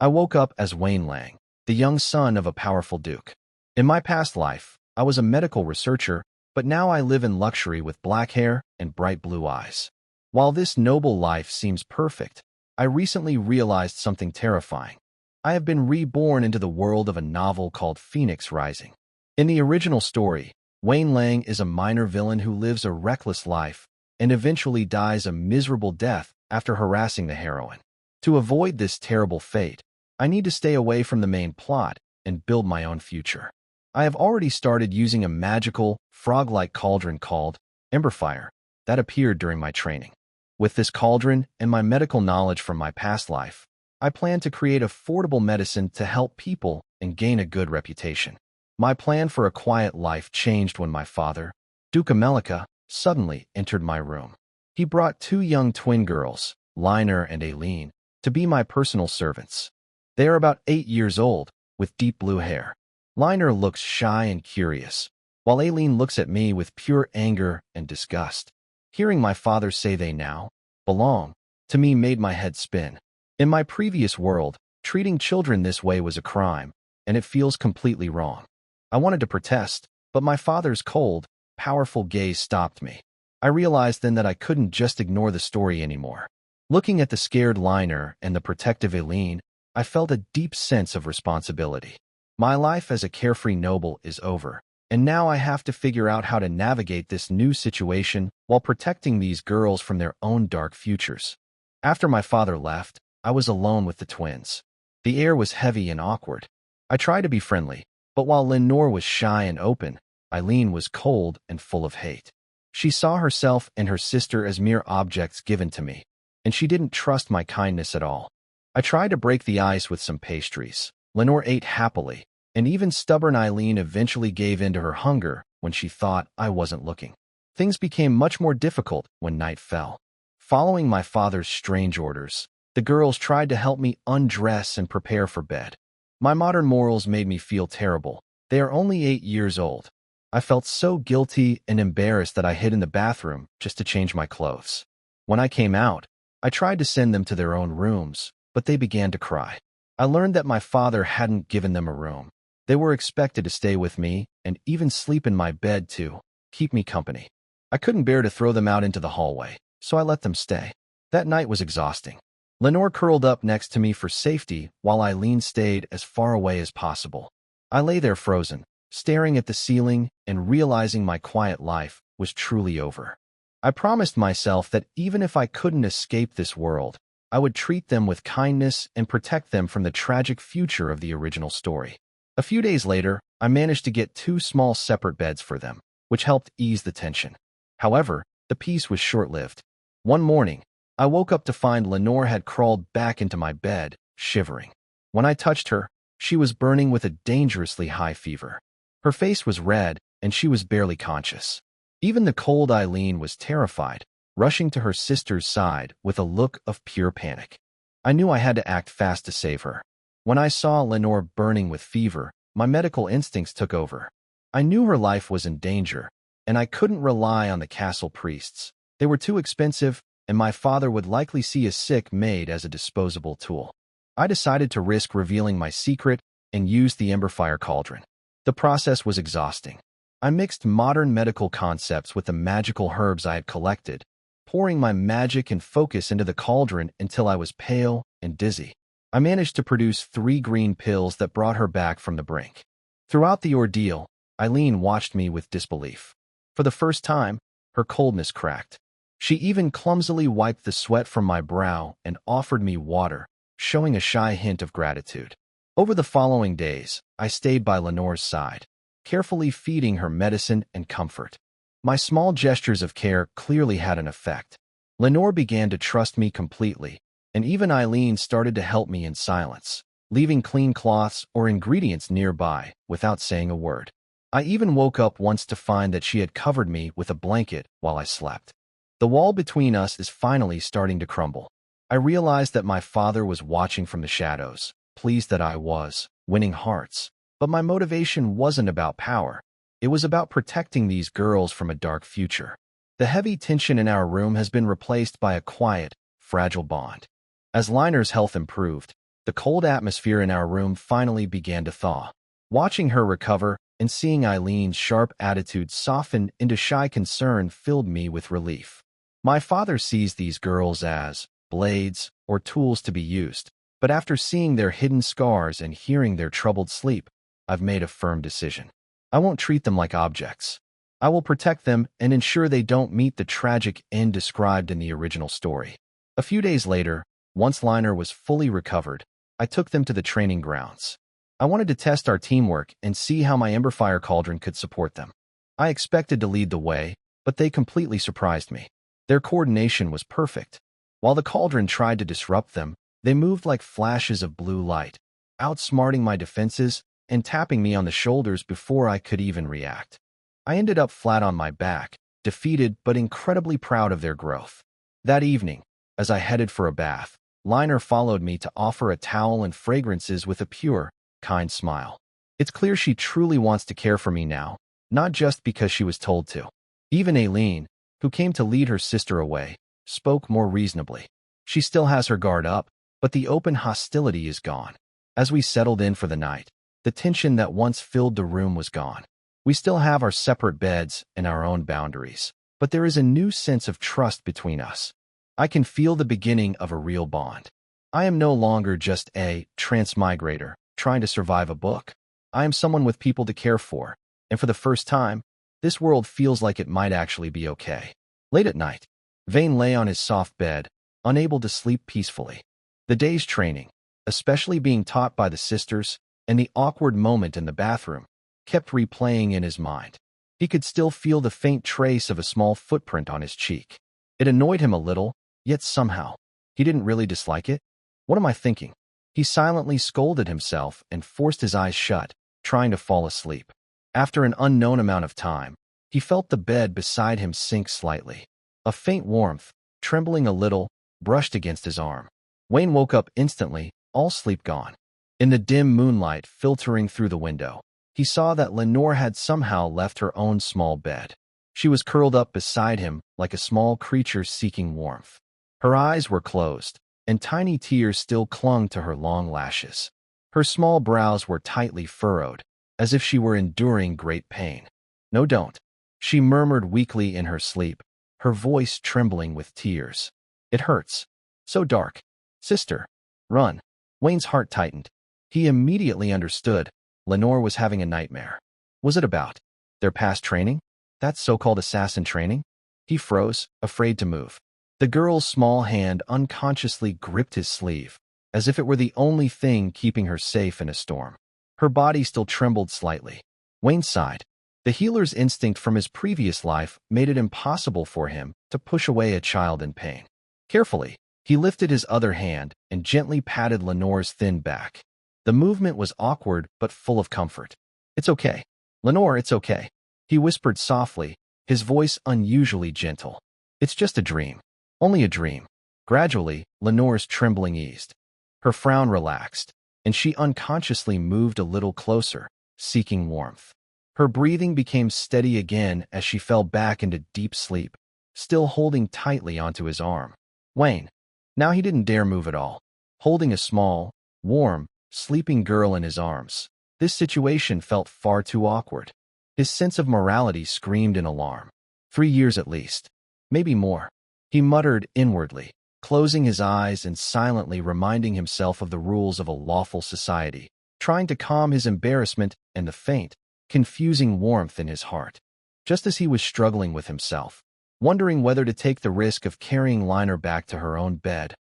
I woke up as Wayne Lang, the young son of a powerful duke. In my past life, I was a medical researcher, but now I live in luxury with black hair and bright blue eyes. While this noble life seems perfect, I recently realized something terrifying. I have been reborn into the world of a novel called Phoenix Rising. In the original story, Wayne Lang is a minor villain who lives a reckless life and eventually dies a miserable death after harassing the heroine. To avoid this terrible fate, I need to stay away from the main plot and build my own future. I have already started using a magical, frog-like cauldron called Emberfire that appeared during my training. With this cauldron and my medical knowledge from my past life, I plan to create affordable medicine to help people and gain a good reputation. My plan for a quiet life changed when my father, Duke Amelika, suddenly entered my room. He brought two young twin girls, Liner and Aileen, to be my personal servants. They are about 8 years old, with deep blue hair. Liner looks shy and curious, while Aileen looks at me with pure anger and disgust. Hearing my father say they now belong to me made my head spin. In my previous world, treating children this way was a crime, and it feels completely wrong. I wanted to protest, but my father's cold, powerful gaze stopped me. I realized then that I couldn't just ignore the story anymore. Looking at the scared Liner and the protective Aileen, I felt a deep sense of responsibility. My life as a carefree noble is over, and now I have to figure out how to navigate this new situation while protecting these girls from their own dark futures. After my father left, I was alone with the twins. The air was heavy and awkward. I tried to be friendly, but while Lenore was shy and open, Aileen was cold and full of hate. She saw herself and her sister as mere objects given to me, and she didn't trust my kindness at all. I tried to break the ice with some pastries. Lenore ate happily, and even stubborn Aileen eventually gave in to her hunger when she thought I wasn't looking. Things became much more difficult when night fell. Following my father's strange orders, the girls tried to help me undress and prepare for bed. My modern morals made me feel terrible. They are only 8 years old. I felt so guilty and embarrassed that I hid in the bathroom just to change my clothes. When I came out, I tried to send them to their own rooms, but they began to cry. I learned that my father hadn't given them a room. They were expected to stay with me and even sleep in my bed to keep me company. I couldn't bear to throw them out into the hallway, so I let them stay. That night was exhausting. Lenore curled up next to me for safety while Aileen stayed as far away as possible. I lay there frozen, staring at the ceiling and realizing my quiet life was truly over. I promised myself that even if I couldn't escape this world, I would treat them with kindness and protect them from the tragic future of the original story. A few days later, I managed to get 2 small separate beds for them, which helped ease the tension. However, the peace was short-lived. One morning, I woke up to find Lenore had crawled back into my bed, shivering. When I touched her, she was burning with a dangerously high fever. Her face was red, and she was barely conscious. Even the cold Aileen was terrified, rushing to her sister's side with a look of pure panic. I knew I had to act fast to save her. When I saw Lenore burning with fever, my medical instincts took over. I knew her life was in danger, and I couldn't rely on the castle priests. They were too expensive, and my father would likely see a sick maid as a disposable tool. I decided to risk revealing my secret and use the Emberfire cauldron. The process was exhausting. I mixed modern medical concepts with the magical herbs I had collected, pouring my magic and focus into the cauldron until I was pale and dizzy. I managed to produce 3 green pills that brought her back from the brink. Throughout the ordeal, Aileen watched me with disbelief. For the first time, her coldness cracked. She even clumsily wiped the sweat from my brow and offered me water, showing a shy hint of gratitude. Over the following days, I stayed by Lenore's side, carefully feeding her medicine and comfort. My small gestures of care clearly had an effect. Lenore began to trust me completely, and even Aileen started to help me in silence, leaving clean cloths or ingredients nearby without saying a word. I even woke up once to find that she had covered me with a blanket while I slept. The wall between us is finally starting to crumble. I realized that my father was watching from the shadows, pleased that I was winning hearts. But my motivation wasn't about power. It was about protecting these girls from a dark future. The heavy tension in our room has been replaced by a quiet, fragile bond. As Liner's health improved, The cold atmosphere in our room finally began to thaw. Watching her recover and seeing Eileen's sharp attitude soften into shy concern filled me with relief. My father sees these girls as blades or tools to be used, but after seeing their hidden scars and hearing their troubled sleep, I've made a firm decision. I won't treat them like objects. I will protect them and ensure they don't meet the tragic end described in the original story. A few days later, once Liner was fully recovered, I took them to the training grounds. I wanted to test our teamwork and see how my Emberfire Cauldron could support them. I expected to lead the way, but they completely surprised me. Their coordination was perfect. While the cauldron tried to disrupt them, they moved like flashes of blue light, outsmarting my defenses and tapping me on the shoulders before I could even react. I ended up flat on my back, defeated but incredibly proud of their growth. That evening, as I headed for a bath, Liner followed me to offer a towel and fragrances with a pure, kind smile. It's clear she truly wants to care for me now, not just because she was told to. Even Aileen, who came to lead her sister away, spoke more reasonably. She still has her guard up, but the open hostility is gone. As we settled in for the night, the tension that once filled the room was gone. We still have our separate beds and our own boundaries, but there is a new sense of trust between us. I can feel the beginning of a real bond. I am no longer just a transmigrator trying to survive a book. I am someone with people to care for, and for the first time, this world feels like it might actually be okay. Late at night, Vane lay on his soft bed, unable to sleep peacefully. The day's training, especially being taught by the sisters, and the awkward moment in the bathroom, kept replaying in his mind. He could still feel the faint trace of a small footprint on his cheek. It annoyed him a little, yet somehow, he didn't really dislike it. What am I thinking? He silently scolded himself and forced his eyes shut, trying to fall asleep. After an unknown amount of time, he felt the bed beside him sink slightly. A faint warmth, trembling a little, brushed against his arm. Wayne woke up instantly, all sleep gone. In the dim moonlight filtering through the window, he saw that Lenore had somehow left her own small bed. She was curled up beside him like a small creature seeking warmth. Her eyes were closed, and tiny tears still clung to her long lashes. Her small brows were tightly furrowed, as if she were enduring great pain. "No, don't," she murmured weakly in her sleep, her voice trembling with tears. "It hurts. So dark. Sister, run." Wayne's heart tightened. He immediately understood. Lenore was having a nightmare. Was it about their past training? That so-called assassin training? He froze, afraid to move. The girl's small hand unconsciously gripped his sleeve, as if it were the only thing keeping her safe in a storm. Her body still trembled slightly. Wayne sighed. The healer's instinct from his previous life made it impossible for him to push away a child in pain. Carefully, he lifted his other hand and gently patted Lenore's thin back. The movement was awkward but full of comfort. "It's okay. Lenore, it's okay," he whispered softly, his voice unusually gentle. "It's just a dream. Only a dream." Gradually, Lenore's trembling eased. Her frown relaxed, and she unconsciously moved a little closer, seeking warmth. Her breathing became steady again as she fell back into deep sleep, still holding tightly onto his arm. Wayne. Now he didn't dare move at all, holding a small, warm, sleeping girl in his arms. This situation felt far too awkward. His sense of morality screamed in alarm. 3 years at least. Maybe more. He muttered inwardly, closing his eyes and silently reminding himself of the rules of a lawful society, trying to calm his embarrassment and the faint, confusing warmth in his heart. Just as he was struggling with himself, wondering whether to take the risk of carrying Liner back to her own bed.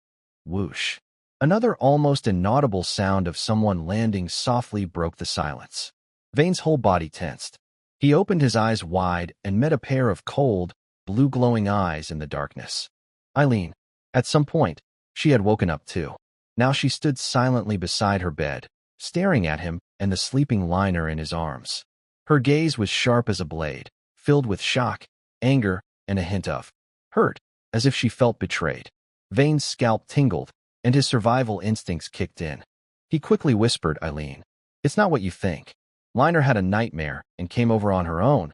Whoosh. Another almost inaudible sound of someone landing softly broke the silence. Vane's whole body tensed. He opened his eyes wide and met a pair of cold, blue-glowing eyes in the darkness. Eileen. At some point, she had woken up too. Now she stood silently beside her bed, staring at him and the sleeping Liner in his arms. Her gaze was sharp as a blade, filled with shock, anger, and a hint of hurt, as if she felt betrayed. Vane's scalp tingled, and his survival instincts kicked in. He quickly whispered, "Eileen, it's not what you think. Liner had a nightmare and came over on her own.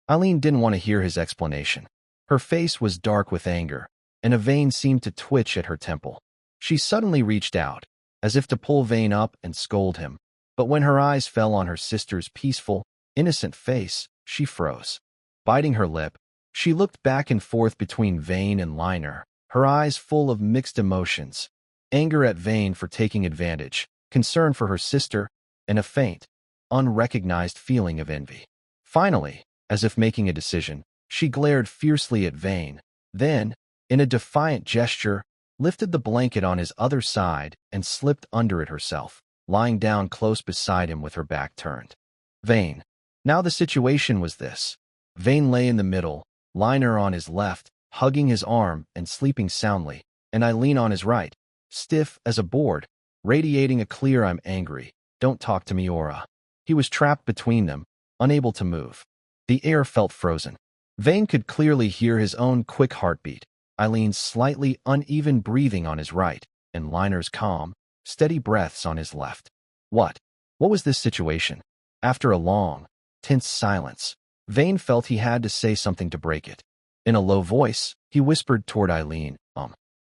Eileen didn't want to hear his explanation. Her face was dark with anger, and a vein seemed to twitch at her temple. She suddenly reached out, as if to pull Vane up and scold him, but when her eyes fell on her sister's peaceful, innocent face, she froze. Biting her lip, she looked back and forth between Vane and Liner, her eyes full of mixed emotions, anger at Vane for taking advantage, concern for her sister, and a faint, unrecognized feeling of envy. Finally, as if making a decision, she glared fiercely at Vane, then, in a defiant gesture, lifted the blanket on his other side and slipped under it herself, lying down close beside him with her back turned. Vane. Now the situation was this. Vane lay in the middle, Liner on his left, hugging his arm and sleeping soundly, and Eileen on his right, stiff as a board, radiating a clear "I'm angry, don't talk to me" aura. He was trapped between them, unable to move. The air felt frozen. Vane could clearly hear his own quick heartbeat, Eileen's slightly uneven breathing on his right, and Liner's calm, steady breaths on his left. What was this situation? After a long, tense silence, Vane felt he had to say something to break it. In a low voice, he whispered toward Eileen,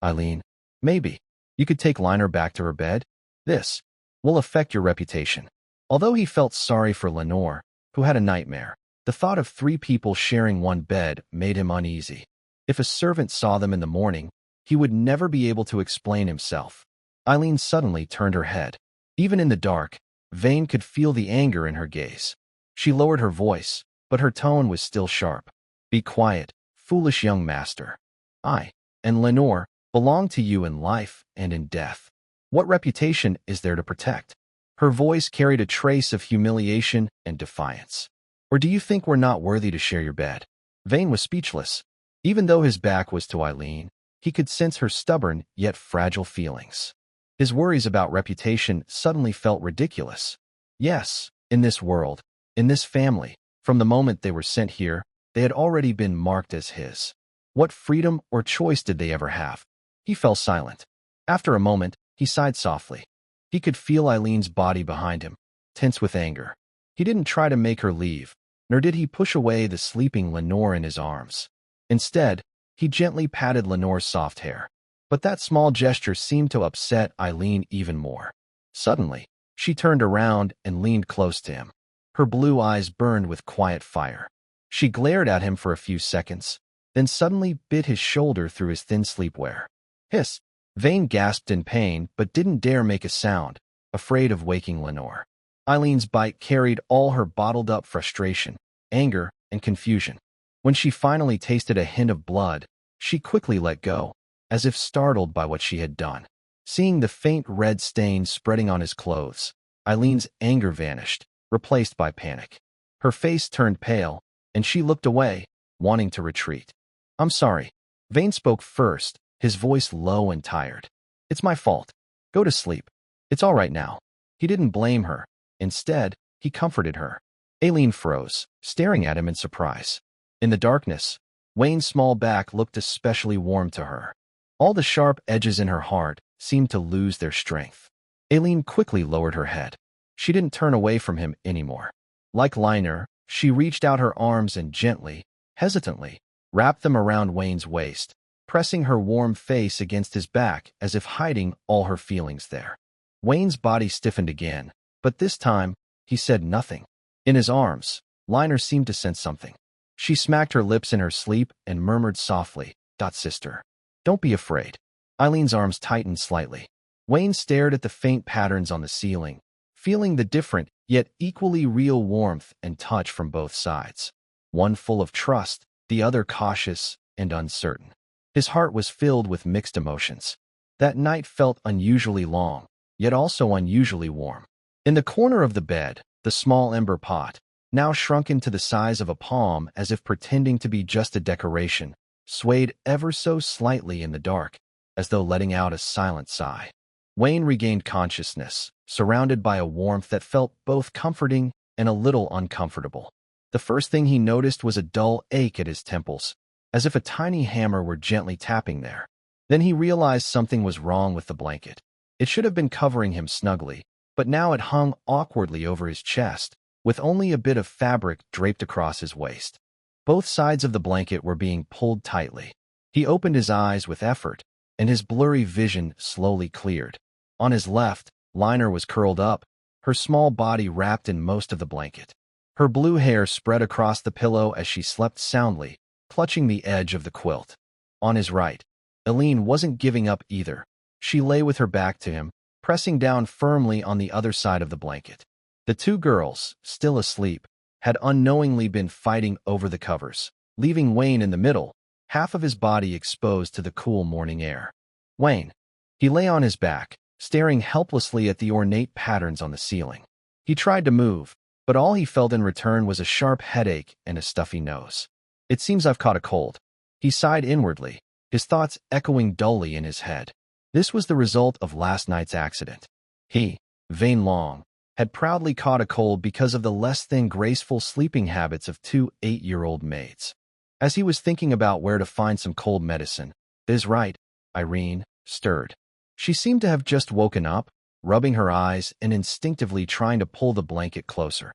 Eileen, maybe you could take Liner back to her bed? This will affect your reputation." Although he felt sorry for Lenore, who had a nightmare, the thought of 3 people sharing one bed made him uneasy. If a servant saw them in the morning, he would never be able to explain himself. Eileen suddenly turned her head. Even in the dark, Vane could feel the anger in her gaze. She lowered her voice, but her tone was still sharp. "Be quiet, foolish young master. I and Lenore belong to you in life and in death. What reputation is there to protect?" Her voice carried a trace of humiliation and defiance. "Or do you think we're not worthy to share your bed?" Vane was speechless. Even though his back was to Eileen, he could sense her stubborn yet fragile feelings. His worries about reputation suddenly felt ridiculous. Yes, in this world, in this family, from the moment they were sent here, they had already been marked as his. What freedom or choice did they ever have? He fell silent. After a moment, he sighed softly. He could feel Eileen's body behind him, tense with anger. He didn't try to make her leave, nor did he push away the sleeping Lenore in his arms. Instead, he gently patted Lenore's soft hair. But that small gesture seemed to upset Eileen even more. Suddenly, she turned around and leaned close to him. Her blue eyes burned with quiet fire. She glared at him for a few seconds, then suddenly bit his shoulder through his thin sleepwear. Hiss! Vane gasped in pain but didn't dare make a sound, afraid of waking Lenore. Eileen's bite carried all her bottled-up frustration, anger, and confusion. When she finally tasted a hint of blood, she quickly let go, as if startled by what she had done. Seeing the faint red stain spreading on his clothes, Eileen's anger vanished, replaced by panic. Her face turned pale, and she looked away, wanting to retreat. "I'm sorry." Vane spoke first, his voice low and tired. "It's my fault. Go to sleep. It's all right now." He didn't blame her. Instead, he comforted her. Aileen froze, staring at him in surprise. In the darkness, Wayne's small back looked especially warm to her. All the sharp edges in her heart seemed to lose their strength. Aileen quickly lowered her head. She didn't turn away from him anymore. Like Liner, she reached out her arms and gently, hesitantly, wrapped them around Wayne's waist, pressing her warm face against his back as if hiding all her feelings there. Wayne's body stiffened again, but this time, he said nothing. In his arms, Liner seemed to sense something. She smacked her lips in her sleep and murmured softly, "Sister. Don't be afraid." Eileen's arms tightened slightly. Wayne stared at the faint patterns on the ceiling, feeling the different yet equally real warmth and touch from both sides. One full of trust, the other cautious and uncertain. His heart was filled with mixed emotions. That night felt unusually long, yet also unusually warm. In the corner of the bed, the small ember pot, now shrunken to the size of a palm as if pretending to be just a decoration, swayed ever so slightly in the dark, as though letting out a silent sigh. Wayne regained consciousness, surrounded by a warmth that felt both comforting and a little uncomfortable. The first thing he noticed was a dull ache at his temples, as if a tiny hammer were gently tapping there. Then he realized something was wrong with the blanket. It should have been covering him snugly, but now it hung awkwardly over his chest, with only a bit of fabric draped across his waist. Both sides of the blanket were being pulled tightly. He opened his eyes with effort, and his blurry vision slowly cleared. On his left, Liner was curled up, her small body wrapped in most of the blanket. Her blue hair spread across the pillow as she slept soundly, clutching the edge of the quilt. On his right, Eileen wasn't giving up either. She lay with her back to him, pressing down firmly on the other side of the blanket. The two girls, still asleep, had unknowingly been fighting over the covers, leaving Wayne in the middle, half of his body exposed to the cool morning air. Wayne. He lay on his back, staring helplessly at the ornate patterns on the ceiling. He tried to move, but all he felt in return was a sharp headache and a stuffy nose. It seems I've caught a cold. He sighed inwardly, his thoughts echoing dully in his head. This was the result of last night's accident. He, Vane Long, had proudly caught a cold because of the less than graceful sleeping habits of two 8-year-old maids. As he was thinking about where to find some cold medicine, "Is right," Irene stirred. She seemed to have just woken up, rubbing her eyes and instinctively trying to pull the blanket closer,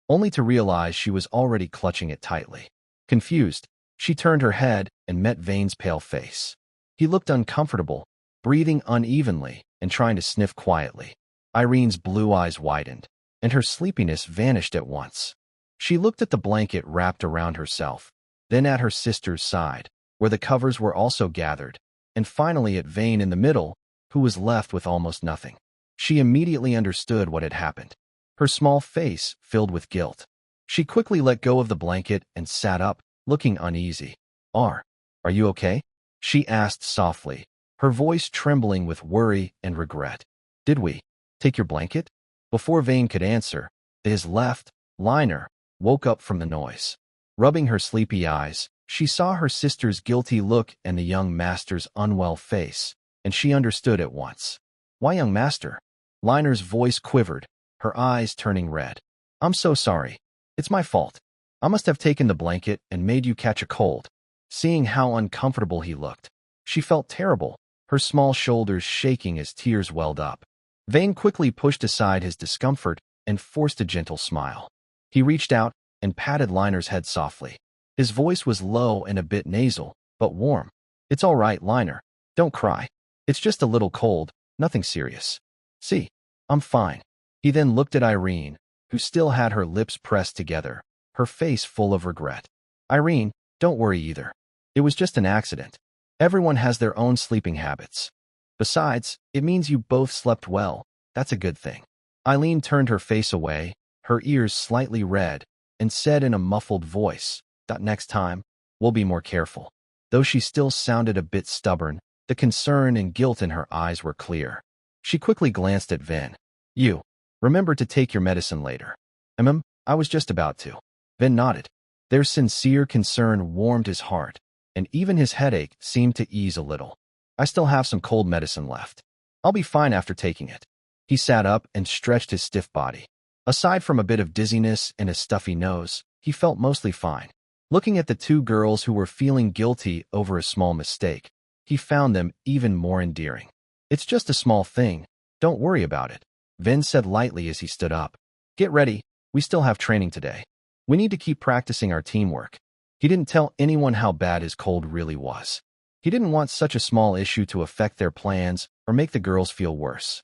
only to realize she was already clutching it tightly. Confused, she turned her head and met Vane's pale face. He looked uncomfortable, breathing unevenly and trying to sniff quietly. Irene's blue eyes widened, and her sleepiness vanished at once. She looked at the blanket wrapped around herself, then at her sister's side, where the covers were also gathered, and finally at Vane in the middle, who was left with almost nothing. She immediately understood what had happened. Her small face filled with guilt. She quickly let go of the blanket and sat up, looking uneasy. Are you okay?" she asked softly, her voice trembling with worry and regret. "Did we take your blanket?" Before Vane could answer, his left, Liner, woke up from the noise. Rubbing her sleepy eyes, she saw her sister's guilty look and the young master's unwell face, and she understood at once. "Why, young master?" Liner's voice quivered, her eyes turning red. "I'm so sorry. It's my fault. I must have taken the blanket and made you catch a cold." Seeing how uncomfortable he looked, she felt terrible, her small shoulders shaking as tears welled up. Vane quickly pushed aside his discomfort and forced a gentle smile. He reached out and patted Liner's head softly. His voice was low and a bit nasal, but warm. "It's all right, Liner. Don't cry. It's just a little cold, nothing serious. See, I'm fine." He then looked at Irene, who still had her lips pressed together, her face full of regret. "Irene, don't worry either. It was just an accident. Everyone has their own sleeping habits. Besides, it means you both slept well. That's a good thing." Eileen turned her face away, her ears slightly red, and said in a muffled voice, "Next time, we'll be more careful." Though she still sounded a bit stubborn, the concern and guilt in her eyes were clear. She quickly glanced at Vin. "You, remember to take your medicine later." I was just about to." Vin nodded. Their sincere concern warmed his heart, and even his headache seemed to ease a little. "I still have some cold medicine left. I'll be fine after taking it." He sat up and stretched his stiff body. Aside from a bit of dizziness and a stuffy nose, he felt mostly fine. Looking at the two girls who were feeling guilty over a small mistake, he found them even more endearing. "It's just a small thing. Don't worry about it," Vin said lightly as he stood up. "Get ready. We still have training today. We need to keep practicing our teamwork." He didn't tell anyone how bad his cold really was. He didn't want such a small issue to affect their plans or make the girls feel worse.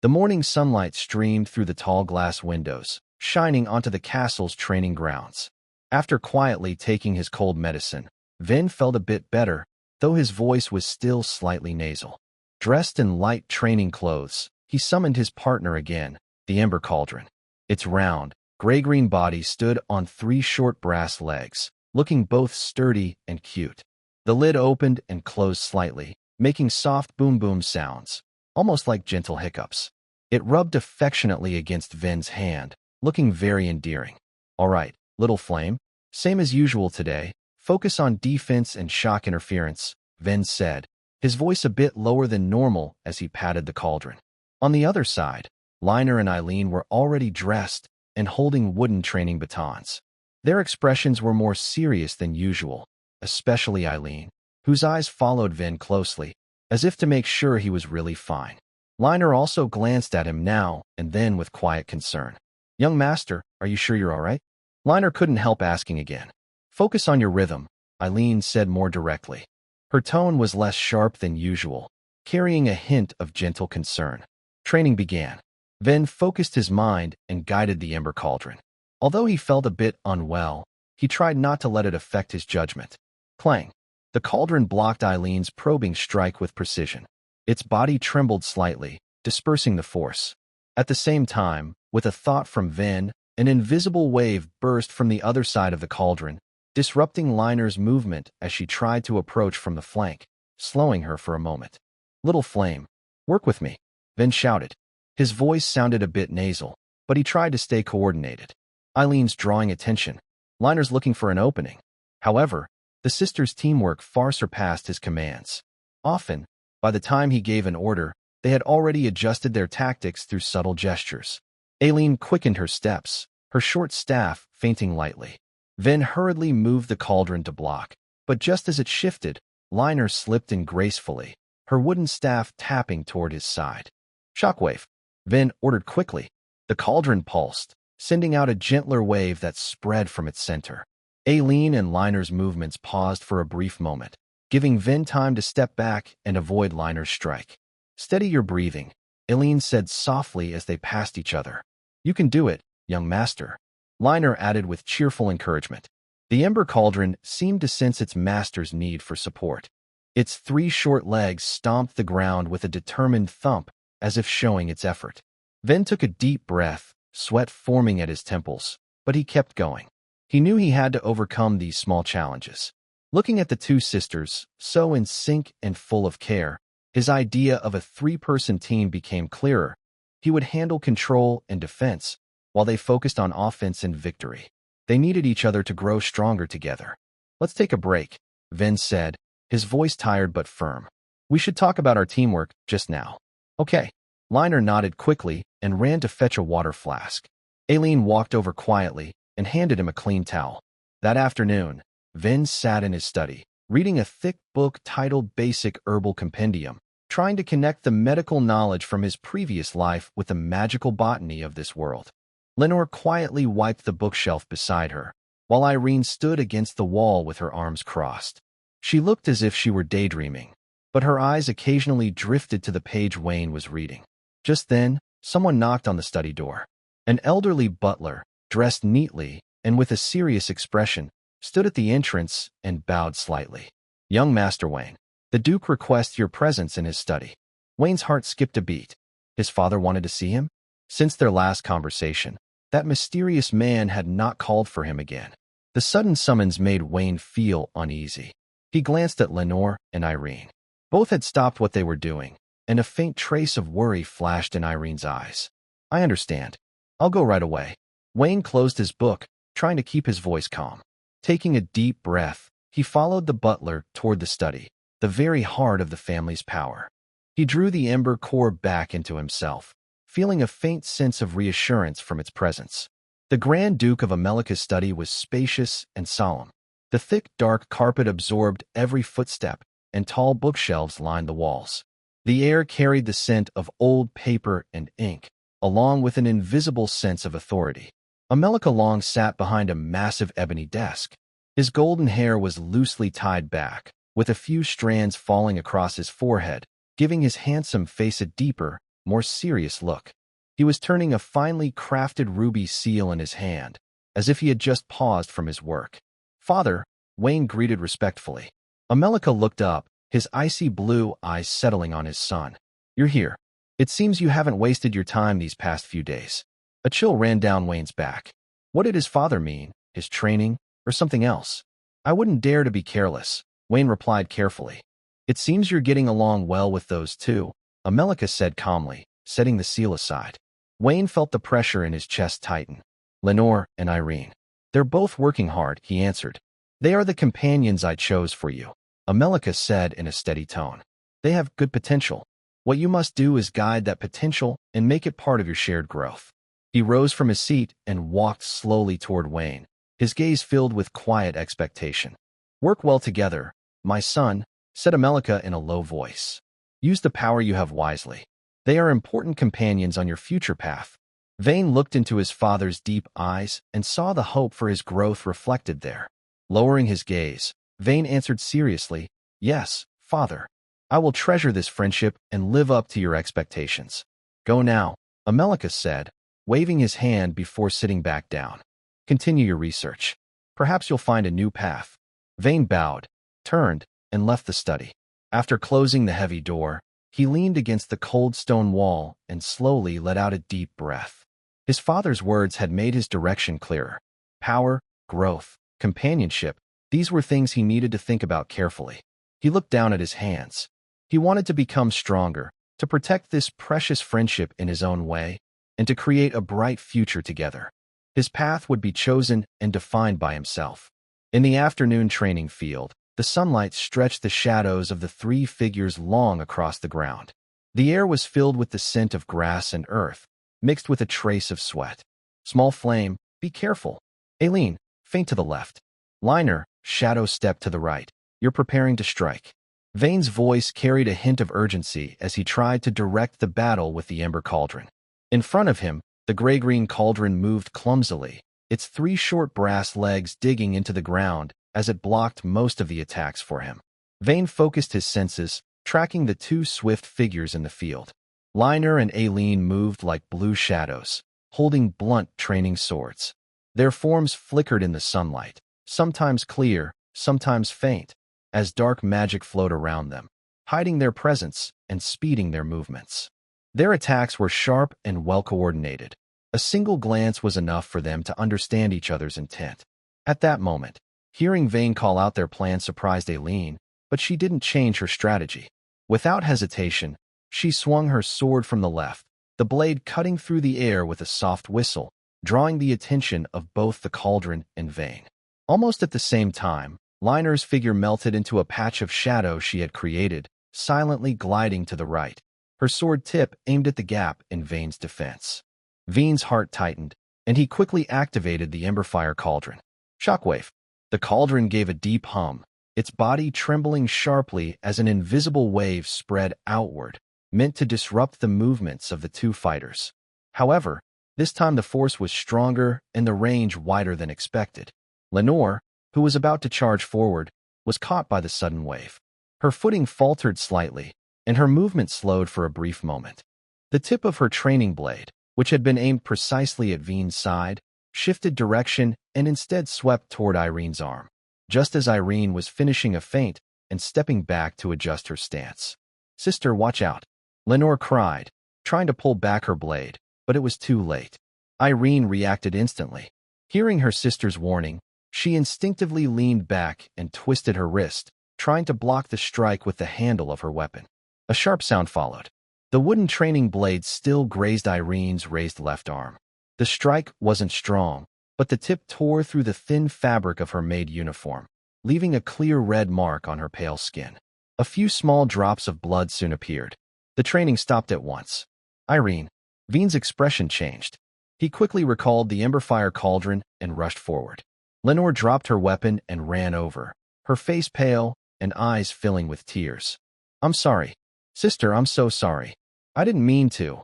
The morning sunlight streamed through the tall glass windows, shining onto the castle's training grounds. After quietly taking his cold medicine, Vin felt a bit better, though his voice was still slightly nasal. Dressed in light training clothes, he summoned his partner again, the Ember Cauldron. Its round, gray-green body stood on 3 short brass legs, looking both sturdy and cute. The lid opened and closed slightly, making soft boom-boom sounds, almost like gentle hiccups. It rubbed affectionately against Vin's hand, looking very endearing. "All right, little flame. Same as usual today. Focus on defense and shock interference," Vin said, his voice a bit lower than normal as he patted the cauldron. On the other side, Liner and Eileen were already dressed and holding wooden training batons. Their expressions were more serious than usual, especially Eileen, whose eyes followed Vin closely, as if to make sure he was really fine. Liner also glanced at him now and then with quiet concern. "Young master, are you sure you're all right?" Liner couldn't help asking again. "Focus on your rhythm," Eileen said more directly. Her tone was less sharp than usual, carrying a hint of gentle concern. Training began. Ven focused his mind and guided the ember cauldron. Although he felt a bit unwell, he tried not to let it affect his judgment. Clang! The cauldron blocked Eileen's probing strike with precision. Its body trembled slightly, dispersing the force. At the same time, with a thought from Ven, an invisible wave burst from the other side of the cauldron, disrupting Liner's movement as she tried to approach from the flank, slowing her for a moment. "Little flame, work with me," Ven shouted. His voice sounded a bit nasal, but he tried to stay coordinated. Eileen's drawing attention. Liner's looking for an opening. However, the sisters' teamwork far surpassed his commands. Often, by the time he gave an order, they had already adjusted their tactics through subtle gestures. Aileen quickened her steps, her short staff fainting lightly. Ven hurriedly moved the cauldron to block, but just as it shifted, Liner slipped in gracefully, her wooden staff tapping toward his side. "Shockwave," Ven ordered quickly. The cauldron pulsed, sending out a gentler wave that spread from its center. Aileen and Liner's movements paused for a brief moment, giving Ven time to step back and avoid Liner's strike. "Steady your breathing," Aileen said softly as they passed each other. "You can do it, young master," Liner added with cheerful encouragement. The ember cauldron seemed to sense its master's need for support. Its 3 short legs stomped the ground with a determined thump, as if showing its effort. Ven took a deep breath, sweat forming at his temples, but he kept going. He knew he had to overcome these small challenges. Looking at the 2 sisters, so in sync and full of care, his idea of a 3-person team became clearer. He would handle control and defense, while they focused on offense and victory. They needed each other to grow stronger together. "Let's take a break," Ven said, his voice tired but firm. "We should talk about our teamwork just now." "Okay." Liner nodded quickly and ran to fetch a water flask. Aileen walked over quietly and handed him a clean towel. That afternoon, Ven sat in his study, reading a thick book titled Basic Herbal Compendium, trying to connect the medical knowledge from his previous life with the magical botany of this world. Lenore quietly wiped the bookshelf beside her, while Irene stood against the wall with her arms crossed. She looked as if she were daydreaming, but her eyes occasionally drifted to the page Wayne was reading. Just then, someone knocked on the study door. An elderly butler, dressed neatly and with a serious expression, stood at the entrance and bowed slightly. "Young Master Wayne, the Duke requests your presence in his study." Wayne's heart skipped a beat. His father wanted to see him? Since their last conversation, that mysterious man had not called for him again. The sudden summons made Wayne feel uneasy. He glanced at Lenore and Irene. Both had stopped what they were doing, and a faint trace of worry flashed in Irene's eyes. "I understand. I'll go right away." Wayne closed his book, trying to keep his voice calm. Taking a deep breath, he followed the butler toward the study, the very heart of the family's power. He drew the ember core back into himself, feeling a faint sense of reassurance from its presence. The Grand Duke of Amelika's study was spacious and solemn. The thick, dark carpet absorbed every footstep, and tall bookshelves lined the walls. The air carried the scent of old paper and ink, along with an invisible sense of authority. Amelika Long sat behind a massive ebony desk. His golden hair was loosely tied back, with a few strands falling across his forehead, giving his handsome face a deeper, more serious look. He was turning a finely crafted ruby seal in his hand, as if he had just paused from his work. "Father," Wayne greeted respectfully. Amelika looked up, his icy blue eyes settling on his son. "You're here. It seems you haven't wasted your time these past few days." A chill ran down Wayne's back. What did his father mean? His training, or something else? "I wouldn't dare to be careless," Wayne replied carefully. "It seems you're getting along well with those 2, Amelika said calmly, setting the seal aside. Wayne felt the pressure in his chest tighten. "Lenore and Irene. They're both working hard," he answered. "They are the companions I chose for you," Amelika said in a steady tone. "They have good potential. What you must do is guide that potential and make it part of your shared growth." He rose from his seat and walked slowly toward Wayne, his gaze filled with quiet expectation. "Work well together, my son," said Amelika in a low voice. "Use the power you have wisely. They are important companions on your future path." Vane looked into his father's deep eyes and saw the hope for his growth reflected there. Lowering his gaze, Vane answered seriously, Yes, father. I will treasure this friendship and live up to your expectations. Go now, Amelicus said, waving his hand before sitting back down. Continue your research. Perhaps you'll find a new path. Vane bowed, turned, and left the study. After closing the heavy door, he leaned against the cold stone wall and slowly let out a deep breath. His father's words had made his direction clearer. Power, growth, companionship, these were things he needed to think about carefully. He looked down at his hands. He wanted to become stronger, to protect this precious friendship in his own way, and to create a bright future together. His path would be chosen and defined by himself. In the afternoon training field, the sunlight stretched the shadows of the three figures long across the ground. The air was filled with the scent of grass and earth, mixed with a trace of sweat. Small flame, be careful. Aileen, feint to the left. Liner, shadow step to the right. You're preparing to strike. Vane's voice carried a hint of urgency as he tried to direct the battle with the ember cauldron. In front of him, the gray-green cauldron moved clumsily, its three short brass legs digging into the ground as it blocked most of the attacks for him. Vane focused his senses, tracking the two swift figures in the field. Liner and Aileen moved like blue shadows, holding blunt training swords. Their forms flickered in the sunlight, sometimes clear, sometimes faint, as dark magic flowed around them, hiding their presence and speeding their movements. Their attacks were sharp and well-coordinated. A single glance was enough for them to understand each other's intent. At that moment, hearing Vane call out their plan surprised Aileen, but she didn't change her strategy. Without hesitation, she swung her sword from the left, the blade cutting through the air with a soft whistle, drawing the attention of both the cauldron and Vane. Almost at the same time, Liner's figure melted into a patch of shadow she had created, silently gliding to the right, her sword tip aimed at the gap in Vane's defense. Vane's heart tightened, and he quickly activated the Emberfire cauldron. Shockwave. The cauldron gave a deep hum, its body trembling sharply as an invisible wave spread outward, meant to disrupt the movements of the two fighters. However, this time the force was stronger and the range wider than expected. Lenore, who was about to charge forward, was caught by the sudden wave. Her footing faltered slightly, and her movement slowed for a brief moment. The tip of her training blade, which had been aimed precisely at Vane's side, shifted direction and instead swept toward Irene's arm, just as Irene was finishing a feint and stepping back to adjust her stance. "Sister, watch out," Lenore cried, trying to pull back her blade, but it was too late. Irene reacted instantly. Hearing her sister's warning, she instinctively leaned back and twisted her wrist, trying to block the strike with the handle of her weapon. A sharp sound followed. The wooden training blade still grazed Irene's raised left arm. The strike wasn't strong, but the tip tore through the thin fabric of her maid uniform, leaving a clear red mark on her pale skin. A few small drops of blood soon appeared. The training stopped at once. Irene. Vane's expression changed. He quickly recalled the Emberfire cauldron and rushed forward. Lenore dropped her weapon and ran over, her face pale and eyes filling with tears. "I'm sorry. Sister, I'm so sorry. I didn't mean to."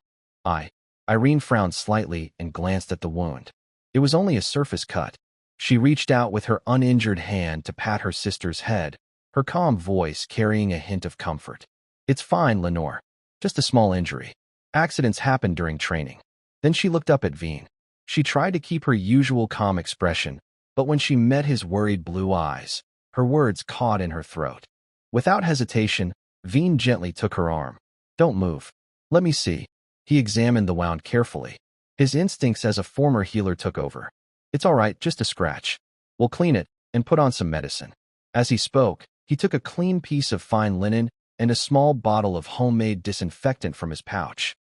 Irene frowned slightly and glanced at the wound. It was only a surface cut. She reached out with her uninjured hand to pat her sister's head, her calm voice carrying a hint of comfort. "It's fine, Lenore. Just a small injury. Accidents happen during training." Then she looked up at Vane. She tried to keep her usual calm expression, but when she met his worried blue eyes, her words caught in her throat. Without hesitation, Vane gently took her arm. "Don't move. Let me see." He examined the wound carefully. His instincts as a former healer took over. "It's all right, just a scratch. We'll clean it and put on some medicine." As he spoke, he took a clean piece of fine linen and a small bottle of homemade disinfectant from his pouch,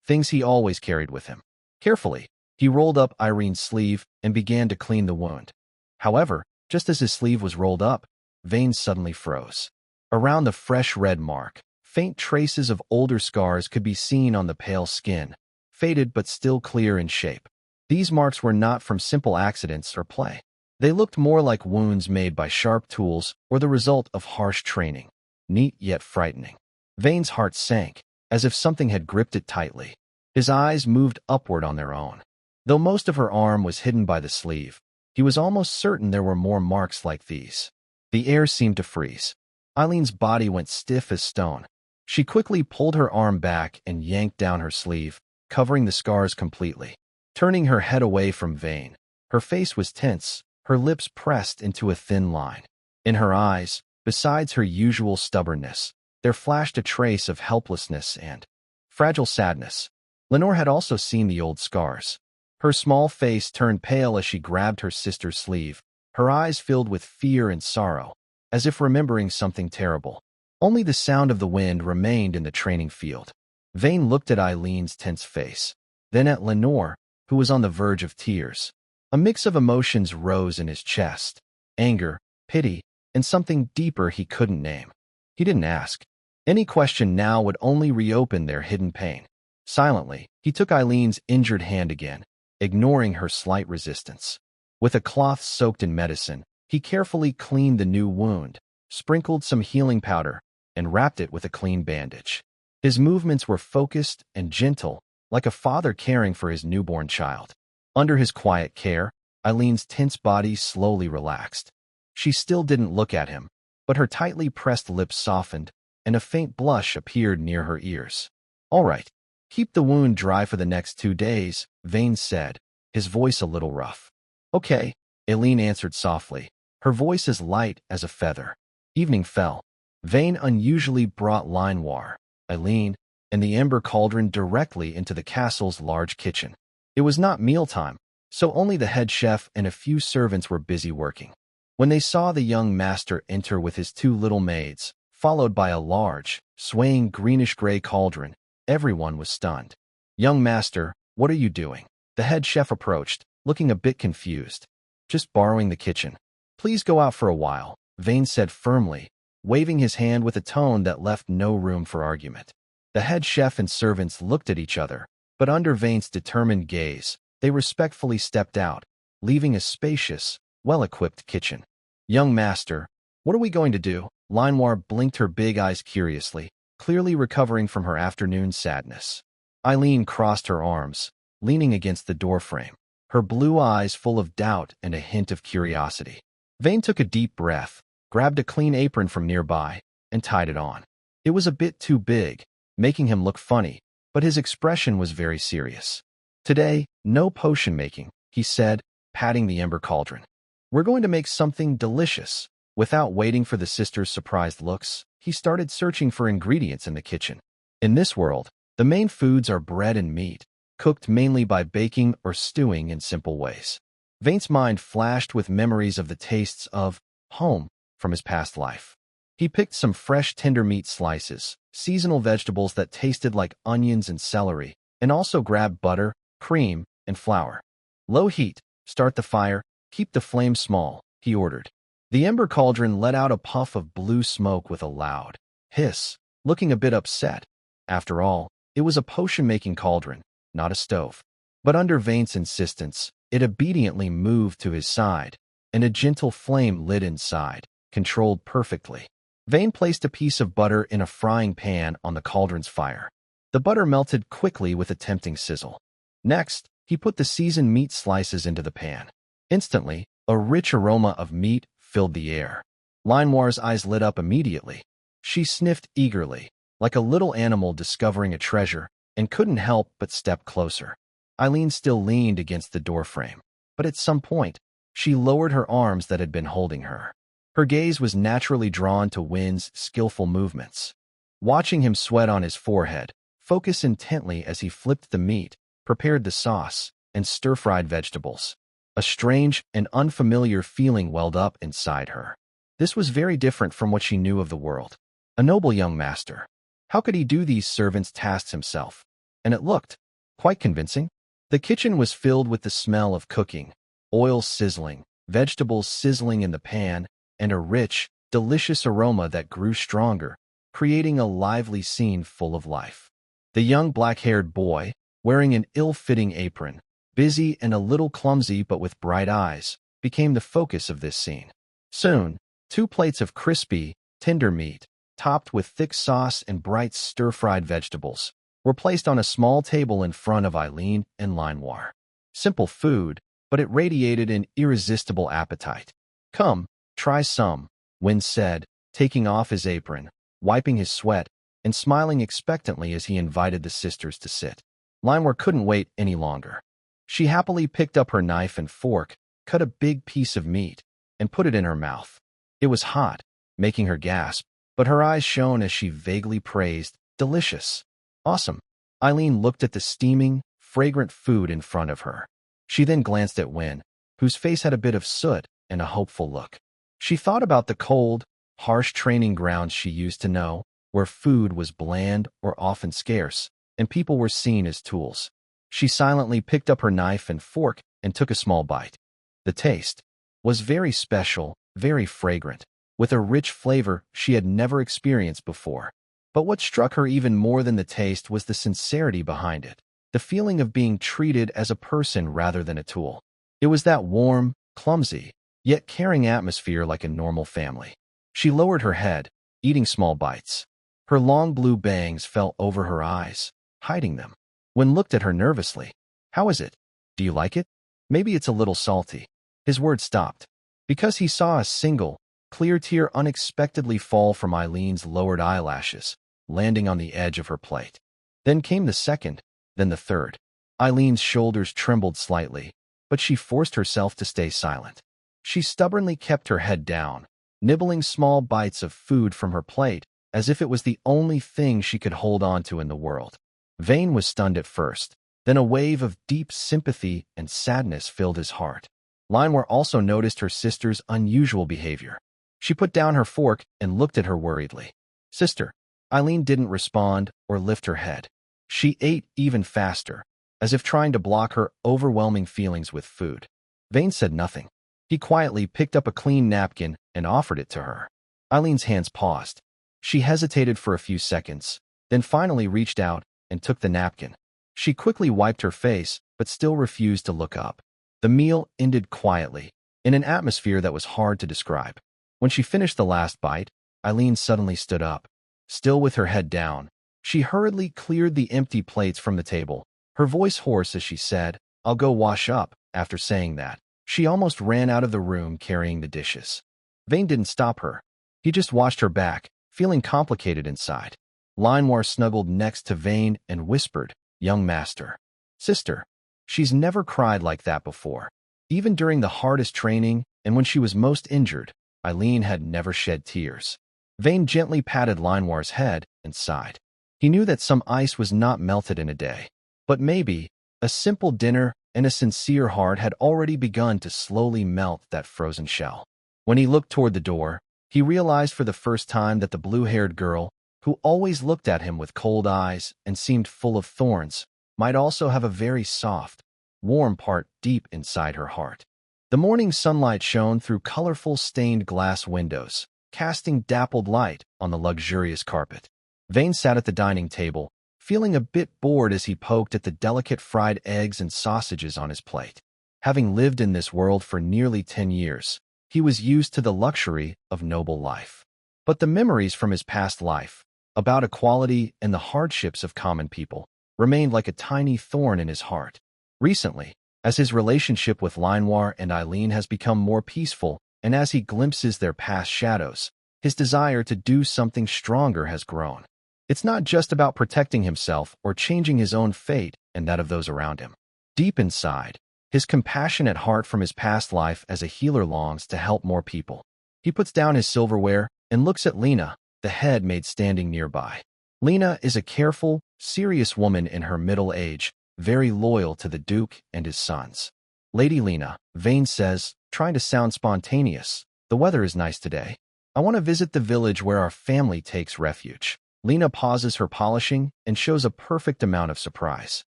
things he always carried with him. Carefully, he rolled up Irene's sleeve and began to clean the wound. However, just as his sleeve was rolled up, Vane suddenly froze. Around the fresh red mark, faint traces of older scars could be seen on the pale skin, faded but still clear in shape. These marks were not from simple accidents or play. They looked more like wounds made by sharp tools or the result of harsh training, neat yet frightening. Vane's heart sank, as if something had gripped it tightly. His eyes moved upward on their own. Though most of her arm was hidden by the sleeve, he was almost certain there were more marks like these. The air seemed to freeze. Eileen's body went stiff as stone. She quickly pulled her arm back and yanked down her sleeve, covering the scars completely. Turning her head away from Vane, her face was tense, her lips pressed into a thin line. In her eyes, besides her usual stubbornness, there flashed a trace of helplessness and fragile sadness. Lenore had also seen the old scars. Her small face turned pale as she grabbed her sister's sleeve, her eyes filled with fear and sorrow, as if remembering something terrible. Only the sound of the wind remained in the training field. Vane looked at Eileen's tense face, then at Lenore, who was on the verge of tears. A mix of emotions rose in his chest: anger, pity, and something deeper he couldn't name. He didn't ask. Any question now would only reopen their hidden pain. Silently, he took Eileen's injured hand again, ignoring her slight resistance. With a cloth soaked in medicine, he carefully cleaned the new wound, sprinkled some healing powder, and wrapped it with a clean bandage. His movements were focused and gentle, like a father caring for his newborn child. Under his quiet care, Eileen's tense body slowly relaxed. She still didn't look at him, but her tightly pressed lips softened, and a faint blush appeared near her ears. "All right. Keep the wound dry for the next 2 days," Vane said, his voice a little rough. "Okay," Eileen answered softly, her voice as light as a feather. Evening fell. Vane unusually brought Linoir, Eileen, and the ember cauldron directly into the castle's large kitchen. It was not mealtime, so only the head chef and a few servants were busy working. When they saw the young master enter with his 2 little maids, followed by a large, swaying greenish-gray cauldron, everyone was stunned. "Young master, what are you doing?" The head chef approached, looking a bit confused. "Just borrowing the kitchen. Please go out for a while," Vane said firmly, waving his hand with a tone that left no room for argument. The head chef and servants looked at each other, but under Vane's determined gaze, they respectfully stepped out, leaving a spacious, well-equipped kitchen. "Young master, what are we going to do?" Linoir blinked her big eyes curiously, clearly recovering from her afternoon sadness. Eileen crossed her arms, leaning against the doorframe, her blue eyes full of doubt and a hint of curiosity. Vane took a deep breath, grabbed a clean apron from nearby, and tied it on. It was a bit too big, making him look funny, but his expression was very serious. "Today, no potion making," he said, patting the ember cauldron. "We're going to make something delicious." Without waiting for the sisters' surprised looks, he started searching for ingredients in the kitchen. In this world, the main foods are bread and meat, cooked mainly by baking or stewing in simple ways. Vane's mind flashed with memories of the tastes of home from his past life. He picked some fresh tender meat slices, seasonal vegetables that tasted like onions and celery, and also grabbed butter, cream, and flour. "Low heat, start the fire, keep the flame small," he ordered. The ember cauldron let out a puff of blue smoke with a loud hiss, looking a bit upset. After all, it was a potion-making cauldron, not a stove. But under Vane's insistence, it obediently moved to his side, and a gentle flame lit inside, controlled perfectly. Vane placed a piece of butter in a frying pan on the cauldron's fire. The butter melted quickly with a tempting sizzle. Next, he put the seasoned meat slices into the pan. Instantly, a rich aroma of meat filled the air. Linoir's eyes lit up immediately. She sniffed eagerly, like a little animal discovering a treasure, and couldn't help but step closer. Eileen still leaned against the doorframe, but at some point, she lowered her arms that had been holding her. Her gaze was naturally drawn to Wynn's skillful movements. Watching him sweat on his forehead, focus intently as he flipped the meat, prepared the sauce, and stir-fried vegetables. A strange and unfamiliar feeling welled up inside her. This was very different from what she knew of the world. A noble young master. How could he do these servants' tasks himself? And it looked quite convincing. The kitchen was filled with the smell of cooking, oil sizzling, vegetables sizzling in the pan, and a rich, delicious aroma that grew stronger, creating a lively scene full of life. The young black-haired boy, wearing an ill-fitting apron, busy and a little clumsy but with bright eyes, became the focus of this scene. Soon, 2 plates of crispy, tender meat, topped with thick sauce and bright stir-fried vegetables, were placed on a small table in front of Eileen and Linoir. Simple food, but it radiated an irresistible appetite. "Come, try some," Wynn said, taking off his apron, wiping his sweat, and smiling expectantly as he invited the sisters to sit. Linhwa couldn't wait any longer. She happily picked up her knife and fork, cut a big piece of meat, and put it in her mouth. It was hot, making her gasp, but her eyes shone as she vaguely praised, "Delicious. Awesome." Eileen looked at the steaming, fragrant food in front of her. She then glanced at Win, whose face had a bit of soot and a hopeful look. She thought about the cold, harsh training grounds she used to know, where food was bland or often scarce, and people were seen as tools. She silently picked up her knife and fork and took a small bite. The taste was very special, very fragrant, with a rich flavor she had never experienced before. But what struck her even more than the taste was the sincerity behind it, the feeling of being treated as a person rather than a tool. It was that warm, clumsy, yet caring atmosphere like a normal family. She lowered her head, eating small bites. Her long blue bangs fell over her eyes, hiding them. Wynn looked at her nervously. "How is it? Do you like it? Maybe it's a little salty." His words stopped, because he saw a single, clear tear unexpectedly fall from Eileen's lowered eyelashes, landing on the edge of her plate. Then came the second, then the third. Eileen's shoulders trembled slightly, but she forced herself to stay silent. She stubbornly kept her head down, nibbling small bites of food from her plate, as if it was the only thing she could hold on to in the world. Vane was stunned at first, then a wave of deep sympathy and sadness filled his heart. Linhwa also noticed her sister's unusual behavior. She put down her fork and looked at her worriedly. "Sister." Eileen didn't respond or lift her head. She ate even faster, as if trying to block her overwhelming feelings with food. Vane said nothing. He quietly picked up a clean napkin and offered it to her. Eileen's hands paused. She hesitated for a few seconds, then finally reached out and took the napkin. She quickly wiped her face, but still refused to look up. The meal ended quietly, in an atmosphere that was hard to describe. When she finished the last bite, Eileen suddenly stood up. Still with her head down, she hurriedly cleared the empty plates from the table, her voice hoarse as she said, "I'll go wash up." After saying that, she almost ran out of the room carrying the dishes. Vane didn't stop her. He just watched her back, feeling complicated inside. Linhwa snuggled next to Vane and whispered, "Young master." "Sister." She's never cried like that before. Even during the hardest training and when she was most injured, Eileen had never shed tears. Vane gently patted Linhwa's head and sighed. He knew that some ice was not melted in a day, but maybe a simple dinner and a sincere heart had already begun to slowly melt that frozen shell. When he looked toward the door, he realized for the first time that the blue-haired girl, who always looked at him with cold eyes and seemed full of thorns, might also have a very soft, warm part deep inside her heart. The morning sunlight shone through colorful stained glass windows, casting dappled light on the luxurious carpet. Vane sat at the dining table, feeling a bit bored as he poked at the delicate fried eggs and sausages on his plate. Having lived in this world for nearly 10 years, he was used to the luxury of noble life. But the memories from his past life, about equality and the hardships of common people, remained like a tiny thorn in his heart. Recently, as his relationship with Linhwa and Eileen has become more peaceful, and as he glimpses their past shadows, his desire to do something stronger has grown. It's not just about protecting himself or changing his own fate and that of those around him. Deep inside, his compassionate heart from his past life as a healer longs to help more people. He puts down his silverware and looks at Lena, the head maid standing nearby. Lena is a careful, serious woman in her middle age, very loyal to the Duke and his sons. "Lady Lena," Vane says, trying to sound spontaneous, "the weather is nice today. I want to visit the village where our family takes refuge." Lena pauses her polishing and shows a perfect amount of surprise.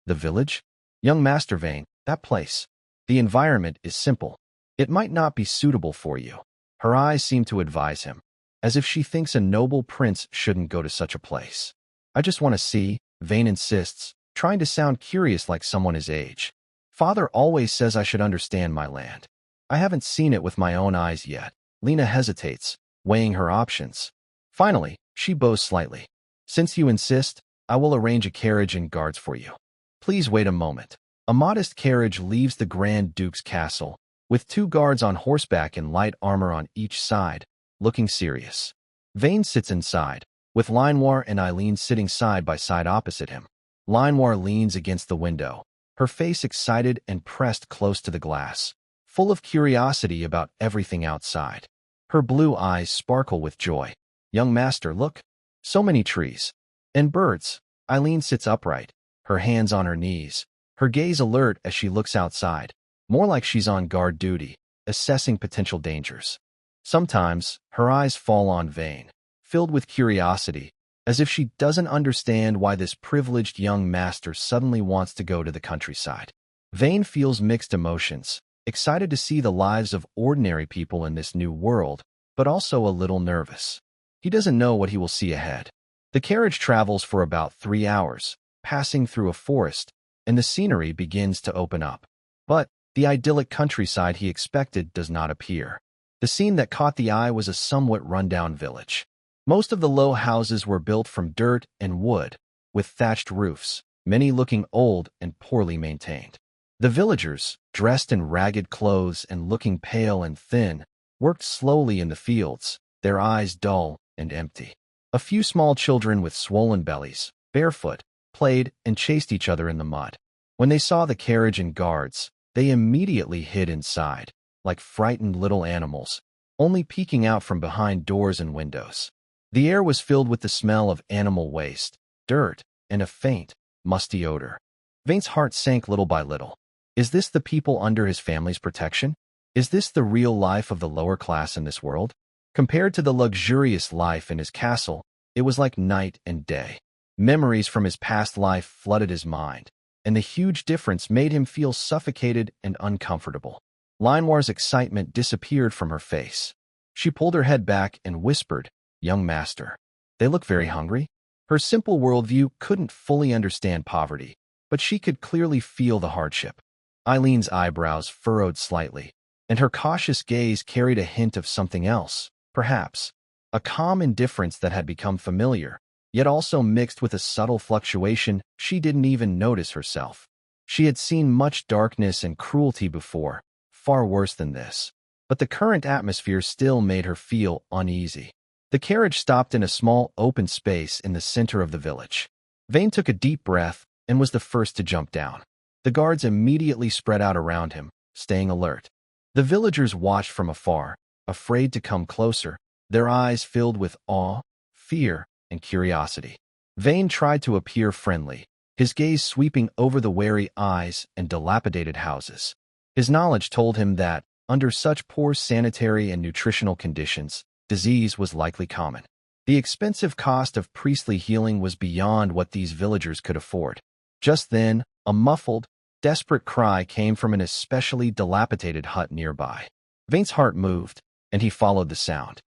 "The village? Young Master Vane, that place. The environment is simple. It might not be suitable for you." Her eyes seem to advise him, as if she thinks a noble prince shouldn't go to such a place. "I just want to see," Vane insists, trying to sound curious like someone his age. "Father always says I should understand my land. I haven't seen it with my own eyes yet." Lena hesitates, weighing her options. Finally, she bows slightly. "Since you insist, I will arrange a carriage and guards for you. Please wait a moment." A modest carriage leaves the Grand Duke's castle, with 2 guards on horseback in light armor on each side, looking serious. Vane sits inside, with Linoir and Eileen sitting side by side opposite him. Linoir leans against the window, her face excited and pressed close to the glass, full of curiosity about everything outside. Her blue eyes sparkle with joy. "Young master, look. So many trees. And birds." Eileen sits upright, her hands on her knees, her gaze alert as she looks outside, more like she's on guard duty, assessing potential dangers. Sometimes, her eyes fall on Vane, filled with curiosity, as if she doesn't understand why this privileged young master suddenly wants to go to the countryside. Vane feels mixed emotions, excited to see the lives of ordinary people in this new world, but also a little nervous. He doesn't know what he will see ahead. The carriage travels for about 3 hours, passing through a forest, and the scenery begins to open up. But the idyllic countryside he expected does not appear. The scene that caught the eye was a somewhat rundown village. Most of the low houses were built from dirt and wood, with thatched roofs, many looking old and poorly maintained. The villagers, dressed in ragged clothes and looking pale and thin, worked slowly in the fields, their eyes dull and empty. A few small children with swollen bellies, barefoot, played and chased each other in the mud. When they saw the carriage and guards, they immediately hid inside, like frightened little animals, only peeking out from behind doors and windows. The air was filled with the smell of animal waste, dirt, and a faint, musty odor. Vane's heart sank little by little. Is this the people under his family's protection? Is this the real life of the lower class in this world? Compared to the luxurious life in his castle, it was like night and day. Memories from his past life flooded his mind, and the huge difference made him feel suffocated and uncomfortable. Linoir's excitement disappeared from her face. She pulled her head back and whispered, "Young master, they look very hungry." Her simple worldview couldn't fully understand poverty, but she could clearly feel the hardship. Eileen's eyebrows furrowed slightly, and her cautious gaze carried a hint of something else, perhaps. A calm indifference that had become familiar, yet also mixed with a subtle fluctuation she didn't even notice herself. She had seen much darkness and cruelty before, far worse than this, but the current atmosphere still made her feel uneasy. The carriage stopped in a small open space in the center of the village. Vane took a deep breath and was the first to jump down. The guards immediately spread out around him, staying alert. The villagers watched from afar, afraid to come closer, their eyes filled with awe, fear, and curiosity. Vane tried to appear friendly, his gaze sweeping over the wary eyes and dilapidated houses. His knowledge told him that, under such poor sanitary and nutritional conditions, disease was likely common. The expensive cost of priestly healing was beyond what these villagers could afford. Just then, a muffled, desperate cry came from an especially dilapidated hut nearby. Vane's heart moved, and he followed the sound.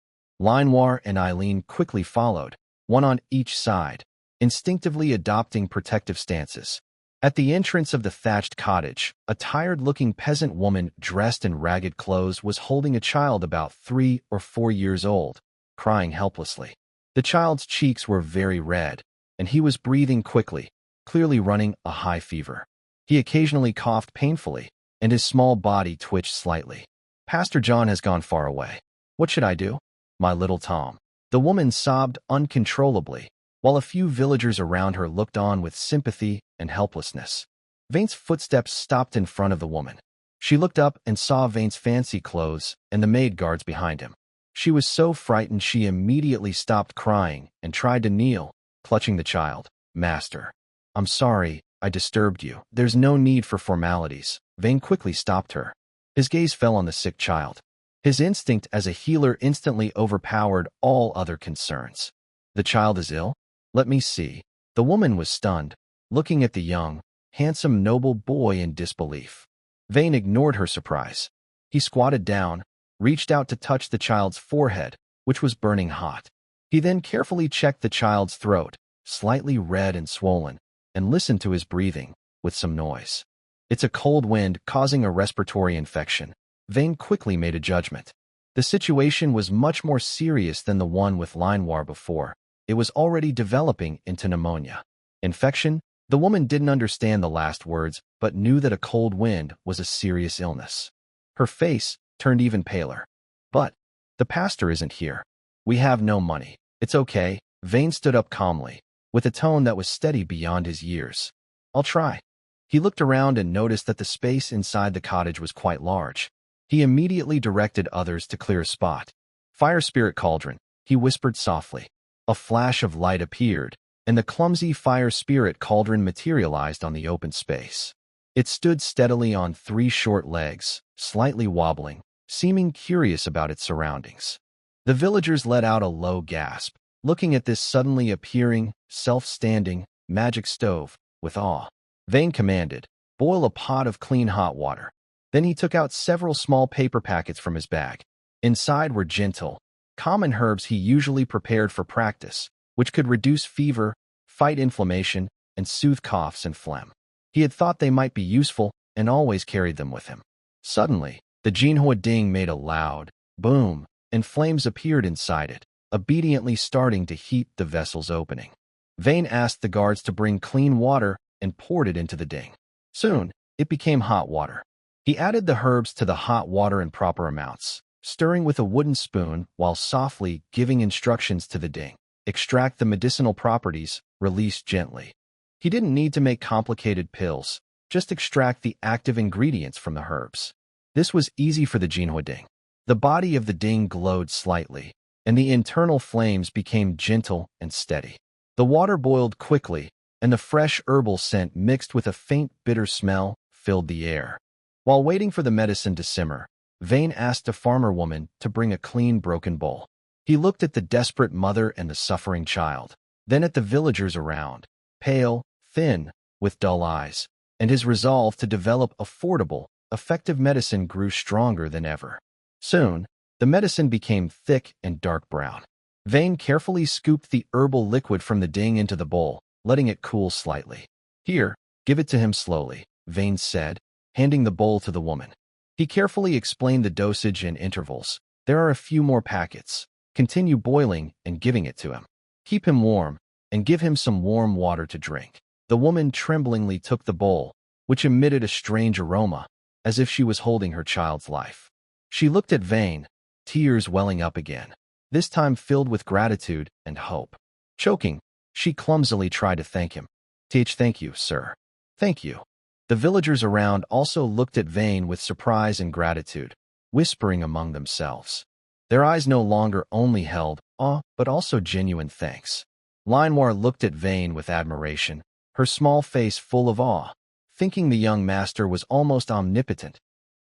Linoir and Eileen quickly followed, one on each side, instinctively adopting protective stances. At the entrance of the thatched cottage, a tired-looking peasant woman dressed in ragged clothes was holding a child about 3 or 4 years old, crying helplessly. The child's cheeks were very red, and he was breathing quickly, clearly running a high fever. He occasionally coughed painfully, and his small body twitched slightly. "Pastor John has gone far away. What should I do? My little Tom." The woman sobbed uncontrollably, while a few villagers around her looked on with sympathy and helplessness. Vane's footsteps stopped in front of the woman. She looked up and saw Vane's fancy clothes and the maid guards behind him. She was so frightened she immediately stopped crying and tried to kneel, clutching the child. "Master, I'm sorry I disturbed you. There's no need for formalities." Vane quickly stopped her. His gaze fell on the sick child. His instinct as a healer instantly overpowered all other concerns. "The child is ill? Let me see." The woman was stunned, looking at the young, handsome noble boy in disbelief. Vane ignored her surprise. He squatted down, reached out to touch the child's forehead, which was burning hot. He then carefully checked the child's throat, slightly red and swollen, and listened to his breathing, with some noise. "It's a cold wind causing a respiratory infection." Vane quickly made a judgment. The situation was much more serious than the one with Linoir before. It was already developing into pneumonia. Infection? The woman didn't understand the last words, but knew that a cold wind was a serious illness. Her face turned even paler. "But the pastor isn't here. We have no money. It's okay. Vane stood up calmly, with a tone that was steady beyond his years. I'll try. He looked around and noticed that the space inside the cottage was quite large. He immediately directed others to clear a spot. Fire spirit cauldron, he whispered softly. A flash of light appeared, and the clumsy fire spirit cauldron materialized on the open space. It stood steadily on 3 short legs, slightly wobbling, seeming curious about its surroundings. The villagers let out a low gasp, looking at this suddenly appearing, self-standing, magic stove, with awe. Vane commanded, boil a pot of clean hot water. Then he took out several small paper packets from his bag. Inside were gentle, common herbs he usually prepared for practice, which could reduce fever, fight inflammation, and soothe coughs and phlegm. He had thought they might be useful and always carried them with him. Suddenly, the Jinhua ding made a loud boom, and flames appeared inside it, obediently starting to heat the vessel's opening. Vane asked the guards to bring clean water and poured it into the ding. Soon, it became hot water. He added the herbs to the hot water in proper amounts, stirring with a wooden spoon while softly giving instructions to the ding. Extract the medicinal properties, release gently. He didn't need to make complicated pills, just extract the active ingredients from the herbs. This was easy for the Jinhua ding. The body of the ding glowed slightly, and the internal flames became gentle and steady. The water boiled quickly, and the fresh herbal scent mixed with a faint bitter smell filled the air. While waiting for the medicine to simmer, Vane asked a farmer woman to bring a clean broken bowl. He looked at the desperate mother and the suffering child, then at the villagers around, pale, thin, with dull eyes, and his resolve to develop affordable, effective medicine grew stronger than ever. Soon, the medicine became thick and dark brown. Vane carefully scooped the herbal liquid from the ding into the bowl, letting it cool slightly. Here, give it to him slowly, Vane said, handing the bowl to the woman. He carefully explained the dosage and intervals. There are a few more packets. Continue boiling and giving it to him. Keep him warm, and give him some warm water to drink. The woman tremblingly took the bowl, which emitted a strange aroma, as if she was holding her child's life. She looked at Vane, tears welling up again, this time filled with gratitude and hope. Choking, she clumsily tried to thank him. Thank you, sir. Thank you. The villagers around also looked at Vane with surprise and gratitude, whispering among themselves. Their eyes no longer only held awe, but also genuine thanks. Manhwa looked at Vane with admiration, her small face full of awe, thinking the young master was almost omnipotent,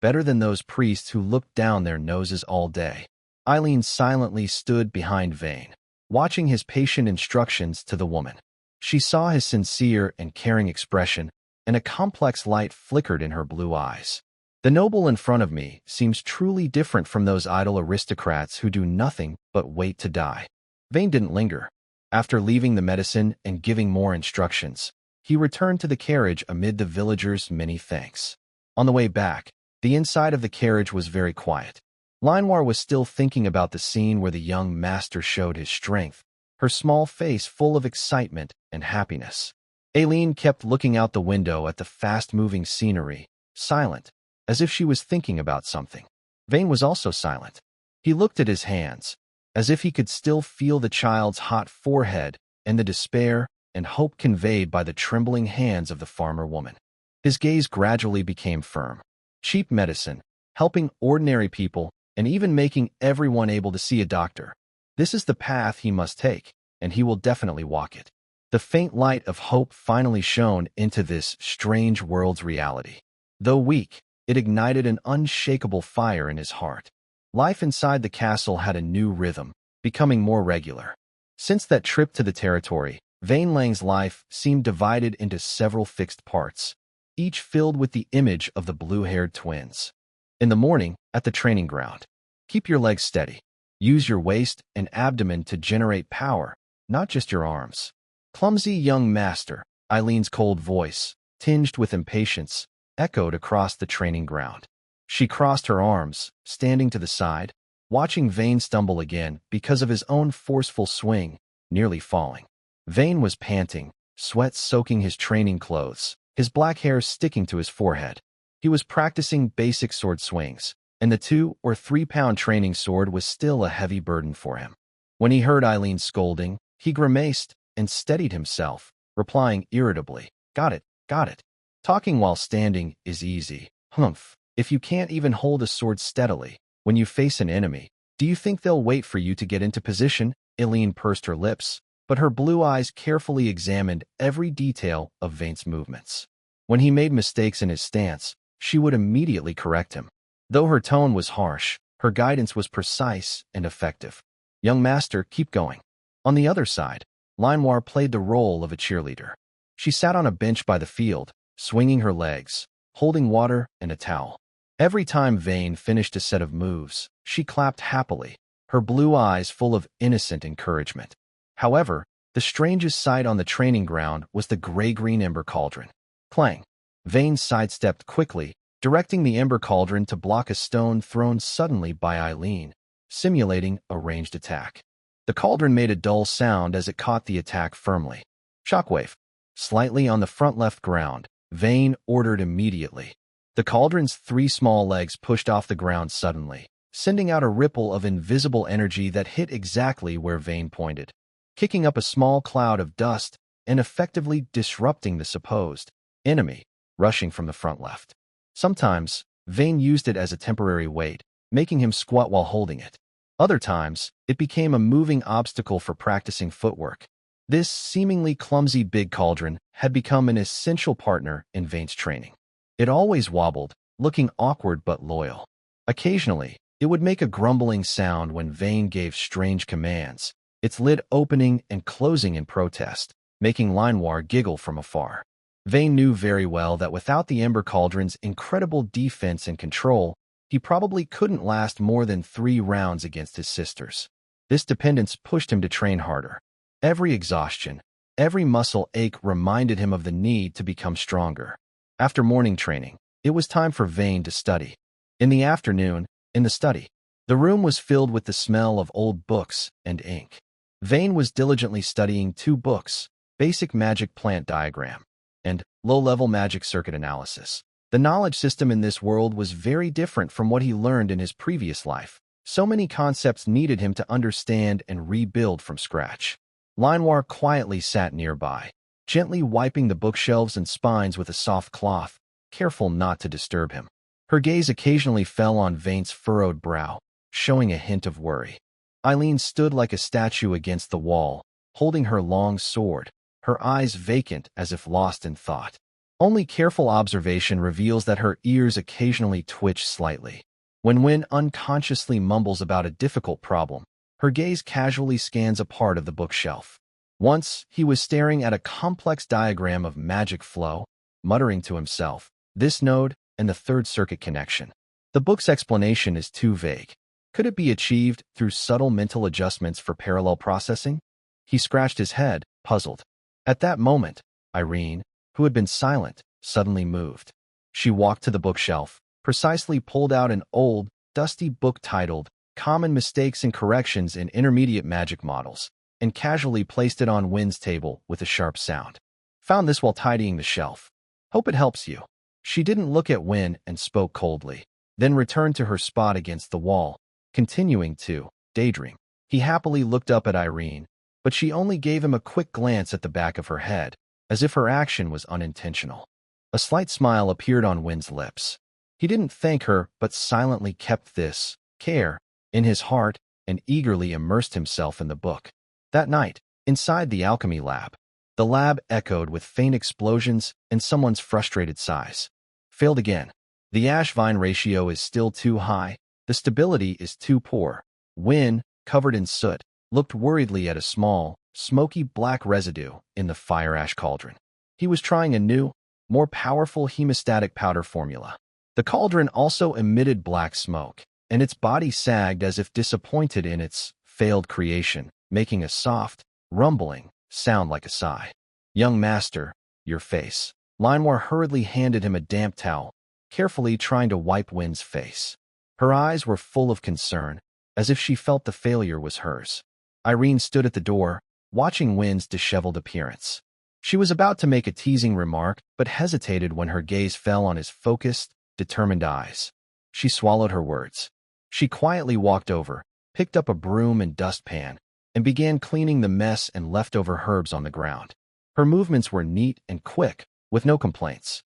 better than those priests who looked down their noses all day. Eileen silently stood behind Vane, watching his patient instructions to the woman. She saw his sincere and caring expression, and a complex light flickered in her blue eyes. The noble in front of me seems truly different from those idle aristocrats who do nothing but wait to die. Vane didn't linger. After leaving the medicine and giving more instructions, he returned to the carriage amid the villagers' many thanks. On the way back, the inside of the carriage was very quiet. Manhwa was still thinking about the scene where the young master showed his strength, her small face full of excitement and happiness. Aileen kept looking out the window at the fast-moving scenery, silent, as if she was thinking about something. Vane was also silent. He looked at his hands, as if he could still feel the child's hot forehead and the despair and hope conveyed by the trembling hands of the farmer woman. His gaze gradually became firm. Cheap medicine, helping ordinary people, and even making everyone able to see a doctor. This is the path he must take, and he will definitely walk it. The faint light of hope finally shone into this strange world's reality. Though weak, it ignited an unshakable fire in his heart. Life inside the castle had a new rhythm, becoming more regular. Since that trip to the territory, Vane Lang's life seemed divided into several fixed parts, each filled with the image of the blue-haired twins. In the morning, at the training ground, keep your legs steady. Use your waist and abdomen to generate power, not just your arms. Clumsy young master, Eileen's cold voice, tinged with impatience, echoed across the training ground. She crossed her arms, standing to the side, watching Vane stumble again because of his own forceful swing, nearly falling. Vane was panting, sweat soaking his training clothes, his black hair sticking to his forehead. He was practicing basic sword swings, and the 2 or 3 pound training sword was still a heavy burden for him. When he heard Eileen scolding, he grimaced and steadied himself, replying irritably, got it, got it. Talking while standing is easy. Humph. If you can't even hold a sword steadily, when you face an enemy, do you think they'll wait for you to get into position? Eileen pursed her lips, but her blue eyes carefully examined every detail of Vane's movements. When he made mistakes in his stance, she would immediately correct him. Though her tone was harsh, her guidance was precise and effective. Young master, keep going. On the other side, Manhwa played the role of a cheerleader. She sat on a bench by the field, swinging her legs, holding water and a towel. Every time Vane finished a set of moves, she clapped happily, her blue eyes full of innocent encouragement. However, the strangest sight on the training ground was the gray-green ember cauldron. Clang! Vane sidestepped quickly, directing the ember cauldron to block a stone thrown suddenly by Eileen, simulating a ranged attack. The cauldron made a dull sound as it caught the attack firmly. Shockwave. Slightly on the front left ground, Vane ordered immediately. The cauldron's 3 small legs pushed off the ground suddenly, sending out a ripple of invisible energy that hit exactly where Vane pointed, kicking up a small cloud of dust and effectively disrupting the supposed enemy rushing from the front left. Sometimes, Vane used it as a temporary weight, making him squat while holding it. Other times, it became a moving obstacle for practicing footwork. This seemingly clumsy big cauldron had become an essential partner in Vane's training. It always wobbled, looking awkward but loyal. Occasionally, it would make a grumbling sound when Vane gave strange commands, its lid opening and closing in protest, making Manhwa giggle from afar. Vane knew very well that without the Ember Cauldron's incredible defense and control, he probably couldn't last more than 3 rounds against his sisters. This dependence pushed him to train harder. Every exhaustion, every muscle ache reminded him of the need to become stronger. After morning training, it was time for Vane to study. In the afternoon, in the study, the room was filled with the smell of old books and ink. Vane was diligently studying 2 books, Basic Magic Plant Diagram and Low-Level Magic Circuit Analysis. The knowledge system in this world was very different from what he learned in his previous life. So many concepts needed him to understand and rebuild from scratch. Manhwa quietly sat nearby, gently wiping the bookshelves and spines with a soft cloth, careful not to disturb him. Her gaze occasionally fell on Vane's furrowed brow, showing a hint of worry. Eileen stood like a statue against the wall, holding her long sword, her eyes vacant as if lost in thought. Only careful observation reveals that her ears occasionally twitch slightly. When Wynne unconsciously mumbles about a difficult problem, her gaze casually scans a part of the bookshelf. Once, he was staring at a complex diagram of magic flow, muttering to himself, this node and the third circuit connection. The book's explanation is too vague. Could it be achieved through subtle mental adjustments for parallel processing? He scratched his head, puzzled. At that moment, Irene, who had been silent, suddenly moved. She walked to the bookshelf, precisely pulled out an old, dusty book titled Common Mistakes and Corrections in Intermediate Magic Models, and casually placed it on Wynne's table with a sharp sound. Found this while tidying the shelf. Hope it helps you. She didn't look at Wynne and spoke coldly, then returned to her spot against the wall, continuing to daydream. He happily looked up at Irene, but she only gave him a quick glance at the back of her head, as if her action was unintentional. A slight smile appeared on Wynne's lips. He didn't thank her, but silently kept this care in his heart and eagerly immersed himself in the book. That night, inside the alchemy lab, the lab echoed with faint explosions and someone's frustrated sighs. Failed again. The ash-vine ratio is still too high. The stability is too poor. Wynne, covered in soot, looked worriedly at a small, smoky black residue in the fire ash cauldron. He was trying a new, more powerful hemostatic powder formula. The cauldron also emitted black smoke, and its body sagged as if disappointed in its failed creation, making a soft, rumbling sound like a sigh. Young master, your face. Manhwa hurriedly handed him a damp towel, carefully trying to wipe Wynne's face. Her eyes were full of concern, as if she felt the failure was hers. Irene stood at the door, watching Wynne's disheveled appearance. She was about to make a teasing remark, but hesitated when her gaze fell on his focused, determined eyes. She swallowed her words. She quietly walked over, picked up a broom and dustpan, and began cleaning the mess and leftover herbs on the ground. Her movements were neat and quick, with no complaints.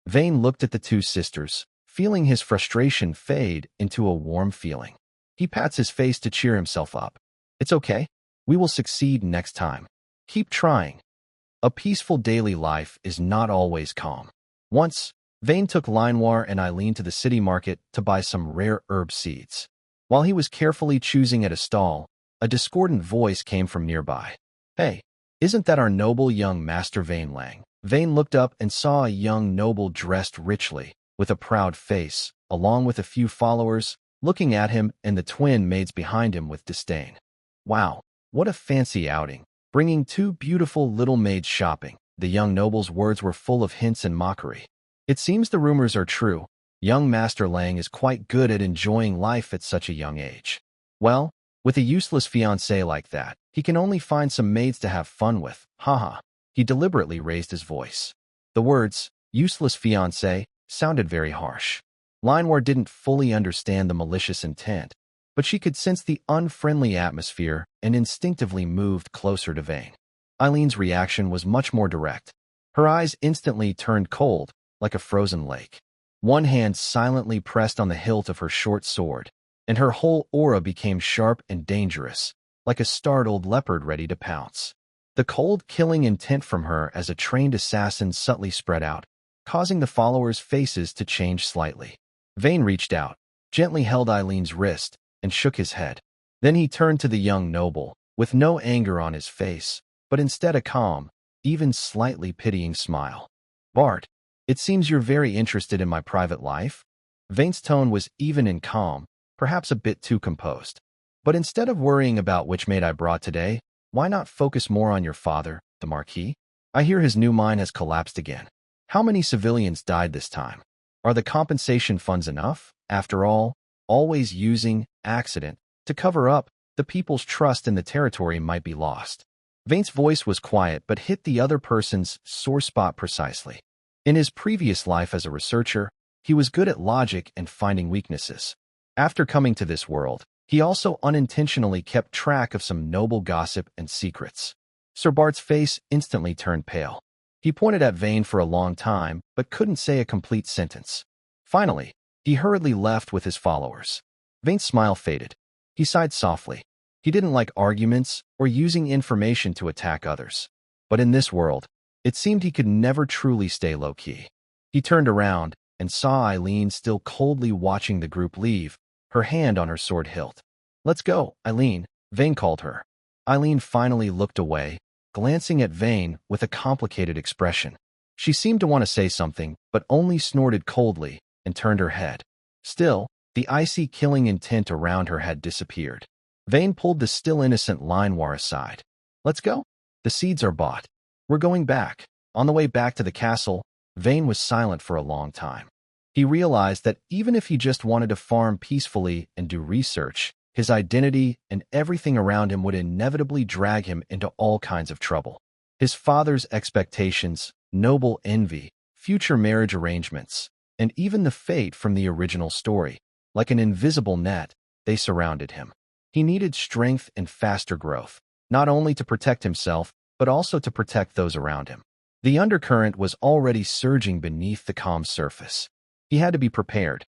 Vane looked at the two sisters, feeling his frustration fade into a warm feeling. He pats his face to cheer himself up. It's okay. We will succeed next time. Keep trying. A peaceful daily life is not always calm. Once, Vane took Manhwa and Eileen to the city market to buy some rare herb seeds. While he was carefully choosing at a stall, a discordant voice came from nearby. Hey, isn't that our noble young master Vane Lang? Vane looked up and saw a young noble dressed richly, with a proud face, along with a few followers, looking at him and the twin maids behind him with disdain. Wow, what a fancy outing, bringing two beautiful little maids shopping. The young noble's words were full of hints and mockery. It seems the rumors are true. Young Master Lang is quite good at enjoying life at such a young age. Well, with a useless fiancé like that, he can only find some maids to have fun with. Haha. He deliberately raised his voice. The words, useless fiancé, sounded very harsh. Manhwa didn't fully understand the malicious intent, but she could sense the unfriendly atmosphere and instinctively moved closer to Vane. Eileen's reaction was much more direct. Her eyes instantly turned cold, like a frozen lake. One hand silently pressed on the hilt of her short sword, and her whole aura became sharp and dangerous, like a startled leopard ready to pounce. The cold, killing intent from her as a trained assassin subtly spread out, causing the followers' faces to change slightly. Vane reached out, gently held Eileen's wrist, and shook his head. Then he turned to the young noble, with no anger on his face, but instead a calm, even slightly pitying smile. Bart, it seems you're very interested in my private life? Vane's tone was even and calm, perhaps a bit too composed. But instead of worrying about which maid I brought today, why not focus more on your father, the Marquis? I hear his new mine has collapsed again. How many civilians died this time? Are the compensation funds enough? After all, always using accident to cover up, the people's trust in the territory might be lost. Vane's voice was quiet but hit the other person's sore spot precisely. In his previous life as a researcher, he was good at logic and finding weaknesses. After coming to this world, he also unintentionally kept track of some noble gossip and secrets. Sir Bart's face instantly turned pale. He pointed at Vane for a long time, but couldn't say a complete sentence. Finally, he hurriedly left with his followers. Vane's smile faded. He sighed softly. He didn't like arguments or using information to attack others. But in this world, it seemed he could never truly stay low-key. He turned around and saw Eileen still coldly watching the group leave, her hand on her sword hilt. Let's go, Eileen, Vane called her. Eileen finally looked away, glancing at Vane with a complicated expression. She seemed to want to say something, but only snorted coldly and turned her head. Still, the icy killing intent around her had disappeared. Vane pulled the still innocent Manhwa aside. Let's go. The seeds are bought. We're going back. On the way back to the castle, Vane was silent for a long time. He realized that even if he just wanted to farm peacefully and do research, his identity and everything around him would inevitably drag him into all kinds of trouble. His father's expectations, noble envy, future marriage arrangements, and even the fate from the original story. Like an invisible net, they surrounded him. He needed strength and faster growth, not only to protect himself, but also to protect those around him. The undercurrent was already surging beneath the calm surface. He had to be prepared.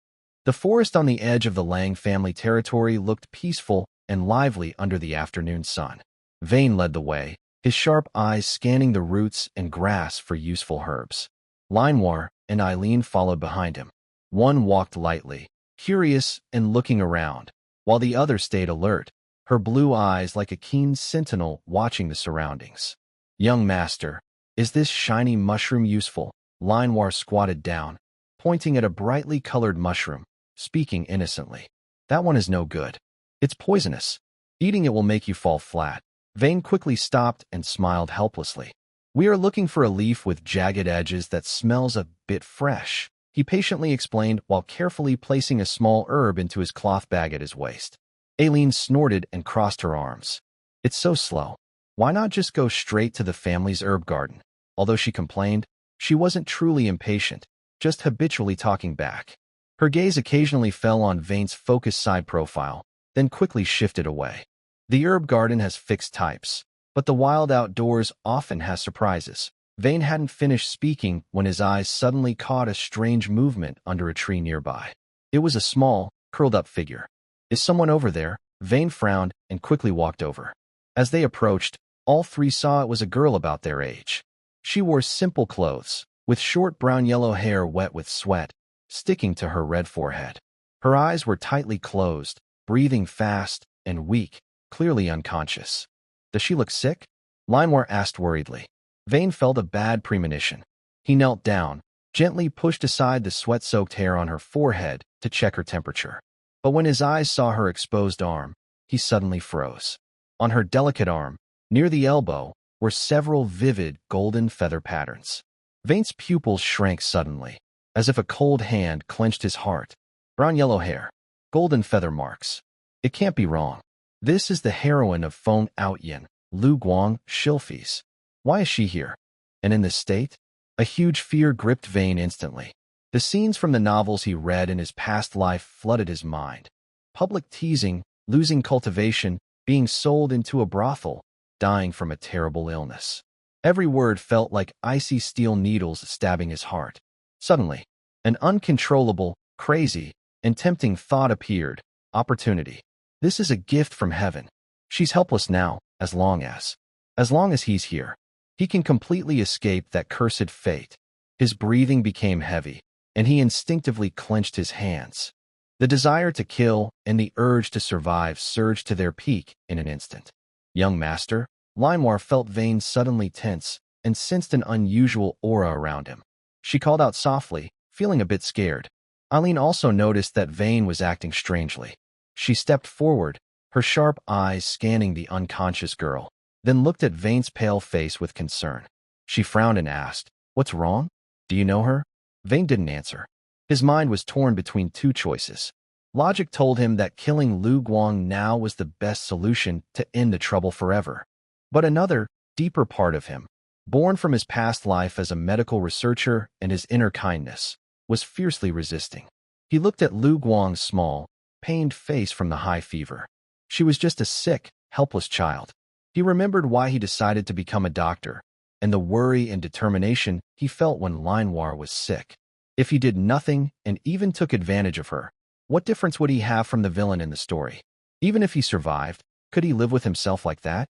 The forest on the edge of the Lang family territory looked peaceful and lively under the afternoon sun. Vane led the way, his sharp eyes scanning the roots and grass for useful herbs. Manhwa and Eileen followed behind him. One walked lightly, curious and looking around, while the other stayed alert, her blue eyes like a keen sentinel watching the surroundings. Young master, is this shiny mushroom useful? Manhwa squatted down, pointing at a brightly colored mushroom, speaking innocently. That one is no good. It's poisonous. Eating it will make you fall flat. Vane quickly stopped and smiled helplessly. We are looking for a leaf with jagged edges that smells a bit fresh, he patiently explained while carefully placing a small herb into his cloth bag at his waist. Aileen snorted and crossed her arms. It's so slow. Why not just go straight to the family's herb garden? Although she complained, she wasn't truly impatient, just habitually talking back. Her gaze occasionally fell on Vane's focused side profile, then quickly shifted away. The herb garden has fixed types, but the wild outdoors often has surprises. Vane hadn't finished speaking when his eyes suddenly caught a strange movement under a tree nearby. It was a small, curled-up figure. "Is someone over there?" Vane frowned and quickly walked over. As they approached, all three saw it was a girl about their age. She wore simple clothes, with short brown-yellow hair wet with sweat, sticking to her red forehead. Her eyes were tightly closed, breathing fast and weak, clearly unconscious. "Does she look sick?" Linewar asked worriedly. Vane felt a bad premonition. He knelt down, gently pushed aside the sweat-soaked hair on her forehead to check her temperature. But when his eyes saw her exposed arm, he suddenly froze. On her delicate arm, near the elbow, were several vivid golden feather patterns. Vane's pupils shrank suddenly, as if a cold hand clenched his heart. Brown-yellow hair, golden feather marks. It can't be wrong. This is the heroine of Feng Outyin, Lu Guang, Shilfi's. Why is she here? And in this state? A huge fear gripped Vane instantly. The scenes from the novels he read in his past life flooded his mind. Public teasing, losing cultivation, being sold into a brothel, dying from a terrible illness. Every word felt like icy steel needles stabbing his heart. Suddenly, an uncontrollable, crazy, and tempting thought appeared. Opportunity. This is a gift from heaven. She's helpless now, as long as he's here. He can completely escape that cursed fate. His breathing became heavy, and he instinctively clenched his hands. The desire to kill and the urge to survive surged to their peak in an instant. "Young master," Linewar felt Vane suddenly tense and sensed an unusual aura around him. She called out softly, feeling a bit scared. Eileen also noticed that Vane was acting strangely. She stepped forward, her sharp eyes scanning the unconscious girl, then looked at Vane's pale face with concern. She frowned and asked, "What's wrong? Do you know her?" Vane didn't answer. His mind was torn between two choices. Logic told him that killing Lu Guang now was the best solution to end the trouble forever. But another, deeper part of him, born from his past life as a medical researcher and his inner kindness, was fiercely resisting. He looked at Lu Guang's small, pained face from the high fever. She was just a sick, helpless child. He remembered why he decided to become a doctor, and the worry and determination he felt when Linewar was sick. If he did nothing and even took advantage of her, what difference would he have from the villain in the story? Even if he survived, could he live with himself like that?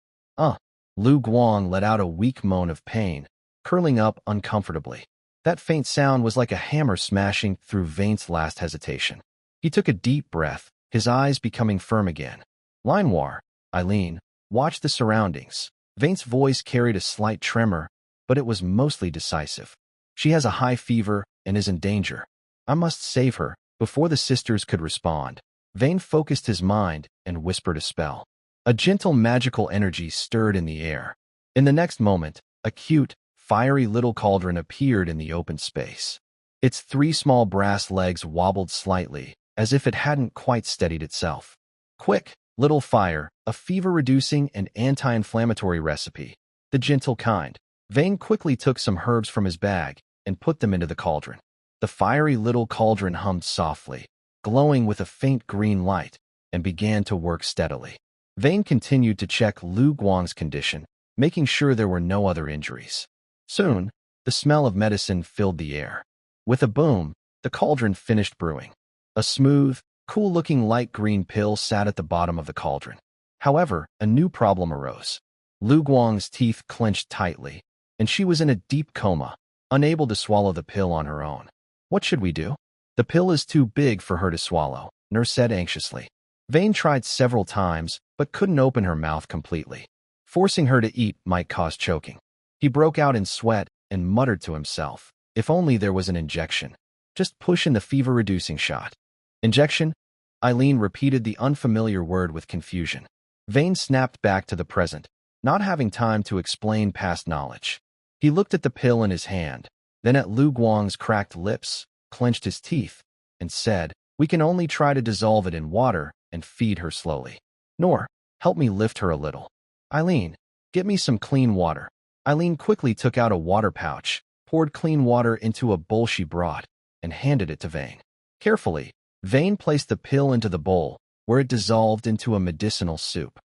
Lu Guang let out a weak moan of pain, curling up uncomfortably. That faint sound was like a hammer smashing through Vane's last hesitation. He took a deep breath, his eyes becoming firm again. "Linewar, Eileen, watch the surroundings." Vane's voice carried a slight tremor, but it was mostly decisive. "She has a high fever and is in danger. I must save her." Before the sisters could respond, Vane focused his mind and whispered a spell. A gentle magical energy stirred in the air. In the next moment, a cute, fiery little cauldron appeared in the open space. Its three small brass legs wobbled slightly, as if it hadn't quite steadied itself. "Quick, little fire, a fever-reducing and anti-inflammatory recipe. The gentle kind." Vane quickly took some herbs from his bag and put them into the cauldron. The fiery little cauldron hummed softly, glowing with a faint green light, and began to work steadily. Vane continued to check Lu Guang's condition, making sure there were no other injuries. Soon, the smell of medicine filled the air. With a boom, the cauldron finished brewing. A smooth, cool-looking light green pill sat at the bottom of the cauldron. However, a new problem arose. Lu Guang's teeth clenched tightly, and she was in a deep coma, unable to swallow the pill on her own. "What should we do?" "The pill is too big for her to swallow," Nurse said anxiously. Vane tried several times, but couldn't open her mouth completely. Forcing her to eat might cause choking. He broke out in sweat and muttered to himself, "If only there was an injection. Just push in the fever-reducing shot." "Injection?" Eileen repeated the unfamiliar word with confusion. Vane snapped back to the present, not having time to explain past knowledge. He looked at the pill in his hand, then at Lu Guang's cracked lips, clenched his teeth, and said, "We can only try to dissolve it in water and feed her slowly. Nor, help me lift her a little. Eileen, get me some clean water." Eileen quickly took out a water pouch, poured clean water into a bowl she brought, and handed it to Vane. Carefully, Vane placed the pill into the bowl, where it dissolved into a medicinal soup.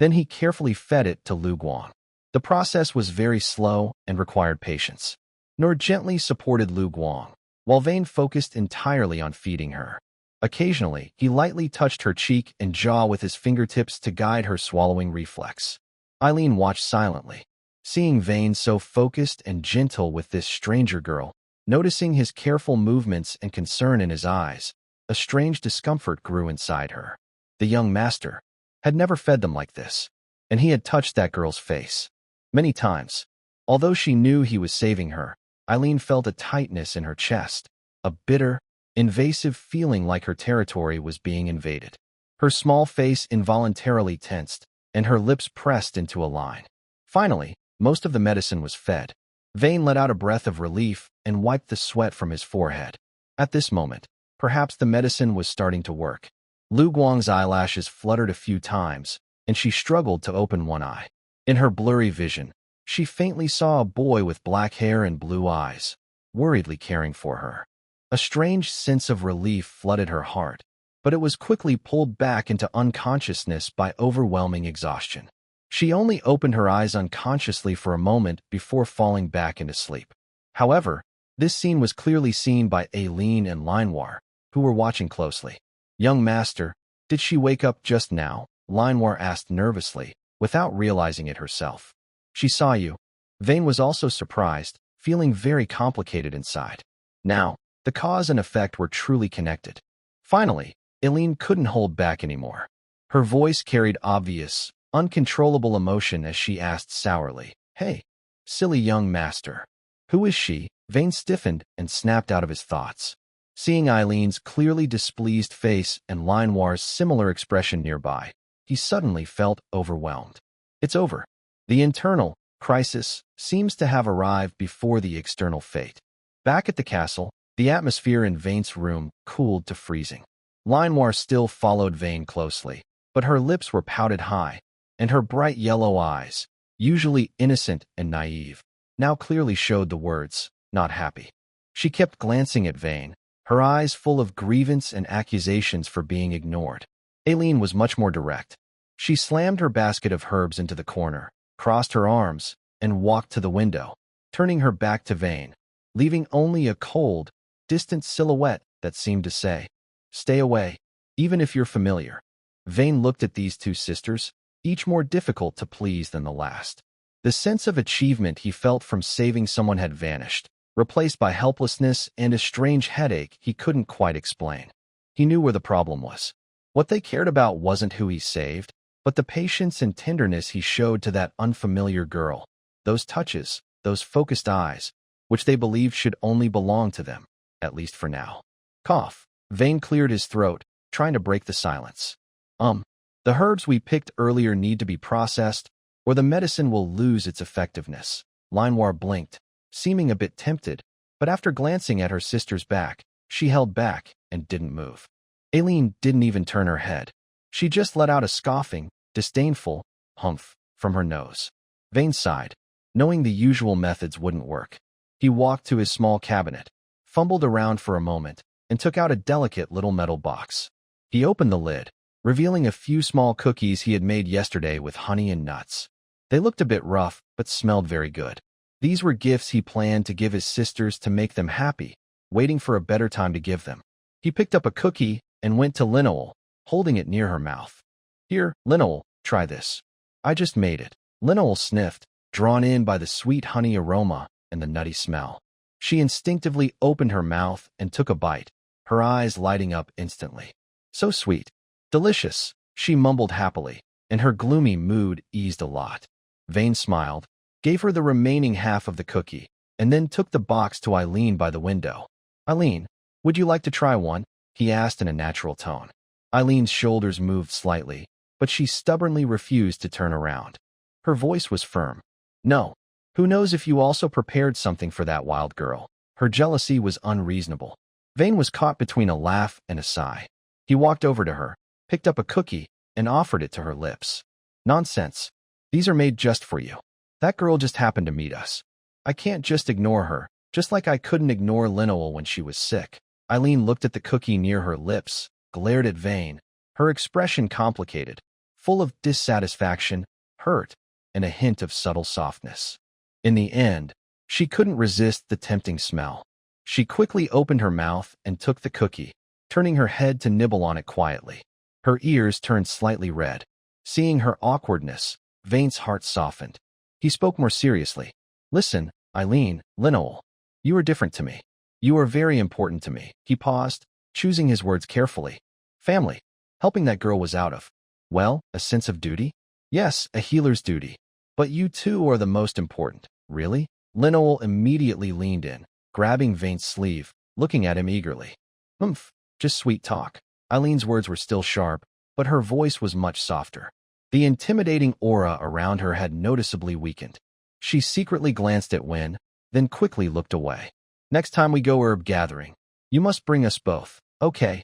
Then he carefully fed it to Lu Guang. The process was very slow and required patience. Nur gently supported Lu Guang, while Vane focused entirely on feeding her. Occasionally, he lightly touched her cheek and jaw with his fingertips to guide her swallowing reflex. Eileen watched silently, seeing Vane so focused and gentle with this stranger girl. Noticing his careful movements and concern in his eyes, a strange discomfort grew inside her. The young master had never fed them like this, and he had touched that girl's face many times. Although she knew he was saving her, Eileen felt a tightness in her chest, a bitter, invasive feeling like her territory was being invaded. Her small face involuntarily tensed, and her lips pressed into a line. Finally, most of the medicine was fed. Vane let out a breath of relief and wiped the sweat from his forehead. At this moment, perhaps the medicine was starting to work. Lu Guang's eyelashes fluttered a few times, and she struggled to open one eye. In her blurry vision, she faintly saw a boy with black hair and blue eyes, worriedly caring for her. A strange sense of relief flooded her heart, but it was quickly pulled back into unconsciousness by overwhelming exhaustion. She only opened her eyes unconsciously for a moment before falling back into sleep. However, this scene was clearly seen by Aileen and Linoir, who were watching closely. "Young master, did she wake up just now?" Linoir asked nervously, without realizing it herself. "She saw you." Vane was also surprised, feeling very complicated inside. Now, the cause and effect were truly connected. Finally, Aileen couldn't hold back anymore. Her voice carried obvious, uncontrollable emotion as she asked sourly, "Hey, silly young master. Who is she?" Vane stiffened and snapped out of his thoughts. Seeing Eileen's clearly displeased face and Linoir's similar expression nearby, he suddenly felt overwhelmed. It's over. The internal crisis seems to have arrived before the external fate. Back at the castle, the atmosphere in Vane's room cooled to freezing. Linoir still followed Vane closely, but her lips were pouted high, and her bright yellow eyes, usually innocent and naive, now clearly showed the words, "not happy." She kept glancing at Vane, her eyes full of grievance and accusations for being ignored. Aileen was much more direct. She slammed her basket of herbs into the corner, crossed her arms, and walked to the window, turning her back to Vane, leaving only a cold, distant silhouette that seemed to say, "Stay away, even if you're familiar." Vane looked at these two sisters, each more difficult to please than the last. The sense of achievement he felt from saving someone had vanished, replaced by helplessness and a strange headache he couldn't quite explain. He knew where the problem was. What they cared about wasn't who he saved, but the patience and tenderness he showed to that unfamiliar girl, those touches, those focused eyes, which they believed should only belong to them, at least for now. Cough. Vane cleared his throat, trying to break the silence. The herbs we picked earlier need to be processed, or the medicine will lose its effectiveness." Linoir blinked, seeming a bit tempted, but after glancing at her sister's back, she held back and didn't move. Aileen didn't even turn her head. She just let out a scoffing, disdainful humph from her nose. Vane sighed, knowing the usual methods wouldn't work. He walked to his small cabinet, fumbled around for a moment, and took out a delicate little metal box. He opened the lid, revealing a few small cookies he had made yesterday with honey and nuts. They looked a bit rough, but smelled very good. These were gifts he planned to give his sisters to make them happy, waiting for a better time to give them. He picked up a cookie and went to Linoel, holding it near her mouth. "Here, Linoel, try this. I just made it." Linoel sniffed, drawn in by the sweet honey aroma and the nutty smell. She instinctively opened her mouth and took a bite, her eyes lighting up instantly. "So sweet. Delicious," she mumbled happily, and her gloomy mood eased a lot. Vane smiled, gave her the remaining half of the cookie, and then took the box to Eileen by the window. "Eileen, would you like to try one?" he asked in a natural tone. Eileen's shoulders moved slightly, but she stubbornly refused to turn around. Her voice was firm. "No. Who knows if you also prepared something for that wild girl?" Her jealousy was unreasonable. Vane was caught between a laugh and a sigh. He walked over to her, picked up a cookie, and offered it to her lips. "Nonsense. These are made just for you. That girl just happened to meet us. I can't just ignore her, just like I couldn't ignore Linoel when she was sick." Eileen looked at the cookie near her lips, glared at Vane, her expression complicated. full of dissatisfaction, hurt, and a hint of subtle softness. In the end, she couldn't resist the tempting smell. She quickly opened her mouth and took the cookie, turning her head to nibble on it quietly. Her ears turned slightly red. Seeing her awkwardness, Vane's heart softened. He spoke more seriously. "Listen, Eileen, Linoel, you are different to me. You are very important to me." He paused, choosing his words carefully. "Family. Helping that girl was out of, well, a sense of duty? Yes, a healer's duty. But you two are the most important." "Really?" Linoel immediately leaned in, grabbing Vane's sleeve, looking at him eagerly. Just sweet talk." Eileen's words were still sharp, but her voice was much softer. The intimidating aura around her had noticeably weakened. She secretly glanced at Wynne, then quickly looked away. "Next time we go herb gathering, you must bring us both." Okay,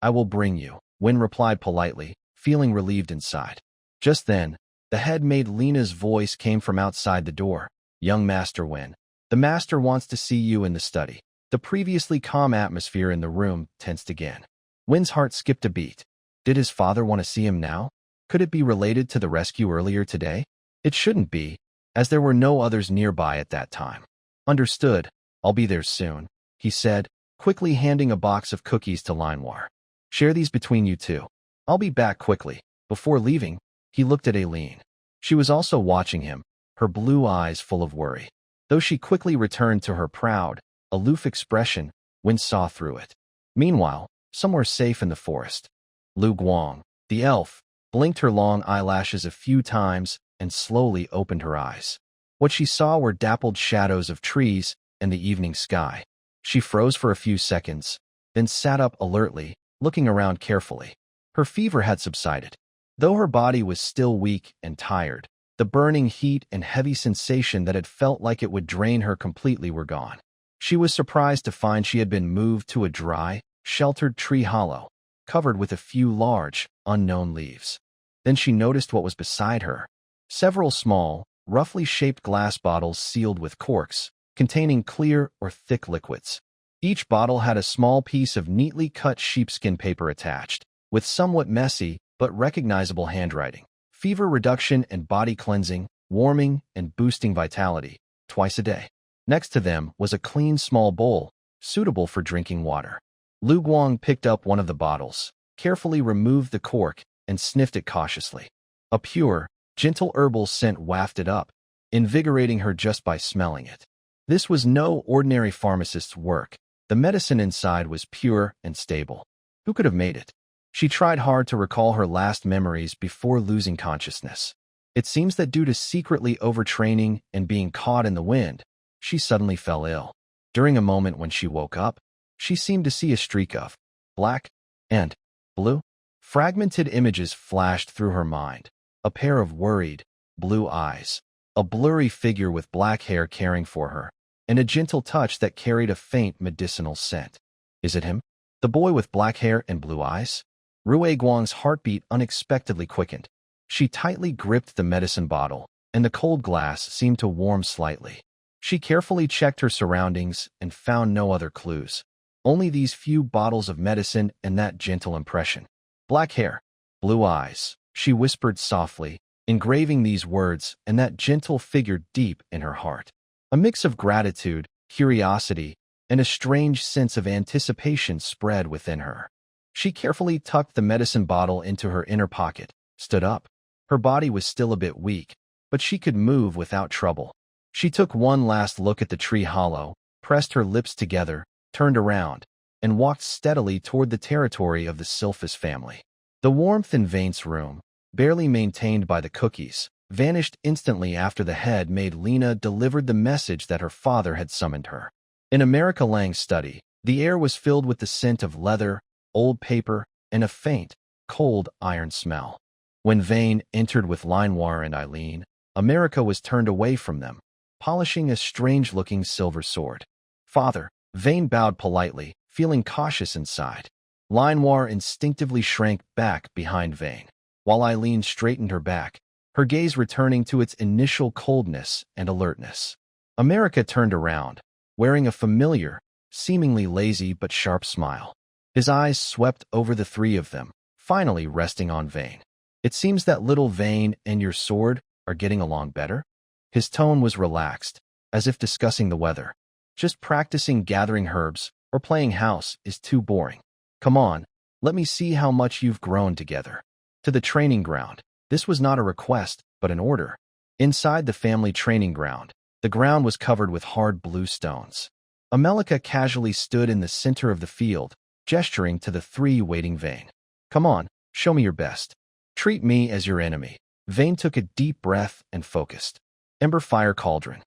I will bring you," Wynne replied politely, feeling relieved inside. Just then, the head-maid Lena's voice came from outside the door. "Young Master Wynne, the Master wants to see you in the study." The previously calm atmosphere in the room tensed again. Wynne's heart skipped a beat. Did his father want to see him now? Could it be related to the rescue earlier today? It shouldn't be, as there were no others nearby at that time. "Understood. I'll be there soon," he said, quickly handing a box of cookies to Linoir. "Share these between you two. I'll be back quickly." Before leaving, he looked at Eileen. She was also watching him, her blue eyes full of worry. Though she quickly returned to her proud, aloof expression, Wynne saw through it. Meanwhile, somewhere safe in the forest, Lu Guang, the elf, blinked her long eyelashes a few times and slowly opened her eyes. What she saw were dappled shadows of trees and the evening sky. She froze for a few seconds, then sat up alertly, looking around carefully. Her fever had subsided. Though her body was still weak and tired, the burning heat and heavy sensation that had felt like it would drain her completely were gone. She was surprised to find she had been moved to a dry, sheltered tree hollow, covered with a few large, unknown leaves. Then she noticed what was beside her. Several small, roughly shaped glass bottles sealed with corks, containing clear or thick liquids. Each bottle had a small piece of neatly cut sheepskin paper attached, with somewhat messy but recognizable handwriting. Fever reduction and body cleansing, warming and boosting vitality, twice a day. Next to them was a clean small bowl, suitable for drinking water. Lu Guang picked up one of the bottles, carefully removed the cork, and sniffed it cautiously. A pure, gentle herbal scent wafted up, invigorating her just by smelling it. This was no ordinary pharmacist's work. The medicine inside was pure and stable. Who could have made it? She tried hard to recall her last memories before losing consciousness. It seems that due to secretly overtraining and being caught in the wind, she suddenly fell ill. During a moment when she woke up, she seemed to see a streak of black and blue. Fragmented images flashed through her mind. A pair of worried, blue eyes, a blurry figure with black hair caring for her, and a gentle touch that carried a faint medicinal scent. Is it him? The boy with black hair and blue eyes? Rue Guang's heartbeat unexpectedly quickened. She tightly gripped the medicine bottle, and the cold glass seemed to warm slightly. She carefully checked her surroundings and found no other clues. Only these few bottles of medicine and that gentle impression. Black hair, blue eyes, she whispered softly, engraving these words and that gentle figure deep in her heart. A mix of gratitude, curiosity, and a strange sense of anticipation spread within her. She carefully tucked the medicine bottle into her inner pocket, stood up. Her body was still a bit weak, but she could move without trouble. She took one last look at the tree hollow, pressed her lips together, turned around, and walked steadily toward the territory of the Silphus family. The warmth in Vane's room, barely maintained by the cookies, vanished instantly after the head-maid Lena delivered the message that her father had summoned her. In America Lang's study, the air was filled with the scent of leather, old paper, and a faint, cold iron smell. When Vane entered with Linoir and Eileen, America was turned away from them, polishing a strange-looking silver sword. "Father," Vane bowed politely, feeling cautious inside. Linoir instinctively shrank back behind Vane, while Eileen straightened her back, her gaze returning to its initial coldness and alertness. America turned around, wearing a familiar, seemingly lazy but sharp smile. His eyes swept over the three of them, finally resting on Vane. It seems that little Vane and your sword are getting along better? His tone was relaxed, as if discussing the weather. Just practicing gathering herbs or playing house is too boring. Come on, let me see how much you've grown together. To the training ground. This was not a request, but an order. Inside the family training ground, the ground was covered with hard blue stones. Amelika casually stood in the center of the field, gesturing to the three waiting Vane. Come on, show me your best. Treat me as your enemy. Vane took a deep breath and focused. Ember Fire Cauldron.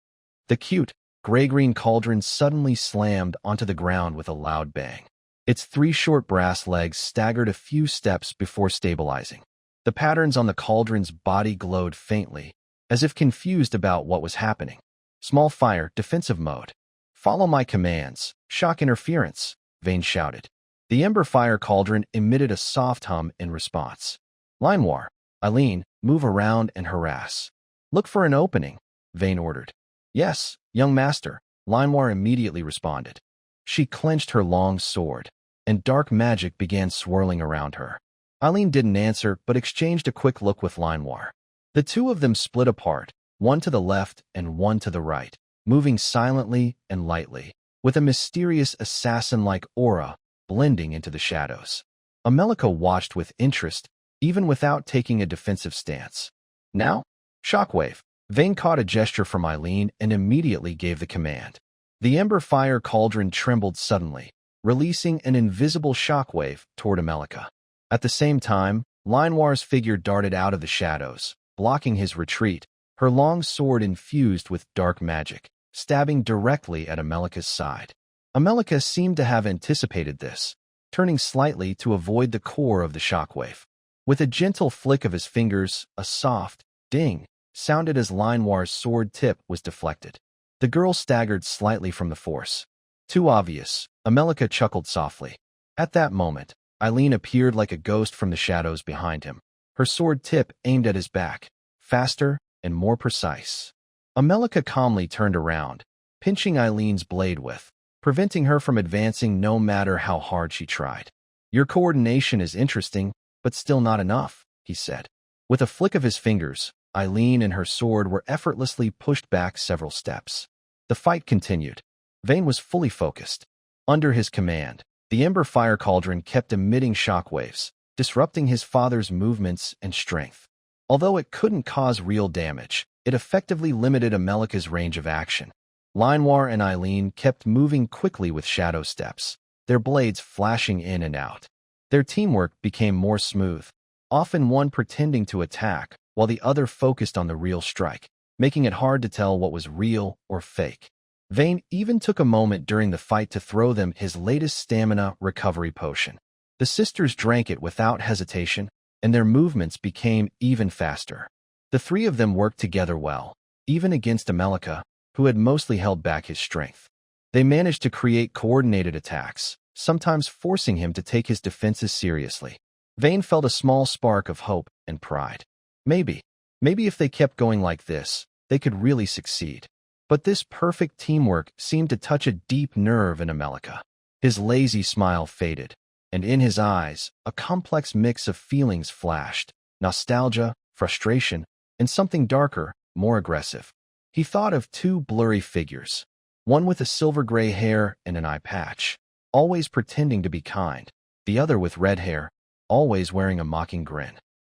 The cute, gray-green cauldron suddenly slammed onto the ground with a loud bang. Its three short brass legs staggered a few steps before stabilizing. The patterns on the cauldron's body glowed faintly, as if confused about what was happening. Small fire, defensive mode. Follow my commands. Shock interference, Vane shouted. The Ember Fire Cauldron emitted a soft hum in response. Line War, Eileen, move around and harass. Look for an opening, Vane ordered. Yes, young master, Line War immediately responded. She clenched her long sword, and dark magic began swirling around her. Eileen didn't answer but exchanged a quick look with Line War. The two of them split apart, one to the left and one to the right, moving silently and lightly, with a mysterious assassin-like aura blending into the shadows. Amelika watched with interest, even without taking a defensive stance. Now? Shockwave. Vane caught a gesture from Eileen and immediately gave the command. The Ember Fire Cauldron trembled suddenly, releasing an invisible shockwave toward Amelika. At the same time, Line War's figure darted out of the shadows, blocking his retreat, her long sword infused with dark magic, stabbing directly at Amelika's side. Amelika seemed to have anticipated this, turning slightly to avoid the core of the shockwave. With a gentle flick of his fingers, a soft ding sounded as Line War's sword tip was deflected. The girl staggered slightly from the force. Too obvious, Amelika chuckled softly. At that moment, Eileen appeared like a ghost from the shadows behind him, her sword tip aimed at his back, faster and more precise. Amelika calmly turned around, pinching Eileen's blade with, preventing her from advancing no matter how hard she tried. Your coordination is interesting, but still not enough, he said. With a flick of his fingers, Eileen and her sword were effortlessly pushed back several steps. The fight continued. Vane was fully focused. Under his command, the Ember Fire Cauldron kept emitting shockwaves, disrupting his father's movements and strength. Although it couldn't cause real damage, it effectively limited Amelika's range of action. Line War and Eileen kept moving quickly with shadow steps, their blades flashing in and out. Their teamwork became more smooth, often one pretending to attack while the other focused on the real strike, making it hard to tell what was real or fake. Vane even took a moment during the fight to throw them his latest stamina recovery potion. The sisters drank it without hesitation, and their movements became even faster. The three of them worked together well, even against Amelika, who had mostly held back his strength. They managed to create coordinated attacks, sometimes forcing him to take his defenses seriously. Vane felt a small spark of hope and pride. Maybe if they kept going like this, they could really succeed. But this perfect teamwork seemed to touch a deep nerve in Amelika. His lazy smile faded, and in his eyes, a complex mix of feelings flashed: nostalgia, frustration, and something darker, more aggressive. He thought of two blurry figures, one with a silver-gray hair and an eye patch, always pretending to be kind, the other with red hair, always wearing a mocking grin.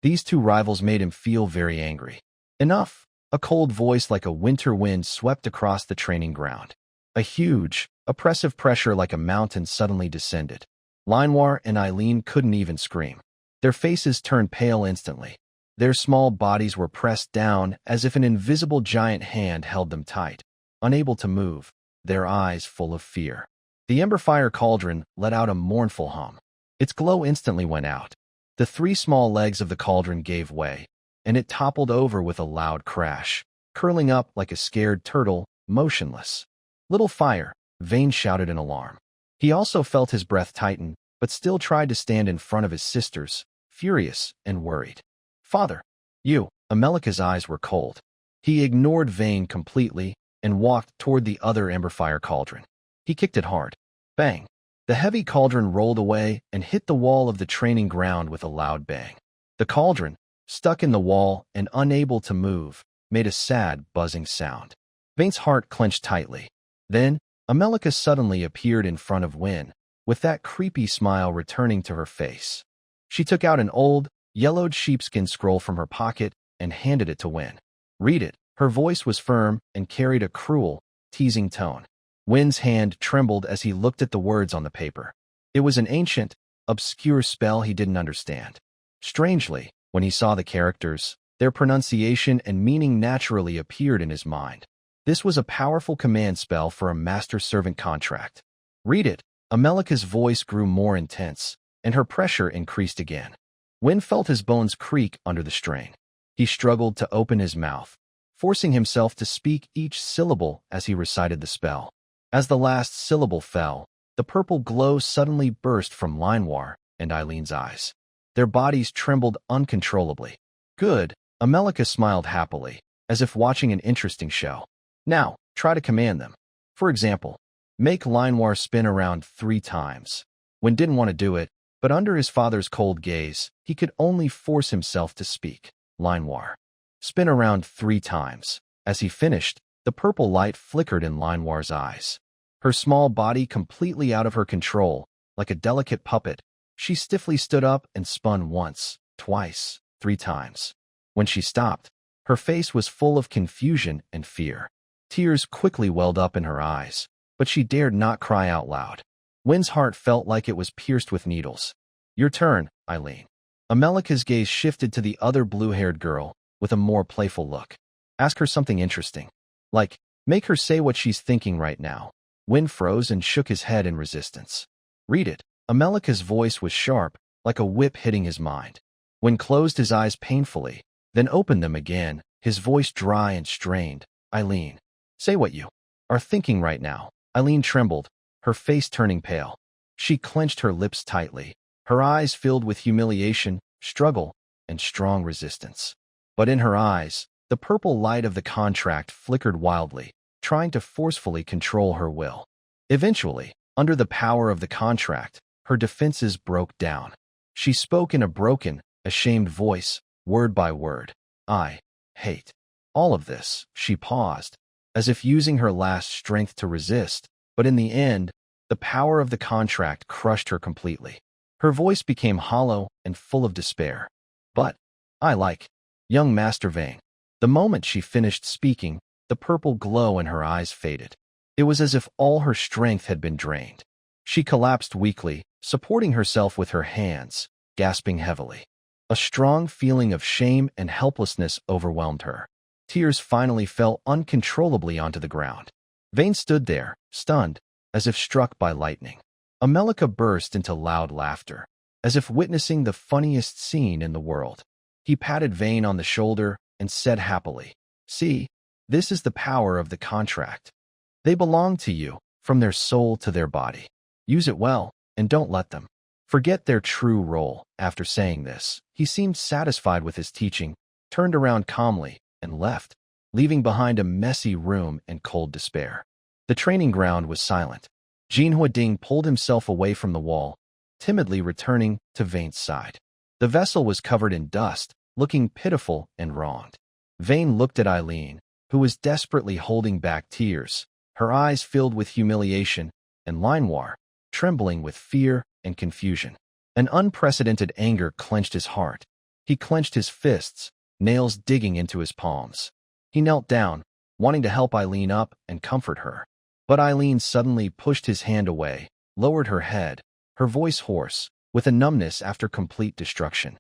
These two rivals made him feel very angry. Enough! A cold voice like a winter wind swept across the training ground. A huge, oppressive pressure like a mountain suddenly descended. Line War and Eileen couldn't even scream. Their faces turned pale instantly. Their small bodies were pressed down as if an invisible giant hand held them tight, unable to move, their eyes full of fear. The Ember Fire Cauldron let out a mournful hum. Its glow instantly went out. The three small legs of the cauldron gave way, and it toppled over with a loud crash, curling up like a scared turtle, motionless. Little fire, Vane shouted in alarm. He also felt his breath tighten, but still tried to stand in front of his sisters, furious and worried. Father, you, Amelika's eyes were cold. He ignored Vane completely and walked toward the other Ember Fire Cauldron. He kicked it hard. Bang! The heavy cauldron rolled away and hit the wall of the training ground with a loud bang. The cauldron, stuck in the wall and unable to move, made a sad, buzzing sound. Vane's heart clenched tightly. Then, Amelika suddenly appeared in front of Win, with that creepy smile returning to her face. She took out an old, yellowed sheepskin scroll from her pocket and handed it to Win. "Read it." Her voice was firm and carried a cruel, teasing tone. Win's hand trembled as he looked at the words on the paper. It was an ancient, obscure spell he didn't understand. Strangely, when he saw the characters, their pronunciation and meaning naturally appeared in his mind. This was a powerful command spell for a master-servant contract. "Read it." Amelika's voice grew more intense, and her pressure increased again. Win felt his bones creak under the strain. He struggled to open his mouth, forcing himself to speak each syllable as he recited the spell. As the last syllable fell, the purple glow suddenly burst from Linewar and Eileen's eyes. Their bodies trembled uncontrollably. "Good," Amelika smiled happily, as if watching an interesting show. "Now, try to command them. For example, make Linewar spin around 3 times. Win didn't want to do it, but under his father's cold gaze, he could only force himself to speak. Linewar. Spin around 3 times. As he finished, the purple light flickered in Linewar's eyes. Her small body completely out of her control, like a delicate puppet, she stiffly stood up and spun once, twice, 3 times. When she stopped, her face was full of confusion and fear. Tears quickly welled up in her eyes, but she dared not cry out loud. Win's heart felt like it was pierced with needles. "Your turn, Eileen." Amelika's gaze shifted to the other blue-haired girl with a more playful look. "Ask her something interesting. Like, make her say what she's thinking right now." Win froze and shook his head in resistance. "Read it." Amelika's voice was sharp, like a whip hitting his mind. Win closed his eyes painfully, then opened them again, his voice dry and strained. "Eileen, say what you are thinking right now." Eileen trembled, her face turning pale. She clenched her lips tightly, her eyes filled with humiliation, struggle, and strong resistance. But in her eyes, the purple light of the contract flickered wildly, trying to forcefully control her will. Eventually, under the power of the contract, her defenses broke down. She spoke in a broken, ashamed voice, word by word. "I hate all of this." She paused, as if using her last strength to resist, but in the end, the power of the contract crushed her completely. Her voice became hollow and full of despair. "But I like young Master Vane." The moment she finished speaking, the purple glow in her eyes faded. It was as if all her strength had been drained. She collapsed weakly, supporting herself with her hands, gasping heavily. A strong feeling of shame and helplessness overwhelmed her. Tears finally fell uncontrollably onto the ground. Vane stood there, stunned, as if struck by lightning. Amelika burst into loud laughter, as if witnessing the funniest scene in the world. He patted Vane on the shoulder and said happily, "See, this is the power of the contract. They belong to you, from their soul to their body. Use it well, and don't let them forget their true role." After saying this, he seemed satisfied with his teaching, turned around calmly, and left, leaving behind a messy room and cold despair. The training ground was silent. Jinhua Ding pulled himself away from the wall, timidly returning to Vane's side. The vessel was covered in dust, looking pitiful and wronged. Vane looked at Eileen, who was desperately holding back tears, her eyes filled with humiliation, and Linewar, trembling with fear and confusion. An unprecedented anger clenched his heart. He clenched his fists, nails digging into his palms. He knelt down, wanting to help Eileen up and comfort her. But Eileen suddenly pushed his hand away, lowered her head, her voice hoarse, with a numbness after complete destruction.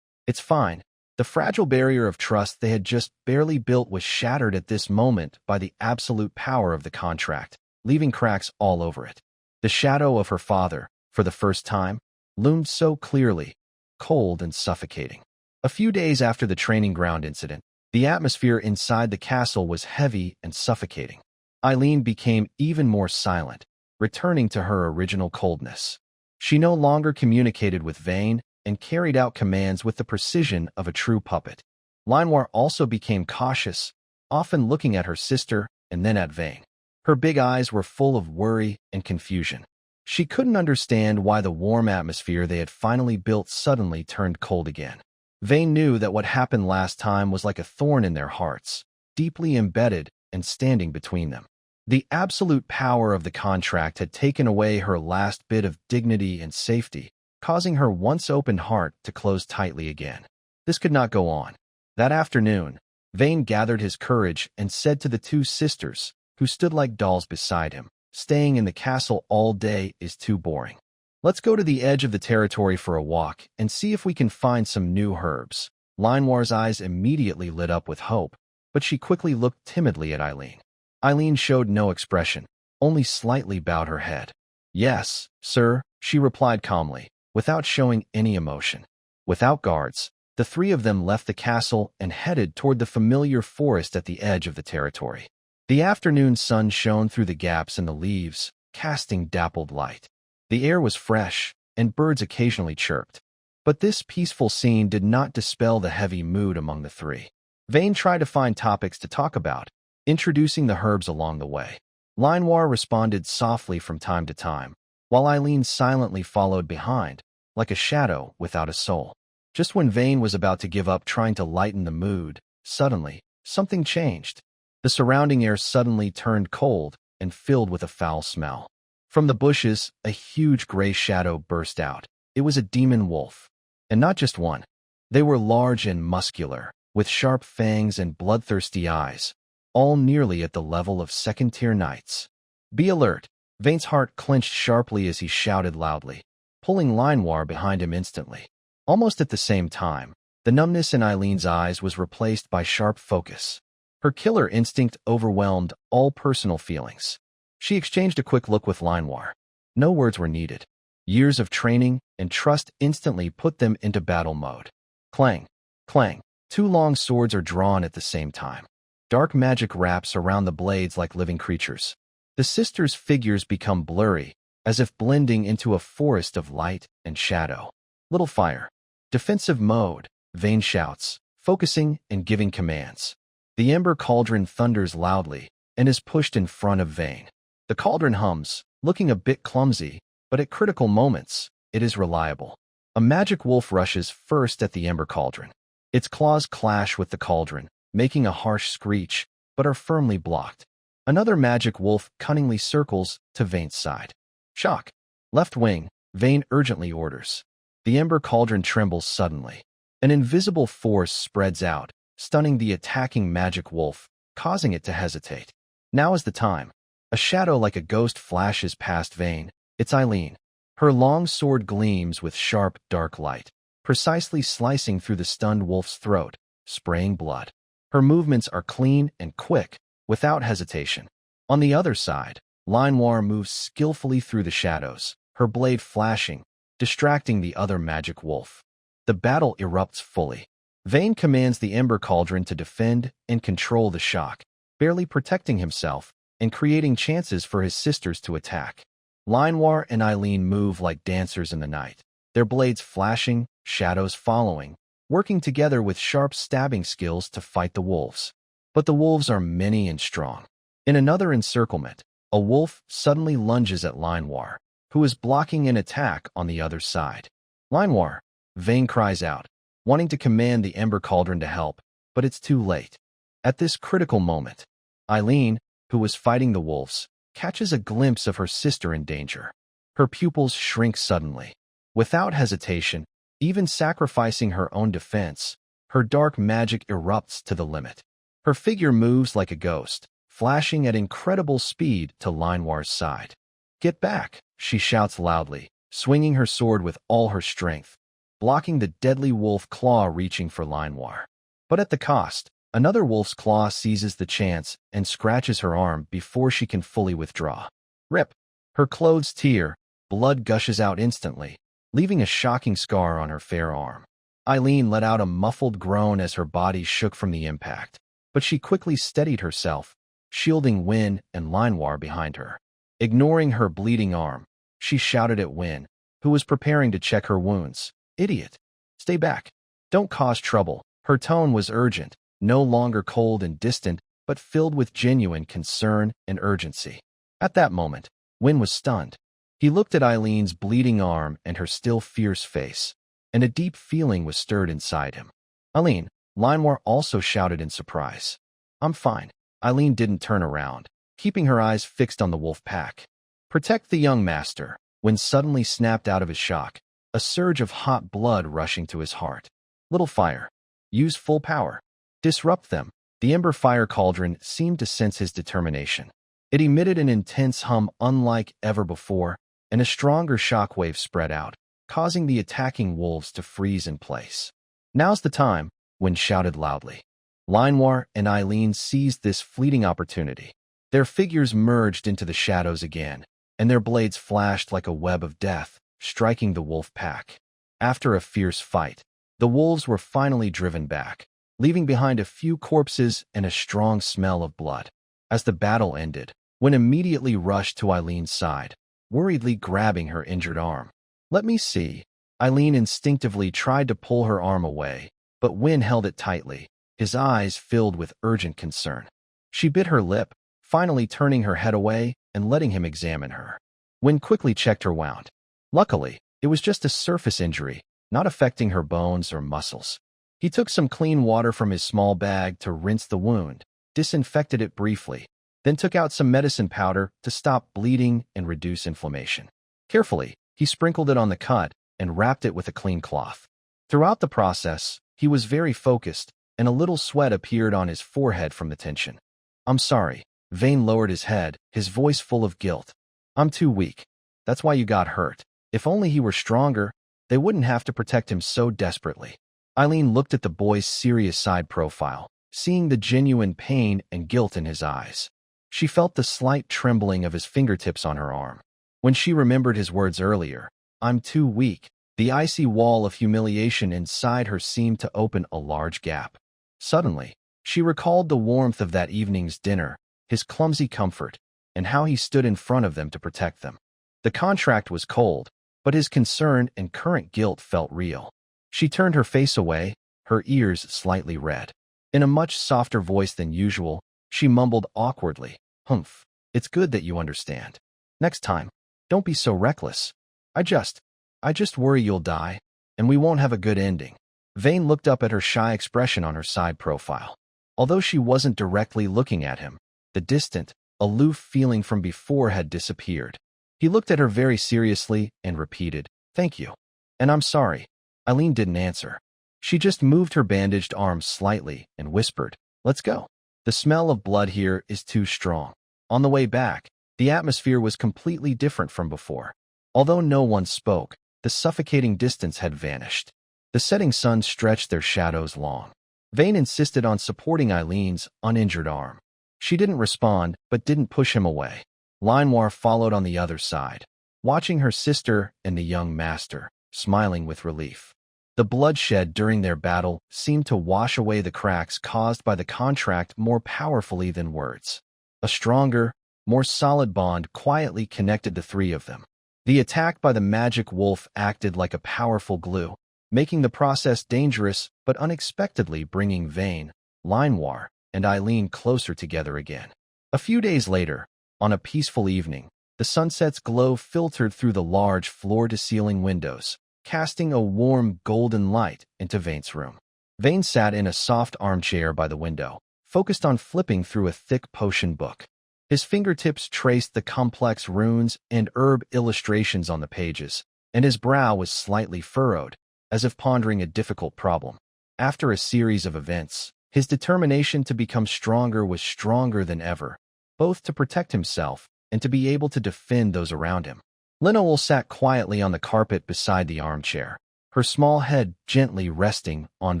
"It's fine." The fragile barrier of trust they had just barely built was shattered at this moment by the absolute power of the contract, leaving cracks all over it. The shadow of her father, for the first time, loomed so clearly, cold and suffocating. A few days after the training ground incident, the atmosphere inside the castle was heavy and suffocating. Eileen became even more silent, returning to her original coldness. She no longer communicated with Vane and carried out commands with the precision of a true puppet. Linewar also became cautious, often looking at her sister and then at Vane. Her big eyes were full of worry and confusion. She couldn't understand why the warm atmosphere they had finally built suddenly turned cold again. Vayne knew that what happened last time was like a thorn in their hearts, deeply embedded and standing between them. The absolute power of the contract had taken away her last bit of dignity and safety, causing her once open heart to close tightly again. This could not go on. That afternoon, Vayne gathered his courage and said to the two sisters, who stood like dolls beside him, "Staying in the castle all day is too boring. Let's go to the edge of the territory for a walk and see if we can find some new herbs." Linoir's eyes immediately lit up with hope, but she quickly looked timidly at Eileen. Eileen showed no expression, only slightly bowed her head. "Yes, sir," she replied calmly, without showing any emotion. Without guards, the three of them left the castle and headed toward the familiar forest at the edge of the territory. The afternoon sun shone through the gaps in the leaves, casting dappled light. The air was fresh, and birds occasionally chirped. But this peaceful scene did not dispel the heavy mood among the three. Vayne tried to find topics to talk about, introducing the herbs along the way. Linoir responded softly from time to time, while Eileen silently followed behind, like a shadow without a soul. Just when Vayne was about to give up trying to lighten the mood, suddenly, something changed. The surrounding air suddenly turned cold and filled with a foul smell. From the bushes, a huge gray shadow burst out. It was a demon wolf. And not just one. They were large and muscular, with sharp fangs and bloodthirsty eyes, all nearly at the level of second-tier knights. "Be alert!" Vayne's heart clenched sharply as he shouted loudly, pulling Linoir behind him instantly. Almost at the same time, the numbness in Eileen's eyes was replaced by sharp focus. Her killer instinct overwhelmed all personal feelings. She exchanged a quick look with Linoir. No words were needed. Years of training and trust instantly put them into battle mode. Clang, clang. Two long swords are drawn at the same time. Dark magic wraps around the blades like living creatures. The sisters' figures become blurry, as if blending into a forest of light and shadow. Little fire. Defensive mode, Vayne shouts, focusing and giving commands. The ember cauldron thunders loudly and is pushed in front of Vayne. The cauldron hums, looking a bit clumsy, but at critical moments, it is reliable. A magic wolf rushes first at the ember cauldron. Its claws clash with the cauldron, making a harsh screech, but are firmly blocked. Another magic wolf cunningly circles to Vayne's side. Shock. Left wing, Vayne urgently orders. The ember cauldron trembles suddenly. An invisible force spreads out, stunning the attacking magic wolf, causing it to hesitate. Now is the time. A shadow like a ghost flashes past Vayne. It's Eileen. Her long sword gleams with sharp, dark light, precisely slicing through the stunned wolf's throat, spraying blood. Her movements are clean and quick, without hesitation. On the other side, Linoir moves skillfully through the shadows, her blade flashing, distracting the other magic wolf. The battle erupts fully. Vayne commands the ember cauldron to defend and control the shock, barely protecting himself and creating chances for his sisters to attack. Linoir and Eileen move like dancers in the night, their blades flashing, shadows following, working together with sharp stabbing skills to fight the wolves. But the wolves are many and strong. In another encirclement, a wolf suddenly lunges at Linoir, who is blocking an attack on the other side. "Linoir!" Vayne cries out, wanting to command the ember cauldron to help, but it's too late. At this critical moment, Eileen, who was fighting the wolves, catches a glimpse of her sister in danger. Her pupils shrink suddenly. Without hesitation, even sacrificing her own defense, her dark magic erupts to the limit. Her figure moves like a ghost, flashing at incredible speed to Linoir's side. "Get back!" she shouts loudly, swinging her sword with all her strength, blocking the deadly wolf claw reaching for Linoir. But at the cost, another wolf's claw seizes the chance and scratches her arm before she can fully withdraw. Rip! Her clothes tear, blood gushes out instantly, leaving a shocking scar on her fair arm. Eileen let out a muffled groan as her body shook from the impact, but she quickly steadied herself, shielding Wynne and Linoir behind her. Ignoring her bleeding arm, she shouted at Wynne, who was preparing to check her wounds. "Idiot! Stay back! Don't cause trouble." Her tone was urgent, no longer cold and distant, but filled with genuine concern and urgency. At that moment, Wynne was stunned. He looked at Eileen's bleeding arm and her still fierce face. and a deep feeling was stirred inside him. Eileen, Lionwar also shouted in surprise. I'm fine. Eileen didn't turn around, keeping her eyes fixed on the wolf pack. Protect the young master, when suddenly snapped out of his shock, a surge of hot blood rushing to his heart. Little fire. Use full power. Disrupt them. The ember fire cauldron seemed to sense his determination. It emitted an intense hum unlike ever before, and a stronger shockwave spread out, causing the attacking wolves to freeze in place. Now's the time, Wen shouted loudly. Lionwar and Eileen seized this fleeting opportunity. Their figures merged into the shadows again, and their blades flashed like a web of death, striking the wolf pack. After a fierce fight, the wolves were finally driven back, leaving behind a few corpses and a strong smell of blood. As the battle ended, Wen immediately rushed to Eileen's side, worriedly grabbing her injured arm. Let me see. Eileen instinctively tried to pull her arm away, but Wen held it tightly, his eyes filled with urgent concern. She bit her lip, finally turning her head away and letting him examine her. Wen quickly checked her wound. Luckily, it was just a surface injury, not affecting her bones or muscles. He took some clean water from his small bag to rinse the wound, disinfected it briefly, then took out some medicine powder to stop bleeding and reduce inflammation. Carefully, he sprinkled it on the cut and wrapped it with a clean cloth. Throughout the process, he was very focused, and a little sweat appeared on his forehead from the tension. I'm sorry. Vane lowered his head, his voice full of guilt. I'm too weak. That's why you got hurt. If only he were stronger, they wouldn't have to protect him so desperately. Eileen looked at the boy's serious side profile, seeing the genuine pain and guilt in his eyes. She felt the slight trembling of his fingertips on her arm. When she remembered his words earlier, I'm too weak, the icy wall of humiliation inside her seemed to open a large gap. Suddenly, she recalled the warmth of that evening's dinner, his clumsy comfort, and how he stood in front of them to protect them. The contract was cold, but his concern and current guilt felt real. She turned her face away, her ears slightly red. In a much softer voice than usual, she mumbled awkwardly, Humph, it's good that you understand. Next time, don't be so reckless. I just worry you'll die, and we won't have a good ending. Vane looked up at her shy expression on her side profile. Although she wasn't directly looking at him, the distant, aloof feeling from before had disappeared. He looked at her very seriously and repeated, Thank you. And I'm sorry. Eileen didn't answer. She just moved her bandaged arm slightly and whispered, Let's go. The smell of blood here is too strong. On the way back, the atmosphere was completely different from before. Although no one spoke, the suffocating distance had vanished. The setting sun stretched their shadows long. Vane insisted on supporting Eileen's uninjured arm. She didn't respond, but didn't push him away. Lionwar followed on the other side, watching her sister and the young master, smiling with relief. The bloodshed during their battle seemed to wash away the cracks caused by the contract more powerfully than words. A stronger, more solid bond quietly connected the three of them. The attack by the magic wolf acted like a powerful glue, making the process dangerous but unexpectedly bringing Vane, Lionwar, and Eileen closer together again. A few days later, on a peaceful evening, the sunset's glow filtered through the large floor-to-ceiling windows, casting a warm golden light into Vane's room. Vane sat in a soft armchair by the window, focused on flipping through a thick potion book. His fingertips traced the complex runes and herb illustrations on the pages, and his brow was slightly furrowed, as if pondering a difficult problem. After a series of events, his determination to become stronger was stronger than ever, both to protect himself and to be able to defend those around him. Linowell sat quietly on the carpet beside the armchair, her small head gently resting on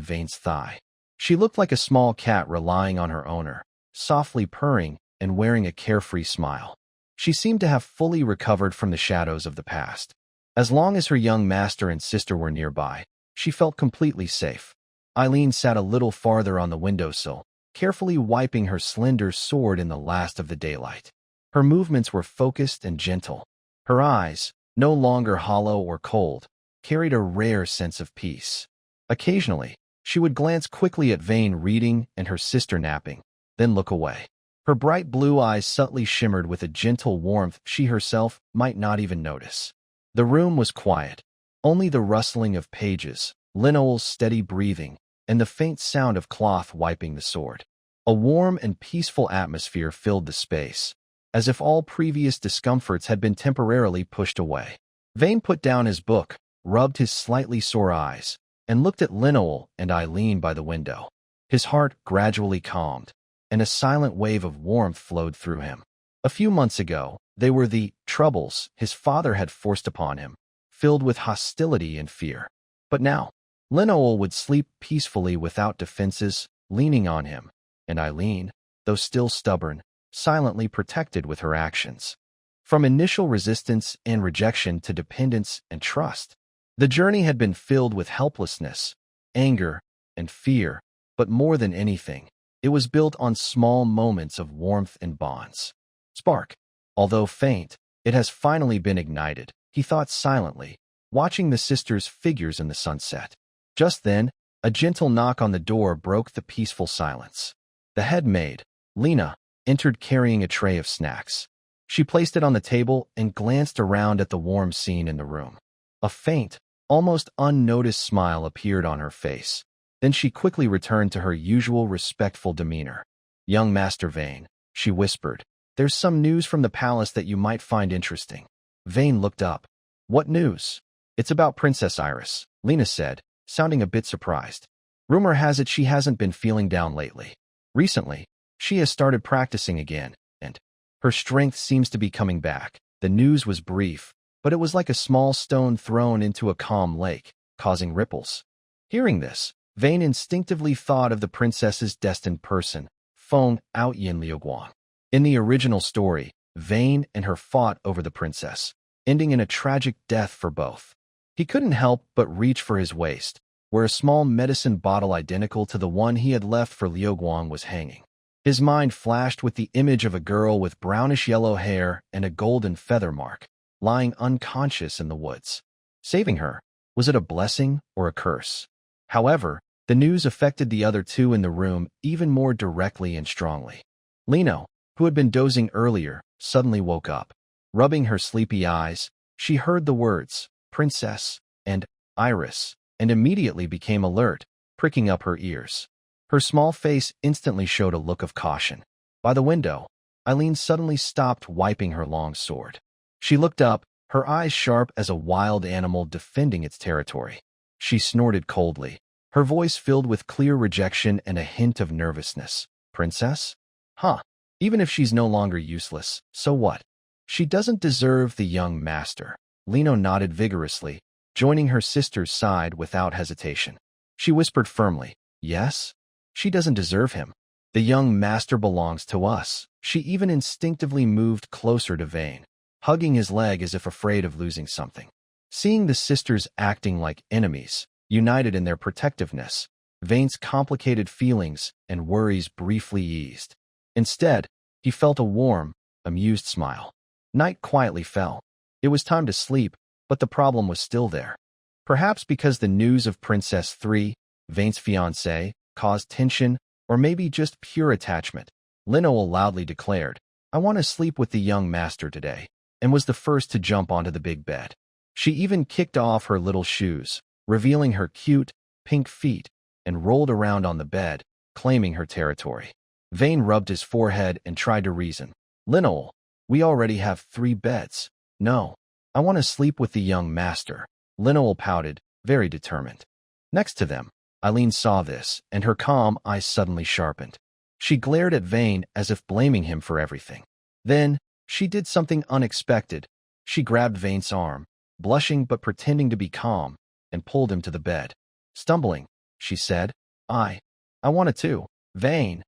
Vane's thigh. She looked like a small cat relying on her owner, softly purring and wearing a carefree smile. She seemed to have fully recovered from the shadows of the past. As long as her young master and sister were nearby, she felt completely safe. Eileen sat a little farther on the windowsill, carefully wiping her slender sword in the last of the daylight. Her movements were focused and gentle. Her eyes, no longer hollow or cold, carried a rare sense of peace. Occasionally, she would glance quickly at Vane reading and her sister napping, then look away. Her bright blue eyes subtly shimmered with a gentle warmth she herself might not even notice. The room was quiet, Only the rustling of pages, Linole's steady breathing, and the faint sound of cloth wiping the sword. A warm and peaceful atmosphere filled the space, as if all previous discomforts had been temporarily pushed away. Vane put down his book, rubbed his slightly sore eyes, and looked at Linole and Eileen by the window. His heart gradually calmed, and a silent wave of warmth flowed through him. A few months ago, they were the troubles his father had forced upon him, filled with hostility and fear. But now, Linole would sleep peacefully without defenses, leaning on him, and Eileen, though still stubborn, silently protected with her actions. From initial resistance and rejection to dependence and trust, the journey had been filled with helplessness, anger, and fear, but more than anything, it was built on small moments of warmth and bonds. Spark. Although faint, it has finally been ignited, he thought silently, watching the sisters' figures in the sunset. Just then, a gentle knock on the door broke the peaceful silence. The head maid, Lena, entered carrying a tray of snacks. She placed it on the table and glanced around at the warm scene in the room. A faint, almost unnoticed smile appeared on her face. Then she quickly returned to her usual respectful demeanor. "Young Master Vane," she whispered, "there's some news from the palace that you might find interesting." Vane looked up. "What news?" "It's about Princess Iris," Lena said, sounding a bit surprised. "Rumor has it she hasn't been feeling down lately. Recently, she has started practicing again, and her strength seems to be coming back." The news was brief, but it was like a small stone thrown into a calm lake, causing ripples. Hearing this, Vane instinctively thought of the princess's destined person, Feng Outyin Liuguang. In the original story, Vane and her fought over the princess, ending in a tragic death for both. He couldn't help but reach for his waist, where a small medicine bottle identical to the one he had left for Liuguang was hanging. His mind flashed with the image of a girl with brownish-yellow hair and a golden feather mark, lying unconscious in the woods. Saving her, was it a blessing or a curse? However, the news affected the other two in the room even more directly and strongly. Lino, who had been dozing earlier, suddenly woke up. Rubbing her sleepy eyes, she heard the words, "Princess," and "Iris," and immediately became alert, pricking up her ears. Her small face instantly showed a look of caution. By the window, Eileen suddenly stopped wiping her long sword. She looked up, her eyes sharp as a wild animal defending its territory. She snorted coldly, her voice filled with clear rejection and a hint of nervousness. "Princess? Huh. Even if she's no longer useless, so what? She doesn't deserve the young master." Lino nodded vigorously, joining her sister's side without hesitation. She whispered firmly, "Yes? She doesn't deserve him. The young master belongs to us." She even instinctively moved closer to Vane, hugging his leg as if afraid of losing something. Seeing the sisters acting like enemies, united in their protectiveness, Vane's complicated feelings and worries briefly eased. Instead, he felt a warm, amused smile. Night quietly fell. It was time to sleep, but the problem was still there. Perhaps because the news of Princess 3, Vane's fiancée, caused tension, or maybe just pure attachment. Linole loudly declared, "I want to sleep with the young master today," and was the first to jump onto the big bed. She even kicked off her little shoes, revealing her cute, pink feet, and rolled around on the bed, claiming her territory. Vane rubbed his forehead and tried to reason. "Linole, we already have 3 beds. No, I want to sleep with the young master." Linole pouted, very determined. Next to them, Eileen saw this, and her calm eyes suddenly sharpened. She glared at Vane as if blaming him for everything. Then, she did something unexpected. She grabbed Vane's arm, blushing but pretending to be calm, and pulled him to the bed. Stumbling, she said, I wanted to. Vane.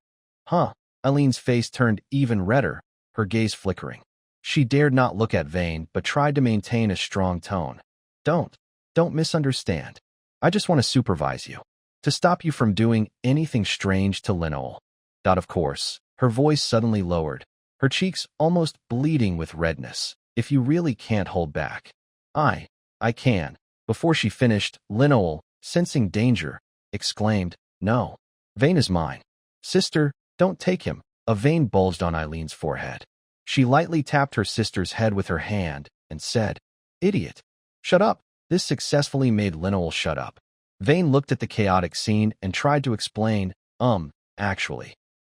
Huh. Eileen's face turned even redder, her gaze flickering. She dared not look at Vane, but tried to maintain a strong tone. Don't misunderstand. I just want to supervise you. To stop you from doing anything strange to Linole. Of course, her voice suddenly lowered, her cheeks almost bleeding with redness. If you really can't hold back. I can. Before she finished, Linole, sensing danger, exclaimed, No. Vane is mine. Sister, don't take him. A vein bulged on Eileen's forehead. She lightly tapped her sister's head with her hand and said, Idiot. Shut up. This successfully made Linnell shut up. Vane looked at the chaotic scene and tried to explain, actually.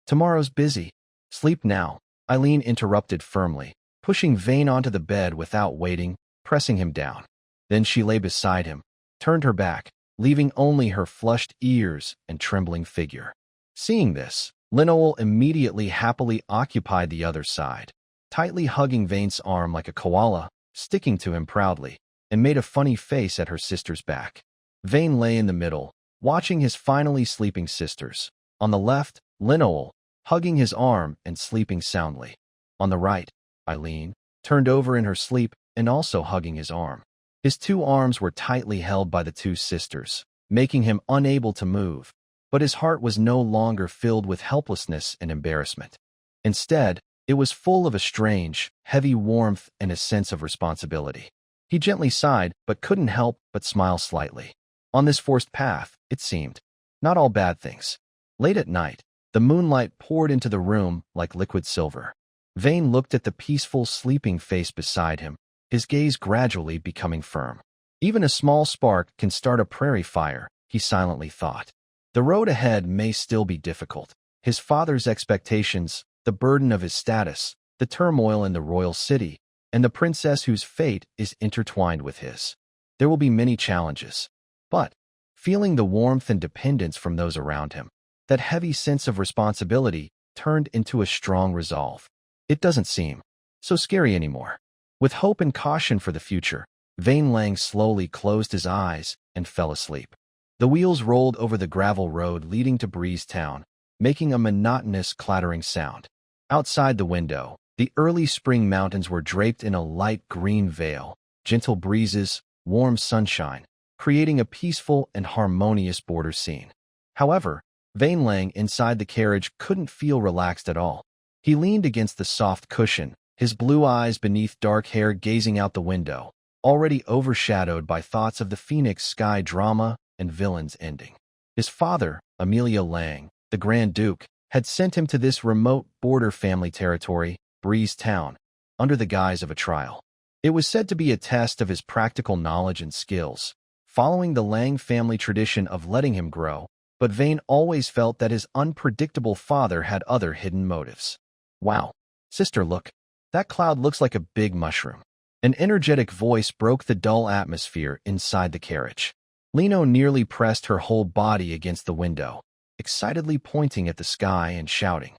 Tomorrow's busy. Sleep now. Eileen interrupted firmly, pushing Vane onto the bed without waiting, pressing him down. Then she lay beside him, turned her back, leaving only her flushed ears and trembling figure. Seeing this, Linnell immediately happily occupied the other side, tightly hugging Vane's arm like a koala, sticking to him proudly, and made a funny face at her sister's back. Vane lay in the middle, watching his finally sleeping sisters. On the left, Linnell, hugging his arm and sleeping soundly. On the right, Eileen, turned over in her sleep and also hugging his arm. His two arms were tightly held by the two sisters, making him unable to move, but his heart was no longer filled with helplessness and embarrassment. Instead, it was full of a strange, heavy warmth and a sense of responsibility. He gently sighed, but couldn't help but smile slightly. On this forced path, it seemed, not all bad things. Late at night, the moonlight poured into the room like liquid silver. Vane looked at the peaceful, sleeping face beside him, his gaze gradually becoming firm. Even a small spark can start a prairie fire, he silently thought. The road ahead may still be difficult. His father's expectations, the burden of his status, the turmoil in the royal city, and the princess whose fate is intertwined with his. There will be many challenges. But, feeling the warmth and dependence from those around him, that heavy sense of responsibility turned into a strong resolve. It doesn't seem so scary anymore. With hope and caution for the future, Vane Lang slowly closed his eyes and fell asleep. The wheels rolled over the gravel road leading to Breeze Town, making a monotonous clattering sound. Outside the window, the early spring mountains were draped in a light green veil, gentle breezes, warm sunshine, creating a peaceful and harmonious border scene. However, Vane Lang inside the carriage couldn't feel relaxed at all. He leaned against the soft cushion, his blue eyes beneath dark hair gazing out the window, already overshadowed by thoughts of the Phoenix Sky drama and villain's ending. His father, Amelia Lang, the Grand Duke, had sent him to this remote border family territory, Breeze Town, under the guise of a trial. It was said to be a test of his practical knowledge and skills, following the Lang family tradition of letting him grow, but Vane always felt that his unpredictable father had other hidden motives. Wow, sister, look. That cloud looks like a big mushroom. An energetic voice broke the dull atmosphere inside the carriage. Lino nearly pressed her whole body against the window, excitedly pointing at the sky and shouting.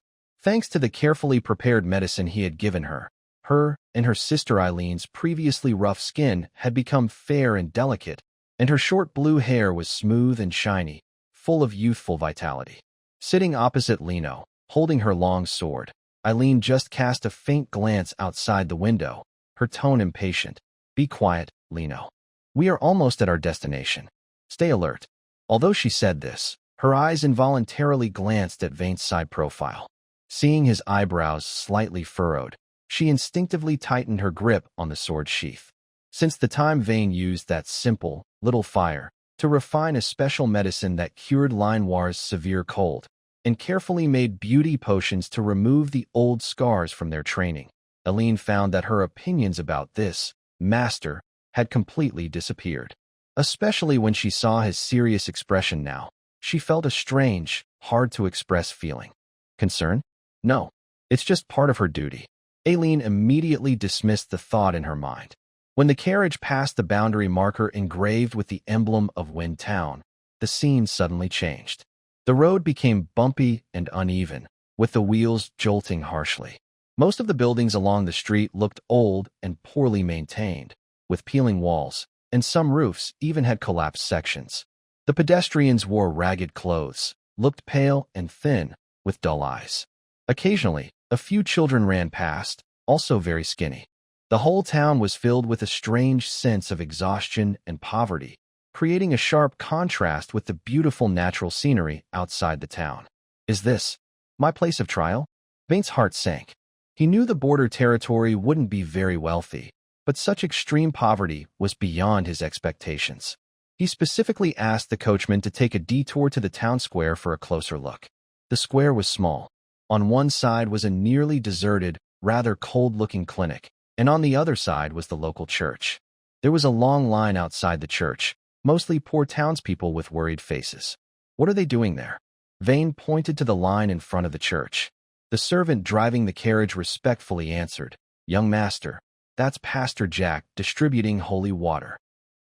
Thanks to the carefully prepared medicine he had given her, her and her sister Eileen's previously rough skin had become fair and delicate, and her short blue hair was smooth and shiny, full of youthful vitality. Sitting opposite Lino, holding her long sword, Eileen just cast a faint glance outside the window, her tone impatient. Be quiet, Lino. We are almost at our destination. Stay alert. Although she said this, her eyes involuntarily glanced at Vane's side profile. Seeing his eyebrows slightly furrowed, she instinctively tightened her grip on the sword sheath. Since the time Vane used that simple, little fire to refine a special medicine that cured Linoir's severe cold, and carefully made beauty potions to remove the old scars from their training, Eileen found that her opinions about this master had completely disappeared. Especially when she saw his serious expression now, she felt a strange, hard-to-express feeling. Concern? No, it's just part of her duty. Eileen immediately dismissed the thought in her mind. When the carriage passed the boundary marker engraved with the emblem of Wind Town, the scene suddenly changed. The road became bumpy and uneven, with the wheels jolting harshly. Most of the buildings along the street looked old and poorly maintained, with peeling walls, and some roofs even had collapsed sections. The pedestrians wore ragged clothes, looked pale and thin, with dull eyes. Occasionally, a few children ran past, also very skinny. The whole town was filled with a strange sense of exhaustion and poverty, creating a sharp contrast with the beautiful natural scenery outside the town. Is this my place of trial? Vane's heart sank. He knew the border territory wouldn't be very wealthy, but such extreme poverty was beyond his expectations. He specifically asked the coachman to take a detour to the town square for a closer look. The square was small. On one side was a nearly deserted, rather cold-looking clinic, and on the other side was the local church. There was a long line outside the church, mostly poor townspeople with worried faces. What are they doing there? Vane pointed to the line in front of the church. The servant driving the carriage respectfully answered, "Young master, that's Pastor Jack distributing holy water.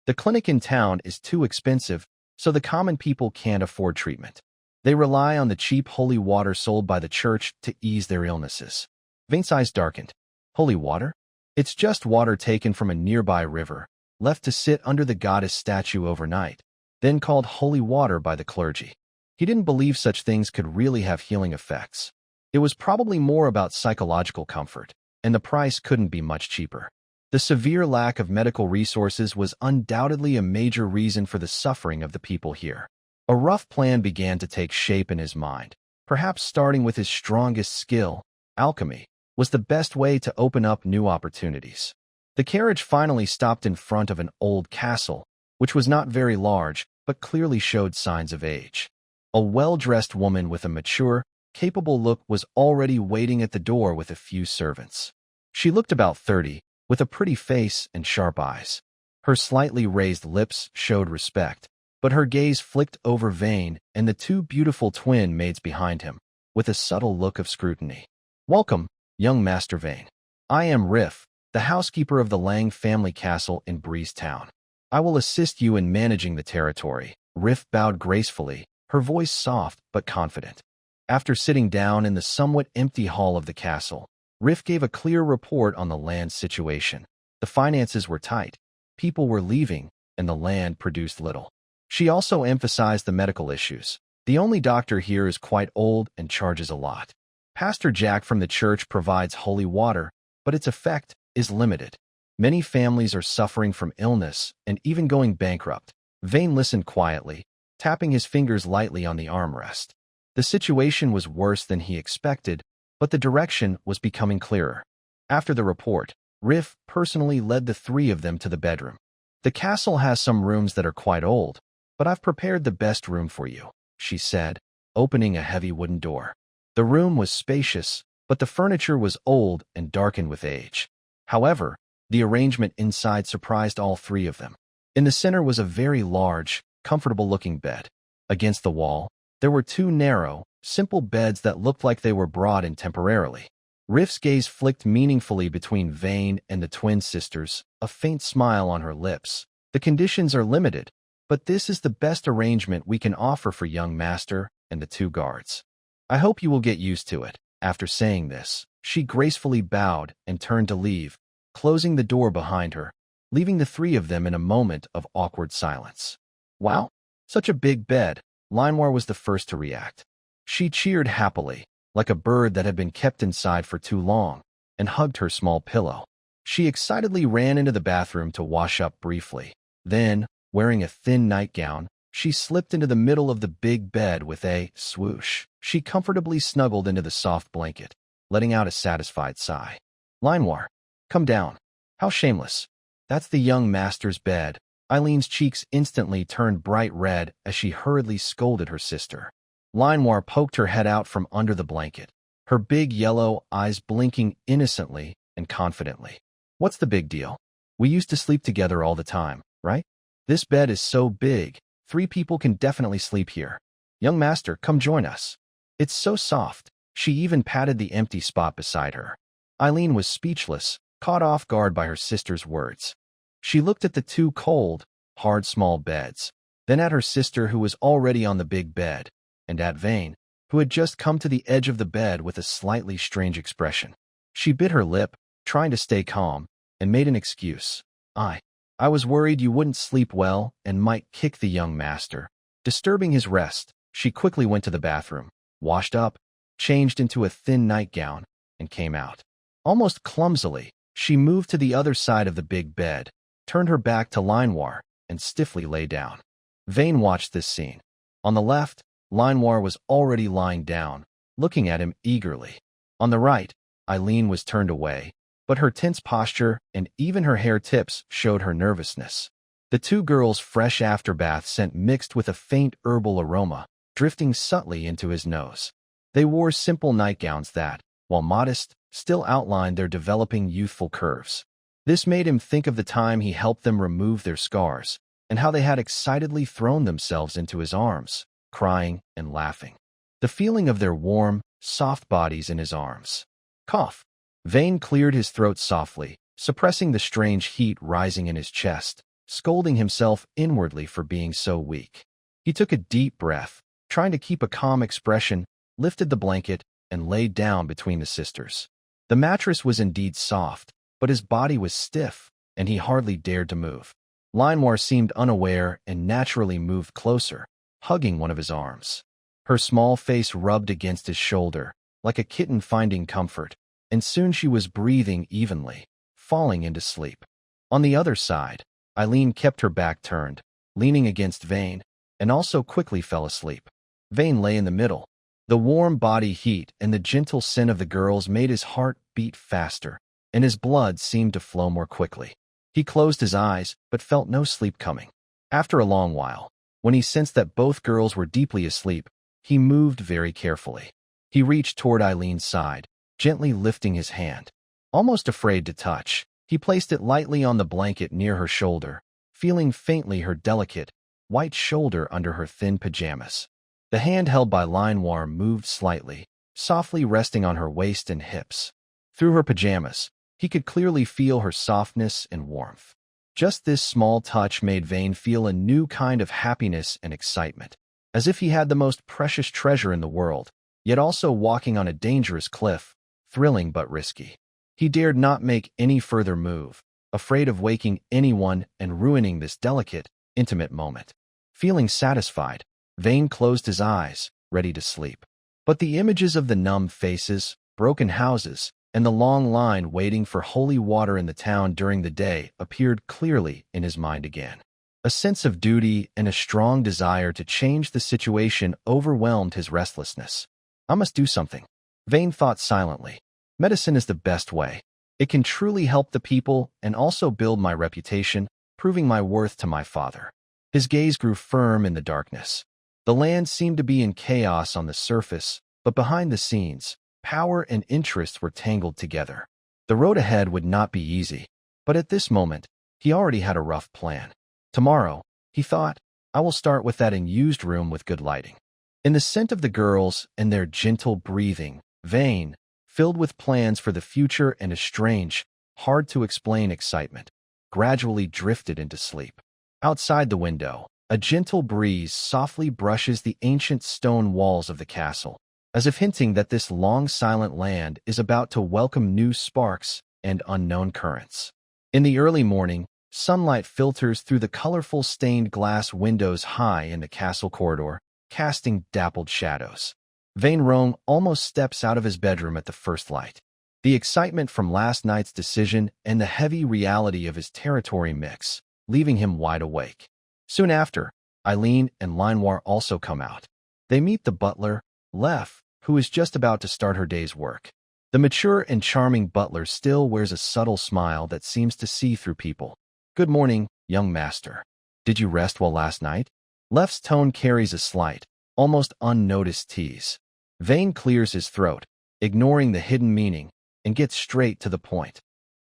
The clinic in town is too expensive, so the common people can't afford treatment. They rely on the cheap holy water sold by the church to ease their illnesses." Vane's eyes darkened. Holy water? It's just water taken from a nearby river, left to sit under the goddess statue overnight, then called holy water by the clergy. He didn't believe such things could really have healing effects. It was probably more about psychological comfort, and the price couldn't be much cheaper. The severe lack of medical resources was undoubtedly a major reason for the suffering of the people here. A rough plan began to take shape in his mind. Perhaps starting with his strongest skill, alchemy, was the best way to open up new opportunities. The carriage finally stopped in front of an old castle, which was not very large, but clearly showed signs of age. A well-dressed woman with a mature, capable look was already waiting at the door with a few servants. She looked about 30, with a pretty face and sharp eyes. Her slightly raised lips showed respect, but her gaze flicked over Vane and the two beautiful twin maids behind him, with a subtle look of scrutiny. "Welcome, young Master Vane. I am Riff, the housekeeper of the Lang family castle in Breeze Town. I will assist you in managing the territory." Riff bowed gracefully, her voice soft but confident. After sitting down in the somewhat empty hall of the castle, Riff gave a clear report on the land situation. The finances were tight, people were leaving, and the land produced little. She also emphasized the medical issues. The only doctor here is quite old and charges a lot. Pastor Jack from the church provides holy water, but its effect is limited. Many families are suffering from illness and even going bankrupt. Vane listened quietly, tapping his fingers lightly on the armrest. The situation was worse than he expected, but the direction was becoming clearer. After the report, Riff personally led the three of them to the bedroom. "The castle has some rooms that are quite old, but I've prepared the best room for you," she said, opening a heavy wooden door. The room was spacious, but the furniture was old and darkened with age. However, the arrangement inside surprised all three of them. In the center was a very large, comfortable-looking bed. Against the wall, there were two narrow, simple beds that looked like they were brought in temporarily. Riff's gaze flicked meaningfully between Vane and the twin sisters, a faint smile on her lips. "The conditions are limited, but this is the best arrangement we can offer for young master and the two guards. I hope you will get used to it." After saying this, she gracefully bowed and turned to leave, closing the door behind her, leaving the three of them in a moment of awkward silence. "Wow, such a big bed." Linewar was the first to react. She cheered happily, like a bird that had been kept inside for too long, and hugged her small pillow. She excitedly ran into the bathroom to wash up briefly. Then, wearing a thin nightgown, she slipped into the middle of the big bed with a swoosh. She comfortably snuggled into the soft blanket, letting out a satisfied sigh. "Linewar, come down. How shameless. That's the young master's bed." Eileen's cheeks instantly turned bright red as she hurriedly scolded her sister. Linewar poked her head out from under the blanket, her big yellow eyes blinking innocently and confidently. "What's the big deal? We used to sleep together all the time, right? This bed is so big, 3 people can definitely sleep here. Young master, come join us. It's so soft." She even patted the empty spot beside her. Eileen was speechless, caught off guard by her sister's words. She looked at the two cold, hard small beds, then at her sister who was already on the big bed, and at Vane, who had just come to the edge of the bed with a slightly strange expression. She bit her lip, trying to stay calm, and made an excuse. I was worried you wouldn't sleep well and might kick the young master." Disturbing his rest, she quickly went to the bathroom, washed up, changed into a thin nightgown, and came out. Almost clumsily, she moved to the other side of the big bed, turned her back to Linewar, and stiffly lay down. Vane watched this scene. On the left, Linewar was already lying down, looking at him eagerly. On the right, Eileen was turned away, but her tense posture and even her hair tips showed her nervousness. The two girls' fresh afterbath scent mixed with a faint herbal aroma, drifting subtly into his nose. They wore simple nightgowns that, while modest, still outlined their developing youthful curves. This made him think of the time he helped them remove their scars, and how they had excitedly thrown themselves into his arms, crying and laughing. The feeling of their warm, soft bodies in his arms. Cough. Vane cleared his throat softly, suppressing the strange heat rising in his chest, scolding himself inwardly for being so weak. He took a deep breath, trying to keep a calm expression, lifted the blanket, and laid down between the sisters. The mattress was indeed soft, but his body was stiff, and he hardly dared to move. Linoir seemed unaware and naturally moved closer, hugging one of his arms. Her small face rubbed against his shoulder, like a kitten finding comfort, and soon she was breathing evenly, falling into sleep. On the other side, Eileen kept her back turned, leaning against Vane, and also quickly fell asleep. Vane lay in the middle. The warm body heat and the gentle scent of the girls made his heart beat faster, and his blood seemed to flow more quickly. He closed his eyes, but felt no sleep coming. After a long while, when he sensed that both girls were deeply asleep, he moved very carefully. He reached toward Eileen's side, gently lifting his hand. Almost afraid to touch, he placed it lightly on the blanket near her shoulder, feeling faintly her delicate, white shoulder under her thin pajamas. The hand held by Linoir moved slightly, softly resting on her waist and hips. Through her pajamas, he could clearly feel her softness and warmth. Just this small touch made Vane feel a new kind of happiness and excitement, as if he had the most precious treasure in the world, yet also walking on a dangerous cliff, thrilling but risky. He dared not make any further move, afraid of waking anyone and ruining this delicate, intimate moment. Feeling satisfied, Vane closed his eyes, ready to sleep. But the images of the numb faces, broken houses, and the long line waiting for holy water in the town during the day appeared clearly in his mind again. A sense of duty and a strong desire to change the situation overwhelmed his restlessness. I must do something, Vane thought silently. Medicine is the best way. It can truly help the people and also build my reputation, proving my worth to my father. His gaze grew firm in the darkness. The land seemed to be in chaos on the surface, but behind the scenes, power and interest were tangled together. The road ahead would not be easy, but at this moment, he already had a rough plan. Tomorrow, he thought, I will start with that unused room with good lighting. In the scent of the girls and their gentle breathing, Vane, filled with plans for the future and a strange, hard-to-explain excitement, gradually drifted into sleep. Outside the window, a gentle breeze softly brushes the ancient stone walls of the castle, as if hinting that this long silent land is about to welcome new sparks and unknown currents. In the early morning, sunlight filters through the colorful stained glass windows high in the castle corridor, casting dappled shadows. Vane Rong almost steps out of his bedroom at the first light. The excitement from last night's decision and the heavy reality of his territory mix, leaving him wide awake. Soon after, Eileen and Linoir also come out. They meet the butler, Lef, who is just about to start her day's work. The mature and charming butler still wears a subtle smile that seems to see through people. Good morning, young master. Did you rest well last night? Lef's tone carries a slight, almost unnoticed tease. Vane clears his throat, ignoring the hidden meaning, and gets straight to the point.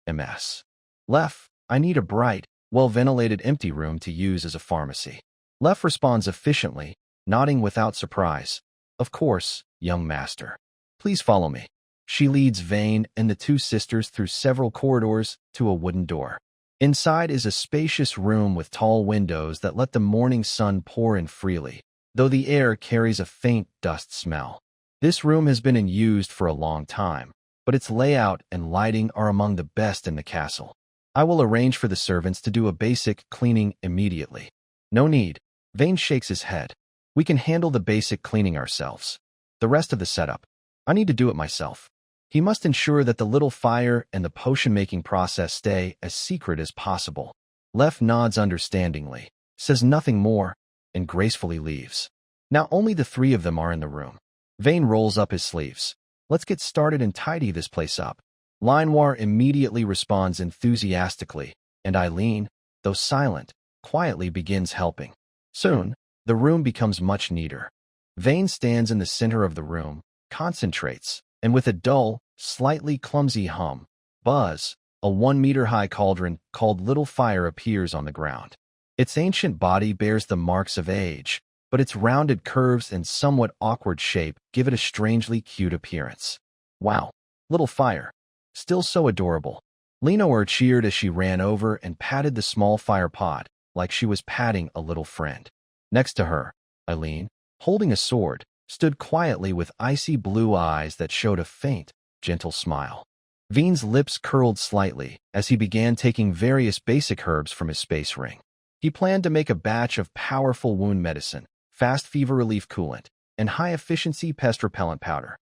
MS. Lef, I need a bright, well-ventilated empty room to use as a pharmacy. Lef responds efficiently, nodding without surprise. Of course, young master. Please follow me. She leads Vane and the two sisters through several corridors to a wooden door. Inside is a spacious room with tall windows that let the morning sun pour in freely, though the air carries a faint dust smell. This room has been used for a long time, but its layout and lighting are among the best in the castle. I will arrange for the servants to do a basic cleaning immediately. No need. Vane shakes his head. We can handle the basic cleaning ourselves. The rest of the setup, I need to do it myself. He must ensure that the little fire and the potion-making process stay as secret as possible. Lef nods understandingly, says nothing more, and gracefully leaves. Now only the three of them are in the room. Vane rolls up his sleeves. Let's get started and tidy this place up. Linoir immediately responds enthusiastically, and Eileen, though silent, quietly begins helping. Soon, the room becomes much neater. Vane stands in the center of the room, concentrates, and with a dull, slightly clumsy hum, buzz, a 1-meter-high cauldron called Little Fire appears on the ground. Its ancient body bears the marks of age, but its rounded curves and somewhat awkward shape give it a strangely cute appearance. Wow, Little Fire. Still so adorable. Lenore cheered as she ran over and patted the small fire pot, like she was patting a little friend. Next to her, Eileen, holding a sword, stood quietly with icy blue eyes that showed a faint, gentle smile. Veen's lips curled slightly as he began taking various basic herbs from his space ring. He planned to make a batch of powerful wound medicine, fast fever relief coolant, and high-efficiency pest repellent powder.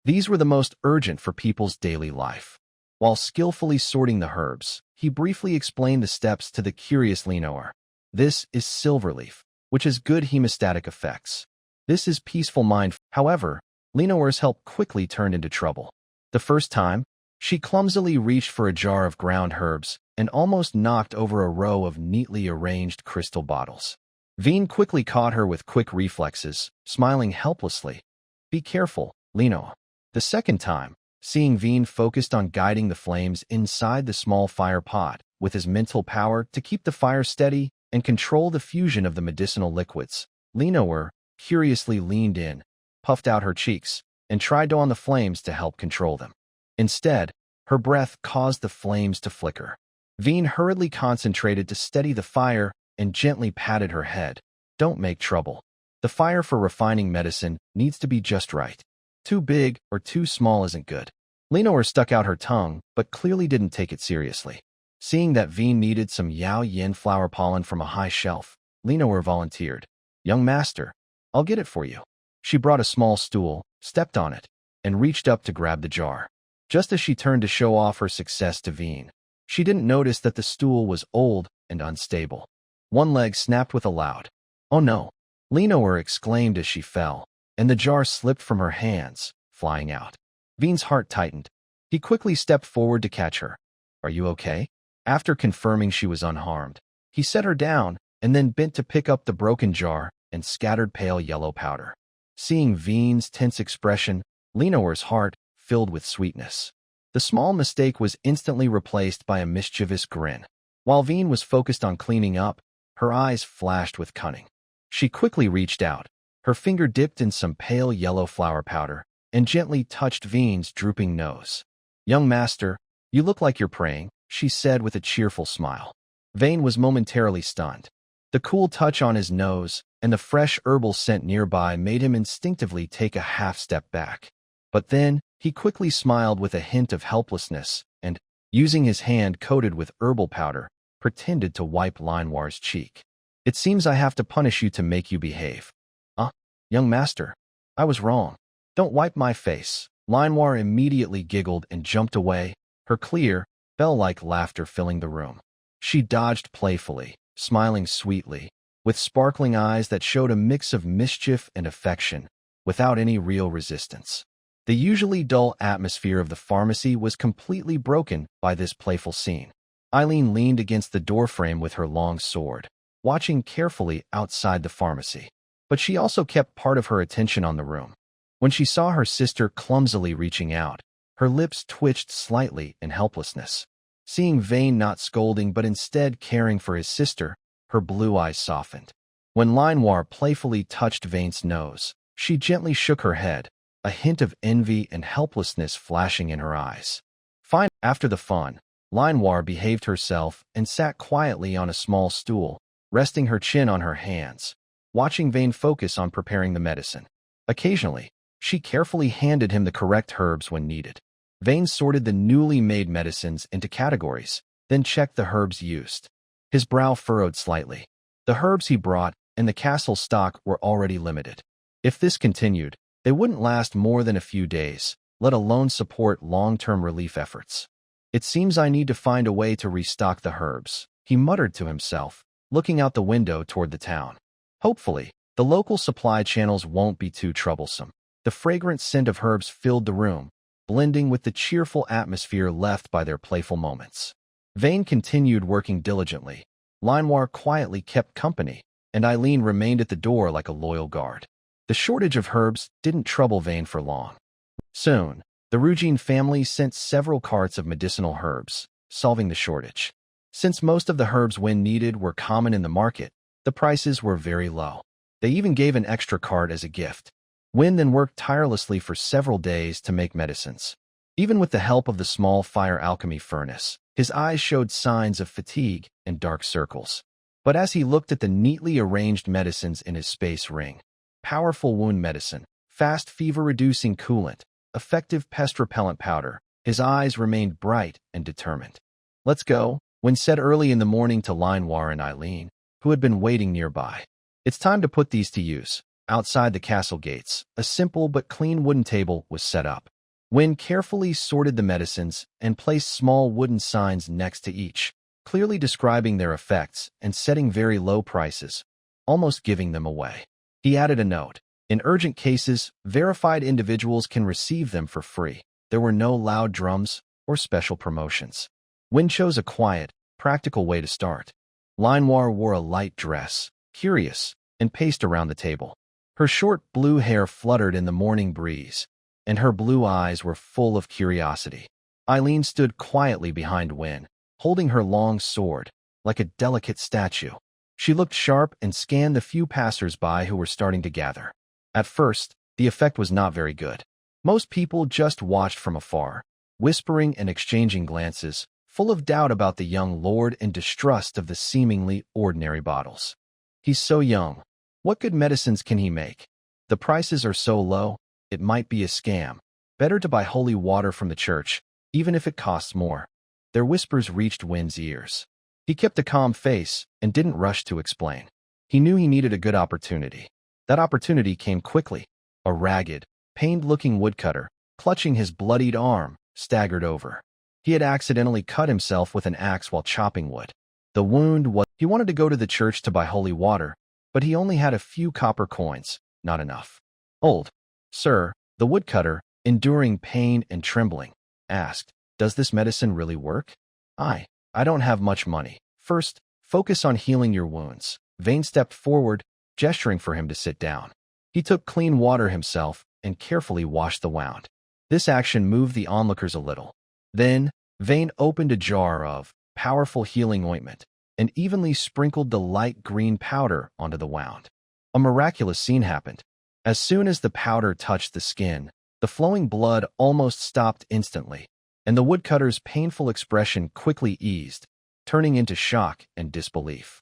These were the most urgent for people's daily life. While skillfully sorting the herbs, he briefly explained the steps to the curious Lenore. This is silverleaf, which has good hemostatic effects. This is peaceful mind. However, Lenore's help quickly turned into trouble. The first time, she clumsily reached for a jar of ground herbs and almost knocked over a row of neatly arranged crystal bottles. Veen quickly caught her with quick reflexes, smiling helplessly. "Be careful, Lenore." The second time, seeing Veen focused on guiding the flames inside the small fire pot with his mental power to keep the fire steady and control the fusion of the medicinal liquids, Lenore curiously leaned in, puffed out her cheeks, and tried to on the flames to help control them. Instead, her breath caused the flames to flicker. Veen hurriedly concentrated to steady the fire and gently patted her head. "Don't make trouble. The fire for refining medicine needs to be just right. Too big or too small isn't good." Lenore stuck out her tongue, but clearly didn't take it seriously. Seeing that Veen needed some Yao Yin flower pollen from a high shelf, Lenore volunteered. "Young master, I'll get it for you." She brought a small stool, stepped on it, and reached up to grab the jar. Just as she turned to show off her success to Veen, she didn't notice that the stool was old and unstable. One leg snapped with a loud, "Oh no!" Lenore exclaimed as she fell, and the jar slipped from her hands, flying out. Veen's heart tightened. He quickly stepped forward to catch her. "Are you okay?" After confirming she was unharmed, he set her down and then bent to pick up the broken jar and scattered pale yellow powder. Seeing Veen's tense expression, Lenore's heart filled with sweetness. The small mistake was instantly replaced by a mischievous grin. While Veen was focused on cleaning up, her eyes flashed with cunning. She quickly reached out, her finger dipped in some pale yellow flower powder, and gently touched Veen's drooping nose. "Young master, you look like you're praying," she said with a cheerful smile. Veen was momentarily stunned. The cool touch on his nose and the fresh herbal scent nearby made him instinctively take a half-step back. But then, he quickly smiled with a hint of helplessness and, using his hand coated with herbal powder, pretended to wipe Lenore's cheek. "It seems I have to punish you to make you behave." Young master, I was wrong. Don't wipe my face." Lenore immediately giggled and jumped away, her clear, bell-like laughter filling the room. She dodged playfully, smiling sweetly, with sparkling eyes that showed a mix of mischief and affection, without any real resistance. The usually dull atmosphere of the pharmacy was completely broken by this playful scene. Eileen leaned against the doorframe with her long sword, watching carefully outside the pharmacy. But she also kept part of her attention on the room. When she saw her sister clumsily reaching out, her lips twitched slightly in helplessness. Seeing Veen not scolding but instead caring for his sister, her blue eyes softened. When Lenore playfully touched Veen's nose, she gently shook her head, a hint of envy and helplessness flashing in her eyes. Fine. After the fun, Lenore behaved herself and sat quietly on a small stool, resting her chin on her hands, watching Veen focus on preparing the medicine. Occasionally, she carefully handed him the correct herbs when needed. Veen sorted the newly made medicines into categories, then checked the herbs used. His brow furrowed slightly. The herbs he brought and the castle stock were already limited. If this continued, they wouldn't last more than a few days, let alone support long-term relief efforts. "It seems I need to find a way to restock the herbs," he muttered to himself, looking out the window toward the town. Hopefully, the local supply channels won't be too troublesome. The fragrant scent of herbs filled the room, blending with the cheerful atmosphere left by their playful moments. Veen continued working diligently. Lenore quietly kept company, and Eileen remained at the door like a loyal guard. The shortage of herbs didn't trouble Veen for long. Soon, the Rugin family sent several carts of medicinal herbs, solving the shortage. Since most of the herbs Win needed were common in the market, the prices were very low. They even gave an extra cart as a gift. Win then worked tirelessly for several days to make medicines. Even with the help of the small fire alchemy furnace, his eyes showed signs of fatigue and dark circles. But as he looked at the neatly arranged medicines in his space ring, powerful wound medicine, fast fever-reducing coolant, effective pest repellent powder, his eyes remained bright and determined. "Let's go," Win said early in the morning to Manhwa and Eileen, who had been waiting nearby. "It's time to put these to use." Outside the castle gates, a simple but clean wooden table was set up. Win carefully sorted the medicines and placed small wooden signs next to each, clearly describing their effects and setting very low prices, almost giving them away. He added a note: "In urgent cases, verified individuals can receive them for free." There were no loud drums or special promotions. Win chose a quiet, practical way to start. Linewar wore a light dress, curious, and paced around the table. Her short blue hair fluttered in the morning breeze, and her blue eyes were full of curiosity. Eileen stood quietly behind Win, holding her long sword, like a delicate statue. She looked sharp and scanned the few passers-by who were starting to gather. At first, the effect was not very good. Most people just watched from afar, whispering and exchanging glances, full of doubt about the young lord and distrust of the seemingly ordinary bottles. "He's so young. What good medicines can he make? The prices are so low, it might be a scam. Better to buy holy water from the church, even if it costs more." Their whispers reached Win's ears. He kept a calm face and didn't rush to explain. He knew he needed a good opportunity. That opportunity came quickly. A ragged, pained-looking woodcutter, clutching his bloodied arm, staggered over. He had accidentally cut himself with an axe while chopping wood. The wound was... He wanted to go to the church to buy holy water, but he only had a few copper coins, not enough. "Old sir," the woodcutter, enduring pain and trembling, asked, "does this medicine really work?" I don't have much money. First, focus on healing your wounds." Vane stepped forward, gesturing for him to sit down. He took clean water himself and carefully washed the wound. This action moved the onlookers a little. Then, Vane opened a jar of powerful healing ointment and evenly sprinkled the light green powder onto the wound. A miraculous scene happened. As soon as the powder touched the skin, the flowing blood almost stopped instantly, and the woodcutter's painful expression quickly eased, turning into shock and disbelief.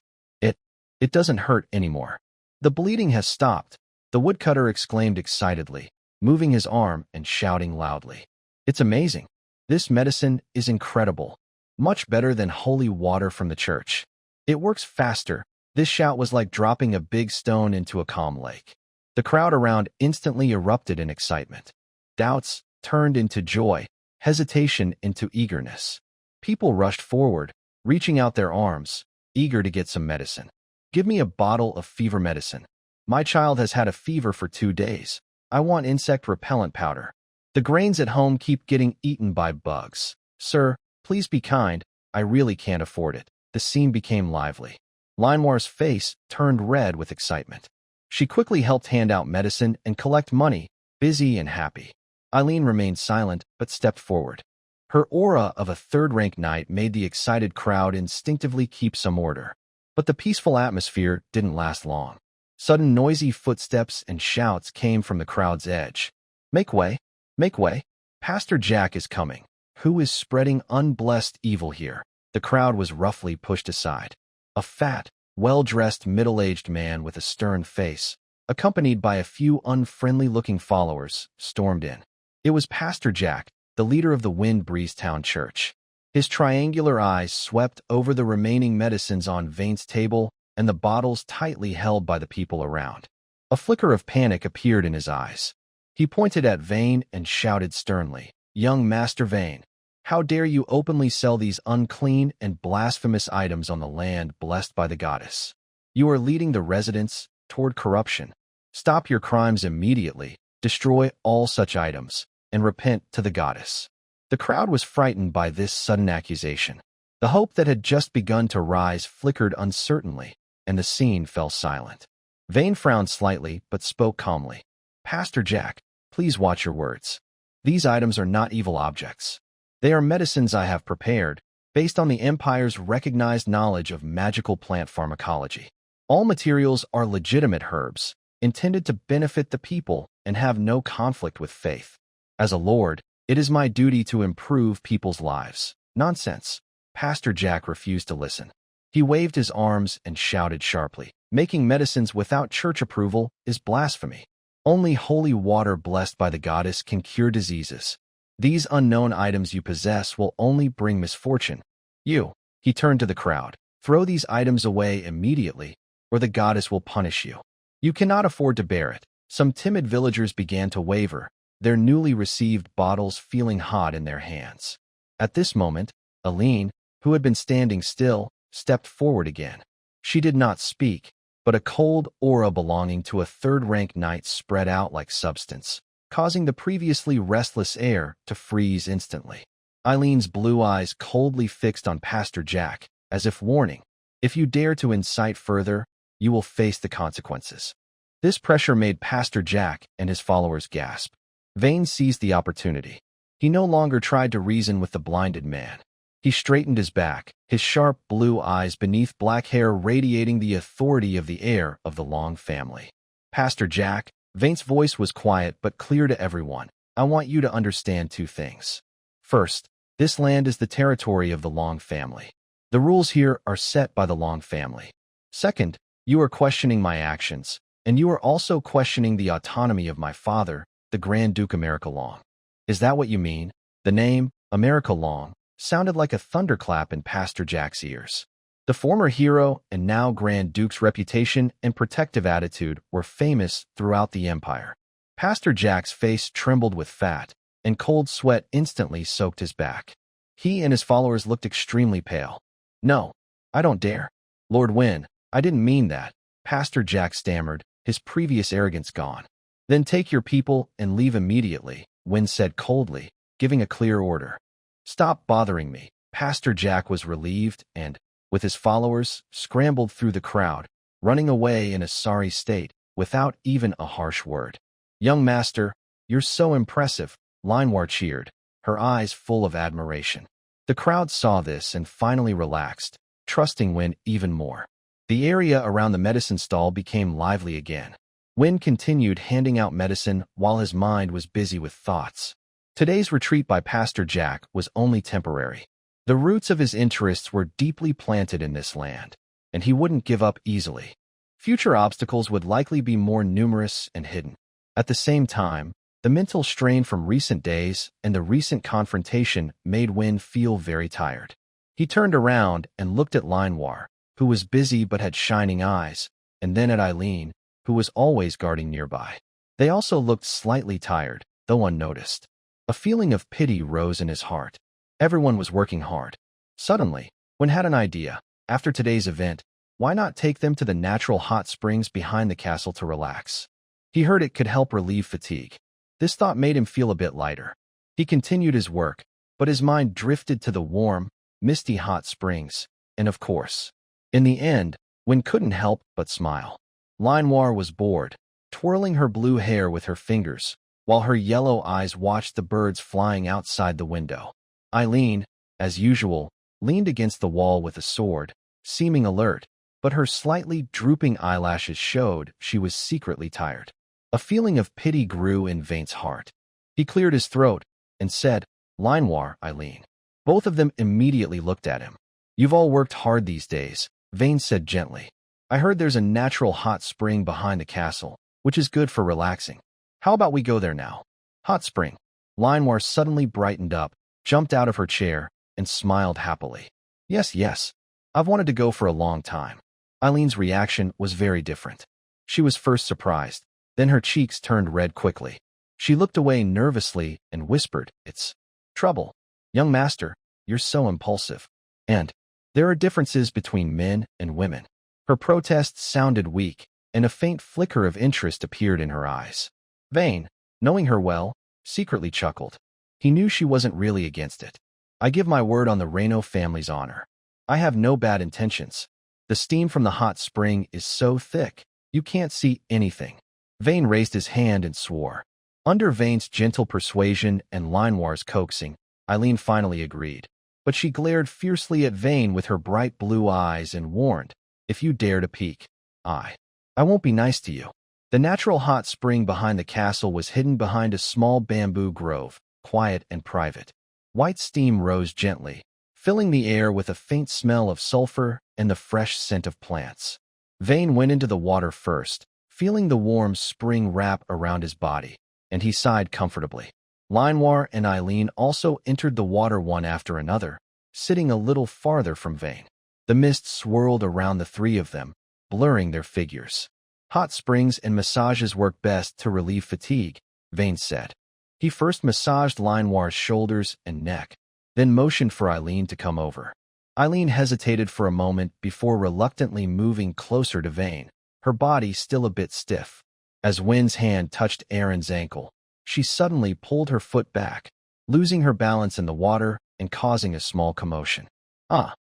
It doesn't hurt anymore. The bleeding has stopped," the woodcutter exclaimed excitedly, moving his arm and shouting loudly. "It's amazing. This medicine is incredible. Much better than holy water from the church. It works faster." This shout was like dropping a big stone into a calm lake. The crowd around instantly erupted in excitement. Doubts turned into joy, hesitation into eagerness. People rushed forward, reaching out their arms, eager to get some medicine. "Give me a bottle of fever medicine. My child has had a fever for 2 days. I want insect repellent powder. The grains at home keep getting eaten by bugs. Sir, please be kind. I really can't afford it." The scene became lively. Linewar's face turned red with excitement. She quickly helped hand out medicine and collect money, busy and happy. Eileen remained silent but stepped forward. Her aura of a third-rank knight made the excited crowd instinctively keep some order. But the peaceful atmosphere didn't last long. Sudden noisy footsteps and shouts came from the crowd's edge. "Make way! Make way! Pastor Jack is coming. Who is spreading unblessed evil here?" The crowd was roughly pushed aside. A fat, well-dressed middle-aged man with a stern face, accompanied by a few unfriendly-looking followers, stormed in. It was Pastor Jack, the leader of the Wind Breeze Town Church. His triangular eyes swept over the remaining medicines on Vane's table and the bottles tightly held by the people around. A flicker of panic appeared in his eyes. He pointed at Vane and shouted sternly, "Young Master Vane, how dare you openly sell these unclean and blasphemous items on the land blessed by the goddess? You are leading the residents toward corruption. Stop your crimes immediately, destroy all such items, and repent to the goddess." The crowd was frightened by this sudden accusation. The hope that had just begun to rise flickered uncertainly, and the scene fell silent. Vane frowned slightly but spoke calmly. "Pastor Jack, please watch your words. These items are not evil objects. They are medicines I have prepared, based on the Empire's recognized knowledge of magical plant pharmacology. All materials are legitimate herbs, intended to benefit the people and have no conflict with faith. As a lord, it is my duty to improve people's lives. Nonsense. Pastor Jack refused to listen. He waved his arms and shouted sharply, "Making medicines without church approval is blasphemy. Only holy water blessed by the goddess can cure diseases. These unknown items you possess will only bring misfortune. You," he turned to the crowd, "throw these items away immediately, or the goddess will punish you. You cannot afford to bear it." Some timid villagers began to waver, their newly received bottles feeling hot in their hands. At this moment, Aline, who had been standing still, stepped forward again. She did not speak, but a cold aura belonging to a third-rank knight spread out like substance, causing the previously restless air to freeze instantly. Eileen's blue eyes coldly fixed on Pastor Jack, as if warning, "If you dare to incite further, you will face the consequences." This pressure made Pastor Jack and his followers gasp. Vane seized the opportunity. He no longer tried to reason with the blinded man. He straightened his back, his sharp blue eyes beneath black hair radiating the authority of the heir of the Long family. "Pastor Jack," Vane's voice was quiet but clear to everyone, "I want you to understand two things. First, this land is the territory of the Long family. The rules here are set by the Long family. Second, you are questioning my actions, and you are also questioning the autonomy of my father, the Grand Duke America Long. Is that what you mean?" The name, America Long, sounded like a thunderclap in Pastor Jack's ears. The former hero and now Grand Duke's reputation and protective attitude were famous throughout the Empire. Pastor Jack's face trembled with fat, and cold sweat instantly soaked his back. He and his followers looked extremely pale. "No, I don't dare. Lord Wynn, I didn't mean that," Pastor Jack stammered, his previous arrogance gone. "Then take your people and leave immediately," Wynn said coldly, giving a clear order. "Stop bothering me." Pastor Jack was relieved and, with his followers, scrambled through the crowd, running away in a sorry state, without even a harsh word. "Young master, you're so impressive," Linewar cheered, her eyes full of admiration. The crowd saw this and finally relaxed, trusting Wynn even more. The area around the medicine stall became lively again. Wynn continued handing out medicine while his mind was busy with thoughts. Today's retreat by Pastor Jack was only temporary. The roots of his interests were deeply planted in this land, and he wouldn't give up easily. Future obstacles would likely be more numerous and hidden. At the same time, the mental strain from recent days and the recent confrontation made Wynn feel very tired. He turned around and looked at Linewar, who was busy but had shining eyes, and then at Eileen, who was always guarding nearby. They also looked slightly tired, though unnoticed. A feeling of pity rose in his heart. Everyone was working hard. Suddenly, Wynn had an idea. After today's event, why not take them to the natural hot springs behind the castle to relax? He heard it could help relieve fatigue. This thought made him feel a bit lighter. He continued his work, but his mind drifted to the warm, misty hot springs, and of course, in the end, Wynn couldn't help but smile. Linewar was bored, twirling her blue hair with her fingers, while her yellow eyes watched the birds flying outside the window. Eileen, as usual, leaned against the wall with a sword, seeming alert, but her slightly drooping eyelashes showed she was secretly tired. A feeling of pity grew in Vane's heart. He cleared his throat and said, "Linewar, Eileen." Both of them immediately looked at him. "You've all worked hard these days," Vane said gently. "I heard there's a natural hot spring behind the castle, which is good for relaxing. How about we go there now?" "Hot spring." Linewar suddenly brightened up, jumped out of her chair, and smiled happily. Yes, yes. I've wanted to go for a long time." Eileen's reaction was very different. She was first surprised, then her cheeks turned red quickly. She looked away nervously and whispered, "It's trouble. Young master, you're so impulsive. And there are differences between men and women." Her protest sounded weak, and a faint flicker of interest appeared in her eyes. Vane, knowing her well, secretly chuckled. He knew she wasn't really against it. "I give my word on the Reno family's honor. I have no bad intentions. The steam from the hot spring is so thick, you can't see anything." Vane raised his hand and swore. Under Vane's gentle persuasion and Linewar's coaxing, Eileen finally agreed. but she glared fiercely at Vane with her bright blue eyes and warned, "If you dare to peek, I won't be nice to you." The natural hot spring behind the castle was hidden behind a small bamboo grove, quiet and private. White steam rose gently, filling the air with a faint smell of sulfur and the fresh scent of plants. Vane went into the water first, feeling the warm spring wrap around his body, and he sighed comfortably. Linoir and Eileen also entered the water one after another, sitting a little farther from Vane. The mist swirled around the three of them, blurring their figures. "Hot springs and massages work best to relieve fatigue," Vane said. He first massaged Linoir's shoulders and neck, then motioned for Eileen to come over. Eileen hesitated for a moment before reluctantly moving closer to Vane, her body still a bit stiff. As Wynn's hand touched Erin's ankle, she suddenly pulled her foot back, losing her balance in the water and causing a small commotion.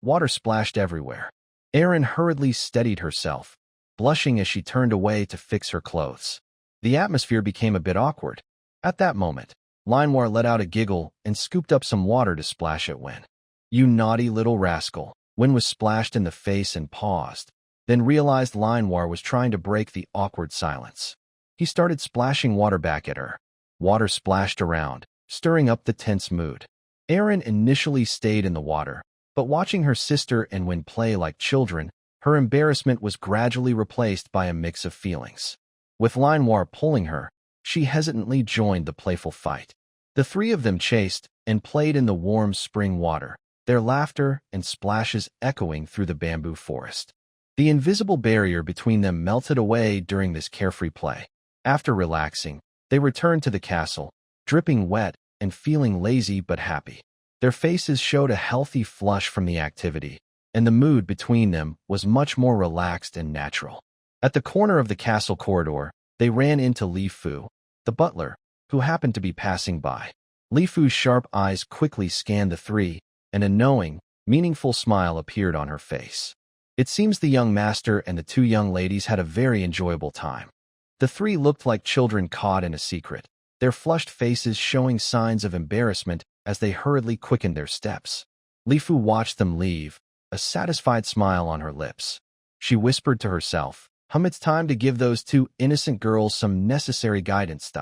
Water splashed everywhere. Erin hurriedly steadied herself, blushing as she turned away to fix her clothes. The atmosphere became a bit awkward. At that moment, Linoir let out a giggle and scooped up some water to splash at Wynn. "You naughty little rascal." Wynn was splashed in the face and paused, then realized Linoir was trying to break the awkward silence. He started splashing water back at her. Water splashed around, stirring up the tense mood. Erin initially stayed in the water, but watching her sister and Wynn play like children, her embarrassment was gradually replaced by a mix of feelings. With Linoir pulling her, she hesitantly joined the playful fight. The three of them chased and played in the warm spring water, their laughter and splashes echoing through the bamboo forest. The invisible barrier between them melted away during this carefree play. After relaxing, they returned to the castle, dripping wet and feeling lazy but happy. Their faces showed a healthy flush from the activity, and the mood between them was much more relaxed and natural. At the corner of the castle corridor, they ran into Li Fu, the butler, who happened to be passing by. Li Fu's sharp eyes quickly scanned the three, and a knowing, meaningful smile appeared on her face. It seems the young master and the two young ladies had a very enjoyable time. The three looked like children caught in a secret, their flushed faces showing signs of embarrassment as they hurriedly quickened their steps. Li Fu watched them leave, a satisfied smile on her lips. She whispered to herself, "It's time to give those two innocent girls some necessary guidance."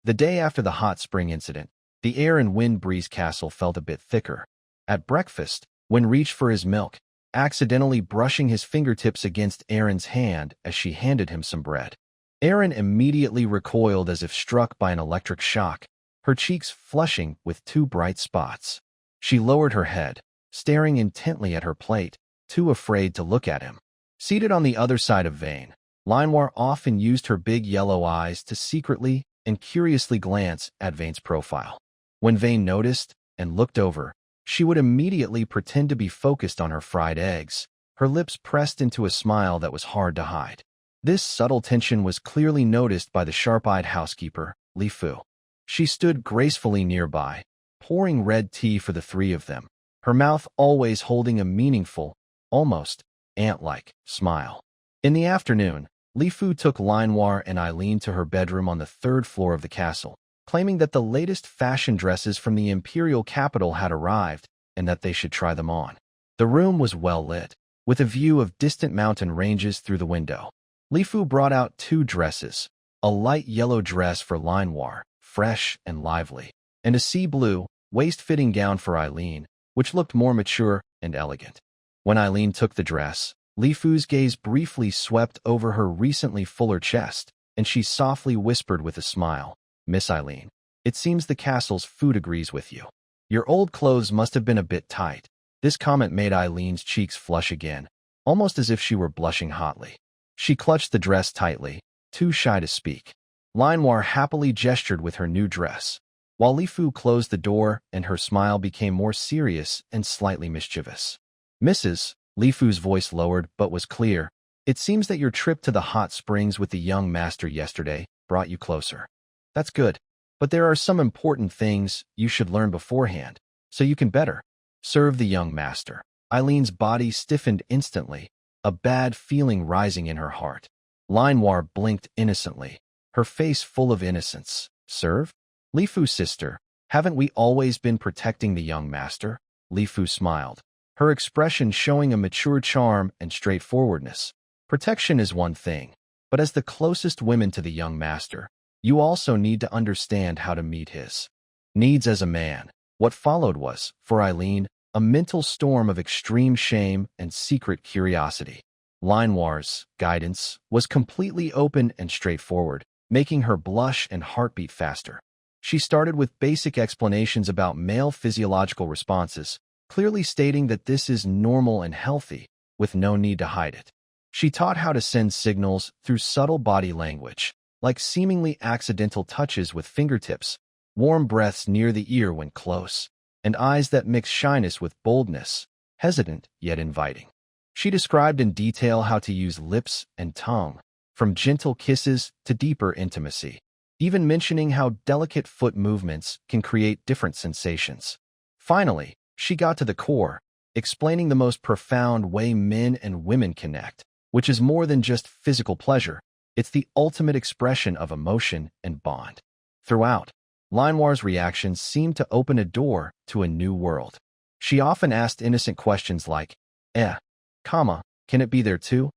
The day after the hot spring incident, the air in Windbreeze Castle felt a bit thicker. At breakfast, Wynn reached for his milk, accidentally brushing his fingertips against Erin's hand as she handed him some bread. Erin immediately recoiled as if struck by an electric shock, her cheeks flushing with two bright spots. She lowered her head, staring intently at her plate, too afraid to look at him. Seated on the other side of Vane, Linoir often used her big yellow eyes to secretly and curiously glance at Vane's profile. When Vane noticed and looked over, she would immediately pretend to be focused on her fried eggs, her lips pressed into a smile that was hard to hide. This subtle tension was clearly noticed by the sharp-eyed housekeeper, Li Fu. She stood gracefully nearby, pouring red tea for the three of them, her mouth always holding a meaningful, almost ant-like smile. In the afternoon, Li Fu took Linoir and Eileen to her bedroom on the third floor of the castle, claiming that the latest fashion dresses from the imperial capital had arrived and that they should try them on. The room was well lit, with a view of distant mountain ranges through the window. Li Fu brought out two dresses, a light yellow dress for Linoir, fresh and lively, and a sea blue, waist-fitting gown for Eileen, which looked more mature and elegant. When Eileen took the dress, Li Fu's gaze briefly swept over her recently fuller chest, and she softly whispered with a smile, "Miss Eileen, it seems the castle's food agrees with you. Your old clothes must have been a bit tight." This comment made Eileen's cheeks flush again, almost as if she were blushing hotly. She clutched the dress tightly, too shy to speak. Linoir happily gestured with her new dress, while Li Fu closed the door and her smile became more serious and slightly mischievous. "Mrs." Li Fu's voice lowered but was clear, "It seems that your trip to the hot springs with the young master yesterday brought you closer. That's good, but there are some important things you should learn beforehand, so you can better serve the young master." Eileen's body stiffened instantly, a bad feeling rising in her heart. Linoir blinked innocently, her face full of innocence. "Serve? Li Fu's sister, haven't we always been protecting the young master?" Li Fu smiled, her expression showing a mature charm and straightforwardness. Protection is one thing, but as the closest women to the young master, you also need to understand how to meet his needs as a man. What followed was, for Eileen, a mental storm of extreme shame and secret curiosity. Linoir's guidance was completely open and straightforward, making her blush and heartbeat faster. She started with basic explanations about male physiological responses, clearly stating that this is normal and healthy, with no need to hide it. She taught how to send signals through subtle body language, like seemingly accidental touches with fingertips, warm breaths near the ear when close, and eyes that mix shyness with boldness, hesitant yet inviting. She described in detail how to use lips and tongue, from gentle kisses to deeper intimacy, even mentioning how delicate foot movements can create different sensations. Finally, she got to the core, explaining the most profound way men and women connect, which is more than just physical pleasure. It's the ultimate expression of emotion and bond. Throughout, Linoir's reactions seemed to open a door to a new world. She often asked innocent questions like, can it be there too?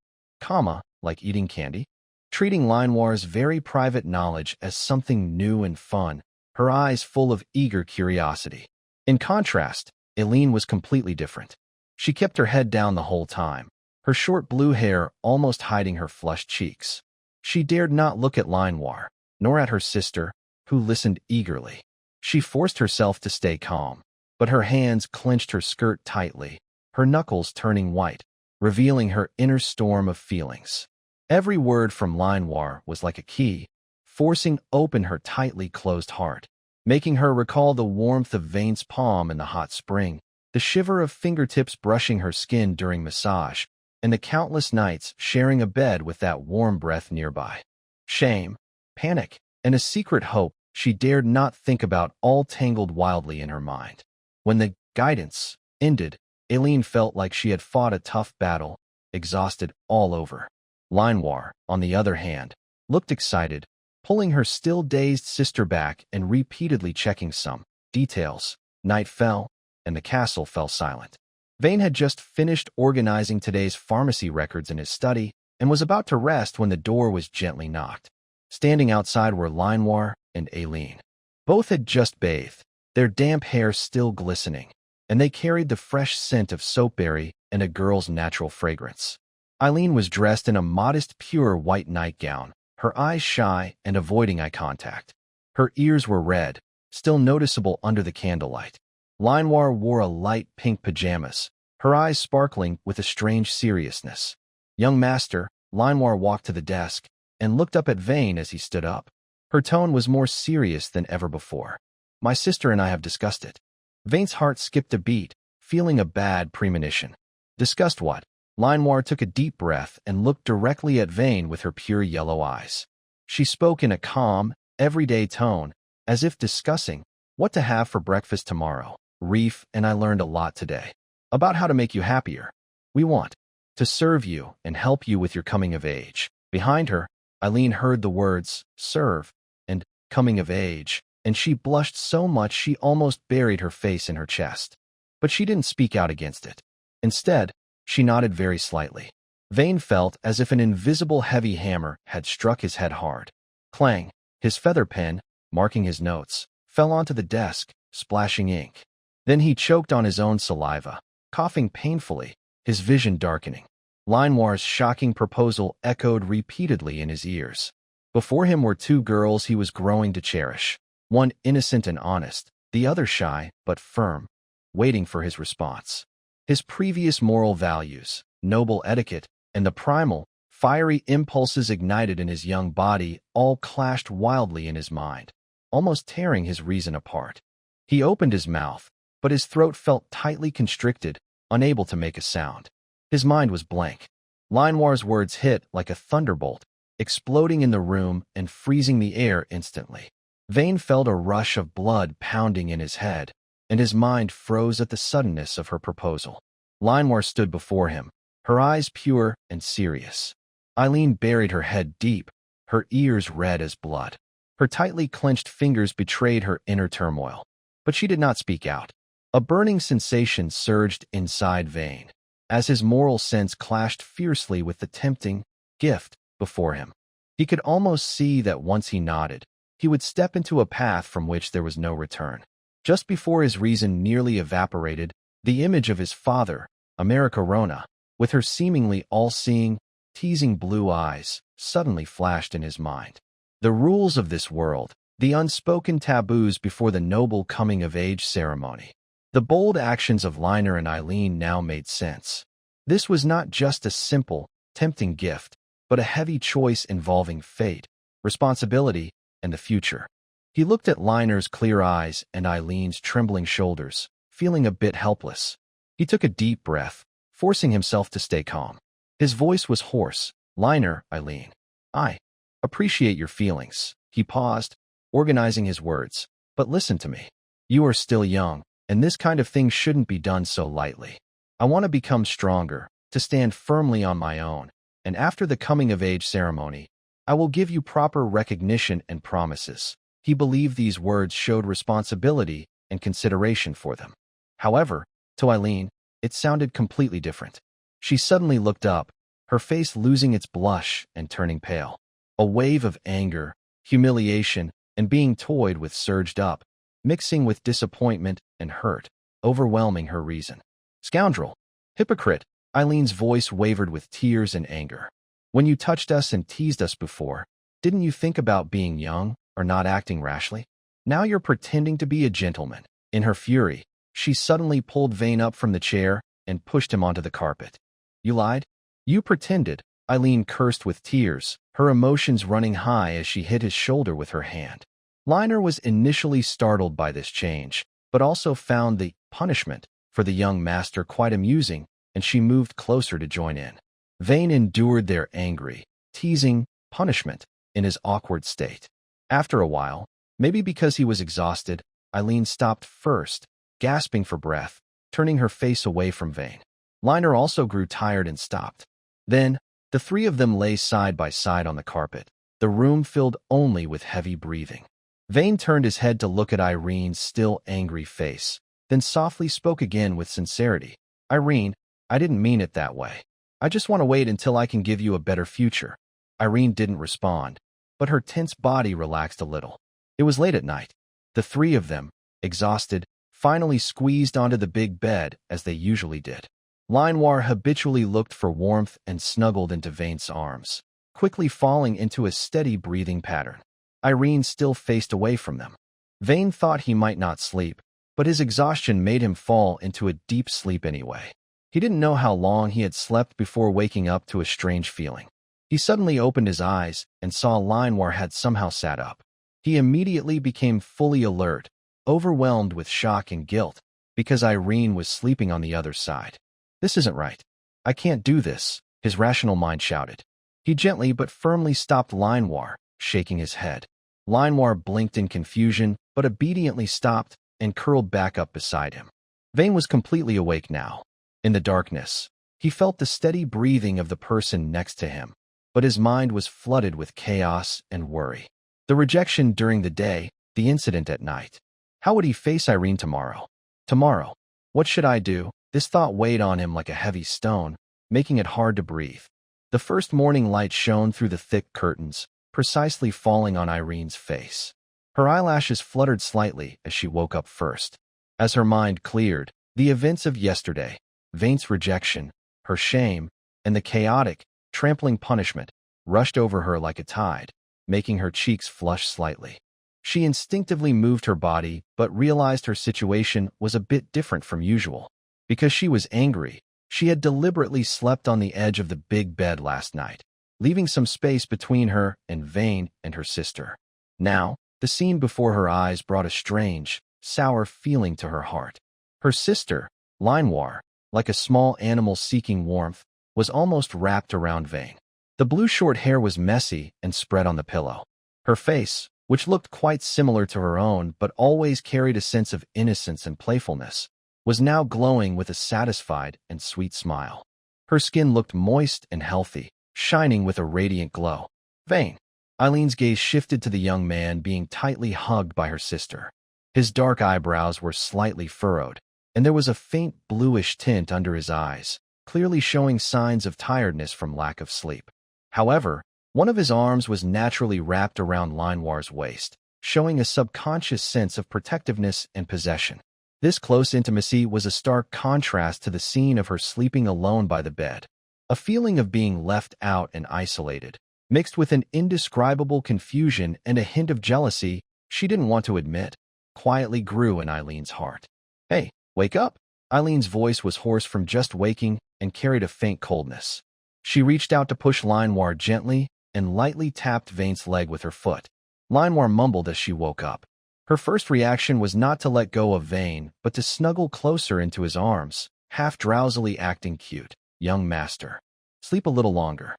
Like eating candy? Treating Linoir's very private knowledge as something new and fun, her eyes full of eager curiosity. In contrast, Eileen was completely different. She kept her head down the whole time, her short blue hair almost hiding her flushed cheeks. She dared not look at Linoir, nor at her sister, who listened eagerly. She forced herself to stay calm, but her hands clenched her skirt tightly, her knuckles turning white, revealing her inner storm of feelings. Every word from Linoir was like a key, forcing open her tightly closed heart, making her recall the warmth of Vane's palm in the hot spring, the shiver of fingertips brushing her skin during massage, and the countless nights sharing a bed with that warm breath nearby. Shame, panic, and a secret hope she dared not think about all tangled wildly in her mind. When the guidance ended, Eileen felt like she had fought a tough battle, exhausted all over. Linoir, on the other hand, looked excited, pulling her still dazed sister back and repeatedly checking some details. Night fell, and the castle fell silent. Vane had just finished organizing today's pharmacy records in his study and was about to rest when the door was gently knocked. Standing outside were Linoir and Eileen. Both had just bathed, their damp hair still glistening, and they carried the fresh scent of soapberry and a girl's natural fragrance. Eileen was dressed in a modest, pure white nightgown, her eyes shy and avoiding eye contact. Her ears were red, still noticeable under the candlelight. Linoir wore a light pink pajamas, her eyes sparkling with a strange seriousness. Young master, Linoir walked to the desk and looked up at Vane as he stood up. Her tone was more serious than ever before. My sister and I have discussed it. Vane's heart skipped a beat, feeling a bad premonition. Discussed what? Linoir took a deep breath and looked directly at Vane with her pure yellow eyes. She spoke in a calm, everyday tone, as if discussing what to have for breakfast tomorrow. Reef and I learned a lot today about how to make you happier. We want to serve you and help you with your coming of age. Behind her, Eileen heard the words, serve, and coming of age, and she blushed so much she almost buried her face in her chest. But she didn't speak out against it. Instead, she nodded very slightly. Vane felt as if an invisible heavy hammer had struck his head hard. Clang! His feather pen, marking his notes, fell onto the desk, splashing ink. Then he choked on his own saliva, coughing painfully, his vision darkening. Linoir's shocking proposal echoed repeatedly in his ears. Before him were two girls he was growing to cherish, one innocent and honest, the other shy but firm, waiting for his response. His previous moral values, noble etiquette, and the primal, fiery impulses ignited in his young body all clashed wildly in his mind, almost tearing his reason apart. He opened his mouth, but his throat felt tightly constricted, unable to make a sound. His mind was blank. Linoir's words hit like a thunderbolt, exploding in the room and freezing the air instantly. Vane felt a rush of blood pounding in his head, and his mind froze at the suddenness of her proposal. Linoir stood before him, her eyes pure and serious. Eileen buried her head deep, her ears red as blood. Her tightly clenched fingers betrayed her inner turmoil, but she did not speak out. A burning sensation surged inside Vane, as his moral sense clashed fiercely with the tempting gift before him. He could almost see that once he nodded, he would step into a path from which there was no return. Just before his reason nearly evaporated, the image of his father, America Rona, with her seemingly all-seeing, teasing blue eyes, suddenly flashed in his mind. The rules of this world, the unspoken taboos before the noble coming-of-age ceremony. The bold actions of Liner and Eileen now made sense. This was not just a simple, tempting gift, but a heavy choice involving fate, responsibility, and the future. He looked at Liner's clear eyes and Eileen's trembling shoulders, feeling a bit helpless. He took a deep breath, forcing himself to stay calm. His voice was hoarse. Liner, Eileen. I appreciate your feelings. He paused, organizing his words. But listen to me. You are still young, and this kind of thing shouldn't be done so lightly. I want to become stronger, to stand firmly on my own, and after the coming-of-age ceremony, I will give you proper recognition and promises. He believed these words showed responsibility and consideration for them. However, to Eileen, it sounded completely different. She suddenly looked up, her face losing its blush and turning pale. A wave of anger, humiliation, and being toyed with surged up, mixing with disappointment and hurt, overwhelming her reason. Scoundrel! Hypocrite! Eileen's voice wavered with tears and anger. When you touched us and teased us before, didn't you think about being young or not acting rashly? Now you're pretending to be a gentleman. In her fury, she suddenly pulled Vane up from the chair and pushed him onto the carpet. You lied? You pretended, Eileen cursed with tears, her emotions running high as she hit his shoulder with her hand. Liner was initially startled by this change, but also found the punishment for the young master quite amusing, and she moved closer to join in. Vane endured their angry, teasing punishment in his awkward state. After a while, maybe because he was exhausted, Eileen stopped first, gasping for breath, turning her face away from Vane. Liner also grew tired and stopped. Then, the three of them lay side by side on the carpet, the room filled only with heavy breathing. Vane turned his head to look at Irene's still angry face, then softly spoke again with sincerity. Irene, I didn't mean it that way. I just want to wait until I can give you a better future. Irene didn't respond, but her tense body relaxed a little. It was late at night. The three of them, exhausted, finally squeezed onto the big bed as they usually did. Linoir habitually looked for warmth and snuggled into Vane's arms, quickly falling into a steady breathing pattern. Irene still faced away from them. Vane thought he might not sleep, but his exhaustion made him fall into a deep sleep anyway. He didn't know how long he had slept before waking up to a strange feeling. He suddenly opened his eyes and saw Linoir had somehow sat up. He immediately became fully alert, overwhelmed with shock and guilt, because Irene was sleeping on the other side. This isn't right. I can't do this, his rational mind shouted. He gently but firmly stopped Linoir, shaking his head. Linoir blinked in confusion, but obediently stopped and curled back up beside him. Vane was completely awake now. In the darkness, he felt the steady breathing of the person next to him, but his mind was flooded with chaos and worry. The rejection during the day, the incident at night. How would he face Irene tomorrow? Tomorrow. What should I do? This thought weighed on him like a heavy stone, making it hard to breathe. The first morning light shone through the thick curtains, precisely falling on Irene's face. Her eyelashes fluttered slightly as she woke up first. As her mind cleared, the events of yesterday, Vane's rejection, her shame, and the chaotic, trampling punishment rushed over her like a tide, making her cheeks flush slightly. She instinctively moved her body but realized her situation was a bit different from usual. Because she was angry, she had deliberately slept on the edge of the big bed last night, leaving some space between her and Vane and her sister. Now, the scene before her eyes brought a strange, sour feeling to her heart. Her sister, Linoir, like a small animal seeking warmth, was almost wrapped around Vane. The blue short hair was messy and spread on the pillow. Her face, which looked quite similar to her own but always carried a sense of innocence and playfulness, was now glowing with a satisfied and sweet smile. Her skin looked moist and healthy, shining with a radiant glow. Vane. Eileen's gaze shifted to the young man being tightly hugged by her sister. His dark eyebrows were slightly furrowed, and there was a faint bluish tint under his eyes, clearly showing signs of tiredness from lack of sleep. However, one of his arms was naturally wrapped around Linoir's waist, showing a subconscious sense of protectiveness and possession. This close intimacy was a stark contrast to the scene of her sleeping alone by the bed. A feeling of being left out and isolated, mixed with an indescribable confusion and a hint of jealousy she didn't want to admit, quietly grew in Eileen's heart. "Hey, wake up!" Eileen's voice was hoarse from just waking and carried a faint coldness. She reached out to push Linoir gently and lightly tapped Vane's leg with her foot. Linoir mumbled as she woke up. Her first reaction was not to let go of Vane, but to snuggle closer into his arms, half drowsily acting cute. "Young master, sleep a little longer."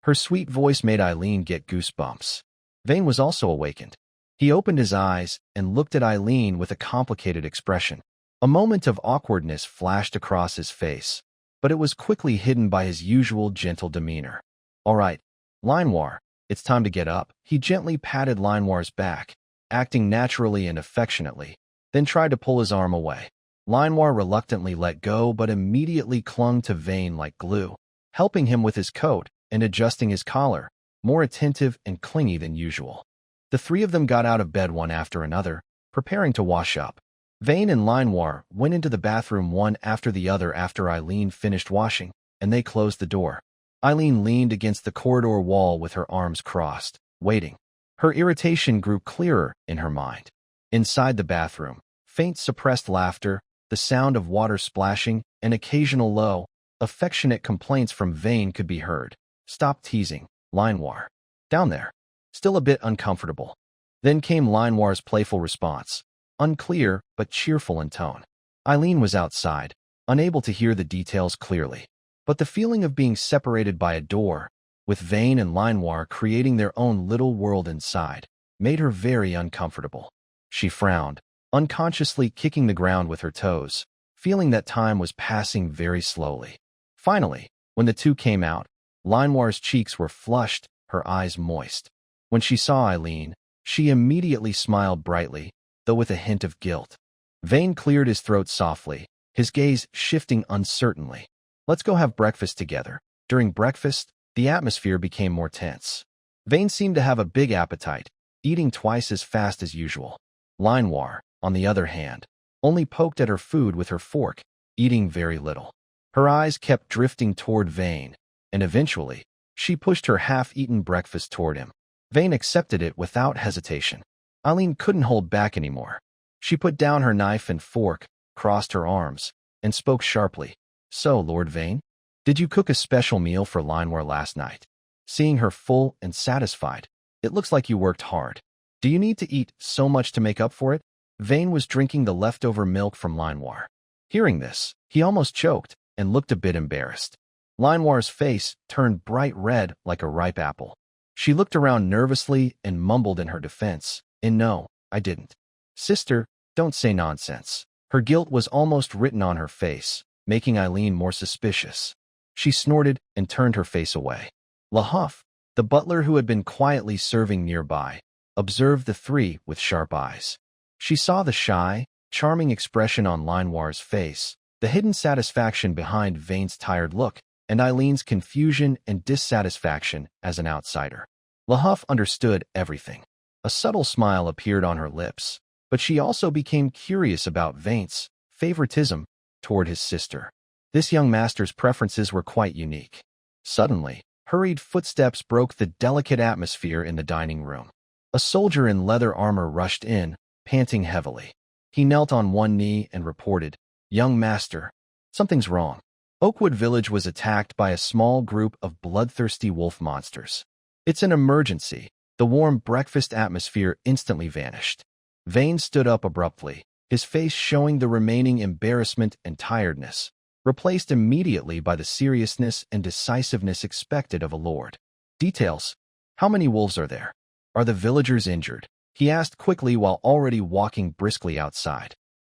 Her sweet voice made Eileen get goosebumps. Vane was also awakened. He opened his eyes and looked at Eileen with a complicated expression. A moment of awkwardness flashed across his face, but it was quickly hidden by his usual gentle demeanor. "All right, Linoir, it's time to get up." He gently patted Linoir's back, acting naturally and affectionately, then tried to pull his arm away. Linoir reluctantly let go but immediately clung to Vane like glue, helping him with his coat and adjusting his collar, more attentive and clingy than usual. The three of them got out of bed one after another, preparing to wash up. Vane and Linoir went into the bathroom one after the other after Eileen finished washing, and they closed the door. Eileen leaned against the corridor wall with her arms crossed, waiting. Her irritation grew clearer in her mind. Inside the bathroom, faint suppressed laughter, the sound of water splashing, and occasional low, affectionate complaints from Vane could be heard. "Stop teasing, Linoir. Down there." Still a bit uncomfortable. Then came Linoir's playful response, unclear but cheerful in tone. Eileen was outside, unable to hear the details clearly, but the feeling of being separated by a door, with Vane and Linoir creating their own little world inside, made her very uncomfortable. She frowned, unconsciously kicking the ground with her toes, feeling that time was passing very slowly. Finally, when the two came out, Linoir's cheeks were flushed, her eyes moist. When she saw Eileen, she immediately smiled brightly, though with a hint of guilt. Vane cleared his throat softly, his gaze shifting uncertainly. "Let's go have breakfast together." During breakfast, the atmosphere became more tense. Vane seemed to have a big appetite, eating twice as fast as usual. Linoir, on the other hand, only poked at her food with her fork, eating very little. Her eyes kept drifting toward Vane, and eventually, she pushed her half-eaten breakfast toward him. Vane accepted it without hesitation. Eileen couldn't hold back anymore. She put down her knife and fork, crossed her arms, and spoke sharply. "So, Lord Vane, did you cook a special meal for Linoir last night?" Seeing her full and satisfied, "It looks like you worked hard. Do you need to eat so much to make up for it?" Vane was drinking the leftover milk from Linoir. Hearing this, he almost choked and looked a bit embarrassed. Linoir's face turned bright red like a ripe apple. She looked around nervously and mumbled in her defense, "No, I didn't." "Sister, don't say nonsense." Her guilt was almost written on her face, making Eileen more suspicious. She snorted and turned her face away. LaHuff, the butler who had been quietly serving nearby, observed the three with sharp eyes. She saw the shy, charming expression on Linoir's face, the hidden satisfaction behind Vane's tired look, and Eileen's confusion and dissatisfaction as an outsider. LaHuff understood everything. A subtle smile appeared on her lips, but she also became curious about Vane's favoritism toward his sister. This young master's preferences were quite unique. Suddenly, hurried footsteps broke the delicate atmosphere in the dining room. A soldier in leather armor rushed in, panting heavily. He knelt on one knee and reported, "Young master, something's wrong." Oakwood Village was attacked by a small group of bloodthirsty wolf monsters. "It's an emergency." The warm breakfast atmosphere instantly vanished. Vane stood up abruptly, his face showing the remaining embarrassment and tiredness, replaced immediately by the seriousness and decisiveness expected of a lord. "Details. How many wolves are there? Are the villagers injured?" he asked quickly while already walking briskly outside.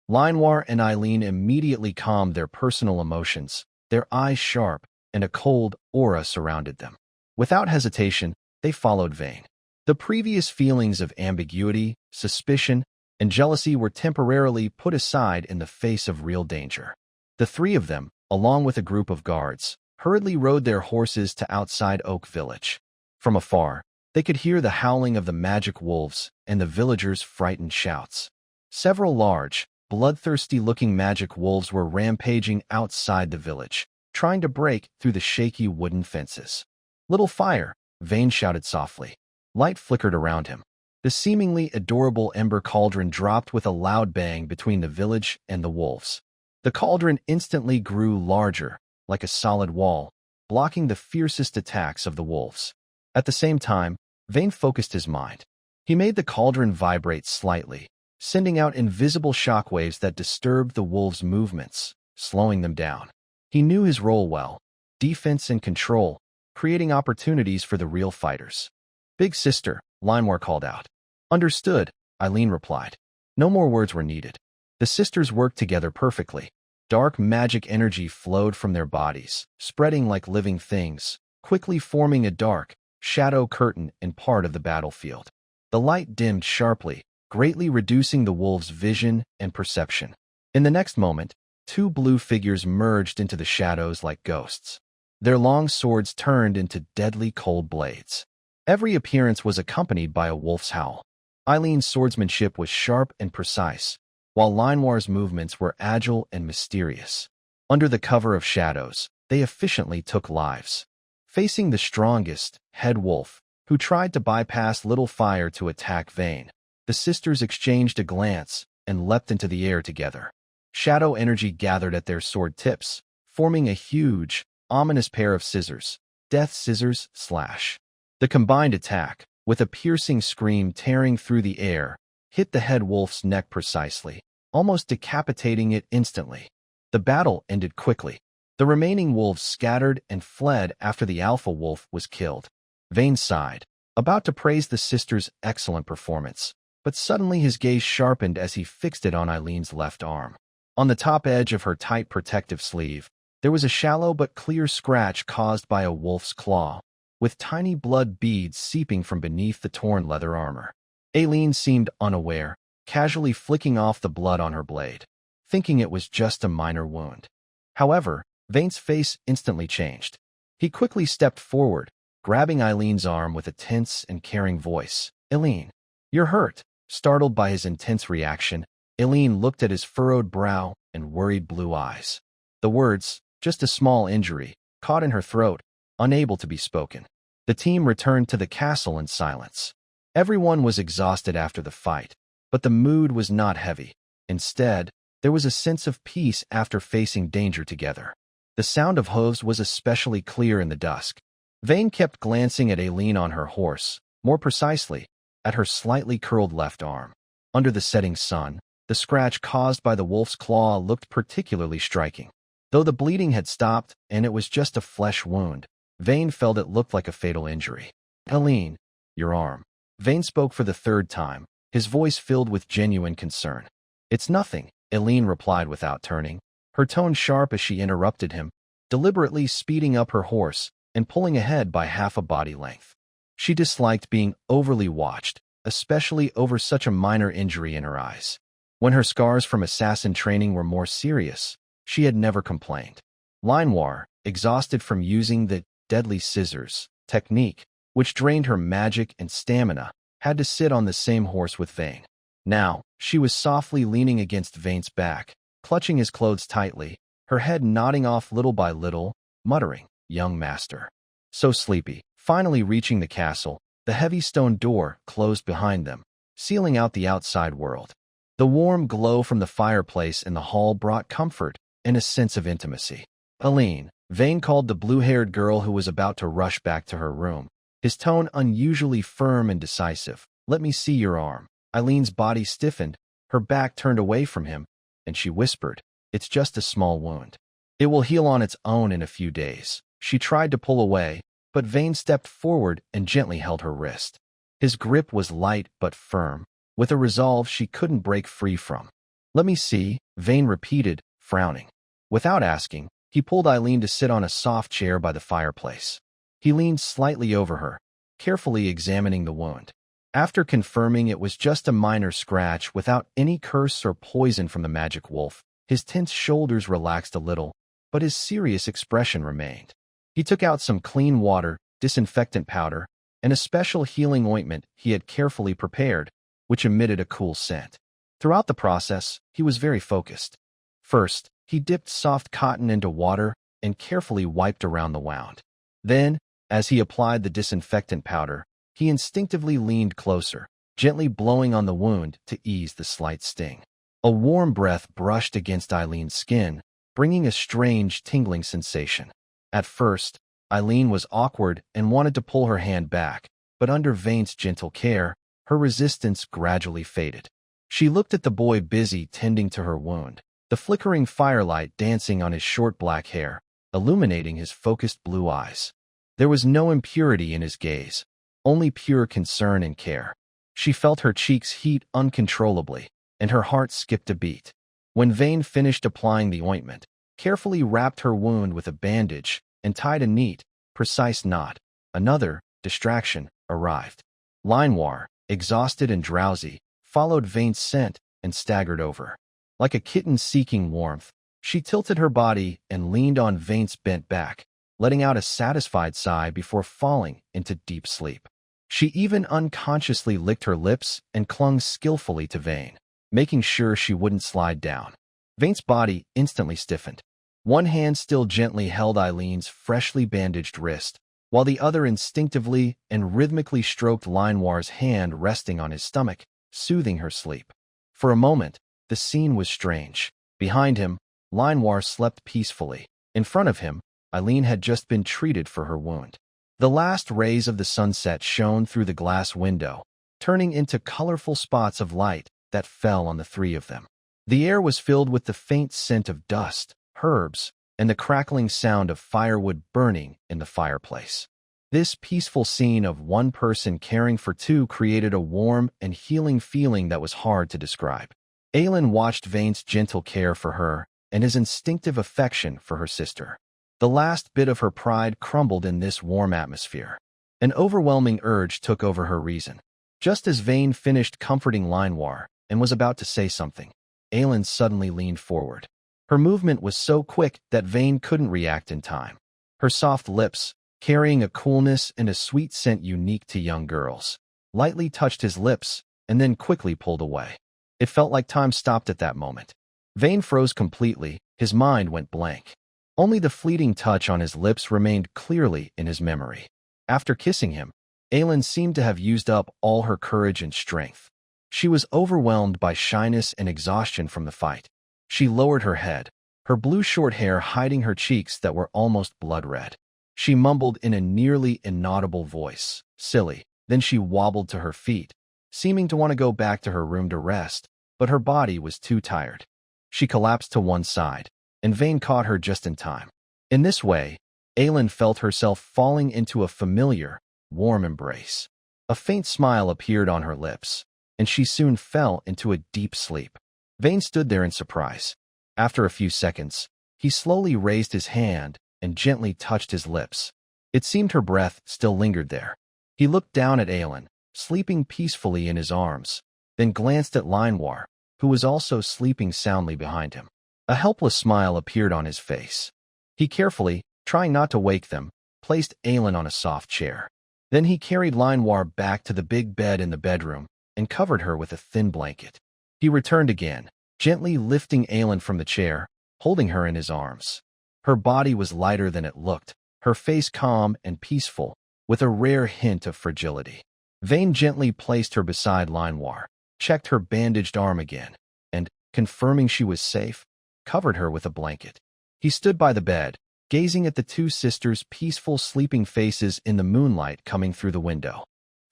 Linoir and Eileen immediately calmed their personal emotions, their eyes sharp, and a cold aura surrounded them. Without hesitation, they followed Vane. The previous feelings of ambiguity, suspicion, and jealousy were temporarily put aside in the face of real danger. The three of them, along with a group of guards, hurriedly rode their horses to outside Oak Village. From afar, they could hear the howling of the magic wolves and the villagers' frightened shouts. Several large, bloodthirsty-looking magic wolves were rampaging outside the village, trying to break through the shaky wooden fences. "Little fire," Vane shouted softly. Light flickered around him. The seemingly adorable ember cauldron dropped with a loud bang between the village and the wolves. The cauldron instantly grew larger, like a solid wall, blocking the fiercest attacks of the wolves. At the same time, Vane focused his mind. He made the cauldron vibrate slightly, sending out invisible shockwaves that disturbed the wolves' movements, slowing them down. He knew his role well: defense and control, creating opportunities for the real fighters. "Big sister," Manhwa called out. "Understood," Eileen replied. No more words were needed. The sisters worked together perfectly. Dark magic energy flowed from their bodies, spreading like living things, quickly forming a dark, shadow curtain in part of the battlefield. The light dimmed sharply, greatly reducing the wolves' vision and perception. In the next moment, two blue figures merged into the shadows like ghosts. Their long swords turned into deadly cold blades. Every appearance was accompanied by a wolf's howl. Eileen's swordsmanship was sharp and precise, while Manhwa's movements were agile and mysterious. Under the cover of shadows, they efficiently took lives. Facing the strongest, head wolf, who tried to bypass Little Fire to attack Vane, the sisters exchanged a glance and leapt into the air together. Shadow energy gathered at their sword tips, forming a huge, ominous pair of scissors. Death scissors slash. The combined attack, with a piercing scream tearing through the air, hit the head wolf's neck precisely, almost decapitating it instantly. The battle ended quickly. The remaining wolves scattered and fled after the alpha wolf was killed. Vane sighed, about to praise the sisters' excellent performance, but suddenly his gaze sharpened as he fixed it on Eileen's left arm. On the top edge of her tight protective sleeve, there was a shallow but clear scratch caused by a wolf's claw, with tiny blood beads seeping from beneath the torn leather armor. Eileen seemed unaware, casually flicking off the blood on her blade, thinking it was just a minor wound. However, Vane's face instantly changed. He quickly stepped forward, grabbing Eileen's arm with a tense and caring voice. "Eileen, you're hurt." Startled by his intense reaction, Eileen looked at his furrowed brow and worried blue eyes. The words, "just a small injury," caught in her throat, unable to be spoken. The team returned to the castle in silence. Everyone was exhausted after the fight, but the mood was not heavy. Instead, there was a sense of peace after facing danger together. The sound of hooves was especially clear in the dusk. Vane kept glancing at Eileen on her horse, more precisely, at her slightly curled left arm. Under the setting sun, the scratch caused by the wolf's claw looked particularly striking. Though the bleeding had stopped and it was just a flesh wound, Vane felt it looked like a fatal injury. "Eileen, your arm." Vane spoke for the third time, his voice filled with genuine concern. "It's nothing," Eileen replied without turning, her tone sharp as she interrupted him, deliberately speeding up her horse and pulling ahead by half a body length. She disliked being overly watched, especially over such a minor injury in her eyes. When her scars from assassin training were more serious, she had never complained. Manhwa, exhausted from using the deadly scissors technique, which drained her magic and stamina, had to sit on the same horse with Vane. Now, she was softly leaning against Vane's back, clutching his clothes tightly, her head nodding off little by little, muttering, "Young master." So sleepy. Finally reaching the castle, the heavy stone door closed behind them, sealing out the outside world. The warm glow from the fireplace in the hall brought comfort and a sense of intimacy. "Eileen," Vane called the blue-haired girl who was about to rush back to her room, his tone unusually firm and decisive. "Let me see your arm." Eileen's body stiffened, her back turned away from him, and she whispered, "It's just a small wound. It will heal on its own in a few days." She tried to pull away, but Vane stepped forward and gently held her wrist. His grip was light but firm, with a resolve she couldn't break free from. "Let me see," Vane repeated, frowning. Without asking, he pulled Eileen to sit on a soft chair by the fireplace. He leaned slightly over her, carefully examining the wound. After confirming it was just a minor scratch without any curse or poison from the magic wolf, his tense shoulders relaxed a little, but his serious expression remained. He took out some clean water, disinfectant powder, and a special healing ointment he had carefully prepared, which emitted a cool scent. Throughout the process, he was very focused. First, he dipped soft cotton into water and carefully wiped around the wound. Then, as he applied the disinfectant powder, he instinctively leaned closer, gently blowing on the wound to ease the slight sting. A warm breath brushed against Eileen's skin, bringing a strange, tingling sensation. At first, Eileen was awkward and wanted to pull her hand back, but under Vane's gentle care, her resistance gradually faded. She looked at the boy busy tending to her wound, the flickering firelight dancing on his short black hair, illuminating his focused blue eyes. There was no impurity in his gaze, only pure concern and care. She felt her cheeks heat uncontrollably, and her heart skipped a beat. When Vane finished applying the ointment, carefully wrapped her wound with a bandage, and tied a neat, precise knot, another distraction arrived. Linoir, exhausted and drowsy, followed Vane's scent and staggered over. Like a kitten seeking warmth, she tilted her body and leaned on Vane's bent back, letting out a satisfied sigh before falling into deep sleep. She even unconsciously licked her lips and clung skillfully to Vane, making sure she wouldn't slide down. Vane's body instantly stiffened. One hand still gently held Eileen's freshly bandaged wrist, while the other instinctively and rhythmically stroked Linoir's hand resting on his stomach, soothing her sleep. For a moment, the scene was strange. Behind him, Linoir slept peacefully. In front of him, Eileen had just been treated for her wound. The last rays of the sunset shone through the glass window, turning into colorful spots of light that fell on the three of them. The air was filled with the faint scent of dust, herbs, and the crackling sound of firewood burning in the fireplace. This peaceful scene of one person caring for two created a warm and healing feeling that was hard to describe. Aelin watched Vane's gentle care for her and his instinctive affection for her sister. The last bit of her pride crumbled in this warm atmosphere. An overwhelming urge took over her reason. Just as Vane finished comforting Linoir and was about to say something, Aelin suddenly leaned forward. Her movement was so quick that Vane couldn't react in time. Her soft lips, carrying a coolness and a sweet scent unique to young girls, lightly touched his lips and then quickly pulled away. It felt like time stopped at that moment. Vane froze completely, his mind went blank. Only the fleeting touch on his lips remained clearly in his memory. After kissing him, Aelin seemed to have used up all her courage and strength. She was overwhelmed by shyness and exhaustion from the fight. She lowered her head, her blue short hair hiding her cheeks that were almost blood red. She mumbled in a nearly inaudible voice, "Silly." Then she wobbled to her feet, seeming to want to go back to her room to rest, but her body was too tired. She collapsed to one side, and Vane caught her just in time. In this way, Aelin felt herself falling into a familiar, warm embrace. A faint smile appeared on her lips, and she soon fell into a deep sleep. Vane stood there in surprise. After a few seconds, he slowly raised his hand and gently touched his lips. It seemed her breath still lingered there. He looked down at Aelin, sleeping peacefully in his arms, then glanced at Linoir, who was also sleeping soundly behind him. A helpless smile appeared on his face. He carefully, trying not to wake them, placed Aelin on a soft chair. Then he carried Linoir back to the big bed in the bedroom and covered her with a thin blanket. He returned again, gently lifting Aelin from the chair, holding her in his arms. Her body was lighter than it looked, her face calm and peaceful, with a rare hint of fragility. Vane gently placed her beside Linoir, checked her bandaged arm again, and, confirming she was safe, covered her with a blanket. He stood by the bed, gazing at the two sisters' peaceful sleeping faces in the moonlight coming through the window.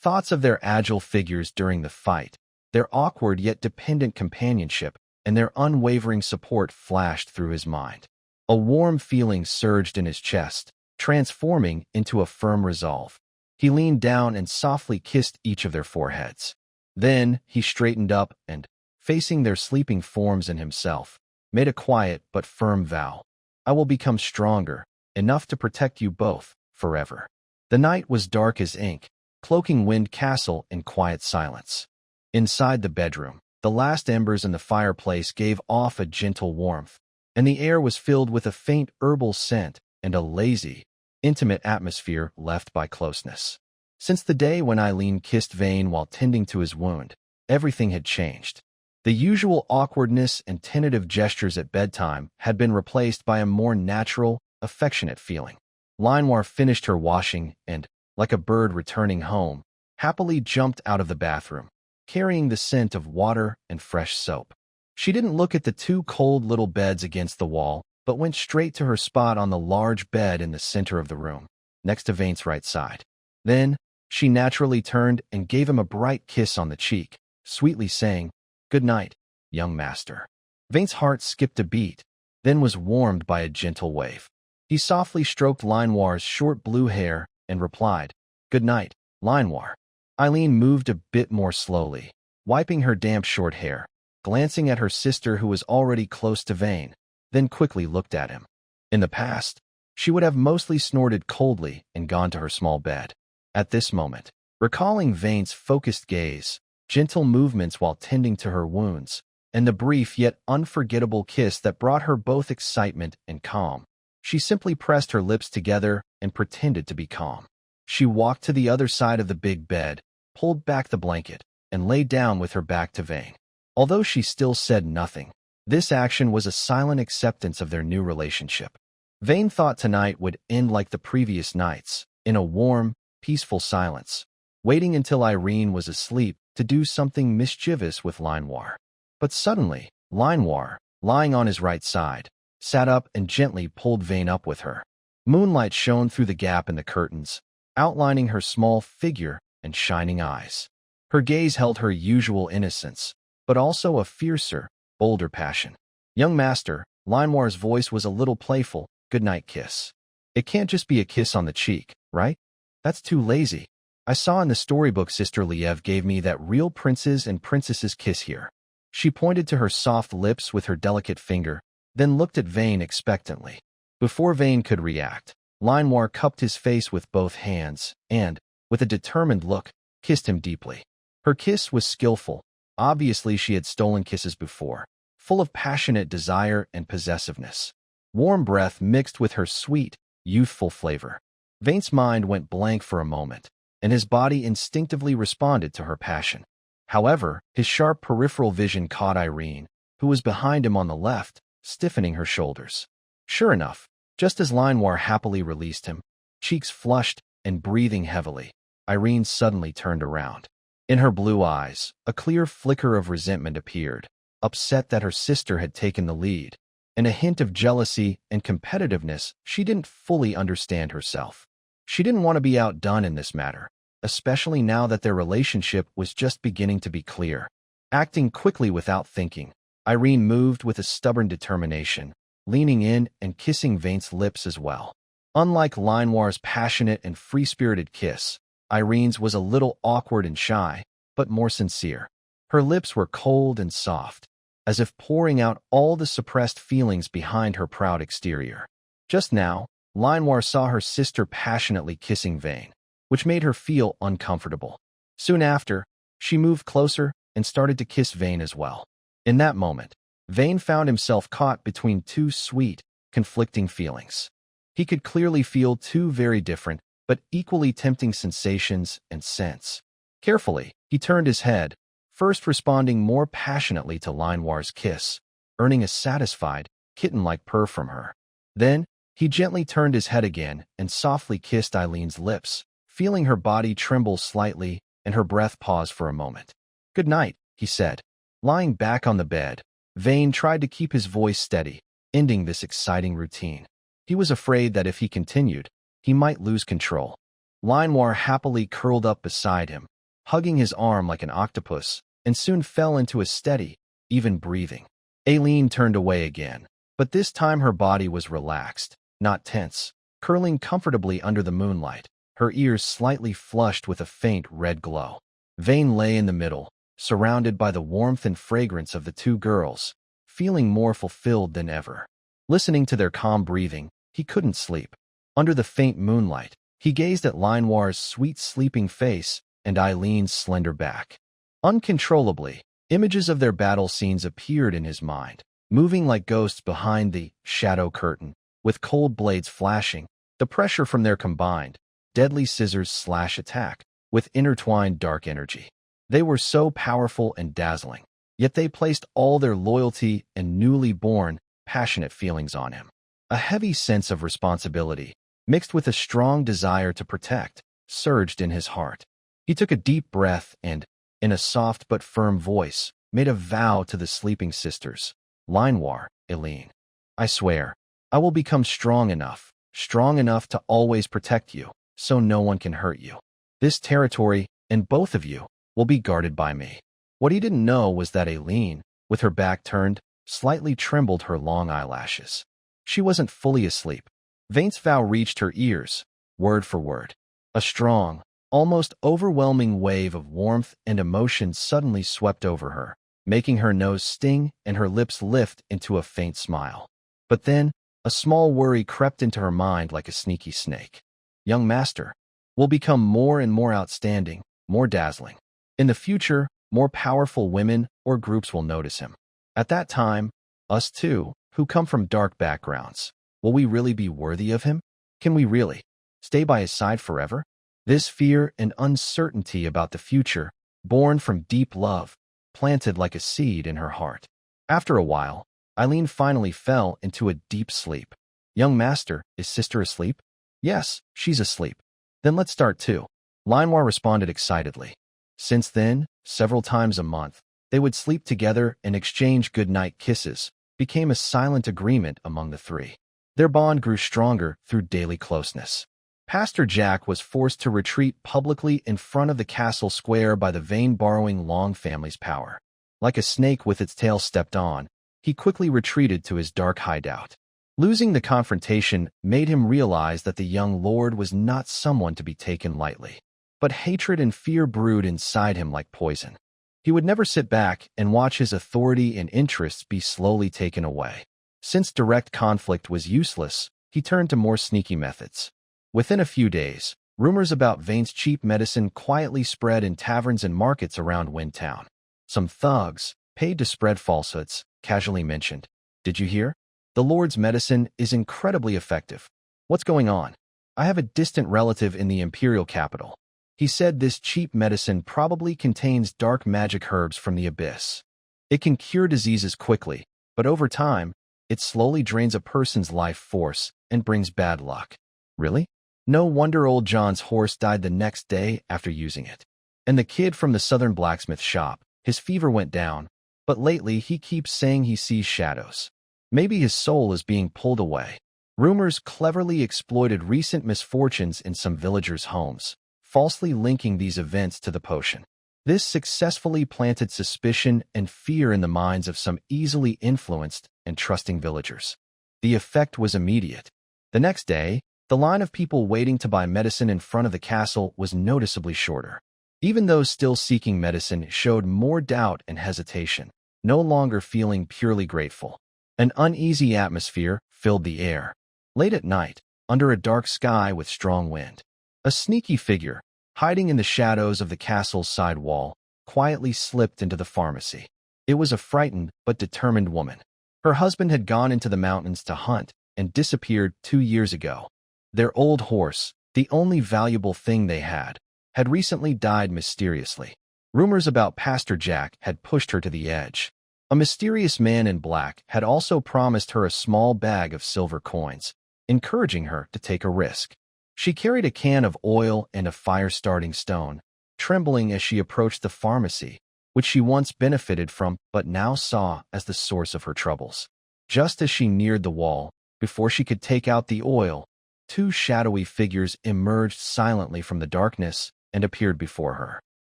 Thoughts of their agile figures during the fight, their awkward yet dependent companionship, and their unwavering support flashed through his mind. A warm feeling surged in his chest, transforming into a firm resolve. He leaned down and softly kissed each of their foreheads. Then he straightened up and, facing their sleeping forms and himself, made a quiet but firm vow. "I will become stronger, enough to protect you both, forever." The night was dark as ink, cloaking Wind Castle in quiet silence. Inside the bedroom, the last embers in the fireplace gave off a gentle warmth, and the air was filled with a faint herbal scent and a lazy, intimate atmosphere left by closeness. Since the day when Eileen kissed Vane while tending to his wound, everything had changed. The usual awkwardness and tentative gestures at bedtime had been replaced by a more natural, affectionate feeling. Linoir finished her washing and, like a bird returning home, happily jumped out of the bathroom, carrying the scent of water and fresh soap. She didn't look at the two cold little beds against the wall, but went straight to her spot on the large bed in the center of the room, next to Vane's right side. Then, she naturally turned and gave him a bright kiss on the cheek, sweetly saying, "Good night, young master." Vane's heart skipped a beat, then was warmed by a gentle wave. He softly stroked Linoir's short blue hair and replied, "Good night, Linoir." Eileen moved a bit more slowly, wiping her damp short hair, glancing at her sister who was already close to Vane, then quickly looked at him. In the past, she would have mostly snorted coldly and gone to her small bed. At this moment, recalling Vane's focused gaze, gentle movements while tending to her wounds, and the brief yet unforgettable kiss that brought her both excitement and calm, she simply pressed her lips together and pretended to be calm. She walked to the other side of the big bed, pulled back the blanket, and lay down with her back to Vane. Although she still said nothing, this action was a silent acceptance of their new relationship. Vane thought tonight would end like the previous nights, in a warm, peaceful silence, waiting until Irene was asleep to do something mischievous with Linoir. But suddenly, Linoir, lying on his right side, sat up and gently pulled Vane up with her. Moonlight shone through the gap in the curtains, outlining her small figure and shining eyes. Her gaze held her usual innocence, but also a fiercer, bolder passion. "Young master," Linoir's voice was a little playful, "good-night kiss. It can't just be a kiss on the cheek, right? That's too lazy. I saw in the storybook Sister Liev gave me that real princes and princesses kiss here." She pointed to her soft lips with her delicate finger, then looked at Vane expectantly. Before Vane could react, Linoir cupped his face with both hands and, with a determined look, kissed him deeply. Her kiss was skillful. Obviously she had stolen kisses before, full of passionate desire and possessiveness. Warm breath mixed with her sweet, youthful flavor. Vane's mind went blank for a moment, and his body instinctively responded to her passion. However, his sharp peripheral vision caught Irene, who was behind him on the left, stiffening her shoulders. Sure enough, just as Linoir happily released him, cheeks flushed and breathing heavily, Irene suddenly turned around. In her blue eyes, a clear flicker of resentment appeared, upset that her sister had taken the lead, and a hint of jealousy and competitiveness she didn't fully understand herself. She didn't want to be outdone in this matter, especially now that their relationship was just beginning to be clear. Acting quickly without thinking, Irene moved with a stubborn determination, leaning in and kissing Vane's lips as well. Unlike Linoir's passionate and free-spirited kiss, Irene's was a little awkward and shy, but more sincere. Her lips were cold and soft, as if pouring out all the suppressed feelings behind her proud exterior. Just now, Linoir saw her sister passionately kissing Vane, which made her feel uncomfortable. Soon after, she moved closer and started to kiss Vane as well. In that moment, Vane found himself caught between two sweet, conflicting feelings. He could clearly feel two very different, but equally tempting sensations and scents. Carefully, he turned his head, first responding more passionately to Linoir's kiss, earning a satisfied, kitten-like purr from her. Then, he gently turned his head again and softly kissed Eileen's lips, feeling her body tremble slightly and her breath pause for a moment. "Good night," he said. Lying back on the bed, Vane tried to keep his voice steady, ending this exciting routine. He was afraid that if he continued, he might lose control. Linoir happily curled up beside him, hugging his arm like an octopus, and soon fell into a steady, even breathing. Aileen turned away again, but this time her body was relaxed, not tense, curling comfortably under the moonlight, her ears slightly flushed with a faint red glow. Vane lay in the middle, surrounded by the warmth and fragrance of the two girls, feeling more fulfilled than ever. Listening to their calm breathing, he couldn't sleep. Under the faint moonlight, He gazed at Linoir's sweet sleeping face and Eileen's slender back. Uncontrollably, images of their battle scenes appeared in his mind, moving like ghosts behind the shadow curtain, with cold blades flashing, the pressure from their combined, deadly scissors slash attack, with intertwined dark energy. They were so powerful and dazzling, yet they placed all their loyalty and newly born, passionate feelings on him. A heavy sense of responsibility, mixed with a strong desire to protect, surged in his heart. He took a deep breath and, in a soft but firm voice, made a vow to the sleeping sisters. Linoir, Eileen, I swear, I will become strong enough to always protect you, so no one can hurt you. This territory, and both of you, will be guarded by me. What he didn't know was that Eileen, with her back turned, slightly trembled her long eyelashes. She wasn't fully asleep. Vaint's vow reached her ears, word for word. A strong, almost overwhelming wave of warmth and emotion suddenly swept over her, making her nose sting and her lips lift into a faint smile. But then, a small worry crept into her mind like a sneaky snake. Young master will become more and more outstanding, more dazzling. In the future, more powerful women or groups will notice him. At that time, us too, who come from dark backgrounds, will we really be worthy of him? Can we really stay by his side forever? This fear and uncertainty about the future, born from deep love, planted like a seed in her heart. After a while, Eileen finally fell into a deep sleep. Young master, is sister asleep? Yes, she's asleep. Then let's start too. Linoir responded excitedly. Since then, several times a month, they would sleep together and exchange goodnight kisses, became a silent agreement among the three. Their bond grew stronger through daily closeness. Pastor Jack was forced to retreat publicly in front of the castle square by the vein-borrowing Long family's power. Like a snake with its tail stepped on, he quickly retreated to his dark hideout. Losing the confrontation made him realize that the young lord was not someone to be taken lightly. But hatred and fear brewed inside him like poison. He would never sit back and watch his authority and interests be slowly taken away. Since direct conflict was useless, he turned to more sneaky methods. Within a few days, rumors about Vaint's cheap medicine quietly spread in taverns and markets around Windtown. Some thugs, paid to spread falsehoods, casually mentioned, "Did you hear? The Lord's medicine is incredibly effective. What's going on? I have a distant relative in the imperial capital. He said this cheap medicine probably contains dark magic herbs from the abyss. It can cure diseases quickly, but over time, it slowly drains a person's life force and brings bad luck." Really? No wonder old John's horse died the next day after using it. And the kid from the southern blacksmith shop, his fever went down, but lately he keeps saying he sees shadows. Maybe his soul is being pulled away. Rumors cleverly exploited recent misfortunes in some villagers' homes, falsely linking these events to the potion. This successfully planted suspicion and fear in the minds of some easily influenced and trusting villagers. The effect was immediate. The next day, the line of people waiting to buy medicine in front of the castle was noticeably shorter. Even those still seeking medicine showed more doubt and hesitation, no longer feeling purely grateful. An uneasy atmosphere filled the air. Late at night, under a dark sky with strong wind, a sneaky figure, hiding in the shadows of the castle's side wall, quietly slipped into the pharmacy. It was a frightened but determined woman. Her husband had gone into the mountains to hunt and disappeared 2 years ago. Their old horse, the only valuable thing they had recently died mysteriously. Rumors about Pastor Jack had pushed her to the edge. A mysterious man in black had also promised her a small bag of silver coins, encouraging her to take a risk. She carried a can of oil and a fire-starting stone, trembling as she approached the pharmacy, which she once benefited from but now saw as the source of her troubles. Just as she neared the wall, before she could take out the oil, 2 shadowy figures emerged silently from the darkness and appeared before her.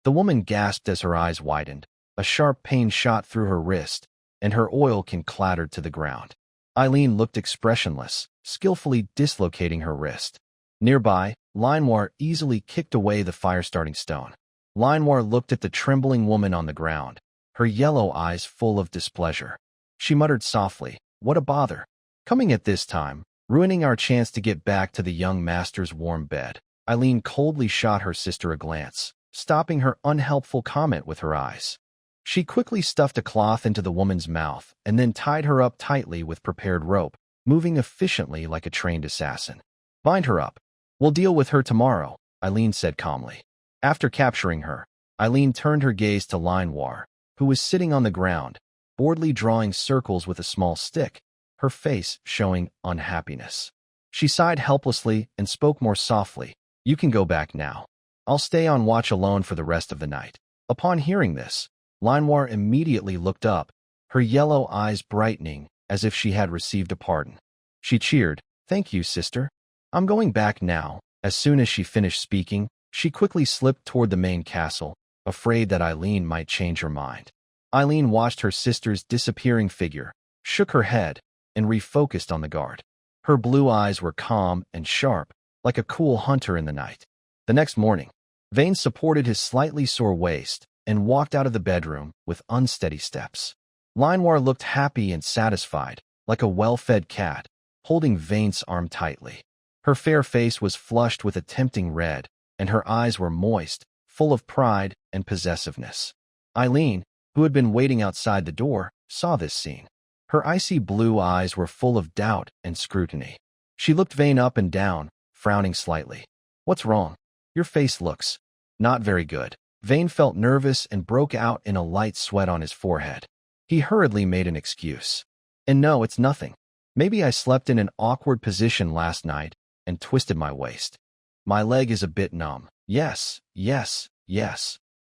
The woman gasped as her eyes widened. A sharp pain shot through her wrist, and her oil can clattered to the ground. Eileen looked expressionless, skillfully dislocating her wrist. Nearby, Linoir easily kicked away the fire-starting stone. Linoir looked at the trembling woman on the ground, her yellow eyes full of displeasure. She muttered softly, "What a bother." Coming at this time, ruining our chance to get back to the young master's warm bed. Eileen coldly shot her sister a glance, stopping her unhelpful comment with her eyes. She quickly stuffed a cloth into the woman's mouth and then tied her up tightly with prepared rope, moving efficiently like a trained assassin. Bind her up. We'll deal with her tomorrow, Eileen said calmly. After capturing her, Eileen turned her gaze to Manhwa, who was sitting on the ground, boredly drawing circles with a small stick, her face showing unhappiness. She sighed helplessly and spoke more softly. You can go back now. I'll stay on watch alone for the rest of the night. Upon hearing this, Manhwa immediately looked up, her yellow eyes brightening as if she had received a pardon. She cheered, Thank you, sister. I'm going back now. As soon as she finished speaking, she quickly slipped toward the main castle, afraid that Eileen might change her mind. Eileen watched her sister's disappearing figure, shook her head, and refocused on the guard. Her blue eyes were calm and sharp, like a cool hunter in the night. The next morning, Vane supported his slightly sore waist and walked out of the bedroom with unsteady steps. Manhwa looked happy and satisfied, like a well-fed cat, holding Vane's arm tightly. Her fair face was flushed with a tempting red, and her eyes were moist, full of pride and possessiveness. Eileen, who had been waiting outside the door, saw this scene. Her icy blue eyes were full of doubt and scrutiny. She looked Vane up and down, frowning slightly. What's wrong? Your face looks not very good. Vane felt nervous and broke out in a light sweat on his forehead. He hurriedly made an excuse. And no, it's nothing. Maybe I slept in an awkward position last night and twisted my waist. My leg is a bit numb. Yes.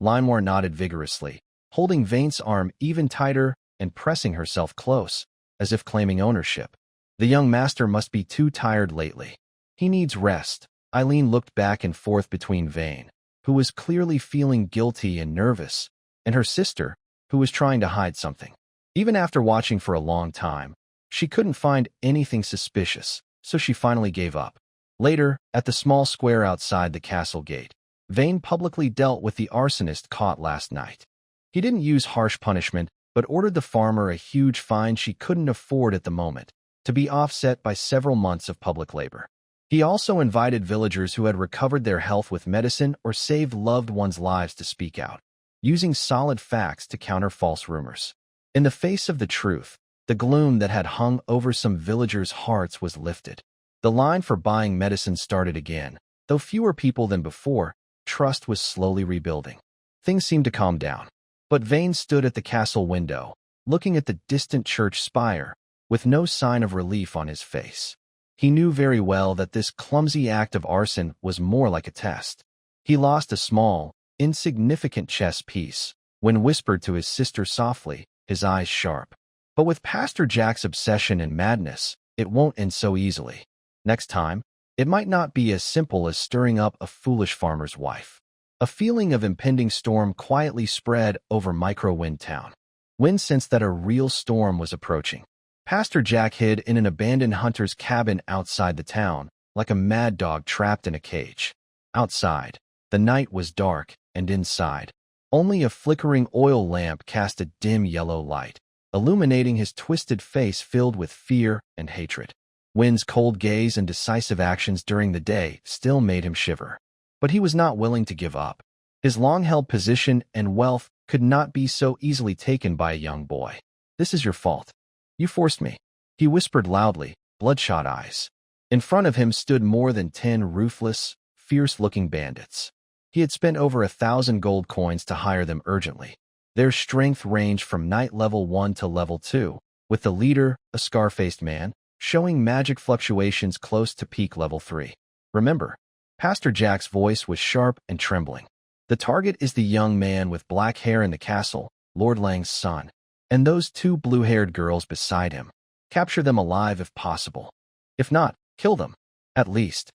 Manhwa nodded vigorously, holding Vane's arm even tighter and pressing herself close, as if claiming ownership. The young master must be too tired lately. He needs rest. Eileen looked back and forth between Vane, who was clearly feeling guilty and nervous, and her sister, who was trying to hide something. Even after watching for a long time, she couldn't find anything suspicious, so she finally gave up. Later, at the small square outside the castle gate, Vane publicly dealt with the arsonist caught last night. He didn't use harsh punishment, but ordered the farmer a huge fine she couldn't afford at the moment, to be offset by several months of public labor. He also invited villagers who had recovered their health with medicine or saved loved ones' lives to speak out, using solid facts to counter false rumors. In the face of the truth, the gloom that had hung over some villagers' hearts was lifted. The line for buying medicine started again. Though fewer people than before, trust was slowly rebuilding. Things seemed to calm down. But Vane stood at the castle window, looking at the distant church spire, with no sign of relief on his face. He knew very well that this clumsy act of arson was more like a test. He lost a small, insignificant chess piece, when whispered to his sister softly, his eyes sharp. But with Pastor Jack's obsession and madness, it won't end so easily. Next time, it might not be as simple as stirring up a foolish farmer's wife. A feeling of impending storm quietly spread over Microwind Town. Wind sensed that a real storm was approaching. Pastor Jack hid in an abandoned hunter's cabin outside the town, like a mad dog trapped in a cage. Outside, the night was dark, and inside, only a flickering oil lamp cast a dim yellow light, illuminating his twisted face filled with fear and hatred. Wind's cold gaze and decisive actions during the day still made him shiver. But he was not willing to give up. His long-held position and wealth could not be so easily taken by a young boy. This is your fault. You forced me, he whispered loudly, bloodshot eyes. In front of him stood more than 10 ruthless, fierce-looking bandits. He had spent over 1,000 gold coins to hire them urgently. Their strength ranged from night level 1 to level 2, with the leader, a scar-faced man, showing magic fluctuations close to peak level 3. Remember, Pastor Jack's voice was sharp and trembling. The target is the young man with black hair in the castle, Lord Lang's son, and those 2 blue-haired girls beside him. Capture them alive if possible. If not, kill them. At least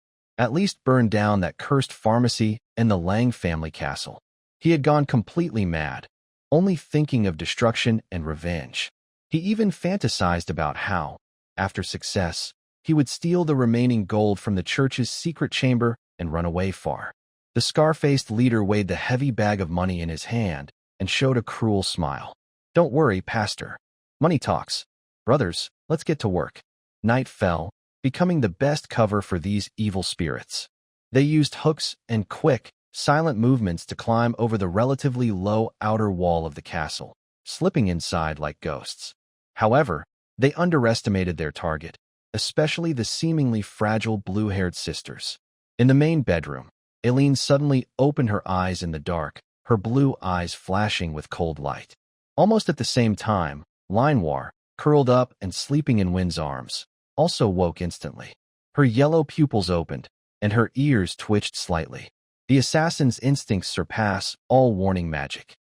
burn down that cursed pharmacy and the Lang family castle. He had gone completely mad, only thinking of destruction and revenge. He even fantasized about how, after success, he would steal the remaining gold from the church's secret chamber and run away far. The scar-faced leader weighed the heavy bag of money in his hand and showed a cruel smile. Don't worry, Pastor. Money talks. Brothers, let's get to work. Night fell, becoming the best cover for these evil spirits. They used hooks and quick, silent movements to climb over the relatively low outer wall of the castle, slipping inside like ghosts. However, they underestimated their target, especially the seemingly fragile blue-haired sisters. In the main bedroom, Aileen suddenly opened her eyes in the dark, her blue eyes flashing with cold light. Almost at the same time, Linewar, curled up and sleeping in Wynn's arms, also woke instantly. Her yellow pupils opened, and her ears twitched slightly. The assassin's instincts surpass all warning magic.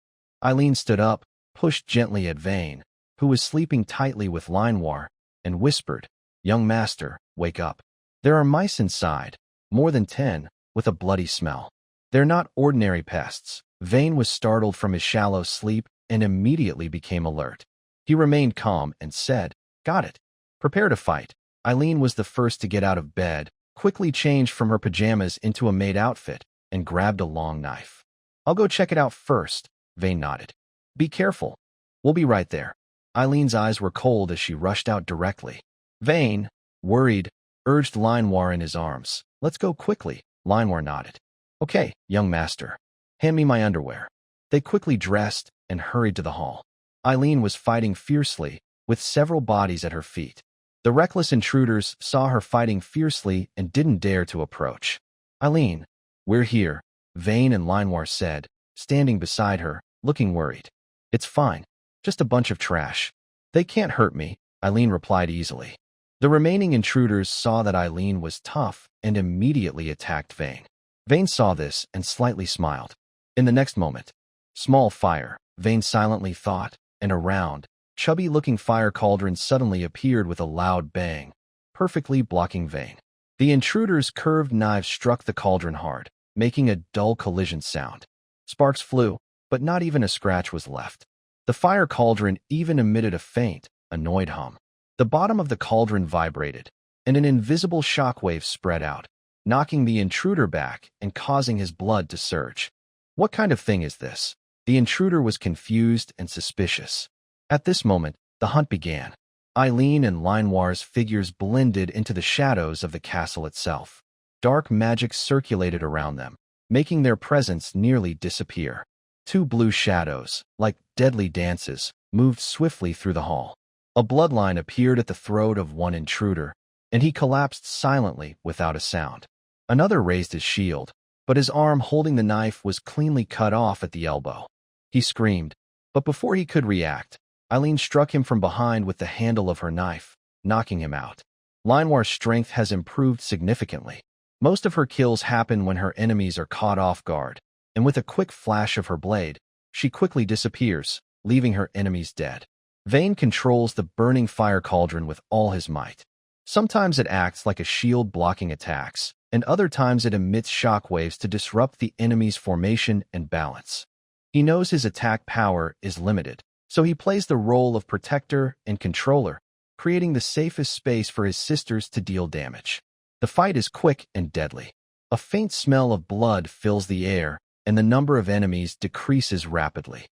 Aileen stood up, pushed gently at Vane, who was sleeping tightly with Linewar, and whispered, "Young master, wake up. There are mice inside, more than 10, with a bloody smell. They're not ordinary pests." Vane was startled from his shallow sleep and immediately became alert. He remained calm and said, "Got it. Prepare to fight." Aileen was the first to get out of bed, quickly changed from her pajamas into a maid outfit, and grabbed a long knife. "I'll go check it out first," Vane nodded. "Be careful. We'll be right there." Eileen's eyes were cold as she rushed out directly. Vane, worried, urged Linewar in his arms. "Let's go quickly." Linewar nodded. "Okay, young master. Hand me my underwear." They quickly dressed and hurried to the hall. Aileen was fighting fiercely, with several bodies at her feet. The reckless intruders saw her fighting fiercely and didn't dare to approach. "Aileen, we're here," Vane and Linewar said, standing beside her, looking worried. "It's fine. Just a bunch of trash. They can't hurt me," Aileen replied easily. The remaining intruders saw that Aileen was tough and immediately attacked Vane. Vane saw this and slightly smiled. In the next moment, small fire, Vane silently thought, and a round, chubby-looking fire cauldron suddenly appeared with a loud bang, perfectly blocking Vane. The intruder's curved knives struck the cauldron hard, making a dull collision sound. Sparks flew, but not even a scratch was left. The fire cauldron even emitted a faint, annoyed hum. The bottom of the cauldron vibrated, and an invisible shockwave spread out, knocking the intruder back and causing his blood to surge. "What kind of thing is this?" The intruder was confused and suspicious. At this moment, the hunt began. Aileen and Linewar's figures blended into the shadows of the castle itself. Dark magic circulated around them, making their presence nearly disappear. Two blue shadows, like deadly dances, moved swiftly through the hall. A bloodline appeared at the throat of one intruder, and he collapsed silently without a sound. Another raised his shield, but his arm holding the knife was cleanly cut off at the elbow. He screamed, but before he could react, Aileen struck him from behind with the handle of her knife, knocking him out. Linewar's strength has improved significantly. Most of her kills happen when her enemies are caught off guard, and with a quick flash of her blade, she quickly disappears, leaving her enemies dead. Vane controls the burning fire cauldron with all his might. Sometimes it acts like a shield blocking attacks, and other times it emits shockwaves to disrupt the enemy's formation and balance. He knows his attack power is limited, so he plays the role of protector and controller, creating the safest space for his sisters to deal damage. The fight is quick and deadly. A faint smell of blood fills the air, and the number of enemies decreases rapidly.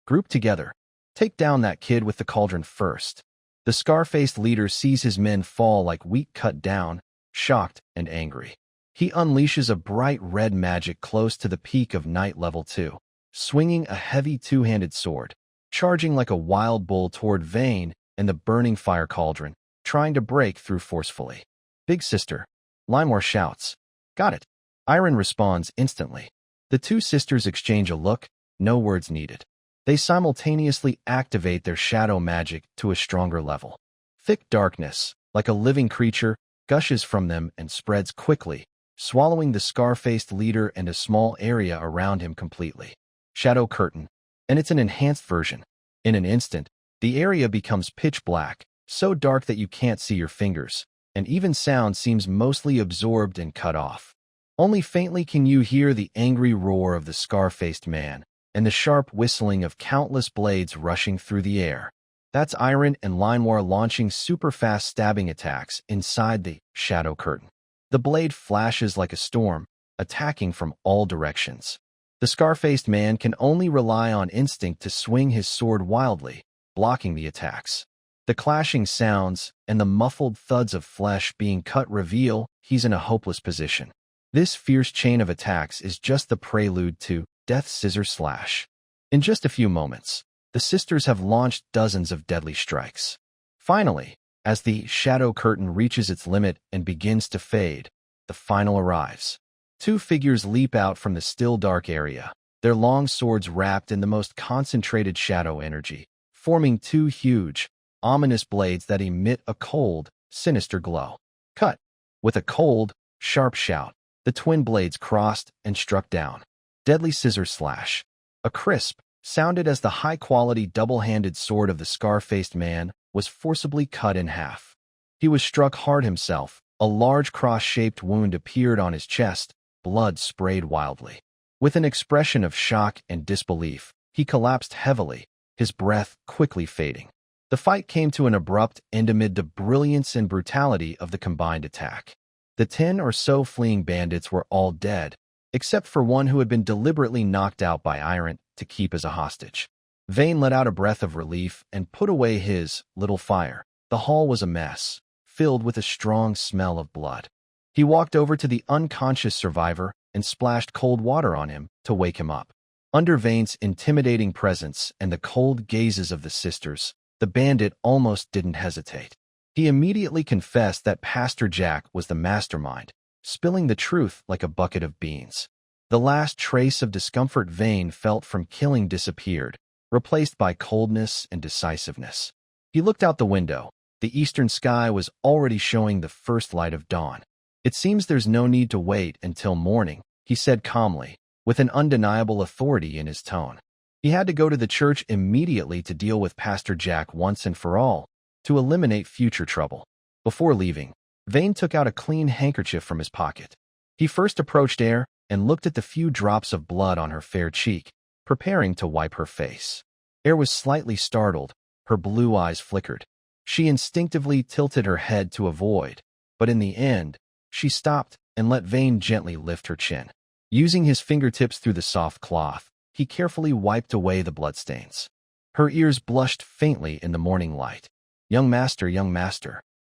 Group together. Take down that kid with the cauldron first. The scar-faced leader sees his men fall like wheat cut down, shocked and angry. He unleashes a bright red magic close to the peak of Night Level 2, swinging a heavy two-handed sword, charging like a wild bull toward Vane and the burning fire cauldron, trying to break through forcefully. "Big sister," Linewar shouts. "Got it." Iron responds instantly. The two sisters exchange a look, no words needed. They simultaneously activate their shadow magic to a stronger level. Thick darkness, like a living creature, gushes from them and spreads quickly, swallowing the scar-faced leader and a small area around him completely. Shadow curtain, and it's an enhanced version. In an instant, the area becomes pitch black, so dark that you can't see your fingers, and even sound seems mostly absorbed and cut off. Only faintly can you hear the angry roar of the scar-faced man, and the sharp whistling of countless blades rushing through the air. That's Iron and Linewar launching super-fast stabbing attacks inside the shadow curtain. The blade flashes like a storm, attacking from all directions. The scar-faced man can only rely on instinct to swing his sword wildly, blocking the attacks. The clashing sounds and the muffled thuds of flesh being cut reveal he's in a hopeless position. This fierce chain of attacks is just the prelude to Death Scissor Slash. In just a few moments, the sisters have launched dozens of deadly strikes. Finally, as the shadow curtain reaches its limit and begins to fade, the final arrives. Two figures leap out from the still dark area, their long swords wrapped in the most concentrated shadow energy, forming two huge, ominous blades that emit a cold, sinister glow. Cut! With a cold, sharp shout, the twin blades crossed and struck down. Deadly Scissor Slash. A crisp sounded as the high-quality double-handed sword of the scar-faced man was forcibly cut in half. He was struck hard himself. A large cross-shaped wound appeared on his chest. Blood sprayed wildly. With an expression of shock and disbelief, he collapsed heavily, his breath quickly fading. The fight came to an abrupt end amid the brilliance and brutality of the combined attack. The 10 or so fleeing bandits were all dead, except for one who had been deliberately knocked out by Irant to keep as a hostage. Vane let out a breath of relief and put away his little fire. The hall was a mess, filled with a strong smell of blood. He walked over to the unconscious survivor and splashed cold water on him to wake him up. Under Vane's intimidating presence and the cold gazes of the sisters, the bandit almost didn't hesitate. He immediately confessed that Pastor Jack was the mastermind, spilling the truth like a bucket of beans. The last trace of discomfort Vane felt from killing disappeared, replaced by coldness and decisiveness. He looked out the window. The eastern sky was already showing the first light of dawn. It seems there's no need to wait until morning, he said calmly, with an undeniable authority in his tone. He had to go to the church immediately to deal with Pastor Jack once and for all, to eliminate future trouble. Before leaving, Vane took out a clean handkerchief from his pocket. He first approached Air and looked at the few drops of blood on her fair cheek, preparing to wipe her face. Air was slightly startled. Her blue eyes flickered. She instinctively tilted her head to avoid, but in the end, she stopped and let Vane gently lift her chin. Using his fingertips through the soft cloth, he carefully wiped away the bloodstains. Her ears blushed faintly in the morning light. Young master.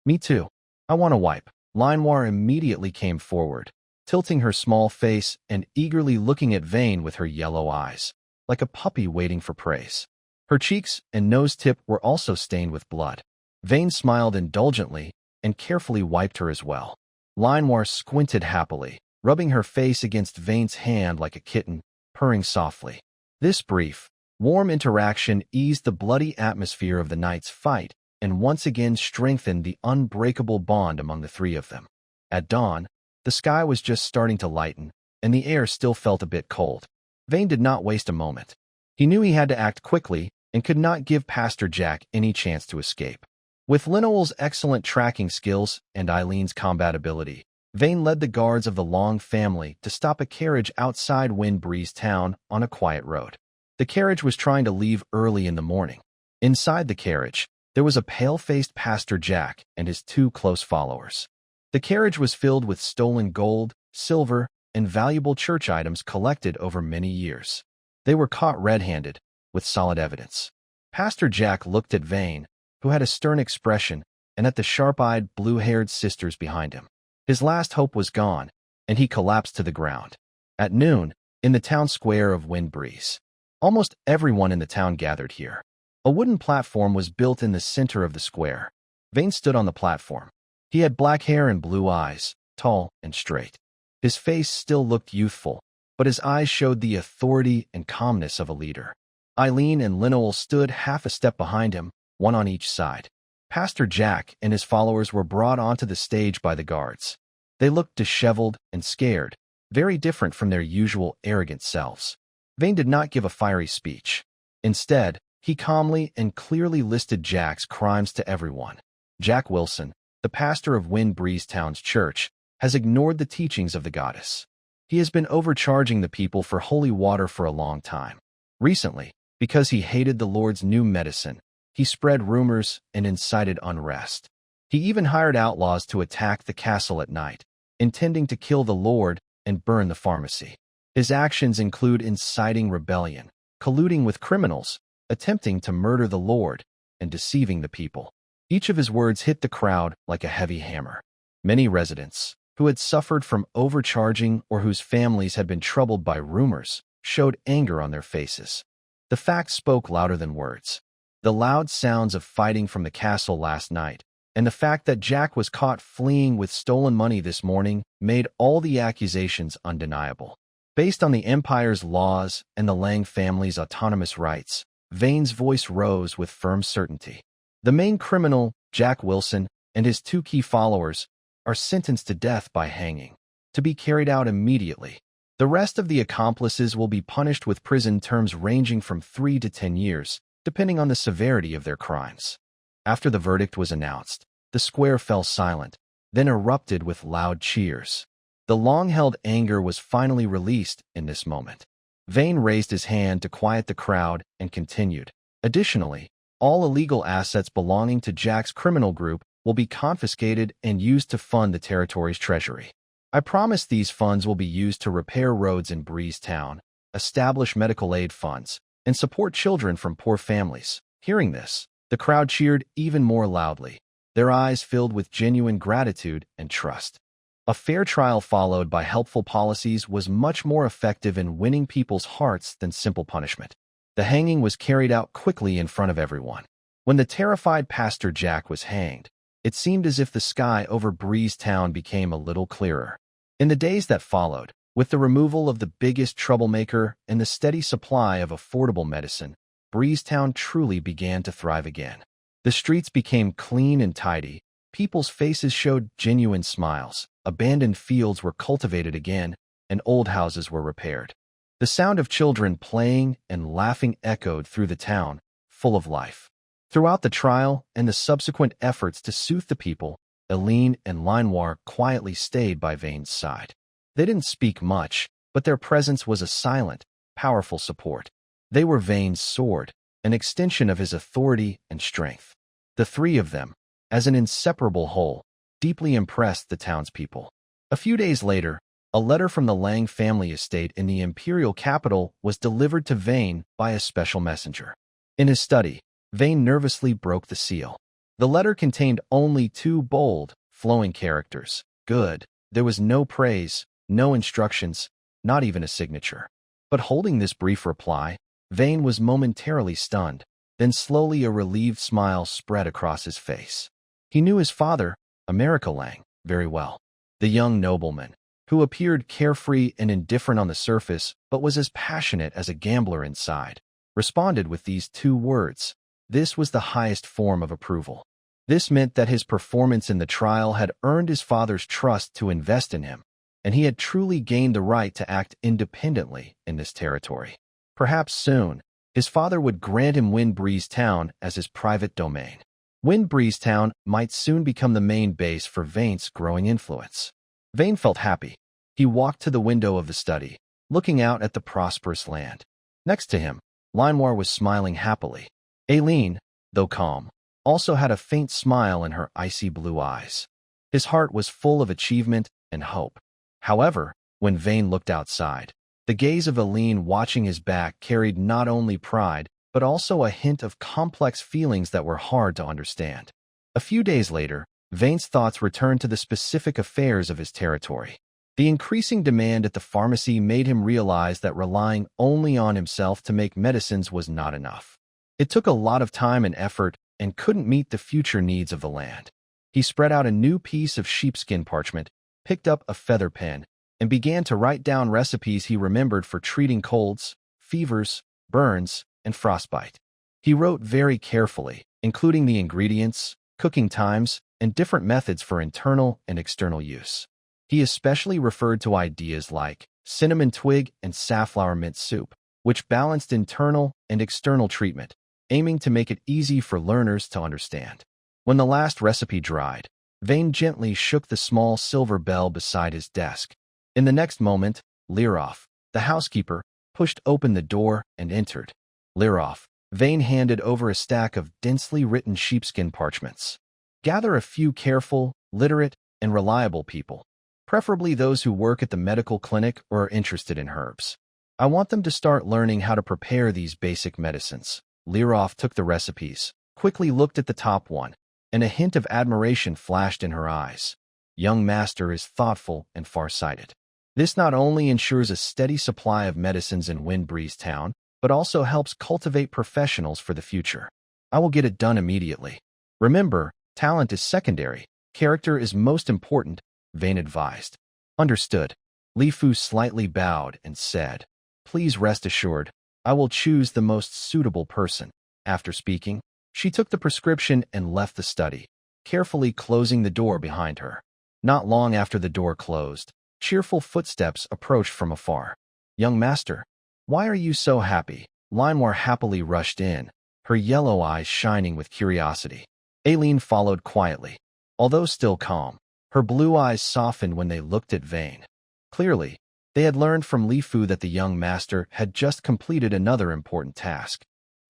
Me too. I want to wipe. Linoir immediately came forward, tilting her small face and eagerly looking at Vane with her yellow eyes, like a puppy waiting for praise. Her cheeks and nose tip were also stained with blood. Vane smiled indulgently and carefully wiped her as well. Linoir squinted happily, rubbing her face against Vane's hand like a kitten, purring softly. This brief, warm interaction eased the bloody atmosphere of the night's fight and once again strengthened the unbreakable bond among the three of them. At dawn, the sky was just starting to lighten, and the air still felt a bit cold. Vane did not waste a moment. He knew he had to act quickly and could not give Pastor Jack any chance to escape. With Linoel's excellent tracking skills and Eileen's combat ability, Vane led the guards of the Long family to stop a carriage outside Windbreeze Town on a quiet road. The carriage was trying to leave early in the morning. Inside the carriage, there was a pale-faced Pastor Jack and his two close followers. The carriage was filled with stolen gold, silver, and valuable church items collected over many years. They were caught red-handed, with solid evidence. Pastor Jack looked at Vane, who had a stern expression, and at the sharp-eyed, blue-haired sisters behind him. His last hope was gone, and he collapsed to the ground. At noon, in the town square of Windbreeze, almost everyone in the town gathered here. A wooden platform was built in the center of the square. Vane stood on the platform. He had black hair and blue eyes, tall and straight. His face still looked youthful, but his eyes showed the authority and calmness of a leader. Eileen and Linoel stood half a step behind him, one on each side. Pastor Jack and his followers were brought onto the stage by the guards. They looked disheveled and scared, very different from their usual arrogant selves. Vane did not give a fiery speech. Instead, he calmly and clearly listed Jack's crimes to everyone. Jack Wilson, the pastor of Windbreeze Town's church, has ignored the teachings of the goddess. He has been overcharging the people for holy water for a long time. Recently, because he hated the Lord's new medicine, he spread rumors and incited unrest. He even hired outlaws to attack the castle at night, intending to kill the Lord and burn the pharmacy. His actions include inciting rebellion, colluding with criminals, attempting to murder the Lord, and deceiving the people. Each of his words hit the crowd like a heavy hammer. Many residents, who had suffered from overcharging or whose families had been troubled by rumors, showed anger on their faces. The facts spoke louder than words. The loud sounds of fighting from the castle last night, and the fact that Jack was caught fleeing with stolen money this morning made all the accusations undeniable. Based on the Empire's laws and the Lang family's autonomous rights, Vane's voice rose with firm certainty. The main criminal, Jack Wilson, and his two key followers are sentenced to death by hanging, to be carried out immediately. The rest of the accomplices will be punished with prison terms ranging from 3 to 10 years, depending on the severity of their crimes. After the verdict was announced, the square fell silent, then erupted with loud cheers. The long-held anger was finally released in this moment. Vane raised his hand to quiet the crowd and continued. Additionally, all illegal assets belonging to Jack's criminal group will be confiscated and used to fund the territory's treasury. I promise these funds will be used to repair roads in Breeze Town, establish medical aid funds, and support children from poor families. Hearing this, the crowd cheered even more loudly, their eyes filled with genuine gratitude and trust. A fair trial followed by helpful policies was much more effective in winning people's hearts than simple punishment. The hanging was carried out quickly in front of everyone. When the terrified Pastor Jack was hanged, it seemed as if the sky over Breeze Town became a little clearer. In the days that followed, with the removal of the biggest troublemaker and the steady supply of affordable medicine, Breeze Town truly began to thrive again. The streets became clean and tidy, people's faces showed genuine smiles, abandoned fields were cultivated again, and old houses were repaired. The sound of children playing and laughing echoed through the town, full of life. Throughout the trial and the subsequent efforts to soothe the people, Eileen and Lenoir quietly stayed by Vane's side. They didn't speak much, but their presence was a silent, powerful support. They were Vane's sword, an extension of his authority and strength. The three of them, as an inseparable whole, deeply impressed the townspeople. A few days later, a letter from the Lang family estate in the imperial capital was delivered to Vane by a special messenger. In his study, Vane nervously broke the seal. The letter contained only 2 bold, flowing characters. Good. There was no praise, no instructions, not even a signature. But holding this brief reply, Vane was momentarily stunned. Then slowly a relieved smile spread across his face. He knew his father, America Lang, very well. The young nobleman, who appeared carefree and indifferent on the surface but was as passionate as a gambler inside, responded with these 2 words. This was the highest form of approval. This meant that his performance in the trial had earned his father's trust to invest in him, and he had truly gained the right to act independently in this territory. Perhaps soon, his father would grant him Wind Breeze Town as his private domain. Wind Breeze Town might soon become the main base for Vane's growing influence. Vane felt happy. He walked to the window of the study, looking out at the prosperous land. Next to him, Lenoir was smiling happily. Eileen, though calm, also had a faint smile in her icy blue eyes. His heart was full of achievement and hope. However, when Vane looked outside, the gaze of Eileen watching his back carried not only pride, but also a hint of complex feelings that were hard to understand. A few days later, Vane's thoughts returned to the specific affairs of his territory. The increasing demand at the pharmacy made him realize that relying only on himself to make medicines was not enough. It took a lot of time and effort and couldn't meet the future needs of the land. He spread out a new piece of sheepskin parchment, picked up a feather pen, and began to write down recipes he remembered for treating colds, fevers, burns, and frostbite. He wrote very carefully, including the ingredients, cooking times, and different methods for internal and external use. He especially referred to ideas like cinnamon twig and safflower mint soup, which balanced internal and external treatment, aiming to make it easy for learners to understand. When the last recipe dried, Vane gently shook the small silver bell beside his desk. In the next moment, Liroff, the housekeeper, pushed open the door and entered. Liroff, Vane handed over a stack of densely written sheepskin parchments. Gather a few careful, literate, and reliable people, preferably those who work at the medical clinic or are interested in herbs. I want them to start learning how to prepare these basic medicines. Liroff took the recipes, quickly looked at the top one, and a hint of admiration flashed in her eyes. Young master is thoughtful and far-sighted. This not only ensures a steady supply of medicines in Windbreeze Town, but also helps cultivate professionals for the future. I will get it done immediately. Remember, talent is secondary. Character is most important, Vane advised. Understood. Li Fu slightly bowed and said, Please rest assured, I will choose the most suitable person. After speaking, she took the prescription and left the study, carefully closing the door behind her. Not long after the door closed, cheerful footsteps approached from afar. Young master, why are you so happy? Linoir happily rushed in, her yellow eyes shining with curiosity. Aileen followed quietly. Although still calm, her blue eyes softened when they looked at Vane. Clearly, they had learned from Li Fu that the young master had just completed another important task.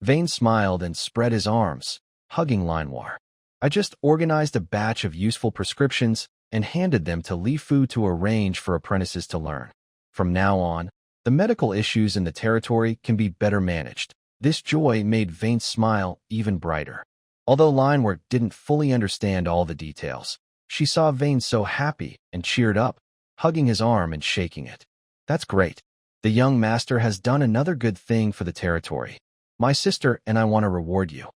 Vane smiled and spread his arms, hugging Linoir. I just organized a batch of useful prescriptions and handed them to Li Fu to arrange for apprentices to learn. From now on, the medical issues in the territory can be better managed. This joy made Vane's smile even brighter. Although Linoir didn't fully understand all the details, she saw Vane so happy and cheered up, hugging his arm and shaking it. That's great. The young master has done another good thing for the territory. My sister and I want to reward you.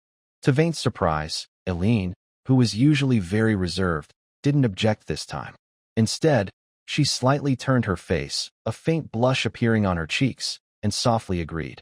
To Vane's surprise, Aileen, who was usually very reserved, didn't object this time. Instead, she slightly turned her face, a faint blush appearing on her cheeks, and softly agreed.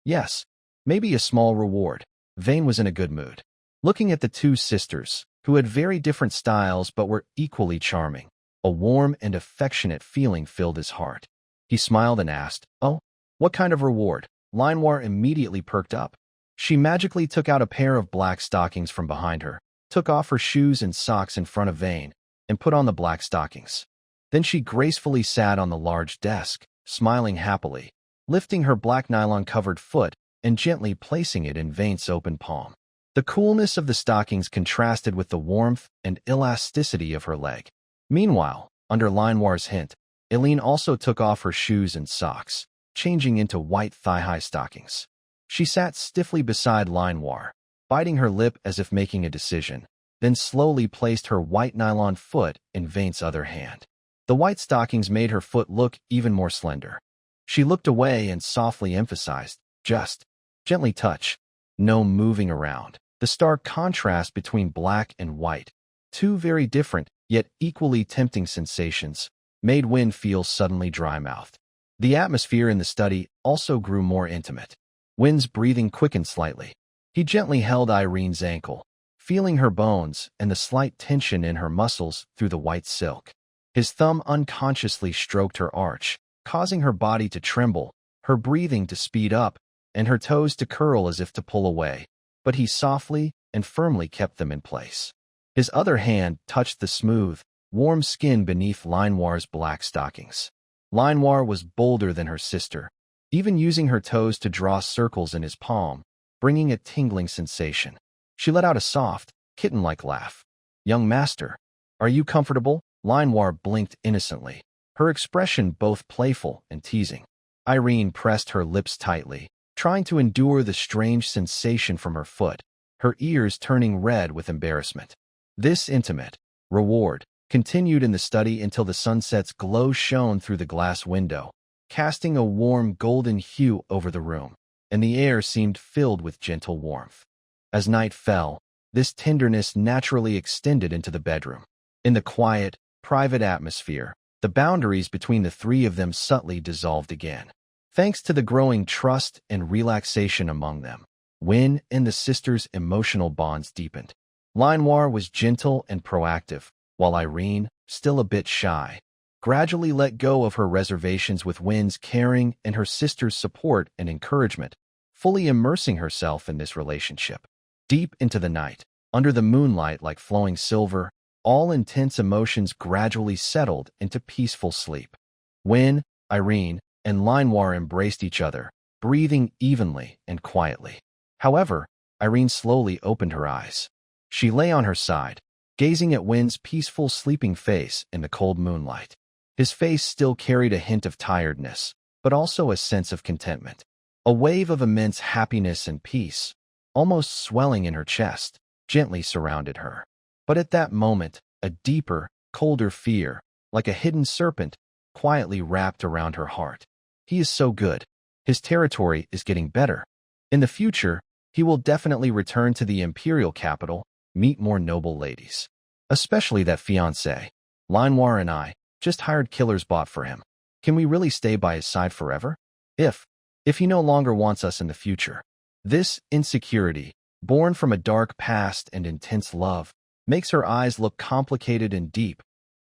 Yes, maybe a small reward. Vane was in a good mood. Looking at the two sisters, who had very different styles but were equally charming, a warm and affectionate feeling filled his heart. He smiled and asked, Oh, what kind of reward? Linoir immediately perked up. She magically took out a pair of black stockings from behind her, took off her shoes and socks in front of Vane, and put on the black stockings. Then she gracefully sat on the large desk, smiling happily, lifting her black nylon-covered foot and gently placing it in Vane's open palm. The coolness of the stockings contrasted with the warmth and elasticity of her leg. Meanwhile, under Linoir's hint, Aileen also took off her shoes and socks, changing into white thigh-high stockings. She sat stiffly beside Linoir, biting her lip as if making a decision, then slowly placed her white nylon foot in Vane's other hand. The white stockings made her foot look even more slender. She looked away and softly emphasized, Just gently touch. No moving around. The stark contrast between black and white, two very different yet equally tempting sensations, made Wynne feel suddenly dry-mouthed. The atmosphere in the study also grew more intimate. Wynne's breathing quickened slightly. He gently held Irene's ankle, feeling her bones and the slight tension in her muscles through the white silk. His thumb unconsciously stroked her arch, causing her body to tremble, her breathing to speed up, and her toes to curl as if to pull away, but he softly and firmly kept them in place. His other hand touched the smooth, warm skin beneath Linoir's black stockings. Linoir was bolder than her sister, even using her toes to draw circles in his palm, bringing a tingling sensation. She let out a soft, kitten-like laugh. Young master, are you comfortable? Linoir blinked innocently, her expression both playful and teasing. Irene pressed her lips tightly, trying to endure the strange sensation from her foot, her ears turning red with embarrassment. This intimate reward continued in the study until the sunset's glow shone through the glass window, casting a warm golden hue over the room, and the air seemed filled with gentle warmth. As night fell, this tenderness naturally extended into the bedroom. In the quiet, private atmosphere, the boundaries between the three of them subtly dissolved again. Thanks to the growing trust and relaxation among them, Wynne and the sisters' emotional bonds deepened. Linoir was gentle and proactive, while Irene, still a bit shy, gradually let go of her reservations with Wynne's caring and her sister's support and encouragement, fully immersing herself in this relationship. Deep into the night, under the moonlight like flowing silver, all intense emotions gradually settled into peaceful sleep. Wynne, Irene, and Linoir embraced each other, breathing evenly and quietly. However, Irene slowly opened her eyes. She lay on her side, gazing at Wynne's peaceful sleeping face in the cold moonlight. His face still carried a hint of tiredness, but also a sense of contentment. A wave of immense happiness and peace, almost swelling in her chest, gently surrounded her. But at that moment, a deeper, colder fear, like a hidden serpent, quietly wrapped around her heart. He is so good. His territory is getting better. In the future, he will definitely return to the imperial capital, meet more noble ladies. Especially that fiancé. Linoir and I just hired killers bought for him. Can we really stay by his side forever? If he no longer wants us in the future. This insecurity, born from a dark past and intense love, makes her eyes look complicated and deep,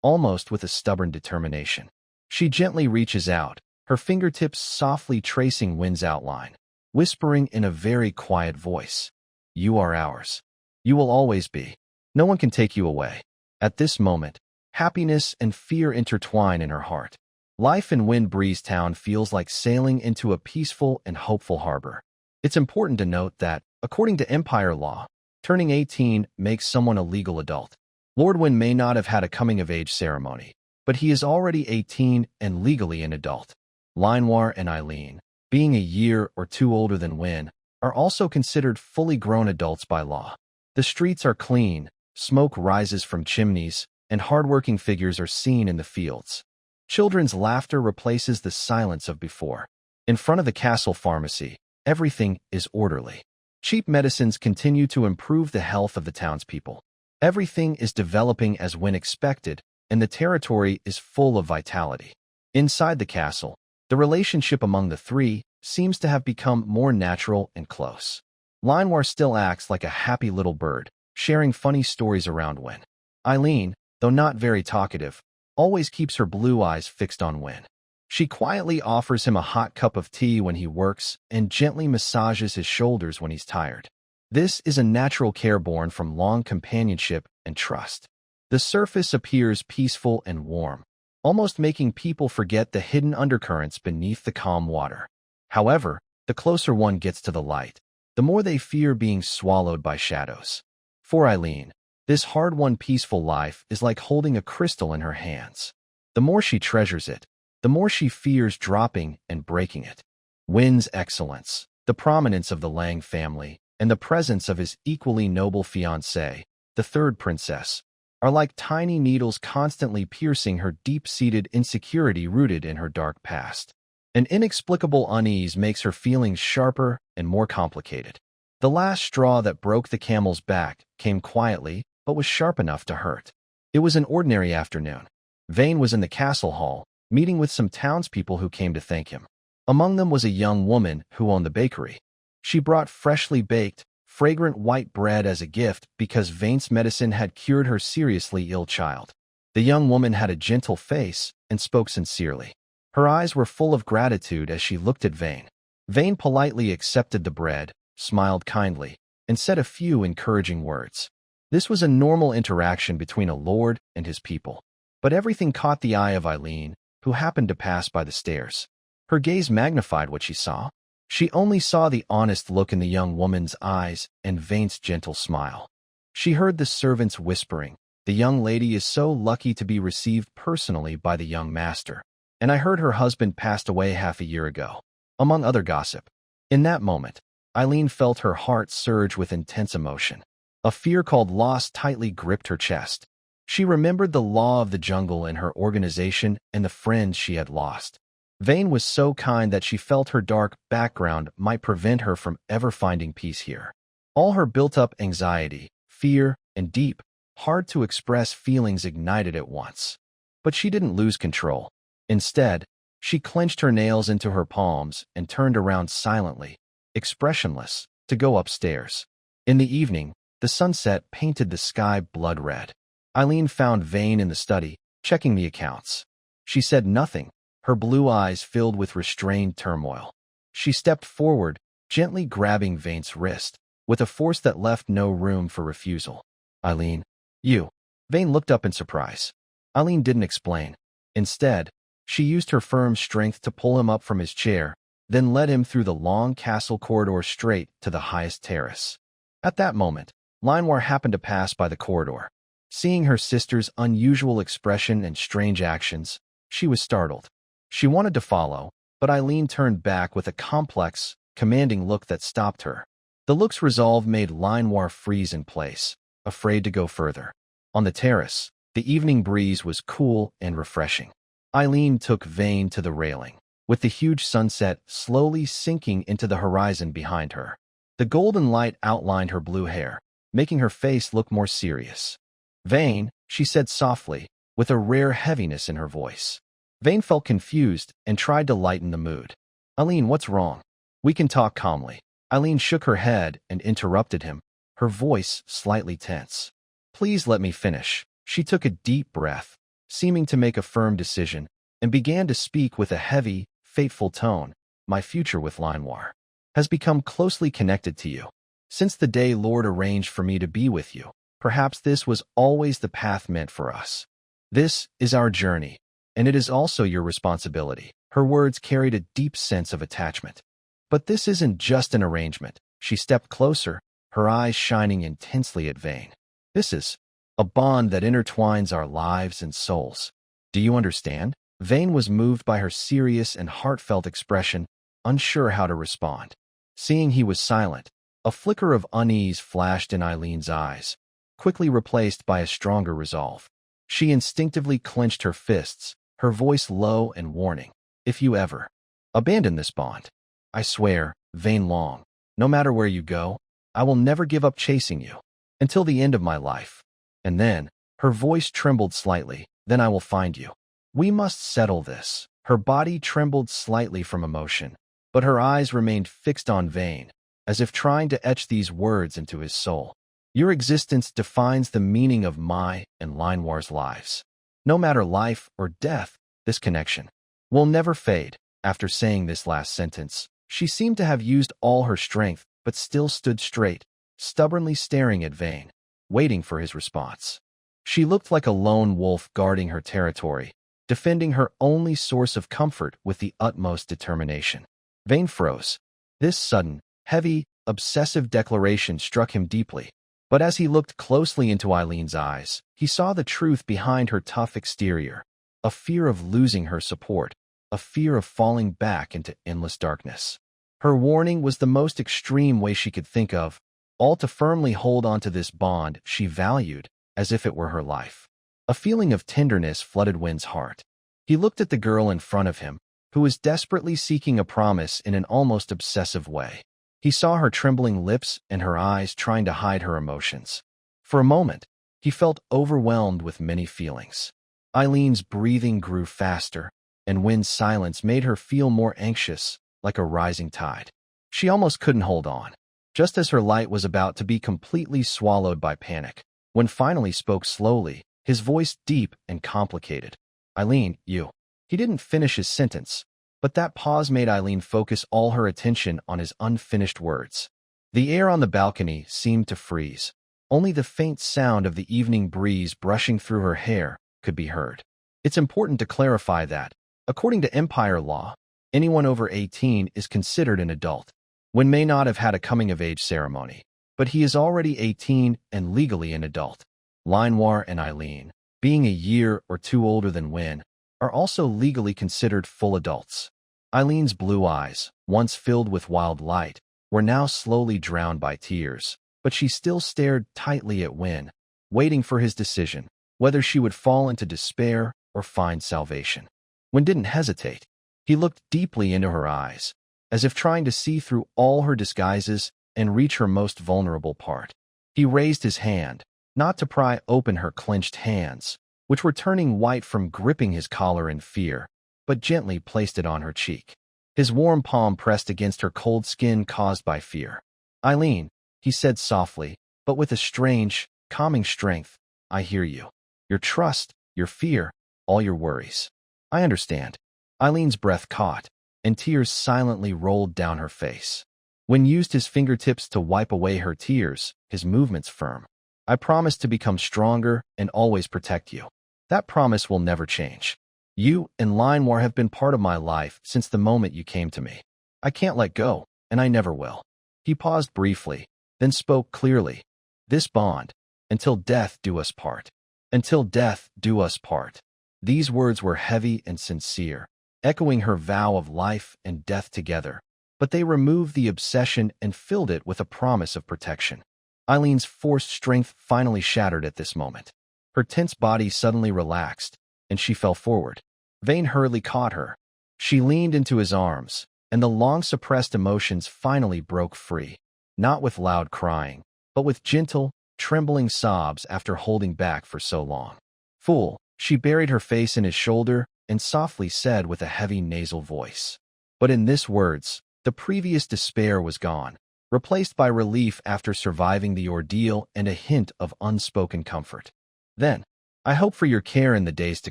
almost with a stubborn determination. She gently reaches out, her fingertips softly tracing Win's outline, whispering in a very quiet voice, "You are ours. You will always be. No one can take you away." At this moment, happiness and fear intertwine in her heart. Life in Wind Breeze Town feels like sailing into a peaceful and hopeful harbor. It's important to note that, according to Empire law, turning 18 makes someone a legal adult. Lord Win may not have had a coming-of-age ceremony, but he is already 18 and legally an adult. Linoir and Eileen, being a year or two older than Win, are also considered fully grown adults by law. The streets are clean, smoke rises from chimneys, and hardworking figures are seen in the fields. Children's laughter replaces the silence of before. In front of the castle pharmacy, everything is orderly. Cheap medicines continue to improve the health of the townspeople. Everything is developing as Win expected, and the territory is full of vitality. Inside the castle, the relationship among the three seems to have become more natural and close. Linoir still acts like a happy little bird, sharing funny stories around Win. Eileen, though not very talkative, always keeps her blue eyes fixed on Win. She quietly offers him a hot cup of tea when he works and gently massages his shoulders when he's tired. This is a natural care born from long companionship and trust. The surface appears peaceful and warm, almost making people forget the hidden undercurrents beneath the calm water. However, the closer one gets to the light, the more they fear being swallowed by shadows. For Eileen, this hard-won peaceful life is like holding a crystal in her hands. The more she treasures it, the more she fears dropping and breaking it. Win's excellence, the prominence of the Lang family, and the presence of his equally noble fiancée, the third princess, are like tiny needles constantly piercing her deep-seated insecurity rooted in her dark past. An inexplicable unease makes her feelings sharper and more complicated. The last straw that broke the camel's back came quietly, but was sharp enough to hurt. It was an ordinary afternoon. Vane was in the castle hall, meeting with some townspeople who came to thank him. Among them was a young woman who owned the bakery. She brought freshly baked, fragrant white bread as a gift because Vane's medicine had cured her seriously ill child. The young woman had a gentle face and spoke sincerely. Her eyes were full of gratitude as she looked at Vane. Vane politely accepted the bread, smiled kindly, and said a few encouraging words. This was a normal interaction between a lord and his people. But everything caught the eye of Eileen, who happened to pass by the stairs. Her gaze magnified what she saw. She only saw the honest look in the young woman's eyes and Vane's gentle smile. She heard the servants whispering, "The young lady is so lucky to be received personally by the young master. And I heard her husband passed away half a year ago," among other gossip. In that moment, Eileen felt her heart surge with intense emotion. A fear called loss tightly gripped her chest. She remembered the law of the jungle and her organization and the friends she had lost. Vane was so kind that she felt her dark background might prevent her from ever finding peace here. All her built-up anxiety, fear, and deep, hard-to-express feelings ignited at once. But she didn't lose control. Instead, she clenched her nails into her palms and turned around silently, expressionless, to go upstairs. In the evening, the sunset painted the sky blood red. Eileen found Vane in the study, checking the accounts. She said nothing, her blue eyes filled with restrained turmoil. She stepped forward, gently grabbing Vane's wrist, with a force that left no room for refusal. "Eileen, you." Vane looked up in surprise. Eileen didn't explain. Instead, she used her firm strength to pull him up from his chair, then led him through the long castle corridor straight to the highest terrace. At that moment, Linoir happened to pass by the corridor. Seeing her sister's unusual expression and strange actions, she was startled. She wanted to follow, but Eileen turned back with a complex, commanding look that stopped her. The look's resolve made Linoir freeze in place, afraid to go further. On the terrace, the evening breeze was cool and refreshing. Eileen took Vane to the railing, with the huge sunset slowly sinking into the horizon behind her. The golden light outlined her blue hair, making her face look more serious. "Vane," she said softly, with a rare heaviness in her voice. Vane felt confused and tried to lighten the mood. "Eileen, what's wrong? We can talk calmly." Eileen shook her head and interrupted him, her voice slightly tense. "Please let me finish." She took a deep breath, seeming to make a firm decision, and began to speak with a heavy, fateful tone. "My future with Linoir has become closely connected to you. Since the day Lord arranged for me to be with you, perhaps this was always the path meant for us. This is our journey, and it is also your responsibility." Her words carried a deep sense of attachment. "But this isn't just an arrangement." She stepped closer, her eyes shining intensely at Vane. "This is a bond that intertwines our lives and souls. Do you understand?" Vane was moved by her serious and heartfelt expression, unsure how to respond. Seeing he was silent, a flicker of unease flashed in Eileen's eyes, quickly replaced by a stronger resolve. She instinctively clenched her fists, her voice low and warning. "If you ever abandon this bond, I swear, Vane Long, no matter where you go, I will never give up chasing you, until the end of my life. And then," her voice trembled slightly, "then I will find you. We must settle this." Her body trembled slightly from emotion, but her eyes remained fixed on Vane, as if trying to etch these words into his soul. "Your existence defines the meaning of my and Linoir's lives. No matter life or death, this connection will never fade." After saying this last sentence, she seemed to have used all her strength, but still stood straight, stubbornly staring at Vane, waiting for his response. She looked like a lone wolf guarding her territory, defending her only source of comfort with the utmost determination. Vane froze. This sudden, heavy, obsessive declaration struck him deeply, but as he looked closely into Eileen's eyes, he saw the truth behind her tough exterior, a fear of losing her support, a fear of falling back into endless darkness. Her warning was the most extreme way she could think of, all to firmly hold on to this bond she valued as if it were her life. A feeling of tenderness flooded Win's heart. He looked at the girl in front of him, who was desperately seeking a promise in an almost obsessive way. He saw her trembling lips and her eyes trying to hide her emotions. For a moment, he felt overwhelmed with many feelings. Eileen's breathing grew faster, and Win's silence made her feel more anxious, like a rising tide. She almost couldn't hold on. Just as her light was about to be completely swallowed by panic, Win finally spoke slowly, his voice deep and complicated. "Eileen, you." He didn't finish his sentence, but that pause made Eileen focus all her attention on his unfinished words. The air on the balcony seemed to freeze. Only the faint sound of the evening breeze brushing through her hair could be heard. It's important to clarify that, according to Empire law, anyone over 18 is considered an adult. Win may not have had a coming-of-age ceremony, but he is already 18 and legally an adult. Linoir and Eileen, being a year or two older than Win, are also legally considered full adults. Eileen's blue eyes, once filled with wild light, were now slowly drowned by tears, but she still stared tightly at Win, waiting for his decision, whether she would fall into despair or find salvation. Win didn't hesitate. He looked deeply into her eyes, as if trying to see through all her disguises and reach her most vulnerable part. He raised his hand, not to pry open her clenched hands, which were turning white from gripping his collar in fear, but gently placed it on her cheek. His warm palm pressed against her cold skin caused by fear. "Eileen," he said softly, but with a strange, calming strength, "I hear you. Your trust, your fear, all your worries. I understand." Eileen's breath caught, and tears silently rolled down her face. Win used his fingertips to wipe away her tears, his movements firm. "I promise to become stronger and always protect you. That promise will never change. You and Linoir have been part of my life since the moment you came to me. I can't let go, and I never will." He paused briefly, then spoke clearly. "This bond, until death do us part. Until death do us part." These words were heavy and sincere, echoing her vow of life and death together. but they removed the obsession and filled it with a promise of protection. Eileen's forced strength finally shattered at this moment. Her tense body suddenly relaxed, and she fell forward. Vane hurriedly caught her. She leaned into his arms, and the long-suppressed emotions finally broke free, not with loud crying, but with gentle, trembling sobs after holding back for so long. "Fool," she buried her face in his shoulder and softly said with a heavy nasal voice. But in this words, the previous despair was gone, replaced by relief after surviving the ordeal and a hint of unspoken comfort. "Then, I hope for your care in the days to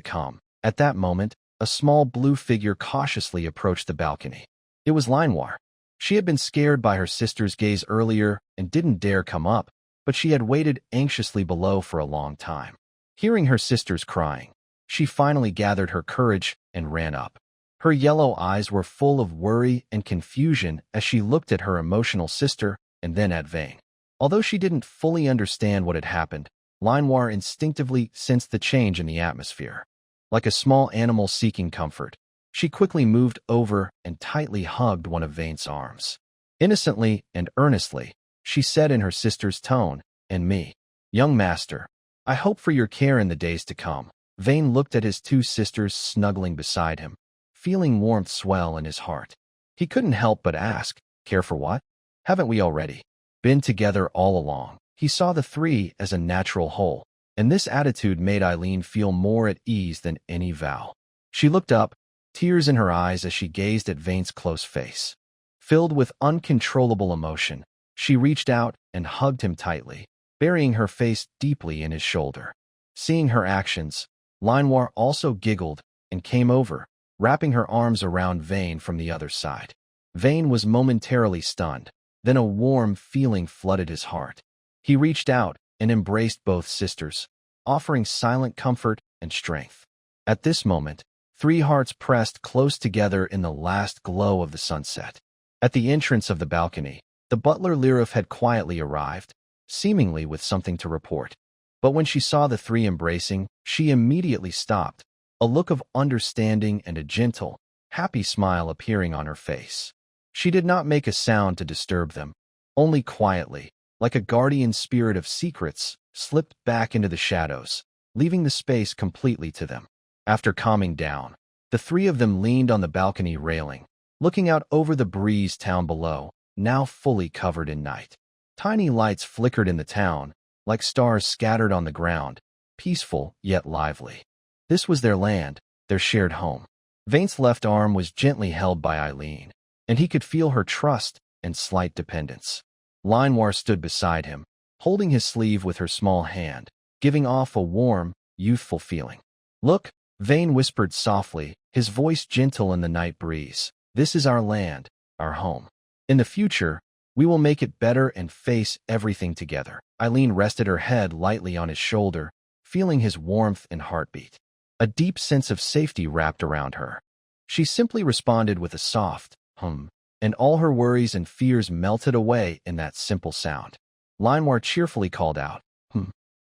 come." At that moment, a small blue figure cautiously approached the balcony. It was Manhwa. She had been scared by her sister's gaze earlier and didn't dare come up, but she had waited anxiously below for a long time. Hearing her sisters crying, she finally gathered her courage and ran up. Her yellow eyes were full of worry and confusion as she looked at her emotional sister and then at Vane. Although she didn't fully understand what had happened, Manhwa instinctively sensed the change in the atmosphere. Like a small animal seeking comfort, she quickly moved over and tightly hugged one of Vane's arms. Innocently and earnestly, she said in her sister's tone, "And me, young master, I hope for your care in the days to come." Vane looked at his two sisters snuggling beside him, feeling warmth swell in his heart. He couldn't help but ask, "Care for what? Haven't we already been together all along?" He saw the three as a natural whole, and this attitude made Eileen feel more at ease than any vow. She looked up, tears in her eyes as she gazed at Vane's close face. Filled with uncontrollable emotion, she reached out and hugged him tightly, burying her face deeply in his shoulder. Seeing her actions, Manhwa also giggled and came over, wrapping her arms around Vane from the other side. Vane was momentarily stunned, then a warm feeling flooded his heart. He reached out and embraced both sisters, offering silent comfort and strength. At this moment, three hearts pressed close together in the last glow of the sunset. At the entrance of the balcony, the butler Lirif had quietly arrived, seemingly with something to report. But when she saw the three embracing, she immediately stopped, a look of understanding and a gentle, happy smile appearing on her face. She did not make a sound to disturb them, only quietly, like a guardian spirit of secrets, slipped back into the shadows, leaving the space completely to them. After calming down, the three of them leaned on the balcony railing, looking out over the breeze town below, now fully covered in night. Tiny lights flickered in the town, like stars scattered on the ground, peaceful yet lively. This was their land, their shared home. Vane's left arm was gently held by Eileen, and he could feel her trust and slight dependence. Manhwa stood beside him, holding his sleeve with her small hand, giving off a warm, youthful feeling. "Look," Vane whispered softly, his voice gentle in the night breeze. "This is our land, our home. In the future, we will make it better and face everything together." Eileen rested her head lightly on his shoulder, feeling his warmth and heartbeat. A deep sense of safety wrapped around her. She simply responded with a soft, hum, and all her worries and fears melted away in that simple sound. Manhwa cheerfully called out,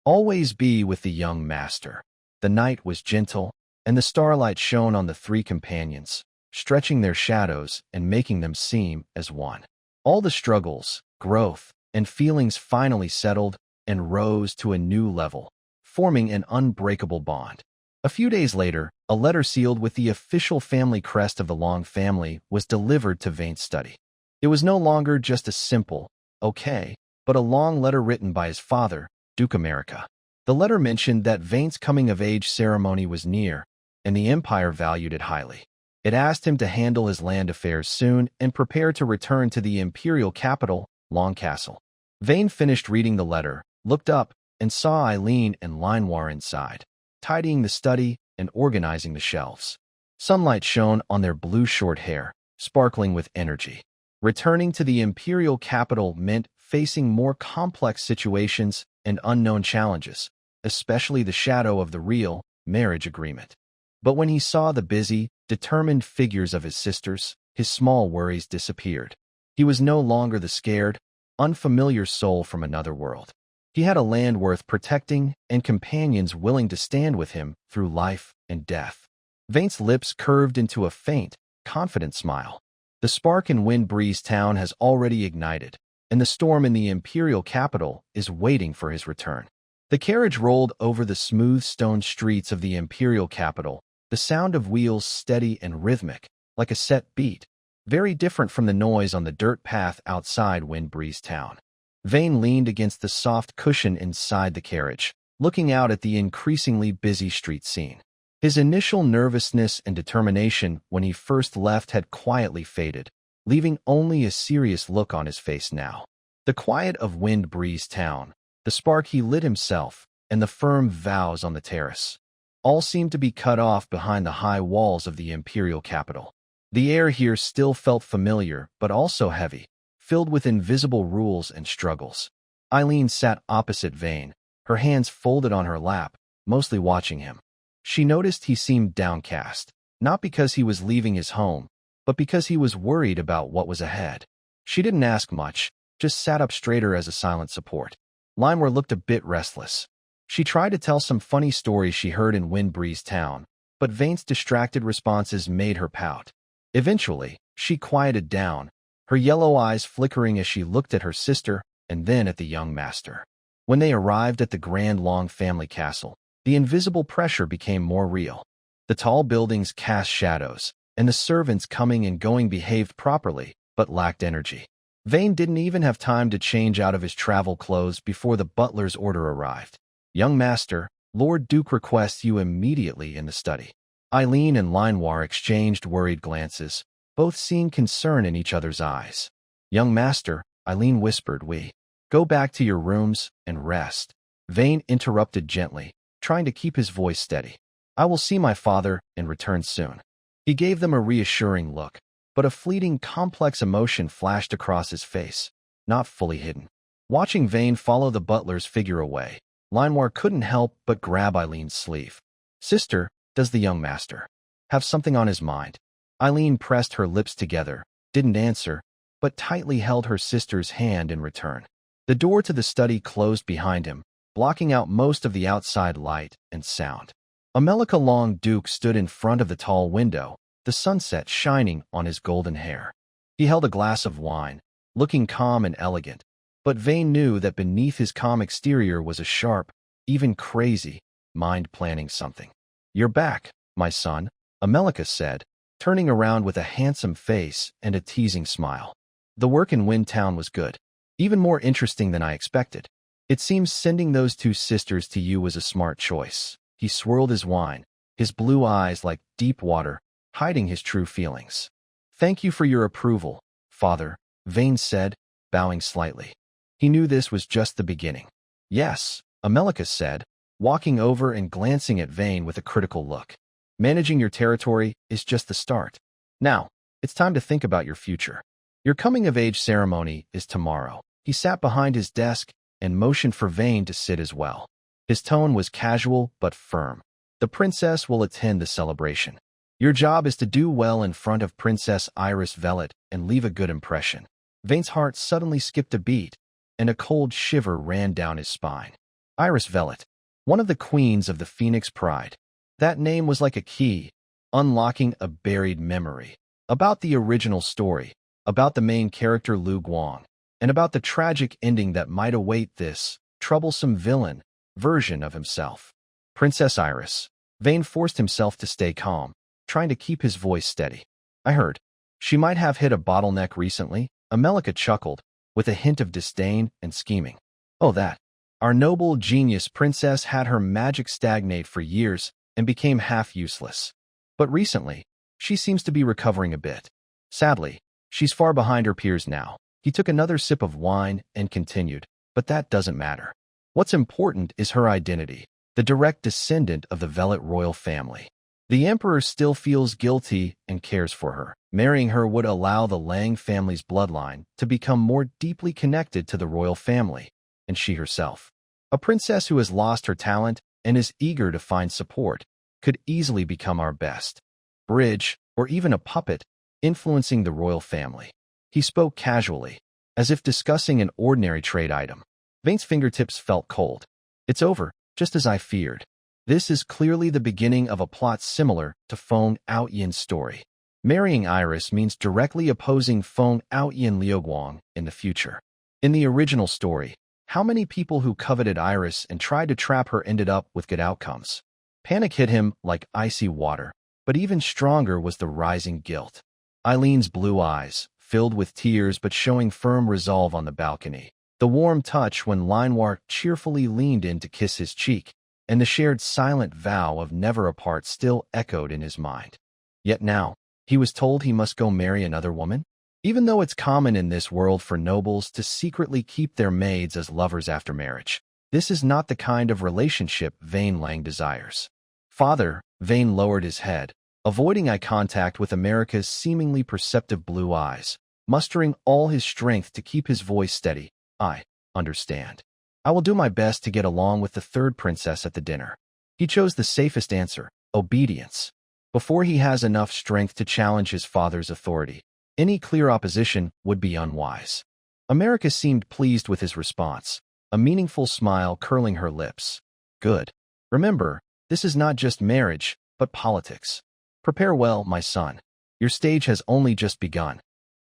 "Always be with the young master." The night was gentle, and the starlight shone on the three companions, stretching their shadows and making them seem as one. All the struggles, growth, and feelings finally settled and rose to a new level, forming an unbreakable bond. A few days later, a letter sealed with the official family crest of the Long family was delivered to Vane's study. It was no longer just a simple, "okay," but a long letter written by his father, Duke America. The letter mentioned that Vane's coming-of-age ceremony was near, and the Empire valued it highly. It asked him to handle his land affairs soon and prepare to return to the imperial capital, Long Castle. Vane finished reading the letter, looked up, and saw Eileen and Manhwa inside, tidying the study and organizing the shelves. Sunlight shone on their blue short hair, sparkling with energy. Returning to the imperial capital meant facing more complex situations and unknown challenges, especially the shadow of the real marriage agreement. But when he saw the busy, determined figures of his sisters, his small worries disappeared. He was no longer the scared, unfamiliar soul from another world. He had a land worth protecting and companions willing to stand with him through life and death. Vane's lips curved into a faint, confident smile. The spark in Wind Breeze Town has already ignited, and the storm in the imperial capital is waiting for his return. The carriage rolled over the smooth stone streets of the imperial capital, the sound of wheels steady and rhythmic, like a set beat, very different from the noise on the dirt path outside Wind Breeze Town. Vane leaned against the soft cushion inside the carriage, looking out at the increasingly busy street scene. His initial nervousness and determination when he first left had quietly faded, leaving only a serious look on his face now. The quiet of Wind Breeze Town, the spark he lit himself, and the firm vows on the terrace, all seemed to be cut off behind the high walls of the imperial capital. The air here still felt familiar, but also heavy, filled with invisible rules and struggles. Eileen sat opposite Vane, her hands folded on her lap, mostly watching him. She noticed he seemed downcast, not because he was leaving his home, but because he was worried about what was ahead. She didn't ask much, just sat up straighter as a silent support. Limor looked a bit restless. She tried to tell some funny stories she heard in Wind Breeze Town, but Vane's distracted responses made her pout. Eventually, she quieted down, her yellow eyes flickering as she looked at her sister and then at the young master. When they arrived at the grand long family castle, the invisible pressure became more real. The tall buildings cast shadows, and the servants coming and going behaved properly, but lacked energy. Vane didn't even have time to change out of his travel clothes before the butler's order arrived. "Young master, Lord Duke requests you immediately in the study." Eileen and Linoir exchanged worried glances, both seeing concern in each other's eyes. "Young master," Eileen whispered, "we go back to your rooms and rest." Vane interrupted gently, trying to keep his voice steady. "I will see my father and return soon." He gave them a reassuring look, but a fleeting complex emotion flashed across his face, not fully hidden. Watching Vane follow the butler's figure away, Linoir couldn't help but grab Eileen's sleeve. "Sister, does the young master have something on his mind?" Eileen pressed her lips together, didn't answer, but tightly held her sister's hand in return. The door to the study closed behind him, blocking out most of the outside light and sound. Amelika Long Duke stood in front of the tall window, the sunset shining on his golden hair. He held a glass of wine, looking calm and elegant, but Vane knew that beneath his calm exterior was a sharp, even crazy, mind planning something. "You're back, my son," Amelika said, turning around with a handsome face and a teasing smile. "The work in Windtown was good, even more interesting than I expected. It seems sending those two sisters to you was a smart choice." He swirled his wine, his blue eyes like deep water, hiding his true feelings. "Thank you for your approval, father," Vane said, bowing slightly. He knew this was just the beginning. "Yes," Amelika said, walking over and glancing at Vane with a critical look. "Managing your territory is just the start. Now, it's time to think about your future. Your coming-of-age ceremony is tomorrow." He sat behind his desk and motioned for Vane to sit as well. His tone was casual but firm. "The princess will attend the celebration. Your job is to do well in front of Princess Iris Velvet and leave a good impression." Vane's heart suddenly skipped a beat, and a cold shiver ran down his spine. Iris Velvet, one of the queens of the Phoenix Pride. That name was like a key, unlocking a buried memory. About the original story, about the main character Lu Guang, and about the tragic ending that might await this troublesome villain version of himself. Princess Iris. Vane forced himself to stay calm, trying to keep his voice steady. "I heard she might have hit a bottleneck recently." Amelika chuckled, with a hint of disdain and scheming. "Oh, that. Our noble genius princess had her magic stagnate for years and became half useless. But recently, she seems to be recovering a bit. Sadly, she's far behind her peers now." He took another sip of wine and continued, "But that doesn't matter. What's important is her identity, the direct descendant of the Velvet royal family. The emperor still feels guilty and cares for her. Marrying her would allow the Lang family's bloodline to become more deeply connected to the royal family, and she herself, a princess who has lost her talent and is eager to find support, could easily become our best bridge or even a puppet, influencing the royal family." He spoke casually, as if discussing an ordinary trade item. Vane's fingertips felt cold. "It's over, just as I feared. This is clearly the beginning of a plot similar to Feng Out Yin's story." Marrying Iris means directly opposing Feng Aoyan Liuguang in the future. In the original story, how many people who coveted Iris and tried to trap her ended up with good outcomes? Panic hit him like icy water, but even stronger was the rising guilt. Eileen's blue eyes, filled with tears but showing firm resolve on the balcony. The warm touch when Linoir cheerfully leaned in to kiss his cheek, and the shared silent vow of never apart still echoed in his mind. Yet now, he was told he must go marry another woman? Even though it's common in this world for nobles to secretly keep their maids as lovers after marriage, this is not the kind of relationship Vane Lang desires. Father, Vane lowered his head, avoiding eye contact with America's seemingly perceptive blue eyes, mustering all his strength to keep his voice steady. I understand. I will do my best to get along with the third princess at the dinner. He chose the safest answer, obedience. Before he has enough strength to challenge his father's authority, any clear opposition would be unwise. America seemed pleased with his response, a meaningful smile curling her lips. Good. Remember, this is not just marriage, but politics. Prepare well, my son. Your stage has only just begun.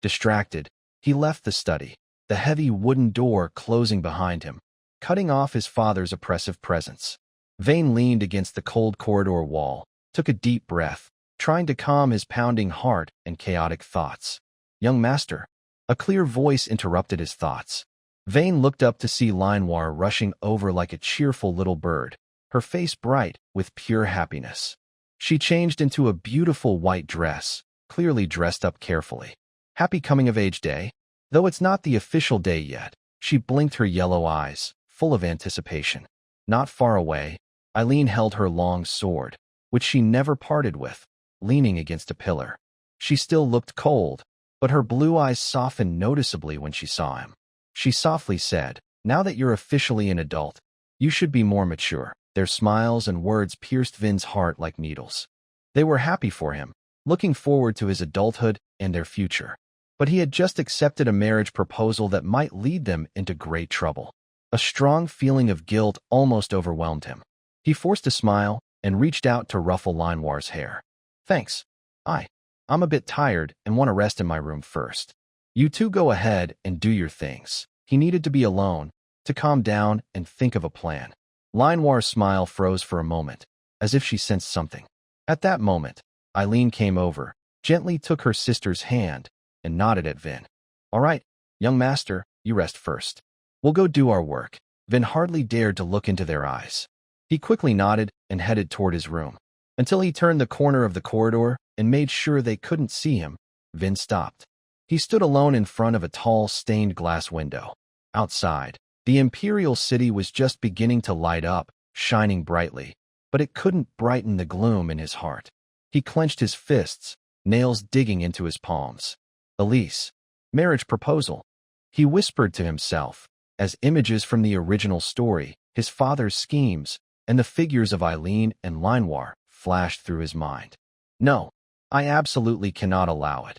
Distracted, he left the study, the heavy wooden door closing behind him, cutting off his father's oppressive presence. Vane leaned against the cold corridor wall, took a deep breath, trying to calm his pounding heart and chaotic thoughts. Young master, a clear voice interrupted his thoughts. Vane looked up to see Linoir rushing over like a cheerful little bird, her face bright with pure happiness. She changed into a beautiful white dress, clearly dressed up carefully. Happy coming-of-age day? Though it's not the official day yet, she blinked her yellow eyes, full of anticipation. Not far away, Eileen held her long sword, which she never parted with, leaning against a pillar. She still looked cold, but her blue eyes softened noticeably when she saw him. She softly said, "Now that you're officially an adult, you should be more mature." Their smiles and words pierced Vin's heart like needles. They were happy for him, looking forward to his adulthood and their future. But he had just accepted a marriage proposal that might lead them into great trouble. A strong feeling of guilt almost overwhelmed him. He forced a smile and reached out to ruffle Linoir's hair. "Thanks. I'm a bit tired and want to rest in my room first. You two go ahead and do your things." He needed to be alone, to calm down and think of a plan. Linoir's smile froze for a moment, as if she sensed something. At that moment, Eileen came over, gently took her sister's hand, and nodded at Vin. "All right, young master, you rest first. We'll go do our work." Vin hardly dared to look into their eyes. He quickly nodded and headed toward his room. Until he turned the corner of the corridor and made sure they couldn't see him, Vin stopped. He stood alone in front of a tall, stained glass window. Outside, the imperial city was just beginning to light up, shining brightly, but it couldn't brighten the gloom in his heart. He clenched his fists, nails digging into his palms. Elise, marriage proposal. He whispered to himself, as images from the original story, his father's schemes, and the figures of Eileen and Linoir flashed through his mind. No, I absolutely cannot allow it.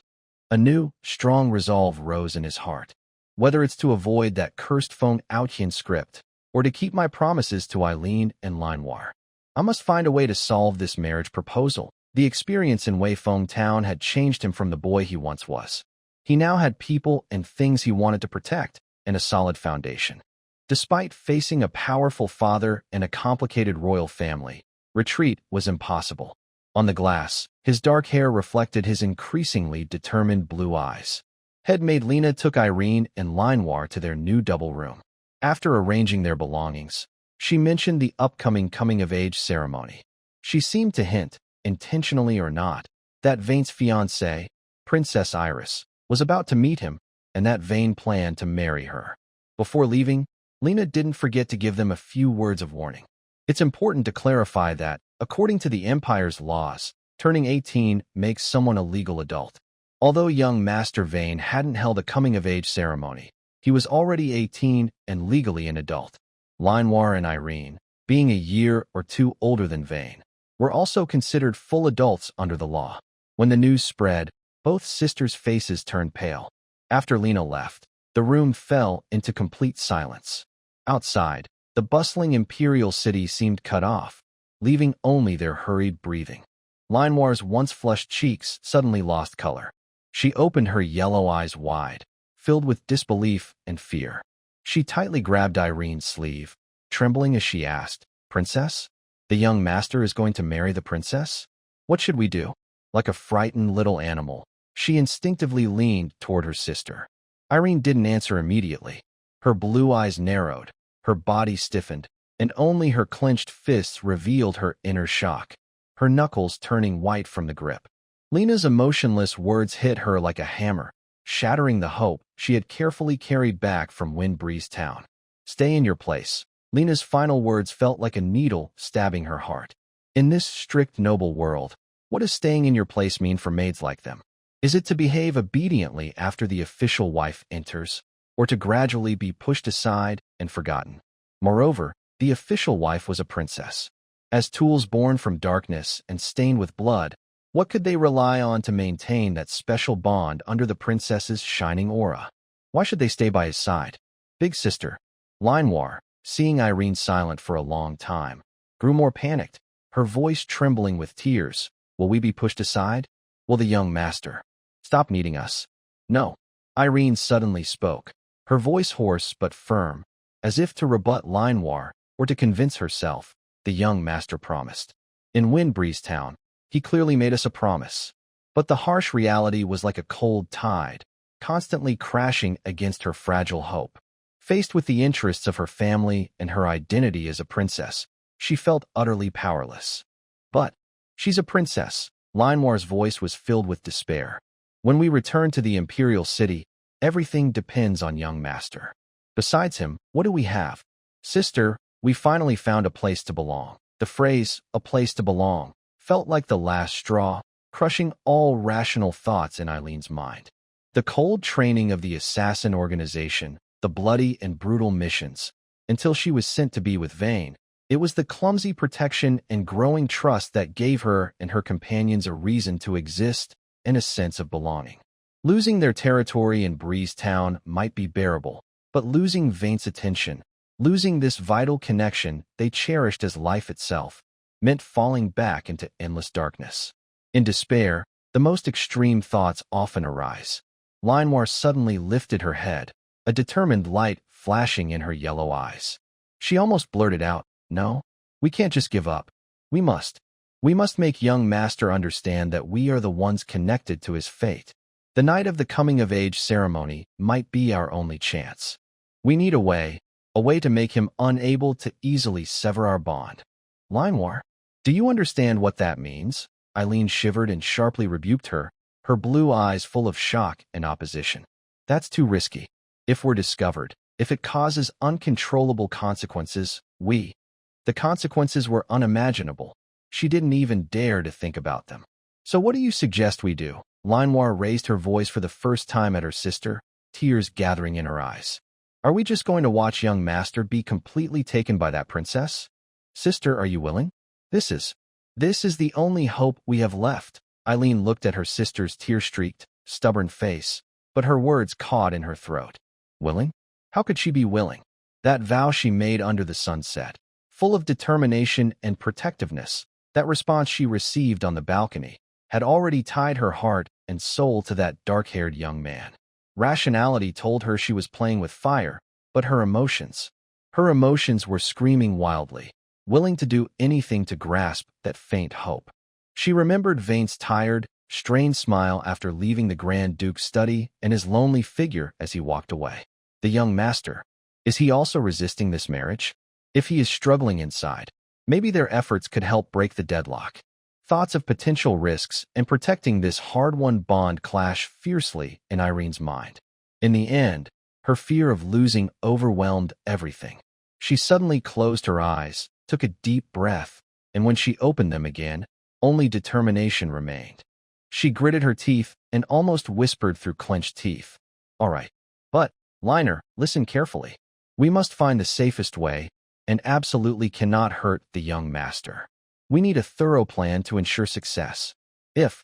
A new, strong resolve rose in his heart. Whether it's to avoid that cursed Feng Aoyan script, or to keep my promises to Eileen and Linoir, I must find a way to solve this marriage proposal. The experience in Weifeng Town had changed him from the boy he once was. He now had people and things he wanted to protect, and a solid foundation. Despite facing a powerful father and a complicated royal family, retreat was impossible. On the glass, his dark hair reflected his increasingly determined blue eyes. Headmaid Lena took Irene and Linoir to their new double room. After arranging their belongings, she mentioned the upcoming coming-of-age ceremony. She seemed to hint, intentionally or not, that Vane's fiancée, Princess Iris, was about to meet him, and that Vane planned to marry her. Before leaving, Lena didn't forget to give them a few words of warning. It's important to clarify that, according to the Empire's laws, turning 18 makes someone a legal adult. Although young Master Vane hadn't held a coming-of-age ceremony, he was already 18 and legally an adult. Linoir and Irene, being a year or two older than Vane, were also considered full adults under the law. When the news spread, both sisters' faces turned pale. After Lena left, the room fell into complete silence. Outside, the bustling imperial city seemed cut off, leaving only their hurried breathing. Linoir's once flushed cheeks suddenly lost color. She opened her yellow eyes wide, filled with disbelief and fear. She tightly grabbed Irene's sleeve, trembling as she asked, "Princess? The young master is going to marry the princess? What should we do?" Like a frightened little animal, she instinctively leaned toward her sister. Irene didn't answer immediately. Her blue eyes narrowed, her body stiffened, and only her clenched fists revealed her inner shock, her knuckles turning white from the grip. Lena's emotionless words hit her like a hammer, shattering the hope she had carefully carried back from Windbreeze Town. "Stay in your place." Lena's final words felt like a needle stabbing her heart. In this strict noble world, what does staying in your place mean for maids like them? Is it to behave obediently after the official wife enters, or to gradually be pushed aside and forgotten? Moreover, the official wife was a princess. As tools born from darkness and stained with blood, what could they rely on to maintain that special bond under the princess's shining aura? Why should they stay by his side? Big sister, Linoir, seeing Irene silent for a long time, grew more panicked, her voice trembling with tears. "Will we be pushed aside? Will the young master stop needing us?" "No." Irene suddenly spoke, her voice hoarse but firm, as if to rebut Linoir or to convince herself. "The young master promised. In Windbreeze Town, he clearly made us a promise." But the harsh reality was like a cold tide, constantly crashing against her fragile hope. Faced with the interests of her family and her identity as a princess, she felt utterly powerless. "But she's a princess." Linoir's voice was filled with despair. "When we return to the Imperial City, everything depends on young master. Besides him, what do we have? Sister, we finally found a place to belong." The phrase, "a place to belong," felt like the last straw, crushing all rational thoughts in Eileen's mind. The cold training of the assassin organization, the bloody and brutal missions, until she was sent to be with Vane, it was the clumsy protection and growing trust that gave her and her companions a reason to exist and a sense of belonging. Losing their territory in Breeze Town might be bearable, but losing Vane's attention, losing this vital connection they cherished as life itself, meant falling back into endless darkness. In despair, the most extreme thoughts often arise. Linoir suddenly lifted her head, a determined light flashing in her yellow eyes. She almost blurted out, "No, we can't just give up. We must. We must make young master understand that we are the ones connected to his fate. The night of the coming-of-age ceremony might be our only chance. We need a way to make him unable to easily sever our bond." "Linoir, do you understand what that means?" Eileen shivered and sharply rebuked her, her blue eyes full of shock and opposition. "That's too risky. If we're discovered, if it causes uncontrollable consequences, the consequences were unimaginable. She didn't even dare to think about them. "So what do you suggest we do?" Linoir raised her voice for the first time at her sister, tears gathering in her eyes. "Are we just going to watch young master be completely taken by that princess? Sister, are you willing? This is the only hope we have left." Eileen looked at her sister's tear-streaked, stubborn face, but her words caught in her throat. Willing? How could she be willing? That vow she made under the sunset, full of determination and protectiveness, that response she received on the balcony, had already tied her heart and soul to that dark-haired young man. Rationality told her she was playing with fire, but her emotions were screaming wildly, willing to do anything to grasp that faint hope. She remembered Vane's tired, strained smile after leaving the Grand Duke's study and his lonely figure as he walked away. The young master, is he also resisting this marriage? If he is struggling inside, maybe their efforts could help break the deadlock. Thoughts of potential risks and protecting this hard-won bond clash fiercely in Irene's mind. In the end, her fear of losing overwhelmed everything. She suddenly closed her eyes, took a deep breath, and when she opened them again, only determination remained. She gritted her teeth and almost whispered through clenched teeth, "All right. But, Liner, listen carefully. We must find the safest way and absolutely cannot hurt the young master. We need a thorough plan to ensure success. If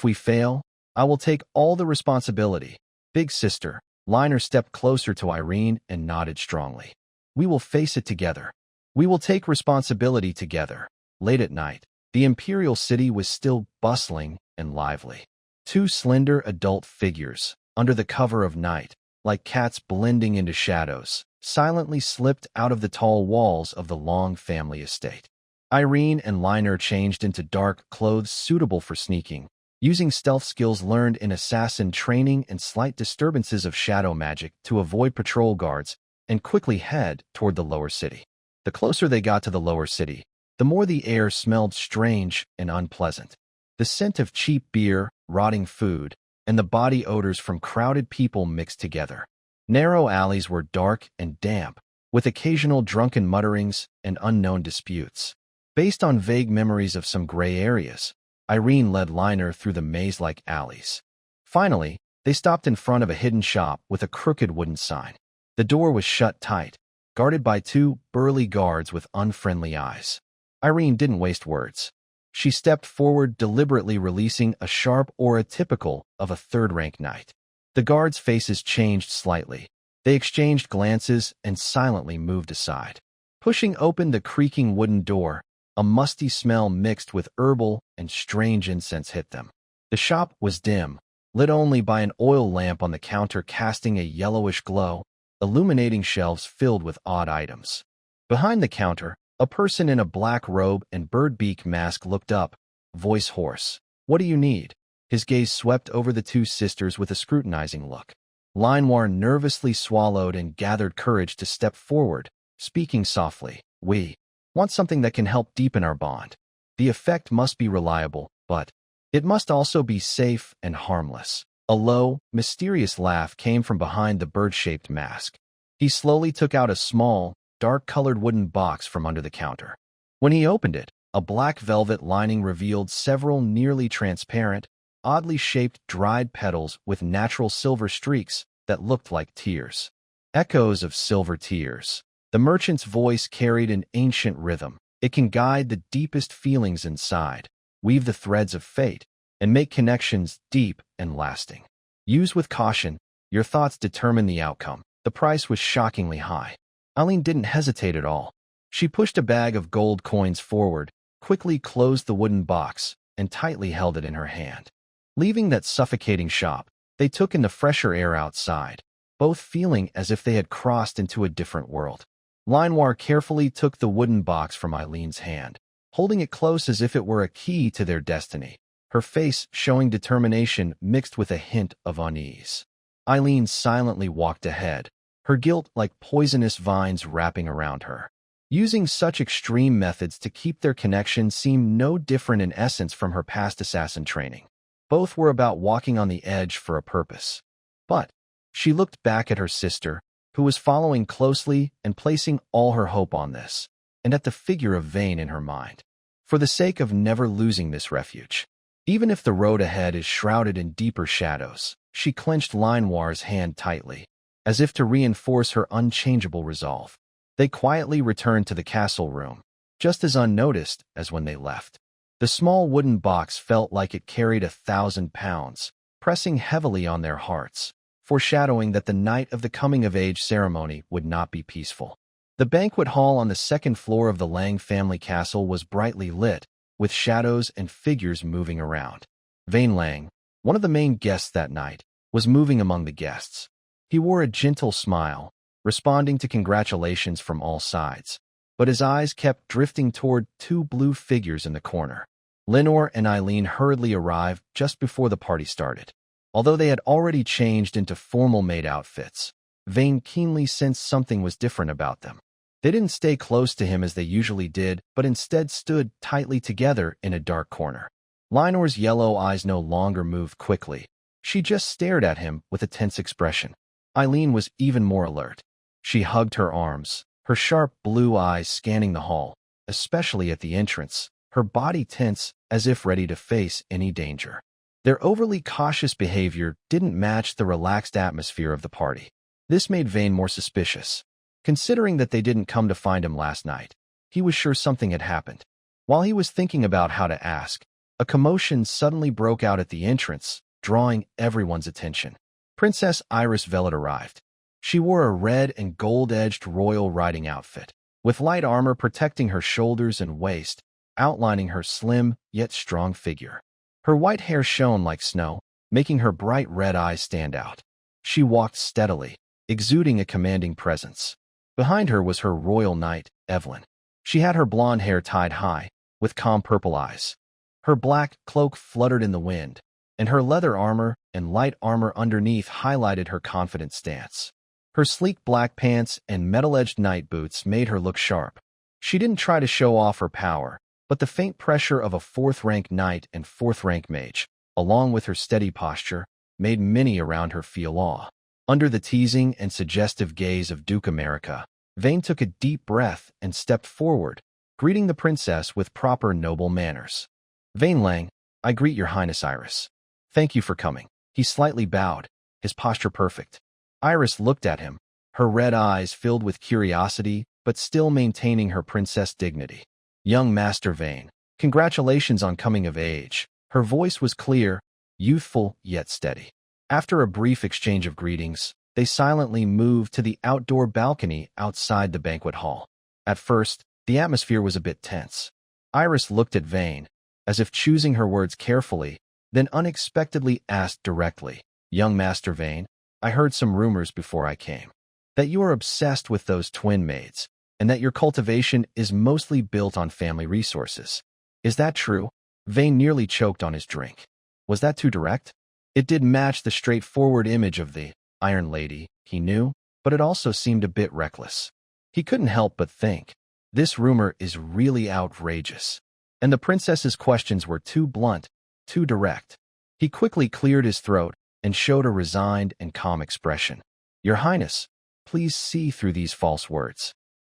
we fail, I will take all the responsibility." Big sister, Liner stepped closer to Irene and nodded strongly. "We will face it together. We will take responsibility together." Late at night, The imperial city was still bustling and lively. Two slender adult figures, under the cover of night, like cats blending into shadows, silently slipped out of the tall walls of the long family estate. Irene and Liner changed into dark clothes suitable for sneaking, using stealth skills learned in assassin training and slight disturbances of shadow magic to avoid patrol guards and quickly head toward the lower city. The closer they got to the lower city, the more the air smelled strange and unpleasant. The scent of cheap beer, rotting food, and the body odors from crowded people mixed together. Narrow alleys were dark and damp, with occasional drunken mutterings and unknown disputes. Based on vague memories of some gray areas, Irene led Liner through the maze-like alleys. Finally, they stopped in front of a hidden shop with a crooked wooden sign. The door was shut tight, guarded by two burly guards with unfriendly eyes. Irene didn't waste words. She stepped forward, deliberately releasing a sharp aura typical of a third-rank knight. The guards' faces changed slightly. They exchanged glances and silently moved aside. Pushing open the creaking wooden door, a musty smell mixed with herbal and strange incense hit them. The shop was dim, lit only by an oil lamp on the counter casting a yellowish glow, illuminating shelves filled with odd items. Behind the counter, a person in a black robe and bird-beak mask looked up, voice hoarse. "What do you need?" His gaze swept over the two sisters with a scrutinizing look. Linoir nervously swallowed and gathered courage to step forward, speaking softly. "We want something that can help deepen our bond. The effect must be reliable, but it must also be safe and harmless." A low, mysterious laugh came from behind the bird-shaped mask. He slowly took out a small, dark-colored wooden box from under the counter. When he opened it, a black velvet lining revealed several nearly transparent, oddly shaped dried petals with natural silver streaks that looked like tears. Echoes of silver tears. The merchant's voice carried an ancient rhythm. It can guide the deepest feelings inside, weave the threads of fate, and make connections deep and lasting. Use with caution. Your thoughts determine the outcome. The price was shockingly high. Eileen didn't hesitate at all. She pushed a bag of gold coins forward, quickly closed the wooden box, and tightly held it in her hand. Leaving that suffocating shop, they took in the fresher air outside, both feeling as if they had crossed into a different world. Linoir carefully took the wooden box from Eileen's hand, holding it close as if it were a key to their destiny, her face showing determination mixed with a hint of unease. Eileen silently walked ahead, her guilt like poisonous vines wrapping around her. Using such extreme methods to keep their connection seemed no different in essence from her past assassin training. Both were about walking on the edge for a purpose. But she looked back at her sister, who was following closely and placing all her hope on this, and at the figure of Vane in her mind. For the sake of never losing this refuge, even if the road ahead is shrouded in deeper shadows, she clenched Linoir's hand tightly, as if to reinforce her unchangeable resolve. They quietly returned to the castle room, just as unnoticed as when they left. The small wooden box felt like it carried 1,000 pounds, pressing heavily on their hearts, foreshadowing that the night of the coming-of-age ceremony would not be peaceful. The banquet hall on the second floor of the Lang family castle was brightly lit, with shadows and figures moving around. Vane Lang, one of the main guests that night, was moving among the guests. He wore a gentle smile, responding to congratulations from all sides, but his eyes kept drifting toward two blue figures in the corner. Linoir and Eileen hurriedly arrived just before the party started. Although they had already changed into formal maid outfits, Vane keenly sensed something was different about them. They didn't stay close to him as they usually did, but instead stood tightly together in a dark corner. Linoir's yellow eyes no longer moved quickly. She just stared at him with a tense expression. Eileen was even more alert. She hugged her arms, her sharp blue eyes scanning the hall, especially at the entrance, her body tense as if ready to face any danger. Their overly cautious behavior didn't match the relaxed atmosphere of the party. This made Vane more suspicious. Considering that they didn't come to find him last night, he was sure something had happened. While he was thinking about how to ask, a commotion suddenly broke out at the entrance, drawing everyone's attention. Princess Iris Velvet arrived. She wore a red and gold-edged royal riding outfit. With light armor protecting her shoulders and waist, outlining her slim yet strong figure. Her white hair shone like snow, making her bright red eyes stand out. She walked steadily, exuding a commanding presence. Behind her was her royal knight, Evelyn. She had her blonde hair tied high, with calm purple eyes. Her black cloak fluttered in the wind, and her leather armor and light armor underneath highlighted her confident stance. Her sleek black pants and metal-edged knight boots made her look sharp. She didn't try to show off her power, but the faint pressure of a fourth-rank knight and fourth-rank mage, along with her steady posture, made many around her feel awe. Under the teasing and suggestive gaze of Duke America, Vane took a deep breath and stepped forward, greeting the princess with proper noble manners. "Vane Lang, I greet your Highness Iris. Thank you for coming." He slightly bowed, his posture perfect. Iris looked at him, her red eyes filled with curiosity but still maintaining her princess dignity. "Young Master Vane, congratulations on coming of age." Her voice was clear, youthful yet steady. After a brief exchange of greetings, they silently moved to the outdoor balcony outside the banquet hall. At first, the atmosphere was a bit tense. Iris looked at Vane, as if choosing her words carefully, then unexpectedly asked directly, "Young Master Vane, I heard some rumors before I came. That you are obsessed with those twin maids, and that your cultivation is mostly built on family resources. Is that true?" Vane nearly choked on his drink. Was that too direct? It did match the straightforward image of the Iron Lady, he knew, but it also seemed a bit reckless. He couldn't help but think, this rumor is really outrageous. And the princess's questions were too blunt, too direct. He quickly cleared his throat and showed a resigned and calm expression. "Your Highness, please see through these false words.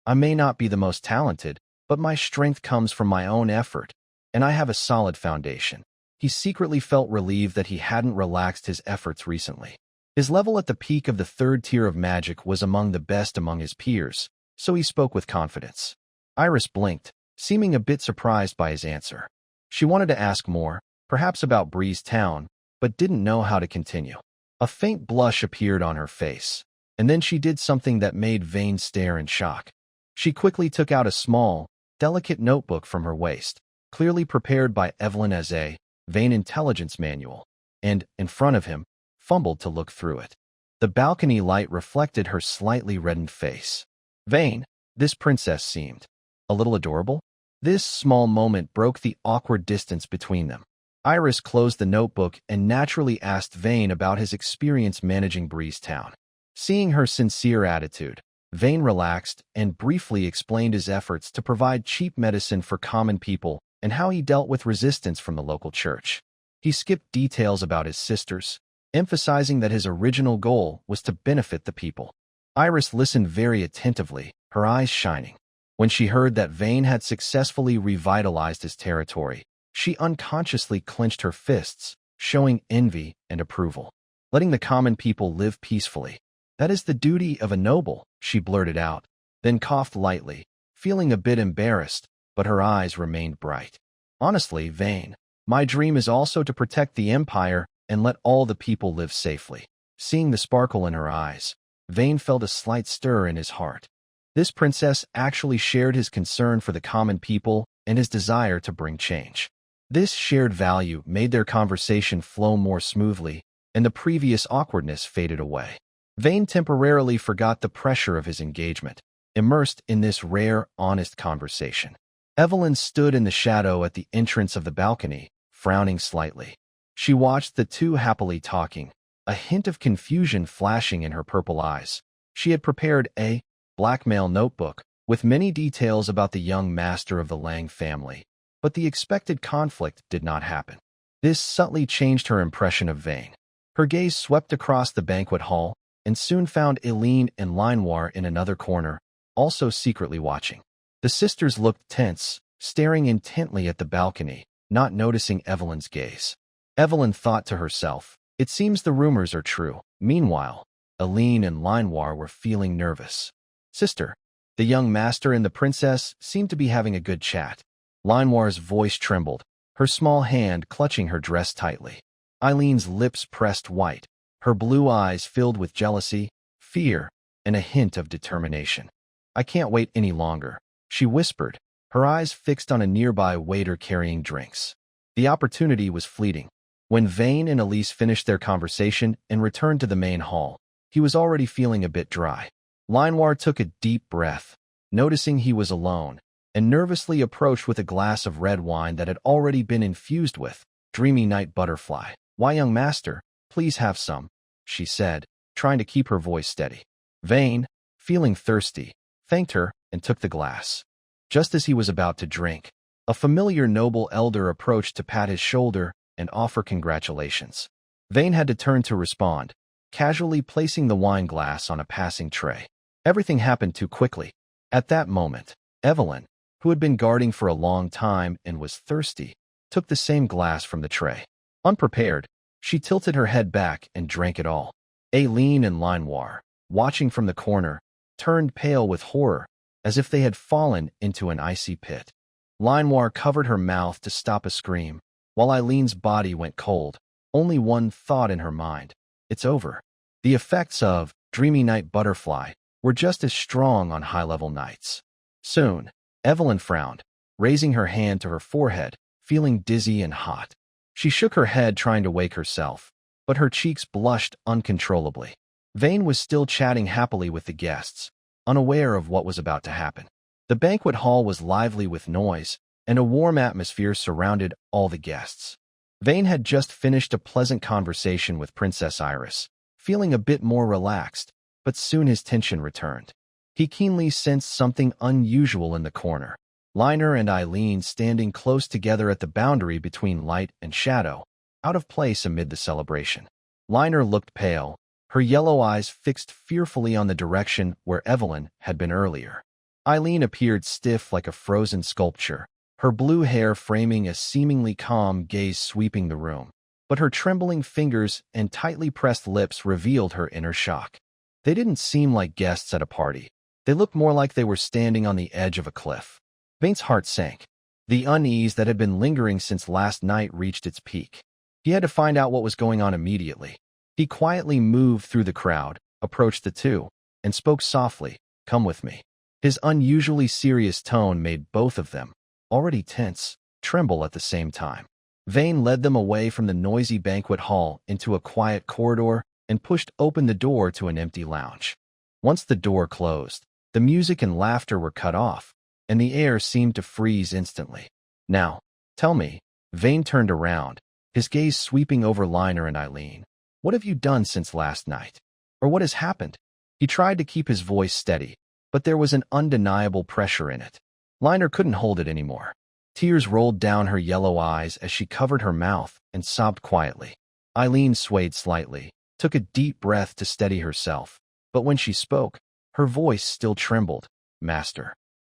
I may not be the most talented, but my strength comes from my own effort, and I have a solid foundation." He secretly felt relieved that he hadn't relaxed his efforts recently. His level at the peak of the third tier of magic was among the best among his peers, so he spoke with confidence. Iris blinked, seeming a bit surprised by his answer. She wanted to ask more, perhaps about Breeze Town, but didn't know how to continue. A faint blush appeared on her face, and then she did something that made Vane stare in shock. She quickly took out a small, delicate notebook from her waist, clearly prepared by Evelyn as a Vane intelligence manual, and, in front of him, fumbled to look through it. The balcony light reflected her slightly reddened face. Vane, this princess seemed a little adorable. This small moment broke the awkward distance between them. Iris closed the notebook and naturally asked Vane about his experience managing Breeze Town. Seeing her sincere attitude, Vane relaxed and briefly explained his efforts to provide cheap medicine for common people and how he dealt with resistance from the local church. He skipped details about his sisters, emphasizing that his original goal was to benefit the people. Iris listened very attentively, her eyes shining. When she heard that Vane had successfully revitalized his territory, she unconsciously clenched her fists, showing envy and approval. "Letting the common people live peacefully. That is the duty of a noble," she blurted out, then coughed lightly, feeling a bit embarrassed, but her eyes remained bright. "Honestly, Vane, my dream is also to protect the Empire and let all the people live safely." Seeing the sparkle in her eyes, Vane felt a slight stir in his heart. This princess actually shared his concern for the common people and his desire to bring change. This shared value made their conversation flow more smoothly, and the previous awkwardness faded away. Vane temporarily forgot the pressure of his engagement, immersed in this rare, honest conversation. Evelyn stood in the shadow at the entrance of the balcony, frowning slightly. She watched the two happily talking, a hint of confusion flashing in her purple eyes. She had prepared a blackmail notebook with many details about the young master of the Lang family, but the expected conflict did not happen. This subtly changed her impression of Vane. Her gaze swept across the banquet hall and soon found Eileen and Linoir in another corner, also secretly watching. The sisters looked tense, staring intently at the balcony, not noticing Evelyn's gaze. Evelyn thought to herself, "It seems the rumors are true." Meanwhile, Eileen and Linoir were feeling nervous. "Sister." The young master and the princess seemed to be having a good chat. Linoir's voice trembled, her small hand clutching her dress tightly. Eileen's lips pressed white, her blue eyes filled with jealousy, fear, and a hint of determination. "I can't wait any longer," she whispered, her eyes fixed on a nearby waiter carrying drinks. The opportunity was fleeting. When Vane and Elise finished their conversation and returned to the main hall, he was already feeling a bit dry. Linoir took a deep breath, noticing he was alone, and nervously approached with a glass of red wine that had already been infused with Dreamy Night Butterfly. "Why, young master, please have some," she said, trying to keep her voice steady. Vane, feeling thirsty, thanked her and took the glass. Just as he was about to drink, a familiar noble elder approached to pat his shoulder and offer congratulations. Vane had to turn to respond, casually placing the wine glass on a passing tray. Everything happened too quickly. At that moment, Evelyn, who had been guarding for a long time and was thirsty, took the same glass from the tray. Unprepared, she tilted her head back and drank it all. Aileen and Linoir, watching from the corner, turned pale with horror, as if they had fallen into an icy pit. Linoir covered her mouth to stop a scream, while Eileen's body went cold, only one thought in her mind: it's over. The effects of Dreamy Night Butterfly were just as strong on high-level nights. Soon, Evelyn frowned, raising her hand to her forehead, feeling dizzy and hot. She shook her head trying to wake herself, but her cheeks blushed uncontrollably. Vane was still chatting happily with the guests, unaware of what was about to happen. The banquet hall was lively with noise, and a warm atmosphere surrounded all the guests. Vane had just finished a pleasant conversation with Princess Iris, feeling a bit more relaxed, but soon his tension returned. He keenly sensed something unusual in the corner. Liner and Aileen standing close together at the boundary between light and shadow, out of place amid the celebration. Liner looked pale, her yellow eyes fixed fearfully on the direction where Evelyn had been earlier. Aileen appeared stiff like a frozen sculpture, her blue hair framing a seemingly calm gaze sweeping the room, but her trembling fingers and tightly pressed lips revealed her inner shock. They didn't seem like guests at a party. They looked more like they were standing on the edge of a cliff. Vane's heart sank. The unease that had been lingering since last night reached its peak. He had to find out what was going on immediately. He quietly moved through the crowd, approached the two, and spoke softly, "Come with me." His unusually serious tone made both of them, already tense, tremble at the same time. Vane led them away from the noisy banquet hall into a quiet corridor and pushed open the door to an empty lounge. Once the door closed, the music and laughter were cut off, and the air seemed to freeze instantly. "Now, tell me," Vane turned around, his gaze sweeping over Liner and Aileen. "What have you done since last night? Or what has happened?" He tried to keep his voice steady, but there was an undeniable pressure in it. Liner couldn't hold it anymore. Tears rolled down her yellow eyes as she covered her mouth and sobbed quietly. Aileen swayed slightly, took a deep breath to steady herself, but when she spoke, her voice still trembled. "Master,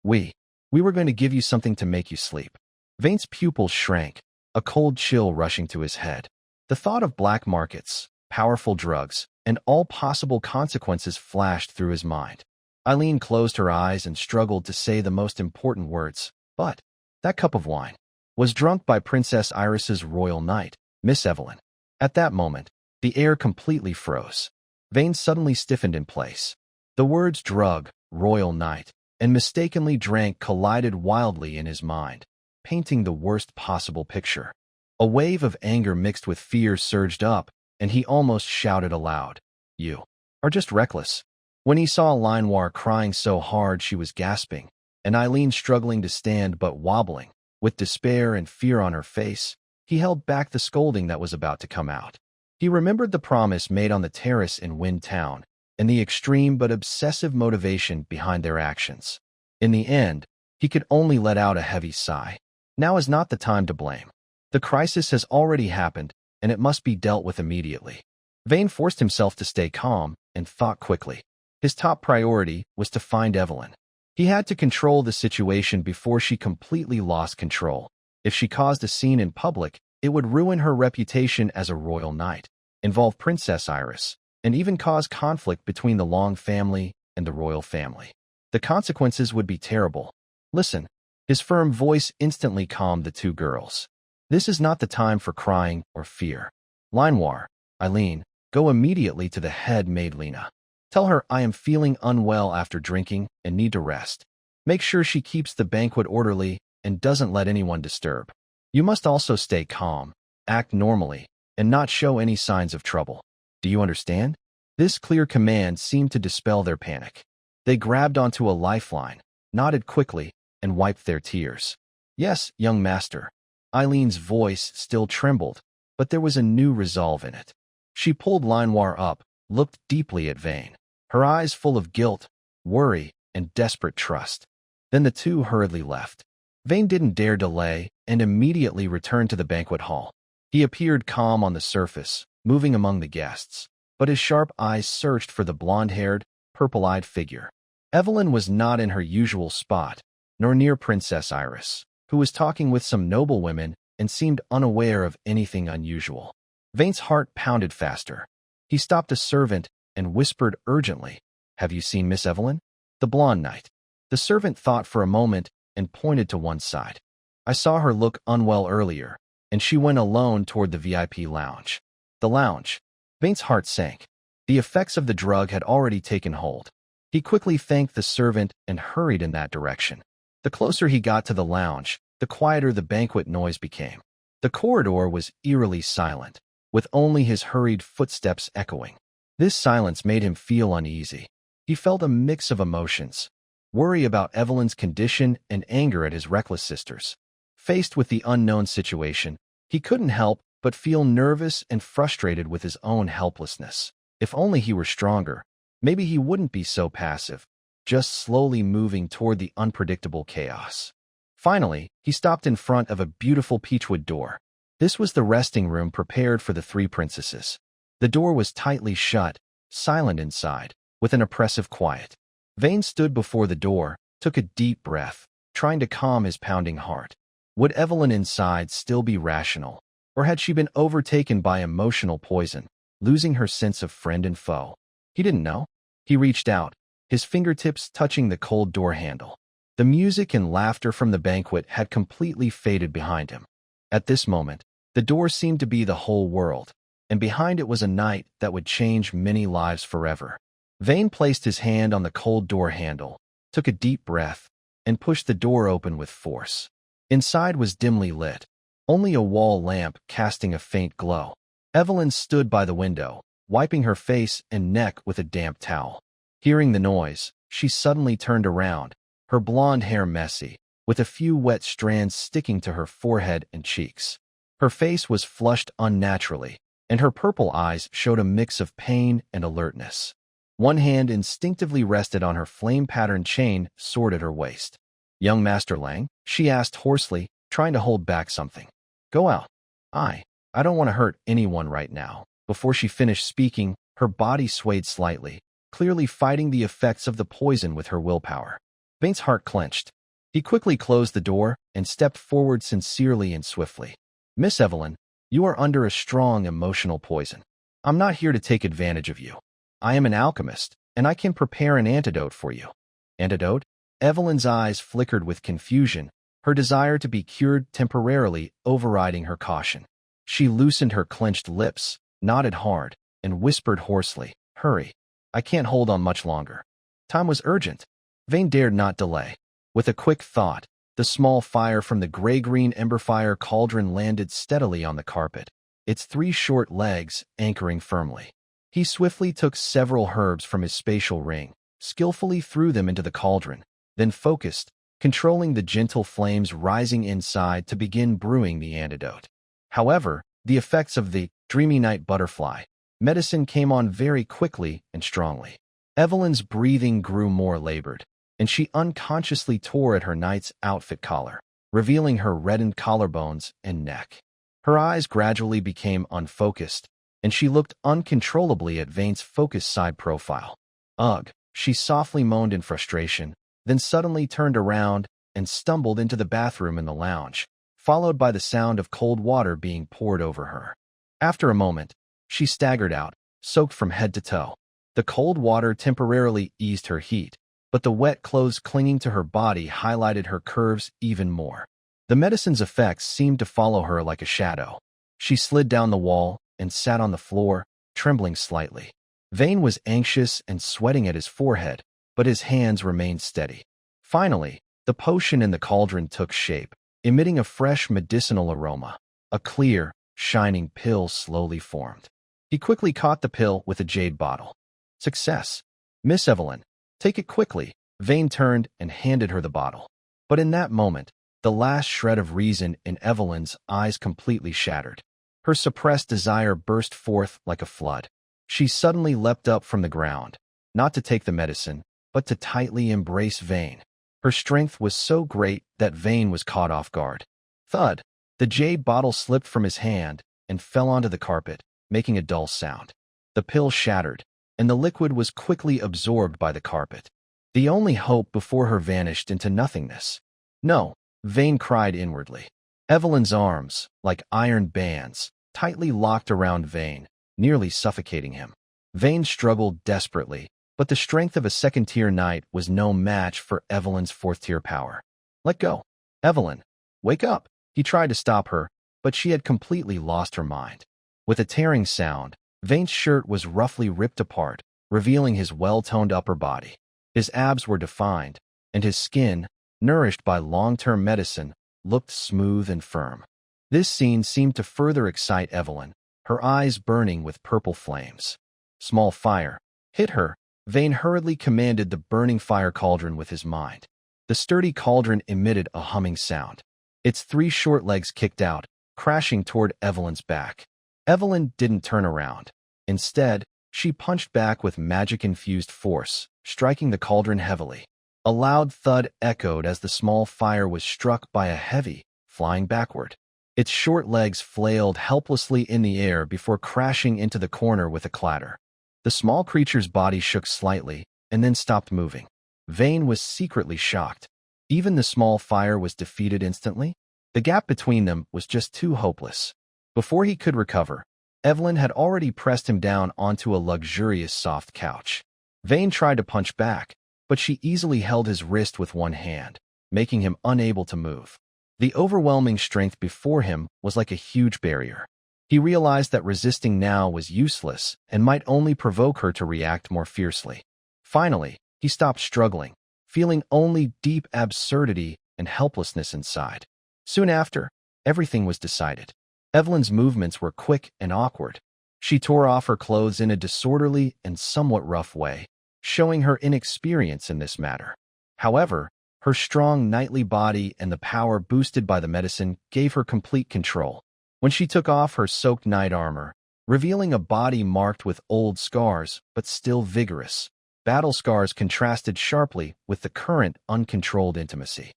we were going to give you something to make you sleep." Vane's pupils shrank, a cold chill rushing to his head. The thought of black markets, powerful drugs, and all possible consequences flashed through his mind. Aileen closed her eyes and struggled to say the most important words, but that cup of wine was drunk by Princess Iris's royal knight, Miss Evelyn. At that moment, the air completely froze. Vane suddenly stiffened in place. The words drug, royal knight, and mistakenly drank collided wildly in his mind, painting the worst possible picture. A wave of anger mixed with fear surged up, and he almost shouted aloud, "You are just reckless." When he saw Linoir crying so hard she was gasping, and Aileen struggling to stand but wobbling, with despair and fear on her face, he held back the scolding that was about to come out. He remembered the promise made on the terrace in Wind Town, and the extreme but obsessive motivation behind their actions. In the end, he could only let out a heavy sigh. Now is not the time to blame. The crisis has already happened, and it must be dealt with immediately. Vane forced himself to stay calm and thought quickly. His top priority was to find Evelyn. He had to control the situation before she completely lost control. If she caused a scene in public, it would ruin her reputation as a royal knight, involve Princess Iris, and even cause conflict between the Long family and the royal family. The consequences would be terrible. "Listen." His firm voice instantly calmed the two girls. "This is not the time for crying or fear. Linoir, Aileen, go immediately to the head maid Lena. Tell her I am feeling unwell after drinking and need to rest. Make sure she keeps the banquet orderly and doesn't let anyone disturb. You must also stay calm, act normally, and not show any signs of trouble. Do you understand? This clear command seemed to dispel their panic. They grabbed onto a lifeline, nodded quickly, and wiped their tears. Yes, young master. Eileen's voice still trembled, but there was a new resolve in it. She pulled Linoir up, looked deeply at Vane, her eyes full of guilt, worry, and desperate trust. Then the two hurriedly left. Vane didn't dare delay and immediately returned to the banquet hall. He appeared calm on the surface, moving among the guests, but his sharp eyes searched for the blonde-haired, purple-eyed figure. Evelyn was not in her usual spot, nor near Princess Iris, who was talking with some noblewomen and seemed unaware of anything unusual. Vane's heart pounded faster. He stopped a servant and whispered urgently, "Have you seen Miss Evelyn?" The blonde knight. The servant thought for a moment and pointed to one side. "I saw her look unwell earlier, and she went alone toward the VIP lounge." The lounge. Vane's heart sank. The effects of the drug had already taken hold. He quickly thanked the servant and hurried in that direction. The closer he got to the lounge, the quieter the banquet noise became. The corridor was eerily silent, with only his hurried footsteps echoing. This silence made him feel uneasy. He felt a mix of emotions, worry about Evelyn's condition and anger at his reckless sisters. Faced with the unknown situation, he couldn't help but feel nervous and frustrated with his own helplessness. If only he were stronger, maybe he wouldn't be so passive, just slowly moving toward the unpredictable chaos. Finally, he stopped in front of a beautiful peachwood door. This was the resting room prepared for the three princesses. The door was tightly shut, silent inside, with an oppressive quiet. Vane stood before the door, took a deep breath, trying to calm his pounding heart. Would Evelyn inside still be rational, or had she been overtaken by emotional poison, losing her sense of friend and foe? He didn't know. He reached out, his fingertips touching the cold door handle. The music and laughter from the banquet had completely faded behind him. At this moment, the door seemed to be the whole world, and behind it was a night that would change many lives forever. Vane placed his hand on the cold door handle, took a deep breath, and pushed the door open with force. Inside was dimly lit, only a wall lamp casting a faint glow. Evelyn stood by the window, wiping her face and neck with a damp towel. Hearing the noise, she suddenly turned around, her blonde hair messy, with a few wet strands sticking to her forehead and cheeks. Her face was flushed unnaturally, and her purple eyes showed a mix of pain and alertness. One hand instinctively rested on her flame-patterned chain sword at her waist. "Young Master Lang?" she asked hoarsely, trying to hold back something. "Go out." I don't want to hurt anyone right now." Before she finished speaking, her body swayed slightly, clearly fighting the effects of the poison with her willpower. Vane's heart clenched. He quickly closed the door and stepped forward sincerely and swiftly. "Miss Evelyn, you are under a strong emotional poison. I'm not here to take advantage of you. I am an alchemist, and I can prepare an antidote for you." "Antidote?" Evelyn's eyes flickered with confusion, her desire to be cured temporarily overriding her caution. She loosened her clenched lips, nodded hard, and whispered hoarsely, "Hurry. I can't hold on much longer." Time was urgent. Vane dared not delay. With a quick thought, the small fire from the gray-green emberfire cauldron landed steadily on the carpet, its three short legs anchoring firmly. He swiftly took several herbs from his spatial ring, skillfully threw them into the cauldron, then focused, controlling the gentle flames rising inside to begin brewing the antidote. However, the effects of the dreamy night butterfly medicine came on very quickly and strongly. Evelyn's breathing grew more labored, and she unconsciously tore at her knight's outfit collar, revealing her reddened collarbones and neck. Her eyes gradually became unfocused, and she looked uncontrollably at Vane's focused side profile. "Ugh," she softly moaned in frustration, then suddenly turned around and stumbled into the bathroom in the lounge, followed by the sound of cold water being poured over her. After a moment, she staggered out, soaked from head to toe. The cold water temporarily eased her heat, but the wet clothes clinging to her body highlighted her curves even more. The medicine's effects seemed to follow her like a shadow. She slid down the wall and sat on the floor, trembling slightly. Vane was anxious and sweating at his forehead, but his hands remained steady. Finally, the potion in the cauldron took shape, emitting a fresh medicinal aroma. A clear, shining pill slowly formed. He quickly caught the pill with a jade bottle. Success. Miss Evelyn, take it quickly. Vane turned and handed her the bottle. But in that moment, the last shred of reason in Evelyn's eyes completely shattered. Her suppressed desire burst forth like a flood. She suddenly leapt up from the ground, not to take the medicine, but to tightly embrace Vane. Her strength was so great that Vane was caught off guard. Thud! The jade bottle slipped from his hand and fell onto the carpet, making a dull sound. The pill shattered, and the liquid was quickly absorbed by the carpet. The only hope before her vanished into nothingness. No, Vane cried inwardly. Evelyn's arms, like iron bands, tightly locked around Vane, nearly suffocating him. Vane struggled desperately, but the strength of a second-tier knight was no match for Evelyn's fourth-tier power. Let go. Evelyn, wake up. He tried to stop her, but she had completely lost her mind. With a tearing sound, Vane's shirt was roughly ripped apart, revealing his well-toned upper body. His abs were defined, and his skin, nourished by long-term medicine, looked smooth and firm. This scene seemed to further excite Evelyn, her eyes burning with purple flames. Small fire. Hit her. Vane hurriedly commanded the burning fire cauldron with his mind. The sturdy cauldron emitted a humming sound. Its 3 short legs kicked out, crashing toward Evelyn's back. Evelyn didn't turn around. Instead, she punched back with magic-infused force, striking the cauldron heavily. A loud thud echoed as the small fire was struck by a heavy, flying backward. Its short legs flailed helplessly in the air before crashing into the corner with a clatter. The small creature's body shook slightly and then stopped moving. Vane was secretly shocked. Even the small fire was defeated instantly. The gap between them was just too hopeless. Before he could recover, Evelyn had already pressed him down onto a luxurious soft couch. Vane tried to punch back, but she easily held his wrist with one hand, making him unable to move. The overwhelming strength before him was like a huge barrier. He realized that resisting now was useless and might only provoke her to react more fiercely. Finally, he stopped struggling, feeling only deep absurdity and helplessness inside. Soon after, everything was decided. Evelyn's movements were quick and awkward. She tore off her clothes in a disorderly and somewhat rough way, showing her inexperience in this matter. However, her strong knightly body and the power boosted by the medicine gave her complete control. When she took off her soaked knight armor, revealing a body marked with old scars but still vigorous, battle scars contrasted sharply with the current uncontrolled intimacy.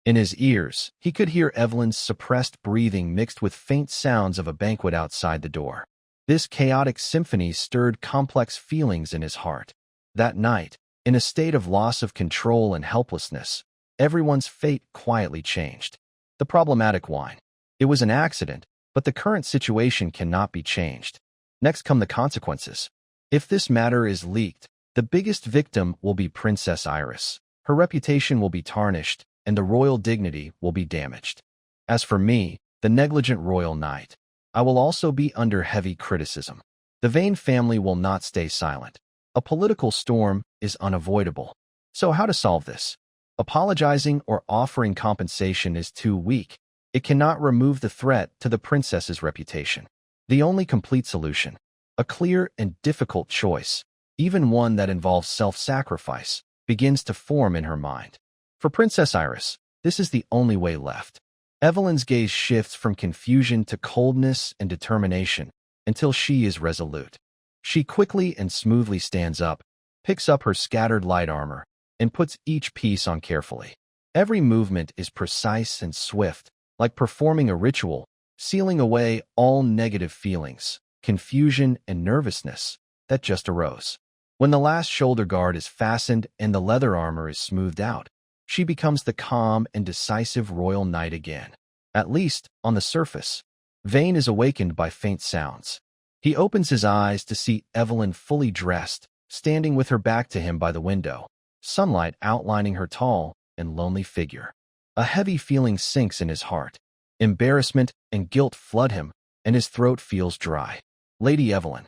In his ears, he could hear Evelyn's suppressed breathing mixed with faint sounds of a banquet outside the door. This chaotic symphony stirred complex feelings in his heart. That night, in a state of loss of control and helplessness, everyone's fate quietly changed. The problematic wine. It was an accident, but the current situation cannot be changed. Next come the consequences. If this matter is leaked, the biggest victim will be Princess Iris. Her reputation will be tarnished, and the royal dignity will be damaged. As for me, the negligent royal knight, I will also be under heavy criticism. The Vane family will not stay silent. A political storm is unavoidable. So how to solve this? Apologizing or offering compensation is too weak. It cannot remove the threat to the princess's reputation. The only complete solution, a clear and difficult choice, even one that involves self-sacrifice, begins to form in her mind. For Princess Iris, this is the only way left. Evelyn's gaze shifts from confusion to coldness and determination until she is resolute. She quickly and smoothly stands up, picks up her scattered light armor, and puts each piece on carefully. Every movement is precise and swift, like performing a ritual, sealing away all negative feelings, confusion, and nervousness that just arose. When the last shoulder guard is fastened and the leather armor is smoothed out, she becomes the calm and decisive royal knight again. At least, on the surface. Vane is awakened by faint sounds. He opens his eyes to see Evelyn fully dressed, standing with her back to him by the window, sunlight outlining her tall and lonely figure. A heavy feeling sinks in his heart. Embarrassment and guilt flood him, and his throat feels dry. Lady Evelyn.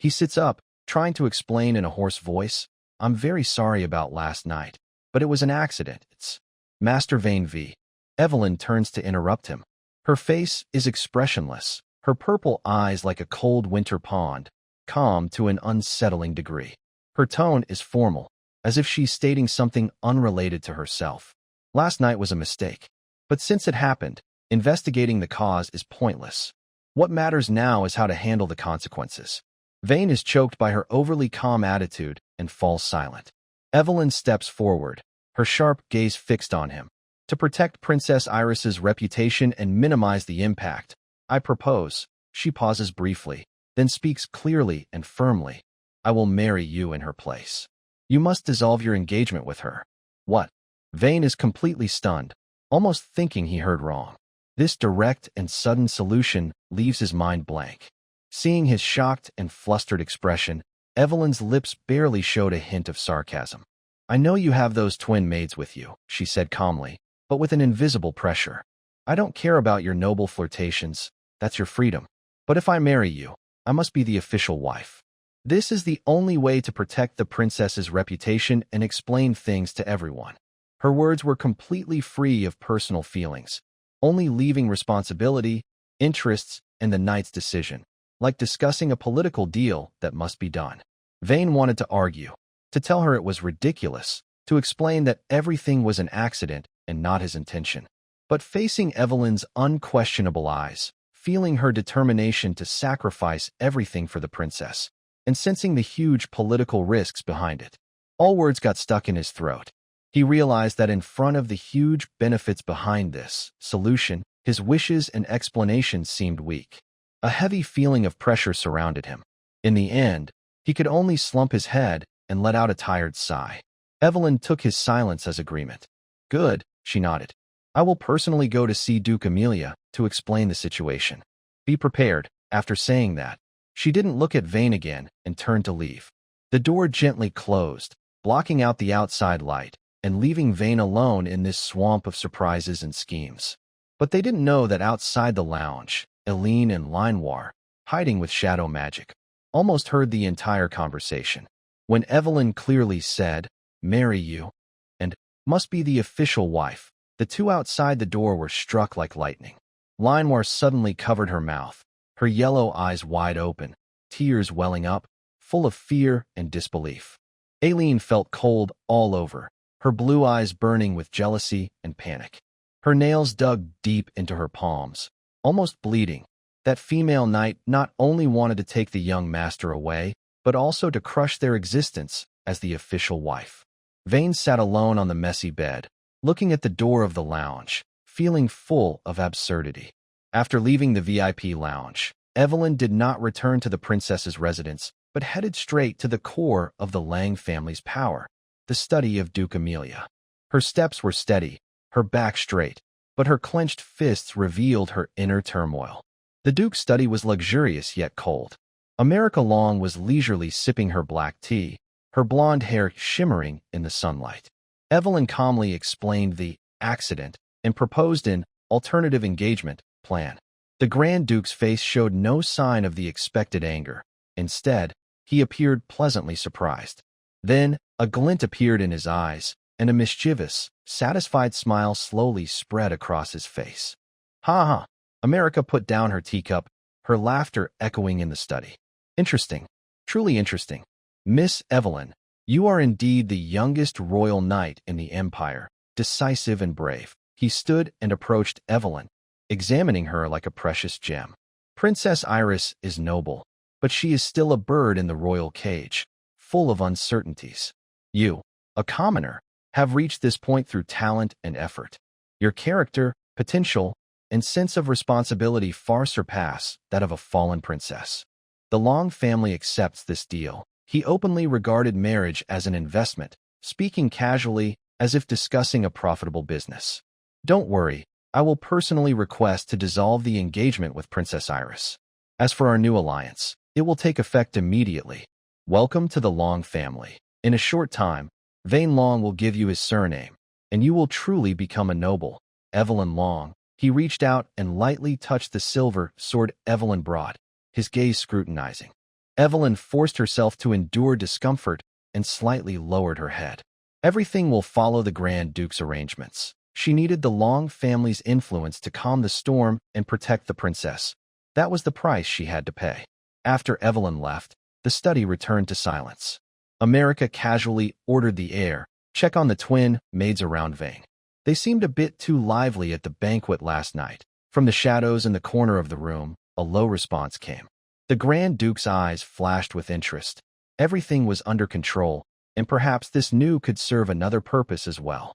He sits up, trying to explain in a hoarse voice, I'm very sorry about last night. But it was an accident. It's Master Vane V. Evelyn turns to interrupt him. Her face is expressionless, her purple eyes like a cold winter pond, calm to an unsettling degree. Her tone is formal, as if she's stating something unrelated to herself. Last night was a mistake. But since it happened, investigating the cause is pointless. What matters now is how to handle the consequences. Vane is choked by her overly calm attitude and falls silent. Evelyn steps forward, her sharp gaze fixed on him. To protect Princess Iris's reputation and minimize the impact, I propose. She pauses briefly, then speaks clearly and firmly. I will marry you in her place. You must dissolve your engagement with her. What? Vane is completely stunned, almost thinking he heard wrong. This direct and sudden solution leaves his mind blank. Seeing his shocked and flustered expression, Evelyn's lips barely showed a hint of sarcasm. I know you have those twin maids with you, she said calmly, but with an invisible pressure. I don't care about your noble flirtations, that's your freedom. But if I marry you, I must be the official wife. This is the only way to protect the princess's reputation and explain things to everyone. Her words were completely free of personal feelings, only leaving responsibility, interests, and the knight's decision, like discussing a political deal that must be done. Vane wanted to argue, to tell her it was ridiculous, to explain that everything was an accident and not his intention. But facing Evelyn's unquestionable eyes, feeling her determination to sacrifice everything for the princess, and sensing the huge political risks behind it, all words got stuck in his throat. He realized that in front of the huge benefits behind this solution, his wishes and explanations seemed weak. A heavy feeling of pressure surrounded him. In the end, he could only slump his head and let out a tired sigh. Evelyn took his silence as agreement. Good, she nodded. I will personally go to see Duke Amelia to explain the situation. Be prepared. After saying that, she didn't look at Vane again and turned to leave. The door gently closed, blocking out the outside light, and leaving Vane alone in this swamp of surprises and schemes. But they didn't know that outside the lounge, Eileen and Manhwa, hiding with shadow magic, almost heard the entire conversation. When Evelyn clearly said, marry you, and must be the official wife, the two outside the door were struck like lightning. Manhwa suddenly covered her mouth, her yellow eyes wide open, tears welling up, full of fear and disbelief. Eileen felt cold all over, her blue eyes burning with jealousy and panic. Her nails dug deep into her palms, almost bleeding. That female knight not only wanted to take the young master away, but also to crush their existence as the official wife. Vane sat alone on the messy bed, looking at the door of the lounge, feeling full of absurdity. After leaving the VIP lounge, Evelyn did not return to the princess's residence, but headed straight to the core of the Lang family's power, the study of Duke Amelia. Her steps were steady, her back straight, but her clenched fists revealed her inner turmoil. The Duke's study was luxurious yet cold. America Long was leisurely sipping her black tea, her blonde hair shimmering in the sunlight. Evelyn calmly explained the accident and proposed an alternative engagement plan. The Grand Duke's face showed no sign of the expected anger. Instead, he appeared pleasantly surprised. Then, a glint appeared in his eyes, and a mischievous, satisfied smile slowly spread across his face. Ha ha! America put down her teacup, her laughter echoing in the study. Interesting. Truly interesting. Miss Evelyn, you are indeed the youngest royal knight in the Empire, decisive and brave. He stood and approached Evelyn, examining her like a precious gem. Princess Iris is noble, but she is still a bird in the royal cage, full of uncertainties. You, a commoner, have reached this point through talent and effort. Your character, potential, and sense of responsibility far surpass that of a fallen princess. The Long family accepts this deal. He openly regarded marriage as an investment, speaking casually as if discussing a profitable business. Don't worry, I will personally request to dissolve the engagement with Princess Iris. As for our new alliance, it will take effect immediately. Welcome to the Long family. In a short time, Vane Long will give you his surname, and you will truly become a noble. Evelyn Long. He reached out and lightly touched the silver sword Evelyn brought, his gaze scrutinizing. Evelyn forced herself to endure discomfort and slightly lowered her head. Everything will follow the Grand Duke's arrangements. She needed the Long family's influence to calm the storm and protect the princess. That was the price she had to pay. After Evelyn left, the study returned to silence. America casually ordered the heir, check on the twin maids around Vane. They seemed a bit too lively at the banquet last night. From the shadows in the corner of the room, a low response came. The Grand Duke's eyes flashed with interest. Everything was under control, and perhaps this new could serve another purpose as well.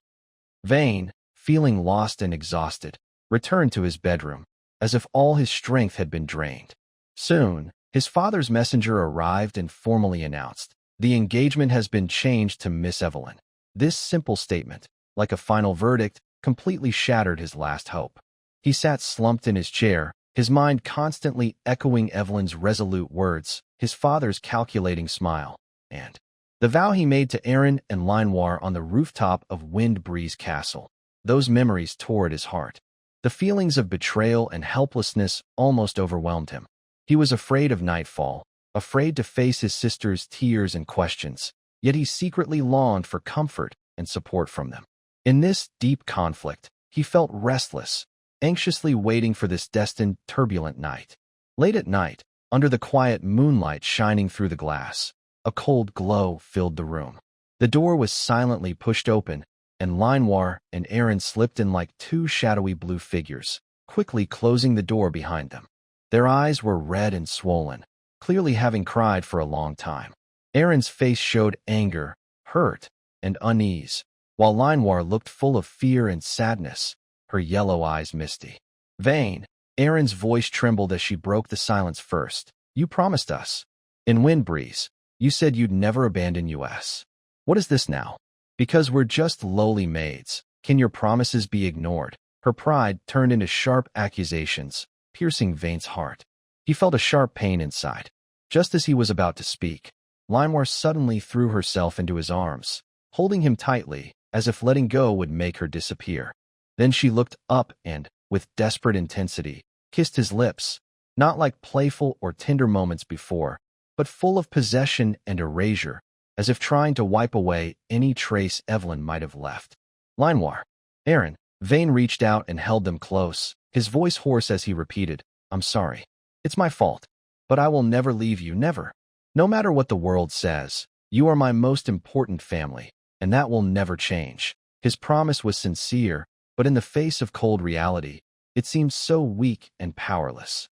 Vane, feeling lost and exhausted, returned to his bedroom, as if all his strength had been drained. Soon, his father's messenger arrived and formally announced, "The engagement has been changed to Miss Evelyn." This simple statement, like a final verdict, completely shattered his last hope. He sat slumped in his chair, his mind constantly echoing Evelyn's resolute words, his father's calculating smile, and the vow he made to Aaron and Linoir on the rooftop of Wind Breeze Castle. Those memories tore at his heart. The feelings of betrayal and helplessness almost overwhelmed him. He was afraid of nightfall, afraid to face his sister's tears and questions, yet he secretly longed for comfort and support from them. In this deep conflict, he felt restless, anxiously waiting for this destined turbulent night. Late at night, under the quiet moonlight shining through the glass, a cold glow filled the room. The door was silently pushed open, and Linoir and Aaron slipped in like two shadowy blue figures, quickly closing the door behind them. Their eyes were red and swollen, clearly having cried for a long time. Aaron's face showed anger, hurt, and unease, while Linoir looked full of fear and sadness, her yellow eyes misty. "Vane," Aaron's voice trembled as she broke the silence first. "You promised us. In Windbreeze, you said you'd never abandon us. What is this now? Because we're just lowly maids. Can your promises be ignored?" Her pride turned into sharp accusations, piercing Vane's heart. He felt a sharp pain inside. Just as he was about to speak, Linoir suddenly threw herself into his arms, holding him tightly, as if letting go would make her disappear. Then she looked up and, with desperate intensity, kissed his lips, not like playful or tender moments before, but full of possession and erasure, as if trying to wipe away any trace Evelyn might have left. "Linoir, Aaron." Vane reached out and held them close, his voice hoarse as he repeated, "I'm sorry. It's my fault. But I will never leave you, never. No matter what the world says, you are my most important family, and that will never change." His promise was sincere, but in the face of cold reality, it seemed so weak and powerless.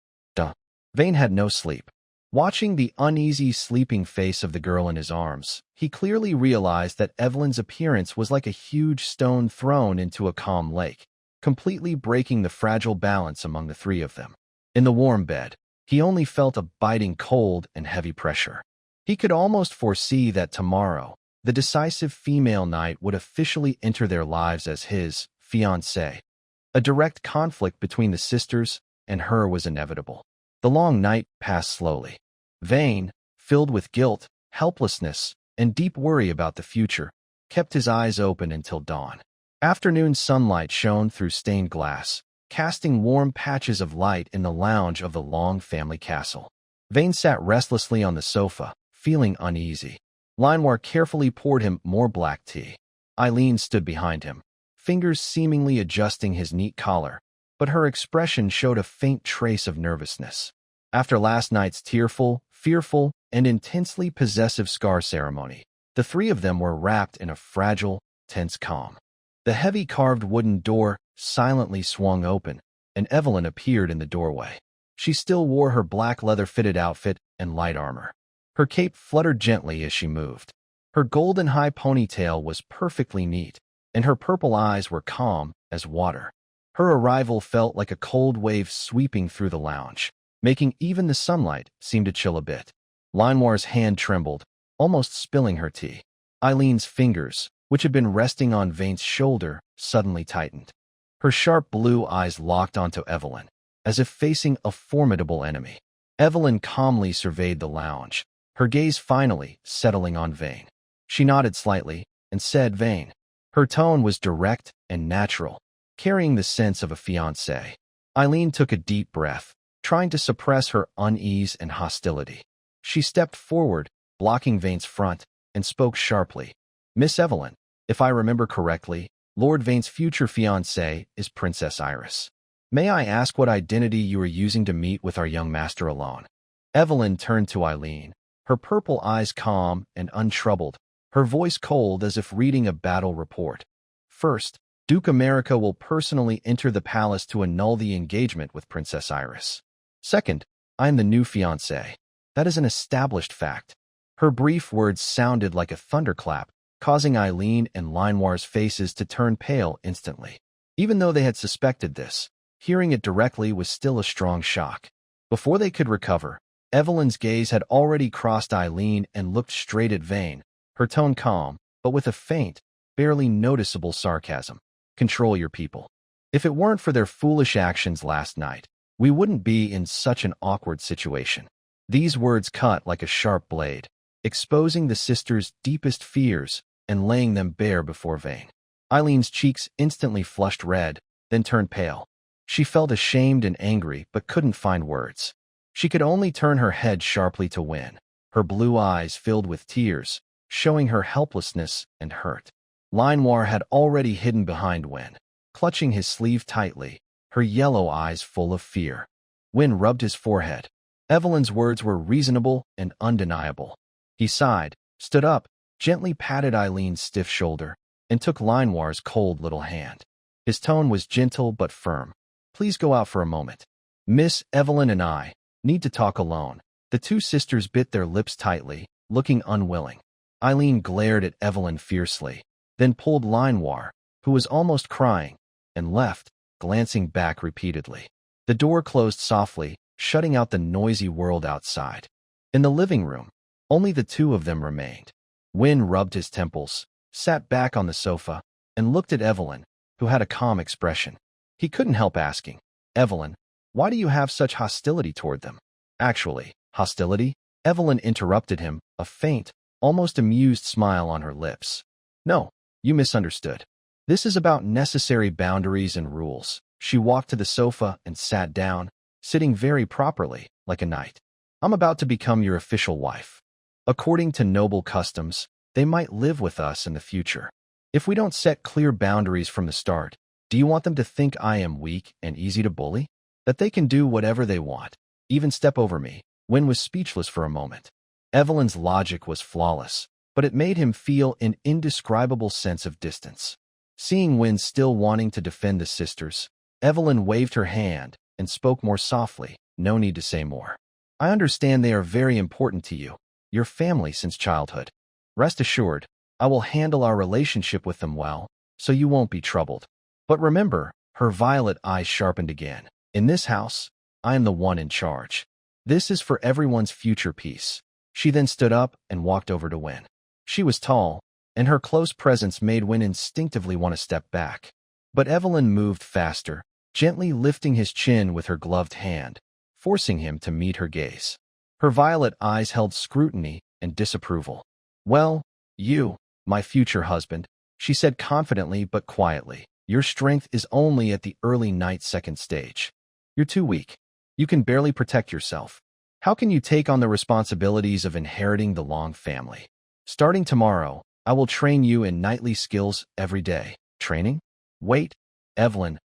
Vane had no sleep. Watching the uneasy, sleeping face of the girl in his arms, he clearly realized that Evelyn's appearance was like a huge stone thrown into a calm lake, completely breaking the fragile balance among the three of them. In the warm bed, he only felt a biting cold and heavy pressure. He could almost foresee that tomorrow, the decisive female knight would officially enter their lives as his fiancée. A direct conflict between the sisters and her was inevitable. The long night passed slowly. Vane, filled with guilt, helplessness, and deep worry about the future, kept his eyes open until dawn. Afternoon sunlight shone through stained glass, casting warm patches of light in the lounge of the Long family castle. Vane sat restlessly on the sofa, feeling uneasy. Linoir carefully poured him more black tea. Eileen stood behind him, fingers seemingly adjusting his neat collar, but her expression showed a faint trace of nervousness. After last night's tearful, fearful, and intensely possessive scar ceremony, the three of them were wrapped in a fragile, tense calm. The heavy carved wooden door silently swung open, and Evelyn appeared in the doorway. She still wore her black leather-fitted outfit and light armor. Her cape fluttered gently as she moved. Her golden high ponytail was perfectly neat, and her purple eyes were calm as water. Her arrival felt like a cold wave sweeping through the lounge, making even the sunlight seem to chill a bit. Linoir's hand trembled, almost spilling her tea. Eileen's fingers, which had been resting on Vane's shoulder, suddenly tightened. Her sharp blue eyes locked onto Evelyn, as if facing a formidable enemy. Evelyn calmly surveyed the lounge, her gaze finally settling on Vane. She nodded slightly and said, "Vane." Her tone was direct and natural, carrying the sense of a fiancé. Eileen took a deep breath, trying to suppress her unease and hostility. She stepped forward, blocking Vane's front, and spoke sharply. "Miss Evelyn, If I remember correctly, Lord Vane's future fiancée is Princess Iris. May I ask what identity you are using to meet with our young master alone? Evelyn turned to Eileen, her purple eyes calm and untroubled, her voice cold as if reading a battle report. First, Duke America will personally enter the palace to annul the engagement with Princess Iris. Second, I am the new fiancé. That is an established fact. Her brief words sounded like a thunderclap, causing Eileen and Linoir's faces to turn pale instantly. Even though they had suspected this, hearing it directly was still a strong shock. Before they could recover, Evelyn's gaze had already crossed Eileen and looked straight at Vane, her tone calm, but with a faint, barely noticeable sarcasm. Control your people. If it weren't for their foolish actions last night, we wouldn't be in such an awkward situation. These words cut like a sharp blade, exposing the sisters' deepest fears and laying them bare before Vane. Eileen's cheeks instantly flushed red, then turned pale. She felt ashamed and angry, but couldn't find words. She could only turn her head sharply to Wynne, her blue eyes filled with tears, showing her helplessness and hurt. Linoir had already hidden behind Wynne, clutching his sleeve tightly, her yellow eyes full of fear. Wynne rubbed his forehead. Evelyn's words were reasonable and undeniable. He sighed, stood up, gently patted Eileen's stiff shoulder, and took Linoir's cold little hand. His tone was gentle but firm. Please go out for a moment. Miss Evelyn and I need to talk alone. The two sisters bit their lips tightly, looking unwilling. Eileen glared at Evelyn fiercely, then pulled Linoir, who was almost crying, and left, glancing back repeatedly. The door closed softly, shutting out the noisy world outside. In the living room, only the two of them remained. Wynne rubbed his temples, sat back on the sofa, and looked at Evelyn, who had a calm expression. He couldn't help asking, Evelyn, why do you have such hostility toward them? Actually, hostility? Evelyn interrupted him, a faint, almost amused smile on her lips. No, you misunderstood. This is about necessary boundaries and rules. She walked to the sofa and sat down, sitting very properly, like a knight. I'm about to become your official wife. According to noble customs, they might live with us in the future. If we don't set clear boundaries from the start, do you want them to think I am weak and easy to bully? That they can do whatever they want, even step over me? Wynne was speechless for a moment. Evelyn's logic was flawless, but it made him feel an indescribable sense of distance. Seeing Wynne still wanting to defend the sisters, Evelyn waved her hand and spoke more softly. No need to say more. I understand they are very important to you, your family since childhood. Rest assured, I will handle our relationship with them well, so you won't be troubled. But remember, her violet eyes sharpened again. In this house, I am the one in charge. This is for everyone's future peace. She then stood up and walked over to Wynne. She was tall, and her close presence made Wynne instinctively want to step back. But Evelyn moved faster, gently lifting his chin with her gloved hand, forcing him to meet her gaze. Her violet eyes held scrutiny and disapproval. Well, you, my future husband, she said confidently but quietly, your strength is only at the early night second stage. You're too weak. You can barely protect yourself. How can you take on the responsibilities of inheriting the Long family? Starting tomorrow, I will train you in knightly skills every day. Training? Wait, Evelyn,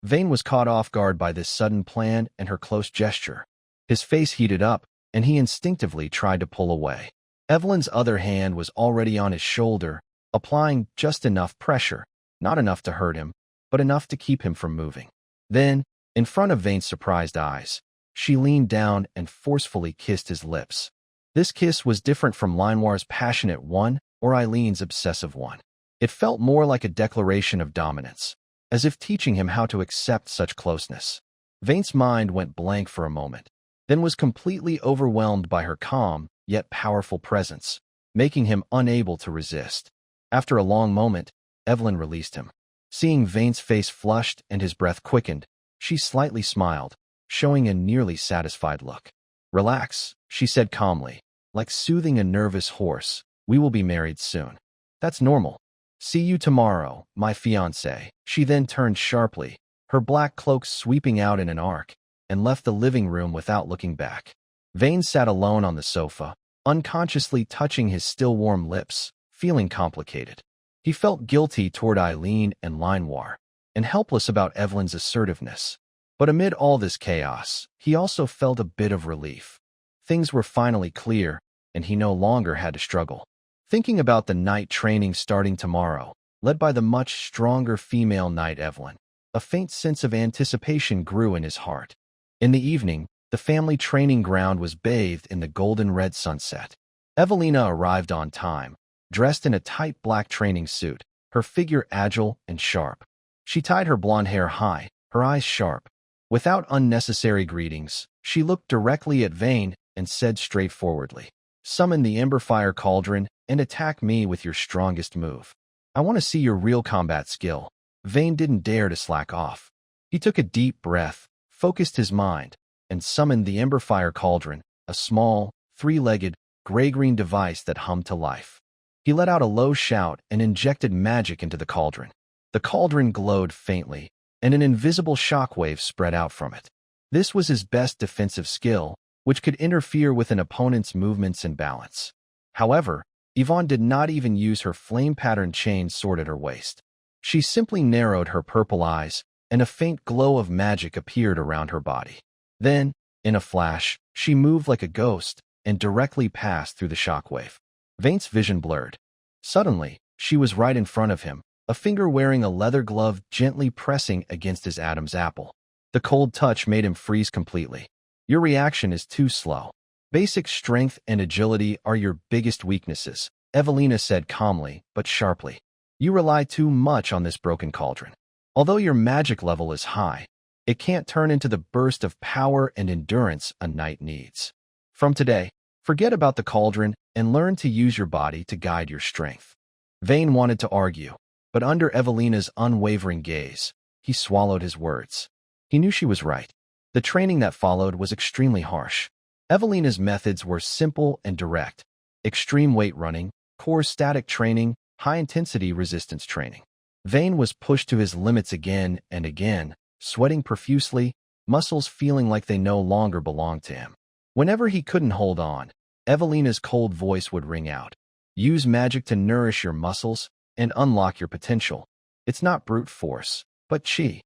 Vane was caught off guard by this sudden plan and her close gesture. His face heated up, and he instinctively tried to pull away. Evelyn's other hand was already on his shoulder, applying just enough pressure, not enough to hurt him, but enough to keep him from moving. Then, in front of Vane's surprised eyes, she leaned down and forcefully kissed his lips. This kiss was different from Linoir's passionate one or Eileen's obsessive one. It felt more like a declaration of dominance, as if teaching him how to accept such closeness. Vane's mind went blank for a moment, then was completely overwhelmed by her calm, yet powerful presence, making him unable to resist. After a long moment, Evelyn released him. Seeing Vane's face flushed and his breath quickened, she slightly smiled, showing a nearly satisfied look. Relax, she said calmly, like soothing a nervous horse. We will be married soon. That's normal. See you tomorrow, my fiancé. She then turned sharply, her black cloak sweeping out in an arc, and left the living room without looking back. Vane sat alone on the sofa, unconsciously touching his still warm lips, feeling complicated. He felt guilty toward Eileen and Linoir, and helpless about Evelyn's assertiveness. But amid all this chaos, he also felt a bit of relief. Things were finally clear, and he no longer had to struggle. Thinking about the night training starting tomorrow, led by the much stronger female knight Evelyn, a faint sense of anticipation grew in his heart. In the evening, the family training ground was bathed in the golden-red sunset. Evelina arrived on time, dressed in a tight black training suit, her figure agile and sharp. She tied her blonde hair high, her eyes sharp. Without unnecessary greetings, she looked directly at Vane and said straightforwardly, "Summon the Emberfire Cauldron and attack me with your strongest move. I want to see your real combat skill." Vane didn't dare to slack off. He took a deep breath, focused his mind, and summoned the Emberfire Cauldron, a small, three-legged, gray-green device that hummed to life. He let out a low shout and injected magic into the cauldron. The cauldron glowed faintly, and an invisible shockwave spread out from it. This was his best defensive skill, which could interfere with an opponent's movements and balance. However, Yvonne did not even use her flame-patterned chain sword at her waist. She simply narrowed her purple eyes, and a faint glow of magic appeared around her body. Then, in a flash, she moved like a ghost and directly passed through the shockwave. Vane's vision blurred. Suddenly, she was right in front of him, a finger wearing a leather glove gently pressing against his Adam's apple. The cold touch made him freeze completely. "Your reaction is too slow. Basic strength and agility are your biggest weaknesses," Evelina said calmly but sharply. "You rely too much on this broken cauldron. Although your magic level is high, it can't turn into the burst of power and endurance a knight needs. From today, forget about the cauldron and learn to use your body to guide your strength." Vane wanted to argue, but under Evelina's unwavering gaze, he swallowed his words. He knew she was right. The training that followed was extremely harsh. Evelina's methods were simple and direct: extreme weight running, core static training, high-intensity resistance training. Vane was pushed to his limits again and again, sweating profusely, muscles feeling like they no longer belonged to him. Whenever he couldn't hold on, Evelina's cold voice would ring out. "Use magic to nourish your muscles and unlock your potential. It's not brute force, but chi."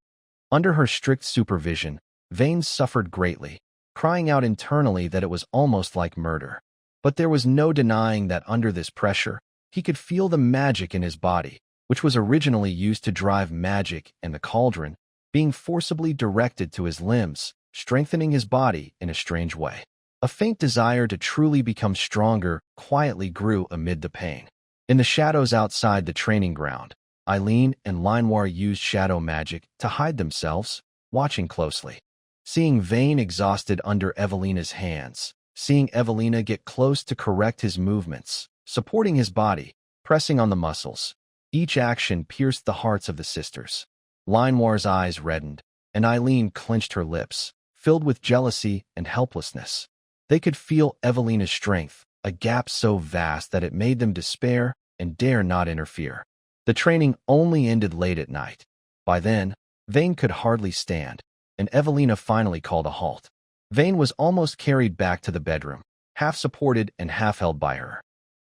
Under her strict supervision, Vane suffered greatly, crying out internally that it was almost like murder. But there was no denying that under this pressure, he could feel the magic in his body, which was originally used to drive magic and the cauldron, being forcibly directed to his limbs, strengthening his body in a strange way. A faint desire to truly become stronger quietly grew amid the pain. In the shadows outside the training ground, Eileen and Linoir used shadow magic to hide themselves, watching closely. Seeing Vane exhausted under Evelina's hands, seeing Evelina get close to correct his movements, supporting his body, pressing on the muscles, each action pierced the hearts of the sisters. Linoir's eyes reddened, and Eileen clenched her lips, filled with jealousy and helplessness. They could feel Evelina's strength, a gap so vast that it made them despair and dare not interfere. The training only ended late at night. By then, Vane could hardly stand, and Evelina finally called a halt. Vane was almost carried back to the bedroom, half supported and half held by her.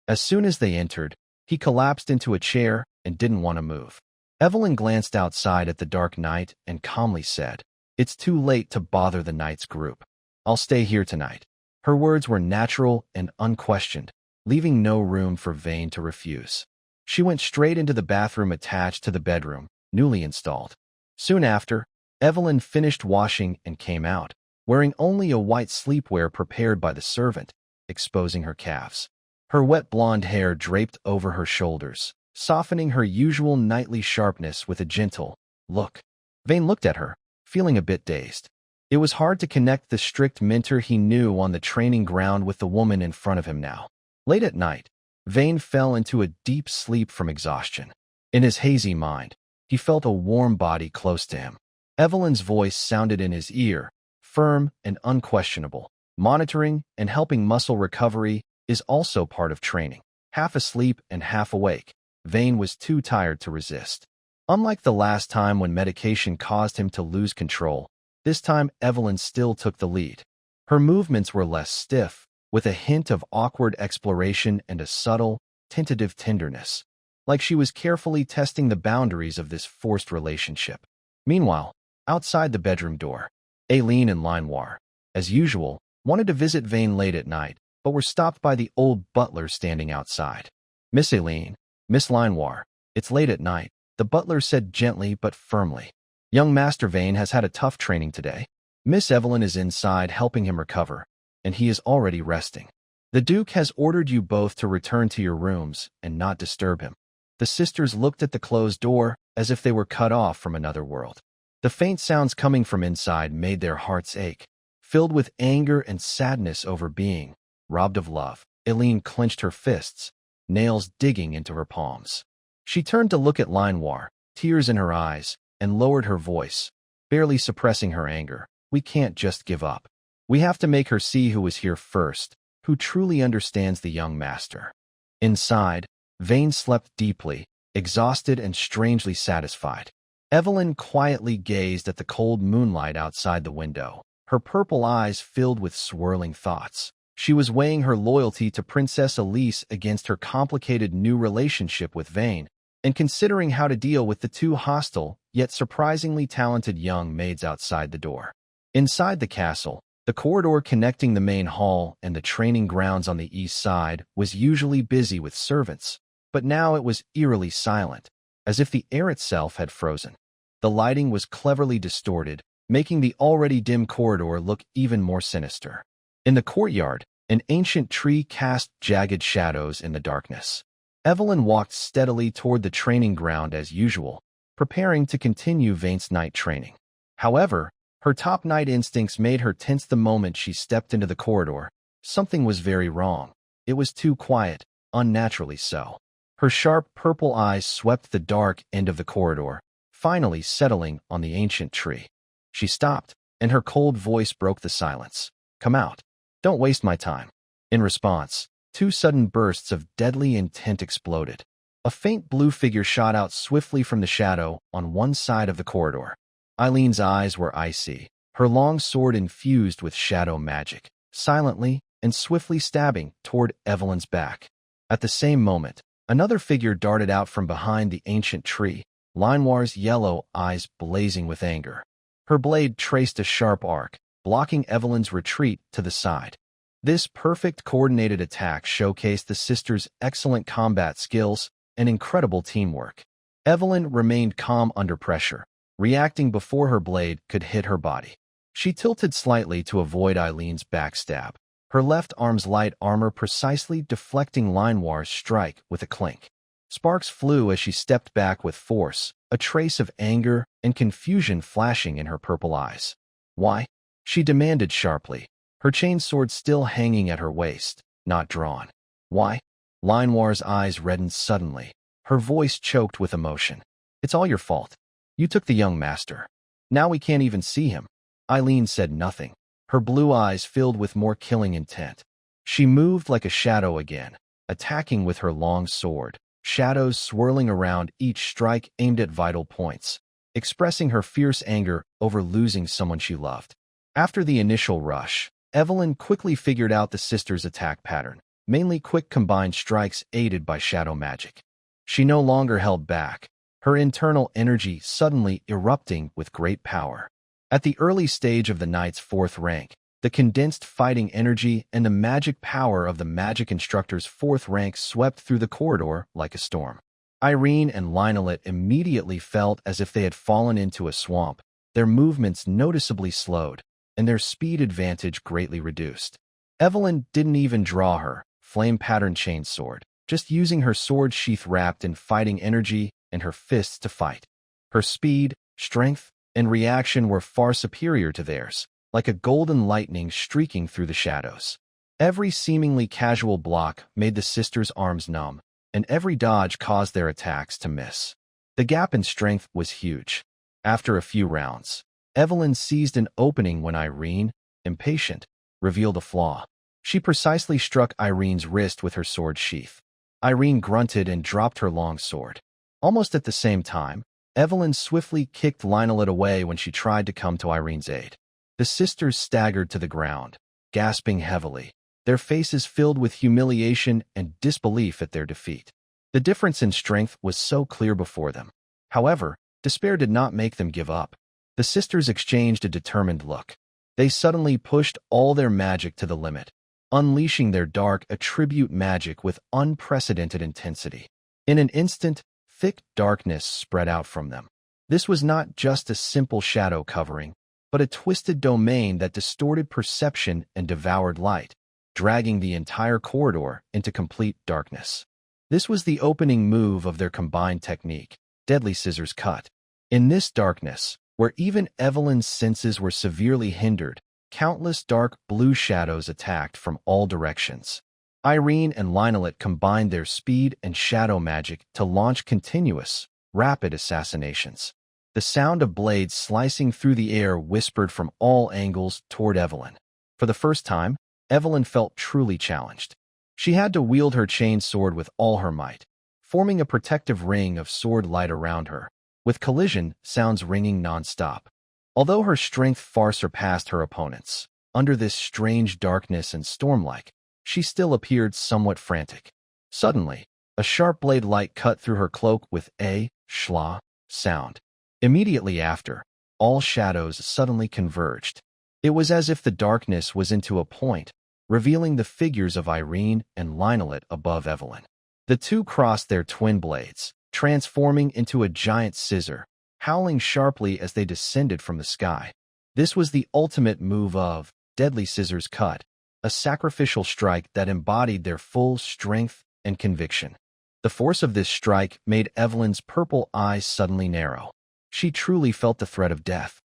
As soon as they entered, he collapsed into a chair and didn't want to move. Evelyn glanced outside at the dark night and calmly said, "It's too late to bother the knight's group. I'll stay here tonight." Her words were natural and unquestioned, leaving no room for Vane to refuse. She went straight into the bathroom attached to the bedroom, newly installed. Soon after, Evelyn finished washing and came out, wearing only a white sleepwear prepared by the servant, exposing her calves. Her wet blonde hair draped over her shoulders, softening her usual knightly sharpness with a gentle look. Vane looked at her, feeling a bit dazed. It was hard to connect the strict mentor he knew on the training ground with the woman in front of him now. Late at night, Vane fell into a deep sleep from exhaustion. In his hazy mind, he felt a warm body close to him. Evelyn's voice sounded in his ear, firm and unquestionable. Monitoring and helping muscle recovery is also part of training. Half asleep and half awake, Vane was too tired to resist. Unlike the last time when medication caused him to lose control, this time Evelyn still took the lead. Her movements were less stiff, with a hint of awkward exploration and a subtle, tentative tenderness. like she was carefully testing the boundaries of this forced relationship. Meanwhile, outside the bedroom door, Aileen and Linoir, as usual, wanted to visit Vane late at night, but were stopped by the old butler standing outside. "Miss Aileen, Miss Linoir, it's late at night," the butler said gently but firmly. "Young Master Vane has had a tough training today. Miss Evelyn is inside helping him recover, and he is already resting. The Duke has ordered you both to return to your rooms and not disturb him." The sisters looked at the closed door as if they were cut off from another world. The faint sounds coming from inside made their hearts ache. Filled with anger and sadness over being robbed of love, Aileen clenched her fists, nails digging into her palms. She turned to look at Linoir, tears in her eyes, and lowered her voice, barely suppressing her anger. "We can't just give up. We have to make her see who is here first, who truly understands the young master." Inside, Vane slept deeply, exhausted and strangely satisfied. Evelyn quietly gazed at the cold moonlight outside the window, her purple eyes filled with swirling thoughts. She was weighing her loyalty to Princess Elise against her complicated new relationship with Vane, and considering how to deal with the two hostile, yet surprisingly talented young maids outside the door. Inside the castle, the corridor connecting the main hall and the training grounds on the east side was usually busy with servants, but now it was eerily silent, as if the air itself had frozen. The lighting was cleverly distorted, making the already dim corridor look even more sinister. In the courtyard, an ancient tree cast jagged shadows in the darkness. Evelyn walked steadily toward the training ground as usual, preparing to continue Vane's night training. However, her top night instincts made her tense the moment she stepped into the corridor. Something was very wrong. It was too quiet, unnaturally so. Her sharp purple eyes swept the dark end of the corridor, finally settling on the ancient tree. She stopped, and her cold voice broke the silence. "Come out. Don't waste my time." In response, two sudden bursts of deadly intent exploded. A faint blue figure shot out swiftly from the shadow on one side of the corridor. Eileen's eyes were icy, her long sword infused with shadow magic, silently and swiftly stabbing toward Evelyn's back. At the same moment, another figure darted out from behind the ancient tree, Linoir's yellow eyes blazing with anger. Her blade traced a sharp arc, blocking Evelyn's retreat to the side. This perfect coordinated attack showcased the sisters' excellent combat skills and incredible teamwork. Evelyn remained calm under pressure, reacting before her blade could hit her body. She tilted slightly to avoid Eileen's backstab, her left arm's light armor precisely deflecting Linoir's strike with a clink. Sparks flew as she stepped back with force, a trace of anger and confusion flashing in her purple eyes. "Why?" she demanded sharply, her chain sword still hanging at her waist, not drawn. "Why?" Linoir's eyes reddened suddenly, her voice choked with emotion. "It's all your fault. You took the young master. Now we can't even see him." Aileen said nothing, her blue eyes filled with more killing intent. She moved like a shadow again, attacking with her long sword, shadows swirling around each strike aimed at vital points, expressing her fierce anger over losing someone she loved. After the initial rush, Evelyn quickly figured out the sisters' attack pattern, mainly quick combined strikes aided by shadow magic. She no longer held back, her internal energy suddenly erupting with great power. At the early stage of the knight's fourth rank, the condensed fighting energy and the magic power of the magic instructor's fourth rank swept through the corridor like a storm. Irene and Linolet immediately felt as if they had fallen into a swamp, their movements noticeably slowed, and their speed advantage greatly reduced. Evelyn didn't even draw her flame-patterned chain sword, just using her sword sheath wrapped in fighting energy and her fists to fight. Her speed, strength, and reaction were far superior to theirs, like a golden lightning streaking through the shadows. Every seemingly casual block made the sisters' arms numb, and every dodge caused their attacks to miss. The gap in strength was huge. After a few rounds, Evelyn seized an opening when Irene, impatient, revealed a flaw. She precisely struck Irene's wrist with her sword sheath. Irene grunted and dropped her long sword. Almost at the same time, Evelyn swiftly kicked Linolet away when she tried to come to Irene's aid. The sisters staggered to the ground, gasping heavily, their faces filled with humiliation and disbelief at their defeat. The difference in strength was so clear before them. However, despair did not make them give up. The sisters exchanged a determined look. They suddenly pushed all their magic to the limit, unleashing their dark attribute magic with unprecedented intensity. In an instant, thick darkness spread out from them. This was not just a simple shadow covering, but a twisted domain that distorted perception and devoured light, dragging the entire corridor into complete darkness. This was the opening move of their combined technique, Deadly Scissors Cut. In this darkness, where even Evelyn's senses were severely hindered, countless dark blue shadows attacked from all directions. Irene and Lionelette combined their speed and shadow magic to launch continuous, rapid assassinations. The sound of blades slicing through the air whispered from all angles toward Evelyn. For the first time, Evelyn felt truly challenged. She had to wield her chain sword with all her might, forming a protective ring of sword light around her, with collision sounds ringing non-stop. Although her strength far surpassed her opponents, under this strange darkness and storm-like, she still appeared somewhat frantic. Suddenly, a sharp blade light cut through her cloak with a schla sound. Immediately after, all shadows suddenly converged. It was as if the darkness was into a point, revealing the figures of Irene and Lionelette above Evelyn. The two crossed their twin blades, transforming into a giant scissor, howling sharply as they descended from the sky. This was the ultimate move of Deadly Scissors Cut, a sacrificial strike that embodied their full strength and conviction. The force of this strike made Evelyn's purple eyes suddenly narrow. She truly felt the threat of death.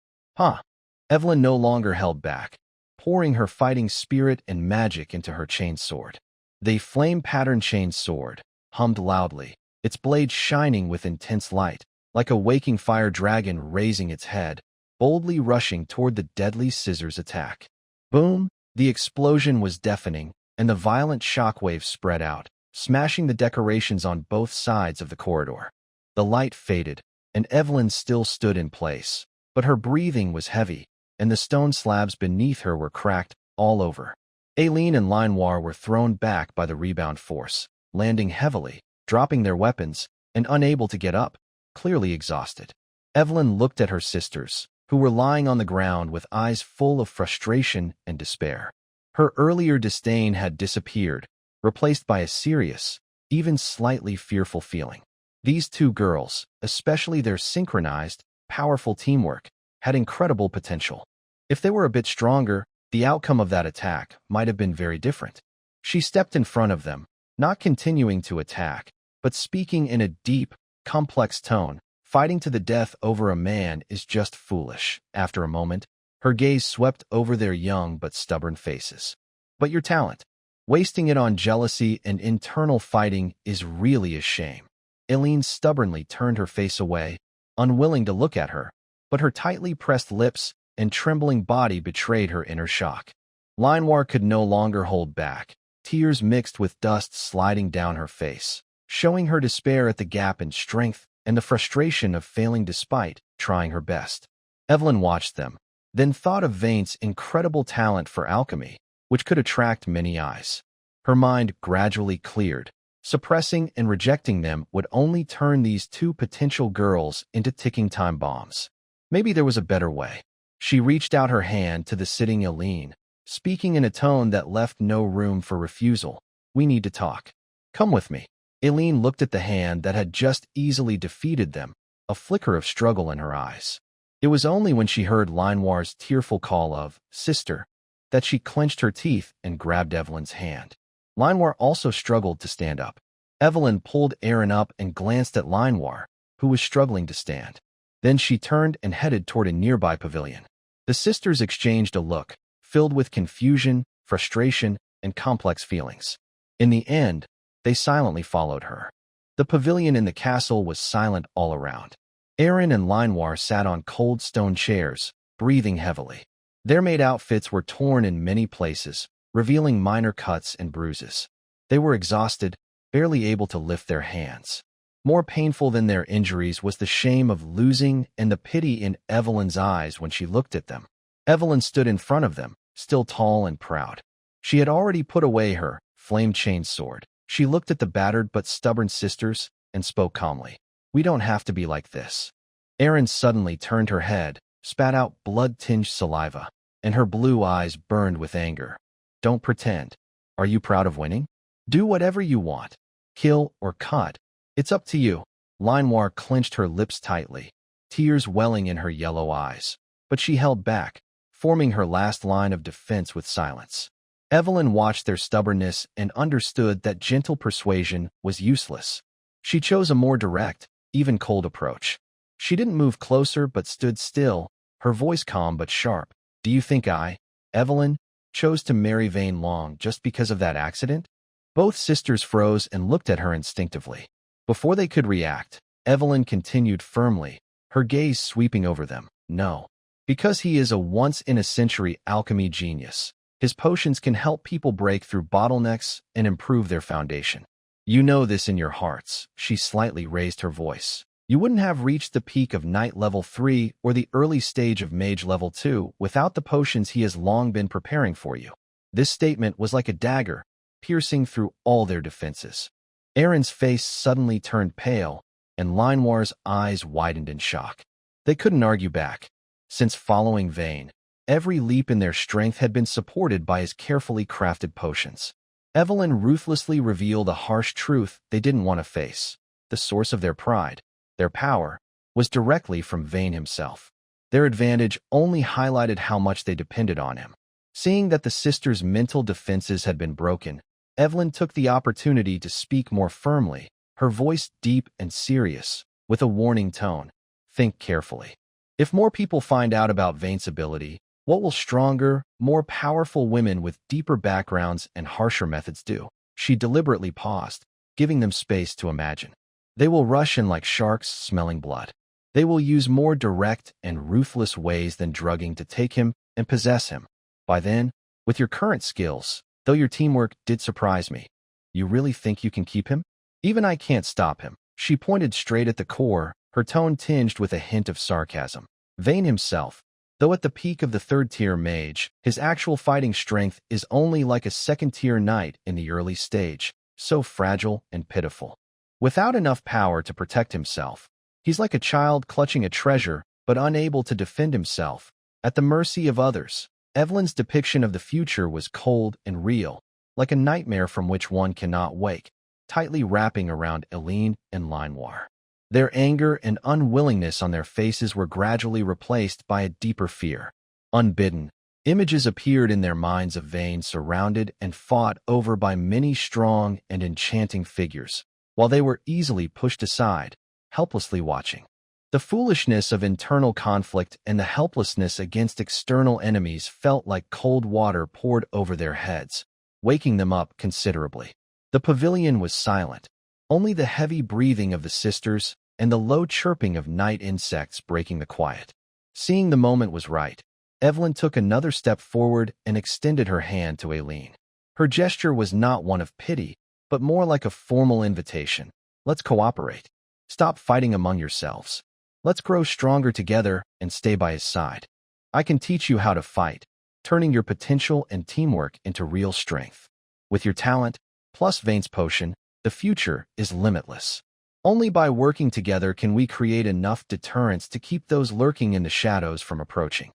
Evelyn no longer held back, pouring her fighting spirit and magic into her chain sword. The flame-patterned chain sword hummed loudly, its blade shining with intense light, like a waking fire dragon raising its head, boldly rushing toward the Deadly Scissors attack. Boom! The explosion was deafening, and the violent shockwave spread out, smashing the decorations on both sides of the corridor. The light faded, and Evelyn still stood in place, but her breathing was heavy, and the stone slabs beneath her were cracked all over. Aileen and Linoir were thrown back by the rebound force, landing heavily, dropping their weapons, and unable to get up, clearly exhausted. Evelyn looked at her sisters, who were lying on the ground with eyes full of frustration and despair. Her earlier disdain had disappeared, replaced by a serious, even slightly fearful feeling. These two girls, especially their synchronized, powerful teamwork, had incredible potential. If they were a bit stronger, the outcome of that attack might have been very different. She stepped in front of them, not continuing to attack, but speaking in a deep, complex tone. Fighting to the death over a man is just foolish. After a moment, her gaze swept over their young but stubborn faces. But your talent, wasting it on jealousy and internal fighting is really a shame. Aileen stubbornly turned her face away, unwilling to look at her, but her tightly pressed lips and trembling body betrayed her inner shock. Linoir could no longer hold back, tears mixed with dust sliding down her face, showing her despair at the gap in strength and the frustration of failing despite trying her best. Evelyn watched them, then thought of Vaint's incredible talent for alchemy, which could attract many eyes. Her mind gradually cleared. Suppressing and rejecting them would only turn these two potential girls into ticking time bombs. Maybe there was a better way. She reached out her hand to the sitting Aileen, speaking in a tone that left no room for refusal. We need to talk. Come with me. Aileen looked at the hand that had just easily defeated them, a flicker of struggle in her eyes. It was only when she heard Linoir's tearful call of sister that she clenched her teeth and grabbed Evelyn's hand. Linoir also struggled to stand up. Evelyn pulled Aaron up and glanced at Linoir, who was struggling to stand. Then she turned and headed toward a nearby pavilion. The sisters exchanged a look, filled with confusion, frustration, and complex feelings. In the end, they silently followed her. The pavilion in the castle was silent all around. Aaron and Linoir sat on cold stone chairs, breathing heavily. Their maid outfits were torn in many places, revealing minor cuts and bruises. They were exhausted, barely able to lift their hands. More painful than their injuries was the shame of losing and the pity in Evelyn's eyes when she looked at them. Evelyn stood in front of them, still tall and proud. She had already put away her flame-chained sword. She looked at the battered but stubborn sisters and spoke calmly. We don't have to be like this. Erin suddenly turned her head, spat out blood-tinged saliva, and her blue eyes burned with anger. Don't pretend. Are you proud of winning? Do whatever you want. Kill or cut. It's up to you. Linoir clenched her lips tightly, tears welling in her yellow eyes. But she held back, forming her last line of defense with silence. Evelyn watched their stubbornness and understood that gentle persuasion was useless. She chose a more direct, even cold approach. She didn't move closer but stood still, her voice calm but sharp. Do you think I, Evelyn, chose to marry Vane Long just because of that accident? Both sisters froze and looked at her instinctively. Before they could react, Evelyn continued firmly, her gaze sweeping over them. No. Because he is a once-in-a-century alchemy genius. His potions can help people break through bottlenecks and improve their foundation. You know this in your hearts. She slightly raised her voice. You wouldn't have reached the peak of Knight Level 3 or the early stage of Mage Level 2 without the potions he has long been preparing for you. This statement was like a dagger, piercing through all their defenses. Erin's face suddenly turned pale, and Linoir's eyes widened in shock. They couldn't argue back. Since following Vane, every leap in their strength had been supported by his carefully crafted potions. Evelyn ruthlessly revealed a harsh truth they didn't want to face. The source of their pride, their power, was directly from Vane himself. Their advantage only highlighted how much they depended on him. Seeing that the sisters' mental defenses had been broken, Evelyn took the opportunity to speak more firmly, her voice deep and serious, with a warning tone. Think carefully. If more people find out about Vane's ability, what will stronger, more powerful women with deeper backgrounds and harsher methods do? She deliberately paused, giving them space to imagine. They will rush in like sharks smelling blood. They will use more direct and ruthless ways than drugging to take him and possess him. By then, with your current skills, though your teamwork did surprise me, you really think you can keep him? Even I can't stop him. She pointed straight at the core, her tone tinged with a hint of sarcasm. Vane himself, though at the peak of the third-tier mage, his actual fighting strength is only like a second-tier knight in the early stage, so fragile and pitiful. Without enough power to protect himself, he's like a child clutching a treasure but unable to defend himself, at the mercy of others. Evelyn's depiction of the future was cold and real, like a nightmare from which one cannot wake, tightly wrapping around Eileen and Linoir. Their anger and unwillingness on their faces were gradually replaced by a deeper fear. Unbidden, images appeared in their minds of Vane surrounded and fought over by many strong and enchanting figures, while they were easily pushed aside, helplessly watching. The foolishness of internal conflict and the helplessness against external enemies felt like cold water poured over their heads, waking them up considerably. The pavilion was silent, only the heavy breathing of the sisters and the low chirping of night insects breaking the quiet. Seeing the moment was right, Evelyn took another step forward and extended her hand to Eileen. Her gesture was not one of pity, but more like a formal invitation. Let's cooperate. Stop fighting among yourselves. Let's grow stronger together and stay by his side. I can teach you how to fight, turning your potential and teamwork into real strength. With your talent, plus Vane's potion, the future is limitless. Only by working together can we create enough deterrence to keep those lurking in the shadows from approaching.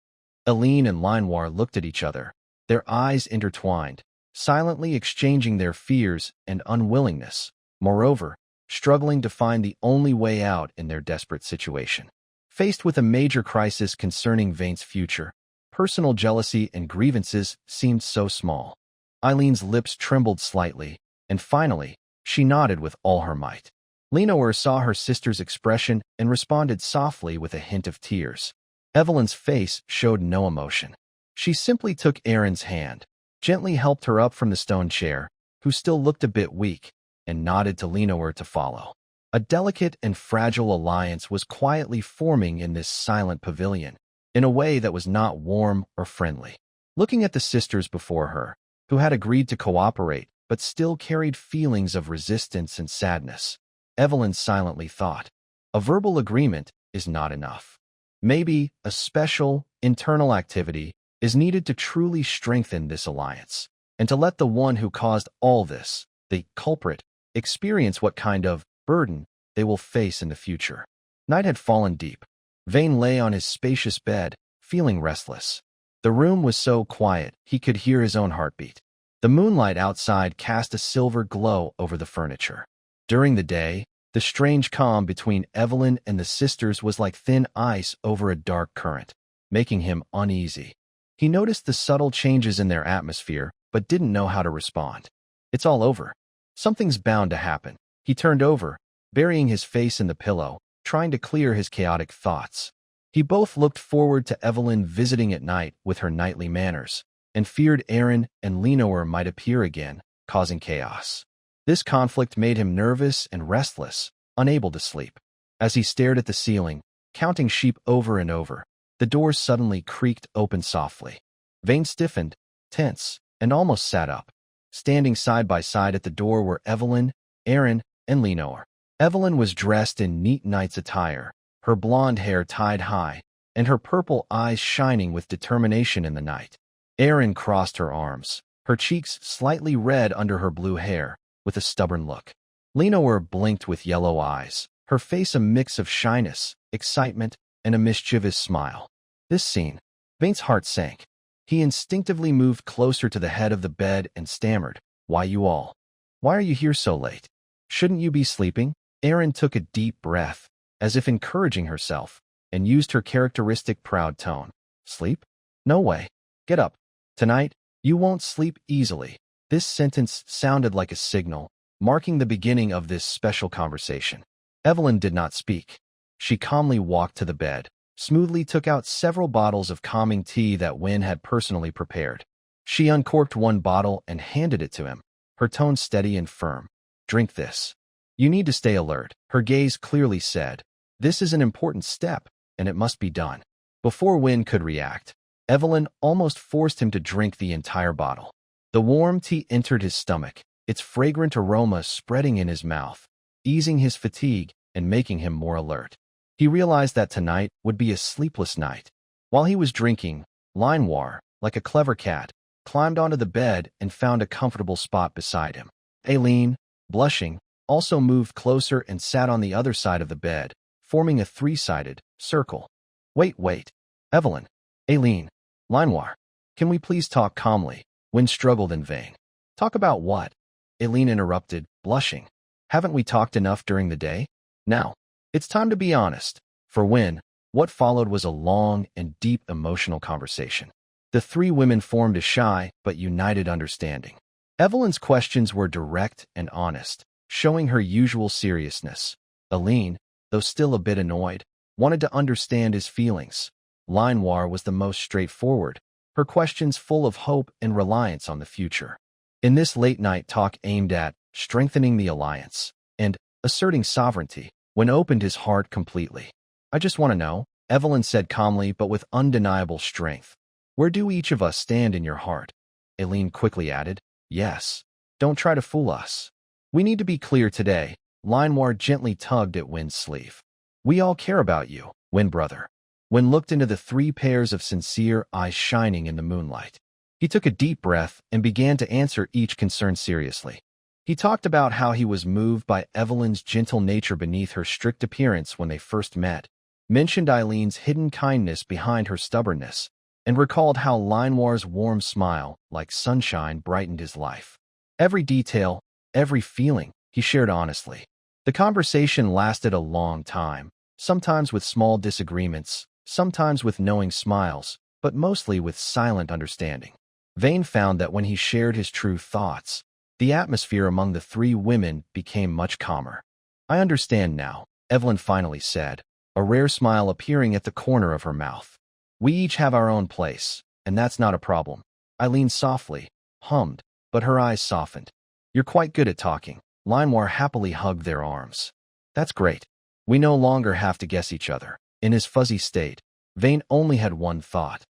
Eileen and Linoir looked at each other, their eyes intertwined, silently exchanging their fears and unwillingness, moreover, struggling to find the only way out in their desperate situation. Faced with a major crisis concerning Vane's future, personal jealousy and grievances seemed so small. Eileen's lips trembled slightly, and finally, she nodded with all her might. Linoir saw her sister's expression and responded softly with a hint of tears. Evelyn's face showed no emotion. She simply took Erin's hand, gently helped her up from the stone chair, who still looked a bit weak, and nodded to Linoir to follow. A delicate and fragile alliance was quietly forming in this silent pavilion, in a way that was not warm or friendly. Looking at the sisters before her, who had agreed to cooperate but still carried feelings of resistance and sadness, Evelyn silently thought, a verbal agreement is not enough. Maybe a special, internal activity is needed to truly strengthen this alliance, and to let the one who caused all this the culprit, experience what kind of burden they will face in the future. Night had fallen deep. Vane lay on his spacious bed, feeling restless. The room was so quiet he could hear his own heartbeat. The moonlight outside cast a silver glow over the furniture. During the day, the strange calm between Evelyn and the sisters was like thin ice over a dark current, making him uneasy. He noticed the subtle changes in their atmosphere, but didn't know how to respond. It's all over. Something's bound to happen. He turned over, burying his face in the pillow, trying to clear his chaotic thoughts. He both looked forward to Evelyn visiting at night with her knightly manners, and feared Aaron and Lenore might appear again, causing chaos. This conflict made him nervous and restless, unable to sleep. As he stared at the ceiling, counting sheep over and over, the door suddenly creaked open softly. Vane stiffened, tense, and almost sat up. Standing side by side at the door were Evelyn, Aaron, and Lenore. Evelyn was dressed in neat knight's attire, her blonde hair tied high, and her purple eyes shining with determination in the night. Aaron crossed her arms, her cheeks slightly red under her blue hair, with a stubborn look. Lenore blinked with yellow eyes, her face a mix of shyness, excitement, and a mischievous smile. This scene, Vane's heart sank. He instinctively moved closer to the head of the bed and stammered, "Why you all? Why are you here so late? Shouldn't you be sleeping?" Aaron took a deep breath, as if encouraging herself, and used her characteristic proud tone. "Sleep? No way. Get up. Tonight, you won't sleep easily." This sentence sounded like a signal, marking the beginning of this special conversation. Evelyn did not speak. She calmly walked to the bed, smoothly took out several bottles of calming tea that Wynne had personally prepared. She uncorked one bottle and handed it to him, her tone steady and firm. "Drink this. You need to stay alert." Her gaze clearly said, "This is an important step, and it must be done." Before Wynne could react, Evelyn almost forced him to drink the entire bottle. The warm tea entered his stomach, its fragrant aroma spreading in his mouth, easing his fatigue and making him more alert. He realized that tonight would be a sleepless night. While he was drinking, Lenore, like a clever cat, climbed onto the bed and found a comfortable spot beside him. Aileen, blushing, also moved closer and sat on the other side of the bed, forming a three-sided circle. Wait. Evelyn, Aileen, Lenore, can we please talk calmly?" Wynne struggled in vain. "Talk about what?" Aileen interrupted, blushing. "Haven't we talked enough during the day? Now, it's time to be honest." For Wynne, what followed was a long and deep emotional conversation. The three women formed a shy but united understanding. Evelyn's questions were direct and honest, showing her usual seriousness. Aileen, though still a bit annoyed, wanted to understand his feelings. Lenore was the most straightforward, her questions full of hope and reliance on the future. In this late-night talk aimed at strengthening the alliance and asserting sovereignty, Wynne opened his heart completely. "I just want to know," Evelyn said calmly but with undeniable strength. "Where do each of us stand in your heart?" Aileen quickly added, "Yes. Don't try to fool us. We need to be clear today." Lenore gently tugged at Wynne's sleeve. "We all care about you, Wynne brother." Wynne looked into the three pairs of sincere eyes shining in the moonlight. He took a deep breath and began to answer each concern seriously. He talked about how he was moved by Evelyn's gentle nature beneath her strict appearance when they first met, mentioned Eileen's hidden kindness behind her stubbornness, and recalled how Lenore's warm smile, like sunshine, brightened his life. Every detail, every feeling, he shared honestly. The conversation lasted a long time, sometimes with small disagreements, sometimes with knowing smiles, but mostly with silent understanding. Vane found that when he shared his true thoughts, the atmosphere among the three women became much calmer. "I understand now," Evelyn finally said, a rare smile appearing at the corner of her mouth. "We each have our own place, and that's not a problem." Aileen softly hummed, but her eyes softened. "You're quite good at talking." Lenore happily hugged their arms. "That's great. We no longer have to guess each other." In his fuzzy state, Vane only had one thought.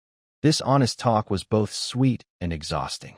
This honest talk was both sweet and exhausting.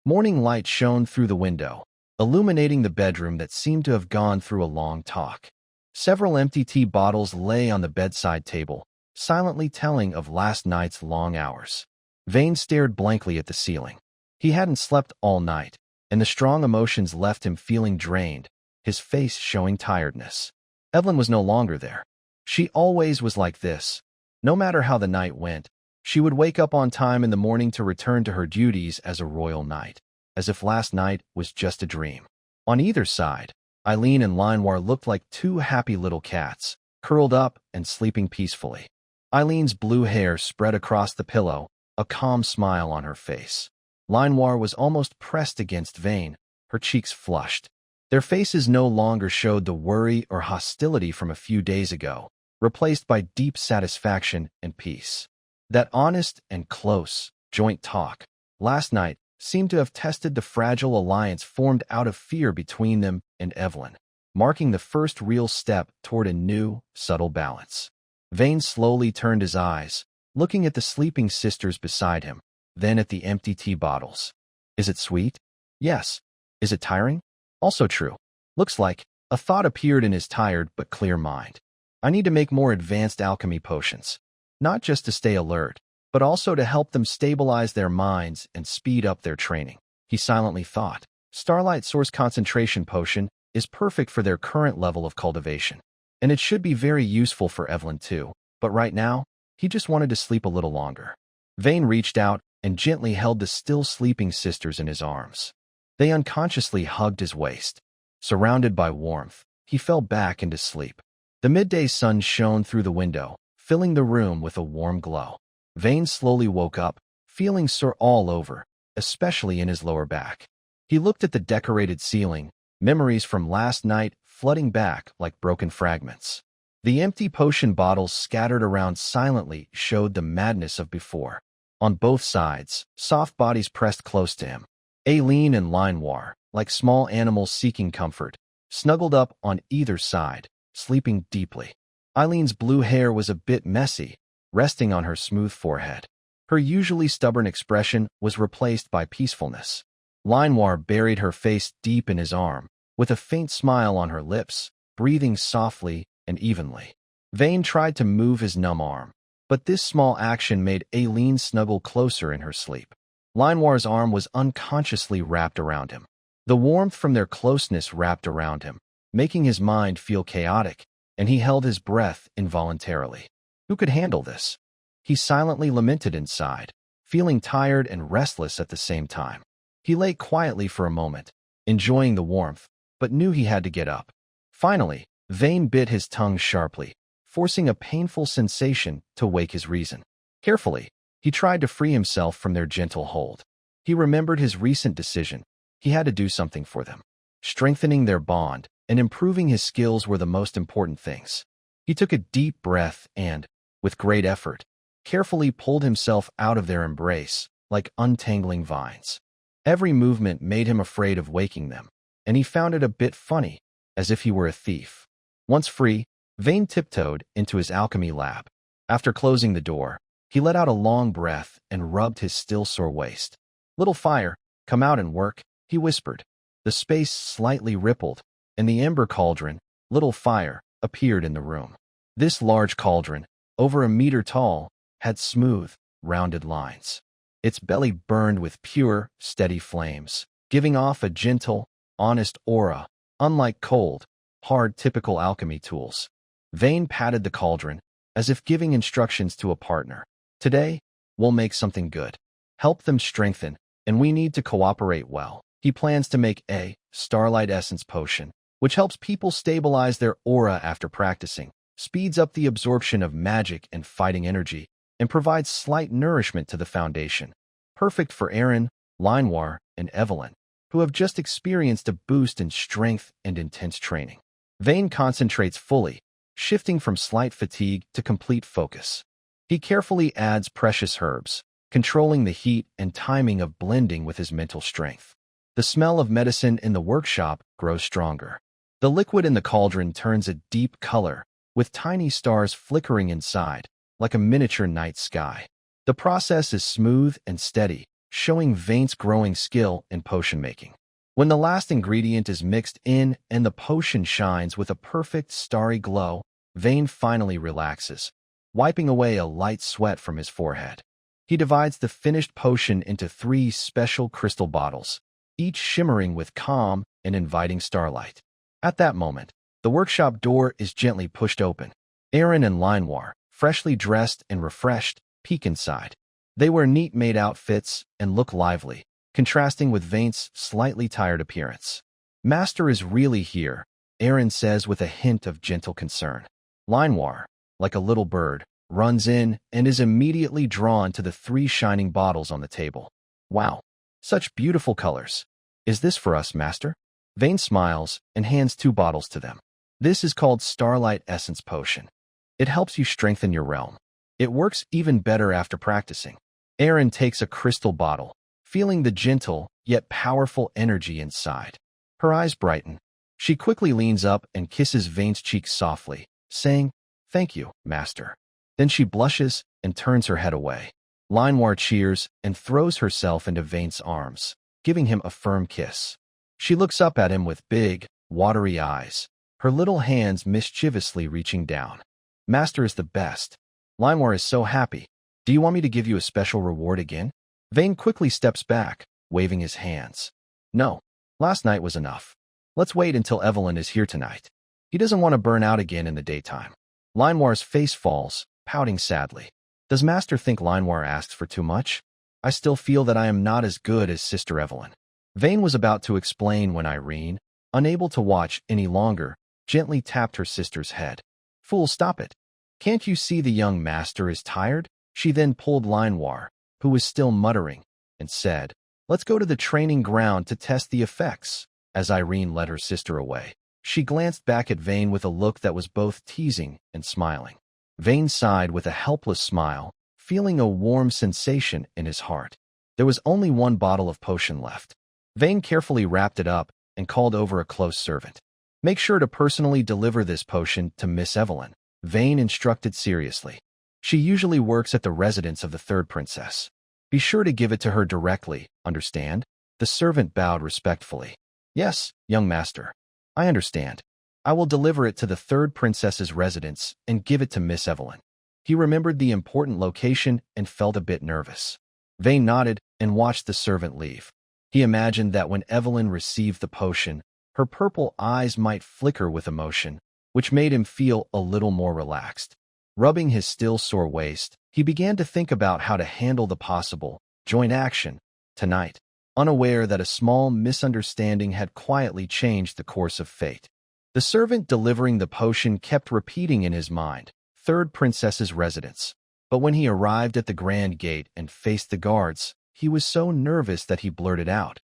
Morning light shone through the window, illuminating the bedroom that seemed to have gone through a long talk. Several empty tea bottles lay on the bedside table, silently telling of last night's long hours. Vane stared blankly at the ceiling. He hadn't slept all night, and the strong emotions left him feeling drained, his face showing tiredness. Evelyn was no longer there. She always was like this. No matter how the night went, she would wake up on time in the morning to return to her duties as a royal knight, as if last night was just a dream. On either side, Eileen and Leinwar looked like two happy little cats, curled up and sleeping peacefully. Eileen's blue hair spread across the pillow, a calm smile on her face. Leinwar was almost pressed against Vane, her cheeks flushed. Their faces no longer showed the worry or hostility from a few days ago, replaced by deep satisfaction and peace. That honest and close, joint talk last night seemed to have tested the fragile alliance formed out of fear between them and Evelyn, marking the first real step toward a new, subtle balance. Vane slowly turned his eyes, looking at the sleeping sisters beside him, then at the empty tea bottles. Is it sweet? Yes. Is it tiring? Also true. Looks like. A thought appeared in his tired but clear mind. I need to make more advanced alchemy potions. Not just to stay alert, but also to help them stabilize their minds and speed up their training. He silently thought. Starlight Source Concentration Potion is perfect for their current level of cultivation. And it should be very useful for Evelyn too, but right now, he just wanted to sleep a little longer. Vane reached out and gently held the still sleeping sisters in his arms. They unconsciously hugged his waist. Surrounded by warmth, he fell back into sleep. The midday sun shone through the window, filling the room with a warm glow. Vane slowly woke up, feeling sore all over, especially in his lower back. He looked at the decorated ceiling, memories from last night flooding back like broken fragments. The empty potion bottles scattered around silently showed the madness of before. On both sides, soft bodies pressed close to him. Eileen and Leinwar, like small animals seeking comfort, snuggled up on either side, sleeping deeply. Eileen's blue hair was a bit messy, resting on her smooth forehead. Her usually stubborn expression was replaced by peacefulness. Leinwar buried her face deep in his arm, with a faint smile on her lips, breathing softly and evenly. Vane tried to move his numb arm, but this small action made Eileen snuggle closer in her sleep. Leinwar's arm was unconsciously wrapped around him. The warmth from their closeness wrapped around him, making his mind feel chaotic, and he held his breath involuntarily. Who could handle this? He silently lamented inside, feeling tired and restless at the same time. He lay quietly for a moment, enjoying the warmth, but knew he had to get up. Finally, Vane bit his tongue sharply, forcing a painful sensation to wake his reason. Carefully, he tried to free himself from their gentle hold. He remembered his recent decision. He had to do something for them. Strengthening their bond and improving his skills were the most important things. He took a deep breath and, with great effort, carefully pulled himself out of their embrace, like untangling vines. Every movement made him afraid of waking them, and he found it a bit funny, as if he were a thief. Once free, Vane tiptoed into his alchemy lab. After closing the door, he let out a long breath and rubbed his still sore waist. "Little fire, come out and work," he whispered. The space slightly rippled, and the ember cauldron, Little Fire, appeared in the room. This large cauldron, over a meter tall, had smooth, rounded lines. Its belly burned with pure, steady flames, giving off a gentle, honest aura, unlike cold, hard typical alchemy tools. Vane patted the cauldron, as if giving instructions to a partner. "Today, we'll make something good. Help them strengthen, and we need to cooperate well." He plans to make a Starlight Essence Potion, which helps people stabilize their aura after practicing, speeds up the absorption of magic and fighting energy, and provides slight nourishment to the foundation. Perfect for Aaron, Leinwar, and Evelyn, who have just experienced a boost in strength and intense training. Vane concentrates fully, shifting from slight fatigue to complete focus. He carefully adds precious herbs, controlling the heat and timing of blending with his mental strength. The smell of medicine in the workshop grows stronger. The liquid in the cauldron turns a deep color, with tiny stars flickering inside, like a miniature night sky. The process is smooth and steady, showing Vane's growing skill in potion making. When the last ingredient is mixed in and the potion shines with a perfect starry glow, Vane finally relaxes, wiping away a light sweat from his forehead. He divides the finished potion into 3 special crystal bottles, each shimmering with calm and inviting starlight. At that moment, the workshop door is gently pushed open. Aaron and Linewar, freshly dressed and refreshed, peek inside. They wear neat made outfits and look lively, contrasting with Vane's slightly tired appearance. Master is really here, Aaron says with a hint of gentle concern. Linewar, like a little bird, runs in and is immediately drawn to the 3 shining bottles on the table. Wow, such beautiful colors. Is this for us, Master? Vane smiles and hands 2 bottles to them. This is called Starlight Essence Potion. It helps you strengthen your realm. It works even better after practicing. Aaron takes a crystal bottle, feeling the gentle yet powerful energy inside. Her eyes brighten. She quickly leans up and kisses Vane's cheek softly, saying, "Thank you, Master." Then she blushes and turns her head away. Linewar cheers and throws herself into Vane's arms, giving him a firm kiss. She looks up at him with big, watery eyes, her little hands mischievously reaching down. Master is the best. Linewar is so happy. Do you want me to give you a special reward again? Vane quickly steps back, waving his hands. No, last night was enough. Let's wait until Evelyn is here tonight. He doesn't want to burn out again in the daytime. Linewar's face falls, pouting sadly. Does Master think Linewar asked for too much? I still feel that I am not as good as Sister Evelyn. Vane was about to explain when Irene, unable to watch any longer, gently tapped her sister's head. Fool, stop it. Can't you see the young master is tired? She then pulled Linewar, who was still muttering, and said, Let's go to the training ground to test the effects. As Irene led her sister away, she glanced back at Vane with a look that was both teasing and smiling. Vane sighed with a helpless smile, feeling a warm sensation in his heart. There was only 1 bottle of potion left. Vane carefully wrapped it up and called over a close servant. Make sure to personally deliver this potion to Miss Evelyn, Vane instructed seriously. She usually works at the residence of the 3rd princess. Be sure to give it to her directly, understand? The servant bowed respectfully. Yes, young master. I understand. I will deliver it to the 3rd princess's residence and give it to Miss Evelyn. He remembered the important location and felt a bit nervous. Vane nodded and watched the servant leave. He imagined that when Evelyn received the potion, her purple eyes might flicker with emotion, which made him feel a little more relaxed. Rubbing his still sore waist, he began to think about how to handle the possible joint action tonight, unaware that a small misunderstanding had quietly changed the course of fate. The servant delivering the potion kept repeating in his mind, 3rd princess's residence. But when he arrived at the grand gate and faced the guards, he was so nervous that he blurted out,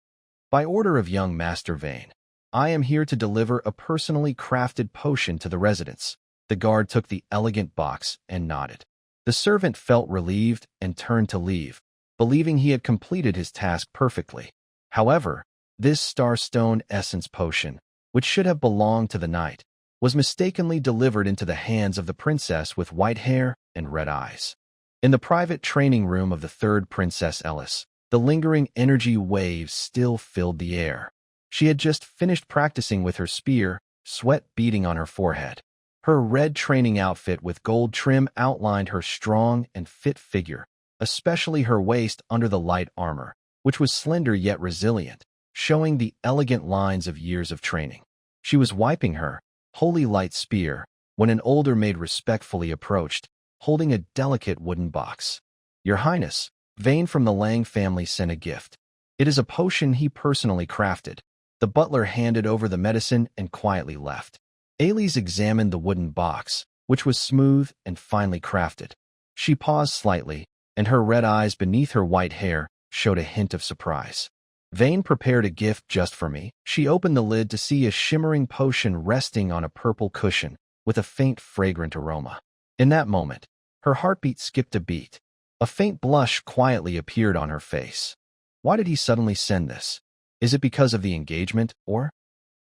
By order of young Master Vane, I am here to deliver a personally crafted potion to the residence. The guard took the elegant box and nodded. The servant felt relieved and turned to leave, believing he had completed his task perfectly. However, this Starstone Essence potion, which should have belonged to the knight, was mistakenly delivered into the hands of the princess with white hair and red eyes. In the private training room of the 3rd Princess Ellis, the lingering energy waves still filled the air. She had just finished practicing with her spear, sweat beading on her forehead. Her red training outfit with gold trim outlined her strong and fit figure, especially her waist under the light armor, which was slender yet resilient, showing the elegant lines of years of training. She was wiping her holy light spear when an older maid respectfully approached, holding a delicate wooden box. Your Highness, Vane from the Lang family sent a gift. It is a potion he personally crafted. The butler handed over the medicine and quietly left. Elise examined the wooden box, which was smooth and finely crafted. She paused slightly, and her red eyes beneath her white hair showed a hint of surprise. Vane prepared a gift just for me. She opened the lid to see a shimmering potion resting on a purple cushion with a faint fragrant aroma. In that moment, her heartbeat skipped a beat. A faint blush quietly appeared on her face. Why did he suddenly send this? Is it because of the engagement, or?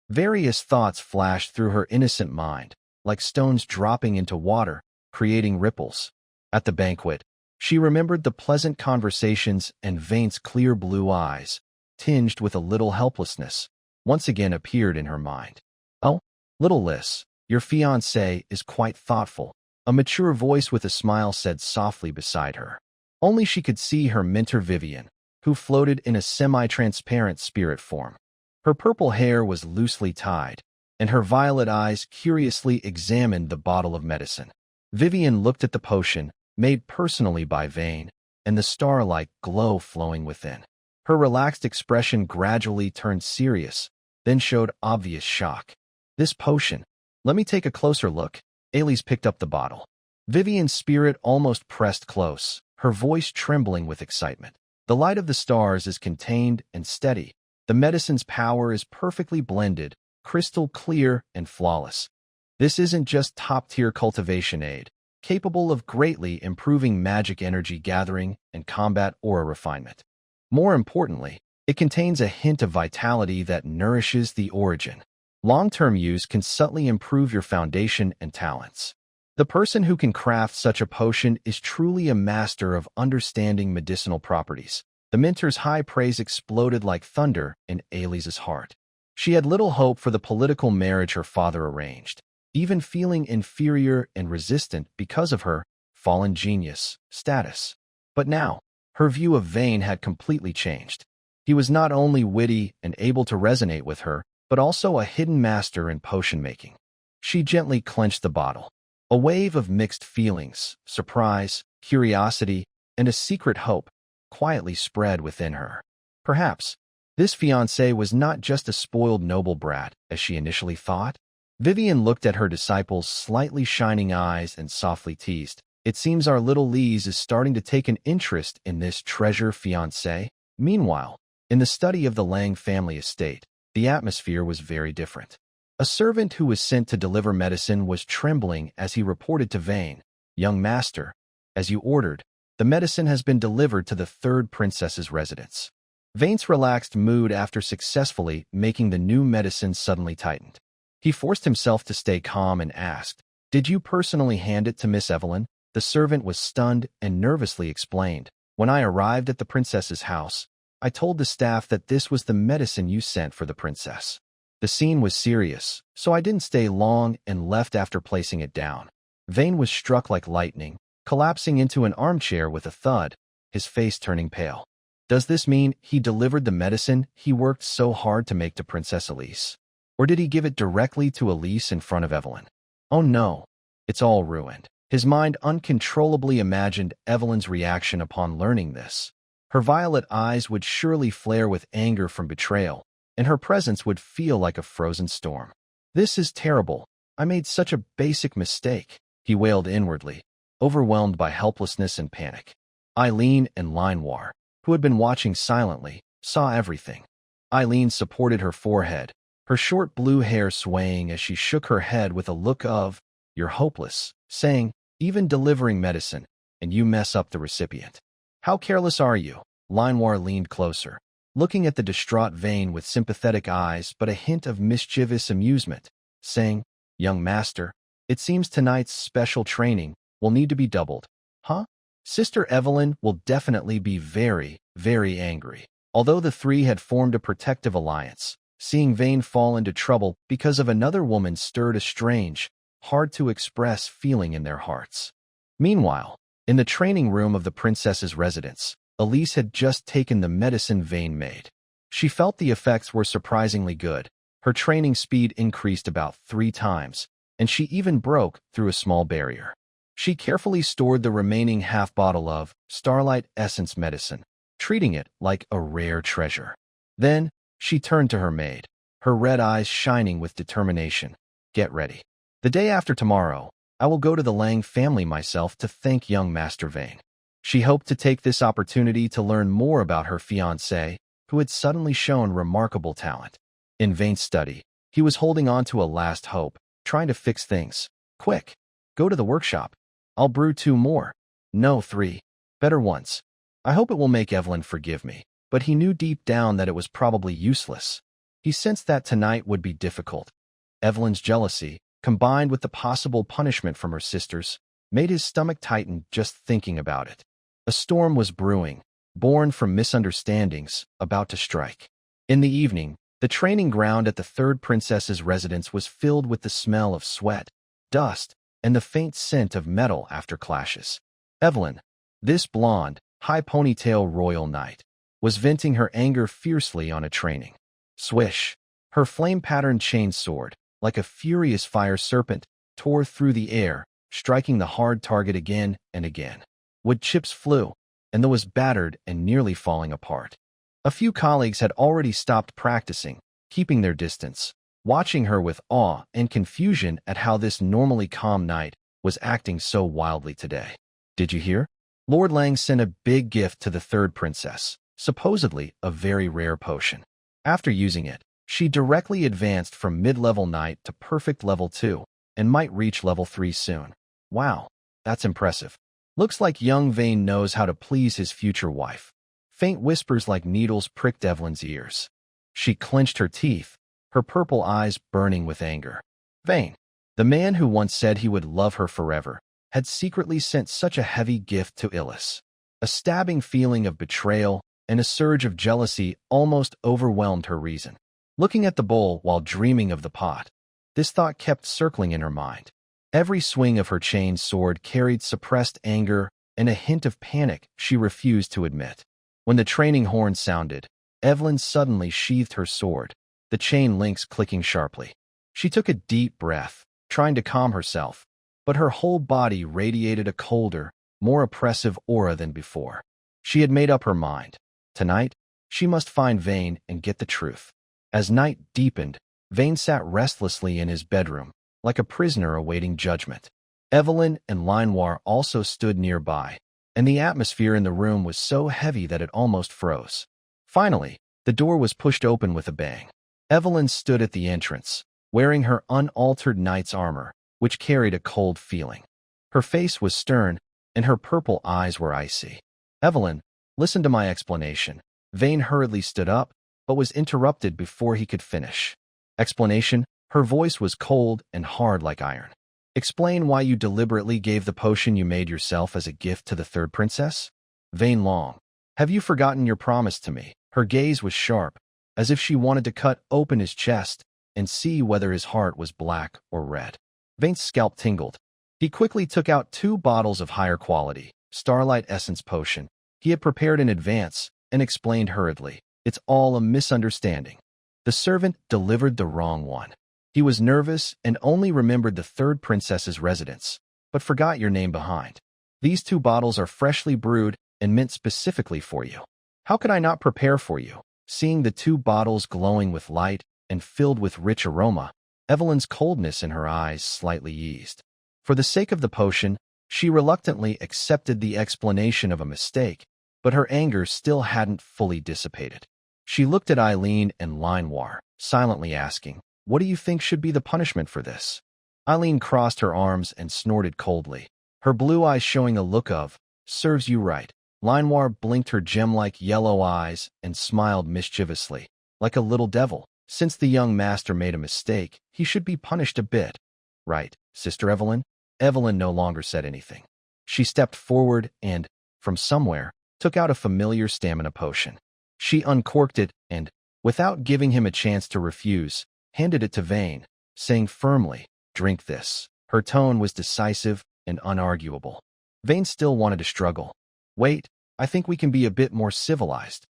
Various thoughts flashed through her innocent mind, like stones dropping into water, creating ripples. At the banquet, she remembered the pleasant conversations, and Vane's clear blue eyes, tinged with a little helplessness, once again appeared in her mind. Oh, little Liz, your fiancé is quite thoughtful, a mature voice with a smile said softly beside her. Only she could see her mentor Vivian, who floated in a semi-transparent spirit form. Her purple hair was loosely tied, and her violet eyes curiously examined the bottle of medicine. Vivian looked at the potion, made personally by Vane, and the star-like glow flowing within. Her relaxed expression gradually turned serious, then showed obvious shock. This potion. Let me take a closer look. Elise picked up the bottle. Vivian's spirit almost pressed close, her voice trembling with excitement. The light of the stars is contained and steady. The medicine's power is perfectly blended, crystal clear and flawless. This isn't just top-tier cultivation aid, capable of greatly improving magic energy gathering and combat aura refinement. More importantly, it contains a hint of vitality that nourishes the origin. Long-term use can subtly improve your foundation and talents. The person who can craft such a potion is truly a master of understanding medicinal properties. The minter's high praise exploded like thunder in Elise's heart. She had little hope for the political marriage her father arranged, even feeling inferior and resistant because of her fallen genius status. But now, her view of Vane had completely changed. He was not only witty and able to resonate with her, but also a hidden master in potion making. She gently clenched the bottle. A wave of mixed feelings, surprise, curiosity, and a secret hope quietly spread within her. Perhaps this fiancé was not just a spoiled noble brat, as she initially thought. Vivian looked at her disciple's slightly shining eyes and softly teased, "It seems our little Lise is starting to take an interest in this treasure fiancé." Meanwhile, in the study of the Lang family estate, the atmosphere was very different. A servant who was sent to deliver medicine was trembling as he reported to Vane, "Young master, as you ordered, the medicine has been delivered to the third princess's residence." Vane's relaxed mood after successfully making the new medicine suddenly tightened. He forced himself to stay calm and asked, "Did you personally hand it to Miss Evelyn?" The servant was stunned and nervously explained, "When I arrived at the princess's house, I told the staff that this was the medicine you sent for the princess. The scene was serious, so I didn't stay long and left after placing it down." Vane was struck like lightning, collapsing into an armchair with a thud, his face turning pale. Does this mean he delivered the medicine he worked so hard to make to Princess Elise? Or did he give it directly to Elise in front of Evelyn? Oh no, it's all ruined. His mind uncontrollably imagined Evelyn's reaction upon learning this. Her violet eyes would surely flare with anger from betrayal, and her presence would feel like a frozen storm. "This is terrible. I made such a basic mistake," he wailed inwardly, overwhelmed by helplessness and panic. Eileen and Linoir, who had been watching silently, saw everything. Eileen supported her forehead, her short blue hair swaying as she shook her head with a look of, "You're hopeless," saying, "Even delivering medicine, and you mess up the recipient. How careless are you?" Linoir leaned closer, looking at the distraught Vane with sympathetic eyes but a hint of mischievous amusement, saying, "Young master, it seems tonight's special training will need to be doubled." "Huh?" Sister Evelyn will definitely be very, very angry. Although the three had formed a protective alliance, seeing Vane fall into trouble because of another woman stirred a strange, hard-to-express feeling in their hearts. Meanwhile, in the training room of the princess's residence, Elise had just taken the medicine Vane made. She felt the effects were surprisingly good. Her training speed increased about 3 times, and she even broke through a small barrier. She carefully stored the remaining half bottle of Starlight Essence medicine, treating it like a rare treasure. Then, she turned to her maid, her red eyes shining with determination. "Get ready. The day after tomorrow, I will go to the Lang family myself to thank young Master Vane." She hoped to take this opportunity to learn more about her fiancé, who had suddenly shown remarkable talent. In Vane's study, he was holding on to a last hope, trying to fix things. "Quick, go to the workshop. I'll brew 2 more. No, 3. Better once. I hope it will make Evelyn forgive me." But he knew deep down that it was probably useless. He sensed that tonight would be difficult. Evelyn's jealousy, combined with the possible punishment from her sisters, made his stomach tighten just thinking about it. A storm was brewing, born from misunderstandings, about to strike. In the evening, the training ground at the third princess's residence was filled with the smell of sweat, dust, and the faint scent of metal after clashes. Evelyn, this blonde, high ponytail royal knight, was venting her anger fiercely on a training. Swish! Her flame-patterned chain sword, like a furious fire serpent, tore through the air, striking the hard target again and again. Wood chips flew, and the was battered and nearly falling apart. A few colleagues had already stopped practicing, keeping their distance, watching her with awe and confusion at how this normally calm knight was acting so wildly today. Did you hear? Lord Lang sent a big gift to the third princess, supposedly a very rare potion. After using it, she directly advanced from mid-level knight to perfect level 2 and might reach level 3 soon. Wow, that's impressive. Looks like young Vane knows how to please his future wife. Faint whispers like needles pricked Evelyn's ears. She clenched her teeth, her purple eyes burning with anger. Vane, the man who once said he would love her forever, had secretly sent such a heavy gift to Illis. A stabbing feeling of betrayal and a surge of jealousy almost overwhelmed her reason. Looking at the bowl while dreaming of the pot, this thought kept circling in her mind. Every swing of her chained sword carried suppressed anger and a hint of panic she refused to admit. When the training horn sounded, Evelyn suddenly sheathed her sword, the chain links clicking sharply. She took a deep breath, trying to calm herself, but her whole body radiated a colder, more oppressive aura than before. She had made up her mind. Tonight, she must find Vane and get the truth. As night deepened, Vane sat restlessly in his bedroom, like a prisoner awaiting judgment. Evelyn and Linoir also stood nearby, and the atmosphere in the room was so heavy that it almost froze. Finally, the door was pushed open with a bang. Evelyn stood at the entrance, wearing her unaltered knight's armor, which carried a cold feeling. Her face was stern, and her purple eyes were icy. Evelyn, listen to my explanation. Vane hurriedly stood up, but was interrupted before he could finish. Explanation? Her voice was cold and hard like iron. Explain why you deliberately gave the potion you made yourself as a gift to the third princess? Vane Long, have you forgotten your promise to me? Her gaze was sharp, as if she wanted to cut open his chest and see whether his heart was black or red. Vane's scalp tingled. He quickly took out 2 bottles of higher quality, Starlight Essence potion, he had prepared in advance, and explained hurriedly, "It's all a misunderstanding. The servant delivered the wrong one. He was nervous and only remembered the third princess's residence, but forgot your name behind. These 2 bottles are freshly brewed and meant specifically for you. How could I not prepare for you?" Seeing the 2 bottles glowing with light and filled with rich aroma, Evelyn's coldness in her eyes slightly eased. For the sake of the potion, she reluctantly accepted the explanation of a mistake, but her anger still hadn't fully dissipated. She looked at Eileen and Linoir, silently asking, "What do you think should be the punishment for this?" Eileen crossed her arms and snorted coldly, her blue eyes showing a look of, "Serves you right." Linoir blinked her gem-like yellow eyes and smiled mischievously, like a little devil. Since the young master made a mistake, he should be punished a bit. Right, Sister Evelyn? Evelyn no longer said anything. She stepped forward and, from somewhere, took out a familiar stamina potion. She uncorked it and, without giving him a chance to refuse, handed it to Vane, saying firmly, "Drink this." Her tone was decisive and unarguable. Vane still wanted to struggle. "Wait, I think we can be a bit more civilized."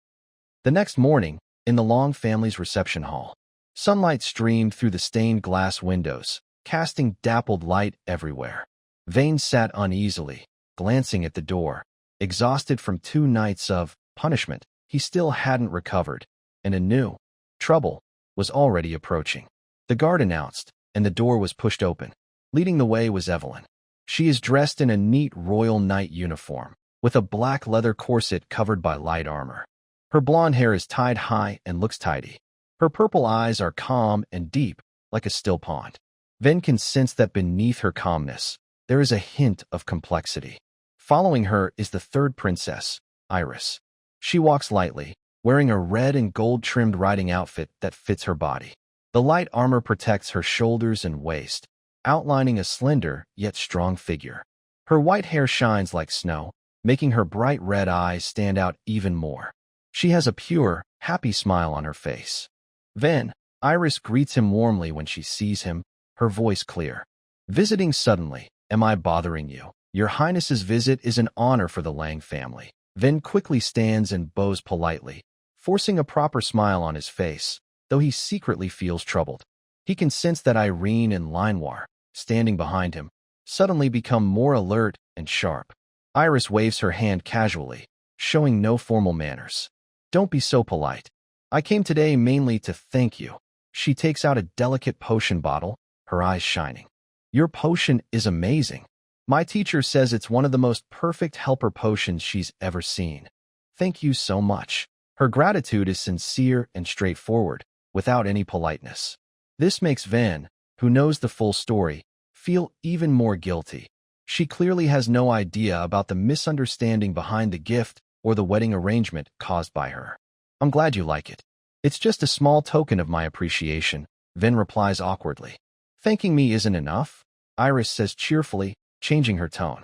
The next morning, in the Long family's reception hall, sunlight streamed through the stained glass windows, casting dappled light everywhere. Vane sat uneasily, glancing at the door, exhausted from 2 nights of punishment. He still hadn't recovered, and a new trouble was already approaching. The guard announced, and the door was pushed open. Leading the way was Evelyn. She is dressed in a neat royal knight uniform, with a black leather corset covered by light armor. Her blonde hair is tied high and looks tidy. Her purple eyes are calm and deep, like a still pond. Vane can sense that beneath her calmness, there is a hint of complexity. Following her is the third princess, Iris. She walks lightly, wearing a red and gold-trimmed riding outfit that fits her body. The light armor protects her shoulders and waist, outlining a slender yet strong figure. Her white hair shines like snow, making her bright red eyes stand out even more. She has a pure, happy smile on her face. Then, Iris greets him warmly when she sees him, her voice clear. "Visiting suddenly, am I bothering you? Your Highness's visit is an honor for the Lang family." Vin quickly stands and bows politely, forcing a proper smile on his face, though he secretly feels troubled. He can sense that Irene and Linoir, standing behind him, suddenly become more alert and sharp. Iris waves her hand casually, showing no formal manners. Don't be so polite. I came today mainly to thank you. She takes out a delicate potion bottle, her eyes shining. Your potion is amazing. My teacher says it's one of the most perfect helper potions she's ever seen. Thank you so much. Her gratitude is sincere and straightforward, without any politeness. This makes Van, who knows the full story, feel even more guilty. She clearly has no idea about the misunderstanding behind the gift or the wedding arrangement caused by her. I'm glad you like it. It's just a small token of my appreciation, Vin replies awkwardly. Thanking me isn't enough, Iris says cheerfully, changing her tone.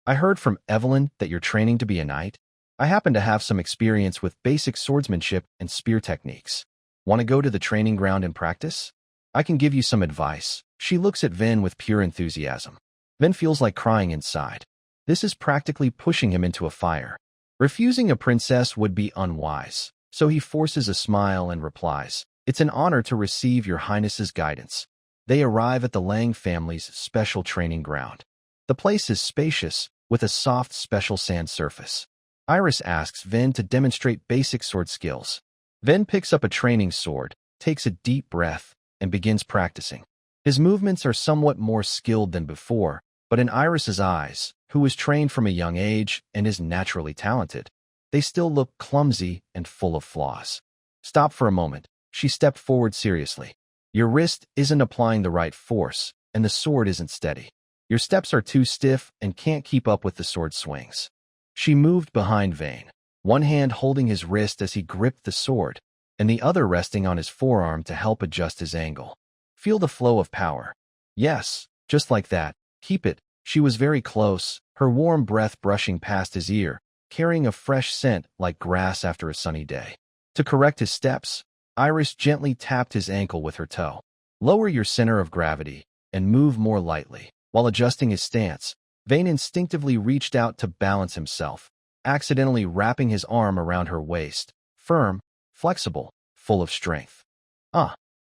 I heard from Evelyn that you're training to be a knight. I happen to have some experience with basic swordsmanship and spear techniques. Want to go to the training ground and practice? I can give you some advice. She looks at Vin with pure enthusiasm. Vin feels like crying inside. This is practically pushing him into a fire. Refusing a princess would be unwise, so he forces a smile and replies, It's an honor to receive your highness's guidance. They arrive at the Lang family's special training ground. The place is spacious, with a soft special sand surface. Iris asks Vin to demonstrate basic sword skills. Vin picks up a training sword, takes a deep breath, and begins practicing. His movements are somewhat more skilled than before, but in Iris's eyes, who was trained from a young age and is naturally talented, they still look clumsy and full of flaws. Stop for a moment. She stepped forward seriously. Your wrist isn't applying the right force, and the sword isn't steady. Your steps are too stiff and can't keep up with the sword swings. She moved behind Vane, one hand holding his wrist as he gripped the sword, and the other resting on his forearm to help adjust his angle. Feel the flow of power. Yes, just like that. Keep it. She was very close, her warm breath brushing past his ear, carrying a fresh scent like grass after a sunny day. To correct his steps, Iris gently tapped his ankle with her toe. Lower your center of gravity and move more lightly. While adjusting his stance, Vane instinctively reached out to balance himself, accidentally wrapping his arm around her waist, firm, flexible, full of strength.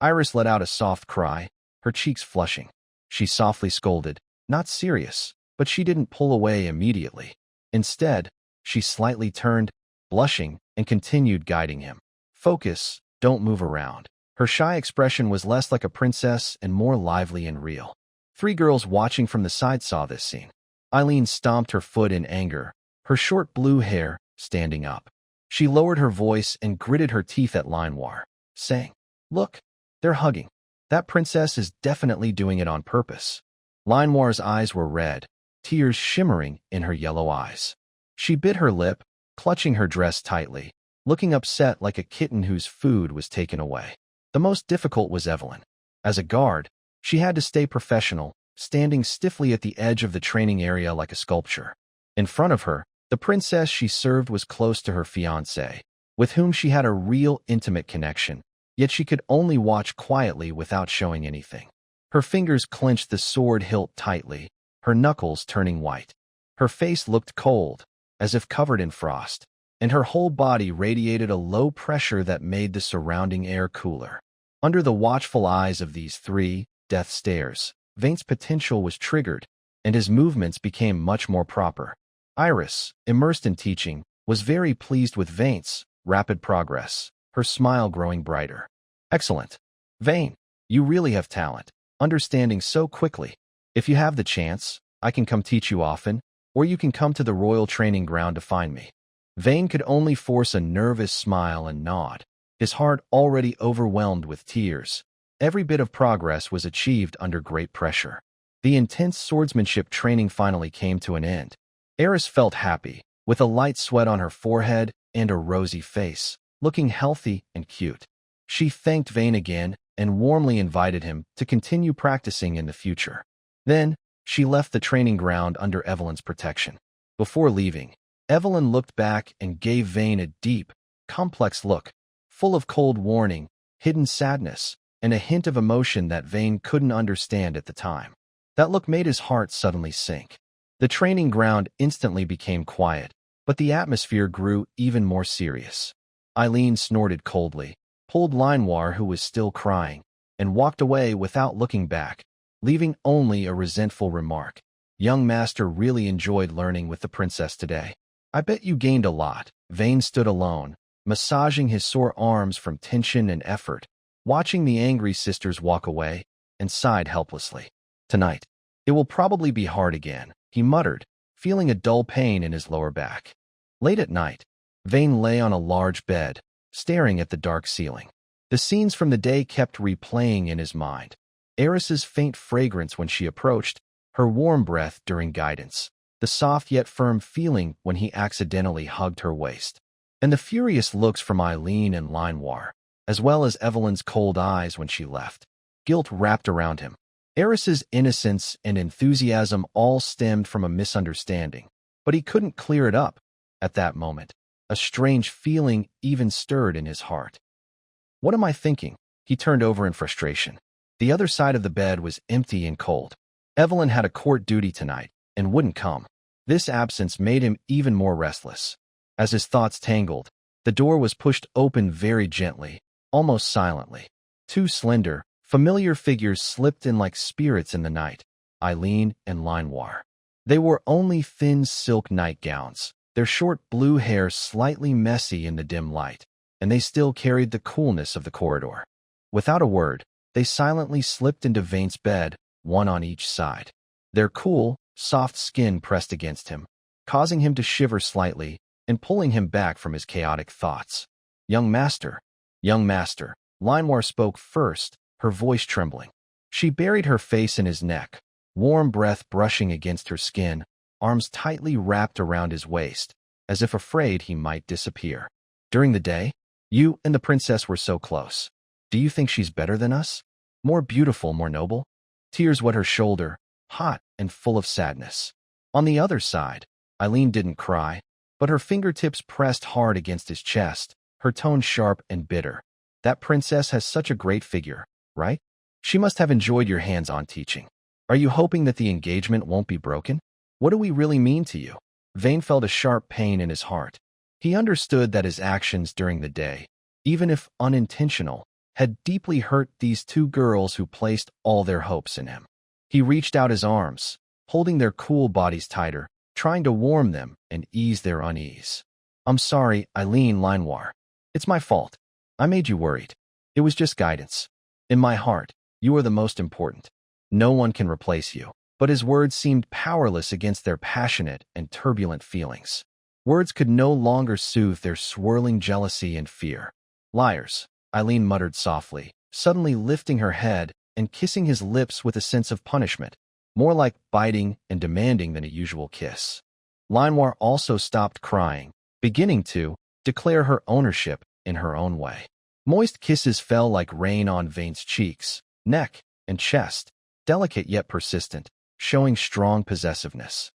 Iris let out a soft cry, her cheeks flushing. She softly scolded, not serious, but she didn't pull away immediately. Instead, she slightly turned, blushing, and continued guiding him. Focus, don't move around. Her shy expression was less like a princess and more lively and real. 3 girls watching from the side saw this scene. Eileen stomped her foot in anger, her short blue hair standing up. She lowered her voice and gritted her teeth at Linoir, saying, Look, they're hugging. That princess is definitely doing it on purpose. Linoir's eyes were red, tears shimmering in her yellow eyes. She bit her lip, clutching her dress tightly, looking upset like a kitten whose food was taken away. The most difficult was Evelyn. As a guard, she had to stay professional, standing stiffly at the edge of the training area like a sculpture. In front of her, the princess she served was close to her fiancé, with whom she had a real intimate connection, yet she could only watch quietly without showing anything. Her fingers clenched the sword hilt tightly, her knuckles turning white. Her face looked cold, as if covered in frost, and her whole body radiated a low pressure that made the surrounding air cooler. Under the watchful eyes of these 3 death stares, Vane's potential was triggered, and his movements became much more proper. Iris, immersed in teaching, was very pleased with Vane's rapid progress, her smile growing brighter. Excellent. Vane, you really have talent, understanding so quickly. If you have the chance, I can come teach you often, or you can come to the royal training ground to find me. Vane could only force a nervous smile and nod, his heart already overwhelmed with tears. Every bit of progress was achieved under great pressure. The intense swordsmanship training finally came to an end. Eris felt happy, with a light sweat on her forehead and a rosy face, looking healthy and cute. She thanked Vane again and warmly invited him to continue practicing in the future. Then, she left the training ground under Evelyn's protection. Before leaving, Evelyn looked back and gave Vane a deep, complex look, full of cold warning, hidden sadness, and a hint of emotion that Vane couldn't understand at the time. That look made his heart suddenly sink. The training ground instantly became quiet, But the atmosphere grew even more serious. Eileen snorted coldly, pulled Linoir, who was still crying, and walked away without looking back, leaving only a resentful remark. Young master really enjoyed learning with the princess today. I bet you gained a lot. Vane stood alone, massaging his sore arms from tension and effort, watching the angry sisters walk away, and sighed helplessly. Tonight, it will probably be hard again, he muttered, feeling a dull pain in his lower back. Late at night, Vane lay on a large bed, staring at the dark ceiling. The scenes from the day kept replaying in his mind. Eris's faint fragrance when she approached, her warm breath during guidance, the soft yet firm feeling when he accidentally hugged her waist, and the furious looks from Eileen and Linoir, as well as Evelyn's cold eyes when she left. Guilt wrapped around him. Eris's innocence and enthusiasm all stemmed from a misunderstanding, but he couldn't clear it up. At that moment, a strange feeling even stirred in his heart. What am I thinking? He turned over in frustration. The other side of the bed was empty and cold. Evelyn had a court duty tonight and wouldn't come. This absence made him even more restless. As his thoughts tangled, the door was pushed open very gently, almost silently. Two slender, familiar figures slipped in like spirits in the night, Eileen and Linoir. They wore only thin silk nightgowns, their short blue hair slightly messy in the dim light, and they still carried the coolness of the corridor. Without a word, they silently slipped into Vane's bed, one on each side. Their cool, soft skin pressed against him, causing him to shiver slightly and pulling him back from his chaotic thoughts. Young master, Linoir spoke first, her voice trembling. She buried her face in his neck, warm breath brushing against her skin, arms tightly wrapped around his waist, as if afraid he might disappear. During the day, you and the princess were so close. Do you think she's better than us? More beautiful, more noble? Tears wet her shoulder, hot and full of sadness. On the other side, Eileen didn't cry, but her fingertips pressed hard against his chest, her tone sharp and bitter. That princess has such a great figure, right? She must have enjoyed your hands-on teaching. Are you hoping that the engagement won't be broken? What do we really mean to you? Vane felt a sharp pain in his heart. He understood that his actions during the day, even if unintentional, had deeply hurt these two girls who placed all their hopes in him. He reached out his arms, holding their cool bodies tighter, trying to warm them and ease their unease. I'm sorry, Eileen, Linoir. It's my fault. I made you worried. It was just guidance. In my heart, you are the most important. No one can replace you. But his words seemed powerless against their passionate and turbulent feelings. Words could no longer soothe their swirling jealousy and fear. Liars, Eileen muttered softly, suddenly lifting her head and kissing his lips with a sense of punishment, more like biting and demanding than a usual kiss. Linoir also stopped crying, beginning to declare her ownership in her own way. Moist kisses fell like rain on Vane's cheeks, neck, and chest, delicate yet persistent, showing strong possessiveness.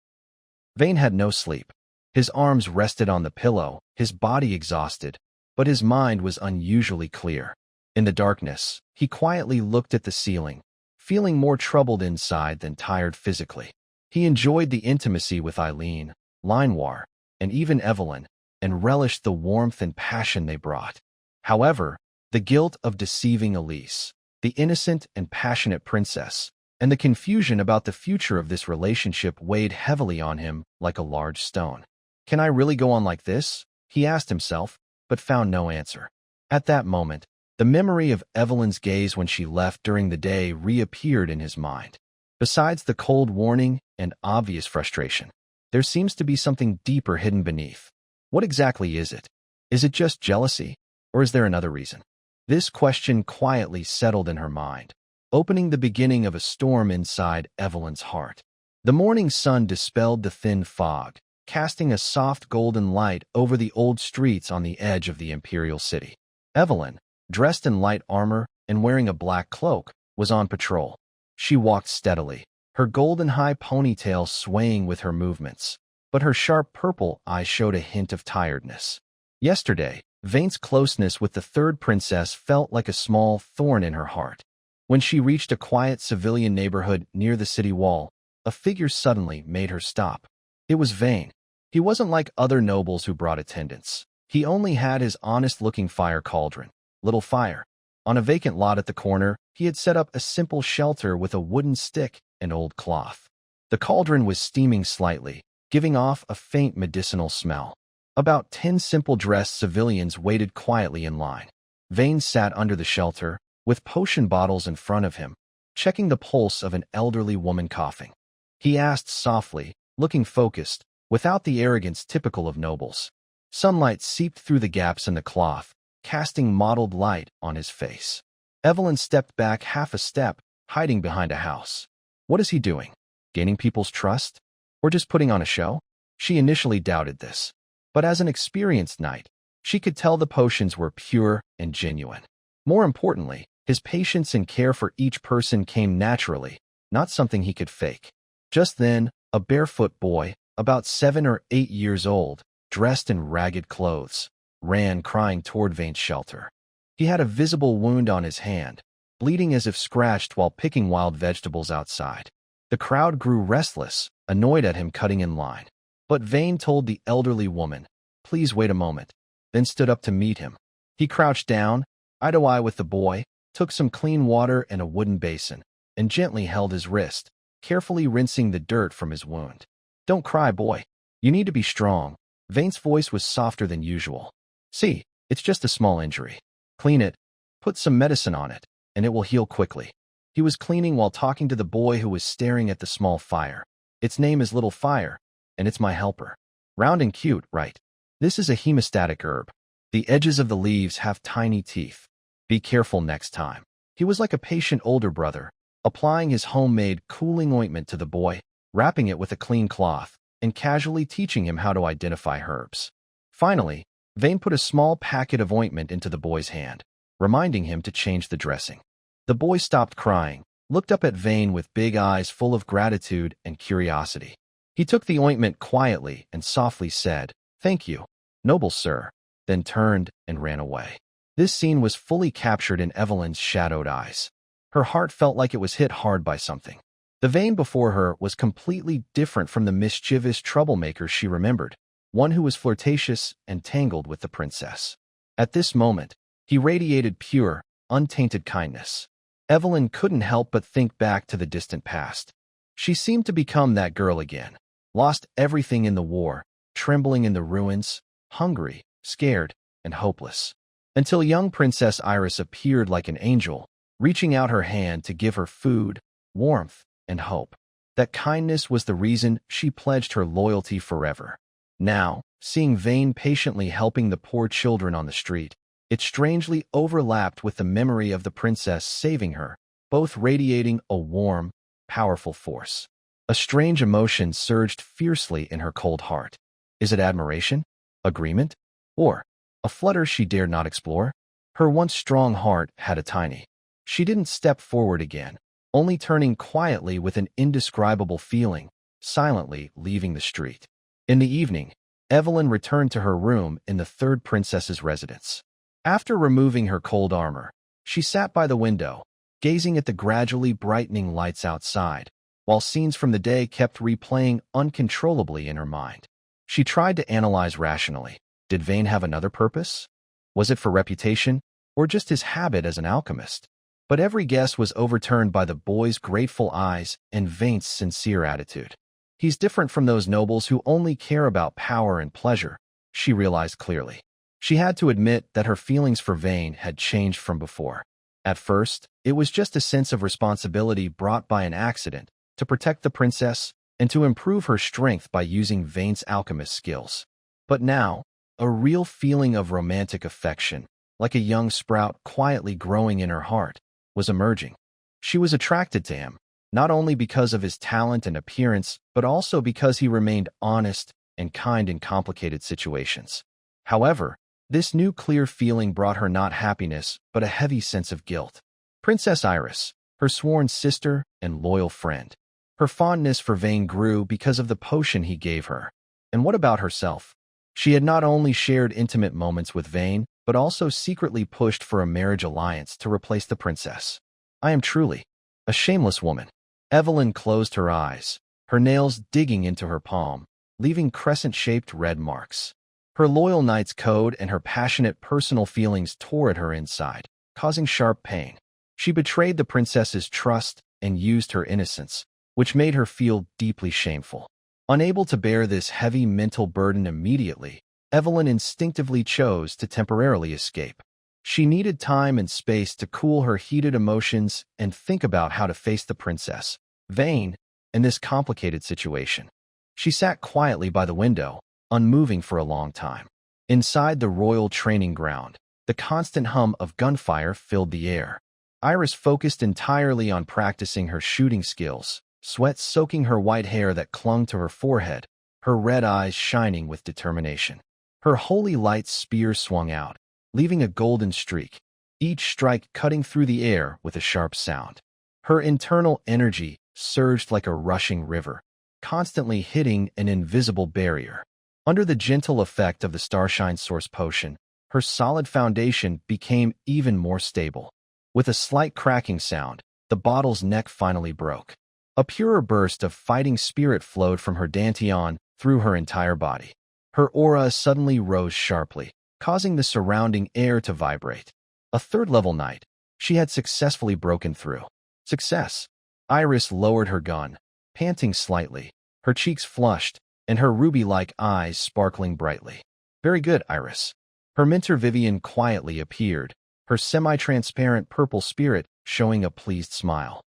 Vane had no sleep. His arms rested on the pillow, his body exhausted, but his mind was unusually clear. In the darkness, he quietly looked at the ceiling, feeling more troubled inside than tired physically. He enjoyed the intimacy with Eileen, Linoir, and even Evelyn, and relished the warmth and passion they brought. However, the guilt of deceiving Elise, the innocent and passionate princess, and the confusion about the future of this relationship weighed heavily on him like a large stone. Can I really go on like this? He asked himself, but found no answer. At that moment, the memory of Evelyn's gaze when she left during the day reappeared in his mind. Besides the cold warning and obvious frustration, there seems to be something deeper hidden beneath. What exactly is it? Is it just jealousy, or is there another reason? This question quietly settled in her mind, opening the beginning of a storm inside Evelyn's heart. The morning sun dispelled the thin fog, casting a soft golden light over the old streets on the edge of the imperial city. Evelyn, dressed in light armor and wearing a black cloak, was on patrol. She walked steadily, her golden high ponytail swaying with her movements, but her sharp purple eyes showed a hint of tiredness. Yesterday, Vane's closeness with the third princess felt like a small thorn in her heart. When she reached a quiet civilian neighborhood near the city wall, a figure suddenly made her stop. It was Vane. He wasn't like other nobles who brought attendants. He only had his honest-looking fire cauldron, little fire. On a vacant lot at the corner, he had set up a simple shelter with a wooden stick and old cloth. The cauldron was steaming slightly, giving off a faint medicinal smell. About 10 simple-dressed civilians waited quietly in line. Vane sat under the shelter, with potion bottles in front of him, checking the pulse of an elderly woman coughing. He asked softly, looking focused, without the arrogance typical of nobles. Sunlight seeped through the gaps in the cloth, casting mottled light on his face. Evelyn stepped back half a step, hiding behind a house. What is he doing? Gaining people's trust? Or just putting on a show? She initially doubted this. But as an experienced knight, she could tell the potions were pure and genuine. More importantly, his patience and care for each person came naturally, not something he could fake. Just then, a barefoot boy, about 7 or 8 years old, dressed in ragged clothes, ran crying toward Vane's shelter. He had a visible wound on his hand, bleeding as if scratched while picking wild vegetables outside. The crowd grew restless, annoyed at him cutting in line. But Vane told the elderly woman, "Please wait a moment," then stood up to meet him. He crouched down, eye to eye with the boy, took some clean water and a wooden basin, and gently held his wrist, carefully rinsing the dirt from his wound. "Don't cry, boy. You need to be strong." Vane's voice was softer than usual. "See, it's just a small injury. Clean it, put some medicine on it, and it will heal quickly." He was cleaning while talking to the boy who was staring at the small fire. "Its name is Little Fire, and it's my helper. Round and cute, right? This is a hemostatic herb. The edges of the leaves have tiny teeth. Be careful next time." He was like a patient older brother, applying his homemade cooling ointment to the boy, wrapping it with a clean cloth, and casually teaching him how to identify herbs. Finally, Vane put a small packet of ointment into the boy's hand, reminding him to change the dressing. The boy stopped crying, looked up at Vane with big eyes full of gratitude and curiosity. He took the ointment quietly and softly said, "Thank you, noble sir," then turned and ran away. This scene was fully captured in Evelyn's shadowed eyes. Her heart felt like it was hit hard by something. The Vane before her was completely different from the mischievous troublemaker she remembered, one who was flirtatious and tangled with the princess. At this moment, he radiated pure, untainted kindness. Evelyn couldn't help but think back to the distant past. She seemed to become that girl again, lost everything in the war, trembling in the ruins, hungry, scared, and hopeless. Until young Princess Iris appeared like an angel, reaching out her hand to give her food, warmth, and hope. That kindness was the reason she pledged her loyalty forever. Now, seeing Vane patiently helping the poor children on the street, it strangely overlapped with the memory of the princess saving her, both radiating a warm, powerful force. A strange emotion surged fiercely in her cold heart. Is it admiration? Agreement? Or a flutter she dared not explore? Her once strong heart had a tiny. She didn't step forward again, only turning quietly with an indescribable feeling, silently leaving the street. In the evening, Evelyn returned to her room in the third princess's residence. After removing her cold armor, she sat by the window, gazing at the gradually brightening lights outside, while scenes from the day kept replaying uncontrollably in her mind. She tried to analyze rationally. Did Vane have another purpose? Was it for reputation, or just his habit as an alchemist? But every guess was overturned by the boy's grateful eyes and Vane's sincere attitude. He's different from those nobles who only care about power and pleasure, she realized clearly. She had to admit that her feelings for Vane had changed from before. At first, it was just a sense of responsibility brought by an accident, to protect the princess and to improve her strength by using Vane's alchemist skills. But now, a real feeling of romantic affection, like a young sprout quietly growing in her heart, was emerging. She was attracted to him, not only because of his talent and appearance, but also because he remained honest and kind in complicated situations. However, this new clear feeling brought her not happiness, but a heavy sense of guilt. Princess Iris, her sworn sister and loyal friend. Her fondness for Vane grew because of the potion he gave her. And what about herself? She had not only shared intimate moments with Vane, but also secretly pushed for a marriage alliance to replace the princess. I am truly a shameless woman. Evelyn closed her eyes, her nails digging into her palm, leaving crescent-shaped red marks. Her loyal knight's code and her passionate personal feelings tore at her inside, causing sharp pain. She betrayed the princess's trust and used her innocence, which made her feel deeply shameful. Unable to bear this heavy mental burden immediately, Evelyn instinctively chose to temporarily escape. She needed time and space to cool her heated emotions and think about how to face the princess, Vane, in this complicated situation. She sat quietly by the window, unmoving for a long time. Inside the royal training ground, the constant hum of gunfire filled the air. Iris focused entirely on practicing her shooting skills, sweat soaking her white hair that clung to her forehead, her red eyes shining with determination. Her holy light spear swung out, leaving a golden streak, each strike cutting through the air with a sharp sound. Her internal energy surged like a rushing river, constantly hitting an invisible barrier. Under the gentle effect of the Starshine Source Potion, her solid foundation became even more stable. With a slight cracking sound, the bottle's neck finally broke. A purer burst of fighting spirit flowed from her dantian through her entire body. Her aura suddenly rose sharply, causing the surrounding air to vibrate. A third-level knight, she had successfully broken through. Success! Iris lowered her gun, panting slightly, her cheeks flushed, and her ruby-like eyes sparkling brightly. Very good, Iris. Her mentor Vivian quietly appeared, her semi-transparent purple spirit showing a pleased smile.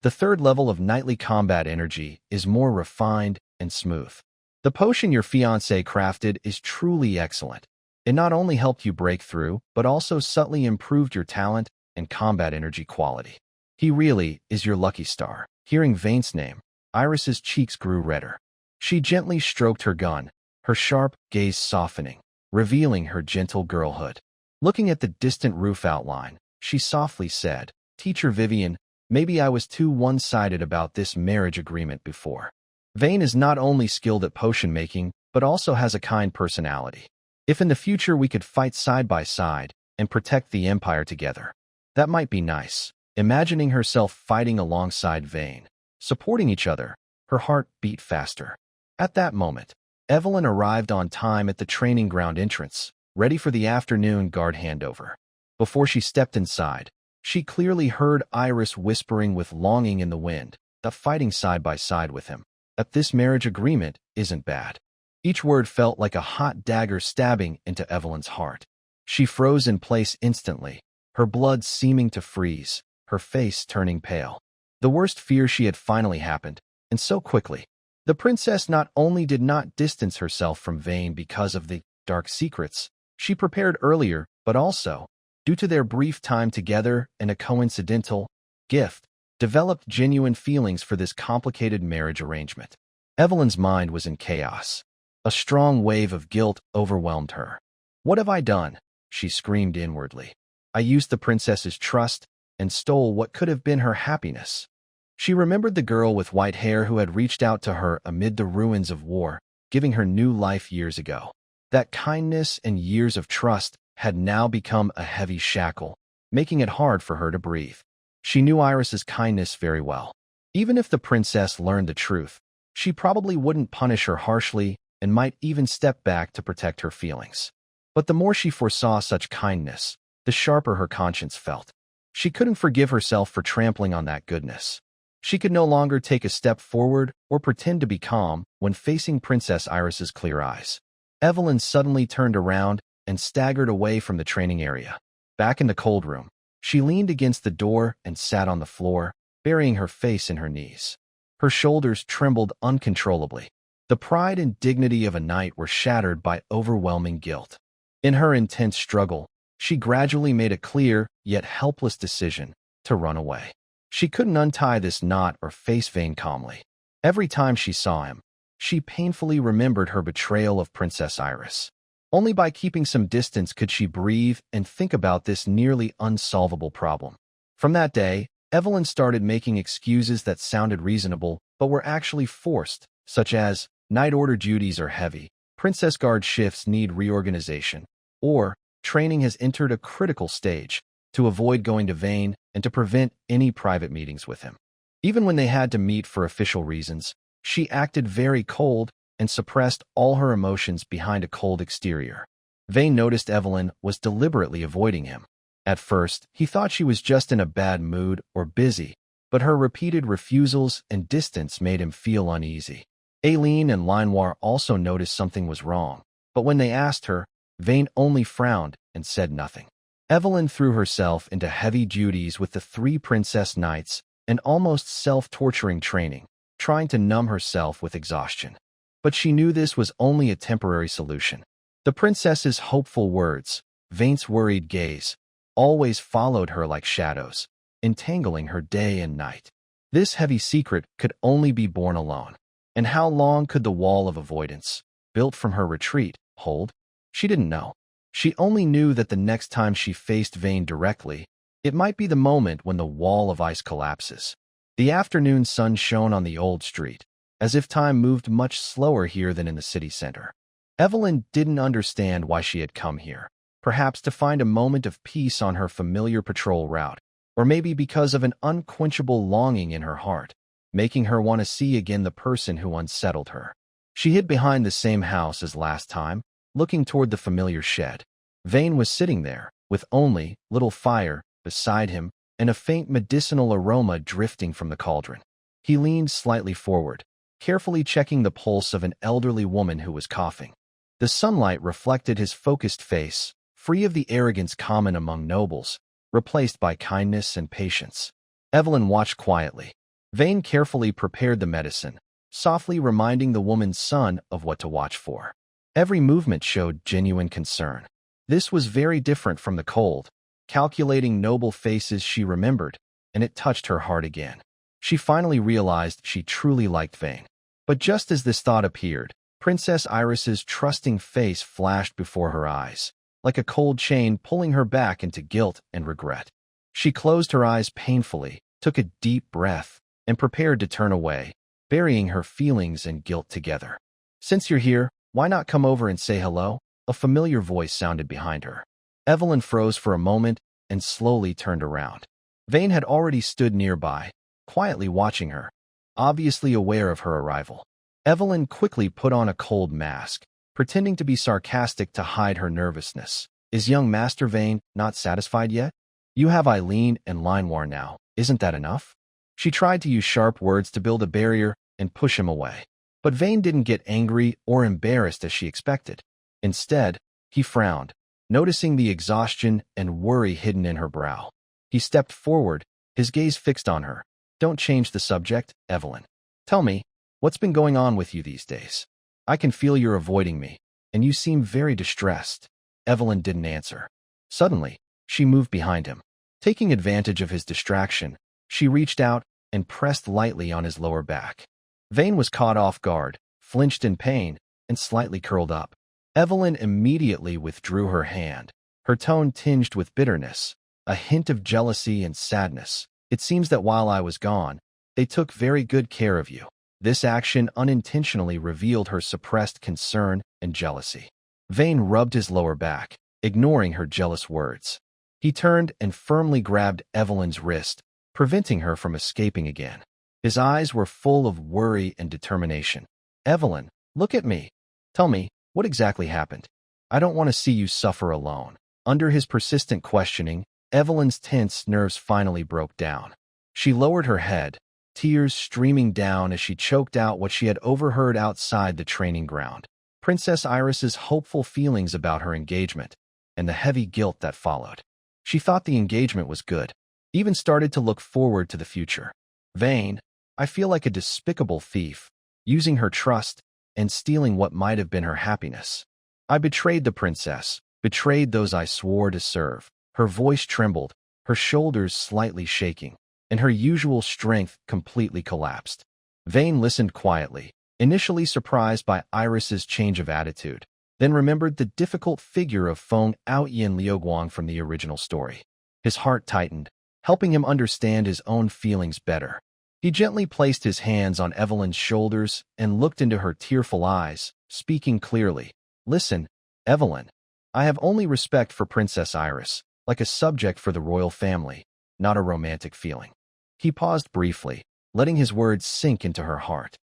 The third level of knightly combat energy is more refined and smooth. The potion your fiancé crafted is truly excellent. It not only helped you break through, but also subtly improved your talent and combat energy quality. He really is your lucky star. Hearing Vane's name, Iris's cheeks grew redder. She gently stroked her gun, her sharp gaze softening, revealing her gentle girlhood. Looking at the distant roof outline, she softly said, "Teacher Vivian, maybe I was too one-sided about this marriage agreement before. Vane is not only skilled at potion making, but also has a kind personality. If in the future we could fight side by side and protect the Empire together, that might be nice." Imagining herself fighting alongside Vane, supporting each other, her heart beat faster. At that moment, Evelyn arrived on time at the training ground entrance, ready for the afternoon guard handover. Before she stepped inside, she clearly heard Iris whispering with longing in the wind, that fighting side by side with him, that this marriage agreement isn't bad. Each word felt like a hot dagger stabbing into Evelyn's heart. She froze in place instantly, her blood seeming to freeze, her face turning pale. The worst fear she had finally happened, and so quickly. The princess not only did not distance herself from Vane because of the dark secrets she prepared earlier, but also, due to their brief time together and a coincidental gift, developed genuine feelings for this complicated marriage arrangement. Evelyn's mind was in chaos. A strong wave of guilt overwhelmed her. "What have I done?" she screamed inwardly. "I used the princess's trust and stole what could have been her happiness." She remembered the girl with white hair who had reached out to her amid the ruins of war, giving her new life years ago. That kindness and years of trust had now become a heavy shackle, making it hard for her to breathe. She knew Iris's kindness very well. Even if the princess learned the truth, she probably wouldn't punish her harshly and might even step back to protect her feelings. But the more she foresaw such kindness, the sharper her conscience felt. She couldn't forgive herself for trampling on that goodness. She could no longer take a step forward or pretend to be calm when facing Princess Iris's clear eyes. Evelyn suddenly turned around and staggered away from the training area. Back in the cold room, she leaned against the door and sat on the floor, burying her face in her knees. Her shoulders trembled uncontrollably. The pride and dignity of a knight were shattered by overwhelming guilt. In her intense struggle, she gradually made a clear, yet helpless decision to run away. She couldn't untie this knot or face Vane calmly. Every time she saw him, she painfully remembered her betrayal of Princess Iris. Only by keeping some distance could she breathe and think about this nearly unsolvable problem. From that day, Evelyn started making excuses that sounded reasonable but were actually forced, such as, night order duties are heavy, princess guard shifts need reorganization, or training has entered a critical stage, to avoid going to Vane and to prevent any private meetings with him. Even when they had to meet for official reasons, she acted very cold and suppressed all her emotions behind a cold exterior. Vane noticed Evelyn was deliberately avoiding him. At first, he thought she was just in a bad mood or busy, but her repeated refusals and distance made him feel uneasy. Aileen and Linoir also noticed something was wrong, but when they asked her, Vane only frowned and said nothing. Evelyn threw herself into heavy duties with the 3 princess knights and almost self-torturing training, trying to numb herself with exhaustion. But she knew this was only a temporary solution. The princess's hopeful words, Vane's worried gaze, always followed her like shadows, entangling her day and night. This heavy secret could only be borne alone. And how long could the wall of avoidance, built from her retreat, hold? She didn't know. She only knew that the next time she faced Vane directly, it might be the moment when the wall of ice collapses. The afternoon sun shone on the old street, as if time moved much slower here than in the city center. Evelyn didn't understand why she had come here, perhaps to find a moment of peace on her familiar patrol route, or maybe because of an unquenchable longing in her heart, making her want to see again the person who unsettled her. She hid behind the same house as last time, looking toward the familiar shed. Vane was sitting there, with only little fire beside him and a faint medicinal aroma drifting from the cauldron. He leaned slightly forward, carefully checking the pulse of an elderly woman who was coughing. The sunlight reflected his focused face, free of the arrogance common among nobles, replaced by kindness and patience. Evelyn watched quietly. Vane carefully prepared the medicine, softly reminding the woman's son of what to watch for. Every movement showed genuine concern. This was very different from the cold, calculating noble faces she remembered, and it touched her heart again. She finally realized she truly liked Vane. But just as this thought appeared, Princess Iris's trusting face flashed before her eyes, like a cold chain pulling her back into guilt and regret. She closed her eyes painfully, took a deep breath, and prepared to turn away, burying her feelings and guilt together. "Since you're here, why not come over and say hello?" A familiar voice sounded behind her. Evelyn froze for a moment and slowly turned around. Vane had already stood nearby, quietly watching her, obviously aware of her arrival. Evelyn quickly put on a cold mask, pretending to be sarcastic to hide her nervousness. "Is young Master Vane not satisfied yet? You have Aileen and Linoir now. Isn't that enough?" She tried to use sharp words to build a barrier and push him away. But Vane didn't get angry or embarrassed as she expected. Instead, he frowned, noticing the exhaustion and worry hidden in her brow. He stepped forward, his gaze fixed on her. "Don't change the subject, Evelyn. Tell me, what's been going on with you these days? I can feel you're avoiding me, and you seem very distressed." Evelyn didn't answer. Suddenly, she moved behind him. Taking advantage of his distraction, she reached out and pressed lightly on his lower back. Vane was caught off guard, flinched in pain, and slightly curled up. Evelyn immediately withdrew her hand, her tone tinged with bitterness, a hint of jealousy and sadness. "It seems that while I was gone, they took very good care of you." This action unintentionally revealed her suppressed concern and jealousy. Vane rubbed his lower back, ignoring her jealous words. He turned and firmly grabbed Evelyn's wrist, preventing her from escaping again. His eyes were full of worry and determination. "Evelyn, look at me. Tell me, what exactly happened? I don't want to see you suffer alone." Under his persistent questioning, Evelyn's tense nerves finally broke down. She lowered her head, tears streaming down as she choked out what she had overheard outside the training ground. Princess Iris's hopeful feelings about her engagement, and the heavy guilt that followed. She thought the engagement was good, even started to look forward to the future. "Vane, I feel like a despicable thief, using her trust and stealing what might have been her happiness. I betrayed the princess, betrayed those I swore to serve." Her voice trembled, her shoulders slightly shaking, and her usual strength completely collapsed. Vane listened quietly, initially surprised by Iris's change of attitude, then remembered the difficult figure of Feng Aoyan Liuguang from the original story. His heart tightened, helping him understand his own feelings better. He gently placed his hands on Evelyn's shoulders and looked into her tearful eyes, speaking clearly. "Listen, Evelyn, I have only respect for Princess Iris, like a subject for the royal family, not a romantic feeling." He paused briefly, letting his words sink into her heart.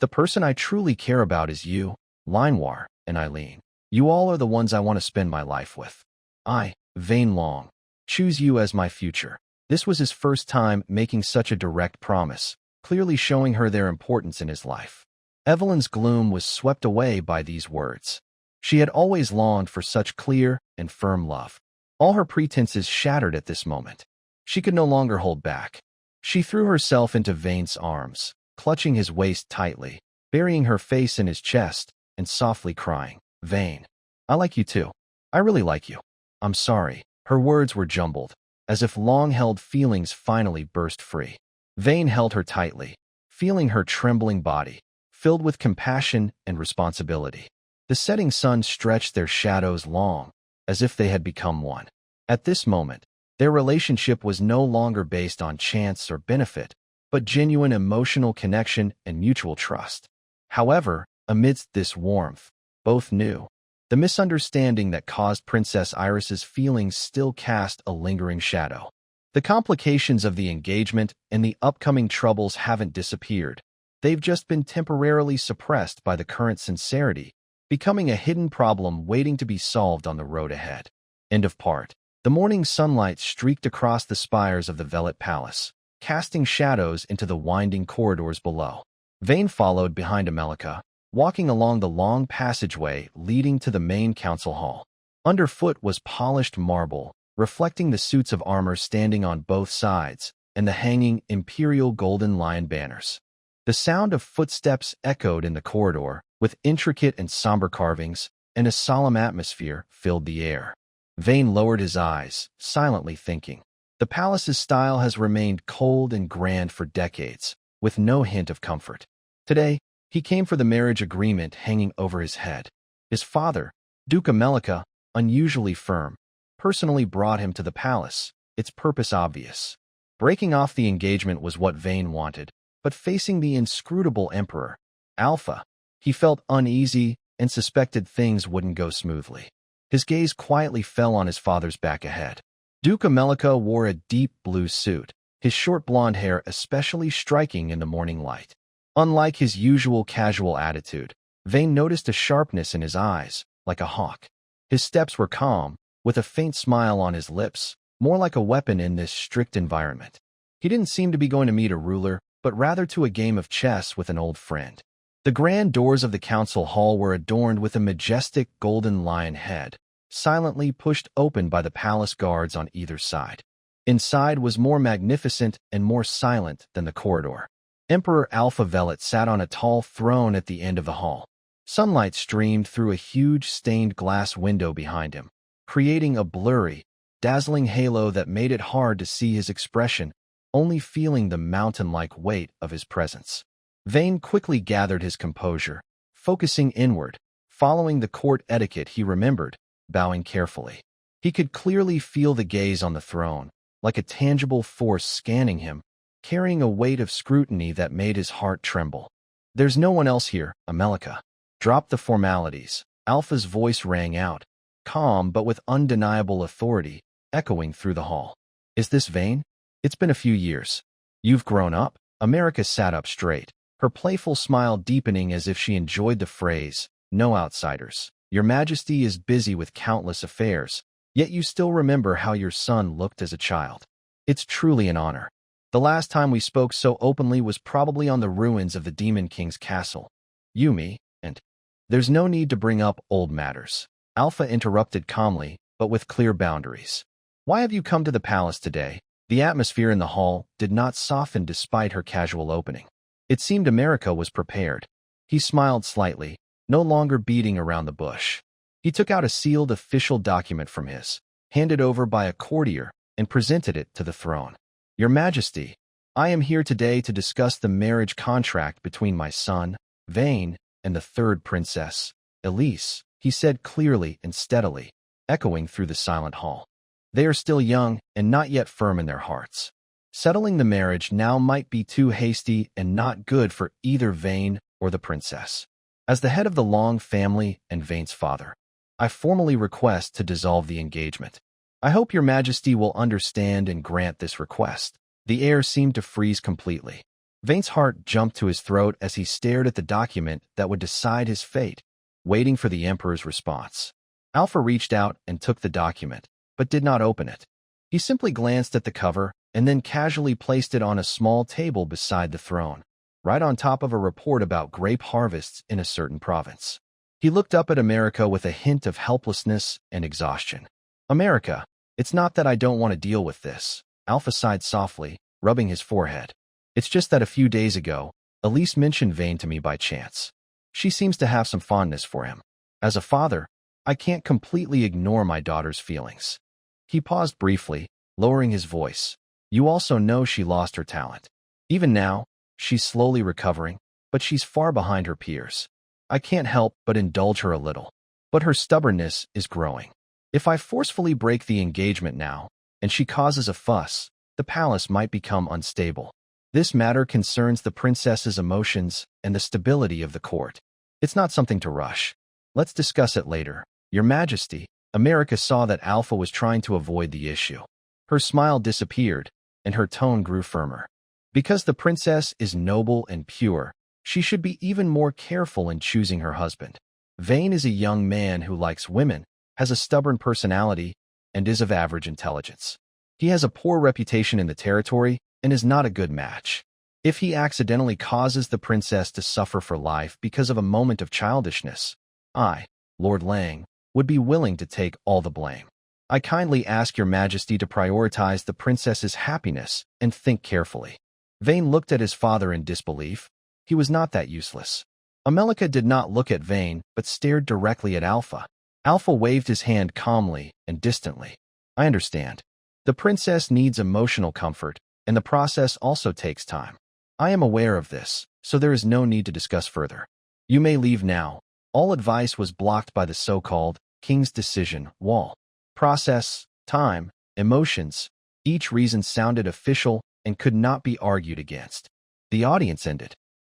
The person I truly care about is you, Linewar, and Eileen. You all are the ones I want to spend my life with. I, Vane Long, choose you as my future. This was his first time making such a direct promise, clearly showing her their importance in his life. Evelyn's gloom was swept away by these words. She had always longed for such clear and firm love. All her pretenses shattered at this moment. She could no longer hold back. She threw herself into Vane's arms, clutching his waist tightly, burying her face in his chest, and softly crying, "Vane, I like you too. I really like you. I'm sorry." Her words were jumbled, as if long-held feelings finally burst free. Vane held her tightly, feeling her trembling body, filled with compassion and responsibility. The setting sun stretched their shadows long, as if they had become one. At this moment, their relationship was no longer based on chance or benefit, but genuine emotional connection and mutual trust. However, amidst this warmth, both knew the misunderstanding that caused Princess Iris's feelings still cast a lingering shadow. The complications of the engagement and the upcoming troubles haven't disappeared. They've just been temporarily suppressed by the current sincerity, becoming a hidden problem waiting to be solved on the road ahead. End of part. The morning sunlight streaked across the spires of the Velvet Palace, casting shadows into the winding corridors below. Vane followed behind Amelika, walking along the long passageway leading to the main council hall. Underfoot was polished marble, reflecting the suits of armor standing on both sides, and the hanging imperial golden lion banners. The sound of footsteps echoed in the corridor, with intricate and somber carvings, and a solemn atmosphere filled the air. Vane lowered his eyes, silently thinking. The palace's style has remained cold and grand for decades, with no hint of comfort. Today, he came for the marriage agreement hanging over his head. His father, Duke Amelika, unusually firm, personally brought him to the palace, its purpose obvious. Breaking off the engagement was what Vane wanted, but facing the inscrutable emperor, Alpha, he felt uneasy and suspected things wouldn't go smoothly. His gaze quietly fell on his father's back ahead. Duke Amelika wore a deep blue suit, his short blonde hair especially striking in the morning light. Unlike his usual casual attitude, Vane noticed a sharpness in his eyes, like a hawk. His steps were calm, with a faint smile on his lips, more like a weapon in this strict environment. He didn't seem to be going to meet a ruler, but rather to a game of chess with an old friend. The grand doors of the council hall were adorned with a majestic golden lion head, silently pushed open by the palace guards on either side. Inside was more magnificent and more silent than the corridor. Emperor Alpha Velet sat on a tall throne at the end of the hall. Sunlight streamed through a huge stained glass window behind him, creating a blurry, dazzling halo that made it hard to see his expression, only feeling the mountain-like weight of his presence. Vane quickly gathered his composure, focusing inward, following the court etiquette he remembered, bowing carefully. He could clearly feel the gaze on the throne, like a tangible force scanning him, carrying a weight of scrutiny that made his heart tremble. "There's no one else here, Amelika. Drop the formalities." Alpha's voice rang out, calm but with undeniable authority, echoing through the hall. "Is this Vane? It's been a few years. You've grown up?" America sat up straight, her playful smile deepening as if she enjoyed the phrase, "No outsiders. Your Majesty is busy with countless affairs, yet you still remember how your son looked as a child. It's truly an honor. The last time we spoke so openly was probably on the ruins of the Demon King's castle. Yumi, and there's no need to bring up old matters." Alpha interrupted calmly, but with clear boundaries. "Why have you come to the palace today?" The atmosphere in the hall did not soften despite her casual opening. It seemed America was prepared. He smiled slightly, no longer beating around the bush. He took out a sealed official document from his, handed over by a courtier, and presented it to the throne. "Your Majesty, I am here today to discuss the marriage contract between my son, Vane, and the third princess, Elise," he said clearly and steadily, echoing through the silent hall. "They are still young and not yet firm in their hearts. Settling the marriage now might be too hasty and not good for either Vane or the princess. As the head of the Long family and Vane's father, I formally request to dissolve the engagement. I hope your Majesty will understand and grant this request." The air seemed to freeze completely. Vane's heart jumped to his throat as he stared at the document that would decide his fate, waiting for the Emperor's response. Alpha reached out and took the document, but did not open it. He simply glanced at the cover and then casually placed it on a small table beside the throne, right on top of a report about grape harvests in a certain province. He looked up at America with a hint of helplessness and exhaustion. America, it's not that I don't want to deal with this. Alpha sighed softly, rubbing his forehead. It's just that a few days ago, Elise mentioned Vane to me by chance. She seems to have some fondness for him. As a father, I can't completely ignore my daughter's feelings. He paused briefly, lowering his voice. You also know she lost her talent. Even now, she's slowly recovering, but she's far behind her peers. I can't help but indulge her a little. But her stubbornness is growing. If I forcefully break the engagement now, and she causes a fuss, the palace might become unstable. This matter concerns the princess's emotions and the stability of the court. It's not something to rush. Let's discuss it later. Your Majesty, America saw that Alpha was trying to avoid the issue. Her smile disappeared, and her tone grew firmer. Because the princess is noble and pure, she should be even more careful in choosing her husband. Vane is a young man who likes women, has a stubborn personality, and is of average intelligence. He has a poor reputation in the territory and is not a good match. If he accidentally causes the princess to suffer for life because of a moment of childishness, I, Lord Lang, would be willing to take all the blame. I kindly ask your Majesty to prioritize the princess's happiness and think carefully. Vane looked at his father in disbelief. He was not that useless. Amelika did not look at Vane, but stared directly at Alpha. Alpha waved his hand calmly and distantly. I understand. The princess needs emotional comfort, and the process also takes time. I am aware of this, so there is no need to discuss further. You may leave now. All advice was blocked by the so-called King's Decision wall. Process, time, emotions, each reason sounded official and could not be argued against. The audience ended.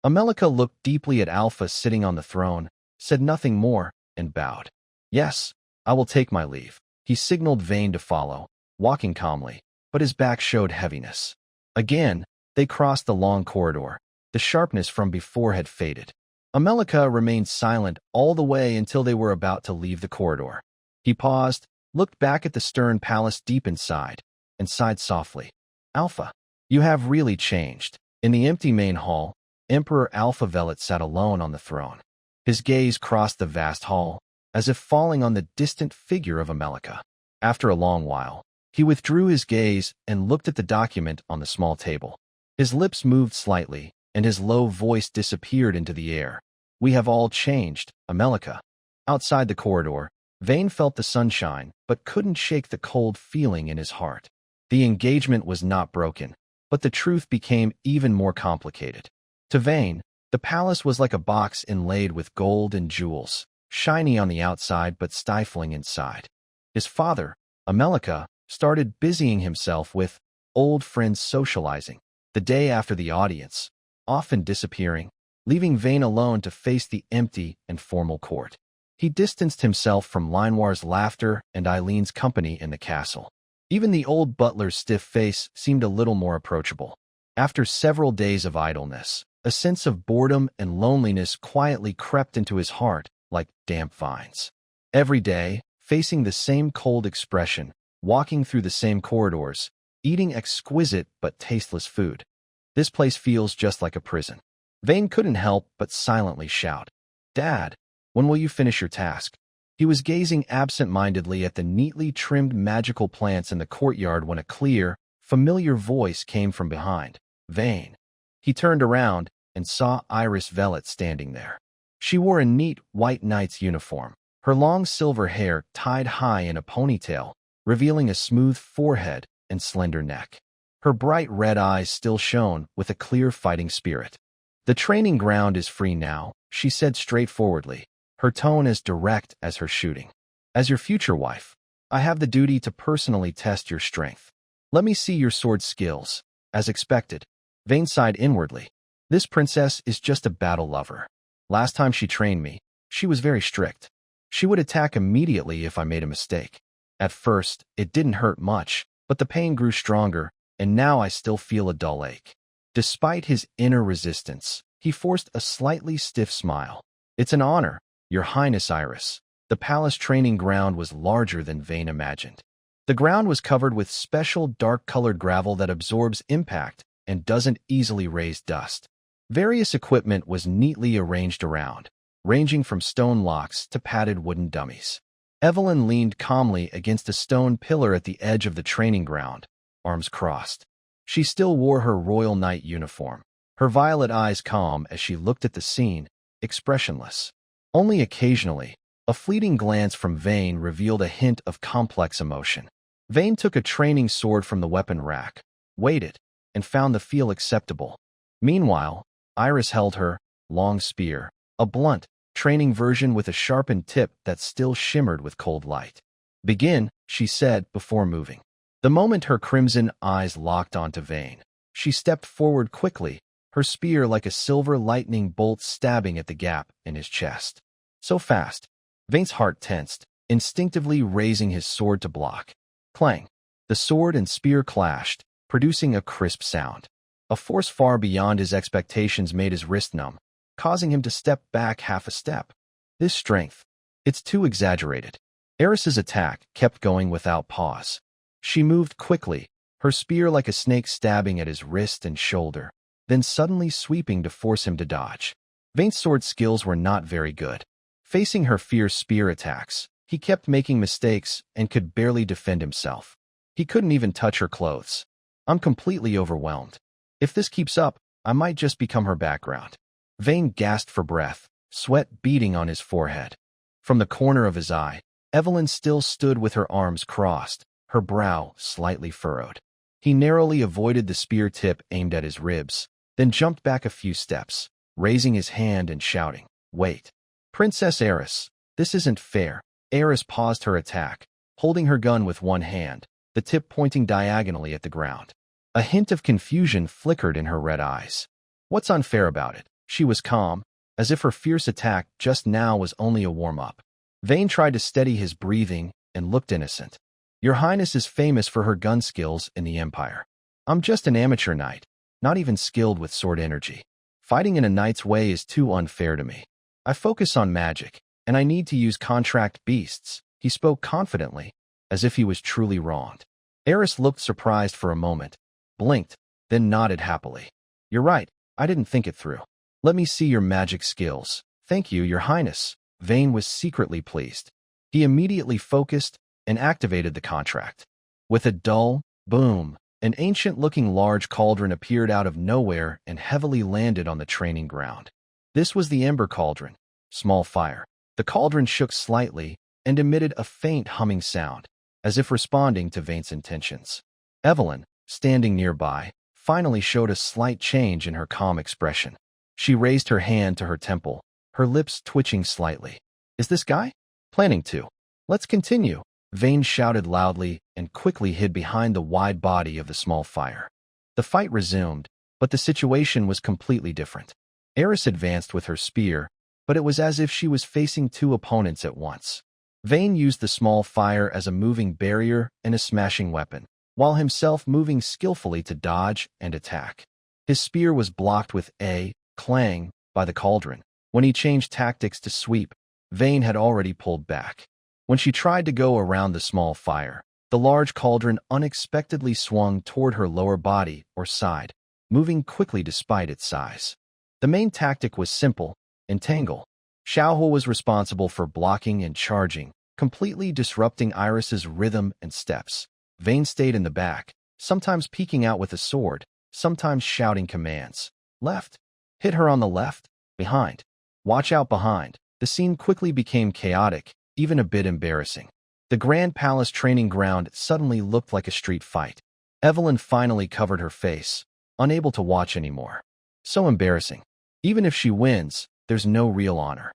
Amelika looked deeply at Alpha sitting on the throne, said nothing more, and bowed. Yes, I will take my leave. He signaled Vane to follow, walking calmly, but his back showed heaviness. Again, they crossed the long corridor. The sharpness from before had faded. Amelika remained silent all the way until they were about to leave the corridor. He paused, looked back at the stern palace deep inside, and sighed softly. Alpha, you have really changed. In the empty main hall, Emperor Alpha Velet sat alone on the throne. His gaze crossed the vast hall, as if falling on the distant figure of Amelika. After a long while, he withdrew his gaze and looked at the document on the small table. His lips moved slightly, and his low voice disappeared into the air. We have all changed, Amelika. Outside the corridor, Vane felt the sunshine, but couldn't shake the cold feeling in his heart. The engagement was not broken, but the truth became even more complicated. To Vane, the palace was like a box inlaid with gold and jewels, shiny on the outside but stifling inside. His father, Amelika, started busying himself with old friends socializing the day after the audience, often disappearing, leaving Vane alone to face the empty and formal court. He distanced himself from Linoir's laughter and Eileen's company in the castle. Even the old butler's stiff face seemed a little more approachable. After several days of idleness, a sense of boredom and loneliness quietly crept into his heart like damp vines. Every day, facing the same cold expression, walking through the same corridors, eating exquisite but tasteless food. This place feels just like a prison. Vane couldn't help but silently shout, Dad, when will you finish your task? He was gazing absent-mindedly at the neatly trimmed magical plants in the courtyard when a clear, familiar voice came from behind. Vane. He turned around and saw Iris Velet standing there. She wore a neat white knight's uniform, her long silver hair tied high in a ponytail, revealing a smooth forehead and slender neck. Her bright red eyes still shone with a clear fighting spirit. The training ground is free now, she said straightforwardly, her tone as direct as her shooting. As your future wife, I have the duty to personally test your strength. Let me see your sword skills. As expected, Vane sighed inwardly. This princess is just a battle lover. Last time she trained me, she was very strict. She would attack immediately if I made a mistake. At first, it didn't hurt much, but the pain grew stronger, and now I still feel a dull ache. Despite his inner resistance, he forced a slightly stiff smile. "It's an honor, Your Highness Iris." The palace training ground was larger than Vayne imagined. The ground was covered with special dark-colored gravel that absorbs impact and doesn't easily raise dust. Various equipment was neatly arranged around, ranging from stone locks to padded wooden dummies. Evelyn leaned calmly against a stone pillar at the edge of the training ground, arms crossed. She still wore her royal knight uniform, her violet eyes calm as she looked at the scene, expressionless. Only occasionally, a fleeting glance from Vayne revealed a hint of complex emotion. Vayne took a training sword from the weapon rack, weighed it, and found the feel acceptable. Meanwhile, Iris held her long spear, a blunt, training version with a sharpened tip that still shimmered with cold light. "Begin," she said before moving. The moment her crimson eyes locked onto Vayne, she stepped forward quickly, her spear like a silver lightning bolt stabbing at the gap in his chest. So fast, Vayne's heart tensed, instinctively raising his sword to block. Clang! The sword and spear clashed, producing a crisp sound. A force far beyond his expectations made his wrist numb, causing him to step back half a step. This strength, it's too exaggerated. Eris's attack kept going without pause. She moved quickly, her spear like a snake stabbing at his wrist and shoulder, then suddenly sweeping to force him to dodge. Vayne's sword skills were not very good. Facing her fierce spear attacks, he kept making mistakes and could barely defend himself. He couldn't even touch her clothes. "I'm completely overwhelmed. If this keeps up, I might just become her background." Vayne gasped for breath, sweat beading on his forehead. From the corner of his eye, Evelyn still stood with her arms crossed, her brow slightly furrowed. He narrowly avoided the spear tip aimed at his ribs, then jumped back a few steps, raising his hand and shouting, "Wait. Princess Eris, this isn't fair." Eris paused her attack, holding her gun with one hand, the tip pointing diagonally at the ground. A hint of confusion flickered in her red eyes. What's unfair about it? She was calm, as if her fierce attack just now was only a warm-up. Vayne tried to steady his breathing and looked innocent. "Your Highness is famous for her gun skills in the Empire. I'm just an amateur knight, not even skilled with sword energy. Fighting in a knight's way is too unfair to me. I focus on magic, and I need to use contract beasts." He spoke confidently, as if he was truly wronged. Eris looked surprised for a moment, blinked, then nodded happily. "You're right, I didn't think it through. Let me see your magic skills." "Thank you, Your Highness." Vayne was secretly pleased. He immediately focused and activated the contract. With a dull boom, an ancient-looking large cauldron appeared out of nowhere and heavily landed on the training ground. This was the Ember Cauldron, small fire. The cauldron shook slightly and emitted a faint humming sound, as if responding to Vayne's intentions. Evelyn, standing nearby, finally showed a slight change in her calm expression. She raised her hand to her temple, her lips twitching slightly. "Is this guy? Planning to. Let's continue." Vayne shouted loudly and quickly hid behind the wide body of the small fire. The fight resumed, but the situation was completely different. Eris advanced with her spear, but it was as if she was facing two opponents at once. Vayne used the small fire as a moving barrier and a smashing weapon, while himself moving skillfully to dodge and attack. His spear was blocked with a clang by the cauldron. When he changed tactics to sweep, Vayne had already pulled back. When she tried to go around the small fire, the large cauldron unexpectedly swung toward her lower body or side, moving quickly despite its size. The main tactic was simple: entangle. Xiaohu was responsible for blocking and charging, completely disrupting Iris's rhythm and steps. Vayne stayed in the back, sometimes peeking out with a sword, sometimes shouting commands. "Left. Hit her on the left. Behind. Watch out behind." The scene quickly became chaotic, even a bit embarrassing. The Grand Palace training ground suddenly looked like a street fight. Evelyn finally covered her face, unable to watch anymore. So embarrassing. Even if she wins, there's no real honor.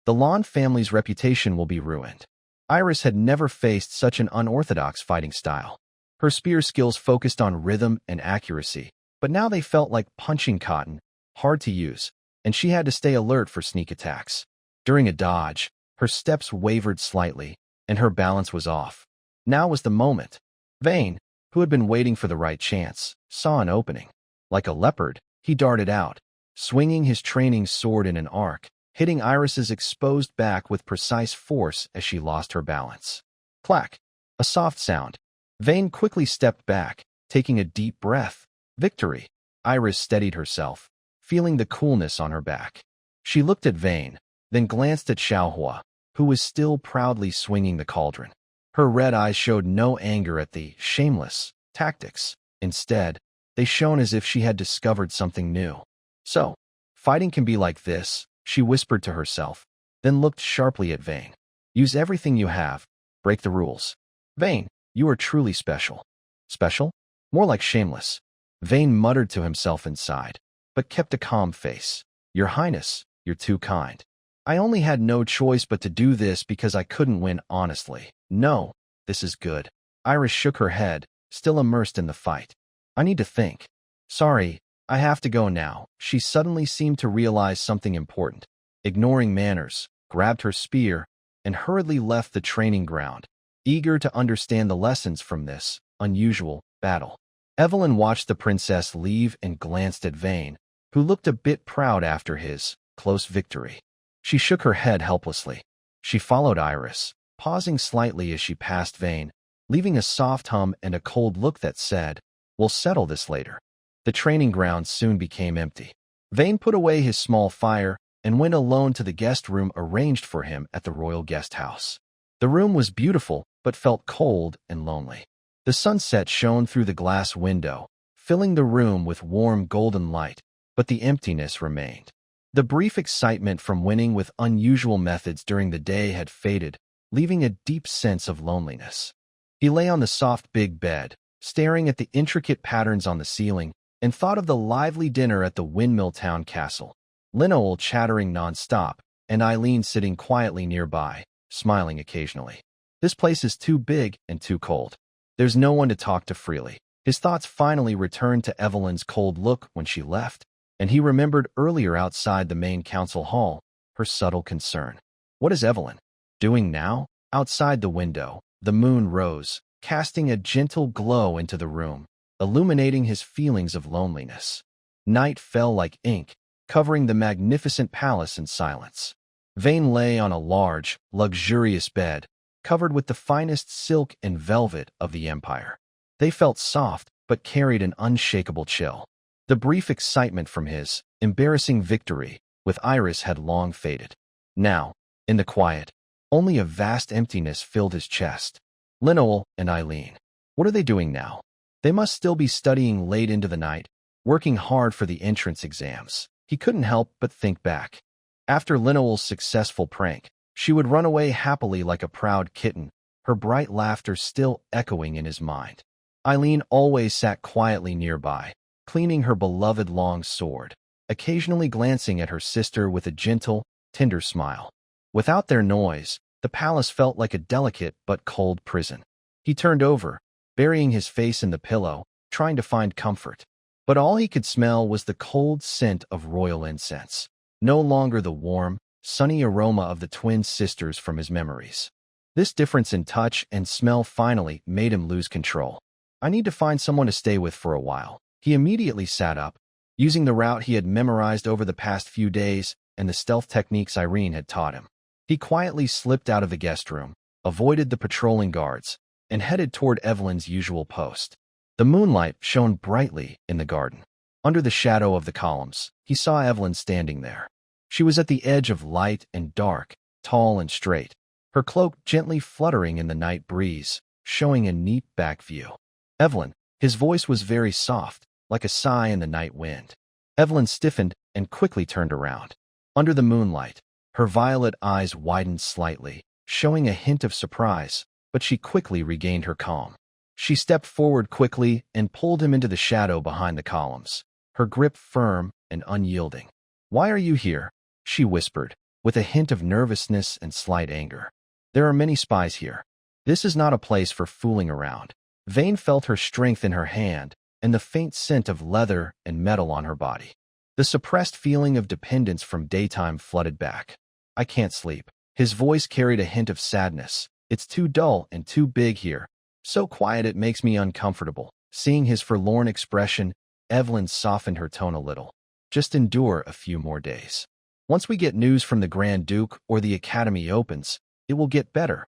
The Lan family's reputation will be ruined. Iris had never faced such an unorthodox fighting style. Her spear skills focused on rhythm and accuracy, but now they felt like punching cotton, hard to use, and she had to stay alert for sneak attacks. During a dodge, her steps wavered slightly, and her balance was off. Now was the moment. Vayne, who had been waiting for the right chance, saw an opening. Like a leopard, He darted out, swinging his training sword in an arc, hitting Iris's exposed back with precise force as she lost her balance. Clack! A soft sound. Vayne quickly stepped back, taking a deep breath. Victory! Iris steadied herself, feeling the coolness on her back. She looked at Vayne, then glanced at Xiaohua, who was still proudly swinging the cauldron. Her red eyes showed no anger at the shameless tactics. Instead, they shone as if she had discovered something new. So, fighting can be like this, she whispered to herself, then looked sharply at Vayne. Use everything you have. Break the rules. Vayne, you are truly special. Special? More like shameless. Vayne muttered to himself inside, but kept a calm face. Your Highness, you're too kind. I only had no choice but to do this because I couldn't win honestly. No, this is good. Iris shook her head, still immersed in the fight. I need to think. Sorry, I have to go now. She suddenly seemed to realize something important. Ignoring manners, grabbed her spear, and hurriedly left the training ground, eager to understand the lessons from this unusual battle. Evelyn watched the princess leave and glanced at Vayne, who looked a bit proud after his close victory. She shook her head helplessly. She followed Iris, pausing slightly as she passed Vayne, leaving a soft hum and a cold look that said, "We'll settle this later." The training ground soon became empty. Vayne put away his small fire and went alone to the guest room arranged for him at the royal guest house. The room was beautiful, but felt cold and lonely. The sunset shone through the glass window, filling the room with warm golden light, but the emptiness remained. The brief excitement from winning with unusual methods during the day had faded, leaving a deep sense of loneliness. He lay on the soft big bed, staring at the intricate patterns on the ceiling, and thought of the lively dinner at the Windmill Town Castle. Linoel chattering non-stop, and Eileen sitting quietly nearby, smiling occasionally. This place is too big and too cold. There's no one to talk to freely. His thoughts finally returned to Evelyn's cold look when she left, and he remembered earlier outside the main council hall, her subtle concern. What is Evelyn doing now? Outside the window, the moon rose, casting a gentle glow into the room, illuminating his feelings of loneliness. Night fell like ink, covering the magnificent palace in silence. Vayne lay on a large, luxurious bed, covered with the finest silk and velvet of the empire. They felt soft, but carried an unshakable chill. The brief excitement from his embarrassing victory with Iris had long faded. Now, in the quiet, only a vast emptiness filled his chest. Linoel and Eileen. What are they doing now? They must still be studying late into the night, working hard for the entrance exams. He couldn't help but think back. After Linoel's successful prank, she would run away happily like a proud kitten, her bright laughter still echoing in his mind. Eileen always sat quietly nearby, cleaning her beloved long sword, occasionally glancing at her sister with a gentle, tender smile. Without their noise, the palace felt like a delicate but cold prison. He turned over, burying his face in the pillow, trying to find comfort. But all he could smell was the cold scent of royal incense, no longer the warm, sunny aroma of the twin sisters from his memories. This difference in touch and smell finally made him lose control. I need to find someone to stay with for a while. He immediately sat up, using the route he had memorized over the past few days and the stealth techniques Irene had taught him. He quietly slipped out of the guest room, avoided the patrolling guards, and headed toward Evelyn's usual post. The moonlight shone brightly in the garden. Under the shadow of the columns, he saw Evelyn standing there. She was at the edge of light and dark, tall and straight, her cloak gently fluttering in the night breeze, showing a neat back view. Evelyn, his voice was very soft, like a sigh in the night wind. Evelyn stiffened and quickly turned around. Under the moonlight, her violet eyes widened slightly, showing a hint of surprise, but she quickly regained her calm. She stepped forward quickly and pulled him into the shadow behind the columns, her grip firm and unyielding. "Why are you here?" she whispered, with a hint of nervousness and slight anger. "There are many spies here. This is not a place for fooling around." Vayne felt her strength in her hand and the faint scent of leather and metal on her body. The suppressed feeling of dependence from daytime flooded back. "I can't sleep." His voice carried a hint of sadness. "It's too dull and too big here. So quiet it makes me uncomfortable." Seeing his forlorn expression, Evelyn softened her tone a little. Just endure a few more days. Once we get news from the Grand Duke or the Academy opens, it will get better.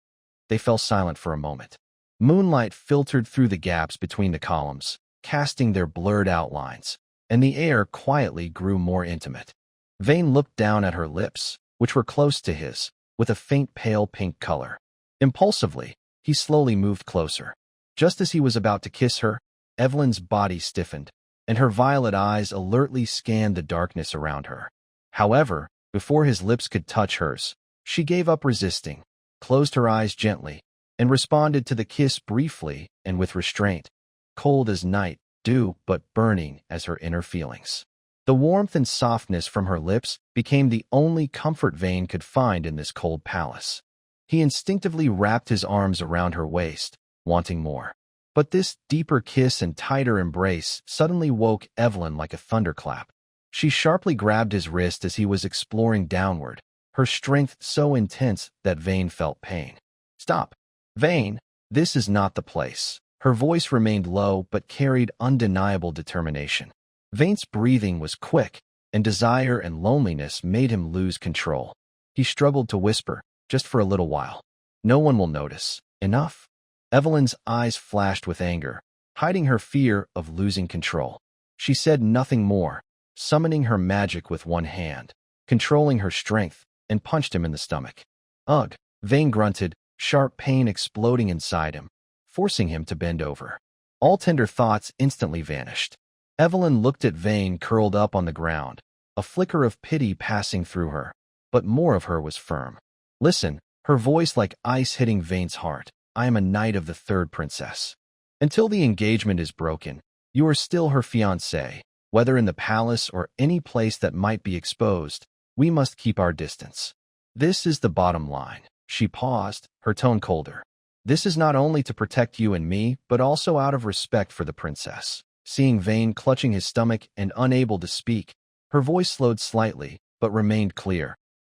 They fell silent for a moment. Moonlight filtered through the gaps between the columns, casting their blurred outlines, and the air quietly grew more intimate. Vane looked down at her lips, which were close to his, with a faint pale pink color. Impulsively, he slowly moved closer. Just as he was about to kiss her, Evelyn's body stiffened, and her violet eyes alertly scanned the darkness around her. However, before his lips could touch hers, she gave up resisting, closed her eyes gently, and responded to the kiss briefly and with restraint, cold as night dew but burning as her inner feelings. The warmth and softness from her lips became the only comfort Vane could find in this cold palace. He instinctively wrapped his arms around her waist, wanting more. But this deeper kiss and tighter embrace suddenly woke Evelyn like a thunderclap. She sharply grabbed his wrist as he was exploring downward, her strength so intense that Vane felt pain. "Stop. Vane, this is not the place." Her voice remained low but carried undeniable determination. Vane's breathing was quick, and desire and loneliness made him lose control. He struggled to whisper, "Just for a little while. No one will notice. Enough." Evelyn's eyes flashed with anger, hiding her fear of losing control. She said nothing more, summoning her magic with one hand, controlling her strength, and punched him in the stomach. "Ugh," Vane grunted, sharp pain exploding inside him, forcing him to bend over. All tender thoughts instantly vanished. Evelyn looked at Vane curled up on the ground, a flicker of pity passing through her, but more of her was firm. "Listen," her voice like ice hitting Vane's heart. "I am a knight of the third princess. Until the engagement is broken, you are still her fiancé. Whether in the palace or any place that might be exposed, we must keep our distance. This is the bottom line." She paused, her tone colder. "This is not only to protect you and me, but also out of respect for the princess." Seeing Vane clutching his stomach and unable to speak, her voice slowed slightly, but remained clear.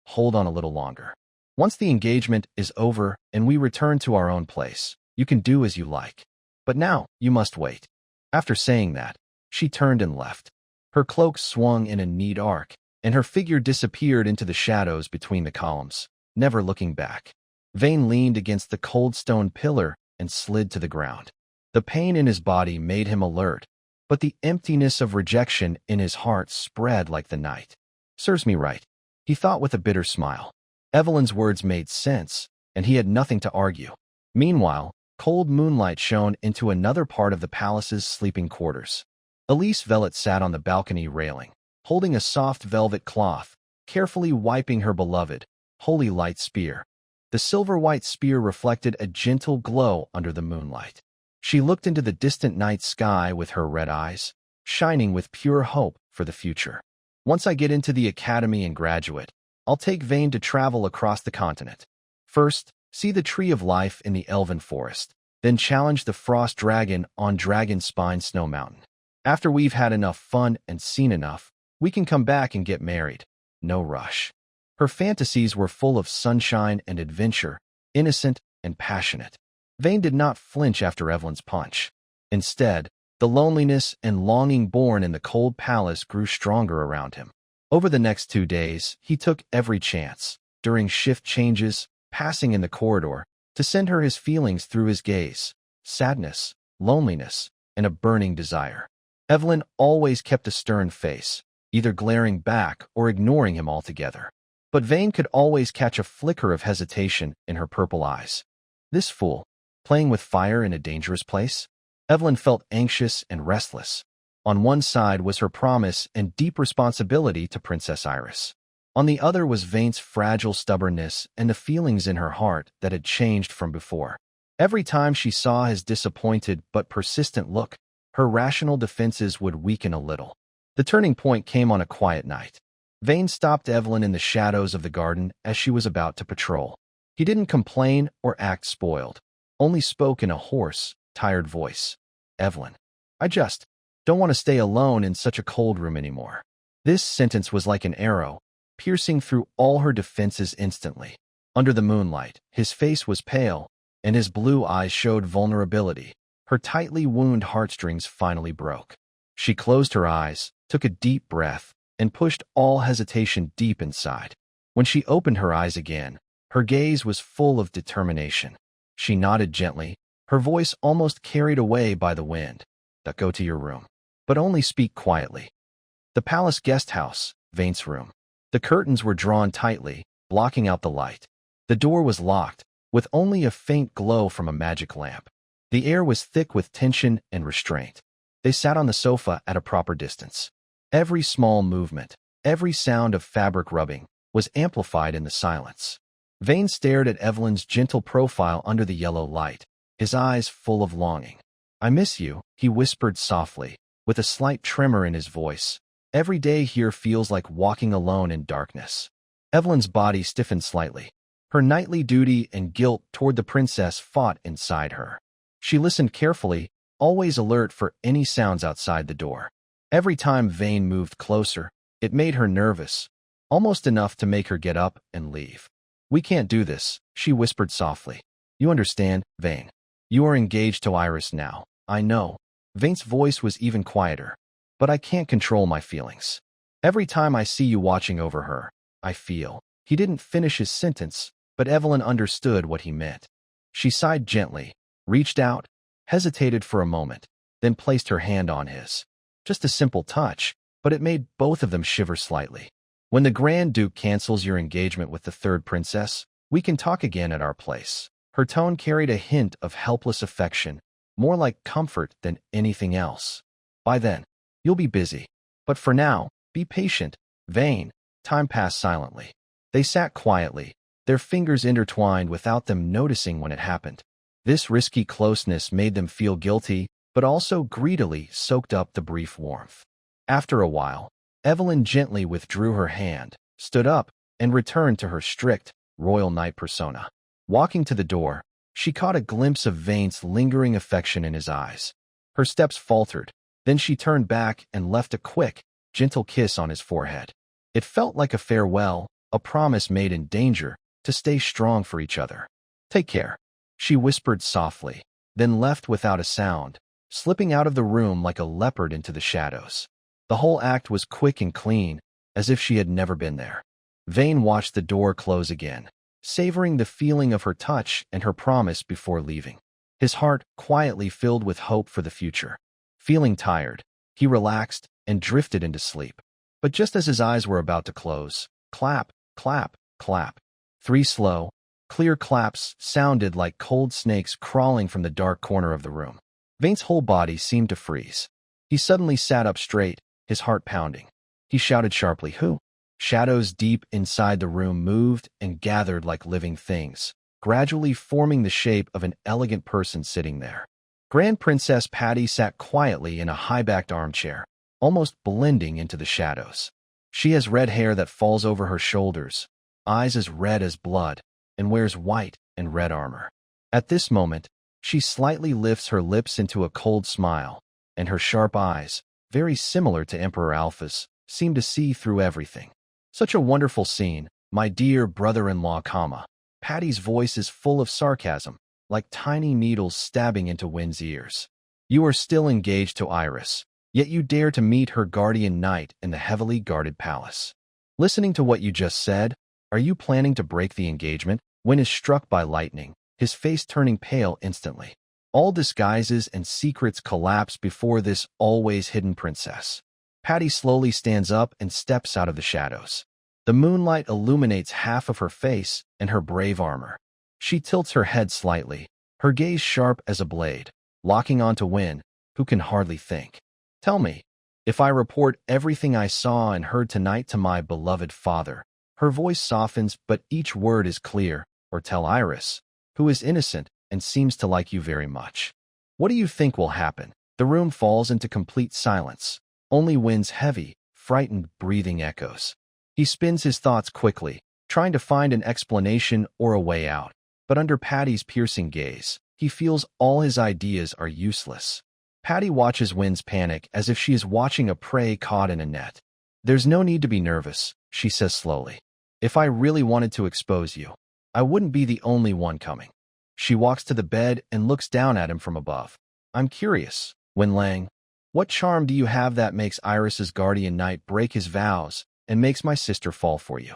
"Hold on a little longer. Once the engagement is over and we return to our own place, you can do as you like. But now, you must wait." After saying that, she turned and left. Her cloak swung in a neat arc, and her figure disappeared into the shadows between the columns, never looking back. Vane leaned against the cold stone pillar and slid to the ground. The pain in his body made him alert, but the emptiness of rejection in his heart spread like the night. "Serves me right," he thought with a bitter smile. Evelyn's words made sense, and he had nothing to argue. Meanwhile, cold moonlight shone into another part of the palace's sleeping quarters. Elise Velvet sat on the balcony railing, holding a soft velvet cloth, carefully wiping her beloved, holy light spear. The silver-white spear reflected a gentle glow under the moonlight. She looked into the distant night sky with her red eyes, shining with pure hope for the future. "Once I get into the academy and graduate, I'll take Vane to travel across the continent. First, see the Tree of Life in the Elven Forest, then challenge the Frost Dragon on Dragon Spine Snow Mountain. After we've had enough fun and seen enough, we can come back and get married. No rush." Her fantasies were full of sunshine and adventure, innocent and passionate. Vane did not flinch after Evelyn's punch. Instead, the loneliness and longing born in the cold palace grew stronger around him. Over the next 2 days, he took every chance, during shift changes, passing in the corridor, to send her his feelings through his gaze: sadness, loneliness, and a burning desire. Evelyn always kept a stern face, either glaring back or ignoring him altogether. But Vane could always catch a flicker of hesitation in her purple eyes. This fool, playing with fire in a dangerous place? Evelyn felt anxious and restless. On one side was her promise and deep responsibility to Princess Iris. On the other was Vane's fragile stubbornness and the feelings in her heart that had changed from before. Every time she saw his disappointed but persistent look, her rational defenses would weaken a little. The turning point came on a quiet night. Vane stopped Evelyn in the shadows of the garden as she was about to patrol. He didn't complain or act spoiled, only spoke in a hoarse, tired voice. "Evelyn, I just don't want to stay alone in such a cold room anymore." This sentence was like an arrow, piercing through all her defenses instantly. Under the moonlight, his face was pale, and his blue eyes showed vulnerability. Her tightly wound heartstrings finally broke. She closed her eyes, took a deep breath, and pushed all hesitation deep inside. When she opened her eyes again, her gaze was full of determination. She nodded gently, her voice almost carried away by the wind. Go to your room, but only speak quietly. The palace guest house, Vane's room. The curtains were drawn tightly, blocking out the light. The door was locked, with only a faint glow from a magic lamp. The air was thick with tension and restraint. They sat on the sofa at a proper distance. Every small movement, every sound of fabric rubbing, was amplified in the silence. Vane stared at Evelyn's gentle profile under the yellow light, his eyes full of longing. "I miss you," he whispered softly, with a slight tremor in his voice. "Every day here feels like walking alone in darkness." Evelyn's body stiffened slightly. Her knightly duty and guilt toward the princess fought inside her. She listened carefully, always alert for any sounds outside the door. Every time Vane moved closer, it made her nervous, almost enough to make her get up and leave. "We can't do this," she whispered softly. "You understand, Vane? You are engaged to Iris now. I know." Vane's voice was even quieter. "But I can't control my feelings. Every time I see you watching over her, I feel." He didn't finish his sentence, but Evelyn understood what he meant. She sighed gently, reached out, hesitated for a moment, then placed her hand on his. Just a simple touch, but it made both of them shiver slightly. "When the Grand Duke cancels your engagement with the third princess, we can talk again at our place." Her tone carried a hint of helpless affection, more like comfort than anything else. "By then, you'll be busy. But for now, be patient, Vane." Time passed silently. They sat quietly, their fingers intertwined without them noticing when it happened. This risky closeness made them feel guilty, but also greedily soaked up the brief warmth. After a while, Evelyn gently withdrew her hand, stood up, and returned to her strict, royal knight persona. Walking to the door, she caught a glimpse of Vane's lingering affection in his eyes. Her steps faltered, then she turned back and left a quick, gentle kiss on his forehead. It felt like a farewell, a promise made in danger, to stay strong for each other. "Take care," she whispered softly, then left without a sound, slipping out of the room like a leopard into the shadows. The whole act was quick and clean, as if she had never been there. Vane watched the door close again, savoring the feeling of her touch and her promise before leaving. His heart quietly filled with hope for the future. Feeling tired, he relaxed and drifted into sleep. But just as his eyes were about to close, clap, clap, clap. 3 slow, clear claps sounded like cold snakes crawling from the dark corner of the room. Vane's whole body seemed to freeze. He suddenly sat up straight, his heart pounding. He shouted sharply, "Who?" Shadows deep inside the room moved and gathered like living things, gradually forming the shape of an elegant person sitting there. Grand Princess Patty sat quietly in a high-backed armchair, almost blending into the shadows. She has red hair that falls over her shoulders, eyes as red as blood, and wears white and red armor. At this moment, she slightly lifts her lips into a cold smile, and her sharp eyes, very similar to Emperor Alpha's, seem to see through everything. "Such a wonderful scene, my dear brother-in-law, comma." Patty's voice is full of sarcasm, like tiny needles stabbing into Wynn's ears. "You are still engaged to Iris, yet you dare to meet her guardian knight in the heavily guarded palace. Listening to what you just said, are you planning to break the engagement?" Wynn is struck by lightning, his face turning pale instantly. All disguises and secrets collapse before this always hidden princess. Patty slowly stands up and steps out of the shadows. The moonlight illuminates half of her face and her brave armor. She tilts her head slightly, her gaze sharp as a blade, locking onto Wynn, who can hardly think. "Tell me, if I report everything I saw and heard tonight to my beloved father," her voice softens but each word is clear, "or tell Iris, who is innocent and seems to like you very much, what do you think will happen?" The room falls into complete silence. Only Wynn's heavy, frightened breathing echoes. He spins his thoughts quickly, trying to find an explanation or a way out. But under Patty's piercing gaze, he feels all his ideas are useless. Patty watches Wynn's panic as if she is watching a prey caught in a net. "There's no need to be nervous," she says slowly. "If I really wanted to expose you, I wouldn't be the only one coming." She walks to the bed and looks down at him from above. "I'm curious, Wynn Lang, What charm do you have that makes Iris's guardian knight break his vows and makes my sister fall for you?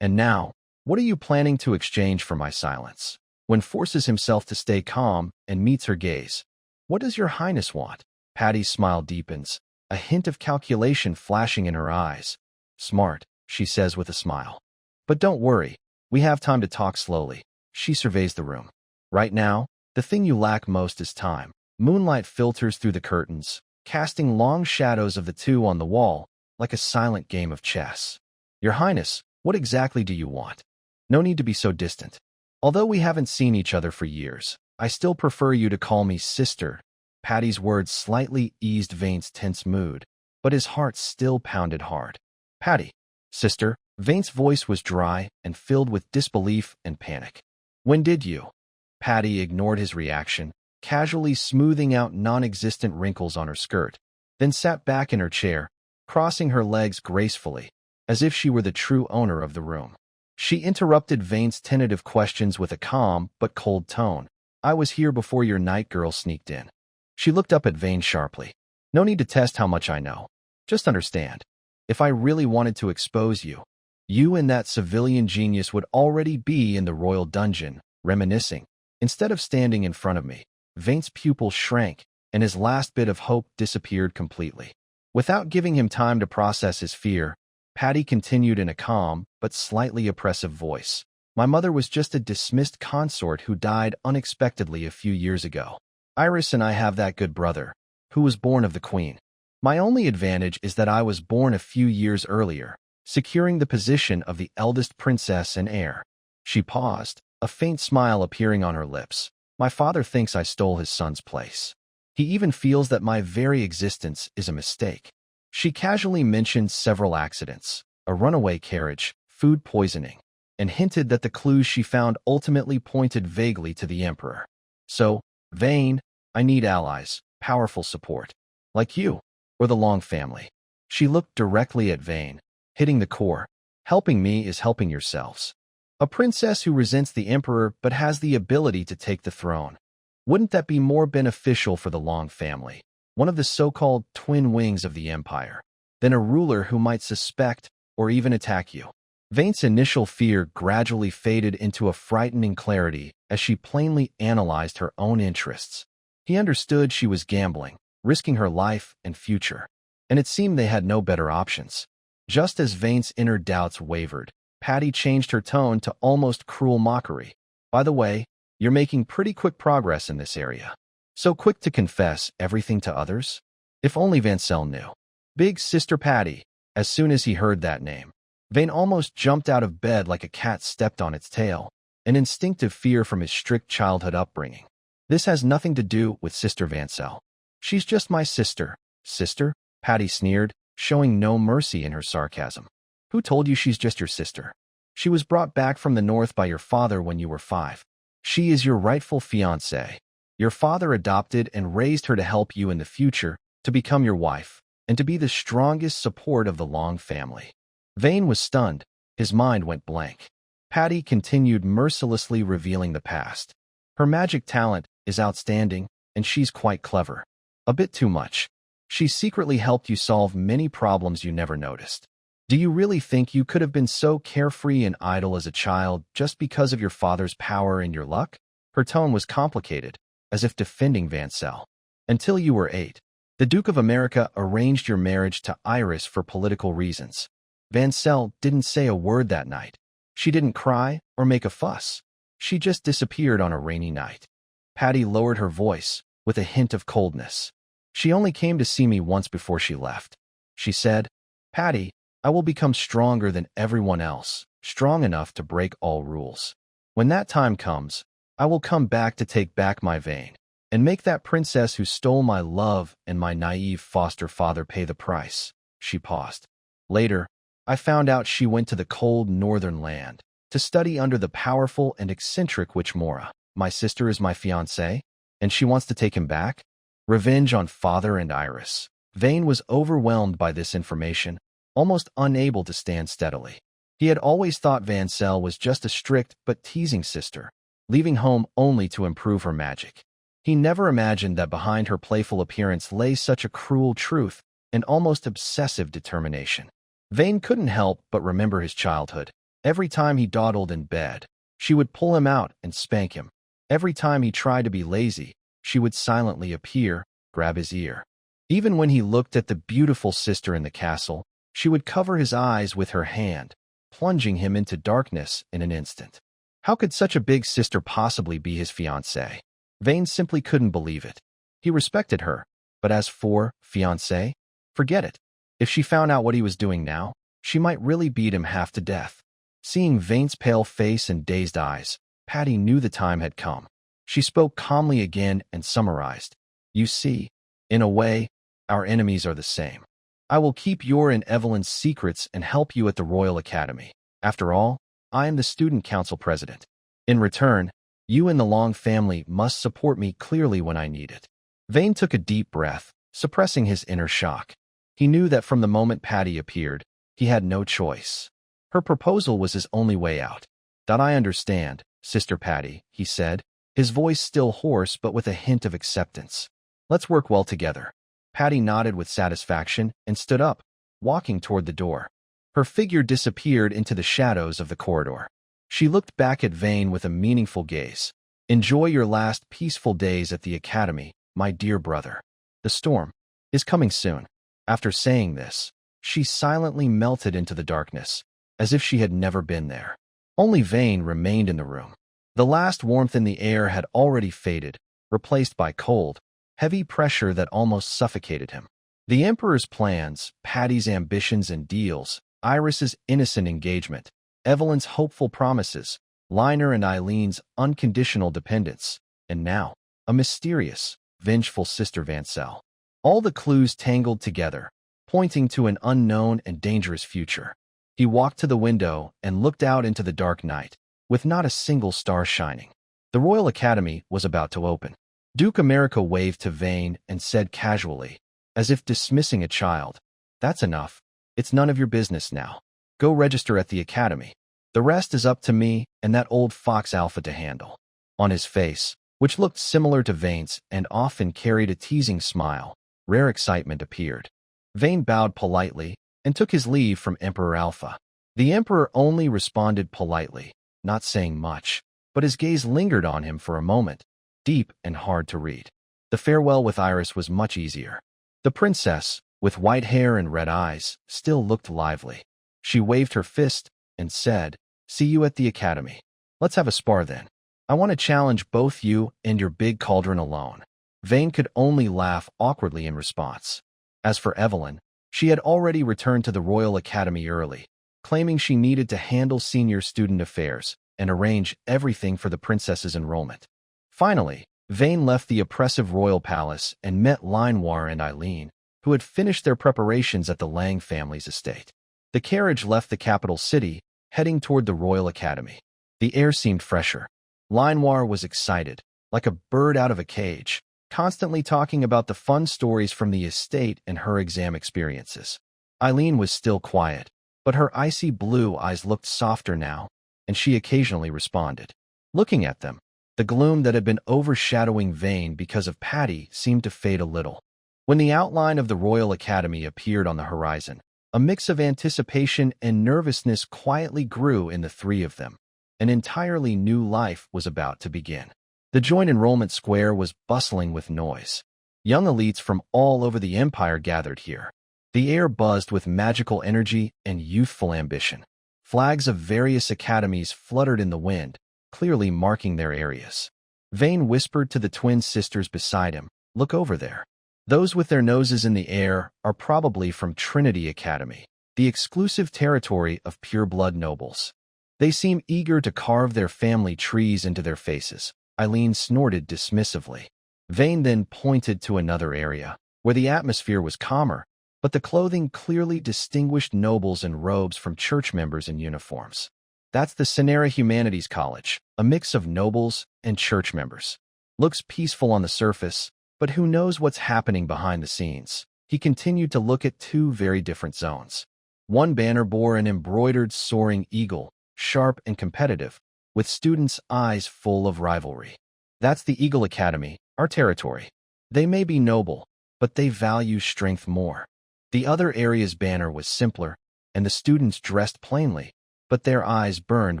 And now, what are you planning to exchange for my silence? When forces himself to stay calm and meets her gaze. What does your highness want? Patty's smile deepens, a hint of calculation flashing in her eyes. Smart, she says with a smile. But don't worry, we have time to talk slowly. She surveys the room. Right now, the thing you lack most is time. Moonlight filters through the curtains, casting long shadows of the two on the wall, like a silent game of chess. Your Highness, what exactly do you want? No need to be so distant. Although we haven't seen each other for years, I still prefer you to call me sister. Patty's words slightly eased Vane's tense mood, but his heart still pounded hard. Patty, sister. Vane's voice was dry and filled with disbelief and panic. When did you? Patty ignored his reaction, casually smoothing out non-existent wrinkles on her skirt, then sat back in her chair, crossing her legs gracefully, as if she were the true owner of the room. She interrupted Vane's tentative questions with a calm but cold tone. I was here before your night girl sneaked in. She looked up at Vane sharply. No need to test how much I know. Just understand. If I really wanted to expose you, you and that civilian genius would already be in the royal dungeon, reminiscing. Instead of standing in front of me, Vane's pupils shrank, and his last bit of hope disappeared completely. Without giving him time to process his fear, Patty continued in a calm but slightly oppressive voice. My mother was just a dismissed consort who died unexpectedly a few years ago. Iris and I have that good brother, who was born of the queen. My only advantage is that I was born a few years earlier, securing the position of the eldest princess and heir. She paused, a faint smile appearing on her lips. My father thinks I stole his son's place. He even feels that my very existence is a mistake. She casually mentioned several accidents, a runaway carriage, food poisoning, and hinted that the clues she found ultimately pointed vaguely to the Emperor. So, Vane, I need allies, powerful support, like you, or the Long family. She looked directly at Vane, hitting the core. Helping me is helping yourselves. A princess who resents the Emperor but has the ability to take the throne. Wouldn't that be more beneficial for the Long family, one of the so-called twin wings of the Empire, than a ruler who might suspect or even attack you? Vane's initial fear gradually faded into a frightening clarity as she plainly analyzed her own interests. He understood she was gambling, risking her life and future, and it seemed they had no better options. Just as Vane's inner doubts wavered, Patty changed her tone to almost cruel mockery. By the way, you're making pretty quick progress in this area. So quick to confess everything to others? If only Vancel knew. Big Sister Patty. As soon as he heard that name, Vane almost jumped out of bed like a cat stepped on its tail, an instinctive fear from his strict childhood upbringing. This has nothing to do with Sister Vancel. She's just my sister. Sister? Patty sneered, showing no mercy in her sarcasm. Who told you she's just your sister? She was brought back from the north by your father when you were 5. She is your rightful fiancée. Your father adopted and raised her to help you in the future, to become your wife, and to be the strongest support of the Long family. Vane was stunned. His mind went blank. Patty continued mercilessly revealing the past. Her magic talent is outstanding, and she's quite clever. A bit too much. She secretly helped you solve many problems you never noticed. Do you really think you could have been so carefree and idle as a child just because of your father's power and your luck? Her tone was complicated, as if defending Vancel. Until you were 8, the Duke of America arranged your marriage to Iris for political reasons. Vancel didn't say a word that night. She didn't cry or make a fuss. She just disappeared on a rainy night. Patty lowered her voice, with a hint of coldness. She only came to see me once before she left. She said, Patty, I will become stronger than everyone else, strong enough to break all rules. When that time comes, I will come back to take back my Vane, and make that princess who stole my love and my naive foster father pay the price. She paused. Later, I found out she went to the cold northern land to study under the powerful and eccentric witch Mora. My sister is my fiancée, and she wants to take him back? Revenge on father and Iris. Vane was overwhelmed by this information, almost unable to stand steadily. He had always thought Vancel was just a strict but teasing sister, leaving home only to improve her magic. He never imagined that behind her playful appearance lay such a cruel truth and almost obsessive determination. Vane couldn't help but remember his childhood. Every time he dawdled in bed, she would pull him out and spank him. Every time he tried to be lazy, she would silently appear, grab his ear. Even when he looked at the beautiful sister in the castle, she would cover his eyes with her hand, plunging him into darkness in an instant. How could such a big sister possibly be his fiancée? Vane simply couldn't believe it. He respected her, but as for fiancé, forget it. If she found out what he was doing now, she might really beat him half to death. Seeing Vane's pale face and dazed eyes, Patty knew the time had come. She spoke calmly again and summarized. You see, in a way, our enemies are the same. I will keep your and Evelyn's secrets and help you at the Royal Academy. After all, I am the student council president. In return, you and the Long family must support me clearly when I need it. Vane took a deep breath, suppressing his inner shock. He knew that from the moment Patty appeared, he had no choice. Her proposal was his only way out. That I understand, Sister Patty, he said, his voice still hoarse but with a hint of acceptance. Let's work well together. Patty nodded with satisfaction and stood up, walking toward the door. Her figure disappeared into the shadows of the corridor. She looked back at Vane with a meaningful gaze. Enjoy your last peaceful days at the academy, my dear brother. The storm is coming soon. After saying this, she silently melted into the darkness, as if she had never been there. Only Vane remained in the room. The last warmth in the air had already faded, replaced by cold, heavy pressure that almost suffocated him. The Emperor's plans, Patty's ambitions and deals, Iris's innocent engagement, Evelyn's hopeful promises, Liner and Eileen's unconditional dependence, and now, a mysterious, vengeful Sister Vancel. All the clues tangled together, pointing to an unknown and dangerous future. He walked to the window and looked out into the dark night, with not a single star shining. The Royal Academy was about to open. Duke America waved to Vane and said casually, as if dismissing a child, "That's enough. It's none of your business now. Go register at the academy. The rest is up to me and that old fox Alpha to handle." On his face, which looked similar to Vane's and often carried a teasing smile, rare excitement appeared. Vane bowed politely and took his leave from Emperor Alpha. The Emperor only responded politely, not saying much, but his gaze lingered on him for a moment, deep and hard to read. The farewell with Iris was much easier. The princess, with white hair and red eyes, still looked lively. She waved her fist and said, "See you at the academy. Let's have a spar then. I want to challenge both you and your big cauldron alone." Vane could only laugh awkwardly in response. As for Evelyn, she had already returned to the Royal Academy early, claiming she needed to handle senior student affairs and arrange everything for the princess's enrollment. Finally, Vane left the oppressive royal palace and met Linoir and Eileen, who had finished their preparations at the Lang family's estate. The carriage left the capital city, heading toward the Royal Academy. The air seemed fresher. Linoir was excited, like a bird out of a cage, constantly talking about the fun stories from the estate and her exam experiences. Eileen was still quiet, but her icy blue eyes looked softer now, and she occasionally responded. Looking at them, the gloom that had been overshadowing Vane because of Patty seemed to fade a little. When the outline of the Royal Academy appeared on the horizon, a mix of anticipation and nervousness quietly grew in the three of them. An entirely new life was about to begin. The joint enrollment square was bustling with noise. Young elites from all over the empire gathered here. The air buzzed with magical energy and youthful ambition. Flags of various academies fluttered in the wind, clearly marking their areas. Vane whispered to the twin sisters beside him, "Look over there. Those with their noses in the air are probably from Trinity Academy, the exclusive territory of pure-blood nobles. They seem eager to carve their family trees into their faces." Eileen snorted dismissively. Vane then pointed to another area, where the atmosphere was calmer, but the clothing clearly distinguished nobles in robes from church members in uniforms. "That's the Sonera Humanities College, a mix of nobles and church members. Looks peaceful on the surface, but who knows what's happening behind the scenes." He continued to look at two very different zones. One banner bore an embroidered soaring eagle, sharp and competitive, with students' eyes full of rivalry. "That's the Eagle Academy," our territory. They may be noble, but they value strength more. The other area's banner was simpler, and the students dressed plainly, but their eyes burned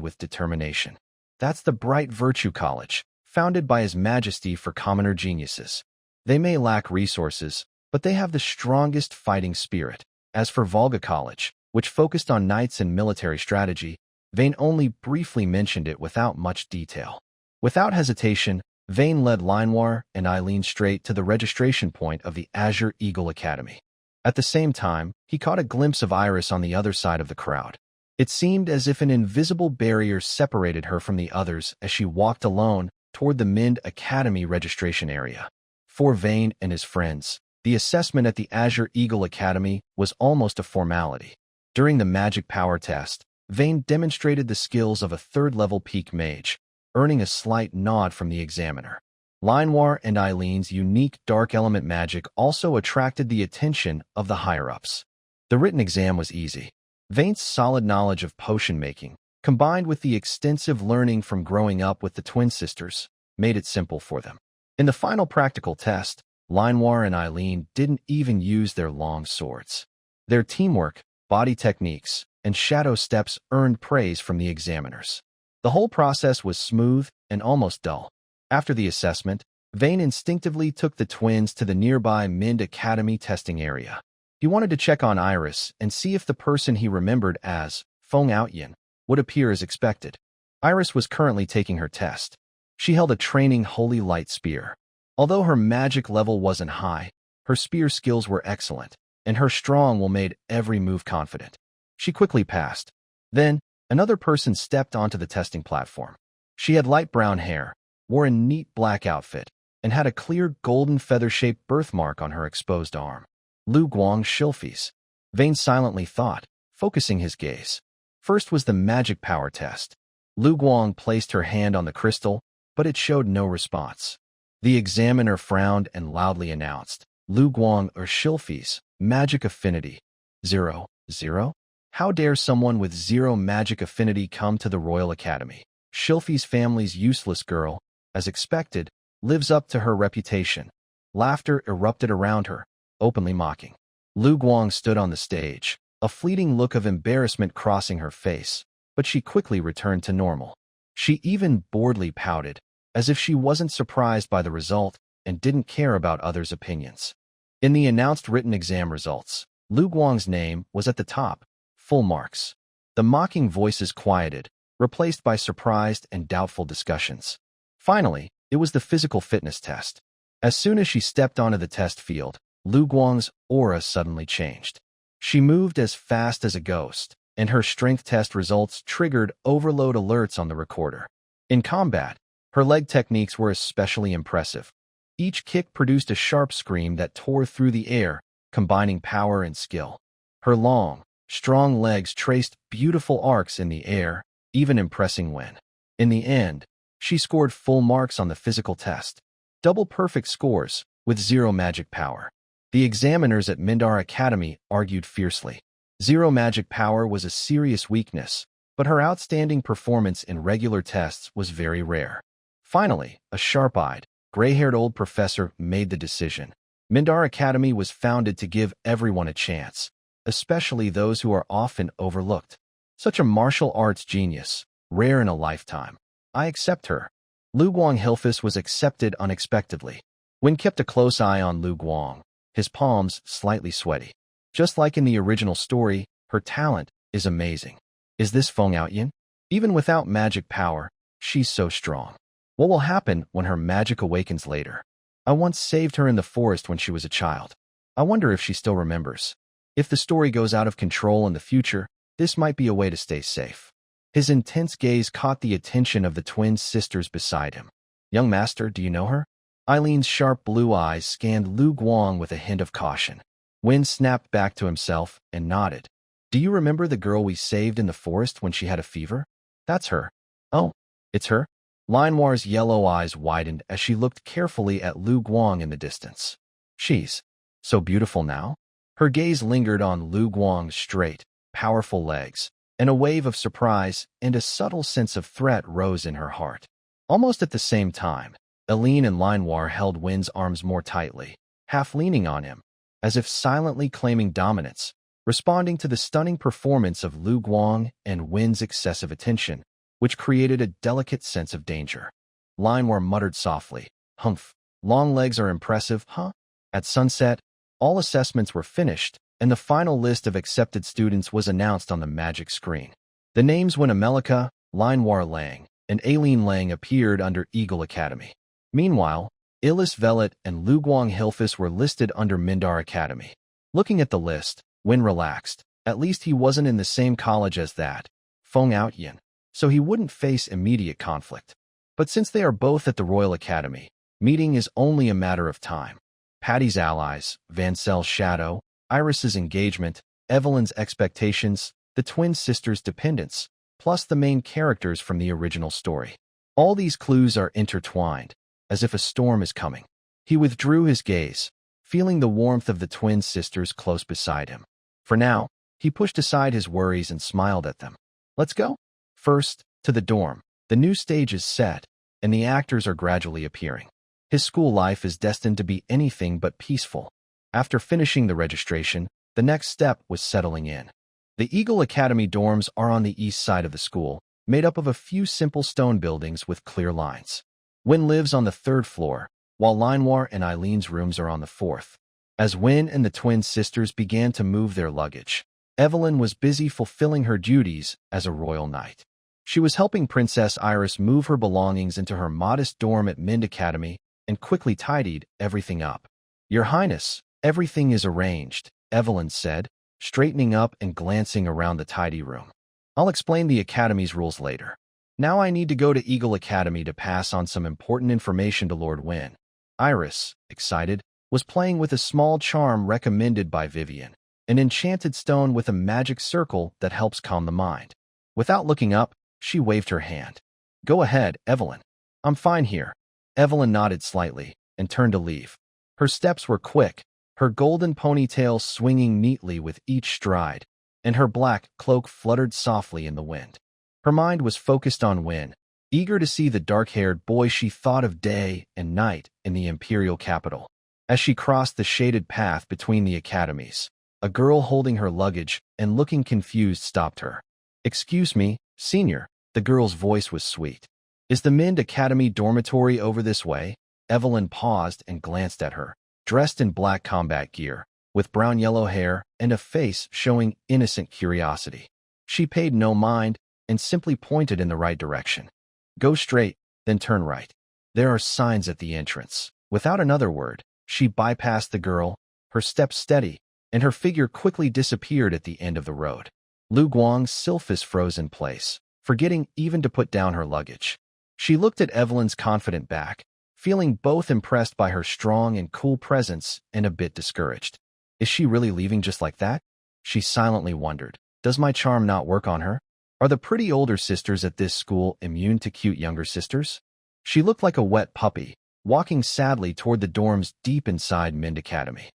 with determination. That's the Bright Virtue College, founded by His Majesty for commoner geniuses. They may lack resources, but they have the strongest fighting spirit. As for Volga College, which focused on knights and military strategy, Vane only briefly mentioned it without much detail. Without hesitation, Vane led Linoir and Eileen straight to the registration point of the Azure Eagle Academy. At the same time, he caught a glimpse of Iris on the other side of the crowd. It seemed as if an invisible barrier separated her from the others as she walked alone toward the Mind Academy registration area. For Vane and his friends, the assessment at the Azure Eagle Academy was almost a formality. During the magic power test, Vane demonstrated the skills of a third-level peak mage, earning a slight nod from the examiner. Linoir and Eileen's unique dark element magic also attracted the attention of the higher-ups. The written exam was easy. Vane's solid knowledge of potion making, combined with the extensive learning from growing up with the twin sisters, made it simple for them. In the final practical test, Linoir and Eileen didn't even use their long swords. Their teamwork, body techniques, and shadow steps earned praise from the examiners. The whole process was smooth and almost dull. After the assessment, Vane instinctively took the twins to the nearby Mind Academy testing area. He wanted to check on Iris and see if the person he remembered as Feng Outyin would appear as expected. Iris was currently taking her test. She held a training holy light spear. Although her magic level wasn't high, her spear skills were excellent, and her strong will made every move confident. She quickly passed. Then, another person stepped onto the testing platform. She had light brown hair, wore a neat black outfit, and had a clear golden feather-shaped birthmark on her exposed arm. Lu Guang's Shilfies. Vane silently thought, focusing his gaze. First was the magic power test. Lu Guang placed her hand on the crystal, but it showed no response. The examiner frowned and loudly announced, Lu Guang or Shilfies, magic affinity. 0, 0? How dare someone with 0 magic affinity come to the Royal Academy? Shilfi's family's useless girl, as expected, lives up to her reputation. Laughter erupted around her, openly mocking. Lu Guang stood on the stage, a fleeting look of embarrassment crossing her face, but she quickly returned to normal. She even boredly pouted, as if she wasn't surprised by the result and didn't care about others' opinions. In the announced written exam results, Lu Guang's name was at the top, full marks. The mocking voices quieted, replaced by surprised and doubtful discussions. Finally, it was the physical fitness test. As soon as she stepped onto the test field, Lu Guang's aura suddenly changed. She moved as fast as a ghost, and her strength test results triggered overload alerts on the recorder. In combat, her leg techniques were especially impressive. Each kick produced a sharp scream that tore through the air, combining power and skill. Her long, strong legs traced beautiful arcs in the air, even impressing when. In the end, she scored full marks on the physical test. Double perfect scores, with 0 magic power. The examiners at Mindar Academy argued fiercely. 0 magic power was a serious weakness, but her outstanding performance in regular tests was very rare. Finally, a sharp-eyed, gray-haired old professor made the decision. Mindar Academy was founded to give everyone a chance, especially those who are often overlooked. Such a martial arts genius, rare in a lifetime. I accept her. Lu Guang Hilfis was accepted unexpectedly. Wynn kept a close eye on Lu Guang, his palms slightly sweaty. Just like in the original story, her talent is amazing. Is this Feng Outyin? Even without magic power, she's so strong. What will happen when her magic awakens later? I once saved her in the forest when she was a child. I wonder if she still remembers. If the story goes out of control in the future, this might be a way to stay safe. His intense gaze caught the attention of the twin sisters beside him. Young master, do you know her? Eileen's sharp blue eyes scanned Lu Guang with a hint of caution. Wynn snapped back to himself and nodded. Do you remember the girl we saved in the forest when she had a fever? That's her. Oh, it's her? Linoir's yellow eyes widened as she looked carefully at Lu Guang in the distance. She's so beautiful now? Her gaze lingered on Lu Guang's straight, powerful legs, and a wave of surprise and a subtle sense of threat rose in her heart. Almost at the same time, Eileen and Linoir held Win's arms more tightly, half leaning on him, as if silently claiming dominance, responding to the stunning performance of Lu Guang and Win's excessive attention, which created a delicate sense of danger. Linoir muttered softly, "Humph, long legs are impressive, huh?" At sunset, all assessments were finished, and the final list of accepted students was announced on the magic screen. The names Winamelika, Linoir Lang, and Aileen Lang appeared under Eagle Academy. Meanwhile, Ilis Velet and Lu Guang Hilfis were listed under Mindar Academy. Looking at the list, Win relaxed. At least he wasn't in the same college as that, Feng Outyin, so he wouldn't face immediate conflict. But since they are both at the Royal Academy, meeting is only a matter of time. Patty's allies, Vancel's shadow, Iris's engagement, Evelyn's expectations, the twin sisters' dependence, plus the main characters from the original story. All these clues are intertwined, as if a storm is coming. He withdrew his gaze, feeling the warmth of the twin sisters close beside him. For now, he pushed aside his worries and smiled at them. Let's go. First, to the dorm. The new stage is set, and the actors are gradually appearing. His school life is destined to be anything but peaceful. After finishing the registration, the next step was settling in. The Eagle Academy dorms are on the east side of the school, made up of a few simple stone buildings with clear lines. Win lives on the 3rd floor, while Linoir and Eileen's rooms are on the 4th. As Win and the twin sisters began to move their luggage, Evelyn was busy fulfilling her duties as a royal knight. She was helping Princess Iris move her belongings into her modest dorm at Mind Academy and quickly tidied everything up. "Your Highness, everything is arranged," Evelyn said, straightening up and glancing around the tidy room. "I'll explain the Academy's rules later. Now I need to go to Eagle Academy to pass on some important information to Lord Win." Iris, excited, was playing with a small charm recommended by Vivian, an enchanted stone with a magic circle that helps calm the mind. Without looking up, she waved her hand. "Go ahead, Evelyn. I'm fine here." Evelyn nodded slightly and turned to leave. Her steps were quick, her golden ponytail swinging neatly with each stride, and her black cloak fluttered softly in the wind. Her mind was focused on Win, eager to see the dark-haired boy she thought of day and night in the imperial capital. As she crossed the shaded path between the academies, a girl holding her luggage and looking confused stopped her. "Excuse me, senior," the girl's voice was sweet. "Is the Mind Academy dormitory over this way?" Evelyn paused and glanced at her, dressed in black combat gear, with brown-yellow hair and a face showing innocent curiosity. She paid no mind and simply pointed in the right direction. "Go straight, then turn right. There are signs at the entrance." Without another word, she bypassed the girl, her steps steady, and her figure quickly disappeared at the end of the road. Lu Guang's Sylphis froze in place, forgetting even to put down her luggage. She looked at Evelyn's confident back, feeling both impressed by her strong and cool presence and a bit discouraged. Is she really leaving just like that? She silently wondered. Does my charm not work on her? Are the pretty older sisters at this school immune to cute younger sisters? She looked like a wet puppy, walking sadly toward the dorms deep inside Mind Academy.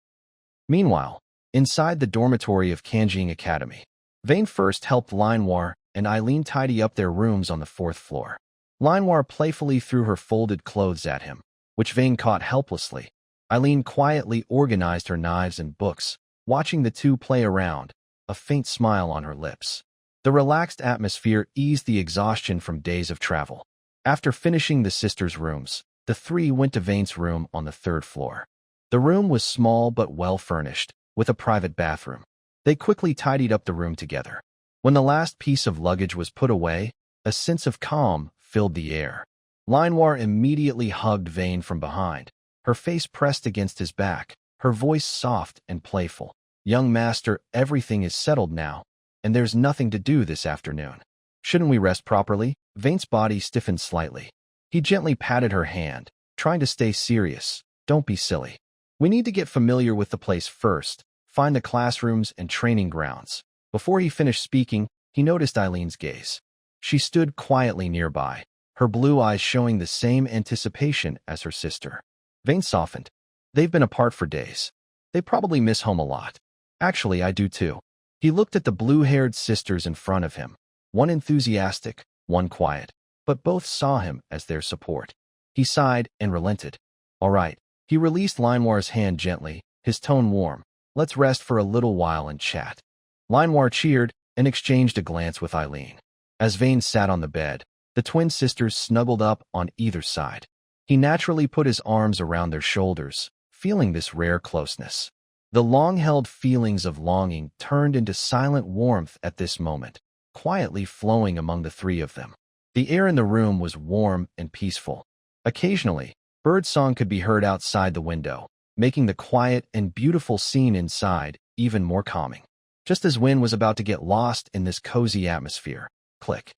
Meanwhile, inside the dormitory of Kanjing Academy, Vane first helped Linoir and Eileen tidy up their rooms on the 4th floor. Linoir playfully threw her folded clothes at him, which Vane caught helplessly. Eileen quietly organized her knives and books, watching the two play around, a faint smile on her lips. The relaxed atmosphere eased the exhaustion from days of travel. After finishing the sisters' rooms, the three went to Vane's room on the 3rd floor. The room was small but well-furnished, with a private bathroom. They quickly tidied up the room together. When the last piece of luggage was put away, a sense of calm filled the air. Linoir immediately hugged Vane from behind, her face pressed against his back, her voice soft and playful. "Young master, everything is settled now, and there's nothing to do this afternoon. Shouldn't we rest properly?" Vane's body stiffened slightly. He gently patted her hand, trying to stay serious. "Don't be silly. We need to get familiar with the place first, find the classrooms and training grounds." Before he finished speaking, he noticed Eileen's gaze. She stood quietly nearby, her blue eyes showing the same anticipation as her sister. Vane softened. They've been apart for days. They probably miss home a lot. Actually, I do too. He looked at the blue-haired sisters in front of him, one enthusiastic, one quiet, but both saw him as their support. He sighed and relented. All right. He released Linoir's hand gently, his tone warm. Let's rest for a little while and chat. Linoir cheered and exchanged a glance with Eileen. As Vane sat on the bed, the twin sisters snuggled up on either side. He naturally put his arms around their shoulders, feeling this rare closeness. The long-held feelings of longing turned into silent warmth at this moment, quietly flowing among the three of them. The air in the room was warm and peaceful. Occasionally, birdsong could be heard outside the window, making the quiet and beautiful scene inside even more calming. Just as Wynne was about to get lost in this cozy atmosphere, click.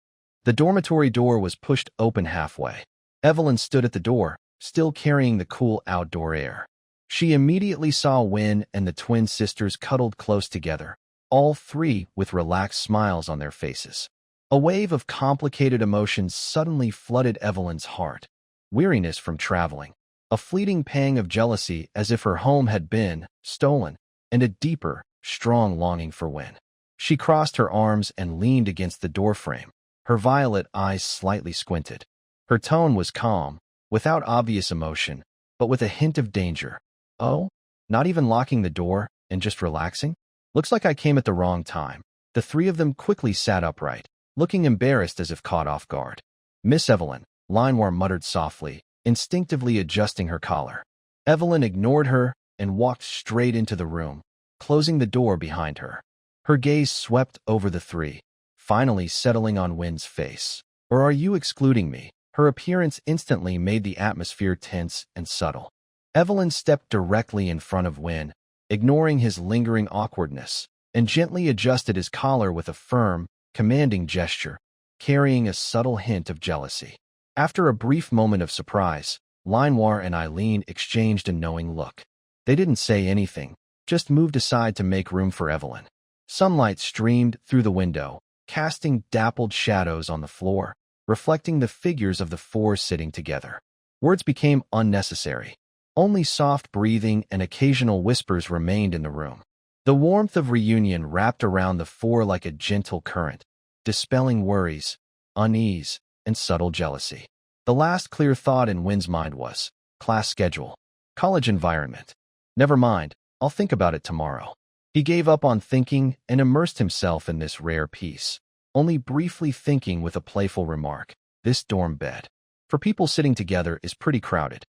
The dormitory door was pushed open halfway. Evelyn stood at the door, still carrying the cool outdoor air. She immediately saw Wynne and the twin sisters cuddled close together, all three with relaxed smiles on their faces. A wave of complicated emotions suddenly flooded Evelyn's heart. Weariness from traveling, a fleeting pang of jealousy as if her home had been stolen, and a deeper, strong longing for Wynne. She crossed her arms and leaned against the doorframe, her violet eyes slightly squinted. Her tone was calm, without obvious emotion, but with a hint of danger. Oh? Not even locking the door and just relaxing? Looks like I came at the wrong time. The three of them quickly sat upright, looking embarrassed as if caught off guard. Miss Evelyn, Linoir muttered softly, instinctively adjusting her collar. Evelyn ignored her and walked straight into the room, closing the door behind her. Her gaze swept over the three, finally settling on Wynne's face. Or are you excluding me? Her appearance instantly made the atmosphere tense and subtle. Evelyn stepped directly in front of Wynne, ignoring his lingering awkwardness, and gently adjusted his collar with a firm, commanding gesture, carrying a subtle hint of jealousy. After a brief moment of surprise, Linoir and Eileen exchanged a knowing look. They didn't say anything, just moved aside to make room for Evelyn. Sunlight streamed through the window, casting dappled shadows on the floor, reflecting the figures of the four sitting together. Words became unnecessary. Only soft breathing and occasional whispers remained in the room. The warmth of reunion wrapped around the four like a gentle current, dispelling worries, unease, and subtle jealousy. The last clear thought in Wynne's mind was, class schedule, college environment. Never mind, I'll think about it tomorrow. He gave up on thinking and immersed himself in this rare peace, only briefly thinking with a playful remark, this dorm bed, for people sitting together, is pretty crowded.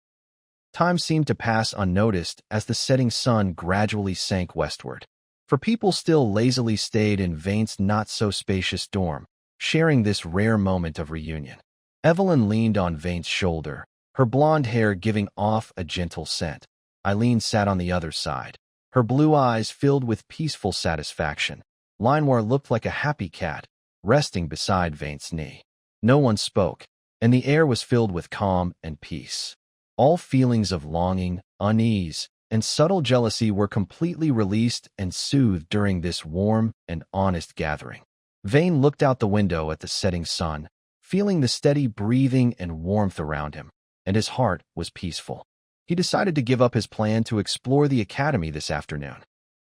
Time seemed to pass unnoticed as the setting sun gradually sank westward. For people still lazily stayed in Vane's not-so-spacious dorm, sharing this rare moment of reunion. Evelyn leaned on Vane's shoulder, her blonde hair giving off a gentle scent. Eileen sat on the other side, her blue eyes filled with peaceful satisfaction. Linoir looked like a happy cat, resting beside Vane's knee. No one spoke, and the air was filled with calm and peace. All feelings of longing, unease, and subtle jealousy were completely released and soothed during this warm and honest gathering. Vane looked out the window at the setting sun, feeling the steady breathing and warmth around him, and his heart was peaceful. He decided to give up his plan to explore the academy this afternoon.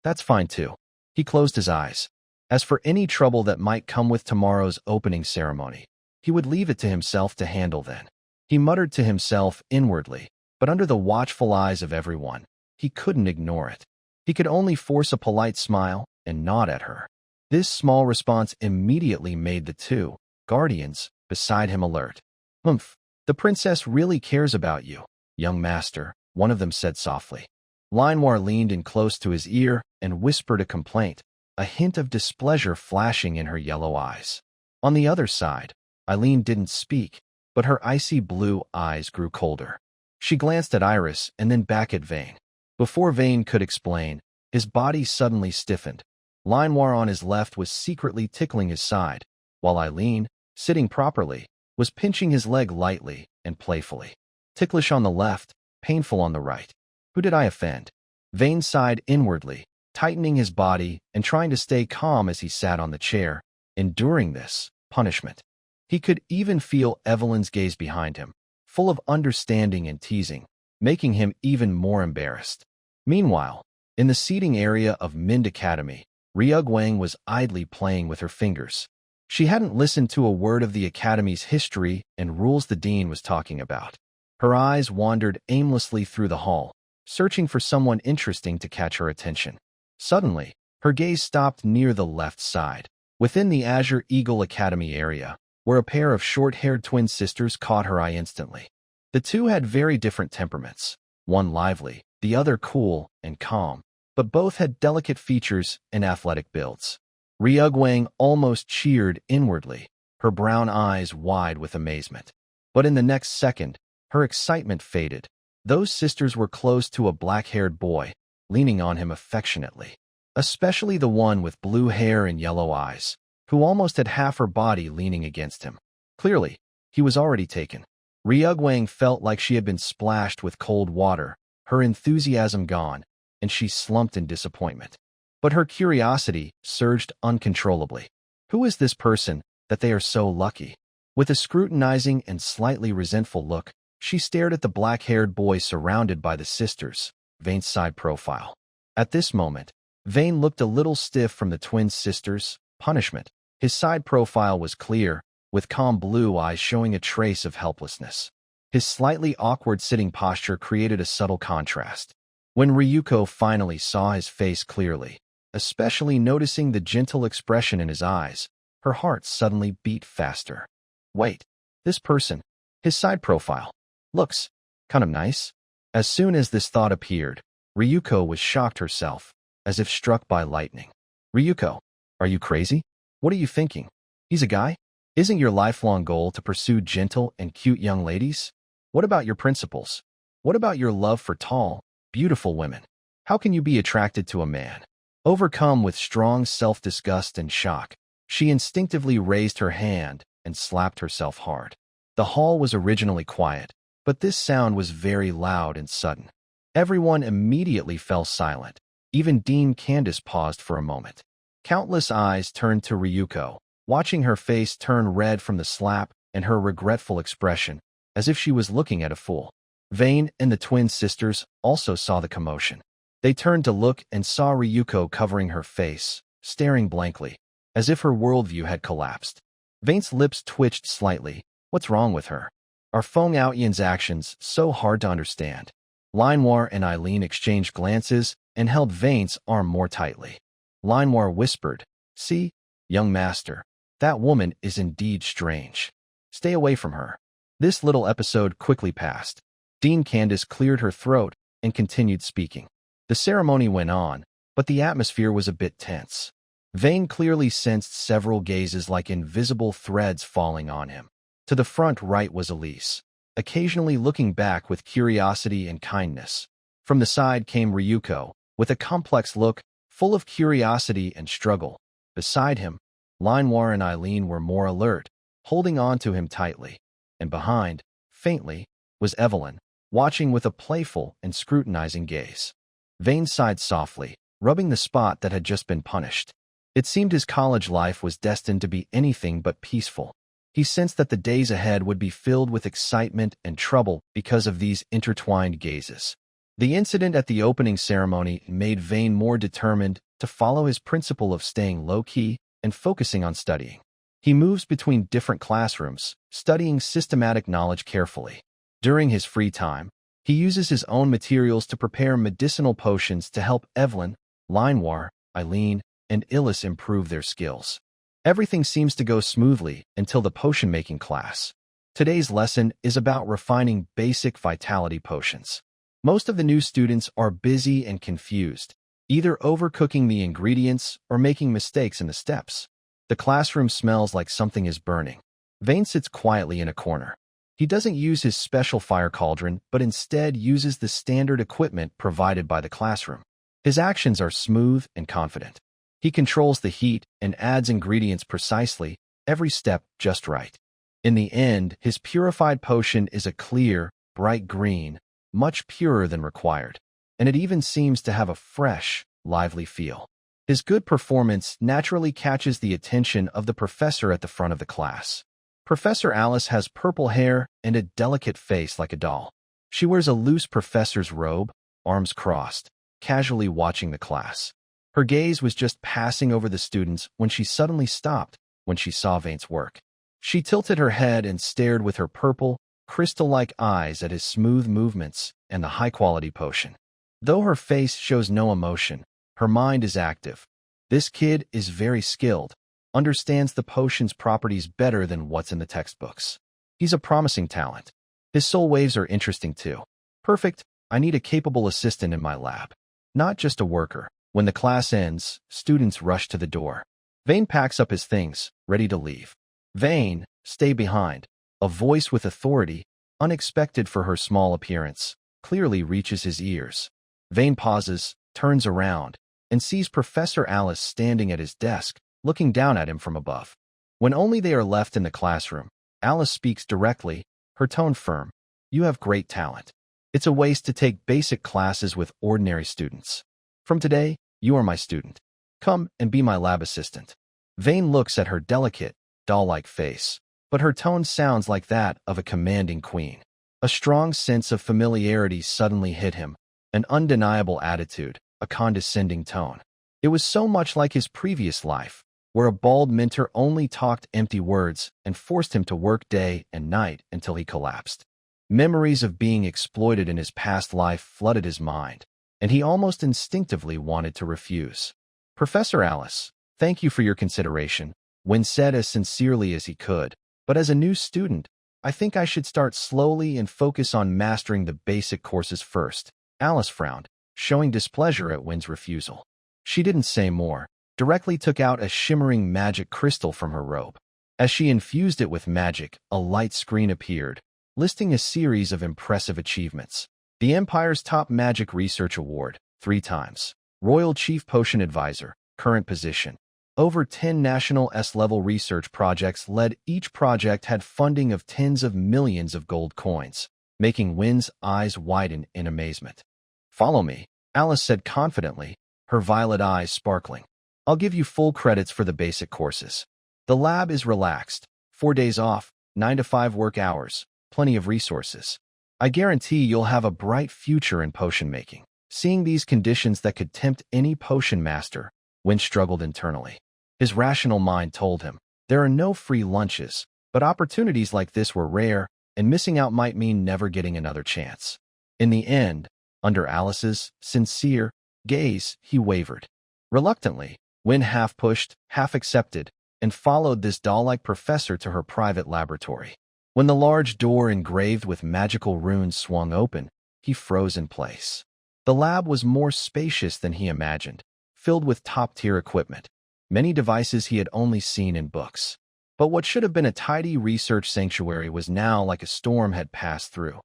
That's fine too. He closed his eyes. As for any trouble that might come with tomorrow's opening ceremony, he would leave it to himself to handle then. He muttered to himself inwardly, but under the watchful eyes of everyone, he couldn't ignore it. He could only force a polite smile and nod at her. This small response immediately made the two guardians beside him alert. "Humph, the princess really cares about you, young master," one of them said softly. Linoir leaned in close to his ear and whispered a complaint, a hint of displeasure flashing in her yellow eyes. On the other side, Eileen didn't speak, but her icy blue eyes grew colder. She glanced at Iris and then back at Vane. Before Vane could explain, his body suddenly stiffened. Linoir on his left was secretly tickling his side, while Eileen, sitting properly, was pinching his leg lightly and playfully. Ticklish on the left, painful on the right. Who did I offend? Vane sighed inwardly, tightening his body and trying to stay calm as he sat on the chair, enduring this punishment. He could even feel Evelyn's gaze behind him, full of understanding and teasing, making him even more embarrassed. Meanwhile, in the seating area of Mind Academy, Ryug Wang was idly playing with her fingers. She hadn't listened to a word of the Academy's history and rules the dean was talking about. Her eyes wandered aimlessly through the hall, searching for someone interesting to catch her attention. Suddenly, her gaze stopped near the left side, within the Azure Eagle Academy area, where a pair of short-haired twin sisters caught her eye instantly. The two had very different temperaments, one lively, the other cool and calm, but both had delicate features and athletic builds. Ryugwang almost cheered inwardly, her brown eyes wide with amazement. But in the next second, her excitement faded. Those sisters were close to a black-haired boy, leaning on him affectionately, especially the one with blue hair and yellow eyes, who almost had half her body leaning against him. Clearly, he was already taken. Ryugwang felt like she had been splashed with cold water, her enthusiasm gone, and she slumped in disappointment. But her curiosity surged uncontrollably. Who is this person that they are so lucky? With a scrutinizing and slightly resentful look, she stared at the black-haired boy surrounded by the sisters, Vane's side profile. At this moment, Vane looked a little stiff from the twin sisters' punishment. His side profile was clear, with calm blue eyes showing a trace of helplessness. His slightly awkward sitting posture created a subtle contrast. When Ryuko finally saw his face clearly, especially noticing the gentle expression in his eyes, her heart suddenly beat faster. Wait, this person, his side profile, looks kind of nice. As soon as this thought appeared, Ryuko was shocked herself, as if struck by lightning. Ryuko, are you crazy? What are you thinking? He's a guy? Isn't your lifelong goal to pursue gentle and cute young ladies? What about your principles? What about your love for tall, beautiful women? How can you be attracted to a man? Overcome with strong self-disgust and shock, she instinctively raised her hand and slapped herself hard. The hall was originally quiet, but this sound was very loud and sudden. Everyone immediately fell silent. Even Dean Candace paused for a moment. Countless eyes turned to Ryuko, watching her face turn red from the slap and her regretful expression, as if she was looking at a fool. Vane and the twin sisters also saw the commotion. They turned to look and saw Ryuko covering her face, staring blankly, as if her worldview had collapsed. Vane's lips twitched slightly. What's wrong with her? Are Feng Aoyan's actions so hard to understand? Linoir and Eileen exchanged glances and held Vane's arm more tightly. Linoir whispered, "See, young master, that woman is indeed strange. Stay away from her." This little episode quickly passed. Dean Candace cleared her throat and continued speaking. The ceremony went on, but the atmosphere was a bit tense. Vane clearly sensed several gazes like invisible threads falling on him. To the front right was Elise, occasionally looking back with curiosity and kindness. From the side came Ryuko, with a complex look, full of curiosity and struggle. Beside him, Linoir and Eileen were more alert, holding on to him tightly. And behind, faintly, was Evelyn, watching with a playful and scrutinizing gaze. Vane sighed softly, rubbing the spot that had just been punished. It seemed his college life was destined to be anything but peaceful. He sensed that the days ahead would be filled with excitement and trouble because of these intertwined gazes. The incident at the opening ceremony made Vane more determined to follow his principle of staying low-key and focusing on studying. He moves between different classrooms, studying systematic knowledge carefully. During his free time, he uses his own materials to prepare medicinal potions to help Evelyn, Linoir, Eileen, and Illis improve their skills. Everything seems to go smoothly until the potion-making class. Today's lesson is about refining basic vitality potions. Most of the new students are busy and confused, either overcooking the ingredients or making mistakes in the steps. The classroom smells like something is burning. Vane sits quietly in a corner. He doesn't use his special fire cauldron, but instead uses the standard equipment provided by the classroom. His actions are smooth and confident. He controls the heat and adds ingredients precisely, every step just right. In the end, his purified potion is a clear, bright green, much purer than required, and it even seems to have a fresh, lively feel. His good performance naturally catches the attention of the professor at the front of the class. Professor Alice has purple hair and a delicate face like a doll. She wears a loose professor's robe, arms crossed, casually watching the class. Her gaze was just passing over the students when she suddenly stopped when she saw Vane's work. She tilted her head and stared with her purple, crystal-like eyes at his smooth movements and the high-quality potion. Though her face shows no emotion, her mind is active. This kid is very skilled, understands the potion's properties better than what's in the textbooks. He's a promising talent. His soul waves are interesting too. Perfect, I need a capable assistant in my lab. Not just a worker. When the class ends, students rush to the door. Vane packs up his things, ready to leave. Vane, stay behind. A voice with authority, unexpected for her small appearance, clearly reaches his ears. Vane pauses, turns around, and sees Professor Alice standing at his desk, looking down at him from above. When only they are left in the classroom, Alice speaks directly, her tone firm. You have great talent. It's a waste to take basic classes with ordinary students. From today, you are my student. Come and be my lab assistant. Vane looks at her delicate, doll-like face, but her tone sounds like that of a commanding queen. A strong sense of familiarity suddenly hit him, an undeniable attitude, a condescending tone. It was so much like his previous life, where a bald mentor only talked empty words and forced him to work day and night until he collapsed. Memories of being exploited in his past life flooded his mind, and he almost instinctively wanted to refuse. Professor Alice, thank you for your consideration, Wynne said as sincerely as he could, but as a new student, I think I should start slowly and focus on mastering the basic courses first. Alice frowned, showing displeasure at Wynne's refusal. She didn't say more, directly took out a shimmering magic crystal from her robe. As she infused it with magic, a light screen appeared, listing a series of impressive achievements. The Empire's top magic research award, 3 times. Royal Chief Potion Advisor, current position. Over 10 national S-level research projects led. Each project had funding of tens of millions of gold coins, making Wynne's eyes widen in amazement. Follow me, Alice said confidently, her violet eyes sparkling. I'll give you full credits for the basic courses. The lab is relaxed, 4 days off, 9 to 5 work hours, plenty of resources. I guarantee you'll have a bright future in potion making. Seeing these conditions that could tempt any potion master, Wynne struggled internally. His rational mind told him, there are no free lunches, but opportunities like this were rare, and missing out might mean never getting another chance. In the end, under Alice's sincere gaze, he wavered. Reluctantly, Wynne half pushed, half accepted, and followed this doll-like professor to her private laboratory. When the large door engraved with magical runes swung open, he froze in place. The lab was more spacious than he imagined, filled with top-tier equipment, many devices he had only seen in books. But what should have been a tidy research sanctuary was now like a storm had passed through.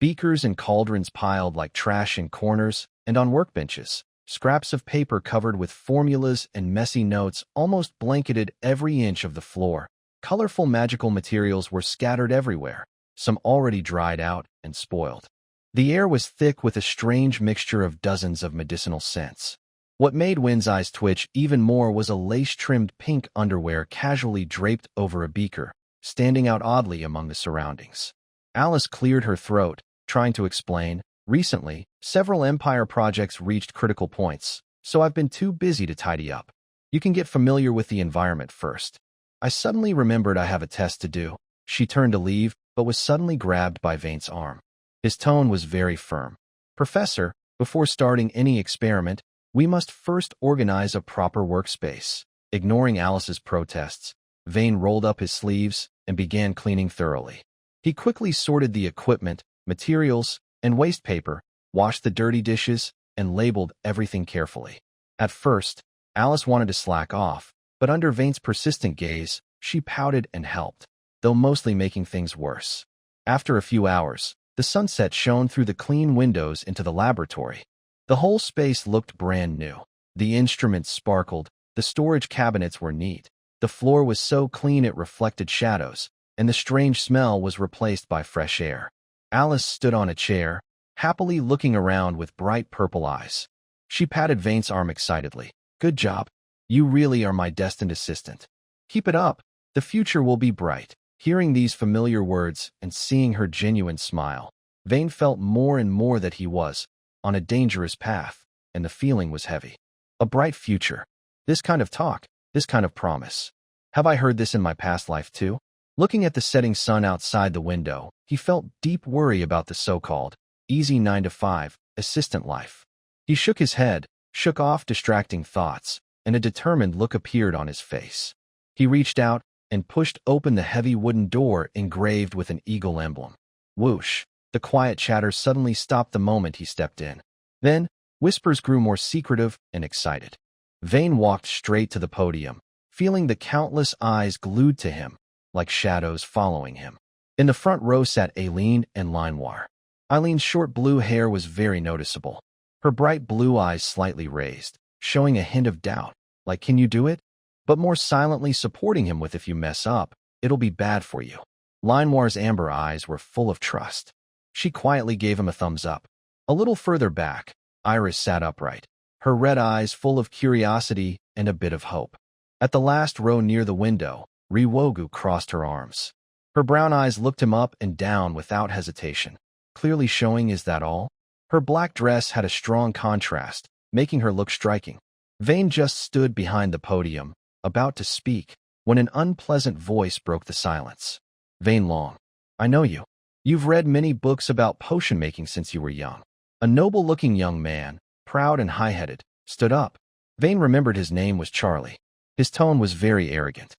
Beakers and cauldrons piled like trash in corners, and on workbenches, scraps of paper covered with formulas and messy notes almost blanketed every inch of the floor. Colorful magical materials were scattered everywhere, some already dried out and spoiled. The air was thick with a strange mixture of dozens of medicinal scents. What made Wynne's eyes twitch even more was a lace-trimmed pink underwear casually draped over a beaker, standing out oddly among the surroundings. Alice cleared her throat, trying to explain, recently, several Empire projects reached critical points, so I've been too busy to tidy up. You can get familiar with the environment first. I suddenly remembered I have a test to do. She turned to leave, but was suddenly grabbed by Vane's arm. His tone was very firm. Professor, before starting any experiment, we must first organize a proper workspace. Ignoring Alice's protests, Vane rolled up his sleeves and began cleaning thoroughly. He quickly sorted the equipment, materials, and waste paper, washed the dirty dishes, and labeled everything carefully. At first, Alice wanted to slack off, but under Vane's persistent gaze, she pouted and helped, though mostly making things worse. After a few hours, the sunset shone through the clean windows into the laboratory. The whole space looked brand new. The instruments sparkled, the storage cabinets were neat, the floor was so clean it reflected shadows, and the strange smell was replaced by fresh air. Alice stood on a chair, happily looking around with bright purple eyes. She patted Vane's arm excitedly. Good job. You really are my destined assistant. Keep it up. The future will be bright. Hearing these familiar words and seeing her genuine smile, Vane felt more and more that he was on a dangerous path, and the feeling was heavy. A bright future. This kind of talk, this kind of promise. Have I heard this in my past life too? Looking at the setting sun outside the window, he felt deep worry about the so-called easy 9-to-5 assistant life. He shook his head, shook off distracting thoughts, and a determined look appeared on his face. He reached out and pushed open the heavy wooden door engraved with an eagle emblem. Whoosh! The quiet chatter suddenly stopped the moment he stepped in. Then, whispers grew more secretive and excited. Vane walked straight to the podium, feeling the countless eyes glued to him, like shadows following him. In the front row sat Aileen and Manhwa. Eileen's short blue hair was very noticeable. Her bright blue eyes slightly raised, showing a hint of doubt, like, "Can you do it?" But more silently supporting him with, "If you mess up, it'll be bad for you." Manhwa's amber eyes were full of trust. She quietly gave him a thumbs up. A little further back, Iris sat upright, her red eyes full of curiosity and a bit of hope. At the last row near the window, Riwogu crossed her arms. Her brown eyes looked him up and down without hesitation, clearly showing, "Is that all?" Her black dress had a strong contrast, making her look striking. Vane just stood behind the podium, about to speak, when an unpleasant voice broke the silence. "Vane Long, I know you. You've read many books about potion making since you were young." A noble-looking young man, proud and high-headed, stood up. Vane remembered his name was Charlie. His tone was very arrogant.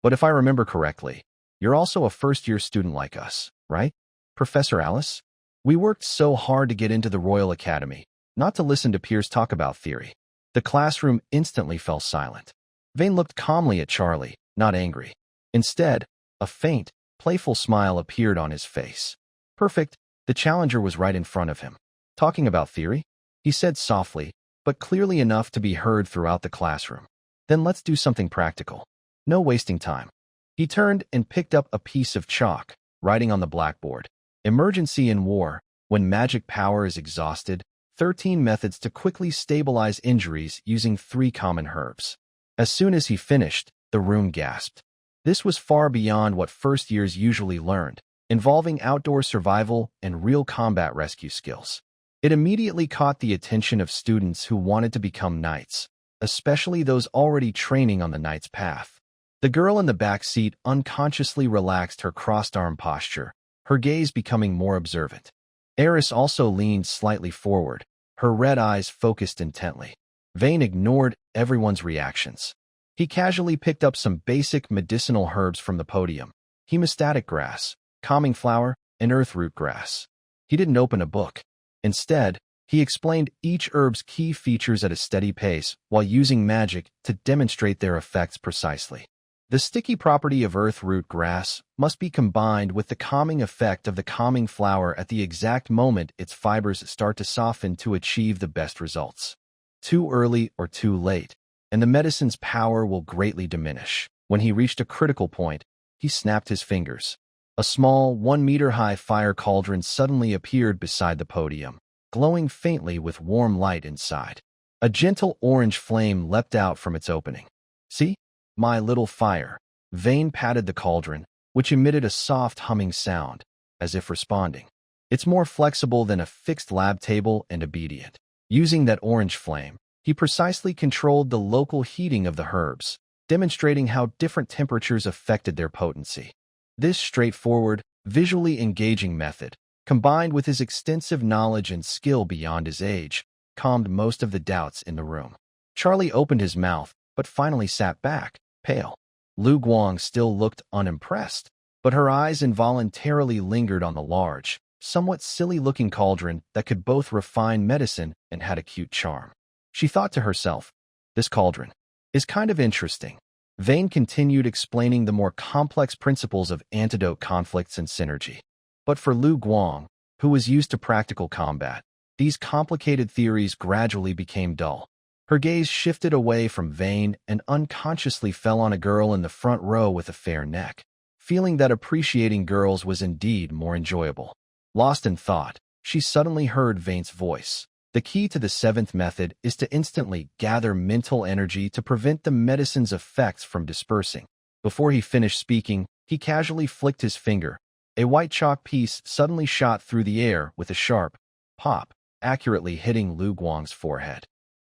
"But if I remember correctly, you're also a first-year student like us, right, Professor Alice? We worked so hard to get into the Royal Academy, not to listen to peers talk about theory." The classroom instantly fell silent. Vane looked calmly at Charlie, not angry. Instead, a faint, playful smile appeared on his face. "Perfect." The challenger was right in front of him. "Talking about theory?" he said softly, but clearly enough to be heard throughout the classroom. "Then let's do something practical. No wasting time." He turned and picked up a piece of chalk, writing on the blackboard, "Emergency in war, when magic power is exhausted, 13 methods to quickly stabilize injuries using 3 common herbs." As soon as he finished, the room gasped. This was far beyond what first years usually learned, involving outdoor survival and real combat rescue skills. It immediately caught the attention of students who wanted to become knights, especially those already training on the knight's path. The girl in the back seat unconsciously relaxed her crossed-arm posture, her gaze becoming more observant. Eris also leaned slightly forward, her red eyes focused intently. Vane ignored everyone's reactions. He casually picked up some basic medicinal herbs from the podium: hemostatic grass, calming flower, and earthroot grass. He didn't open a book. Instead, he explained each herb's key features at a steady pace while using magic to demonstrate their effects precisely. The sticky property of earthroot grass must be combined with the calming effect of the calming flower at the exact moment its fibers start to soften to achieve the best results. Too early or too late, and the medicine's power will greatly diminish. When he reached a critical point, he snapped his fingers. A small, 1-meter-high fire cauldron suddenly appeared beside the podium, glowing faintly with warm light inside. A gentle orange flame leapt out from its opening. "See? My little fire." Vane patted the cauldron, which emitted a soft humming sound, as if responding. "It's more flexible than a fixed lab table and obedient." Using that orange flame, he precisely controlled the local heating of the herbs, demonstrating how different temperatures affected their potency. This straightforward, visually engaging method, combined with his extensive knowledge and skill beyond his age, calmed most of the doubts in the room. Charlie opened his mouth, but finally sat back, pale. Lu Guang still looked unimpressed, but her eyes involuntarily lingered on the large, somewhat silly-looking cauldron that could both refine medicine and had a cute charm. She thought to herself, "This cauldron is kind of interesting." Vane continued explaining the more complex principles of antidote conflicts and synergy. But for Lu Guang, who was used to practical combat, these complicated theories gradually became dull. Her gaze shifted away from Vane and unconsciously fell on a girl in the front row with a fair neck, feeling that appreciating girls was indeed more enjoyable. Lost in thought, she suddenly heard Vane's voice. "The key to the 7th method is to instantly gather mental energy to prevent the medicine's effects from dispersing." Before he finished speaking, he casually flicked his finger. A white chalk piece suddenly shot through the air with a sharp pop, accurately hitting Lu Guang's forehead.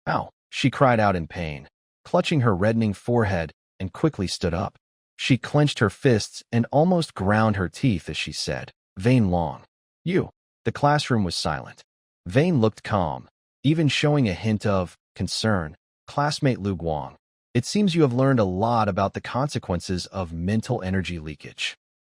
"Ow!" she cried out in pain, clutching her reddening forehead, and quickly stood up. She clenched her fists and almost ground her teeth as she said, "Vane Long." "You." The classroom was silent. Vane looked calm, even showing a hint of concern. "Classmate Lu Guang, it seems you have learned a lot about the consequences of mental energy leakage.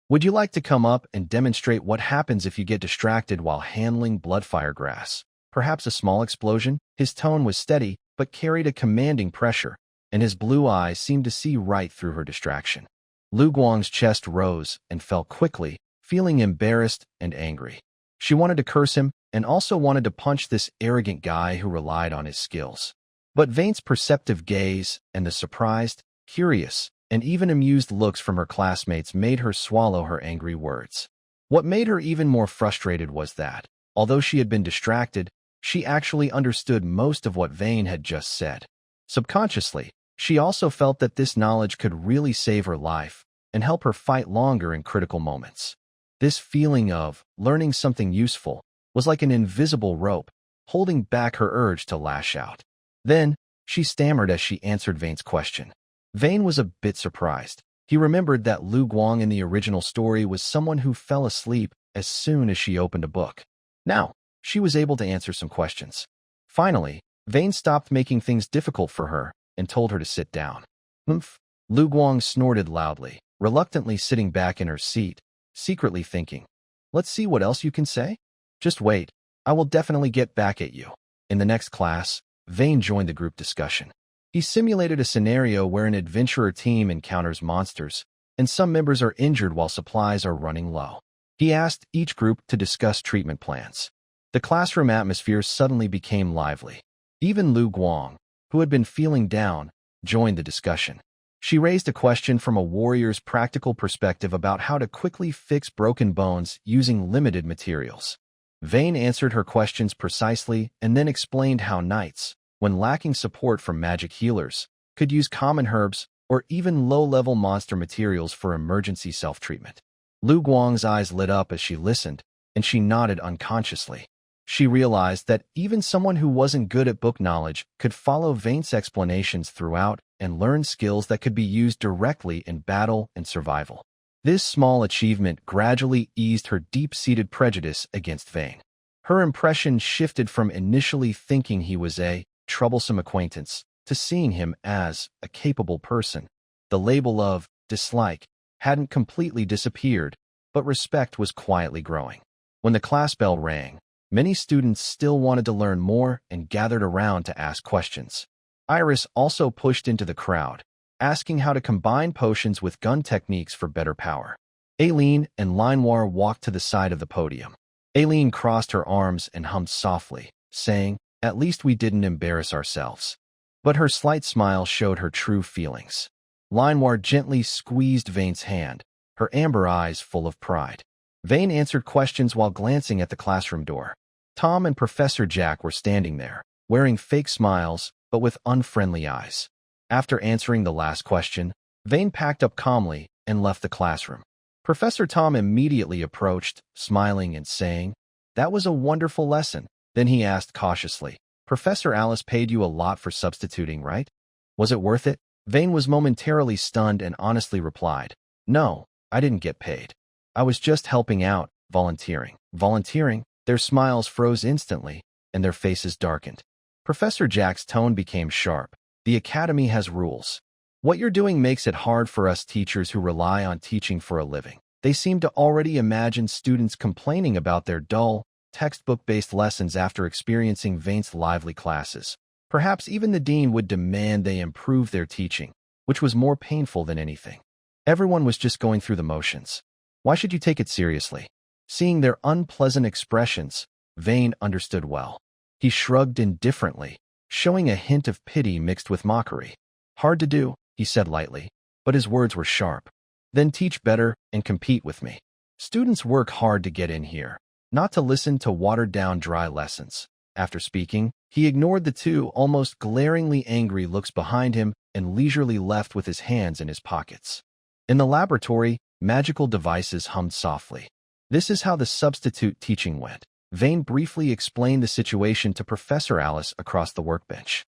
Would you like to come up and demonstrate what happens if you get distracted while handling bloodfire grass? Perhaps a small explosion?" His tone was steady, but carried a commanding pressure, and his blue eyes seemed to see right through her distraction. Lu Guang's chest rose and fell quickly, feeling embarrassed and angry. She wanted to curse him and also wanted to punch this arrogant guy who relied on his skills. But Vane's perceptive gaze and the surprised, curious, and even amused looks from her classmates made her swallow her angry words. What made her even more frustrated was that, although she had been distracted, she actually understood most of what Vane had just said. Subconsciously, she also felt that this knowledge could really save her life and help her fight longer in critical moments. This feeling of learning something useful was like an invisible rope, holding back her urge to lash out. Then, she stammered as she answered Vane's question. Vane was a bit surprised. He remembered that Lu Guang in the original story was someone who fell asleep as soon as she opened a book. Now, she was able to answer some questions. Finally, Vane stopped making things difficult for her and told her to sit down. "Humph." Lu Guang snorted loudly, reluctantly sitting back in her seat, secretly thinking, "Let's see what else you can say. Just wait, I will definitely get back at you." In the next class, Vane joined the group discussion. He simulated a scenario where an adventurer team encounters monsters, and some members are injured while supplies are running low. He asked each group to discuss treatment plans. The classroom atmosphere suddenly became lively. Even Lu Guang, who had been feeling down, joined the discussion. She raised a question from a warrior's practical perspective about how to quickly fix broken bones using limited materials. Vane answered her questions precisely and then explained how knights, when lacking support from magic healers, could use common herbs or even low-level monster materials for emergency self-treatment. Lu Guang's eyes lit up as she listened, and she nodded unconsciously. She realized that even someone who wasn't good at book knowledge could follow Vane's explanations throughout and learn skills that could be used directly in battle and survival. This small achievement gradually eased her deep-seated prejudice against Vane. Her impression shifted from initially thinking he was a troublesome acquaintance to seeing him as a capable person. The label of dislike hadn't completely disappeared, but respect was quietly growing. When the class bell rang, many students still wanted to learn more and gathered around to ask questions. Iris also pushed into the crowd, asking how to combine potions with gun techniques for better power. Aileen and Linoir walked to the side of the podium. Aileen crossed her arms and hummed softly, saying, "At least we didn't embarrass ourselves." But her slight smile showed her true feelings. Linoir gently squeezed Vane's hand, her amber eyes full of pride. Vane answered questions while glancing at the classroom door. Tom and Professor Jack were standing there, wearing fake smiles but with unfriendly eyes. After answering the last question, Vane packed up calmly and left the classroom. Professor Tom immediately approached, smiling and saying, "That was a wonderful lesson." Then he asked cautiously, "Professor Alice paid you a lot for substituting, right? Was it worth it?" Vane was momentarily stunned and honestly replied, "No, I didn't get paid. I was just helping out, volunteering." "Volunteering?" Their smiles froze instantly, and their faces darkened. Professor Jack's tone became sharp. "The Academy has rules. What you're doing makes it hard for us teachers who rely on teaching for a living." They seemed to already imagine students complaining about their dull, textbook-based lessons after experiencing Vane's lively classes. Perhaps even the dean would demand they improve their teaching, which was more painful than anything. Everyone was just going through the motions. Why should you take it seriously? Seeing their unpleasant expressions, Vane understood well. He shrugged indifferently, showing a hint of pity mixed with mockery. "Hard to do," he said lightly, but his words were sharp. "Then teach better and compete with me. Students work hard to get in here, not to listen to watered-down dry lessons." After speaking, he ignored the two almost glaringly angry looks behind him and leisurely left with his hands in his pockets. In the laboratory, magical devices hummed softly. This is how the substitute teaching went. Vane briefly explained the situation to Professor Alice across the workbench.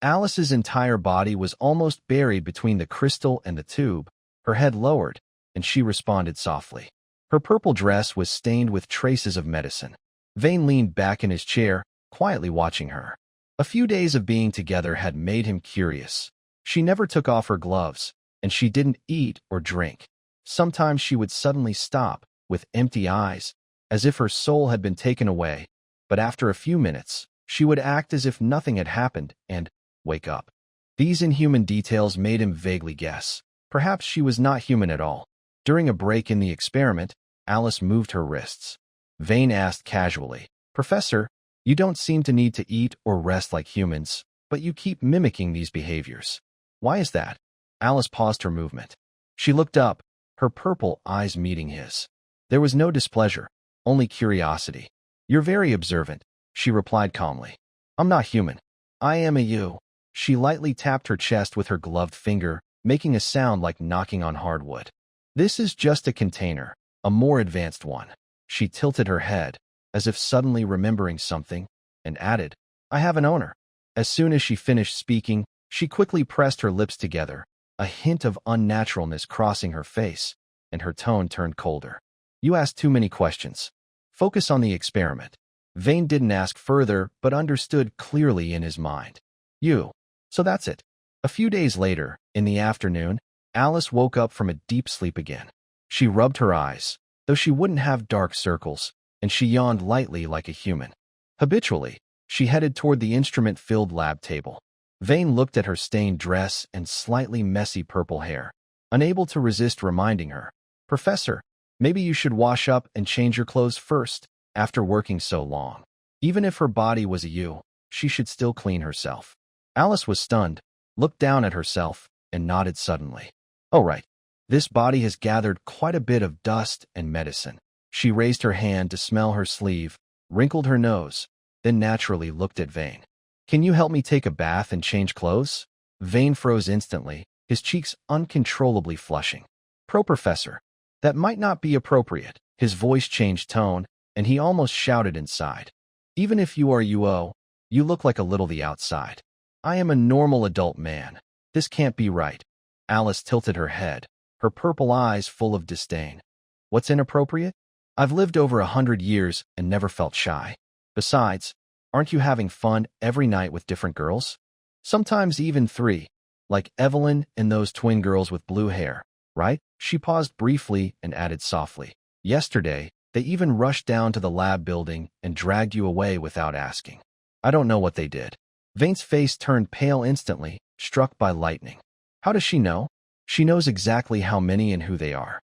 Alice's entire body was almost buried between the crystal and the tube, Her head lowered, and she responded softly. Her purple dress was stained with traces of medicine. Vane leaned back in his chair, quietly watching her. A few days of being together had made him curious. She never took off her gloves, and she didn't eat or drink. Sometimes she would suddenly stop, with empty eyes, as if her soul had been taken away, but after a few minutes, she would act as if nothing had happened and wake up. These inhuman details made him vaguely guess. Perhaps she was not human at all. During a break in the experiment, Alice moved her wrists. Vane asked casually, "Professor, you don't seem to need to eat or rest like humans, but you keep mimicking these behaviors. Why is that?" Alice paused her movement. She looked up, her purple eyes meeting his. There was no displeasure, only curiosity. "You're very observant," she replied calmly. "I'm not human. I am a you." She lightly tapped her chest with her gloved finger, making a sound like knocking on hardwood. "This is just a container, a more advanced one." She tilted her head, as if suddenly remembering something, and added, "I have an owner." As soon as she finished speaking, she quickly pressed her lips together, a hint of unnaturalness crossing her face, and her tone turned colder. "You asked too many questions. Focus on the experiment." Vane didn't ask further, but understood clearly in his mind. "You. So that's it." A few days later, in the afternoon, Alice woke up from a deep sleep again. She rubbed her eyes, though she wouldn't have dark circles, and she yawned lightly like a human. Habitually, she headed toward the instrument-filled lab table. Vane looked at her stained dress and slightly messy purple hair, unable to resist reminding her, "Professor, maybe you should wash up and change your clothes first, after working so long." Even if her body was a you, she should still clean herself. Alice was stunned, looked down at herself, and nodded suddenly. "Oh right, this body has gathered quite a bit of dust and medicine." She raised her hand to smell her sleeve, wrinkled her nose, then naturally looked at Vane. "Can you help me take a bath and change clothes?" Vane froze instantly, his cheeks uncontrollably flushing. Professor, that might not be appropriate." His voice changed tone, and he almost shouted inside. "Even if you are UO, you look like a little the outside. I am a normal adult man. This can't be right." Alice tilted her head, her purple eyes full of disdain. "What's inappropriate? I've lived over 100 years and never felt shy. Besides, aren't you having fun every night with different girls? Sometimes even 3, like Evelyn and those twin girls with blue hair, right?" She paused briefly and added softly, "Yesterday, they even rushed down to the lab building and dragged you away without asking. I don't know what they did." Vane's face turned pale instantly, struck by lightning. "How does she know?" "She knows exactly how many and who they are."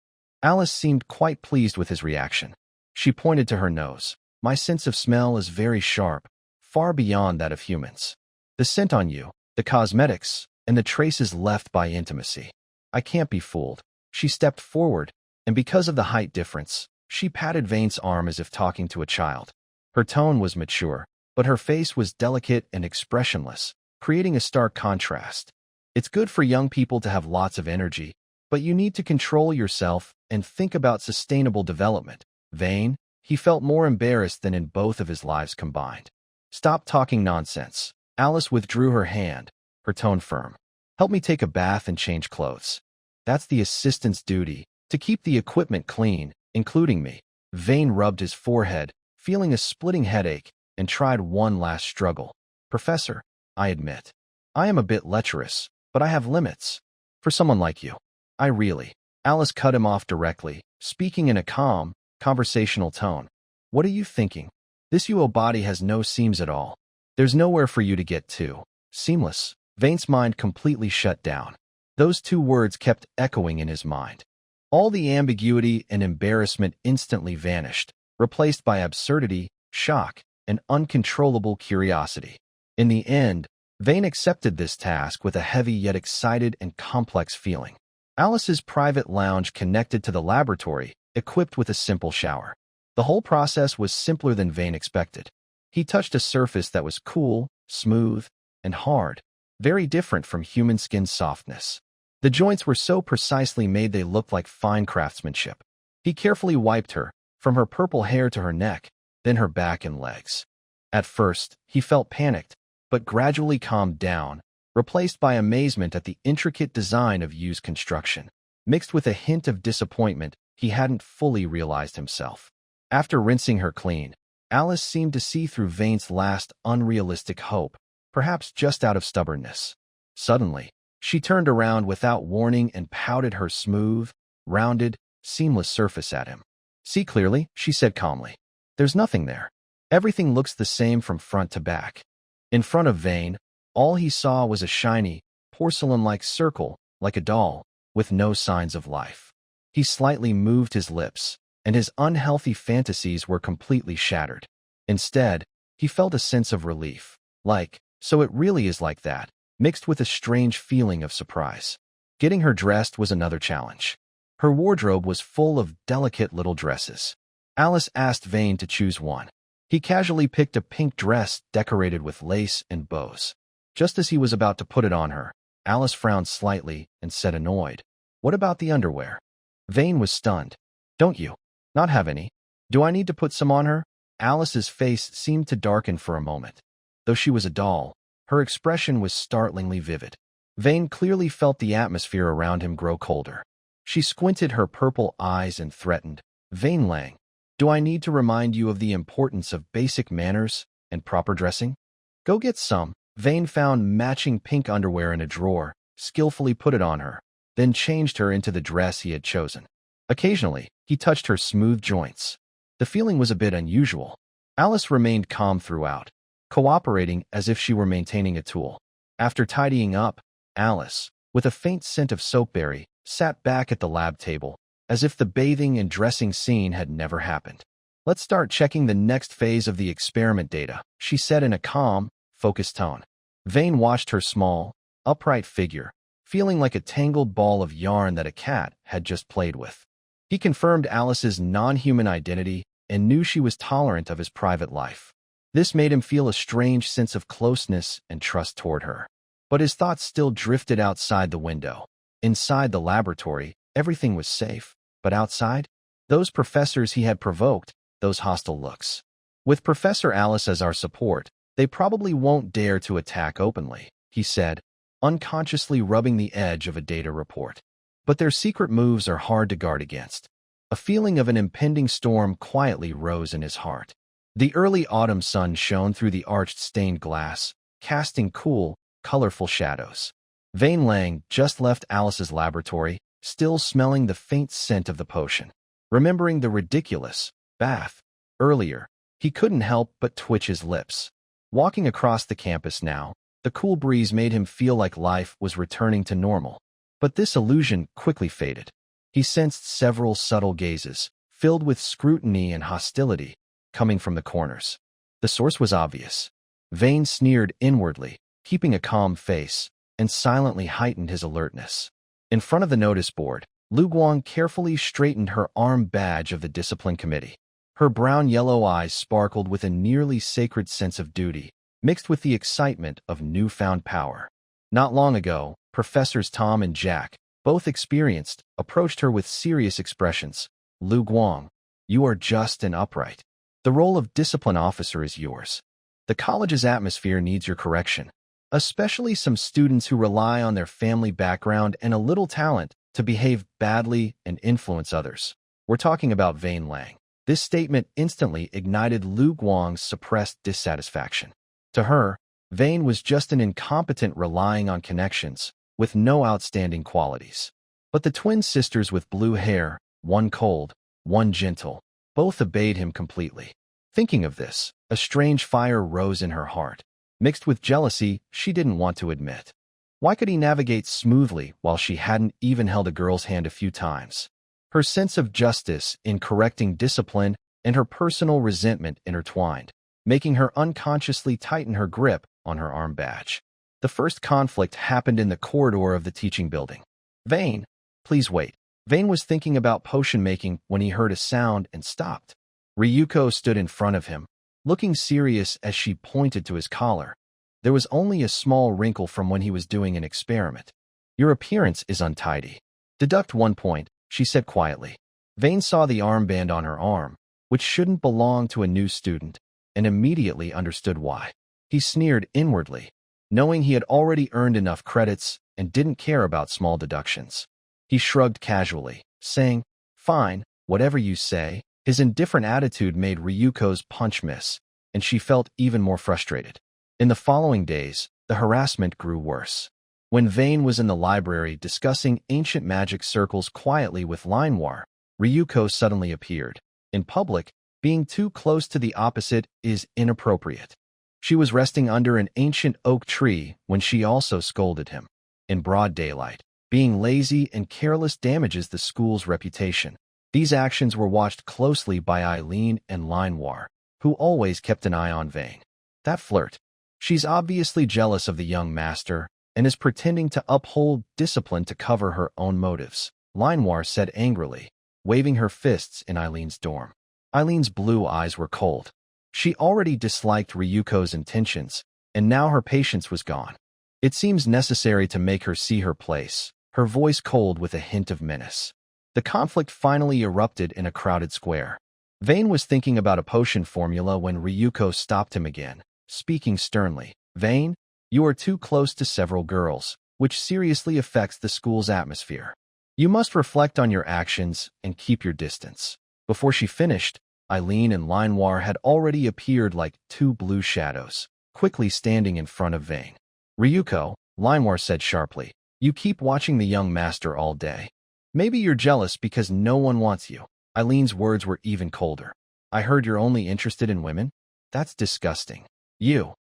Alice seemed quite pleased with his reaction. She pointed to her nose. "My sense of smell is very sharp, far beyond that of humans. The scent on you, the cosmetics, and the traces left by intimacy. I can't be fooled." She stepped forward, and because of the height difference, she patted Vane's arm as if talking to a child. Her tone was mature, but her face was delicate and expressionless, creating a stark contrast. "It's good for young people to have lots of energy, but you need to control yourself and think about sustainable development." Vane, he felt more embarrassed than in both of his lives combined. "Stop talking nonsense." Alice withdrew her hand, her tone firm. "Help me take a bath and change clothes. That's the assistant's duty, to keep the equipment clean, including me." Vane rubbed his forehead, feeling a splitting headache, and tried one last struggle. "Professor, I admit, I am a bit lecherous, but I have limits. For someone like you, I really—" Alice cut him off directly, speaking in a calm, conversational tone. "What are you thinking? This UO body has no seams at all. There's nowhere for you to get to. Seamless." Vane's mind completely shut down. Those 2 words kept echoing in his mind. All the ambiguity and embarrassment instantly vanished, replaced by absurdity, shock, and uncontrollable curiosity. In the end, Vane accepted this task with a heavy yet excited and complex feeling. Alice's private lounge connected to the laboratory, equipped with a simple shower. The whole process was simpler than Vane expected. He touched a surface that was cool, smooth, and hard, very different from human skin's softness. The joints were so precisely made they looked like fine craftsmanship. He carefully wiped her, from her purple hair to her neck, then her back and legs. At first, he felt panicked, but gradually calmed down, replaced by amazement at the intricate design of Yu's construction. mixed with a hint of disappointment he hadn't fully realized himself. After rinsing her clean, Alice seemed to see through Vane's last unrealistic hope, perhaps just out of stubbornness. Suddenly, she turned around without warning and pouted her smooth, rounded, seamless surface at him. "See clearly," she said calmly. "There's nothing there. Everything looks the same from front to back." In front of Vane, all he saw was a shiny, porcelain-like circle, like a doll, with no signs of life. He slightly moved his lips, and his unhealthy fantasies were completely shattered. Instead, he felt a sense of relief, like, so it really is like that, mixed with a strange feeling of surprise. Getting her dressed was another challenge. Her wardrobe was full of delicate little dresses. Alice asked Vane to choose one. He casually picked a pink dress decorated with lace and bows. Just as he was about to put it on her, Alice frowned slightly and said annoyed, "What about the underwear?" Vane was stunned. "Don't you not have any? Do I need to put some on her?" Alice's face seemed to darken for a moment. Though she was a doll, her expression was startlingly vivid. Vane clearly felt the atmosphere around him grow colder. She squinted her purple eyes and threatened, "Vane Lang, do I need to remind you of the importance of basic manners and proper dressing? Go get some." Vane found matching pink underwear in a drawer, skillfully put it on her, then changed her into the dress he had chosen. Occasionally, he touched her smooth joints. The feeling was a bit unusual. Alice remained calm throughout, cooperating as if she were maintaining a tool. After tidying up, Alice, with a faint scent of soapberry, sat back at the lab table, as if the bathing and dressing scene had never happened. "Let's start checking the next phase of the experiment data," she said in a calm, focused tone. Vane watched her small, upright figure, feeling like a tangled ball of yarn that a cat had just played with. He confirmed Alice's non-human identity and knew she was tolerant of his private life. This made him feel a strange sense of closeness and trust toward her. But his thoughts still drifted outside the window. Inside the laboratory, everything was safe, but outside, those professors he had provoked, those hostile looks. "With Professor Alice as our support, they probably won't dare to attack openly," he said, unconsciously rubbing the edge of a data report. "But their secret moves are hard to guard against." A feeling of an impending storm quietly rose in his heart. The early autumn sun shone through the arched stained glass, casting cool, colorful shadows. Vane Lang just left Alice's laboratory, still smelling the faint scent of the potion. Remembering the ridiculous bath earlier, he couldn't help but twitch his lips. Walking across the campus now, the cool breeze made him feel like life was returning to normal. But this illusion quickly faded. He sensed several subtle gazes, filled with scrutiny and hostility, coming from the corners. The source was obvious. Vane sneered inwardly, keeping a calm face, and silently heightened his alertness. In front of the notice board, Lu Guang carefully straightened her arm badge of the discipline committee. Her brown-yellow eyes sparkled with a nearly sacred sense of duty, mixed with the excitement of newfound power. Not long ago, Professors Tom and Jack, both experienced, approached her with serious expressions. "Lu Guang, you are just and upright. The role of discipline officer is yours. The college's atmosphere needs your correction, especially some students who rely on their family background and a little talent to behave badly and influence others." We're talking about Vane Lang. This statement instantly ignited Lu Guang's suppressed dissatisfaction. To her, Vane was just an incompetent relying on connections, with no outstanding qualities. But the twin sisters with blue hair, one cold, one gentle, both obeyed him completely. Thinking of this, a strange fire rose in her heart, mixed with jealousy she didn't want to admit. Why could he navigate smoothly while she hadn't even held a girl's hand a few times? Her sense of justice in correcting discipline and her personal resentment intertwined, making her unconsciously tighten her grip on her arm badge. The first conflict happened in the corridor of the teaching building. "Vane, please wait." Vane was thinking about potion making when he heard a sound and stopped. Ryuko stood in front of him, looking serious as she pointed to his collar. There was only a small wrinkle from when he was doing an experiment. "Your appearance is untidy. Deduct 1 point," she said quietly. Vane saw the armband on her arm, which shouldn't belong to a new student, and immediately understood why. He sneered inwardly, knowing he had already earned enough credits and didn't care about small deductions. He shrugged casually, saying, "Fine, whatever you say." His indifferent attitude made Ryuko's punch miss, and she felt even more frustrated. In the following days, the harassment grew worse. When Vane was in the library discussing ancient magic circles quietly with Manhwa, Ryuko suddenly appeared. In public, being too close to the opposite is inappropriate. She was resting under an ancient oak tree when she also scolded him. In broad daylight, being lazy and careless damages the school's reputation. These actions were watched closely by Eileen and Manhwa, who always kept an eye on Vane. That flirt. She's obviously jealous of the young master and is pretending to uphold discipline to cover her own motives, Manhwa said angrily, waving her fists in Eileen's dorm. Eileen's blue eyes were cold. She already disliked Ryuko's intentions, and now her patience was gone. It seems necessary to make her see her place, her voice cold with a hint of menace. The conflict finally erupted in a crowded square. Vane was thinking about a potion formula when Ryuko stopped him again, speaking sternly. "Vane, you are too close to several girls, which seriously affects the school's atmosphere. You must reflect on your actions and keep your distance." Before she finished, Eileen and Manhwa had already appeared like two blue shadows, quickly standing in front of Vane. "Ryuko," Manhwa said sharply, "you keep watching the young master all day. Maybe you're jealous because no one wants you." Eileen's words were even colder. "I heard you're only interested in women? That's disgusting." "You."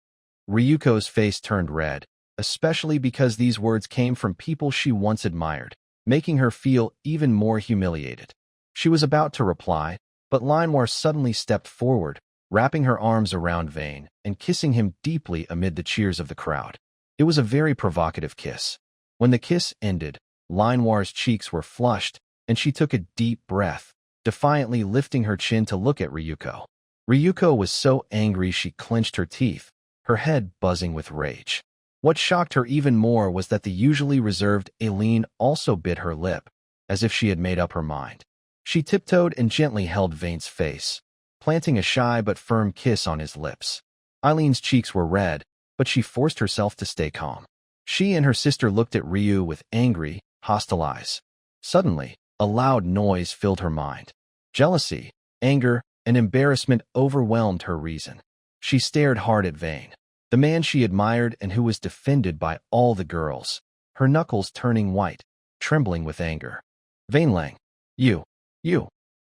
Ryuko's face turned red, especially because these words came from people she once admired, making her feel even more humiliated. She was about to reply, but Manhwa suddenly stepped forward, wrapping her arms around Vane and kissing him deeply amid the cheers of the crowd. It was a very provocative kiss. When the kiss ended, Manhwa's cheeks were flushed, and she took a deep breath, defiantly lifting her chin to look at Ryuko. Ryuko was so angry she clenched her teeth, her head buzzing with rage. What shocked her even more was that the usually reserved Eileen also bit her lip, as if she had made up her mind. She tiptoed and gently held Vane's face, planting a shy but firm kiss on his lips. Eileen's cheeks were red, but she forced herself to stay calm. She and her sister looked at Ryu with angry, hostile eyes. Suddenly, a loud noise filled her mind. Jealousy, anger, and embarrassment overwhelmed her reason. She stared hard at Vane, the man she admired and who was defended by all the girls, her knuckles turning white, trembling with anger. "Vane Lang, you,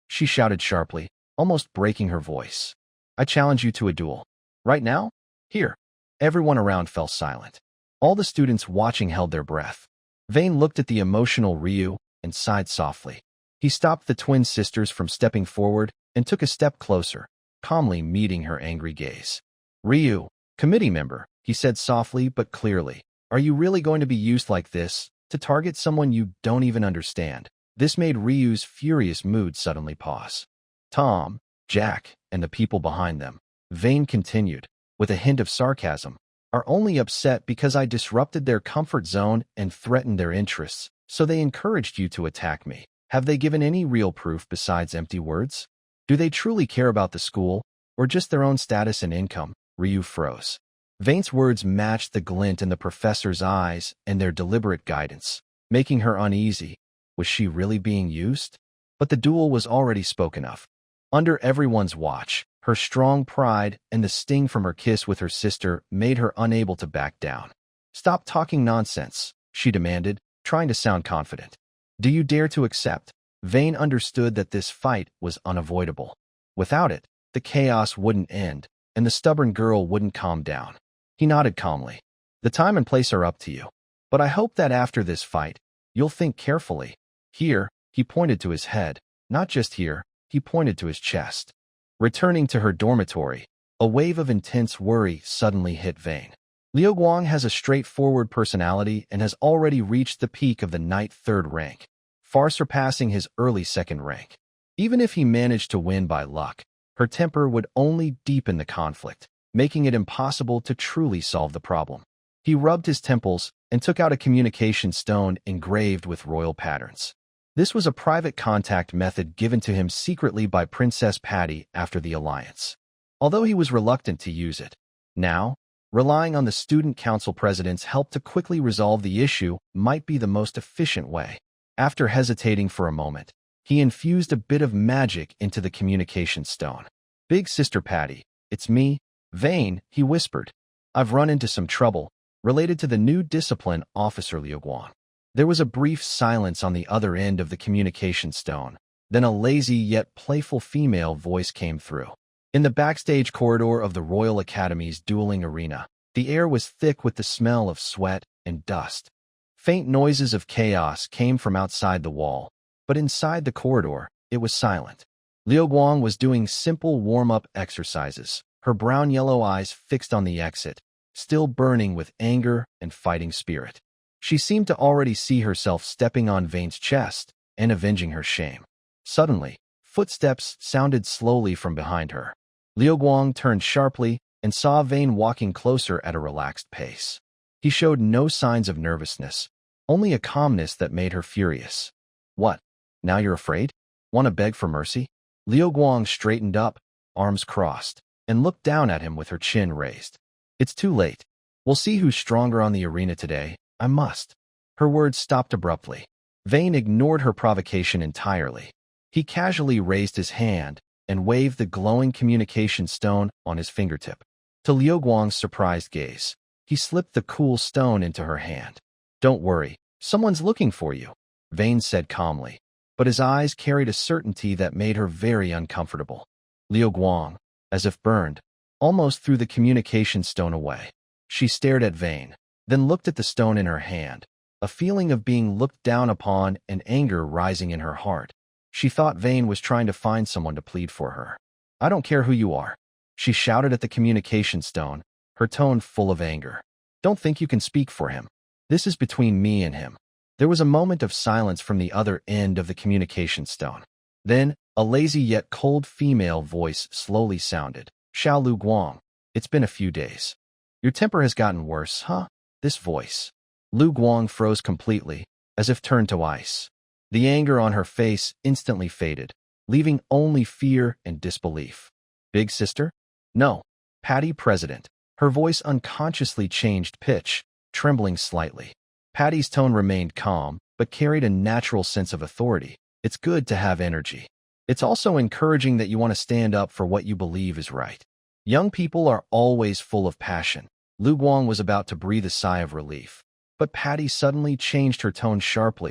she shouted sharply, almost breaking her voice. "I challenge you to a duel. Right now? Here." Everyone around fell silent. All the students watching held their breath. Vane looked at the emotional Ryu and sighed softly. He stopped the twin sisters from stepping forward and took a step closer, calmly meeting her angry gaze. "Ryu, committee member," he said softly but clearly, "are you really going to be used like this, to target someone you don't even understand?" This made Ryu's furious mood suddenly pause. "Tom, Jack, and the people behind them," Vane continued, with a hint of sarcasm, "are only upset because I disrupted their comfort zone and threatened their interests, so they encouraged you to attack me. Have they given any real proof besides empty words? Do they truly care about the school, or just their own status and income?" Ryu froze. Vane's words matched the glint in the professor's eyes and their deliberate guidance, making her uneasy. Was she really being used? But the duel was already spoken of. Under everyone's watch, her strong pride and the sting from her kiss with her sister made her unable to back down. "Stop talking nonsense," she demanded, trying to sound confident. "Do you dare to accept?" Vane understood that this fight was unavoidable. Without it, the chaos wouldn't end, and the stubborn girl wouldn't calm down. He nodded calmly. "The time and place are up to you. But I hope that after this fight, you'll think carefully." Here, he pointed to his head. Not just here, he pointed to his chest. Returning to her dormitory, a wave of intense worry suddenly hit Vane. Liu Guang has a straightforward personality and has already reached the peak of the night third rank, far surpassing his early second rank. Even if he managed to win by luck, her temper would only deepen the conflict, making it impossible to truly solve the problem. He rubbed his temples and took out a communication stone engraved with royal patterns. This was a private contact method given to him secretly by Princess Patty after the alliance. Although he was reluctant to use it, now, relying on the student council president's help to quickly resolve the issue might be the most efficient way. After hesitating for a moment, he infused a bit of magic into the communication stone. "Big Sister Patty, it's me, Vane," he whispered. "I've run into some trouble related to the new discipline officer Liu Guang." There was a brief silence on the other end of the communication stone. Then a lazy yet playful female voice came through. In the backstage corridor of the Royal Academy's dueling arena, the air was thick with the smell of sweat and dust. Faint noises of chaos came from outside the wall, but inside the corridor, it was silent. Liu Guang was doing simple warm-up exercises, her brown-yellow eyes fixed on the exit, still burning with anger and fighting spirit. She seemed to already see herself stepping on Vane's chest and avenging her shame. Suddenly, footsteps sounded slowly from behind her. Liu Guang turned sharply and saw Vane walking closer at a relaxed pace. He showed no signs of nervousness, only a calmness that made her furious. "What? Now you're afraid? Want to beg for mercy?" Liu Guang straightened up, arms crossed, and looked down at him with her chin raised. "It's too late. We'll see who's stronger on the arena today. I must." Her words stopped abruptly. Vane ignored her provocation entirely. He casually raised his hand and waved the glowing communication stone on his fingertip. To Liu Guang's surprised gaze, he slipped the cool stone into her hand. "Don't worry, someone's looking for you," Vane said calmly, but his eyes carried a certainty that made her very uncomfortable. Liu Guang, as if burned, almost threw the communication stone away. She stared at Vane, then looked at the stone in her hand, a feeling of being looked down upon and anger rising in her heart. She thought Vane was trying to find someone to plead for her. "I don't care who you are," she shouted at the communication stone, her tone full of anger. "Don't think you can speak for him. This is between me and him." There was a moment of silence from the other end of the communication stone. Then, a lazy yet cold female voice slowly sounded. "Xiao Lu Guang, it's been a few days. Your temper has gotten worse, huh?" This voice. Lu Guang froze completely, as if turned to ice. The anger on her face instantly faded, leaving only fear and disbelief. "Big sister?" "No, Patty President." Her voice unconsciously changed pitch, trembling slightly. Patty's tone remained calm, but carried a natural sense of authority. "It's good to have energy. It's also encouraging that you want to stand up for what you believe is right. Young people are always full of passion." Lu Guang was about to breathe a sigh of relief, but Patty suddenly changed her tone sharp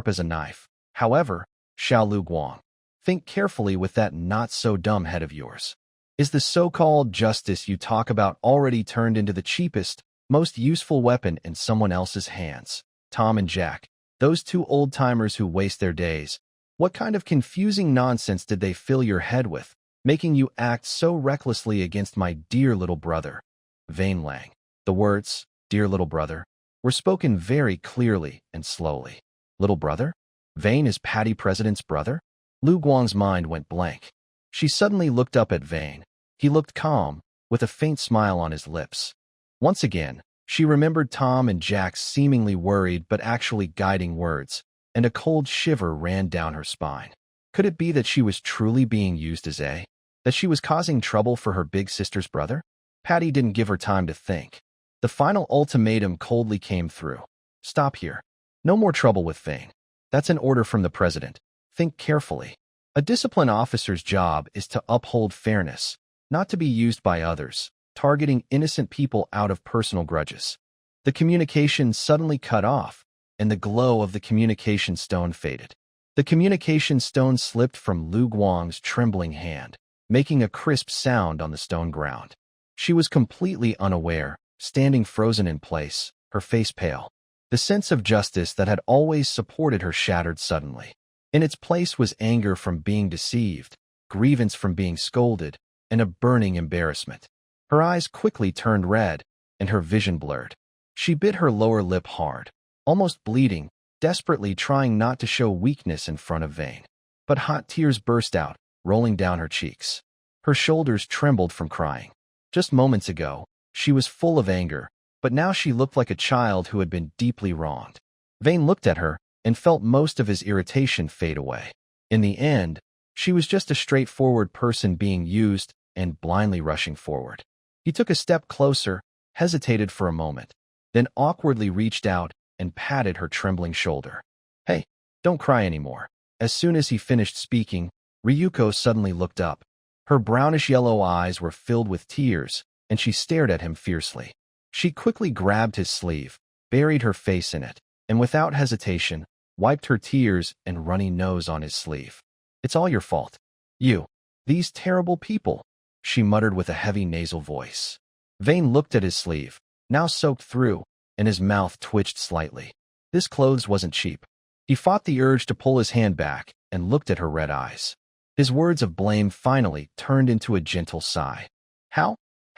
as a knife. "However, Xiao Lu Guang, think carefully with that not-so-dumb head of yours. Is the so-called justice you talk about already turned into the cheapest, most useful weapon in someone else's hands? Tom and Jack, those two old-timers who waste their days, what kind of confusing nonsense did they fill your head with, making you act so recklessly against my dear little brother?" Vane Lang. The words, "dear little brother," were spoken very clearly and slowly. Little brother? Vane is Patty President's brother? Lu Guang's mind went blank. She suddenly looked up at Vane. He looked calm, with a faint smile on his lips. Once again, she remembered Tom and Jack's seemingly worried but actually guiding words, and a cold shiver ran down her spine. Could it be that she was truly being used as that she was causing trouble for her big sister's brother? Patty didn't give her time to think. The final ultimatum coldly came through. "Stop here. No more trouble with Vane. That's an order from the president. Think carefully. A discipline officer's job is to uphold fairness, not to be used by others, targeting innocent people out of personal grudges." The communication suddenly cut off, and the glow of the communication stone faded. The communication stone slipped from Lu Guang's trembling hand, making a crisp sound on the stone ground. She was completely unaware, standing frozen in place, her face pale. The sense of justice that had always supported her shattered suddenly. In its place was anger from being deceived, grievance from being scolded, and a burning embarrassment. Her eyes quickly turned red, and her vision blurred. She bit her lower lip hard, almost bleeding, desperately trying not to show weakness in front of Vane. But hot tears burst out, rolling down her cheeks. Her shoulders trembled from crying. Just moments ago, she was full of anger, but now she looked like a child who had been deeply wronged. Vane looked at her and felt most of his irritation fade away. In the end, she was just a straightforward person being used and blindly rushing forward. He took a step closer, hesitated for a moment, then awkwardly reached out and patted her trembling shoulder. "Hey, Don't cry anymore. As soon as he finished speaking, Ryuko suddenly looked up. Her brownish-yellow eyes were filled with tears, and she stared at him fiercely. She quickly grabbed his sleeve, buried her face in it, and without hesitation, wiped her tears and runny nose on his sleeve. It's all your fault. You. These terrible people, she muttered with a heavy nasal voice. Vane looked at his sleeve, now soaked through, and his mouth twitched slightly. This clothes wasn't cheap. He fought the urge to pull his hand back and looked at her red eyes. His words of blame finally turned into a gentle sigh. How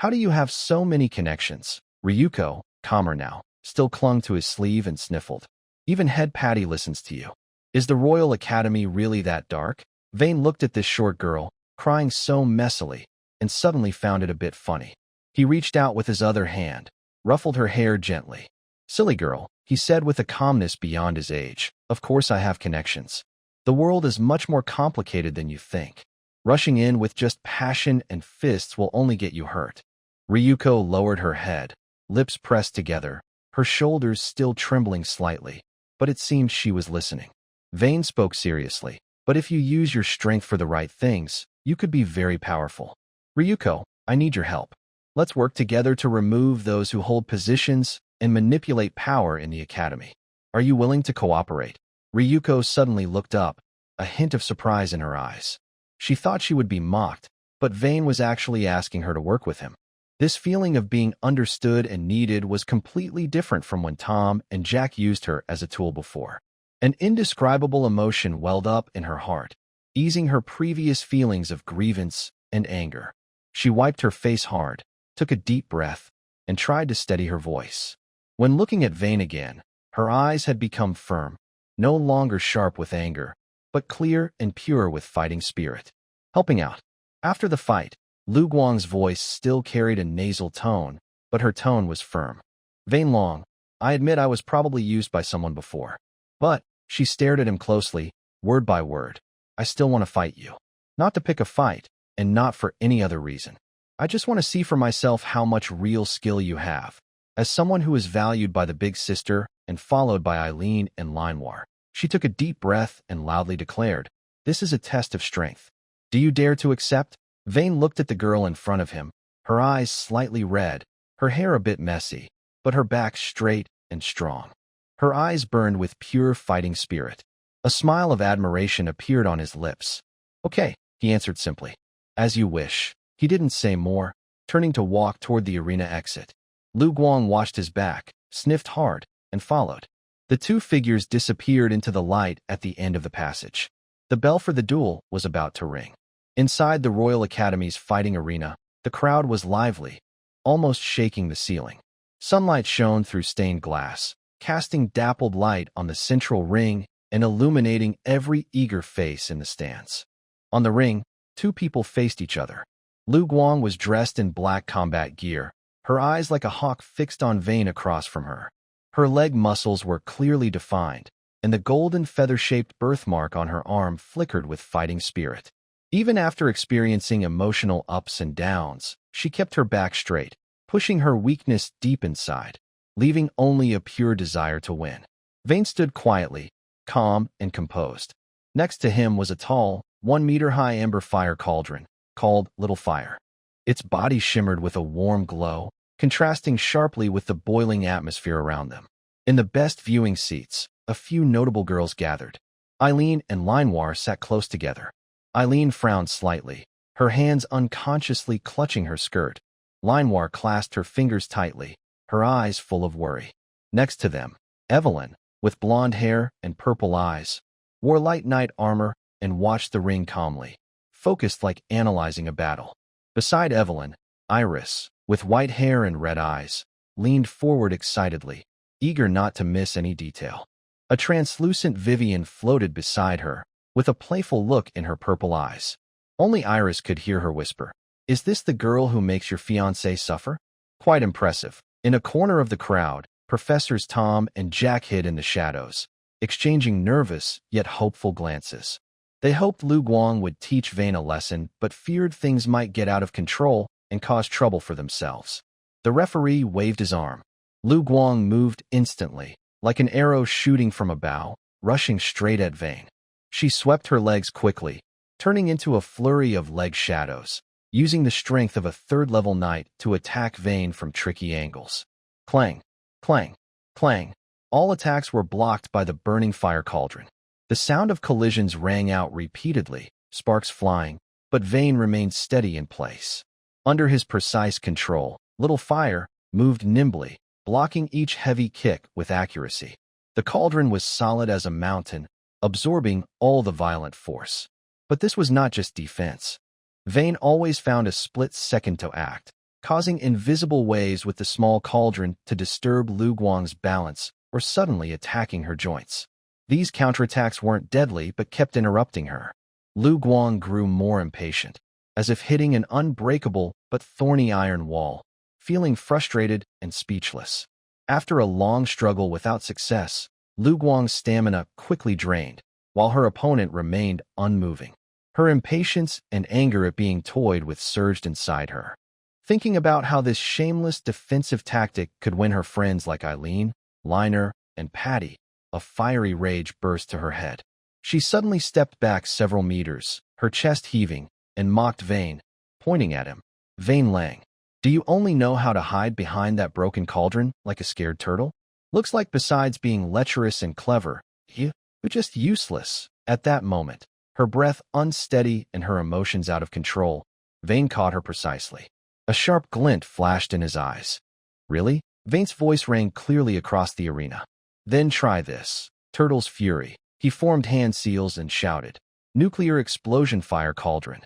do you have so many connections? Ryuko, calmer now, still clung to his sleeve and sniffled. Even Head Patty listens to you. Is the Royal Academy really that dark? Vane looked at this short girl, crying so messily, and suddenly found it a bit funny. He reached out with his other hand, ruffled her hair gently. Silly girl, he said with a calmness beyond his age. Of course I have connections. The world is much more complicated than you think. Rushing in with just passion and fists will only get you hurt. Ryuko lowered her head, lips pressed together, her shoulders still trembling slightly, but it seemed she was listening. Vane spoke seriously. But if you use your strength for the right things, you could be very powerful. Ryuko, I need your help. Let's work together to remove those who hold positions and manipulate power in the academy. Are you willing to cooperate? Ryuko suddenly looked up, a hint of surprise in her eyes. She thought she would be mocked, but Vane was actually asking her to work with him. This feeling of being understood and needed was completely different from when Tom and Jack used her as a tool before. An indescribable emotion welled up in her heart, easing her previous feelings of grievance and anger. She wiped her face hard, took a deep breath, and tried to steady her voice. When looking at Vane again, her eyes had become firm, no longer sharp with anger, but clear and pure with fighting spirit. Helping out. After the fight, Lu Guang's voice still carried a nasal tone, but her tone was firm. Vane Long, I admit I was probably used by someone before. But, she stared at him closely, word by word. I still want to fight you. Not to pick a fight, and not for any other reason. I just want to see for myself how much real skill you have. As someone who is valued by the big sister and followed by Eileen and Manhwa, she took a deep breath and loudly declared, this is a test of strength. Do you dare to accept? Vane looked at the girl in front of him, her eyes slightly red, her hair a bit messy, but her back straight and strong. Her eyes burned with pure fighting spirit. A smile of admiration appeared on his lips. Okay, he answered simply. As you wish. He didn't say more, turning to walk toward the arena exit. Lu Guang watched his back, sniffed hard, and followed. The two figures disappeared into the light at the end of the passage. The bell for the duel was about to ring. Inside the Royal Academy's fighting arena, the crowd was lively, almost shaking the ceiling. Sunlight shone through stained glass, casting dappled light on the central ring and illuminating every eager face in the stands. On the ring, two people faced each other. Lu Guang was dressed in black combat gear, her eyes like a hawk fixed on Vane across from her. Her leg muscles were clearly defined, and the golden feather-shaped birthmark on her arm flickered with fighting spirit. Even after experiencing emotional ups and downs, she kept her back straight, pushing her weakness deep inside, leaving only a pure desire to win. Vane stood quietly, calm and composed. Next to him was a tall, 1-meter-high ember fire cauldron, called Little Fire. Its body shimmered with a warm glow, contrasting sharply with the boiling atmosphere around them. In the best viewing seats, a few notable girls gathered. Eileen and Linewar sat close together. Eileen frowned slightly, her hands unconsciously clutching her skirt. Linewar clasped her fingers tightly, her eyes full of worry. Next to them, Evelyn, with blonde hair and purple eyes, wore light knight armor and watched the ring calmly, focused like analyzing a battle. Beside Evelyn, Iris, with white hair and red eyes, leaned forward excitedly, eager not to miss any detail. A translucent Vivian floated beside her, with a playful look in her purple eyes. Only Iris could hear her whisper, "Is this the girl who makes your fiancé suffer?" Quite impressive. In a corner of the crowd, Professors Tom and Jack hid in the shadows, exchanging nervous yet hopeful glances. They hoped Lu Guang would teach Vane a lesson, but feared things might get out of control and cause trouble for themselves. The referee waved his arm. Lu Guang moved instantly, like an arrow shooting from a bow, rushing straight at Vayne. She swept her legs quickly, turning into a flurry of leg shadows, using the strength of a third-level knight to attack Vayne from tricky angles. Clang, clang, clang. All attacks were blocked by the burning fire cauldron. The sound of collisions rang out repeatedly, sparks flying, but Vayne remained steady in place. Under his precise control, Little Fire moved nimbly, blocking each heavy kick with accuracy. The cauldron was solid as a mountain, absorbing all the violent force. But this was not just defense. Vayne always found a split second to act, causing invisible waves with the small cauldron to disturb Lu Guang's balance or suddenly attacking her joints. These counterattacks weren't deadly but kept interrupting her. Lu Guang grew more impatient, as if hitting an unbreakable but thorny iron wall, feeling frustrated and speechless. After a long struggle without success, Lu Guang's stamina quickly drained, while her opponent remained unmoving. Her impatience and anger at being toyed with surged inside her. Thinking about how this shameless defensive tactic could win her friends like Eileen, Liner, and Patty, a fiery rage burst to her head. She suddenly stepped back several meters, her chest heaving, and mocked Vayne, pointing at him. Vayne Lang, do you only know how to hide behind that broken cauldron like a scared turtle? Looks like besides being lecherous and clever, you're just useless. At that moment, her breath unsteady and her emotions out of control, Vayne caught her precisely. A sharp glint flashed in his eyes. Really? Vayne's voice rang clearly across the arena. Then try this. Turtle's fury. He formed hand seals and shouted. Nuclear explosion fire cauldron.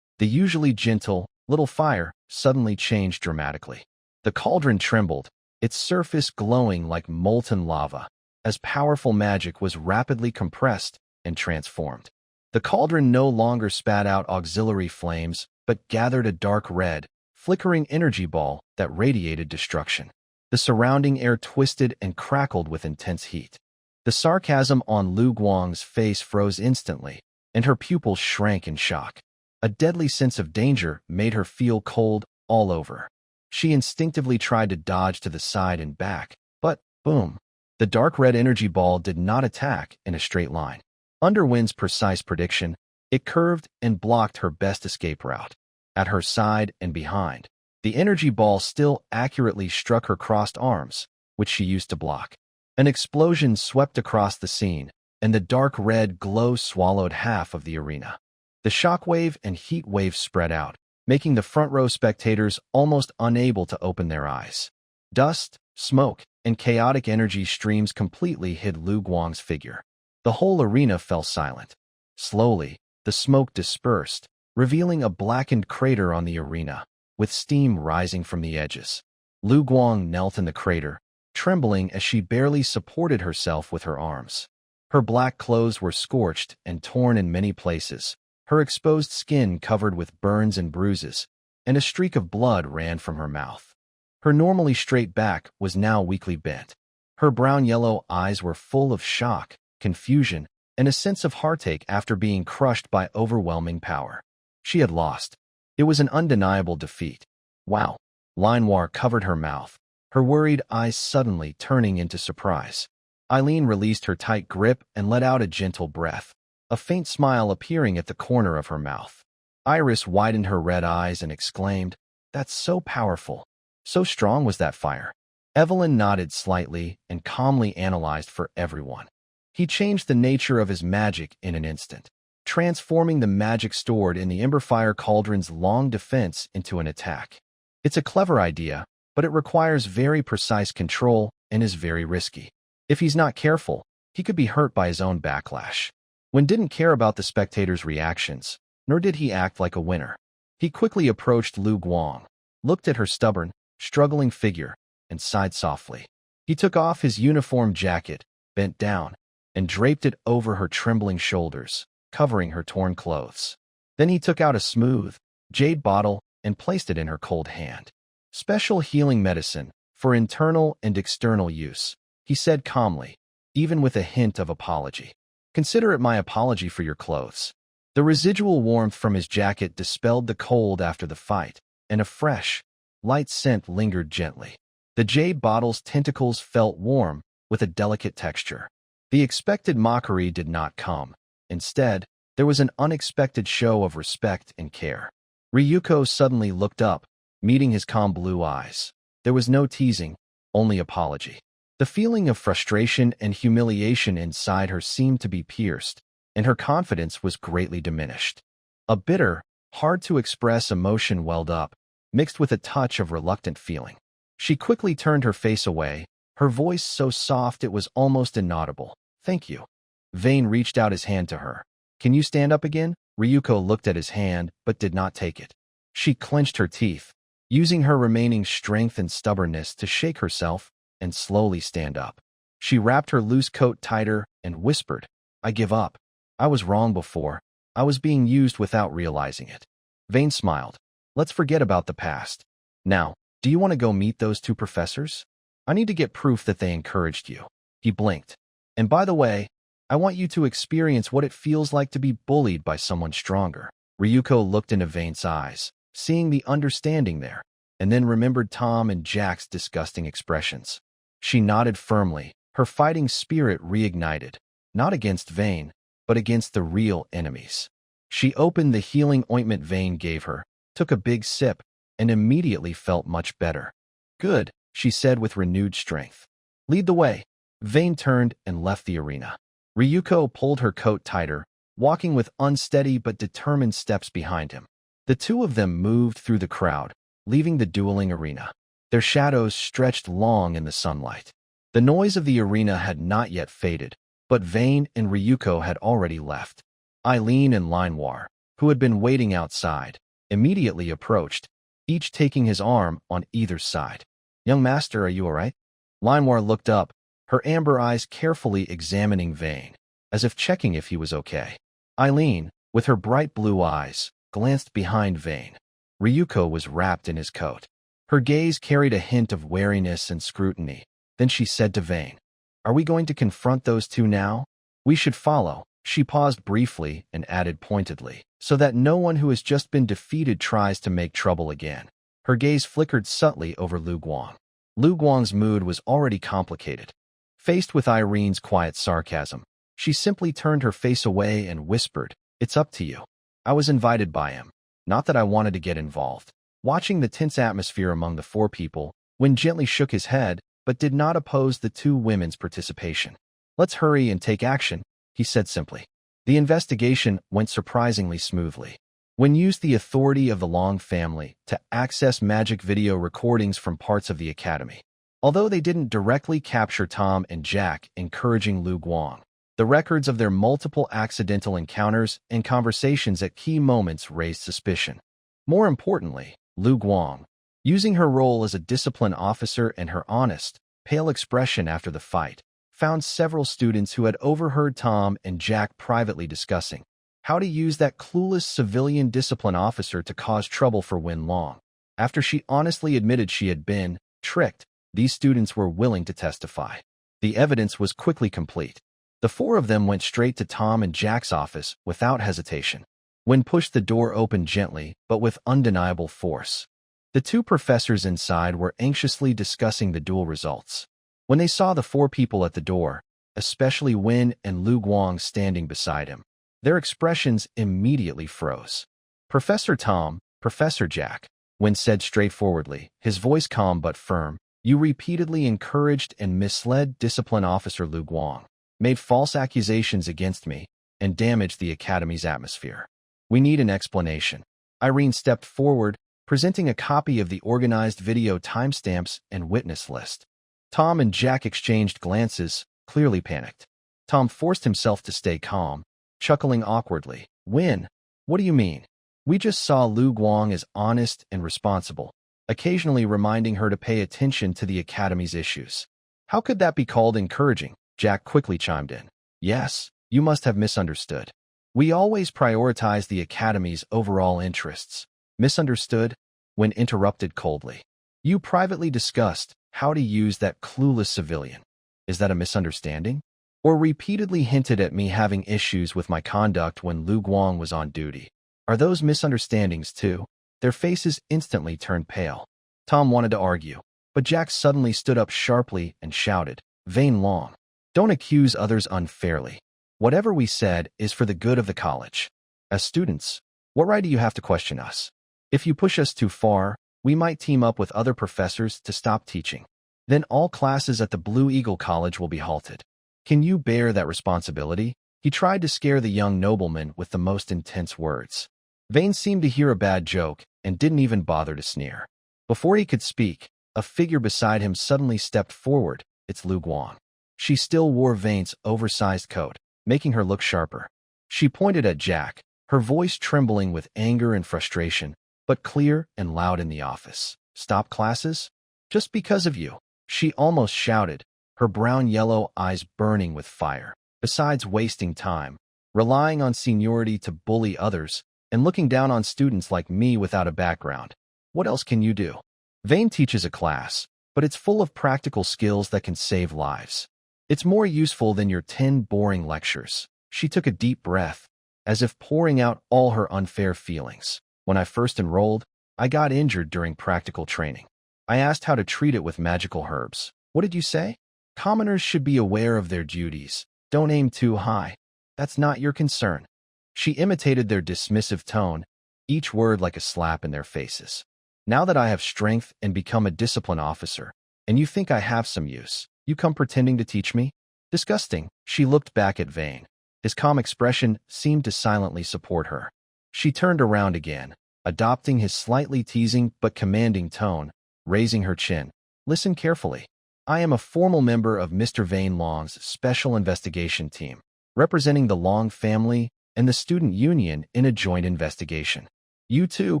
The usually gentle, Little Fire suddenly changed dramatically. The cauldron trembled, its surface glowing like molten lava, as powerful magic was rapidly compressed and transformed. The cauldron no longer spat out auxiliary flames, but gathered a dark red, flickering energy ball that radiated destruction. The surrounding air twisted and crackled with intense heat. The sarcasm on Lu Guang's face froze instantly, and her pupils shrank in shock. A deadly sense of danger made her feel cold all over. She instinctively tried to dodge to the side and back, but, boom, the dark red energy ball did not attack in a straight line. Under Win's precise prediction, it curved and blocked her best escape route. At her side and behind, the energy ball still accurately struck her crossed arms, which she used to block. An explosion swept across the scene, and the dark red glow swallowed half of the arena. The shockwave and heat wave spread out, making the front row spectators almost unable to open their eyes. Dust, smoke, and chaotic energy streams completely hid Lu Guang's figure. The whole arena fell silent. Slowly, the smoke dispersed, revealing a blackened crater on the arena, with steam rising from the edges. Lu Guang knelt in the crater, trembling as she barely supported herself with her arms. Her black clothes were scorched and torn in many places, her exposed skin covered with burns and bruises, and a streak of blood ran from her mouth. Her normally straight back was now weakly bent. Her brown-yellow eyes were full of shock, confusion, and a sense of heartache after being crushed by overwhelming power. She had lost. It was an undeniable defeat. Wow. Linoir covered her mouth, her worried eyes suddenly turning into surprise. Eileen released her tight grip and let out a gentle breath, a faint smile appearing at the corner of her mouth. Iris widened her red eyes and exclaimed, "That's so powerful. So strong was that fire." Evelyn nodded slightly and calmly analyzed for everyone. He changed the nature of his magic in an instant, transforming the magic stored in the Emberfire Cauldron's long defense into an attack. It's a clever idea, but it requires very precise control and is very risky. If he's not careful, he could be hurt by his own backlash. Wynn didn't care about the spectators' reactions, nor did he act like a winner. He quickly approached Lu Guang, looked at her stubborn, struggling figure, and sighed softly. He took off his uniform jacket, bent down, and draped it over her trembling shoulders, covering her torn clothes. Then he took out a smooth, jade bottle and placed it in her cold hand. "Special healing medicine, for internal and external use," he said calmly, even with a hint of apology. "Consider it my apology for your clothes." The residual warmth from his jacket dispelled the cold after the fight, and a fresh, light scent lingered gently. The jade bottle's tentacles felt warm, with a delicate texture. The expected mockery did not come. Instead, there was an unexpected show of respect and care. Ryuko suddenly looked up, meeting his calm blue eyes. There was no teasing, only apology. The feeling of frustration and humiliation inside her seemed to be pierced, and her confidence was greatly diminished. A bitter, hard-to-express emotion welled up, mixed with a touch of reluctant feeling. She quickly turned her face away, her voice so soft it was almost inaudible. "Thank you." Vane reached out his hand to her. "Can you stand up again?" Ryuko looked at his hand, but did not take it. She clenched her teeth, using her remaining strength and stubbornness to shake herself and slowly stand up. She wrapped her loose coat tighter and whispered, "I give up. I was wrong before. I was being used without realizing it." Vane smiled. "Let's forget about the past. Now, do you want to go meet those two professors? I need to get proof that they encouraged you." He blinked. "And by the way, I want you to experience what it feels like to be bullied by someone stronger." Ryuko looked into Vane's eyes, seeing the understanding there, and then remembered Tom and Jack's disgusting expressions. She nodded firmly, her fighting spirit reignited, not against Vane, but against the real enemies. She opened the healing ointment Vane gave her, took a big sip, and immediately felt much better. "Good," she said with renewed strength. "Lead the way." Vane turned and left the arena. Ryuko pulled her coat tighter, walking with unsteady but determined steps behind him. The two of them moved through the crowd, leaving the dueling arena. Their shadows stretched long in the sunlight. The noise of the arena had not yet faded, but Vane and Ryuko had already left. Eileen and Manhwa, who had been waiting outside, immediately approached, each taking his arm on either side. "Young master, are you all right?" Manhwa looked up, her amber eyes carefully examining Vane, as if checking if he was okay. Eileen, with her bright blue eyes, glanced behind Vane. Ryuko was wrapped in his coat. Her gaze carried a hint of wariness and scrutiny. Then she said to Vane, "Are we going to confront those two now? We should follow." She paused briefly and added pointedly, "so that no one who has just been defeated tries to make trouble again." Her gaze flickered subtly over Lu Guang. Lu Guang's mood was already complicated. Faced with Irene's quiet sarcasm, she simply turned her face away and whispered, "It's up to you. I was invited by him. Not that I wanted to get involved." Watching the tense atmosphere among the four people, Wen gently shook his head, but did not oppose the two women's participation. "Let's hurry and take action," he said simply. The investigation went surprisingly smoothly. Wen used the authority of the Long family to access magic video recordings from parts of the academy. Although they didn't directly capture Tom and Jack encouraging Lu Guang, the records of their multiple accidental encounters and conversations at key moments raised suspicion. More importantly, Lu Guang, using her role as a discipline officer and her honest, pale expression after the fight, found several students who had overheard Tom and Jack privately discussing how to use that clueless civilian discipline officer to cause trouble for Wen Long. After she honestly admitted she had been tricked, these students were willing to testify. The evidence was quickly complete. The four of them went straight to Tom and Jack's office without hesitation. Wen pushed the door open gently, but with undeniable force. The two professors inside were anxiously discussing the duel results. When they saw the four people at the door, especially Wen and Lu Guang standing beside him, their expressions immediately froze. "Professor Tom, Professor Jack," Wen said straightforwardly, his voice calm but firm, "you repeatedly encouraged and misled Discipline Officer Lu Guang, made false accusations against me, and damaged the Academy's atmosphere. We need an explanation." Irene stepped forward, presenting a copy of the organized video timestamps and witness list. Tom and Jack exchanged glances, clearly panicked. Tom forced himself to stay calm, chuckling awkwardly. "Wen, what do you mean? We just saw Lu Guang as honest and responsible, occasionally reminding her to pay attention to the Academy's issues. How could that be called encouraging?" Jack quickly chimed in. "Yes, you must have misunderstood. We always prioritize the Academy's overall interests." "Misunderstood?" Wen interrupted coldly. "You privately discussed how to use that clueless civilian. Is that a misunderstanding? Or repeatedly hinted at me having issues with my conduct when Lu Guang was on duty? Are those misunderstandings too?" Their faces instantly turned pale. Tom wanted to argue, but Jack suddenly stood up sharply and shouted, "Vane Long, Don't accuse others unfairly. Whatever we said is for the good of the college. As students, what right do you have to question us? If you push us too far, we might team up with other professors to stop teaching. Then all classes at the Blue Eagle College will be halted. Can you bear that responsibility? He tried to scare the young nobleman with the most intense words. Vane seemed to hear a bad joke and didn't even bother to sneer. Before he could speak, a figure beside him suddenly stepped forward. It's Lu Guang. She still wore Vane's oversized coat, making her look sharper. She pointed at Jack, her voice trembling with anger and frustration, but clear and loud in the office. Stop classes? Just because of you, she almost shouted, her brown-yellow eyes burning with fire. Besides wasting time, relying on seniority to bully others, and looking down on students like me without a background, what else can you do? Vane teaches a class, but it's full of practical skills that can save lives. It's more useful than your 10 boring lectures. She took a deep breath, as if pouring out all her unfair feelings. When I first enrolled, I got injured during practical training. I asked how to treat it with magical herbs. What did you say? Commoners should be aware of their duties. Don't aim too high. That's not your concern. She imitated their dismissive tone, each word like a slap in their faces. Now that I have strength and become a discipline officer, and you think I have some use, you come pretending to teach me? Disgusting. She looked back at Vane. His calm expression seemed to silently support her. She turned around again, adopting his slightly teasing but commanding tone, raising her chin. Listen carefully. I am a formal member of Mr. Vane Long's Special Investigation Team, representing the Long family and the student union in a joint investigation. You two,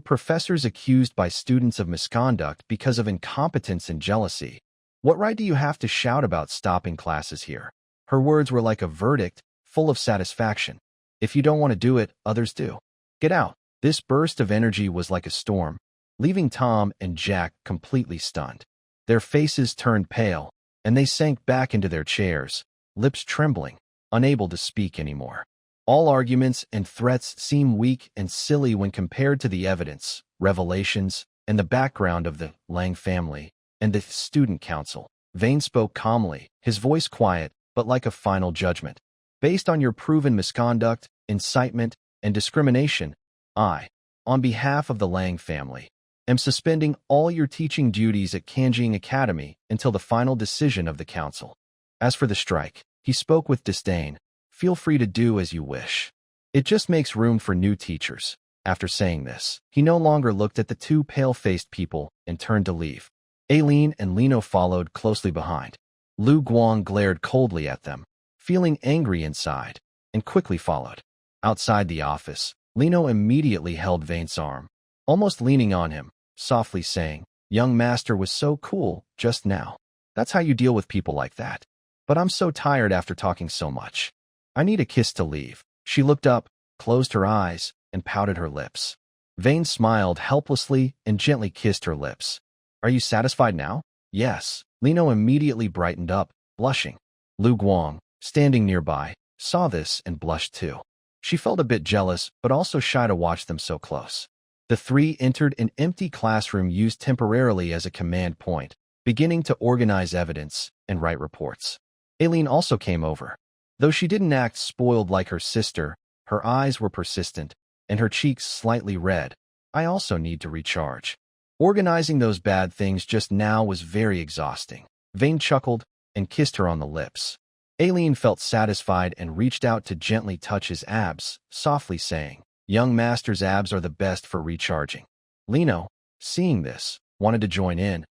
professors accused by students of misconduct because of incompetence and jealousy. What right do you have to shout about stopping classes here? Her words were like a verdict, full of satisfaction. If you don't want to do it, others do. Get out. This burst of energy was like a storm, leaving Tom and Jack completely stunned. Their faces turned pale, and they sank back into their chairs, lips trembling, unable to speak anymore. All arguments and threats seem weak and silly when compared to the evidence, revelations, and the background of the Lang family and the student council. Vane spoke calmly, his voice quiet, but like a final judgment. Based on your proven misconduct, incitement, and discrimination, I, on behalf of the Lang family, am suspending all your teaching duties at Kanjing Academy until the final decision of the council. As for the strike, he spoke with disdain. Feel free to do as you wish. It just makes room for new teachers. After saying this, he no longer looked at the two pale-faced people and turned to leave. Aileen and Lino followed closely behind. Lu Guang glared coldly at them, feeling angry inside, and quickly followed. Outside the office, Lino immediately held Vane's arm, almost leaning on him, softly saying, "Young master was so cool just now. That's how you deal with people like that. But I'm so tired after talking so much. I need a kiss to leave." She looked up, closed her eyes, and pouted her lips. Vane smiled helplessly and gently kissed her lips. "Are you satisfied now?" "Yes." Lino immediately brightened up, blushing. Lu Guang, standing nearby, saw this and blushed too. She felt a bit jealous, but also shy to watch them so close. The three entered an empty classroom used temporarily as a command point, beginning to organize evidence and write reports. Aileen also came over. Though she didn't act spoiled like her sister, her eyes were persistent, and her cheeks slightly red. "I also need to recharge." Organizing those bad things just now was very exhausting. Vane chuckled and kissed her on the lips. Aileen felt satisfied and reached out to gently touch his abs, softly saying, "Young master's abs are the best for recharging." Lino, seeing this, wanted to join in.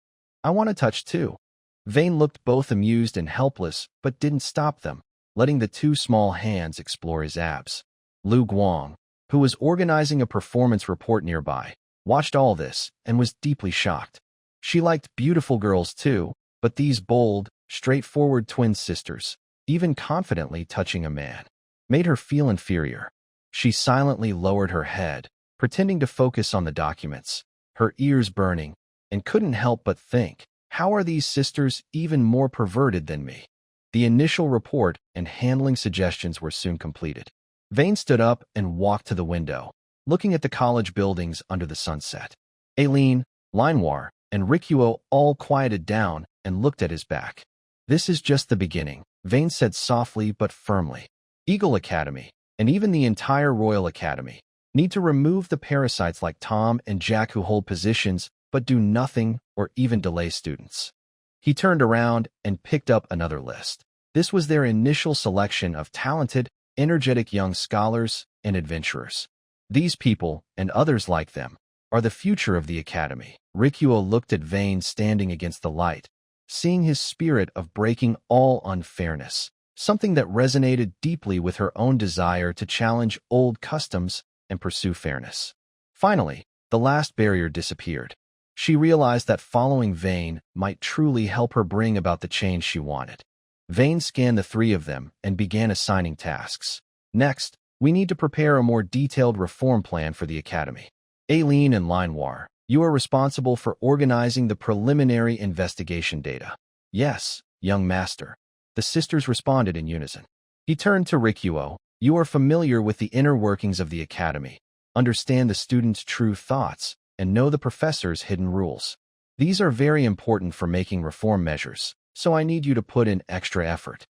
"I want to touch too." Vane looked both amused and helpless, but didn't stop them, letting the two small hands explore his abs. Lu Guang, who was organizing a performance report nearby, watched all this and was deeply shocked. She liked beautiful girls too, but these bold, straightforward twin sisters, even confidently touching a man, made her feel inferior. She silently lowered her head, pretending to focus on the documents, her ears burning, and couldn't help but think, how are these sisters even more perverted than me? The initial report and handling suggestions were soon completed. Vane stood up and walked to the window, looking at the college buildings under the sunset. Aileen, Linewar, and Rikuo all quieted down and looked at his back. "This is just the beginning," Vane said softly but firmly. Eagle Academy, and even the entire Royal Academy, need to remove the parasites like Tom and Jack who hold positions but do nothing or even delay students. He turned around and picked up another list. This was their initial selection of talented, energetic young scholars and adventurers. These people, and others like them, are the future of the academy. Rikuo looked at Vane standing against the light, seeing his spirit of breaking all unfairness, something that resonated deeply with her own desire to challenge old customs and pursue fairness. Finally, the last barrier disappeared. She realized that following Vane might truly help her bring about the change she wanted. Vane scanned the three of them and began assigning tasks. Next, we need to prepare a more detailed reform plan for the academy. Aileen and Linewar, you are responsible for organizing the preliminary investigation data. Yes, young master. The sisters responded in unison. He turned to Rikuo. You are familiar with the inner workings of the academy, understand the students' true thoughts, and know the professor's hidden rules. These are very important for making reform measures, so I need you to put in extra effort.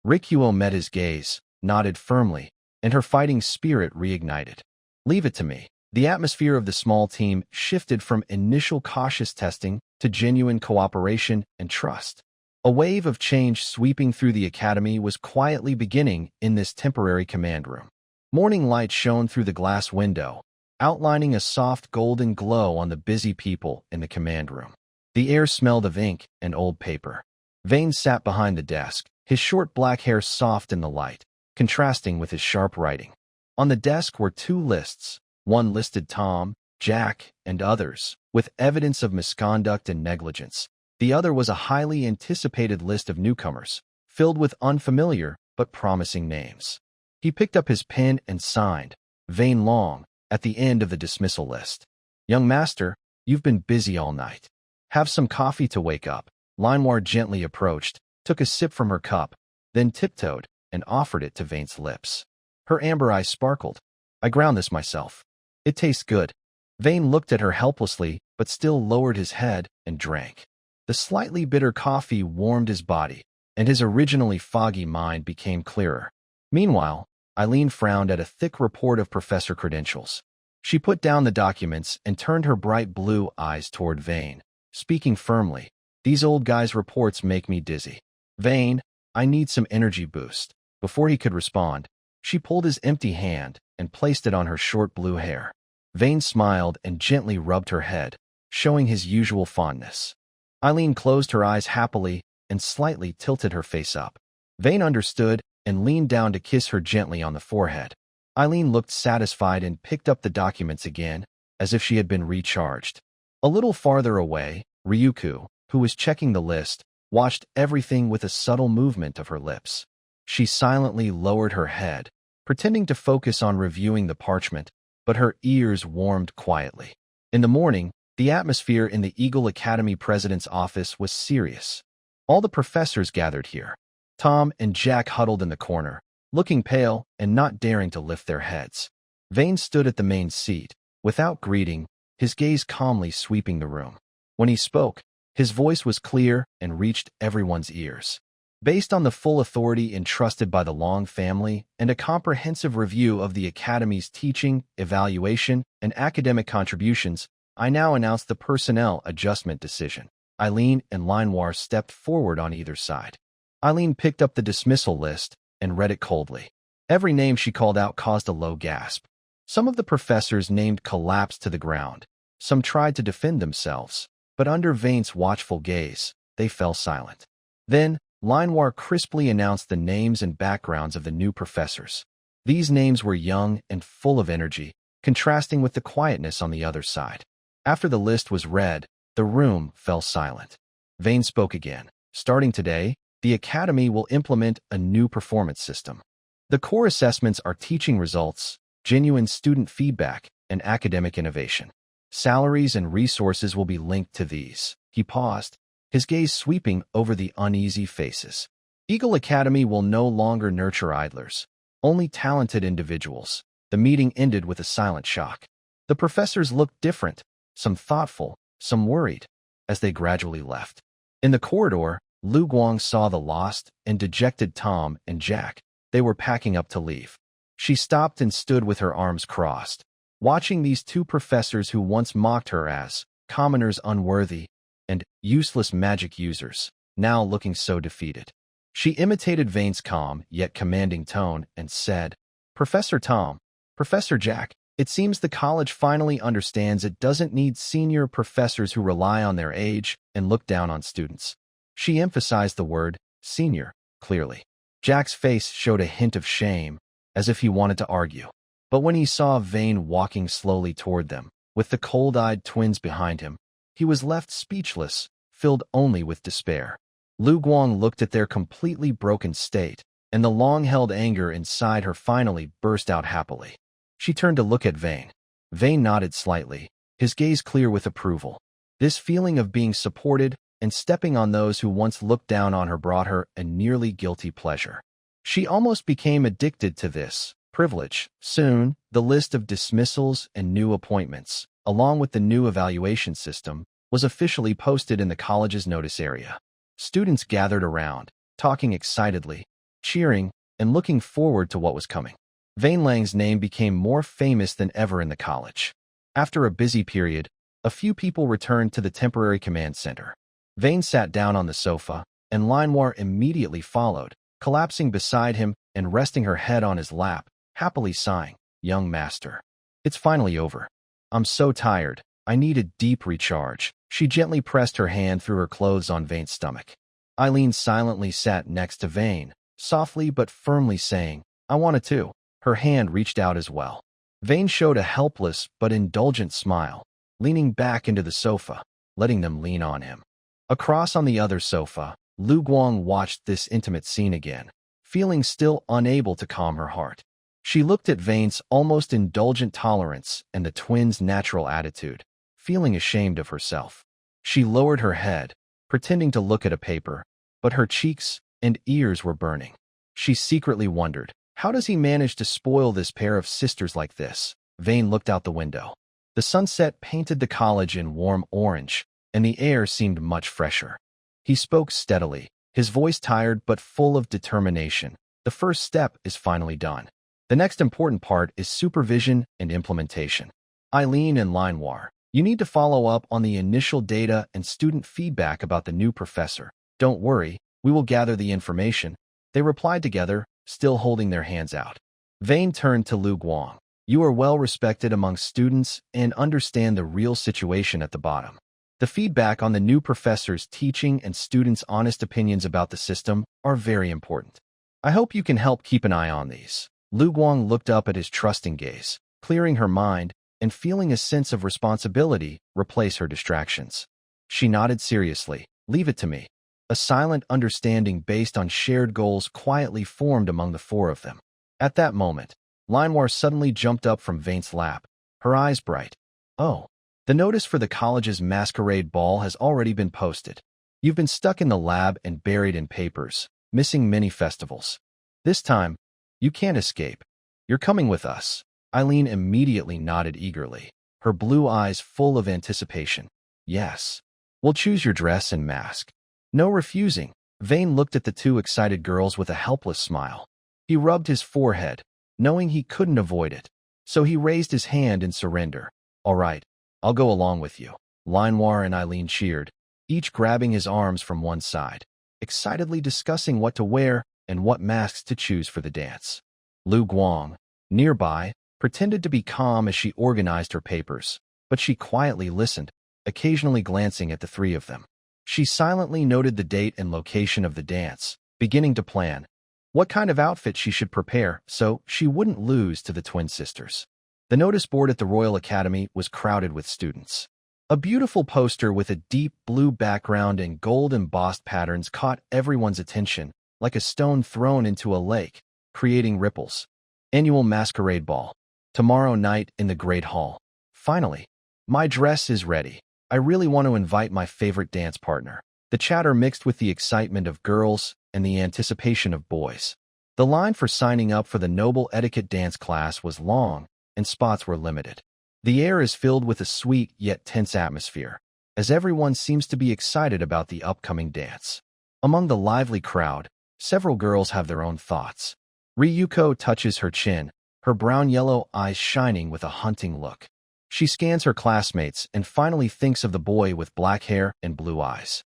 Rikuo met his gaze, nodded firmly, and her fighting spirit reignited. Leave it to me. The atmosphere of the small team shifted from initial cautious testing to genuine cooperation and trust. A wave of change sweeping through the academy was quietly beginning in this temporary command room. Morning light shone through the glass window, outlining a soft golden glow on the busy people in the command room. The air smelled of ink and old paper. Vane sat behind the desk, his short black hair soft in the light, contrasting with his sharp writing. On the desk were two lists. One listed Tom, Jack, and others, with evidence of misconduct and negligence. The other was a highly anticipated list of newcomers, filled with unfamiliar but promising names. He picked up his pen and signed, Vane Long, at the end of the dismissal list. Young master, you've been busy all night. Have some coffee to wake up. Linewar gently approached, took a sip from her cup, then tiptoed and offered it to Vane's lips. Her amber eyes sparkled. I ground this myself. It tastes good. Vane looked at her helplessly, but still lowered his head and drank. The slightly bitter coffee warmed his body, and his originally foggy mind became clearer. Meanwhile, Aileen frowned at a thick report of professor credentials. She put down the documents and turned her bright blue eyes toward Vane, speaking firmly. These old guys' reports make me dizzy. Vane, I need some energy boost. Before he could respond, she pulled his empty hand and placed it on her short blue hair. Vane smiled and gently rubbed her head, showing his usual fondness. Aileen closed her eyes happily and slightly tilted her face up. Vane understood and leaned down to kiss her gently on the forehead. Aileen looked satisfied and picked up the documents again, as if she had been recharged. A little farther away, Ryuku, who was checking the list, watched everything with a subtle movement of her lips. She silently lowered her head, pretending to focus on reviewing the parchment, but her ears warmed quietly. In the morning, the atmosphere in the Eagle Academy president's office was serious. All the professors gathered here. Tom and Jack huddled in the corner, looking pale and not daring to lift their heads. Vane stood at the main seat, without greeting, his gaze calmly sweeping the room. When he spoke, his voice was clear and reached everyone's ears. Based on the full authority entrusted by the Long family and a comprehensive review of the Academy's teaching, evaluation, and academic contributions, I now announce the personnel adjustment decision. Aileen and Linewar stepped forward on either side. Aileen picked up the dismissal list and read it coldly. Every name she called out caused a low gasp. Some of the professors named collapsed to the ground. Some tried to defend themselves, but under Vane's watchful gaze, they fell silent. Then, Linewar crisply announced the names and backgrounds of the new professors. These names were young and full of energy, contrasting with the quietness on the other side. After the list was read, the room fell silent. Vane spoke again. Starting today, the Academy will implement a new performance system. The core assessments are teaching results, genuine student feedback, and academic innovation. Salaries and resources will be linked to these. He paused, his gaze sweeping over the uneasy faces. Eagle Academy will no longer nurture idlers, only talented individuals. The meeting ended with a silent shock. The professors looked different, some thoughtful, some worried, as they gradually left. In the corridor, Lu Guang saw the lost and dejected Tom and Jack. They were packing up to leave. She stopped and stood with her arms crossed, watching these two professors who once mocked her as commoners unworthy and useless magic users, now looking so defeated. She imitated Vane's calm yet commanding tone and said, "Professor Tom, Professor Jack, it seems the college finally understands it doesn't need senior professors who rely on their age and look down on students." She emphasized the word senior clearly. Jack's face showed a hint of shame, as if he wanted to argue. But when he saw Vane walking slowly toward them, with the cold-eyed twins behind him, he was left speechless, filled only with despair. Lu Guang looked at their completely broken state, and the long-held anger inside her finally burst out happily. She turned to look at Vane. Vane nodded slightly, his gaze clear with approval. This feeling of being supported and stepping on those who once looked down on her brought her a nearly guilty pleasure. She almost became addicted to this privilege. Soon, the list of dismissals and new appointments, along with the new evaluation system, was officially posted in the college's notice area. Students gathered around, talking excitedly, cheering, and looking forward to what was coming. Vane Lang's name became more famous than ever in the college. After a busy period, a few people returned to the temporary command center. Vane sat down on the sofa, and Linewar immediately followed, collapsing beside him and resting her head on his lap, happily sighing, "Young master, it's finally over. I'm so tired. I need a deep recharge." She gently pressed her hand through her clothes on Vane's stomach. Eileen silently sat next to Vane, softly but firmly saying, "I want it too." Her hand reached out as well. Vane showed a helpless but indulgent smile, leaning back into the sofa, letting them lean on him. Across on the other sofa, Lu Guang watched this intimate scene again, feeling still unable to calm her heart. She looked at Vane's almost indulgent tolerance and the twins' natural attitude, feeling ashamed of herself. She lowered her head, pretending to look at a paper, but her cheeks and ears were burning. She secretly wondered, how does he manage to spoil this pair of sisters like this? Vane looked out the window. The sunset painted the college in warm orange, and the air seemed much fresher. He spoke steadily, his voice tired but full of determination. The first step is finally done. The next important part is supervision and implementation. Eileen and Linewar, you need to follow up on the initial data and student feedback about the new professor. Don't worry, we will gather the information. They replied together, still holding their hands out. Vane turned to Lu Guang. You are well respected among students and understand the real situation at the bottom. The feedback on the new professor's teaching and students' honest opinions about the system are very important. I hope you can help keep an eye on these. Lu Guang looked up at his trusting gaze, clearing her mind and feeling a sense of responsibility replace her distractions. She nodded seriously. Leave it to me. A silent understanding based on shared goals quietly formed among the four of them. At that moment, Linewar suddenly jumped up from Vane's lap, her eyes bright. Oh. The notice for the college's masquerade ball has already been posted. You've been stuck in the lab and buried in papers, missing many festivals. This time, you can't escape. You're coming with us. Eileen immediately nodded eagerly, her blue eyes full of anticipation. Yes. We'll choose your dress and mask. No refusing. Vane looked at the two excited girls with a helpless smile. He rubbed his forehead, knowing he couldn't avoid it. So he raised his hand in surrender. All right. I'll go along with you. Linewar and Eileen cheered, each grabbing his arms from one side, excitedly discussing what to wear and what masks to choose for the dance. Lu Guang, nearby, pretended to be calm as she organized her papers, but she quietly listened, occasionally glancing at the three of them. She silently noted the date and location of the dance, beginning to plan what kind of outfit she should prepare so she wouldn't lose to the twin sisters. The notice board at the Royal Academy was crowded with students. A beautiful poster with a deep blue background and gold embossed patterns caught everyone's attention, like a stone thrown into a lake, creating ripples. Annual Masquerade Ball. Tomorrow night in the Great Hall. Finally, my dress is ready. I really want to invite my favorite dance partner. The chatter mixed with the excitement of girls and the anticipation of boys. The line for signing up for the Noble Etiquette dance class was long, and spots were limited. The air is filled with a sweet yet tense atmosphere, as everyone seems to be excited about the upcoming dance. Among the lively crowd, several girls have their own thoughts. Ryuko touches her chin, her brown-yellow eyes shining with a hunting look. She scans her classmates and finally thinks of the boy with black hair and blue eyes.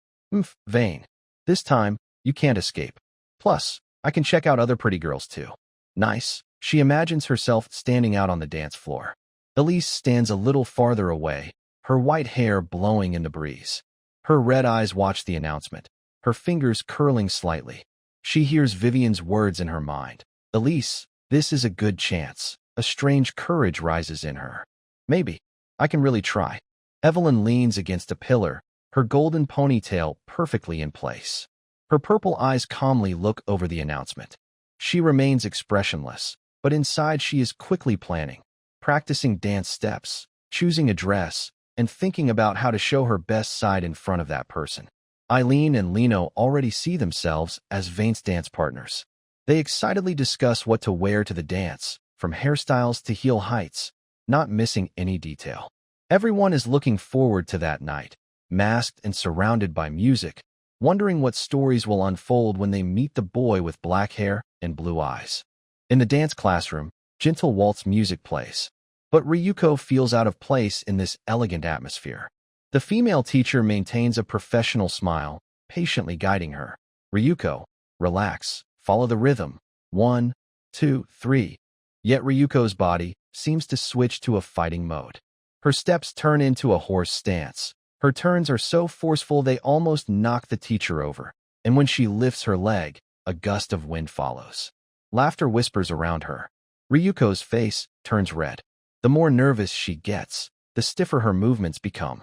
Vane. This time, you can't escape. Plus, I can check out other pretty girls too. Nice. She imagines herself standing out on the dance floor. Elise stands a little farther away, her white hair blowing in the breeze. Her red eyes watch the announcement, her fingers curling slightly. She hears Vivian's words in her mind. Elise, this is a good chance. A strange courage rises in her. Maybe. I can really try. Evelyn leans against a pillar, her golden ponytail perfectly in place. Her purple eyes calmly look over the announcement. She remains expressionless, but inside she is quickly planning, practicing dance steps, choosing a dress, and thinking about how to show her best side in front of that person. Eileen and Lino already see themselves as Vane's dance partners. They excitedly discuss what to wear to the dance, from hairstyles to heel heights, not missing any detail. Everyone is looking forward to that night, masked and surrounded by music, wondering what stories will unfold when they meet the boy with black hair and blue eyes. In the dance classroom, gentle waltz music plays, but Ryuko feels out of place in this elegant atmosphere. The female teacher maintains a professional smile, patiently guiding her. Ryuko, relax, follow the rhythm. 1, 2, 3. Yet Ryuko's body seems to switch to a fighting mode. Her steps turn into a horse stance. Her turns are so forceful they almost knock the teacher over, and when she lifts her leg, a gust of wind follows. Laughter whispers around her. Ryuko's face turns red. The more nervous she gets, the stiffer her movements become.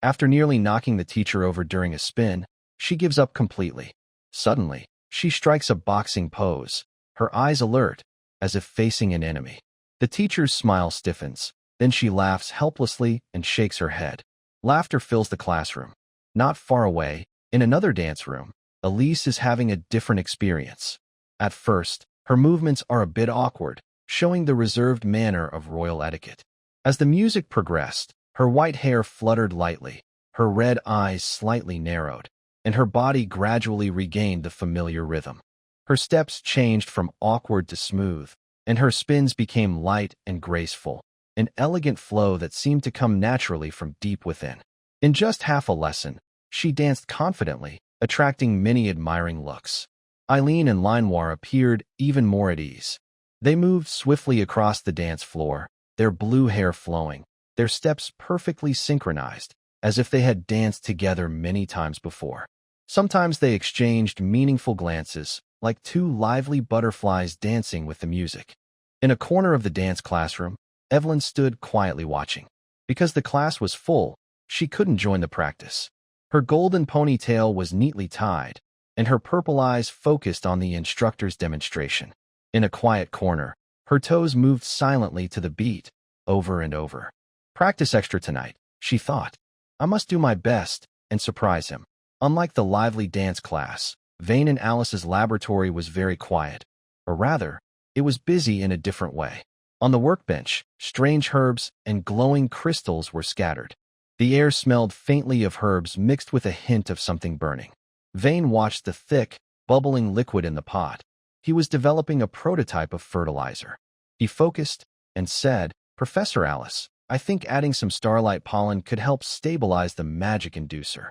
After nearly knocking the teacher over during a spin, she gives up completely. Suddenly, she strikes a boxing pose, her eyes alert, as if facing an enemy. The teacher's smile stiffens, then she laughs helplessly and shakes her head. Laughter fills the classroom. Not far away, in another dance room, Elise is having a different experience. At first, her movements are a bit awkward, showing the reserved manner of royal etiquette. As the music progressed, her white hair fluttered lightly, her red eyes slightly narrowed, and her body gradually regained the familiar rhythm. Her steps changed from awkward to smooth, and her spins became light and graceful, an elegant flow that seemed to come naturally from deep within. In just half a lesson, she danced confidently, attracting many admiring looks. Eileen and Linoir appeared even more at ease. They moved swiftly across the dance floor, their blue hair flowing, their steps perfectly synchronized, as if they had danced together many times before. Sometimes they exchanged meaningful glances, like two lively butterflies dancing with the music. In a corner of the dance classroom, Evelyn stood quietly watching. Because the class was full, she couldn't join the practice. Her golden ponytail was neatly tied, and her purple eyes focused on the instructor's demonstration. In a quiet corner, her toes moved silently to the beat, over and over. Practice extra tonight, she thought. I must do my best and surprise him. Unlike the lively dance class, Vane and Alice's laboratory was very quiet. Or rather, it was busy in a different way. On the workbench, strange herbs and glowing crystals were scattered. The air smelled faintly of herbs mixed with a hint of something burning. Vane watched the thick, bubbling liquid in the pot. He was developing a prototype of fertilizer. He focused and said, Professor Alice, I think adding some starlight pollen could help stabilize the magic inducer.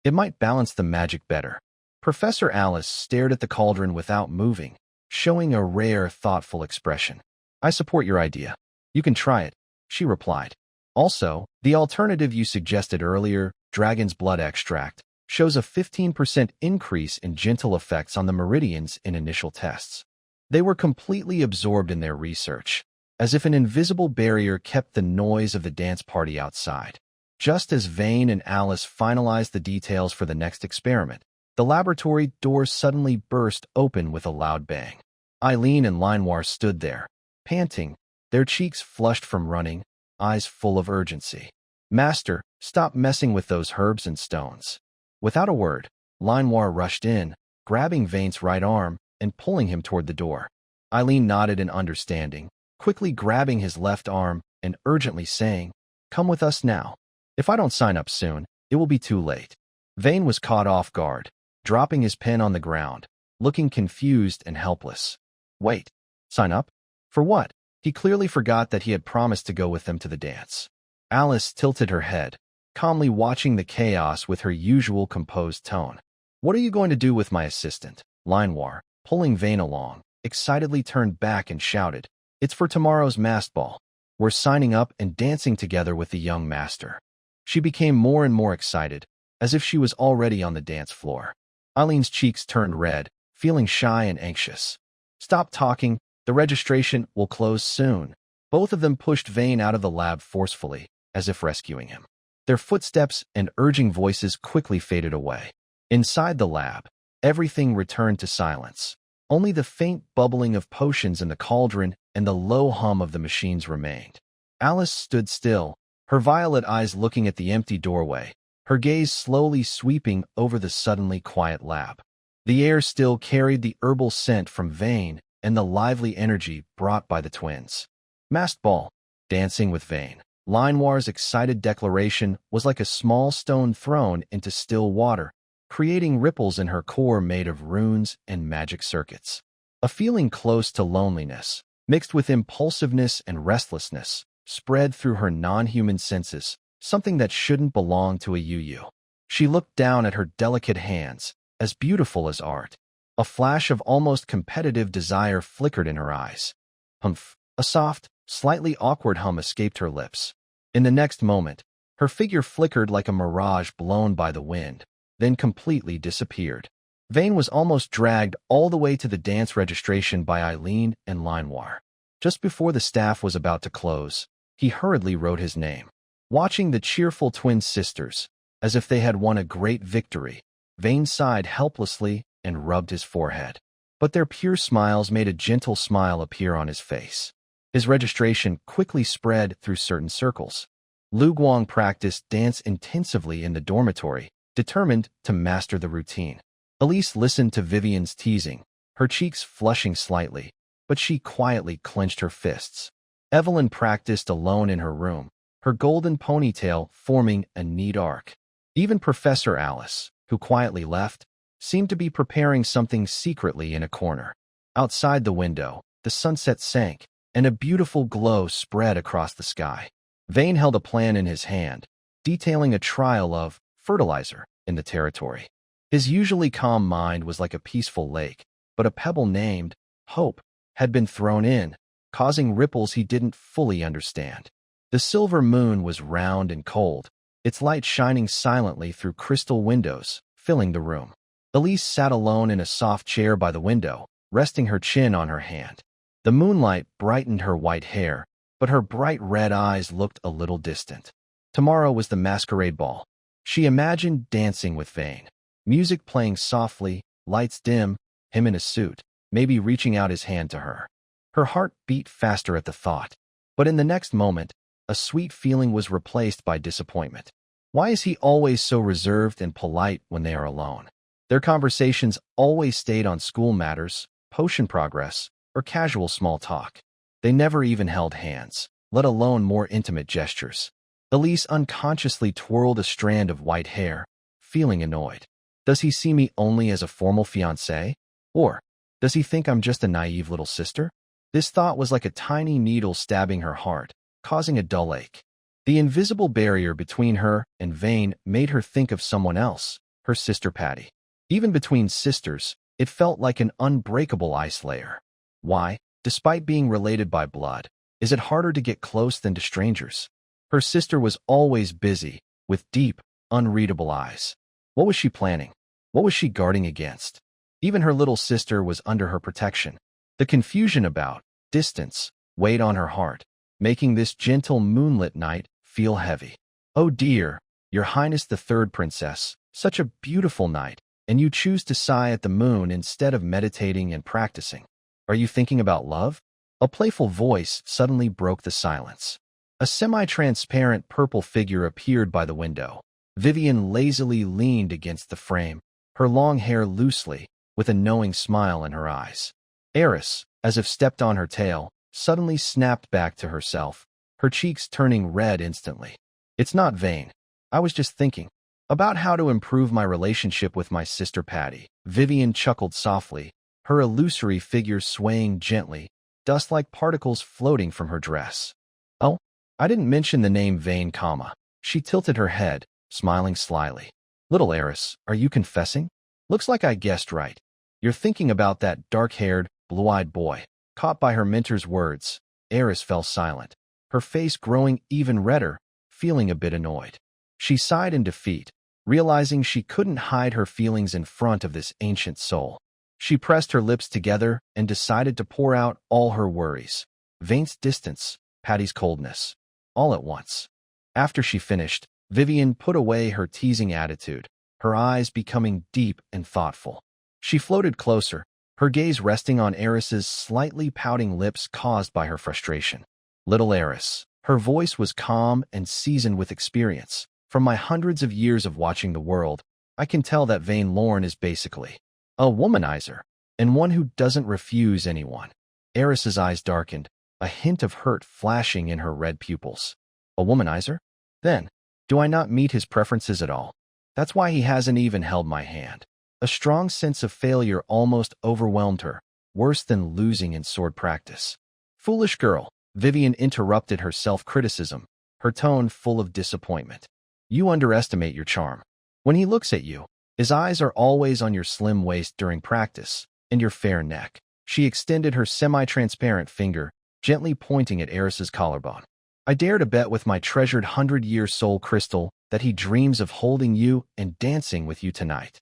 It might balance the magic better. Professor Alice stared at the cauldron without moving, showing a rare, thoughtful expression. I support your idea. You can try it, she replied. Also, the alternative you suggested earlier, dragon's blood extract, shows a 15% increase in gentle effects on the meridians in initial tests. They were completely absorbed in their research, as if an invisible barrier kept the noise of the dance party outside. Just as Vane and Alice finalized the details for the next experiment, the laboratory doors suddenly burst open with a loud bang. Eileen and Linoir stood there, panting, their cheeks flushed from running, eyes full of urgency. Master, stop messing with those herbs and stones. Without a word, Linoir rushed in, grabbing Vane's right arm and pulling him toward the door. Eileen nodded in understanding, quickly grabbing his left arm and urgently saying, Come with us now. If I don't sign up soon, it will be too late. Vane was caught off guard. dropping his pen on the ground, looking confused and helpless. Wait, sign up? For what? He clearly forgot that he had promised to go with them to the dance. Alice tilted her head, calmly watching the chaos with her usual composed tone. What are you going to do with my assistant? Manhwa, pulling Vane along, excitedly turned back and shouted, It's for tomorrow's masked ball. We're signing up and dancing together with the young master. She became more and more excited, as if she was already on the dance floor. Eileen's cheeks turned red, feeling shy and anxious. Stop talking, the registration will close soon. Both of them pushed Vane out of the lab forcefully, as if rescuing him. Their footsteps and urging voices quickly faded away. Inside the lab, everything returned to silence. Only the faint bubbling of potions in the cauldron and the low hum of the machines remained. Alice stood still, her violet eyes looking at the empty doorway, her gaze slowly sweeping over the suddenly quiet lab. The air still carried the herbal scent from Vane and the lively energy brought by the twins. Masked ball, dancing with Vane. Manhwa's excited declaration was like a small stone thrown into still water, creating ripples in her core made of runes and magic circuits. A feeling close to loneliness, mixed with impulsiveness and restlessness, spread through her non-human senses, something that shouldn't belong to a Yu. She looked down at her delicate hands, as beautiful as art. A flash of almost competitive desire flickered in her eyes. Humph! A soft, slightly awkward hum escaped her lips. In the next moment, her figure flickered like a mirage blown by the wind, then completely disappeared. Vane was almost dragged all the way to the dance registration by Eileen and Manhwa. Just before the staff was about to close, he hurriedly wrote his name. Watching the cheerful twin sisters, as if they had won a great victory, Vane sighed helplessly and rubbed his forehead. But their pure smiles made a gentle smile appear on his face. His registration quickly spread through certain circles. Lu Guang practiced dance intensively in the dormitory, determined to master the routine. Elise listened to Vivian's teasing, her cheeks flushing slightly, but she quietly clenched her fists. Evelyn practiced alone in her room, her golden ponytail forming a neat arc. Even Professor Alice, who quietly left, seemed to be preparing something secretly in a corner. Outside the window, the sunset sank, and a beautiful glow spread across the sky. Vane held a plan in his hand, detailing a trial of fertilizer in the territory. His usually calm mind was like a peaceful lake, but a pebble named Hope had been thrown in, causing ripples he didn't fully understand. The silver moon was round and cold, its light shining silently through crystal windows, filling the room. Elise sat alone in a soft chair by the window, resting her chin on her hand. The moonlight brightened her white hair, but her bright red eyes looked a little distant. Tomorrow was the masquerade ball. She imagined dancing with Vane. Music playing softly, lights dim, him in a suit, maybe reaching out his hand to her. Her heart beat faster at the thought. But in the next moment, a sweet feeling was replaced by disappointment. Why is he always so reserved and polite when they are alone? Their conversations always stayed on school matters, potion progress, or casual small talk. They never even held hands, let alone more intimate gestures. Elise unconsciously twirled a strand of white hair, feeling annoyed. Does he see me only as a formal fiancé? Or does he think I'm just a naive little sister? This thought was like a tiny needle stabbing her heart, causing a dull ache. The invisible barrier between her and Vane made her think of someone else, her sister Patty. Even between sisters, it felt like an unbreakable ice layer. Why, despite being related by blood, is it harder to get close than to strangers? Her sister was always busy, with deep, unreadable eyes. What was she planning? What was she guarding against? Even her little sister was under her protection. The confusion about distance weighed on her heart, making this gentle moonlit night feel heavy. Oh dear, Your Highness the Third Princess, such a beautiful night, and you choose to sigh at the moon instead of meditating and practicing. Are you thinking about love? A playful voice suddenly broke the silence. A semi-transparent purple figure appeared by the window. Vivian lazily leaned against the frame, her long hair loosely, with a knowing smile in her eyes. Eris, as if stepped on her tail, suddenly snapped back to herself, her cheeks turning red instantly. It's not Vane. I was just thinking. About how to improve my relationship with my sister Patty. Vivian chuckled softly, her illusory figure swaying gently, dust-like particles floating from her dress. Oh, I didn't mention the name Vane, comma. She tilted her head, smiling slyly. Little heiress, are you confessing? Looks like I guessed right. You're thinking about that dark-haired, blue-eyed boy. Caught by her mentor's words, Eris fell silent, her face growing even redder, feeling a bit annoyed. She sighed in defeat, realizing she couldn't hide her feelings in front of this ancient soul. She pressed her lips together and decided to pour out all her worries. Vane's distance, Patty's coldness, all at once. After she finished, Vivian put away her teasing attitude, her eyes becoming deep and thoughtful. She floated closer, her gaze resting on Eris's slightly pouting lips caused by her frustration. Little Eris. Her voice was calm and seasoned with experience. From my hundreds of years of watching the world, I can tell that Vane Lorne is basically a womanizer, and one who doesn't refuse anyone. Eris's eyes darkened, a hint of hurt flashing in her red pupils. A womanizer? Then, do I not meet his preferences at all? That's why he hasn't even held my hand. A strong sense of failure almost overwhelmed her, worse than losing in sword practice. Foolish girl, Vivian interrupted her self-criticism, her tone full of disappointment. You underestimate your charm. When he looks at you, his eyes are always on your slim waist during practice, and your fair neck. She extended her semi-transparent finger, gently pointing at Eris's collarbone. I dare to bet with my treasured 100-year soul crystal that he dreams of holding you and dancing with you tonight.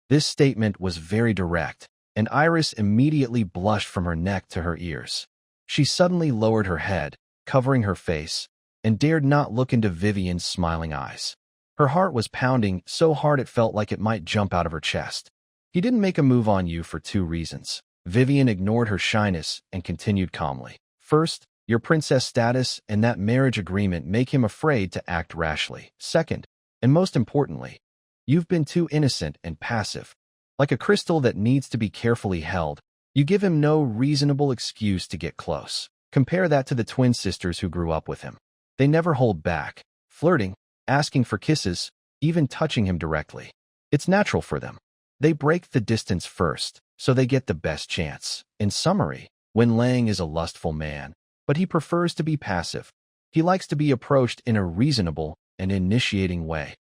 This statement was very direct, and Iris immediately blushed from her neck to her ears. She suddenly lowered her head, covering her face, and dared not look into Vivian's smiling eyes. Her heart was pounding so hard it felt like it might jump out of her chest. He didn't make a move on you for 2 reasons. Vivian ignored her shyness and continued calmly. First, your princess status and that marriage agreement make him afraid to act rashly. Second, and most importantly, you've been too innocent and passive. Like a crystal that needs to be carefully held, you give him no reasonable excuse to get close. Compare that to the twin sisters who grew up with him. They never hold back, flirting, asking for kisses, even touching him directly. It's natural for them. They break the distance first, so they get the best chance. In summary, Wen Lang is a lustful man, but he prefers to be passive. He likes to be approached in a reasonable and initiating way.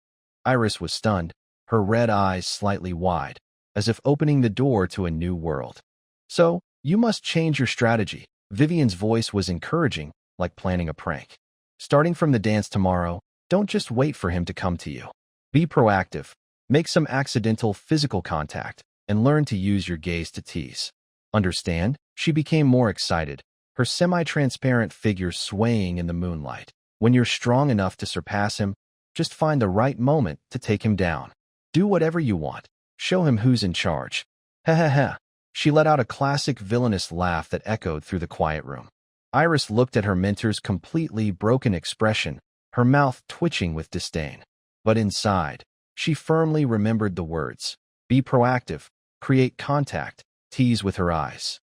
Iris was stunned, her red eyes slightly wide, as if opening the door to a new world. So, you must change your strategy. Vivian's voice was encouraging, like planning a prank. Starting from the dance tomorrow, don't just wait for him to come to you. Be proactive, make some accidental physical contact, and learn to use your gaze to tease. Understand? She became more excited, her semi-transparent figure swaying in the moonlight. When you're strong enough to surpass him, just find the right moment to take him down. Do whatever you want. Show him who's in charge. Ha ha ha. She let out a classic villainous laugh that echoed through the quiet room. Iris looked at her mentor's completely broken expression, her mouth twitching with disdain. But inside, she firmly remembered the words. Be proactive, create contact, tease with her eyes.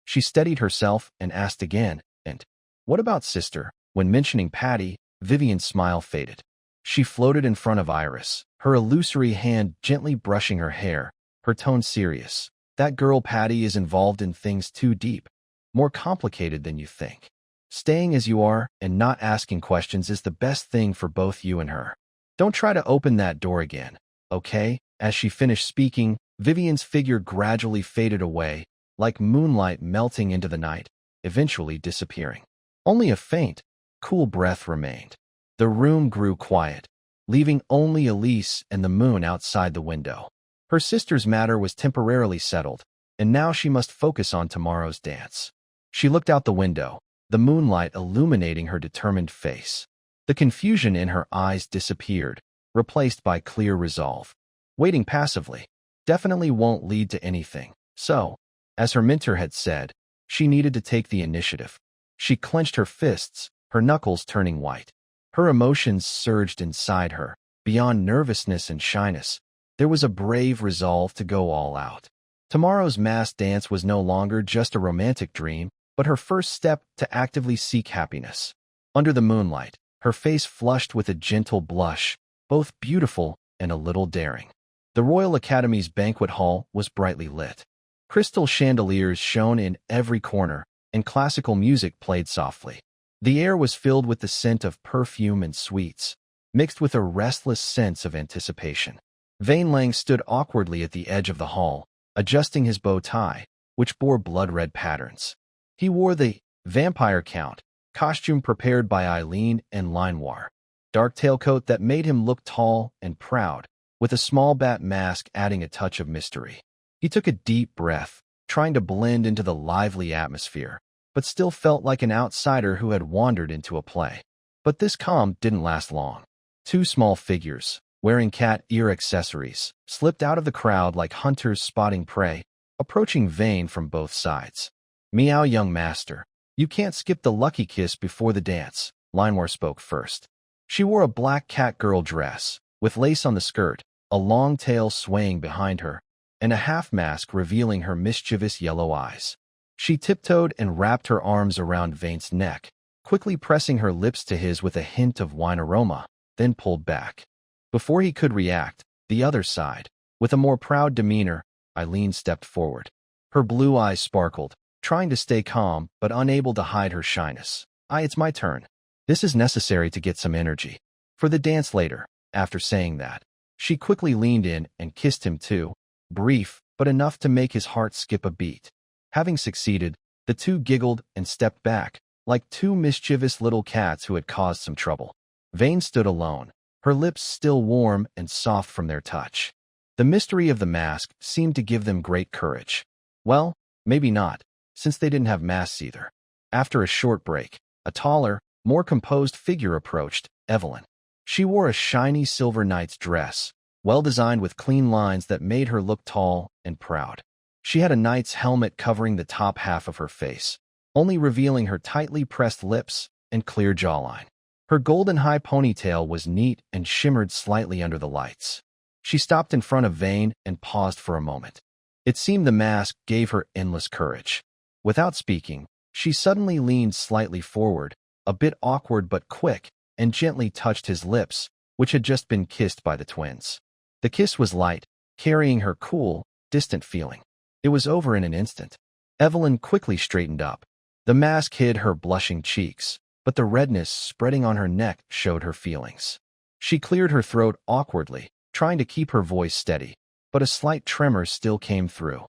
She steadied herself and asked again, and, what about sister? When mentioning Patty, Vivian's smile faded. She floated in front of Iris, her illusory hand gently brushing her hair, her tone serious. That girl Patty is involved in things too deep, more complicated than you think. Staying as you are and not asking questions is the best thing for both you and her. Don't try to open that door again, okay? As she finished speaking, Vivian's figure gradually faded away, like moonlight melting into the night, eventually disappearing. Only a faint, cool breath remained. The room grew quiet, leaving only Elise and the moon outside the window. Her sister's matter was temporarily settled, and now she must focus on tomorrow's dance. She looked out the window, the moonlight illuminating her determined face. The confusion in her eyes disappeared, replaced by clear resolve. Waiting passively definitely won't lead to anything. So, as her mentor had said, she needed to take the initiative. She clenched her fists, her knuckles turning white. Her emotions surged inside her. Beyond nervousness and shyness, there was a brave resolve to go all out. Tomorrow's masked dance was no longer just a romantic dream, but her first step to actively seek happiness. Under the moonlight, her face flushed with a gentle blush, both beautiful and a little daring. The Royal Academy's banquet hall was brightly lit. Crystal chandeliers shone in every corner, and classical music played softly. The air was filled with the scent of perfume and sweets, mixed with a restless sense of anticipation. Vane Lang stood awkwardly at the edge of the hall, adjusting his bow tie, which bore blood-red patterns. He wore the Vampire Count costume prepared by Eileen and Linoir, dark tailcoat that made him look tall and proud, with a small bat mask adding a touch of mystery. He took a deep breath, trying to blend into the lively atmosphere, but still felt like an outsider who had wandered into a play. But this calm didn't last long. Two small figures, wearing cat ear accessories, slipped out of the crowd like hunters spotting prey, approaching Vane from both sides. "Meow, young master. You can't skip the lucky kiss before the dance," Linoir spoke first. She wore a black cat-girl dress, with lace on the skirt, a long tail swaying behind her, and a half-mask revealing her mischievous yellow eyes. She tiptoed and wrapped her arms around Vane's neck, quickly pressing her lips to his with a hint of wine aroma, then pulled back. Before he could react, the other side, with a more proud demeanor, Eileen stepped forward. Her blue eyes sparkled, trying to stay calm but unable to hide her shyness. It's my turn. This is necessary to get some energy for the dance later." After saying that, she quickly leaned in and kissed him too, brief but enough to make his heart skip a beat. Having succeeded, the two giggled and stepped back, like two mischievous little cats who had caused some trouble. Vane stood alone, her lips still warm and soft from their touch. The mystery of the mask seemed to give them great courage. Well, maybe not, since they didn't have masks either. After a short break, a taller, more composed figure approached, Evelyn. She wore a shiny silver knight's dress, well-designed with clean lines that made her look tall and proud. She had a knight's helmet covering the top half of her face, only revealing her tightly pressed lips and clear jawline. Her golden high ponytail was neat and shimmered slightly under the lights. She stopped in front of Vane and paused for a moment. It seemed the mask gave her endless courage. Without speaking, she suddenly leaned slightly forward, a bit awkward but quick, and gently touched his lips, which had just been kissed by the twins. The kiss was light, carrying her cool, distant feeling. It was over in an instant. Evelyn quickly straightened up. The mask hid her blushing cheeks, but the redness spreading on her neck showed her feelings. She cleared her throat awkwardly, trying to keep her voice steady, but a slight tremor still came through.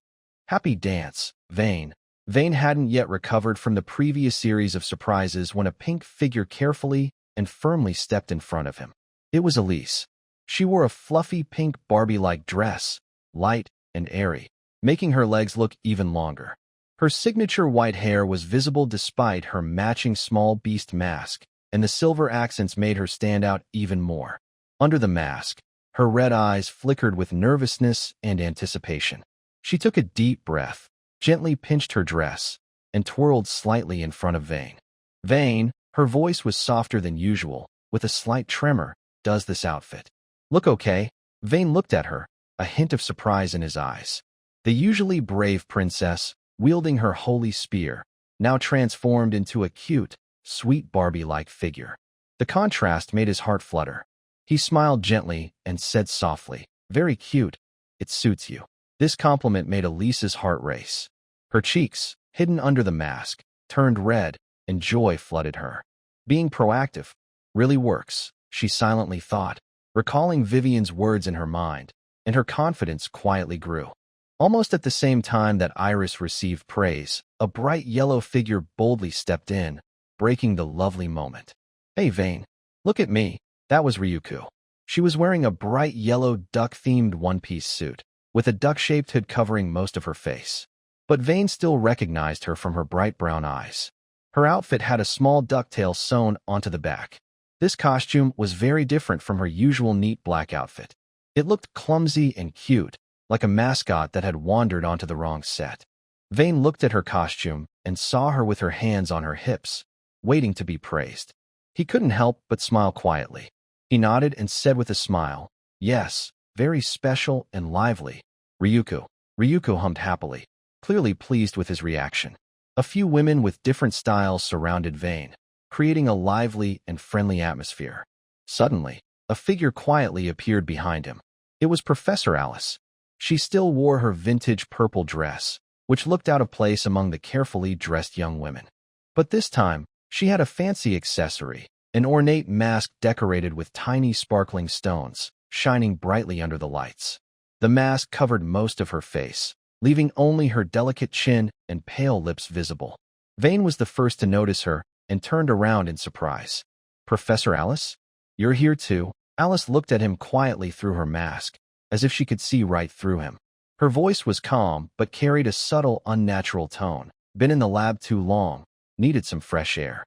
"Happy dance, Vane." Vane hadn't yet recovered from the previous series of surprises when a pink figure carefully and firmly stepped in front of him. It was Elise. She wore a fluffy pink Barbie-like dress, light and airy, making her legs look even longer. Her signature white hair was visible despite her matching small beast mask, and the silver accents made her stand out even more. Under the mask, her red eyes flickered with nervousness and anticipation. She took a deep breath, gently pinched her dress, and twirled slightly in front of Vane. "Vane," her voice was softer than usual, with a slight tremor, "does this outfit look okay?" Vane looked at her, a hint of surprise in his eyes. The usually brave princess, wielding her holy spear, now transformed into a cute, sweet Barbie-like figure. The contrast made his heart flutter. He smiled gently and said softly, "Very cute. It suits you." This compliment made Elise's heart race. Her cheeks, hidden under the mask, turned red, and joy flooded her. Being proactive really works, she silently thought, recalling Vivian's words in her mind, and her confidence quietly grew. Almost at the same time that Iris received praise, a bright yellow figure boldly stepped in, breaking the lovely moment. "Hey, Vane, look at me." That was Ryuko. She was wearing a bright yellow duck-themed one-piece suit, with a duck-shaped hood covering most of her face. But Vane still recognized her from her bright brown eyes. Her outfit had a small ducktail sewn onto the back. This costume was very different from her usual neat black outfit. It looked clumsy and cute, like a mascot that had wandered onto the wrong set. Vane looked at her costume and saw her with her hands on her hips, waiting to be praised. He couldn't help but smile quietly. He nodded and said with a smile, "Yes, very special and lively." "Ryuko." Ryuko hummed happily, clearly pleased with his reaction. A few women with different styles surrounded Vane, creating a lively and friendly atmosphere. Suddenly, a figure quietly appeared behind him. It was Professor Alice. She still wore her vintage purple dress, which looked out of place among the carefully dressed young women. But this time, she had a fancy accessory, an ornate mask decorated with tiny sparkling stones, shining brightly under the lights. The mask covered most of her face, leaving only her delicate chin and pale lips visible. Vane was the first to notice her and turned around in surprise. "Professor Alice? You're here too?" Alice looked at him quietly through her mask, as if she could see right through him. Her voice was calm but carried a subtle, unnatural tone. "Been in the lab too long, needed some fresh air."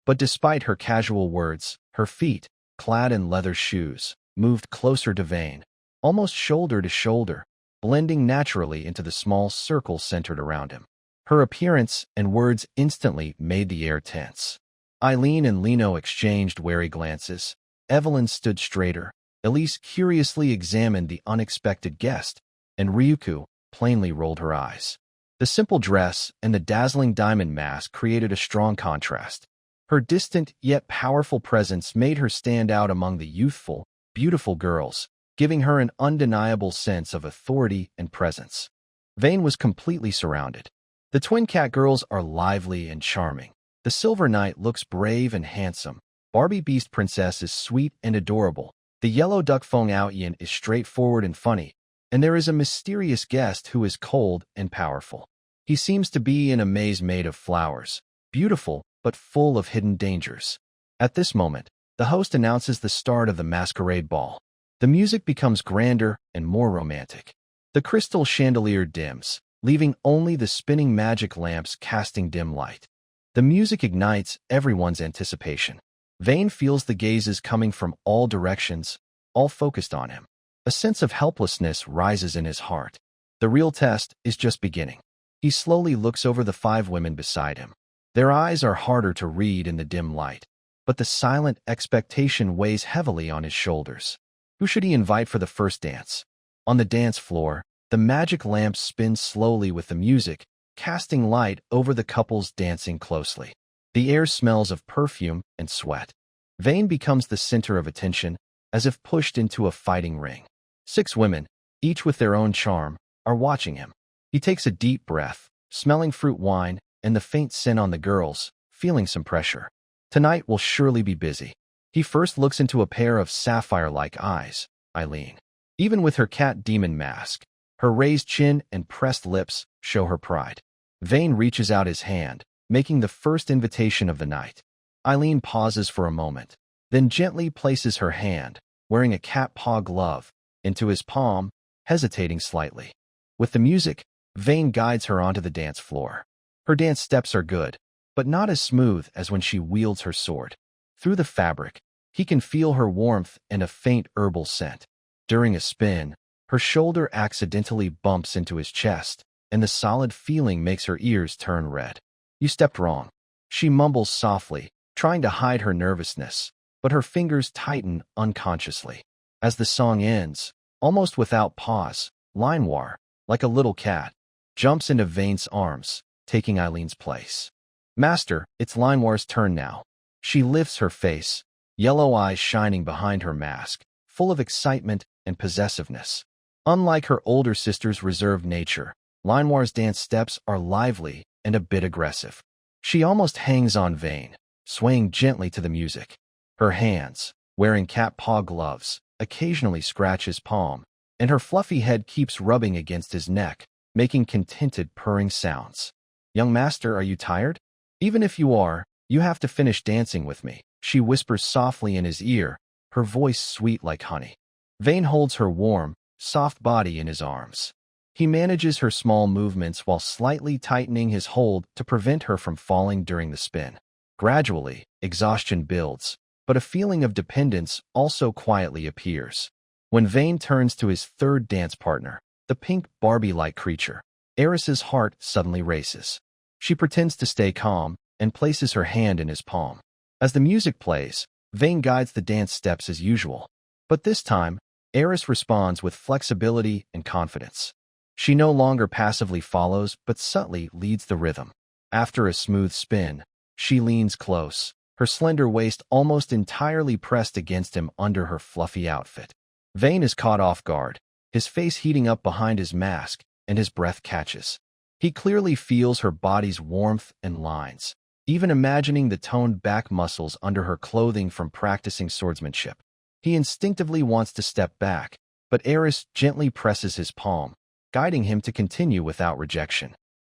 But despite her casual words, her feet, clad in leather shoes, moved closer to Vane, almost shoulder to shoulder, blending naturally into the small circle centered around him. Her appearance and words instantly made the air tense. Eileen and Lino exchanged wary glances. Evelyn stood straighter. Elise curiously examined the unexpected guest, and Ryuko plainly rolled her eyes. The simple dress and the dazzling diamond mask created a strong contrast. Her distant yet powerful presence made her stand out among the youthful, beautiful girls, giving her an undeniable sense of authority and presence. Vane was completely surrounded. The Twin Cat girls are lively and charming. The Silver Knight looks brave and handsome. Barbie Beast Princess is sweet and adorable. The Yellow Duck Feng Aoyan is straightforward and funny. And there is a mysterious guest who is cold and powerful. He seems to be in a maze made of flowers, beautiful but full of hidden dangers. At this moment, the host announces the start of the masquerade ball. The music becomes grander and more romantic. The crystal chandelier dims, leaving only the spinning magic lamps casting dim light. The music ignites everyone's anticipation. Vane feels the gazes coming from all directions, all focused on him. A sense of helplessness rises in his heart. The real test is just beginning. He slowly looks over the 5 women beside him. Their eyes are harder to read in the dim light, but the silent expectation weighs heavily on his shoulders. Who should he invite for the first dance? On the dance floor, the magic lamps spin slowly with the music, casting light over the couples dancing closely. The air smells of perfume and sweat. Vane becomes the center of attention, as if pushed into a fighting ring. 6 women, each with their own charm, are watching him. He takes a deep breath, smelling fruit wine and the faint scent on the girls, feeling some pressure. Tonight will surely be busy. He first looks into a pair of sapphire-like eyes, Eileen. Even with her cat demon mask, her raised chin and pressed lips show her pride. Vane reaches out his hand, making the first invitation of the night. Eileen pauses for a moment, then gently places her hand, wearing a cat paw glove, into his palm, hesitating slightly. With the music, Vane guides her onto the dance floor. Her dance steps are good, but not as smooth as when she wields her sword. Through the fabric, he can feel her warmth and a faint herbal scent. During a spin, her shoulder accidentally bumps into his chest, and the solid feeling makes her ears turn red. "You stepped wrong." She mumbles softly, trying to hide her nervousness, but her fingers tighten unconsciously. As the song ends, almost without pause, Manhwa, like a little cat, jumps into Vane's arms, taking Eileen's place. "Master, it's Manhwa's turn now." She lifts her face, yellow eyes shining behind her mask, full of excitement and possessiveness. Unlike her older sister's reserved nature, Manhwa's dance steps are lively and a bit aggressive. She almost hangs on Vane, swaying gently to the music. Her hands, wearing cat paw gloves, occasionally scratch his palm, and her fluffy head keeps rubbing against his neck, making contented purring sounds. "Young master, are you tired? Even if you are, you have to finish dancing with me," she whispers softly in his ear, her voice sweet like honey. Vane holds her warm, soft body in his arms. He manages her small movements while slightly tightening his hold to prevent her from falling during the spin. Gradually, exhaustion builds, but a feeling of dependence also quietly appears. When Vane turns to his third dance partner, the pink Barbie-like creature, Eris's heart suddenly races. She pretends to stay calm and places her hand in his palm. As the music plays, Vane guides the dance steps as usual. But this time, Eris responds with flexibility and confidence. She no longer passively follows, but subtly leads the rhythm. After a smooth spin, she leans close, her slender waist almost entirely pressed against him under her fluffy outfit. Vane is caught off guard, his face heating up behind his mask, and his breath catches. He clearly feels her body's warmth and lines, even imagining the toned back muscles under her clothing from practicing swordsmanship. He instinctively wants to step back, but Eris gently presses his palm, guiding him to continue without rejection.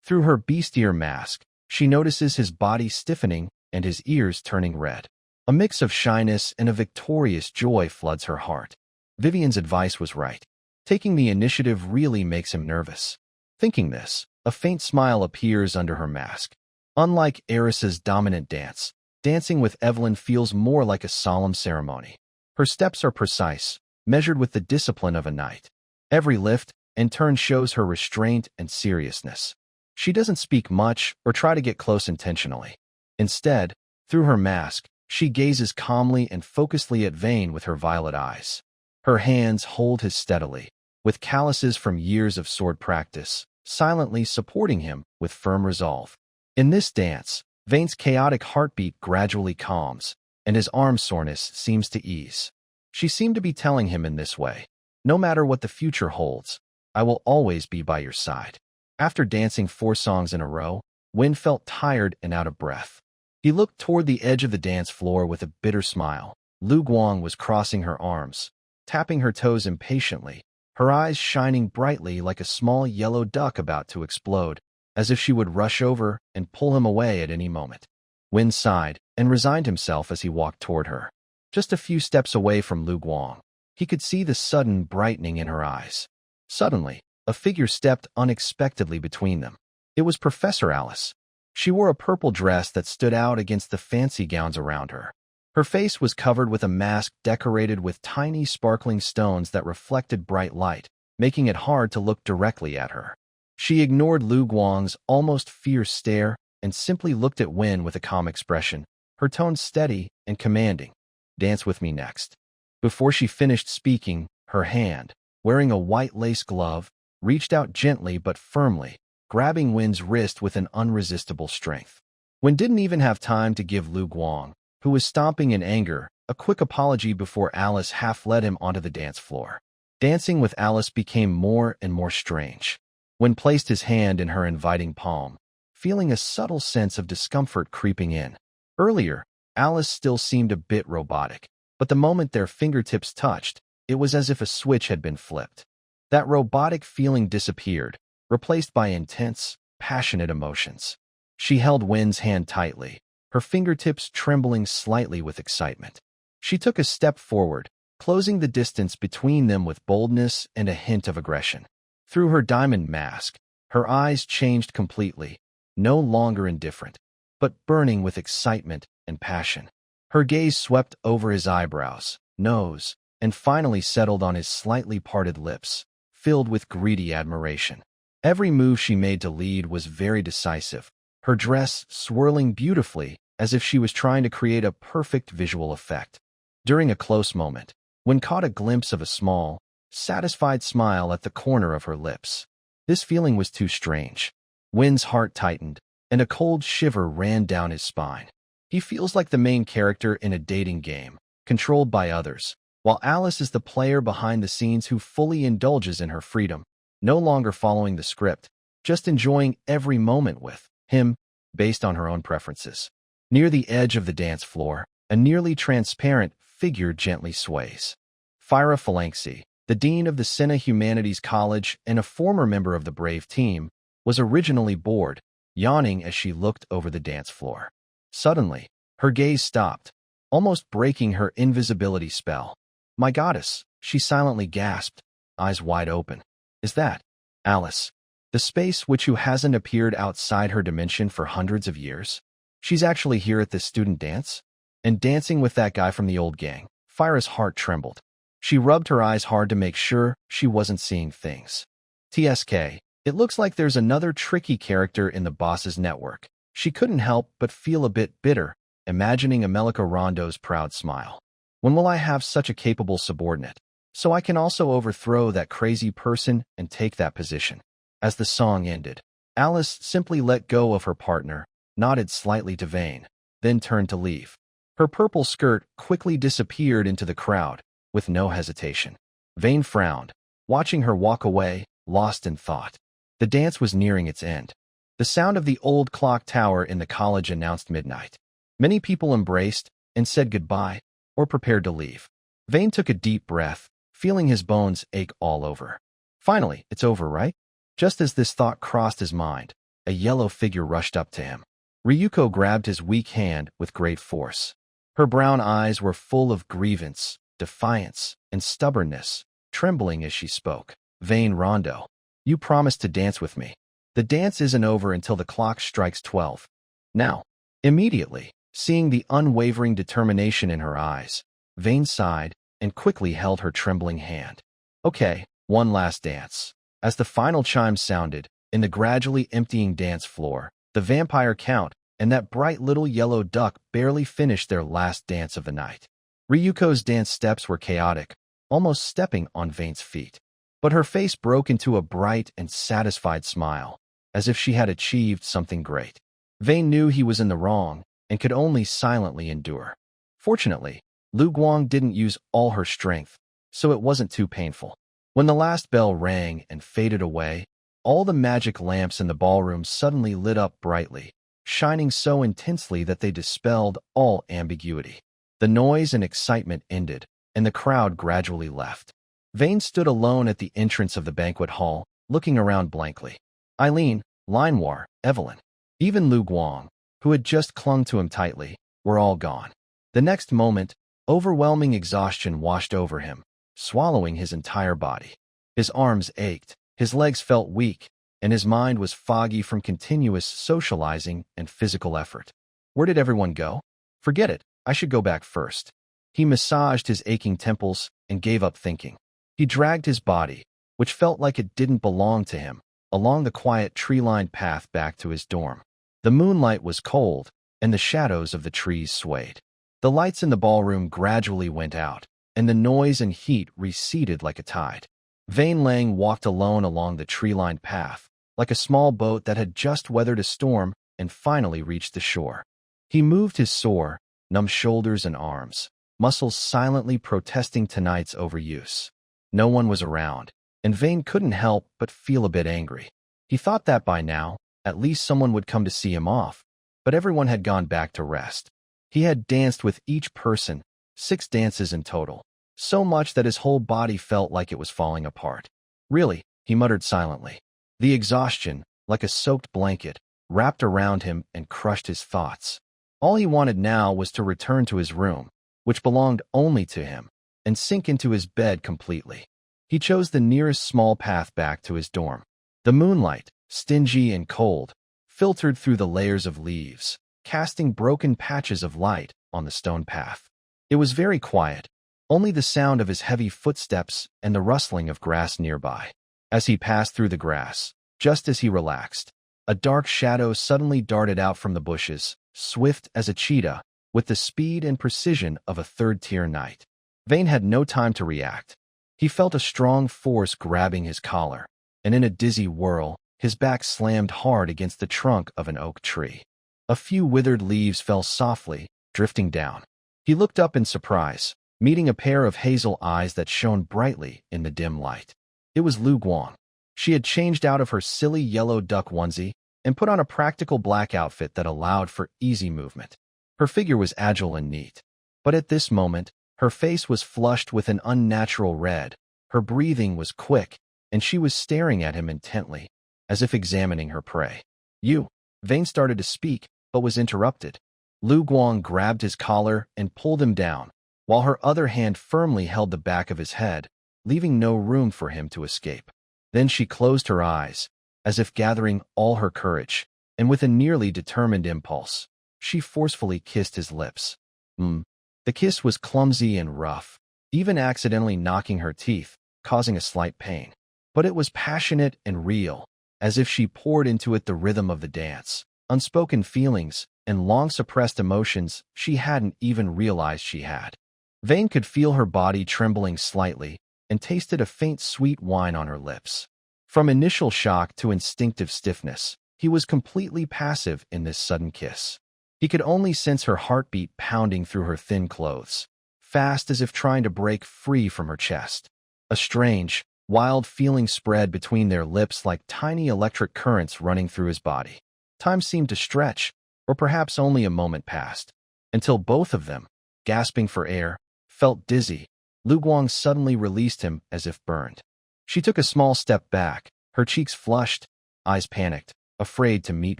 Through her beast-ear mask, she notices his body stiffening and his ears turning red. A mix of shyness and a victorious joy floods her heart. Vivian's advice was right. Taking the initiative really makes him nervous. Thinking this, a faint smile appears under her mask. Unlike Eris's dominant dance, dancing with Evelyn feels more like a solemn ceremony. Her steps are precise, measured with the discipline of a knight. Every lift and turn shows her restraint and seriousness. She doesn't speak much or try to get close intentionally. Instead, through her mask, she gazes calmly and focusedly at Vane with her violet eyes. Her hands hold his steadily, with calluses from years of sword practice, silently supporting him with firm resolve. In this dance, Vane's chaotic heartbeat gradually calms, and his arm soreness seems to ease. She seemed to be telling him in this way, "No matter what the future holds, I will always be by your side." After dancing 4 songs in a row, Win felt tired and out of breath. He looked toward the edge of the dance floor with a bitter smile. Lu Guang was crossing her arms, tapping her toes impatiently, her eyes shining brightly like a small yellow duck about to explode, as if she would rush over and pull him away at any moment. Win sighed and resigned himself as he walked toward her. Just a few steps away from Lu Guang, he could see the sudden brightening in her eyes. Suddenly, a figure stepped unexpectedly between them. It was Professor Alice. She wore a purple dress that stood out against the fancy gowns around her. Her face was covered with a mask decorated with tiny sparkling stones that reflected bright light, making it hard to look directly at her. She ignored Lu Guang's almost fierce stare and simply looked at Win with a calm expression, her tone steady and commanding. "Dance with me next." Before she finished speaking, her hand, wearing a white lace glove, reached out gently but firmly, grabbing Win's wrist with an unresistible strength. Win didn't even have time to give Lu Guang, who was stomping in anger, a quick apology before Alice half led him onto the dance floor. Dancing with Alice became more and more strange. Win placed his hand in her inviting palm, feeling a subtle sense of discomfort creeping in. Earlier, Alice still seemed a bit robotic, but the moment their fingertips touched, it was as if a switch had been flipped. That robotic feeling disappeared, replaced by intense, passionate emotions. She held Win's hand tightly, her fingertips trembling slightly with excitement. She took a step forward, closing the distance between them with boldness and a hint of aggression. Through her diamond mask, her eyes changed completely, no longer indifferent, but burning with excitement and passion. Her gaze swept over his eyebrows, nose, and finally settled on his slightly parted lips, filled with greedy admiration. Every move she made to lead was very decisive, her dress swirling beautifully as if she was trying to create a perfect visual effect. During a close moment, Win caught a glimpse of a small, satisfied smile at the corner of her lips. This feeling was too strange. Win's heart tightened, and a cold shiver ran down his spine. He feels like the main character in a dating game, controlled by others, while Alice is the player behind the scenes who fully indulges in her freedom, no longer following the script, just enjoying every moment with him, based on her own preferences. Near the edge of the dance floor, a nearly transparent figure gently sways. Fyra Phalanxe, the dean of the Sena Humanities College and a former member of the Brave team, was originally bored, yawning as she looked over the dance floor. Suddenly, her gaze stopped, almost breaking her invisibility spell. "My goddess," she silently gasped, eyes wide open. "Is that Alice, the space witch who hasn't appeared outside her dimension for hundreds of years? She's actually here at this student dance? And dancing with that guy from the old gang?" Fyra's heart trembled. She rubbed her eyes hard to make sure she wasn't seeing things. TSK, it looks like there's another tricky character in the boss's network. She couldn't help but feel a bit bitter, imagining Amelika Rondo's proud smile. "When will I have such a capable subordinate? So I can also overthrow that crazy person and take that position." As the song ended, Alice simply let go of her partner, nodded slightly to Vane, then turned to leave. Her purple skirt quickly disappeared into the crowd, with no hesitation. Vane frowned, watching her walk away, lost in thought. The dance was nearing its end. The sound of the old clock tower in the college announced midnight. Many people embraced and said goodbye, or prepared to leave. Vane took a deep breath, feeling his bones ache all over. Finally, it's over, right? Just as this thought crossed his mind, a yellow figure rushed up to him. Ryuko grabbed his weak hand with great force. Her brown eyes were full of grievance, defiance, and stubbornness, trembling as she spoke. Vane Rondo, you promised to dance with me. The dance isn't over until the clock strikes 12. Now, immediately, seeing the unwavering determination in her eyes, Vane sighed and quickly held her trembling hand. Okay, one last dance. As the final chime sounded, in the gradually emptying dance floor, the vampire count and that bright little yellow duck barely finished their last dance of the night. Ryuko's dance steps were chaotic, almost stepping on Vane's feet. But her face broke into a bright and satisfied smile, as if she had achieved something great. Vane knew he was in the wrong and could only silently endure. Fortunately, Lu Guang didn't use all her strength, so it wasn't too painful. When the last bell rang and faded away, all the magic lamps in the ballroom suddenly lit up brightly, shining so intensely that they dispelled all ambiguity. The noise and excitement ended, and the crowd gradually left. Vane stood alone at the entrance of the banquet hall, looking around blankly. Eileen, Linewar, Evelyn, even Lu Guang, who had just clung to him tightly, were all gone. The next moment, overwhelming exhaustion washed over him, swallowing his entire body. His arms ached, his legs felt weak, and his mind was foggy from continuous socializing and physical effort. Where did everyone go? Forget it, I should go back first. He massaged his aching temples and gave up thinking. He dragged his body, which felt like it didn't belong to him, along the quiet tree-lined path back to his dorm. The moonlight was cold, and the shadows of the trees swayed. The lights in the ballroom gradually went out, and the noise and heat receded like a tide. Vane Lang walked alone along the tree-lined path, like a small boat that had just weathered a storm and finally reached the shore. He moved his sore, numb shoulders and arms, muscles silently protesting tonight's overuse. No one was around, and Vane couldn't help but feel a bit angry. He thought that by now, at least someone would come to see him off, but everyone had gone back to rest. He had danced with each person, 6 dances in total, so much that his whole body felt like it was falling apart. Really, he muttered silently. The exhaustion, like a soaked blanket, wrapped around him and crushed his thoughts. All he wanted now was to return to his room, which belonged only to him, and sink into his bed completely. He chose the nearest small path back to his dorm. The moonlight, stingy and cold, filtered through the layers of leaves, casting broken patches of light on the stone path. It was very quiet, only the sound of his heavy footsteps and the rustling of grass nearby. As he passed through the grass, just as he relaxed, a dark shadow suddenly darted out from the bushes, swift as a cheetah, with the speed and precision of a third-tier knight. Vane had no time to react. He felt a strong force grabbing his collar, and in a dizzy whirl, his back slammed hard against the trunk of an oak tree. A few withered leaves fell softly, drifting down. He looked up in surprise, meeting a pair of hazel eyes that shone brightly in the dim light. It was Lu Guang. She had changed out of her silly yellow duck onesie and put on a practical black outfit that allowed for easy movement. Her figure was agile and neat, but at this moment, her face was flushed with an unnatural red, her breathing was quick, and she was staring at him intently, as if examining her prey. You, Vane started to speak, but was interrupted. Lu Guang grabbed his collar and pulled him down, while her other hand firmly held the back of his head, leaving no room for him to escape. Then she closed her eyes, as if gathering all her courage, and with a nearly determined impulse, she forcefully kissed his lips. The kiss was clumsy and rough, even accidentally knocking her teeth, causing a slight pain. But it was passionate and real, as if she poured into it the rhythm of the dance, unspoken feelings, and long-suppressed emotions she hadn't even realized she had. Vane could feel her body trembling slightly and tasted a faint sweet wine on her lips. From initial shock to instinctive stiffness, he was completely passive in this sudden kiss. He could only sense her heartbeat pounding through her thin clothes, fast as if trying to break free from her chest. A strange, wild feeling spread between their lips like tiny electric currents running through his body. Time seemed to stretch, or perhaps only a moment passed, until both of them, gasping for air, felt dizzy. Lu Guang suddenly released him as if burned. She took a small step back, her cheeks flushed, eyes panicked, afraid to meet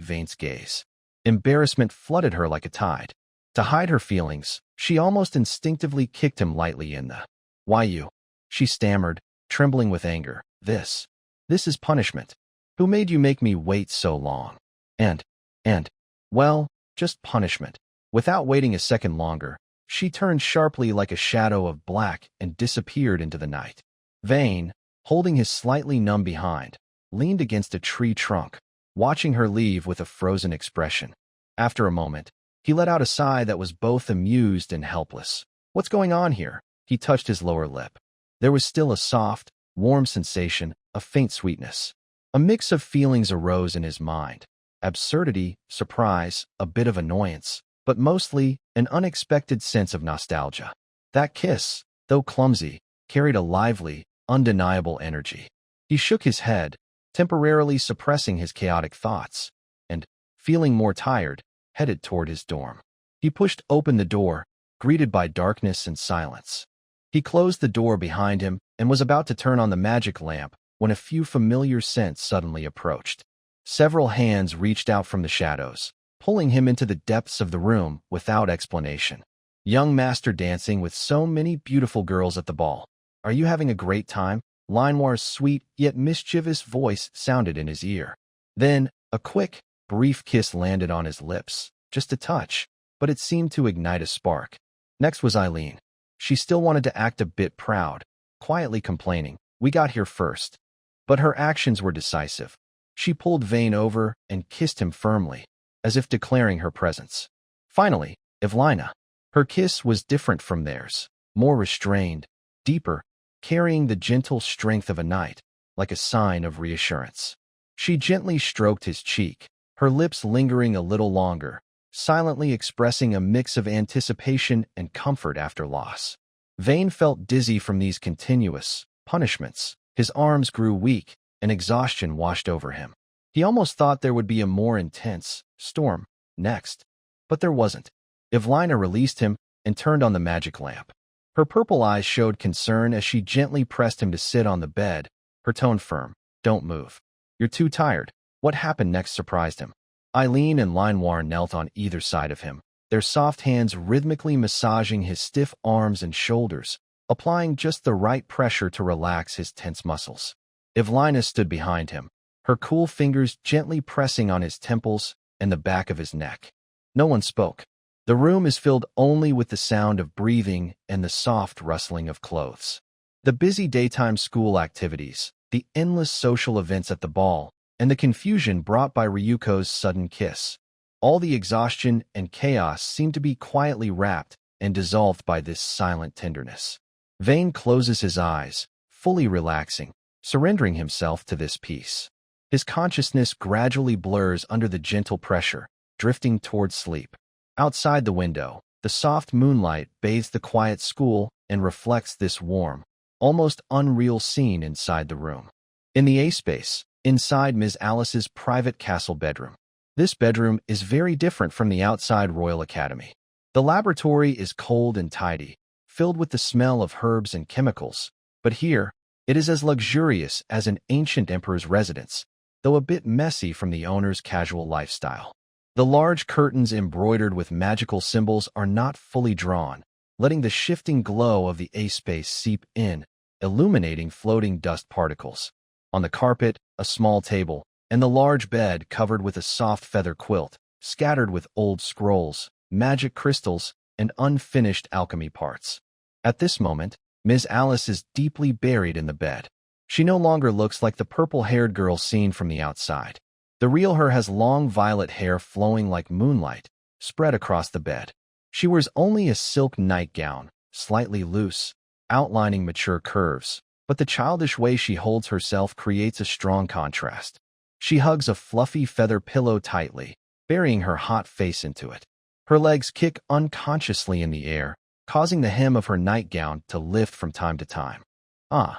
Vane's gaze. Embarrassment flooded her like a tide. To hide her feelings, she almost instinctively kicked him lightly in the "Why you?" she stammered, trembling with anger. This is punishment. Who made you make me wait so long? And, well, just punishment." Without waiting a second longer, she turned sharply like a shadow of black and disappeared into the night. Vane, holding his slightly numb behind, leaned against a tree trunk, watching her leave with a frozen expression. After a moment, he let out a sigh that was both amused and helpless. "What's going on here?" He touched his lower lip. There was still a soft, warm sensation, a faint sweetness. A mix of feelings arose in his mind. Absurdity, surprise, a bit of annoyance, but mostly an unexpected sense of nostalgia. That kiss, though clumsy, carried a lively, undeniable energy. He shook his head, temporarily suppressing his chaotic thoughts, and, feeling more tired, headed toward his dorm. He pushed open the door, greeted by darkness and silence. He closed the door behind him and was about to turn on the magic lamp when a few familiar scents suddenly approached. Several hands reached out from the shadows, pulling him into the depths of the room without explanation. Young master dancing with so many beautiful girls at the ball. Are you having a great time? Linoir's sweet yet mischievous voice sounded in his ear. Then, a quick, brief kiss landed on his lips, just a touch, but it seemed to ignite a spark. Next was Eileen. She still wanted to act a bit proud, quietly complaining, "We got here first." But her actions were decisive. She pulled Vane over and kissed him firmly, as if declaring her presence. Finally, Evelina. Her kiss was different from theirs, more restrained, deeper, carrying the gentle strength of a knight, like a sign of reassurance. She gently stroked his cheek, her lips lingering a little longer, silently expressing a mix of anticipation and comfort after loss. Vane felt dizzy from these continuous punishments. His arms grew weak, and exhaustion washed over him. He almost thought there would be a more intense storm next, but there wasn't. Evelina released him and turned on the magic lamp. Her purple eyes showed concern as she gently pressed him to sit on the bed, her tone firm. "Don't move. You're too tired." What happened next surprised him. Eileen and Linoir knelt on either side of him, their soft hands rhythmically massaging his stiff arms and shoulders, applying just the right pressure to relax his tense muscles. Evelina stood behind him, her cool fingers gently pressing on his temples and the back of his neck. No one spoke. The room is filled only with the sound of breathing and the soft rustling of clothes. The busy daytime school activities, the endless social events at the ball, and the confusion brought by Ryuko's sudden kiss. All the exhaustion and chaos seemed to be quietly wrapped and dissolved by this silent tenderness. Vane closes his eyes, fully relaxing, surrendering himself to this peace. His consciousness gradually blurs under the gentle pressure, drifting toward sleep. Outside the window, the soft moonlight bathes the quiet school and reflects this warm, almost unreal scene inside the room. In the A-space, inside Ms. Alice's private castle bedroom. This bedroom is very different from the outside Royal Academy. The laboratory is cold and tidy, filled with the smell of herbs and chemicals, but here, it is as luxurious as an ancient emperor's residence, though a bit messy from the owner's casual lifestyle. The large curtains embroidered with magical symbols are not fully drawn, letting the shifting glow of the A-space seep in, illuminating floating dust particles. On the carpet, a small table, and the large bed covered with a soft feather quilt, scattered with old scrolls, magic crystals, and unfinished alchemy parts. At this moment, Ms. Alice is deeply buried in the bed. She no longer looks like the purple-haired girl seen from the outside. The real her has long violet hair flowing like moonlight, spread across the bed. She wears only a silk nightgown, slightly loose, outlining mature curves, but the childish way she holds herself creates a strong contrast. She hugs a fluffy feather pillow tightly, burying her hot face into it. Her legs kick unconsciously in the air, causing the hem of her nightgown to lift from time to time. Ah!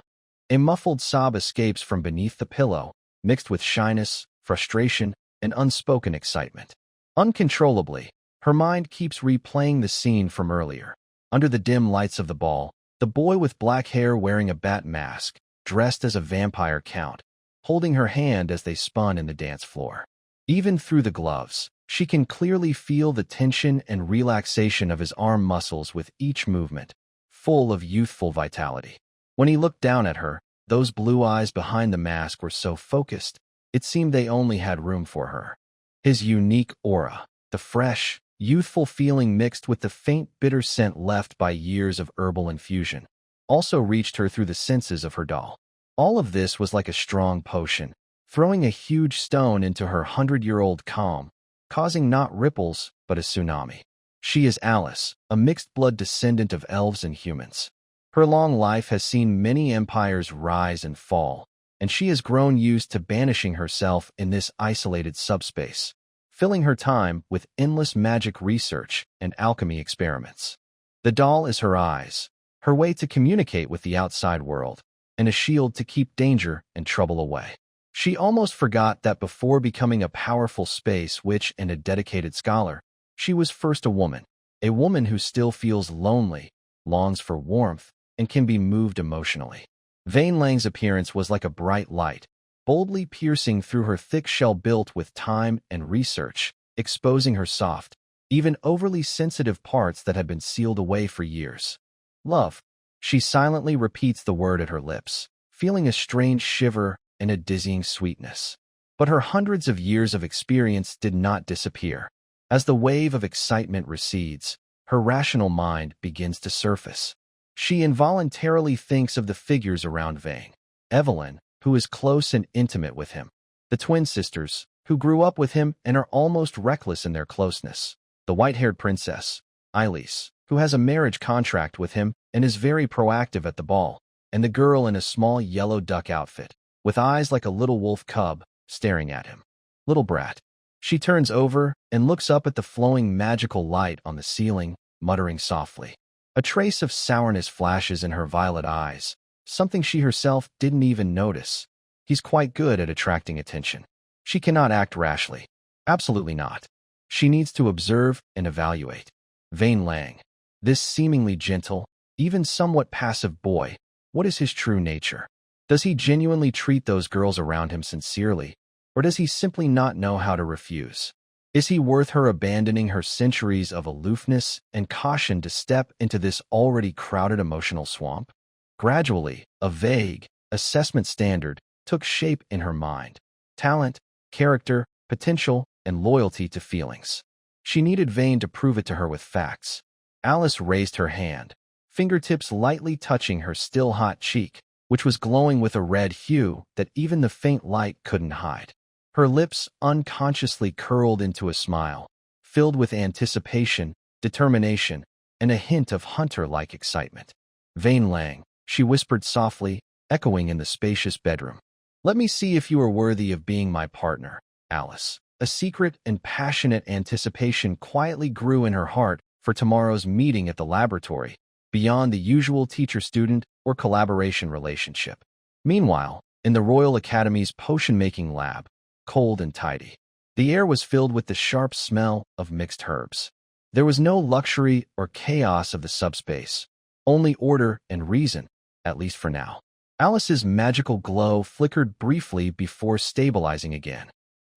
A muffled sob escapes from beneath the pillow, mixed with shyness, frustration, and unspoken excitement. Uncontrollably, her mind keeps replaying the scene from earlier. Under the dim lights of the ball, the boy with black hair wearing a bat mask, dressed as a vampire count, holding her hand as they spun in the dance floor. Even through the gloves, she can clearly feel the tension and relaxation of his arm muscles with each movement, full of youthful vitality. When he looked down at her, those blue eyes behind the mask were so focused, it seemed they only had room for her. His unique aura, the fresh, youthful feeling mixed with the faint bitter scent left by years of herbal infusion, also reached her through the senses of her doll. All of this was like a strong potion, throwing a huge stone into her 100-year-old calm, causing not ripples, but a tsunami. She is Alice, a mixed-blood descendant of elves and humans. Her long life has seen many empires rise and fall, and she has grown used to banishing herself in this isolated subspace, filling her time with endless magic research and alchemy experiments. The doll is her eyes, her way to communicate with the outside world, and a shield to keep danger and trouble away. She almost forgot that before becoming a powerful space witch and a dedicated scholar, she was first a woman who still feels lonely, longs for warmth, and can be moved emotionally. Vane Lang's appearance was like a bright light, boldly piercing through her thick shell built with time and research, exposing her soft, even overly sensitive parts that had been sealed away for years. Love. She silently repeats the word at her lips, feeling a strange shiver and a dizzying sweetness. But her hundreds of years of experience did not disappear. As the wave of excitement recedes, her rational mind begins to surface. She involuntarily thinks of the figures around Vane. Evelyn, who is close and intimate with him. The twin sisters, who grew up with him and are almost reckless in their closeness. The white-haired princess, Eilis, who has a marriage contract with him and is very proactive at the ball. And the girl in a small yellow duck outfit, with eyes like a little wolf cub, staring at him. Little brat. She turns over and looks up at the flowing magical light on the ceiling, muttering softly. A trace of sourness flashes in her violet eyes, something she herself didn't even notice. He's quite good at attracting attention. She cannot act rashly. Absolutely not. She needs to observe and evaluate. Vane Lang. This seemingly gentle, even somewhat passive boy, what is his true nature? Does he genuinely treat those girls around him sincerely, or does he simply not know how to refuse? Is he worth her abandoning her centuries of aloofness and caution to step into this already crowded emotional swamp? Gradually, a vague, assessment standard took shape in her mind. Talent, character, potential, and loyalty to feelings. She needed Vane to prove it to her with facts. Alice raised her hand, fingertips lightly touching her still hot cheek, which was glowing with a red hue that even the faint light couldn't hide. Her lips unconsciously curled into a smile, filled with anticipation, determination, and a hint of hunter-like excitement. Vane Lang, she whispered softly, echoing in the spacious bedroom. Let me see if you are worthy of being my partner, Alice. A secret and passionate anticipation quietly grew in her heart for tomorrow's meeting at the laboratory, beyond the usual teacher-student or collaboration relationship. Meanwhile, in the Royal Academy's potion-making lab, cold and tidy, the air was filled with the sharp smell of mixed herbs. There was no luxury or chaos of the subspace, only order and reason, at least for now. Alice's magical glow flickered briefly before stabilizing again.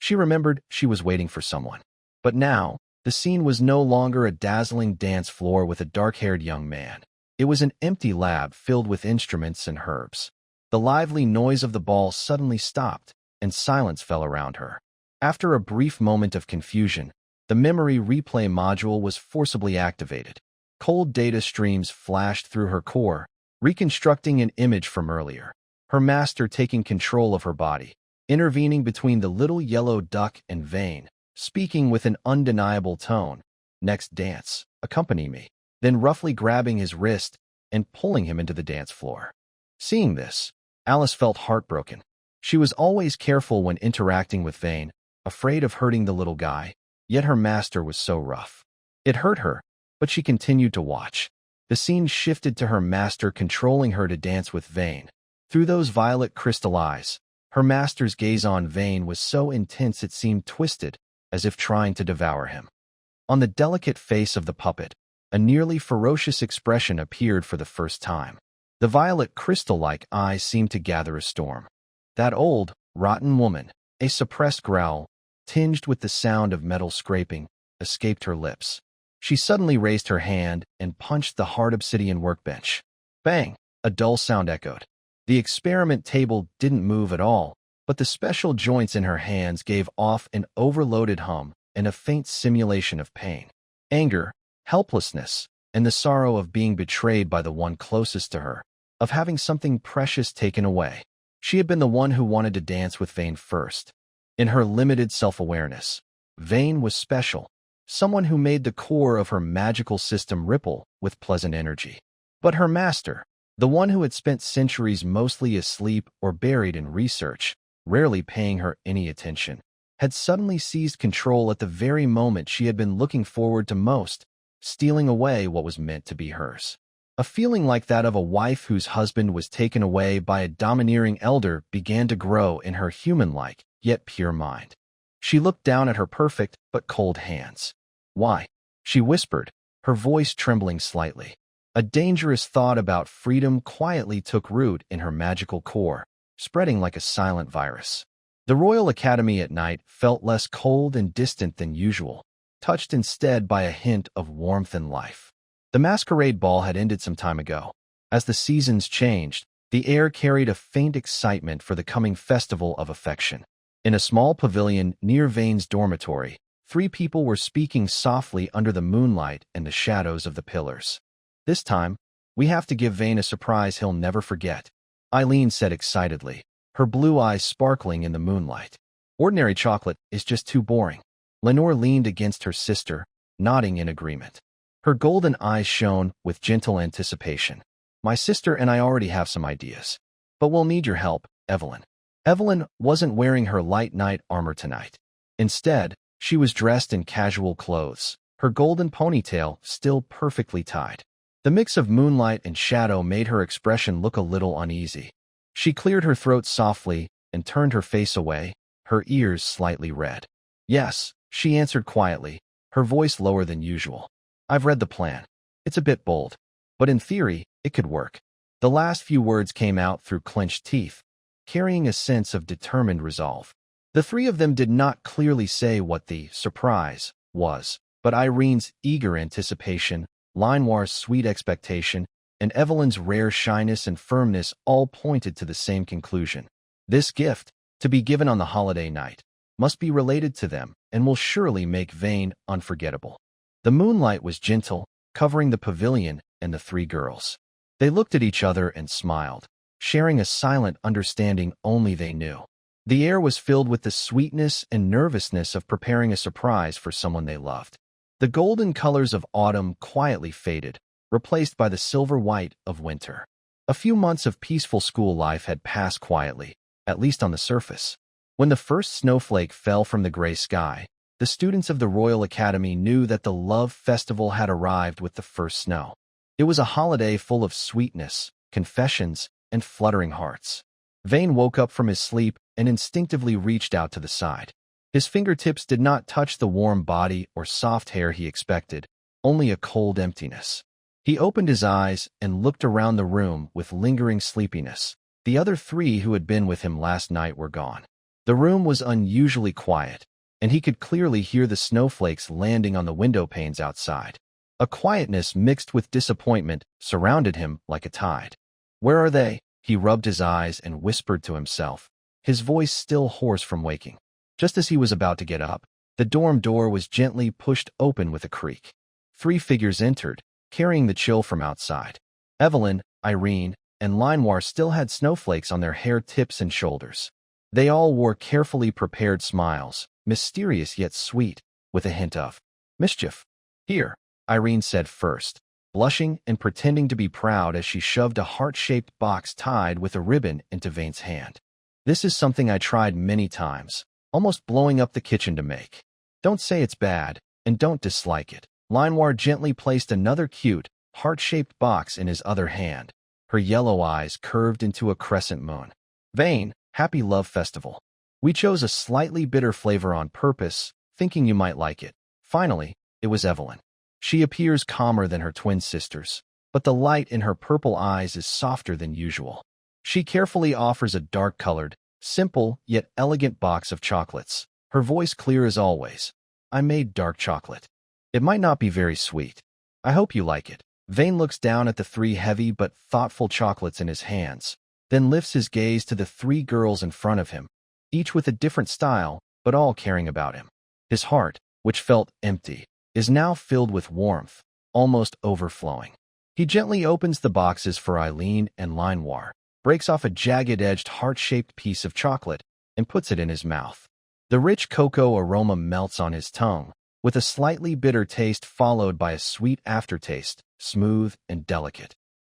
She remembered she was waiting for someone. But now, the scene was no longer a dazzling dance floor with a dark-haired young man. It was an empty lab filled with instruments and herbs. The lively noise of the ball suddenly stopped, and silence fell around her. After a brief moment of confusion, the memory replay module was forcibly activated. Cold data streams flashed through her core, reconstructing an image from earlier. Her master taking control of her body, intervening between the little yellow duck and Vane, speaking with an undeniable tone. Next dance, accompany me. Then roughly grabbing his wrist and pulling him into the dance floor. Seeing this, Alice felt heartbroken. She was always careful when interacting with Vane, afraid of hurting the little guy, yet her master was so rough. It hurt her, but she continued to watch. The scene shifted to her master controlling her to dance with Vane. Through those violet crystal eyes, her master's gaze on Vane was so intense it seemed twisted, as if trying to devour him. On the delicate face of the puppet, a nearly ferocious expression appeared for the first time. The violet crystal-like eyes seemed to gather a storm. That old, rotten woman, a suppressed growl, tinged with the sound of metal scraping, escaped her lips. She suddenly raised her hand and punched the hard obsidian workbench. Bang! A dull sound echoed. The experiment table didn't move at all, but the special joints in her hands gave off an overloaded hum and a faint simulation of pain. Anger, helplessness, and the sorrow of being betrayed by the one closest to her, of having something precious taken away. She had been the one who wanted to dance with Vane first. In her limited self-awareness, Vane was special, someone who made the core of her magical system ripple with pleasant energy. But her master, the one who had spent centuries mostly asleep or buried in research, rarely paying her any attention, had suddenly seized control at the very moment she had been looking forward to most, stealing away what was meant to be hers. A feeling like that of a wife whose husband was taken away by a domineering elder began to grow in her human-like, yet pure mind. She looked down at her perfect but cold hands. "Why?" she whispered, her voice trembling slightly. A dangerous thought about freedom quietly took root in her magical core, spreading like a silent virus. The Royal Academy at night felt less cold and distant than usual, touched instead by a hint of warmth and life. The masquerade ball had ended some time ago. As the seasons changed, the air carried a faint excitement for the coming festival of affection. In a small pavilion near Vane's dormitory, 3 people were speaking softly under the moonlight and the shadows of the pillars. "This time, we have to give Vane a surprise he'll never forget," Eileen said excitedly, her blue eyes sparkling in the moonlight. "Ordinary chocolate is just too boring." Lenore leaned against her sister, nodding in agreement. Her golden eyes shone with gentle anticipation. "My sister and I already have some ideas, but we'll need your help, Evelyn." Evelyn wasn't wearing her light night armor tonight. Instead, she was dressed in casual clothes, her golden ponytail still perfectly tied. The mix of moonlight and shadow made her expression look a little uneasy. She cleared her throat softly and turned her face away, her ears slightly red. "Yes," she answered quietly, her voice lower than usual. "I've read the plan. It's a bit bold, but in theory, it could work." The last few words came out through clenched teeth, carrying a sense of determined resolve. The 3 of them did not clearly say what the surprise was, but Irene's eager anticipation, Manhwa's sweet expectation, and Evelyn's rare shyness and firmness all pointed to the same conclusion. This gift, to be given on the holiday night, must be related to them and will surely make Vane unforgettable. The moonlight was gentle, covering the pavilion and the 3 girls. They looked at each other and smiled, sharing a silent understanding only they knew. The air was filled with the sweetness and nervousness of preparing a surprise for someone they loved. The golden colors of autumn quietly faded, replaced by the silver white of winter. A few months of peaceful school life had passed quietly, at least on the surface. When the first snowflake fell from the gray sky, the students of the Royal Academy knew that the love festival had arrived with the first snow. It was a holiday full of sweetness, confessions, and fluttering hearts. Vane woke up from his sleep and instinctively reached out to the side. His fingertips did not touch the warm body or soft hair he expected, only a cold emptiness. He opened his eyes and looked around the room with lingering sleepiness. The other 3 who had been with him last night were gone. The room was unusually quiet, and he could clearly hear the snowflakes landing on the window panes outside. A quietness mixed with disappointment surrounded him like a tide. "Where are they?" He rubbed his eyes and whispered to himself, his voice still hoarse from waking. Just as he was about to get up, the dorm door was gently pushed open with a creak. 3 figures entered, carrying the chill from outside. Evelyn, Irene, and Manhwa still had snowflakes on their hair tips and shoulders. They all wore carefully prepared smiles, mysterious yet sweet, with a hint of mischief. "Here," Irene said first, blushing and pretending to be proud as she shoved a heart-shaped box tied with a ribbon into Vane's hand. "This is something I tried many times, almost blowing up the kitchen to make. Don't say it's bad, and don't dislike it. Linoir gently placed another cute, heart-shaped box in his other hand. Her yellow eyes curved into a crescent moon. Vane, happy love festival. We chose a slightly bitter flavor on purpose, thinking you might like it. Finally, it was Evelyn. She appears calmer than her twin sisters, but the light in her purple eyes is softer than usual. She carefully offers a dark-colored, simple yet elegant box of chocolates. Her voice clear as always. I made dark chocolate. It might not be very sweet. I hope you like it. Vane looks down at the 3 heavy but thoughtful chocolates in his hands, then lifts his gaze to the 3 girls in front of him, each with a different style, but all caring about him. His heart, which felt empty, is now filled with warmth, almost overflowing. He gently opens the boxes for Eileen and Linoir, breaks off a jagged-edged heart-shaped piece of chocolate, and puts it in his mouth. The rich cocoa aroma melts on his tongue, with a slightly bitter taste followed by a sweet aftertaste, smooth and delicate.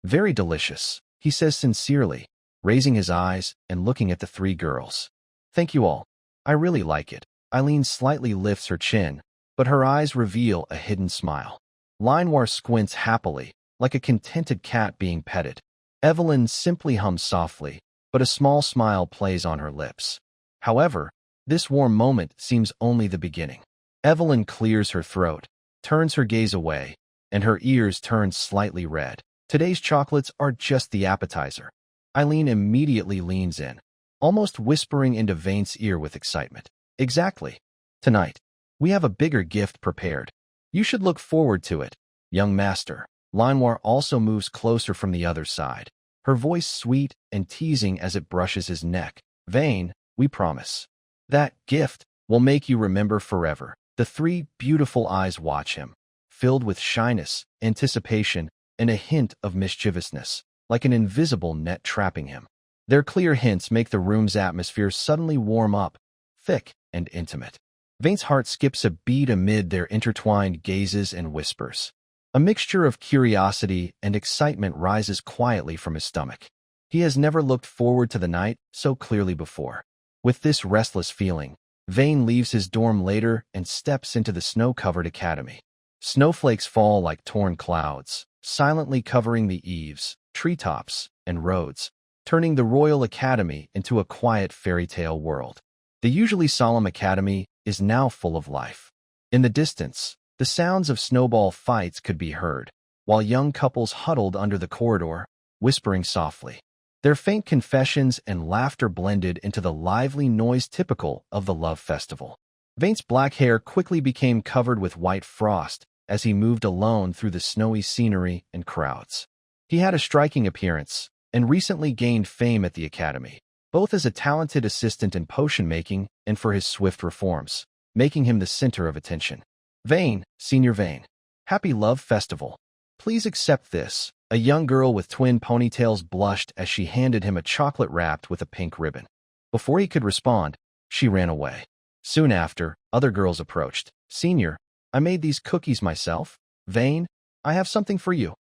Very delicious, he says sincerely, raising his eyes and looking at the 3 girls. Thank you all. I really like it. Eileen slightly lifts her chin, but her eyes reveal a hidden smile. Linoir squints happily, like a contented cat being petted. Evelyn simply hums softly, but a small smile plays on her lips. However, this warm moment seems only the beginning. Evelyn clears her throat, turns her gaze away, and her ears turn slightly red. Today's chocolates are just the appetizer. Eileen immediately leans in, almost whispering into Vane's ear with excitement. Exactly. Tonight, we have a bigger gift prepared. You should look forward to it, young master. Linoir also moves closer from the other side, her voice sweet and teasing as it brushes his neck. Vane, we promise. That gift will make you remember forever. The 3 beautiful eyes watch him, filled with shyness, anticipation, and a hint of mischievousness, like an invisible net trapping him. Their clear hints make the room's atmosphere suddenly warm up, thick and intimate. Vane's heart skips a beat amid their intertwined gazes and whispers. A mixture of curiosity and excitement rises quietly from his stomach. He has never looked forward to the night so clearly before. With this restless feeling, Vane leaves his dorm later and steps into the snow-covered academy. Snowflakes fall like torn clouds, silently covering the eaves, treetops, and roads, turning the Royal Academy into a quiet fairy tale world. The usually solemn academy is now full of life. In the distance, the sounds of snowball fights could be heard, while young couples huddled under the corridor, whispering softly. Their faint confessions and laughter blended into the lively noise typical of the love festival. Vane's black hair quickly became covered with white frost as he moved alone through the snowy scenery and crowds. He had a striking appearance and recently gained fame at the academy, both as a talented assistant in potion-making and for his swift reforms, making him the center of attention. Vane, Senior Vane. Happy Love Festival. Please accept this. A young girl with twin ponytails blushed as she handed him a chocolate wrapped with a pink ribbon. Before he could respond, she ran away. Soon after, other girls approached. Senior, I made these cookies myself. Vane, I have something for you.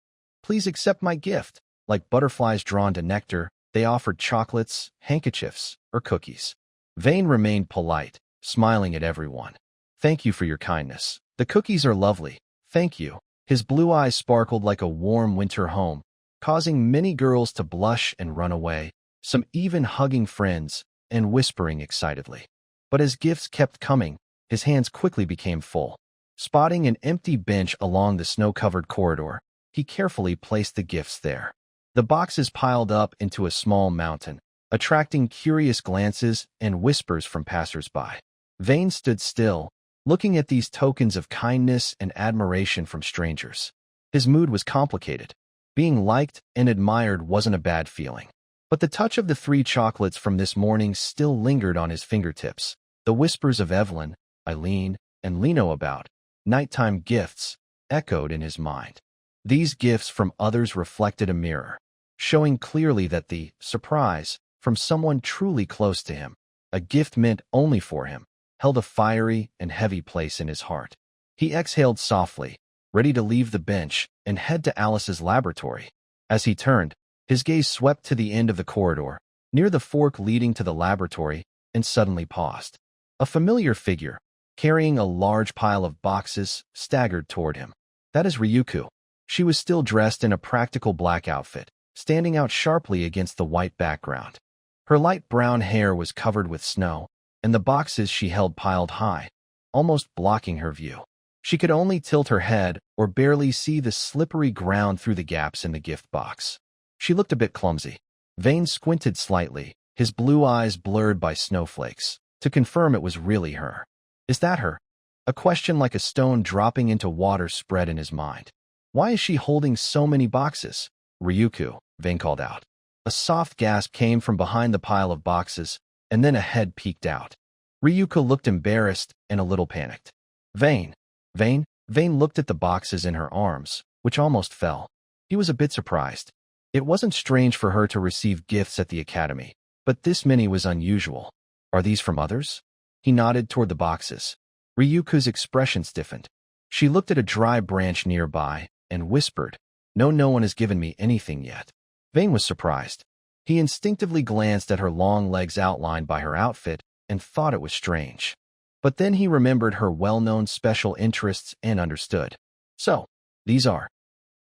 Please accept my gift. Like butterflies drawn to nectar, they offered chocolates, handkerchiefs, or cookies. Vane remained polite, smiling at everyone. Thank you for your kindness. The cookies are lovely. Thank you. His blue eyes sparkled like a warm winter home, causing many girls to blush and run away, some even hugging friends and whispering excitedly. But as gifts kept coming, his hands quickly became full. Spotting an empty bench along the snow-covered corridor, he carefully placed the gifts there. The boxes piled up into a small mountain, attracting curious glances and whispers from passers-by. Vane stood still, looking at these tokens of kindness and admiration from strangers. His mood was complicated. Being liked and admired wasn't a bad feeling. But the touch of the 3 chocolates from this morning still lingered on his fingertips. The whispers of Evelyn, Eileen, and Lino about nighttime gifts echoed in his mind. These gifts from others reflected a mirror, showing clearly that the surprise from someone truly close to him, a gift meant only for him, held a fiery and heavy place in his heart. He exhaled softly, ready to leave the bench and head to Alice's laboratory. As he turned, his gaze swept to the end of the corridor, near the fork leading to the laboratory, and suddenly paused. A familiar figure, carrying a large pile of boxes, staggered toward him. That is Ryuko. She was still dressed in a practical black outfit, standing out sharply against the white background. Her light brown hair was covered with snow, and the boxes she held piled high, almost blocking her view. She could only tilt her head or barely see the slippery ground through the gaps in the gift box. She looked a bit clumsy. Vane squinted slightly, his blue eyes blurred by snowflakes, to confirm it was really her. Is that her? A question like a stone dropping into water spread in his mind. Why is she holding so many boxes? Ryuko, Vane called out. A soft gasp came from behind the pile of boxes, and then a head peeked out. Ryuko looked embarrassed and a little panicked. Vane. Vane looked at the boxes in her arms, which almost fell. He was a bit surprised. It wasn't strange for her to receive gifts at the academy, but this many was unusual. Are these from others? He nodded toward the boxes. Ryuko's expression stiffened. She looked at a dry branch nearby and whispered, No one has given me anything yet. Vane was surprised. He instinctively glanced at her long legs outlined by her outfit and thought it was strange. But then he remembered her well-known special interests and understood. So, these are.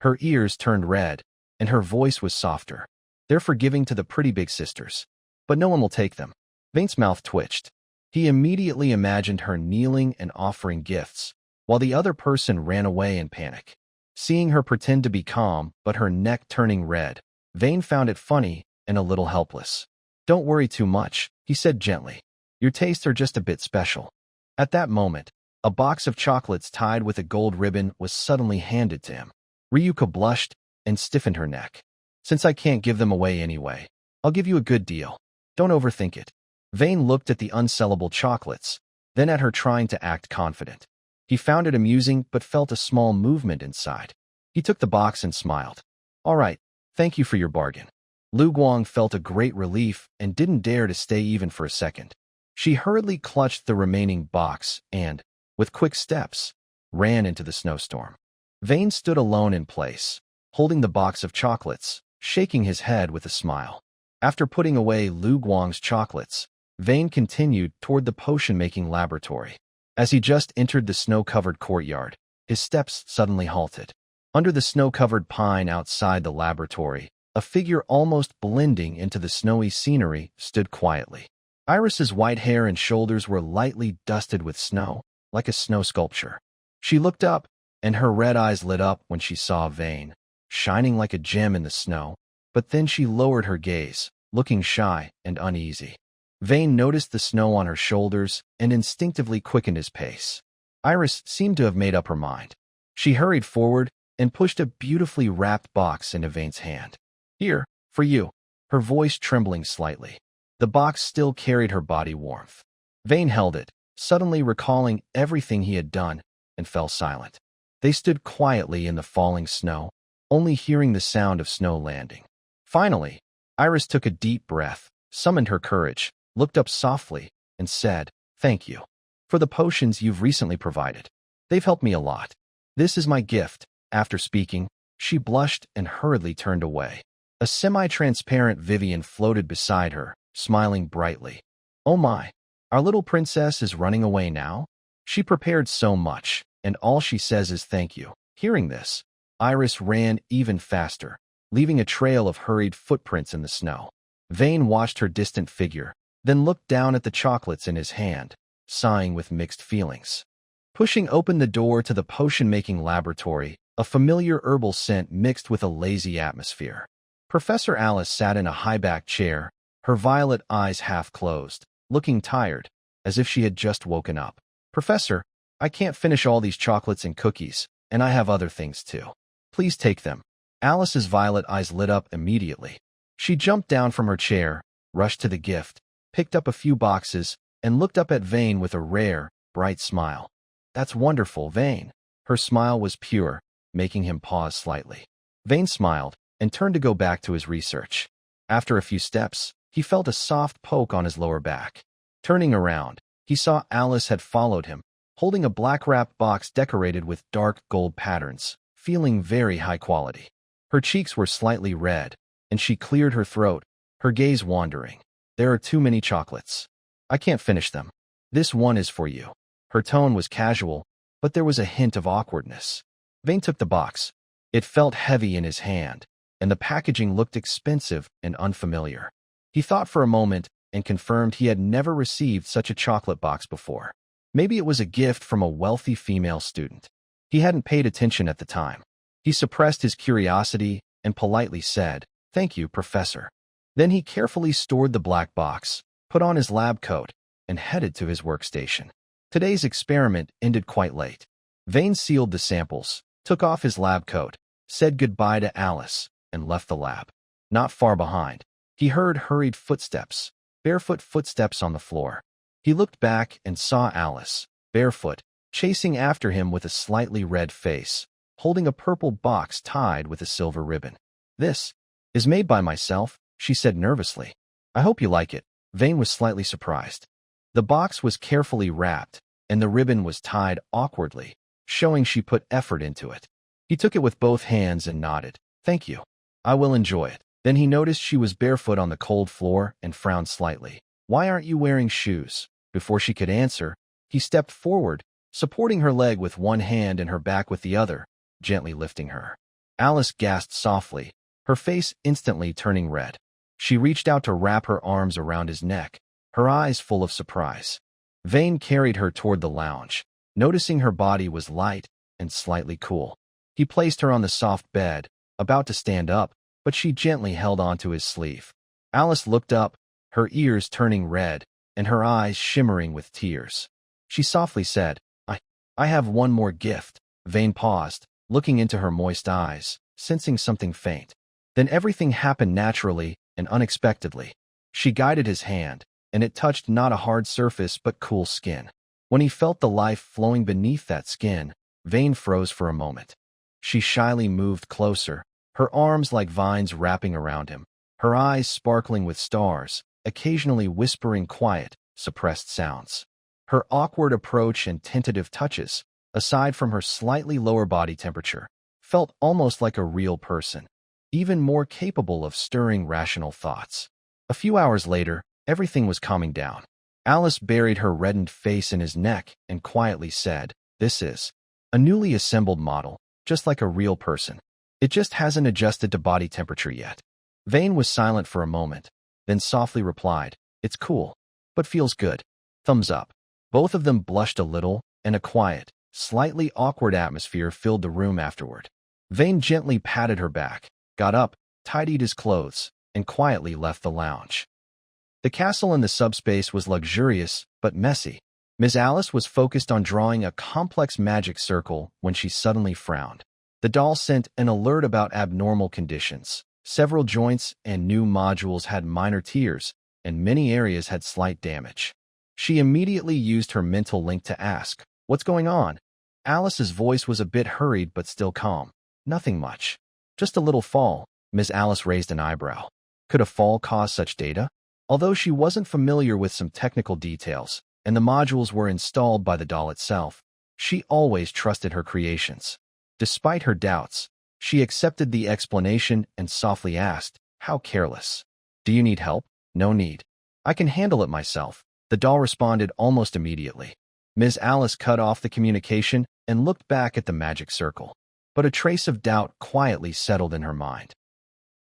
Her ears turned red, and her voice was softer. They're for giving to the pretty big sisters. But no one will take them. Vane's mouth twitched. He immediately imagined her kneeling and offering gifts, while the other person ran away in panic. Seeing her pretend to be calm, but her neck turning red, Vane found it funny and a little helpless. Don't worry too much, he said gently. Your tastes are just a bit special. At that moment, a box of chocolates tied with a gold ribbon was suddenly handed to him. Ryuko blushed and stiffened her neck. Since I can't give them away anyway, I'll give you a good deal. Don't overthink it. Vane looked at the unsellable chocolates, then at her trying to act confident. He found it amusing but felt a small movement inside. He took the box and smiled. All right, thank you for your bargain. Lu Guang felt a great relief and didn't dare to stay even for a second. She hurriedly clutched the remaining box and, with quick steps, ran into the snowstorm. Vane stood alone in place, holding the box of chocolates, shaking his head with a smile. After putting away Lu Guang's chocolates, Vane continued toward the potion-making laboratory. As he just entered the snow-covered courtyard, his steps suddenly halted. Under the snow-covered pine outside the laboratory, a figure almost blending into the snowy scenery stood quietly. Iris's white hair and shoulders were lightly dusted with snow, like a snow sculpture. She looked up, and her red eyes lit up when she saw Vane, shining like a gem in the snow, but then she lowered her gaze, looking shy and uneasy. Vane noticed the snow on her shoulders and instinctively quickened his pace. Iris seemed to have made up her mind. She hurried forward and pushed a beautifully wrapped box into Vane's hand. Here, for you, her voice trembling slightly. The box still carried her body warmth. Vane held it, suddenly recalling everything he had done, and fell silent. They stood quietly in the falling snow, only hearing the sound of snow landing. Finally, Iris took a deep breath, summoned her courage, looked up softly, and said, Thank you for the potions you've recently provided. They've helped me a lot. This is my gift. After speaking, she blushed and hurriedly turned away. A semi-transparent Vivian floated beside her, smiling brightly. Oh my, our little princess is running away now? She prepared so much, and all she says is thank you. Hearing this, Iris ran even faster, leaving a trail of hurried footprints in the snow. Vane watched her distant figure, then looked down at the chocolates in his hand, sighing with mixed feelings. Pushing open the door to the potion-making laboratory, a familiar herbal scent mixed with a lazy atmosphere. Professor Alice sat in a high-backed chair, her violet eyes half closed, looking tired, as if she had just woken up. Professor, I can't finish all these chocolates and cookies, and I have other things too. Please take them. Alice's violet eyes lit up immediately. She jumped down from her chair, rushed to the gift, picked up a few boxes, and looked up at Vane with a rare, bright smile. That's wonderful, Vane. Her smile was pure, making him pause slightly. Vane smiled and turned to go back to his research. After a few steps, he felt a soft poke on his lower back. Turning around, he saw Alice had followed him, holding a black-wrapped box decorated with dark gold patterns, feeling very high quality. Her cheeks were slightly red, and she cleared her throat, her gaze wandering. There are too many chocolates. I can't finish them. This one is for you. Her tone was casual, but there was a hint of awkwardness. Vane took the box. It felt heavy in his hand, and the packaging looked expensive and unfamiliar. He thought for a moment and confirmed he had never received such a chocolate box before. Maybe it was a gift from a wealthy female student. He hadn't paid attention at the time. He suppressed his curiosity and politely said, "Thank you, Professor." Then he carefully stored the black box, put on his lab coat, and headed to his workstation. Today's experiment ended quite late. Vane sealed the samples, took off his lab coat, said goodbye to Alice, and left the lab. Not far behind, he heard hurried footsteps, barefoot footsteps on the floor. He looked back and saw Alice, barefoot, chasing after him with a slightly red face, holding a purple box tied with a silver ribbon. "This is made by myself," she said nervously. "I hope you like it." Vane was slightly surprised. The box was carefully wrapped, and the ribbon was tied awkwardly, showing she put effort into it. He took it with both hands and nodded. "Thank you. I will enjoy it." Then he noticed she was barefoot on the cold floor and frowned slightly. "Why aren't you wearing shoes?" Before she could answer, he stepped forward, supporting her leg with one hand and her back with the other, gently lifting her. Alice gasped softly, her face instantly turning red. She reached out to wrap her arms around his neck, her eyes full of surprise. Vane carried her toward the lounge, noticing her body was light and slightly cool. He placed her on the soft bed, about to stand up, but she gently held onto his sleeve. Alice looked up, her ears turning red and her eyes shimmering with tears. She softly said, I have one more gift." Vane paused, looking into her moist eyes, sensing something faint. Then everything happened naturally and unexpectedly. She guided his hand, and it touched not a hard surface but cool skin. When he felt the life flowing beneath that skin, Vane froze for a moment. She shyly moved closer, her arms like vines wrapping around him, her eyes sparkling with stars, occasionally whispering quiet, suppressed sounds. Her awkward approach and tentative touches, aside from her slightly lower body temperature, felt almost like a real person, even more capable of stirring rational thoughts. A few hours later, everything was calming down. Alice buried her reddened face in his neck and quietly said, "This is a newly assembled model, just like a real person. It just hasn't adjusted to body temperature yet." Vane was silent for a moment, then softly replied, "It's cool, but feels good. Thumbs up." Both of them blushed a little, and a quiet, slightly awkward atmosphere filled the room afterward. Vane gently patted her back, got up, tidied his clothes, and quietly left the lounge. The castle in the subspace was luxurious, but messy. Miss Alice was focused on drawing a complex magic circle when she suddenly frowned. The doll sent an alert about abnormal conditions. Several joints and new modules had minor tears, and many areas had slight damage. She immediately used her mental link to ask, "What's going on?" Alice's voice was a bit hurried but still calm. "Nothing much. Just a little fall." Miss Alice raised an eyebrow. Could a fall cause such data? Although she wasn't familiar with some technical details, and the modules were installed by the doll itself, she always trusted her creations. Despite her doubts, she accepted the explanation and softly asked, "How careless. Do you need help?" "No need. I can handle it myself." The doll responded almost immediately. Ms. Alice cut off the communication and looked back at the magic circle, but a trace of doubt quietly settled in her mind.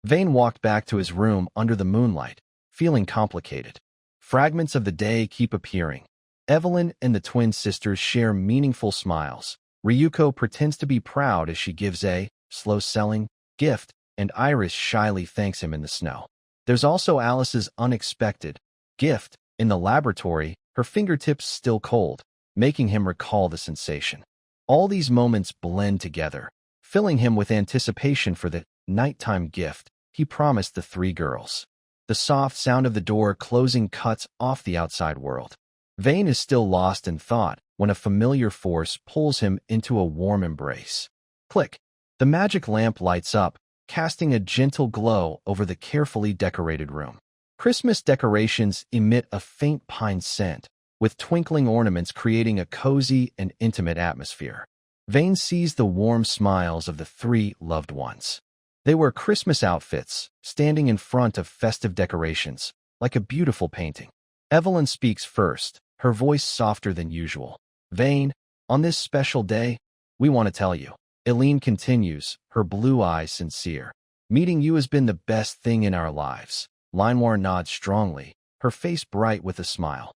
Vane walked back to his room under the moonlight, feeling complicated. Fragments of the day keep appearing. Evelyn and the twin sisters share meaningful smiles. Ryuko pretends to be proud as she gives a slow-selling gift, and Iris shyly thanks him in the snow. There's also Alice's unexpected gift. In the laboratory, her fingertips still cold, making him recall the sensation. All these moments blend together, filling him with anticipation for the nighttime gift he promised the three girls. The soft sound of the door closing cuts off the outside world. Vane is still lost in thought when a familiar force pulls him into a warm embrace. Click! The magic lamp lights up, casting a gentle glow over the carefully decorated room. Christmas decorations emit a faint pine scent, with twinkling ornaments creating a cozy and intimate atmosphere. Vane sees the warm smiles of the three loved ones. They wear Christmas outfits, standing in front of festive decorations, like a beautiful painting. Evelyn speaks first, her voice softer than usual. "Vane, on this special day, we want to tell you, Eileen continues, her blue eyes sincere. Meeting you has been the best thing in our lives. Linoir nods strongly, her face bright with a smile.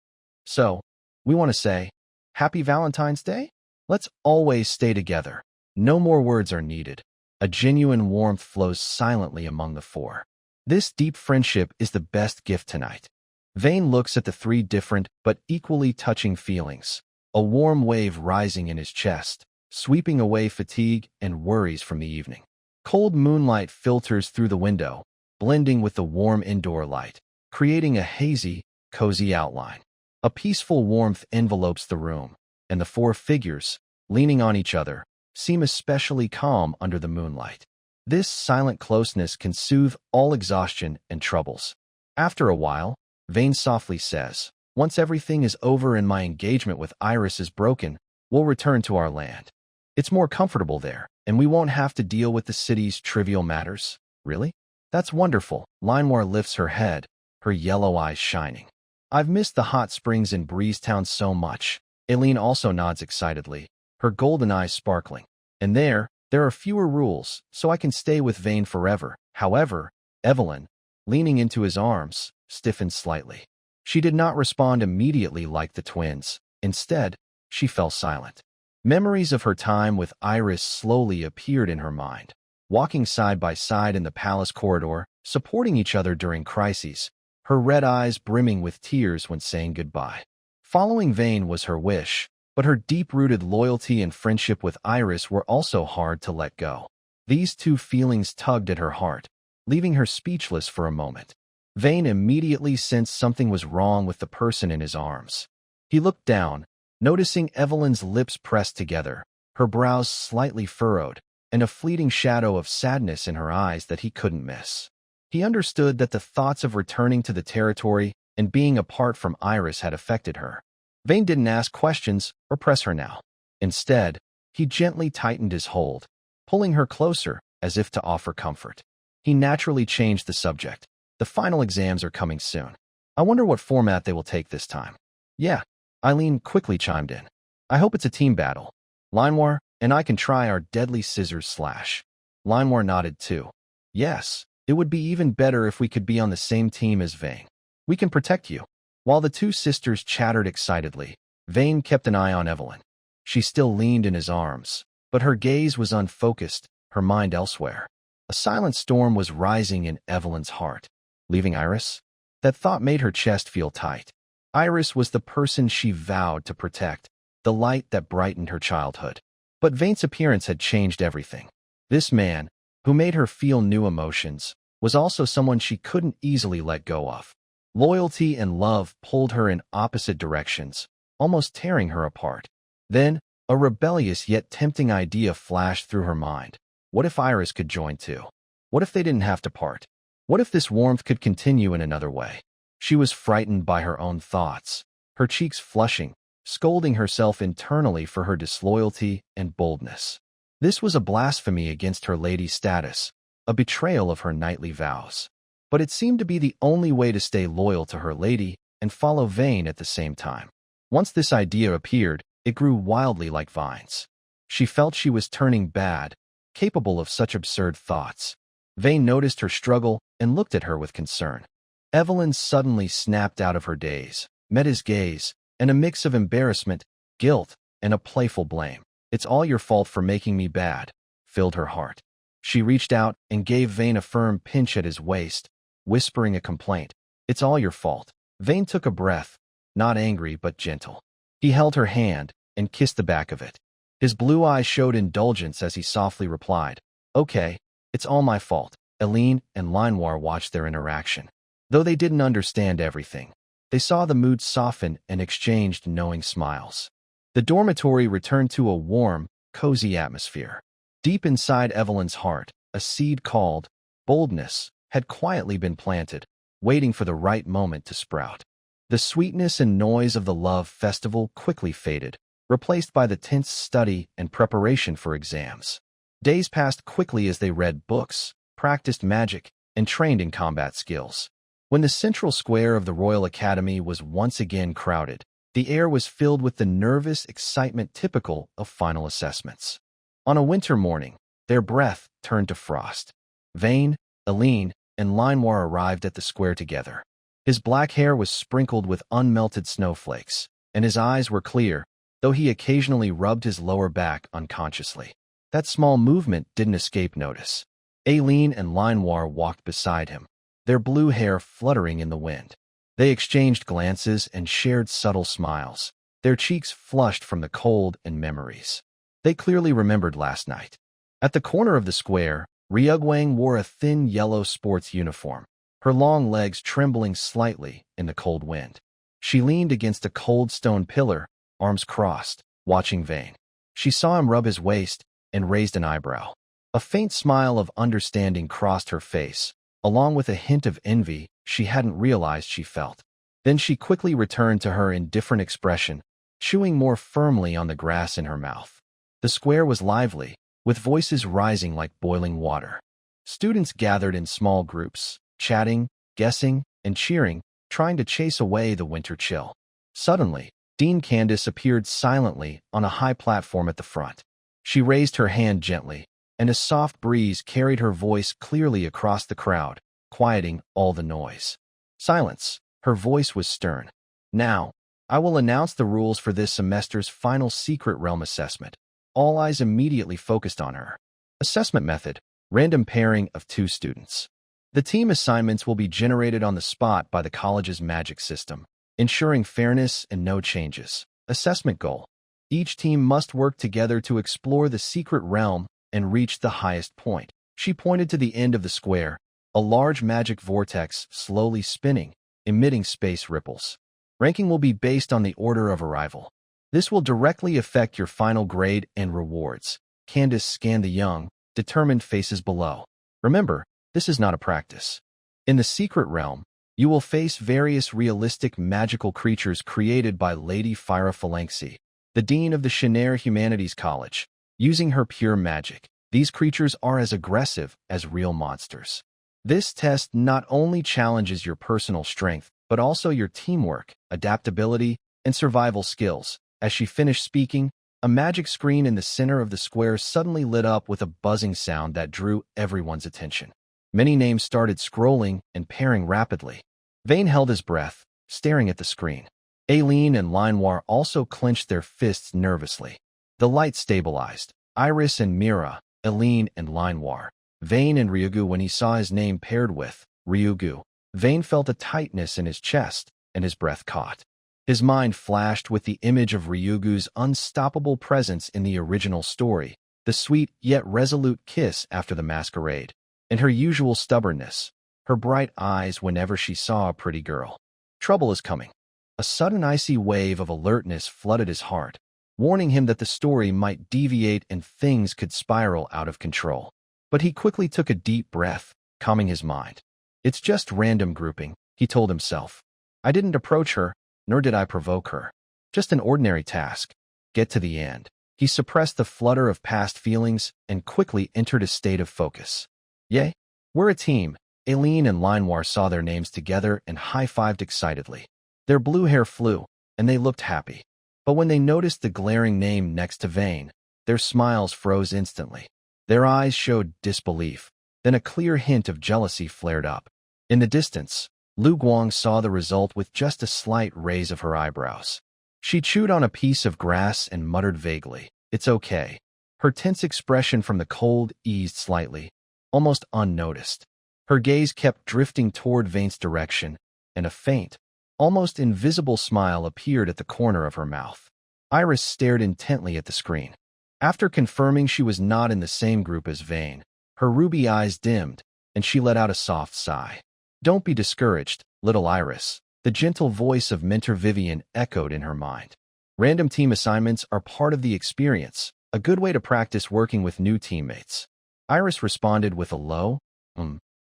So, we want to say, Happy Valentine's Day? Let's always stay together. No more words are needed. A genuine warmth flows silently among the four. This deep friendship is the best gift tonight. Vane looks at the three different but equally touching feelings, a warm wave rising in his chest, sweeping away fatigue and worries from the evening. Cold moonlight filters through the window, blending with the warm indoor light, creating a hazy, cozy outline. A peaceful warmth envelopes the room, and the four figures, leaning on each other, seem especially calm under the moonlight. This silent closeness can soothe all exhaustion and troubles. After a while, Vane softly says, once everything is over and my engagement with Iris is broken, we'll return to our land. It's more comfortable there, and we won't have to deal with the city's trivial matters. Really? That's wonderful. Linoir lifts her head, her yellow eyes shining. I've missed the hot springs in Breezetown so much. Eileen also nods excitedly, her golden eyes sparkling. And there are fewer rules, so I can stay with Vane forever. However, Evelyn, leaning into his arms, stiffened slightly. She did not respond immediately like the twins. Instead, she fell silent. Memories of her time with Iris slowly appeared in her mind. Walking side by side in the palace corridor, supporting each other during crises, her red eyes brimming with tears when saying goodbye. Following Vane was her wish, but her deep-rooted loyalty and friendship with Iris were also hard to let go. These two feelings tugged at her heart, leaving her speechless for a moment. Vane immediately sensed something was wrong with the person in his arms. He looked down, noticing Evelyn's lips pressed together, her brows slightly furrowed, and a fleeting shadow of sadness in her eyes that he couldn't miss. He understood that the thoughts of returning to the territory and being apart from Iris had affected her. Vane didn't ask questions or press her now. Instead, he gently tightened his hold, pulling her closer as if to offer comfort. He naturally changed the subject. The final exams are coming soon. I wonder what format they will take this time. Yeah, Eileen quickly chimed in. I hope it's a team battle. Linoir and I can try our deadly scissors slash. Linoir nodded too. Yes, it would be even better if we could be on the same team as Vane. We can protect you. While the two sisters chattered excitedly, Vane kept an eye on Evelyn. She still leaned in his arms, but her gaze was unfocused, her mind elsewhere. A silent storm was rising in Evelyn's heart. Leaving Iris? That thought made her chest feel tight. Iris was the person she vowed to protect, the light that brightened her childhood. But Vane's appearance had changed everything. This man, who made her feel new emotions, was also someone she couldn't easily let go of. Loyalty and love pulled her in opposite directions, almost tearing her apart. Then, a rebellious yet tempting idea flashed through her mind. What if Iris could join too? What if they didn't have to part? What if this warmth could continue in another way? She was frightened by her own thoughts, her cheeks flushing, scolding herself internally for her disloyalty and boldness. This was a blasphemy against her lady status, a betrayal of her knightly vows. But it seemed to be the only way to stay loyal to her lady and follow Vane at the same time. Once this idea appeared, it grew wildly like vines. She felt she was turning bad, capable of such absurd thoughts. Vane noticed her struggle and looked at her with concern. Evelyn suddenly snapped out of her daze, met his gaze, and a mix of embarrassment, guilt, and a playful blame. It's all your fault for making me bad, filled her heart. She reached out and gave Vane a firm pinch at his waist, whispering a complaint. It's all your fault. Vane took a breath, not angry but gentle. He held her hand and kissed the back of it. His blue eyes showed indulgence as he softly replied, Okay, it's all my fault. Eileen and Linoir watched their interaction. Though they didn't understand everything, they saw the mood soften and exchanged knowing smiles. The dormitory returned to a warm, cozy atmosphere. Deep inside Evelyn's heart, a seed called boldness had quietly been planted, waiting for the right moment to sprout. The sweetness and noise of the love festival quickly faded, replaced by the tense study and preparation for exams. Days passed quickly as they read books, practiced magic, and trained in combat skills. When the central square of the Royal Academy was once again crowded, the air was filled with the nervous excitement typical of final assessments. On a winter morning, their breath turned to frost. Vane, Eileen, and Linoir arrived at the square together. His black hair was sprinkled with unmelted snowflakes, and his eyes were clear, though he occasionally rubbed his lower back unconsciously. That small movement didn't escape notice. Eileen and Linoir walked beside him, their blue hair fluttering in the wind. They exchanged glances and shared subtle smiles, their cheeks flushed from the cold and memories. They clearly remembered last night. At the corner of the square, Ryugwang wore a thin yellow sports uniform, her long legs trembling slightly in the cold wind. She leaned against a cold stone pillar, arms crossed, watching Vane. She saw him rub his waist and raised an eyebrow. A faint smile of understanding crossed her face, along with a hint of envy she hadn't realized she felt. Then she quickly returned to her indifferent expression, chewing more firmly on the grass in her mouth. The square was lively, with voices rising like boiling water. Students gathered in small groups, chatting, guessing, and cheering, trying to chase away the winter chill. Suddenly, Dean Candace appeared silently on a high platform at the front. She raised her hand gently, and a soft breeze carried her voice clearly across the crowd, quieting all the noise. Silence. Her voice was stern. Now, I will announce the rules for this semester's final Secret Realm assessment. All eyes immediately focused on her. Assessment method: random pairing of 2 students. The team assignments will be generated on the spot by the college's magic system, ensuring fairness and no changes. Assessment goal: each team must work together to explore the secret realm and reach the highest point. She pointed to the end of the square, a large magic vortex slowly spinning, emitting space ripples. Ranking will be based on the order of arrival. This will directly affect your final grade and rewards. Candace scanned the young, determined faces below. Remember, this is not a practice. In the secret realm, you will face various realistic magical creatures created by Lady Fyra Phalanxi, the dean of the Chenair Humanities College. Using her pure magic, these creatures are as aggressive as real monsters. This test not only challenges your personal strength, but also your teamwork, adaptability, and survival skills. As she finished speaking, a magic screen in the center of the square suddenly lit up with a buzzing sound that drew everyone's attention. Many names started scrolling and pairing rapidly. Vane held his breath, staring at the screen. Eileen and Linoir also clenched their fists nervously. The light stabilized. Iris and Mira, Eileen and Linoir, Vane and Ryugu. When he saw his name paired with Ryugu, Vane felt a tightness in his chest, and his breath caught. His mind flashed with the image of Ryugu's unstoppable presence in the original story, the sweet yet resolute kiss after the masquerade, and her usual stubbornness, her bright eyes whenever she saw a pretty girl. Trouble is coming. A sudden icy wave of alertness flooded his heart, warning him that the story might deviate and things could spiral out of control. But he quickly took a deep breath, calming his mind. It's just random grouping, he told himself. I didn't approach her, nor did I provoke her. Just an ordinary task. Get to the end. He suppressed the flutter of past feelings and quickly entered a state of focus. Yay, we're a team. Eileen and Linoir saw their names together and high-fived excitedly. Their blue hair flew, and they looked happy. But when they noticed the glaring name next to Vane, their smiles froze instantly. Their eyes showed disbelief. Then a clear hint of jealousy flared up. In the distance, Lu Guang saw the result with just a slight raise of her eyebrows. She chewed on a piece of grass and muttered vaguely, "It's okay." Her tense expression from the cold eased slightly, almost unnoticed. Her gaze kept drifting toward Vane's direction, and a faint, almost invisible smile appeared at the corner of her mouth. Iris stared intently at the screen. After confirming she was not in the same group as Vane, her ruby eyes dimmed, and she let out a soft sigh. "Don't be discouraged, little Iris," the gentle voice of Mentor Vivian echoed in her mind. Random team assignments are part of the experience, a good way to practice working with new teammates. Iris responded with a low,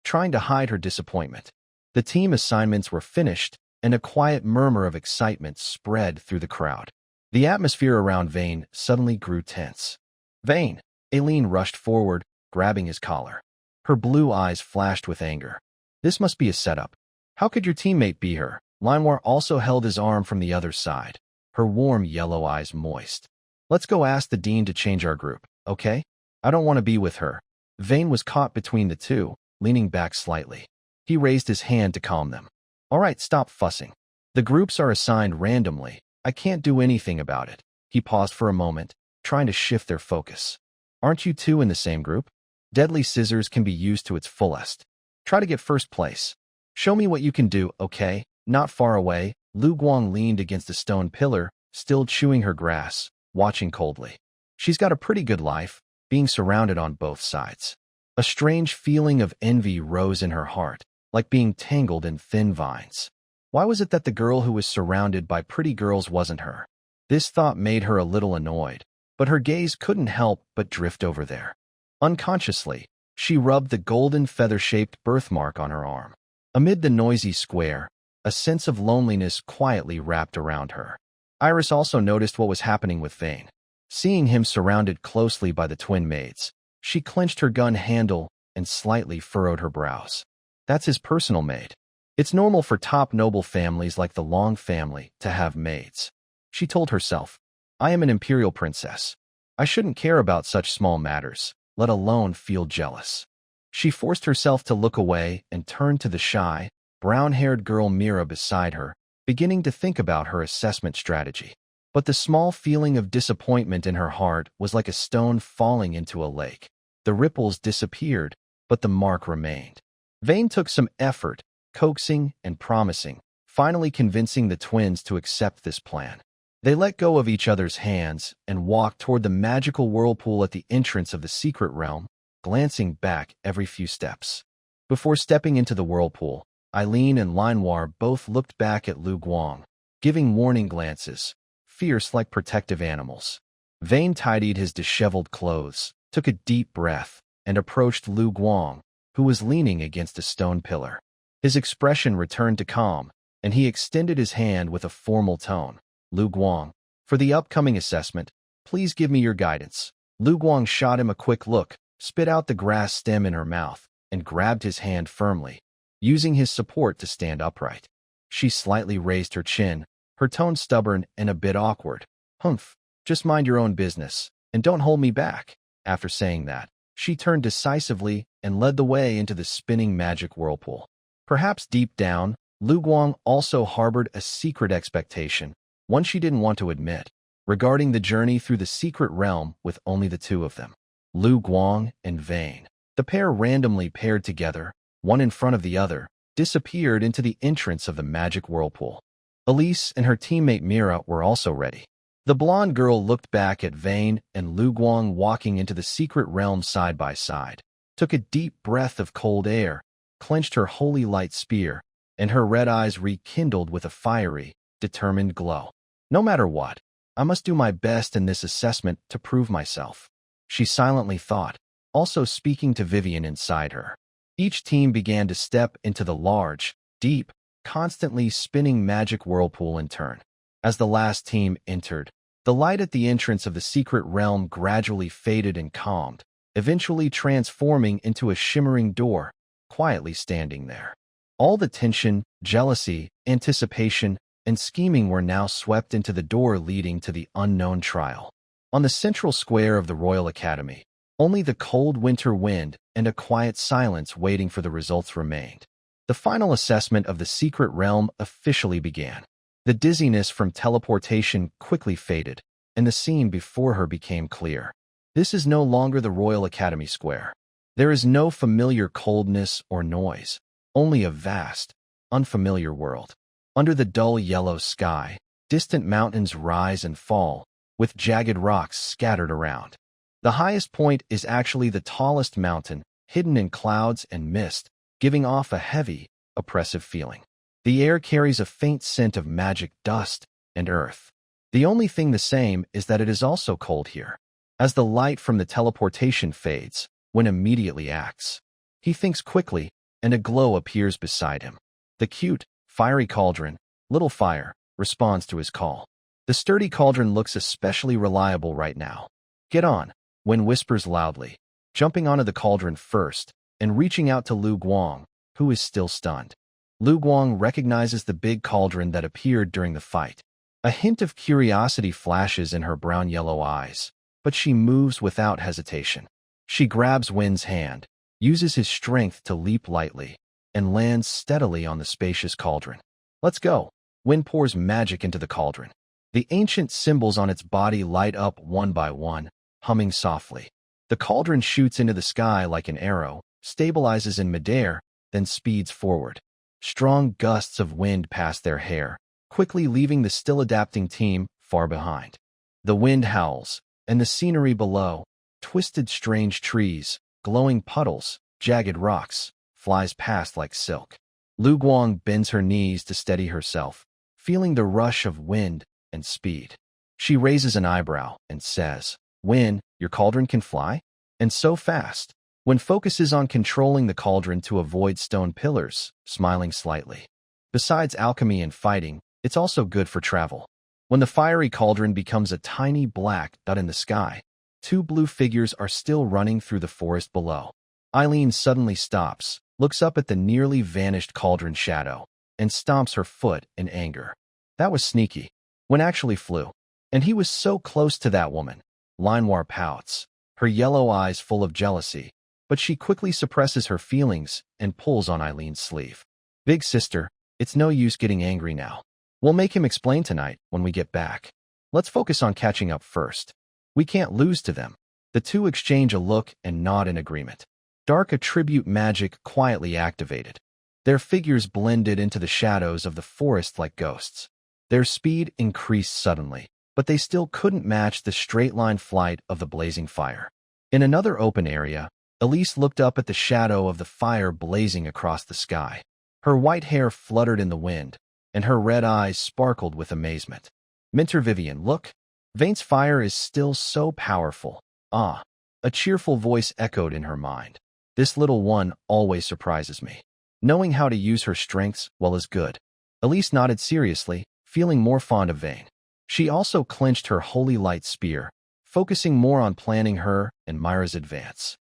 trying to hide her disappointment. The team assignments were finished, and a quiet murmur of excitement spread through the crowd. The atmosphere around Vane suddenly grew tense. "Vane!" Eileen rushed forward, grabbing his collar. Her blue eyes flashed with anger. "This must be a setup. How could your teammate be her?" Linoir also held his arm from the other side, her warm yellow eyes moist. "Let's go ask the dean to change our group." okay? I don't want to be with her. Vane was caught between the two, leaning back slightly. He raised his hand to calm them. All right, stop fussing. The groups are assigned randomly. I can't do anything about it. He paused for a moment, trying to shift their focus. Aren't you two in the same group? Deadly scissors can be used to its fullest. Try to get first place. Show me what you can do, okay? Not far away, Lu Guang leaned against a stone pillar, still chewing her grass, watching coldly. She's got a pretty good life, being surrounded on both sides. A strange feeling of envy rose in her heart, like being tangled in thin vines. Why was it that the girl who was surrounded by pretty girls wasn't her? This thought made her a little annoyed, but her gaze couldn't help but drift over there. Unconsciously, she rubbed the golden feather-shaped birthmark on her arm. Amid the noisy square, a sense of loneliness quietly wrapped around her. Iris also noticed what was happening with Vane. Seeing him surrounded closely by the twin maids, she clenched her gun handle and slightly furrowed her brows. That's his personal maid. It's normal for top noble families like the Long family to have maids. She told herself, I am an imperial princess. I shouldn't care about such small matters, let alone feel jealous. She forced herself to look away and turned to the shy, brown-haired girl Mira beside her, beginning to think about her assessment strategy. But the small feeling of disappointment in her heart was like a stone falling into a lake. The ripples disappeared, but the mark remained. Vane took some effort, coaxing and promising, finally convincing the twins to accept this plan. They let go of each other's hands and walked toward the magical whirlpool at the entrance of the secret realm, glancing back every few steps. Before stepping into the whirlpool, Eileen and Linoir both looked back at Lu Guang, giving warning glances, fierce like protective animals. Vane tidied his disheveled clothes, took a deep breath, and approached Lu Guang, who was leaning against a stone pillar. His expression returned to calm, and he extended his hand with a formal tone. Lu Guang, for the upcoming assessment, please give me your guidance. Lu Guang shot him a quick look, spit out the grass stem in her mouth, and grabbed his hand firmly, using his support to stand upright. She slightly raised her chin, her tone stubborn and a bit awkward. Humph, just mind your own business, and don't hold me back. After saying that, she turned decisively and led the way into the spinning magic whirlpool. Perhaps deep down, Lu Guang also harbored a secret expectation, one she didn't want to admit, regarding the journey through the secret realm with only the two of them. Lu Guang and Vane. The pair randomly paired together, one in front of the other, disappeared into the entrance of the magic whirlpool. Elise and her teammate Mira were also ready. The blonde girl looked back at Vane and Lu Guang walking into the secret realm side by side, took a deep breath of cold air, clenched her holy light spear, and her red eyes rekindled with a fiery, determined glow. No matter what, I must do my best in this assessment to prove myself, she silently thought, also speaking to Vivian inside her. Each team began to step into the large, deep, constantly spinning magic whirlpool in turn. As the last team entered, the light at the entrance of the secret realm gradually faded and calmed, eventually transforming into a shimmering door, quietly standing there. All the tension, jealousy, anticipation, and scheming were now swept into the door leading to the unknown trial. On the central square of the Royal Academy, only the cold winter wind and a quiet silence waiting for the results remained. The final assessment of the secret realm officially began. The dizziness from teleportation quickly faded, and the scene before her became clear. This is no longer the Royal Academy Square. There is no familiar coldness or noise, only a vast, unfamiliar world. Under the dull yellow sky, distant mountains rise and fall, with jagged rocks scattered around. The highest point is actually the tallest mountain, hidden in clouds and mist, giving off a heavy, oppressive feeling. The air carries a faint scent of magic dust and earth. The only thing the same is that it is also cold here. As the light from the teleportation fades, Wen immediately acts. He thinks quickly, and a glow appears beside him. The cute, fiery cauldron, Little Fire, responds to his call. The sturdy cauldron looks especially reliable right now. Get on, Wen whispers loudly, jumping onto the cauldron first, and reaching out to Lu Guang, who is still stunned. Lu Guang recognizes the big cauldron that appeared during the fight. A hint of curiosity flashes in her brown-yellow eyes, but she moves without hesitation. She grabs Wind's hand, uses his strength to leap lightly, and lands steadily on the spacious cauldron. Let's go. Wind pours magic into the cauldron. The ancient symbols on its body light up one by one, humming softly. The cauldron shoots into the sky like an arrow, stabilizes in midair, then speeds forward. Strong gusts of wind pass their hair, quickly leaving the still-adapting team far behind. The wind howls, and the scenery below, twisted strange trees, glowing puddles, jagged rocks, flies past like silk. Lu Guang bends her knees to steady herself, feeling the rush of wind and speed. She raises an eyebrow and says, "Wind, your cauldron can fly? And so fast." When focuses on controlling the cauldron to avoid stone pillars, smiling slightly. Besides alchemy and fighting, it's also good for travel. When the fiery cauldron becomes a tiny black dot in the sky, two blue figures are still running through the forest below. Eileen suddenly stops, looks up at the nearly vanished cauldron shadow, and stomps her foot in anger. That was sneaky. Wind actually flew. And he was so close to that woman. Manhwa pouts, her yellow eyes full of jealousy, but she quickly suppresses her feelings and pulls on Eileen's sleeve. "Big sister, it's no use getting angry now. We'll make him explain tonight when we get back. Let's focus on catching up first. We can't lose to them." The two exchange a look and nod in agreement. Dark attribute magic quietly activated. Their figures blended into the shadows of the forest like ghosts. Their speed increased suddenly, but they still couldn't match the straight-line flight of the blazing fire. In another open area, Elise looked up at the shadow of the fire blazing across the sky. Her white hair fluttered in the wind, and her red eyes sparkled with amazement. "Minter Vivian, look! Vane's fire is still so powerful." "Ah," a cheerful voice echoed in her mind. "This little one always surprises me. Knowing how to use her strengths well is good." Elise nodded seriously, feeling more fond of Vane. She also clenched her holy light spear, focusing more on planning her and Myra's advance.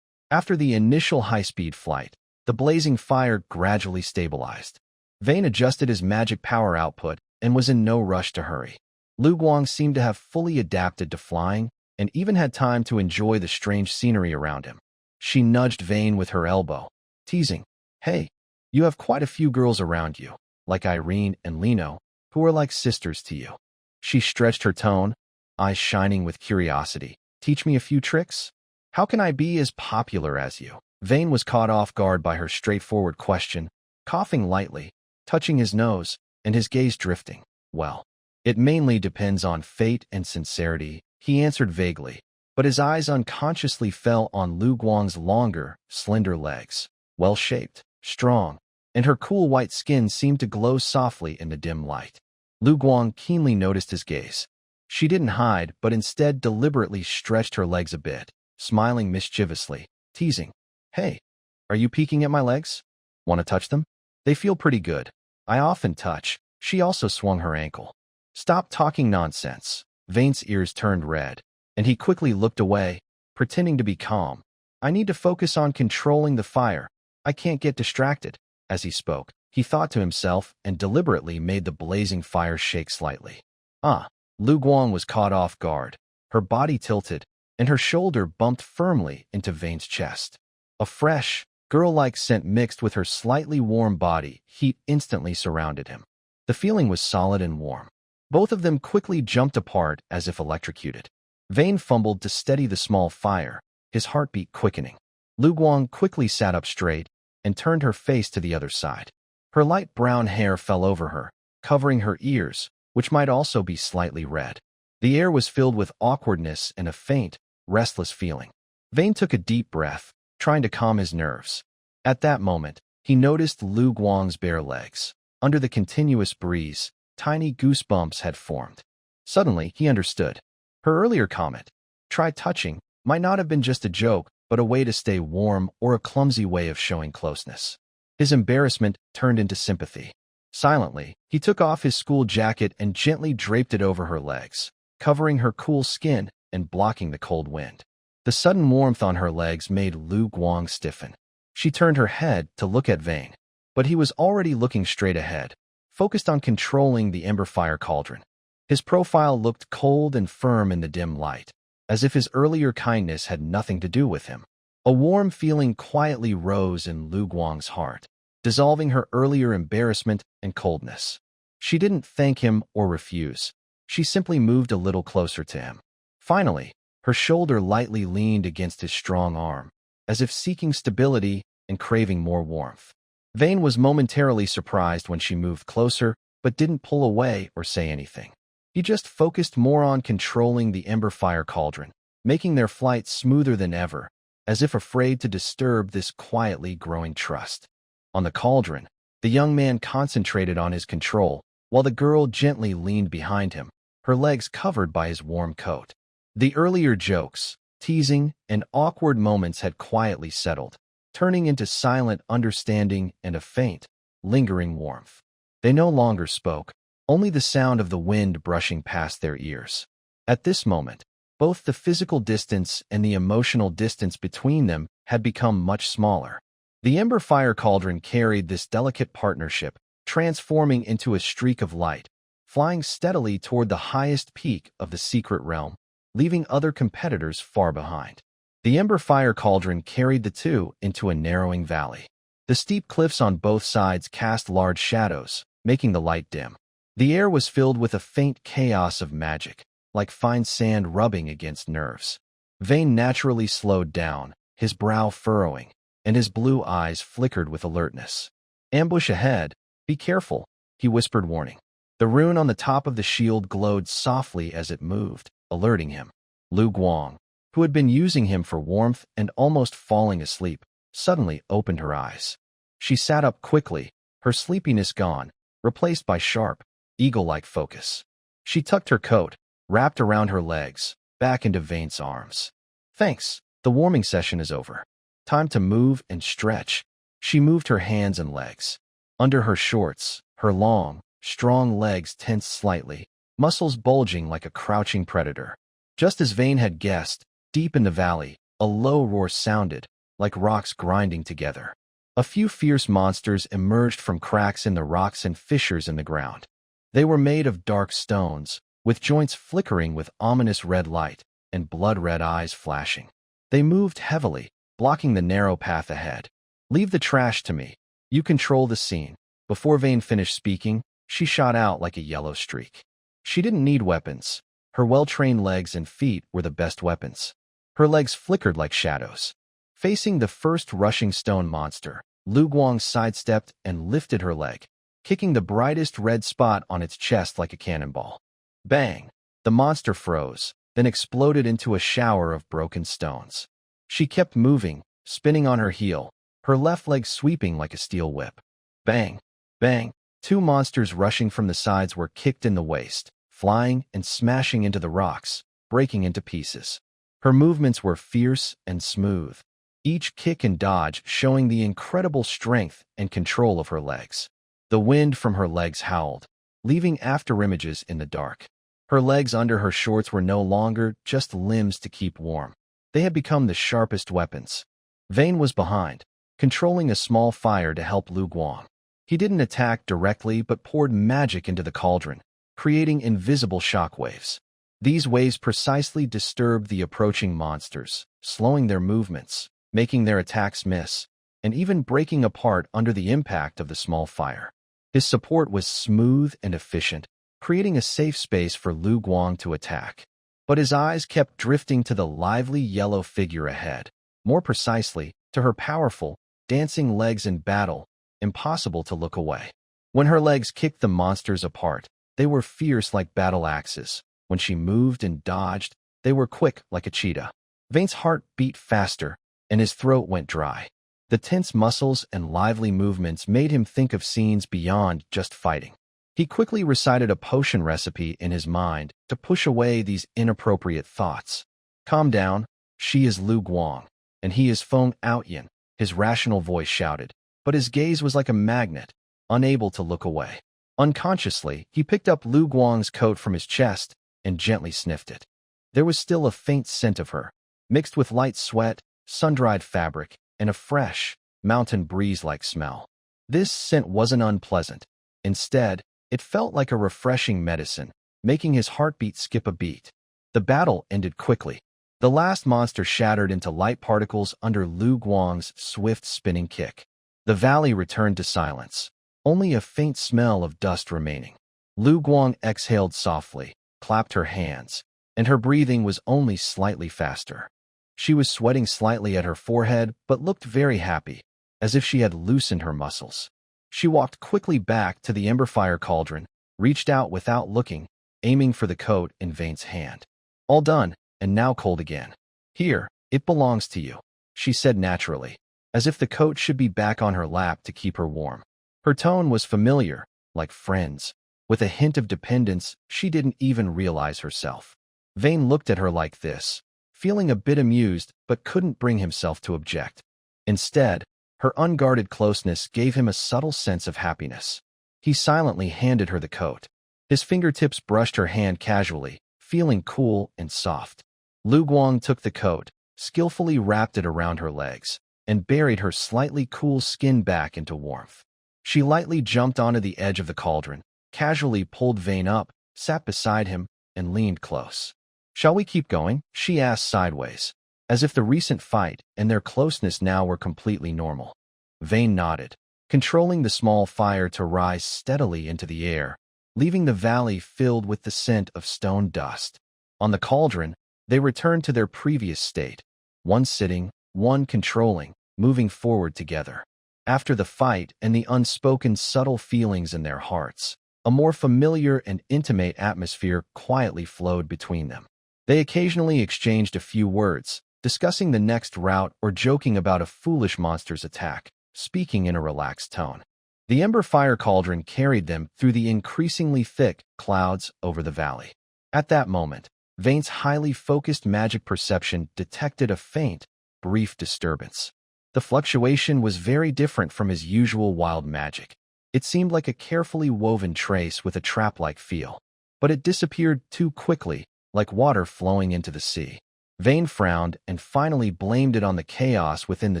After the initial high-speed flight, the blazing fire gradually stabilized. Vane adjusted his magic power output and was in no rush to hurry. Lu Guang seemed to have fully adapted to flying and even had time to enjoy the strange scenery around him. She nudged Vane with her elbow, teasing, "Hey, you have quite a few girls around you, like Irene and Lino, who are like sisters to you." She stretched her tone, eyes shining with curiosity. "Teach me a few tricks? How can I be as popular as you?" Vane was caught off guard by her straightforward question, coughing lightly, touching his nose, and his gaze drifting. "Well, it mainly depends on fate and sincerity," he answered vaguely, but his eyes unconsciously fell on Lu Guang's longer, slender legs, well-shaped, strong, and her cool white skin seemed to glow softly in the dim light. Lu Guang keenly noticed his gaze. She didn't hide, but instead deliberately stretched her legs a bit, smiling mischievously, teasing, "Hey, are you peeking at my legs? Want to touch them? They feel pretty good. I often touch." She also swung her ankle. "Stop talking nonsense." Vane's ears turned red, and he quickly looked away, pretending to be calm. "I need to focus on controlling the fire. I can't get distracted." As he spoke, he thought to himself and deliberately made the blazing fire shake slightly. "Ah." Lu Guang was caught off guard. Her body tilted, and her shoulder bumped firmly into Vane's chest. A fresh, girl-like scent mixed with her slightly warm body heat instantly surrounded him. The feeling was solid and warm. Both of them quickly jumped apart as if electrocuted. Vane fumbled to steady the small fire, his heartbeat quickening. Lu Guang quickly sat up straight and turned her face to the other side. Her light brown hair fell over her, covering her ears, which might also be slightly red. The air was filled with awkwardness and a faint, restless feeling. Vane took a deep breath, trying to calm his nerves. At that moment, he noticed Lu Guang's bare legs. Under the continuous breeze, tiny goosebumps had formed. Suddenly, he understood. Her earlier comment, "Try touching," might not have been just a joke, but a way to stay warm or a clumsy way of showing closeness. His embarrassment turned into sympathy. Silently, he took off his school jacket and gently draped it over her legs, covering her cool skin and blocking the cold wind. The sudden warmth on her legs made Lu Guang stiffen. She turned her head to look at Vane, but he was already looking straight ahead, focused on controlling the ember fire cauldron. His profile looked cold and firm in the dim light, as if his earlier kindness had nothing to do with him. A warm feeling quietly rose in Lu Guang's heart, dissolving her earlier embarrassment and coldness. She didn't thank him or refuse. She simply moved a little closer to him. Finally, her shoulder lightly leaned against his strong arm, as if seeking stability and craving more warmth. Vane was momentarily surprised when she moved closer, but didn't pull away or say anything. He just focused more on controlling the ember fire cauldron, making their flight smoother than ever, as if afraid to disturb this quietly growing trust. On the cauldron, the young man concentrated on his control, while the girl gently leaned behind him, her legs covered by his warm coat. The earlier jokes, teasing, and awkward moments had quietly settled, turning into silent understanding and a faint, lingering warmth. They no longer spoke, only the sound of the wind brushing past their ears. At this moment, both the physical distance and the emotional distance between them had become much smaller. The ember fire cauldron carried this delicate partnership, transforming into a streak of light, flying steadily toward the highest peak of the secret realm, leaving other competitors far behind. The ember fire cauldron carried the two into a narrowing valley. The steep cliffs on both sides cast large shadows, making the light dim. The air was filled with a faint chaos of magic, like fine sand rubbing against nerves. Vane naturally slowed down, his brow furrowing, and his blue eyes flickered with alertness. "Ambush ahead, be careful," he whispered, warning. The rune on the top of the shield glowed softly as it moved, alerting him. Lu Guang, who had been using him for warmth and almost falling asleep, suddenly opened her eyes. She sat up quickly, her sleepiness gone, replaced by sharp, eagle-like focus. She tucked her coat, wrapped around her legs, back into Vane's arms. "Thanks, the warming session is over. Time to move and stretch." She moved her hands and legs. Under her shorts, her long, strong legs tensed slightly, muscles bulging like a crouching predator. Just as Vane had guessed, deep in the valley, a low roar sounded, like rocks grinding together. A few fierce monsters emerged from cracks in the rocks and fissures in the ground. They were made of dark stones, with joints flickering with ominous red light and blood-red eyes flashing. They moved heavily, blocking the narrow path ahead. "Leave the trash to me. You control the scene." Before Vane finished speaking, she shot out like a yellow streak. She didn't need weapons. Her well-trained legs and feet were the best weapons. Her legs flickered like shadows. Facing the first rushing stone monster, Lu Guang sidestepped and lifted her leg, kicking the brightest red spot on its chest like a cannonball. Bang! The monster froze, then exploded into a shower of broken stones. She kept moving, spinning on her heel, her left leg sweeping like a steel whip. Bang! Bang! Two monsters rushing from the sides were kicked in the waist, flying and smashing into the rocks, breaking into pieces. Her movements were fierce and smooth, each kick and dodge showing the incredible strength and control of her legs. The wind from her legs howled, leaving afterimages in the dark. Her legs under her shorts were no longer just limbs to keep warm. They had become the sharpest weapons. Vane was behind, controlling a small fire to help Lu Guang. He didn't attack directly but poured magic into the cauldron, creating invisible shockwaves. These waves precisely disturbed the approaching monsters, slowing their movements, making their attacks miss, and even breaking apart under the impact of the small fire. His support was smooth and efficient, creating a safe space for Lu Guang to attack. But his eyes kept drifting to the lively yellow figure ahead, more precisely, to her powerful, dancing legs in battle, impossible to look away. When her legs kicked the monsters apart, they were fierce like battle axes. When she moved and dodged, they were quick like a cheetah. Vane's heart beat faster, and his throat went dry. The tense muscles and lively movements made him think of scenes beyond just fighting. He quickly recited a potion recipe in his mind to push away these inappropriate thoughts. "Calm down, she is Lu Guang, and he is Feng Outyin," his rational voice shouted, but his gaze was like a magnet, unable to look away. Unconsciously, he picked up Lu Guang's coat from his chest and gently sniffed it. There was still a faint scent of her, mixed with light sweat, sun-dried fabric, and a fresh, mountain breeze-like smell. This scent wasn't unpleasant. Instead, it felt like a refreshing medicine, making his heartbeat skip a beat. The battle ended quickly. The last monster shattered into light particles under Lu Guang's swift spinning kick. The valley returned to silence, only a faint smell of dust remaining. Lu Guang exhaled softly, clapped her hands, and her breathing was only slightly faster. She was sweating slightly at her forehead but looked very happy, as if she had loosened her muscles. She walked quickly back to the Emberfire cauldron, reached out without looking, aiming for the coat in Vane's hand. All done, and now cold again. Here, it belongs to you, she said naturally, as if the coat should be back on her lap to keep her warm. Her tone was familiar, like friends, with a hint of dependence she didn't even realize herself. Vane looked at her like this, feeling a bit amused but couldn't bring himself to object. Instead, her unguarded closeness gave him a subtle sense of happiness. He silently handed her the coat. His fingertips brushed her hand casually, feeling cool and soft. Lu Guang took the coat, skillfully wrapped it around her legs, and buried her slightly cool skin back into warmth. She lightly jumped onto the edge of the cauldron, casually pulled Vane up, sat beside him, and leaned close. "Shall we keep going?" she asked sideways, as if the recent fight and their closeness now were completely normal. Vane nodded, controlling the small fire to rise steadily into the air, leaving the valley filled with the scent of stone dust. On the cauldron, they returned to their previous state, one sitting, one controlling, moving forward together. After the fight and the unspoken subtle feelings in their hearts, a more familiar and intimate atmosphere quietly flowed between them. They occasionally exchanged a few words, discussing the next route or joking about a foolish monster's attack, speaking in a relaxed tone. The Emberfire cauldron carried them through the increasingly thick clouds over the valley. At that moment, Vane's highly focused magic perception detected a faint, brief disturbance. The fluctuation was very different from his usual wild magic. It seemed like a carefully woven trace with a trap-like feel. But it disappeared too quickly, like water flowing into the sea. Vane frowned and finally blamed it on the chaos within the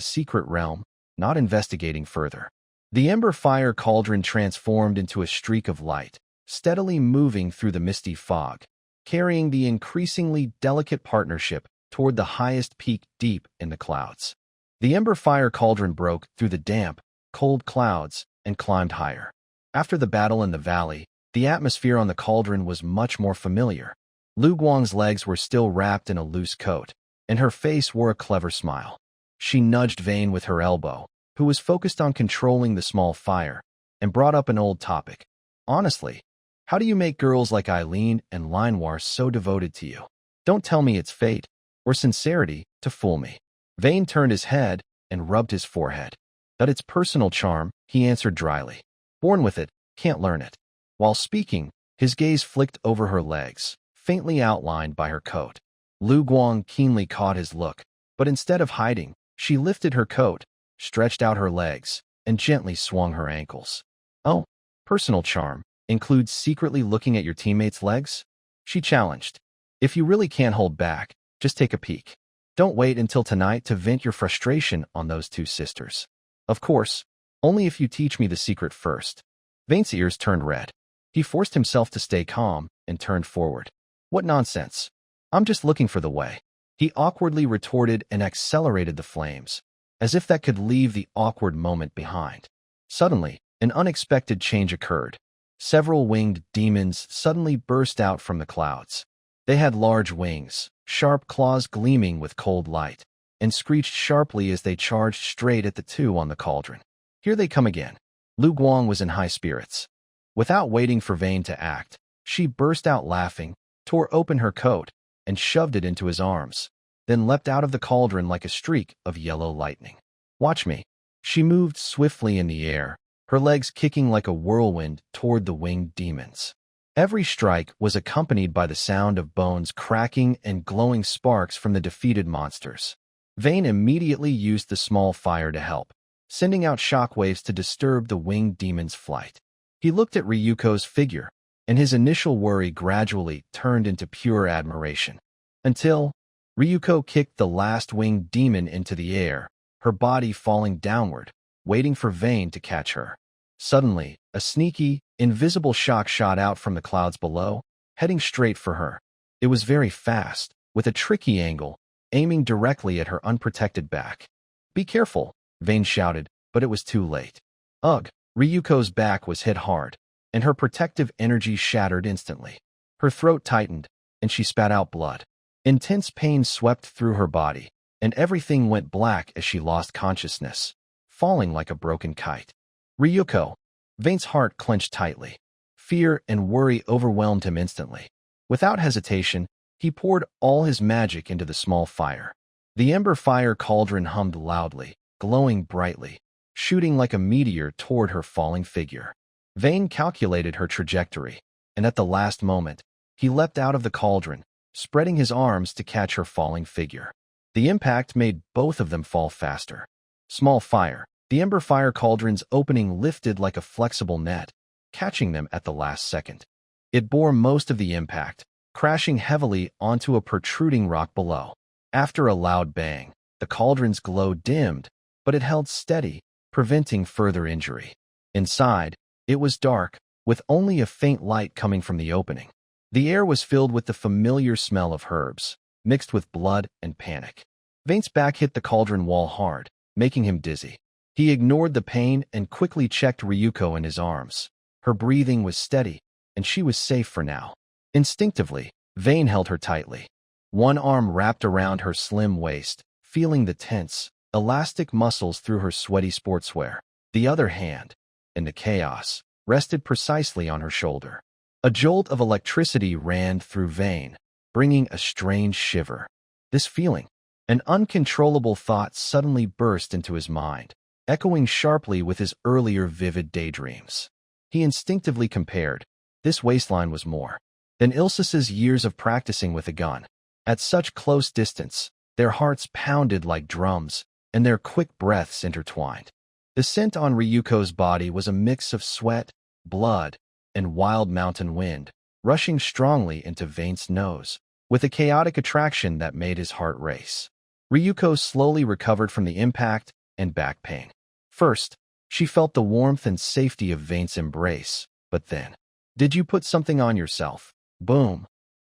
secret realm, not investigating further. The Emberfire cauldron transformed into a streak of light, steadily moving through the misty fog, carrying the increasingly delicate partnership toward the highest peak deep in the clouds. The Emberfire cauldron broke through the damp, cold clouds and climbed higher. After the battle in the valley, the atmosphere on the cauldron was much more familiar. Lu Guang's legs were still wrapped in a loose coat, and her face wore a clever smile. She nudged Vane with her elbow, who was focused on controlling the small fire, and brought up an old topic. "Honestly, how do you make girls like Eileen and Linoir so devoted to you? Don't tell me it's fate, or sincerity, to fool me." Vane turned his head and rubbed his forehead. "That it's personal charm," he answered dryly. "Born with it, can't learn it." While speaking, his gaze flicked over her legs, faintly outlined by her coat. Lu Guang keenly caught his look, but instead of hiding, she lifted her coat, stretched out her legs, and gently swung her ankles. "Oh, personal charm includes secretly looking at your teammates' legs?" she challenged. "If you really can't hold back, just take a peek. Don't wait until tonight to vent your frustration on those two sisters. Of course, only if you teach me the secret first." Vane's ears turned red. He forced himself to stay calm and turned forward. "What nonsense. I'm just looking for the way." He awkwardly retorted and accelerated the flames, as if that could leave the awkward moment behind. Suddenly, an unexpected change occurred. Several winged demons suddenly burst out from the clouds. They had large wings, sharp claws gleaming with cold light, and screeched sharply as they charged straight at the two on the cauldron. "Here they come again." Lu Guang was in high spirits. Without waiting for Vane to act, she burst out laughing, tore open her coat, and shoved it into his arms, then leapt out of the cauldron like a streak of yellow lightning. "Watch me." She moved swiftly in the air, her legs kicking like a whirlwind toward the winged demons. Every strike was accompanied by the sound of bones cracking and glowing sparks from the defeated monsters. Vane immediately used the small fire to help, sending out shockwaves to disturb the winged demon's flight. He looked at Ryuko's figure, and his initial worry gradually turned into pure admiration. Until Ryuko kicked the last winged demon into the air, her body falling downward, waiting for Vane to catch her. Suddenly, a sneaky, invisible shock shot out from the clouds below, heading straight for her. It was very fast, with a tricky angle, aiming directly at her unprotected back. "Be careful," Vayne shouted, but it was too late. Ugh! Ryuko's back was hit hard, and her protective energy shattered instantly. Her throat tightened, and she spat out blood. Intense pain swept through her body, and everything went black as she lost consciousness, falling like a broken kite. "Ryuko!" Vayne's heart clenched tightly. Fear and worry overwhelmed him instantly. Without hesitation, he poured all his magic into the small fire. The ember fire cauldron hummed loudly, glowing brightly, shooting like a meteor toward her falling figure. Vayne calculated her trajectory, and at the last moment, he leapt out of the cauldron, spreading his arms to catch her falling figure. The impact made both of them fall faster. Small fire, the ember fire cauldron's opening lifted like a flexible net, catching them at the last second. It bore most of the impact, crashing heavily onto a protruding rock below. After a loud bang, the cauldron's glow dimmed, but it held steady, preventing further injury. Inside, it was dark, with only a faint light coming from the opening. The air was filled with the familiar smell of herbs, mixed with blood and panic. Vayne's back hit the cauldron wall hard, making him dizzy. He ignored the pain and quickly checked Ryuko in his arms. Her breathing was steady, and she was safe for now. Instinctively, Vayne held her tightly. One arm wrapped around her slim waist, feeling the tense, elastic muscles through her sweaty sportswear. The other hand, in the chaos, rested precisely on her shoulder. A jolt of electricity ran through Vayne, bringing a strange shiver. This feeling, an uncontrollable thought suddenly burst into his mind, echoing sharply with his earlier vivid daydreams. He instinctively compared. This waistline was more than Ilsa's years of practicing with a gun. At such close distance, their hearts pounded like drums, and their quick breaths intertwined. The scent on Ryuko's body was a mix of sweat, blood, and wild mountain wind, rushing strongly into Vayne's nose, with a chaotic attraction that made his heart race. Ryuko slowly recovered from the impact and back pain. First, she felt the warmth and safety of Vayne's embrace, but then, "Did you put something on yourself?" Boom!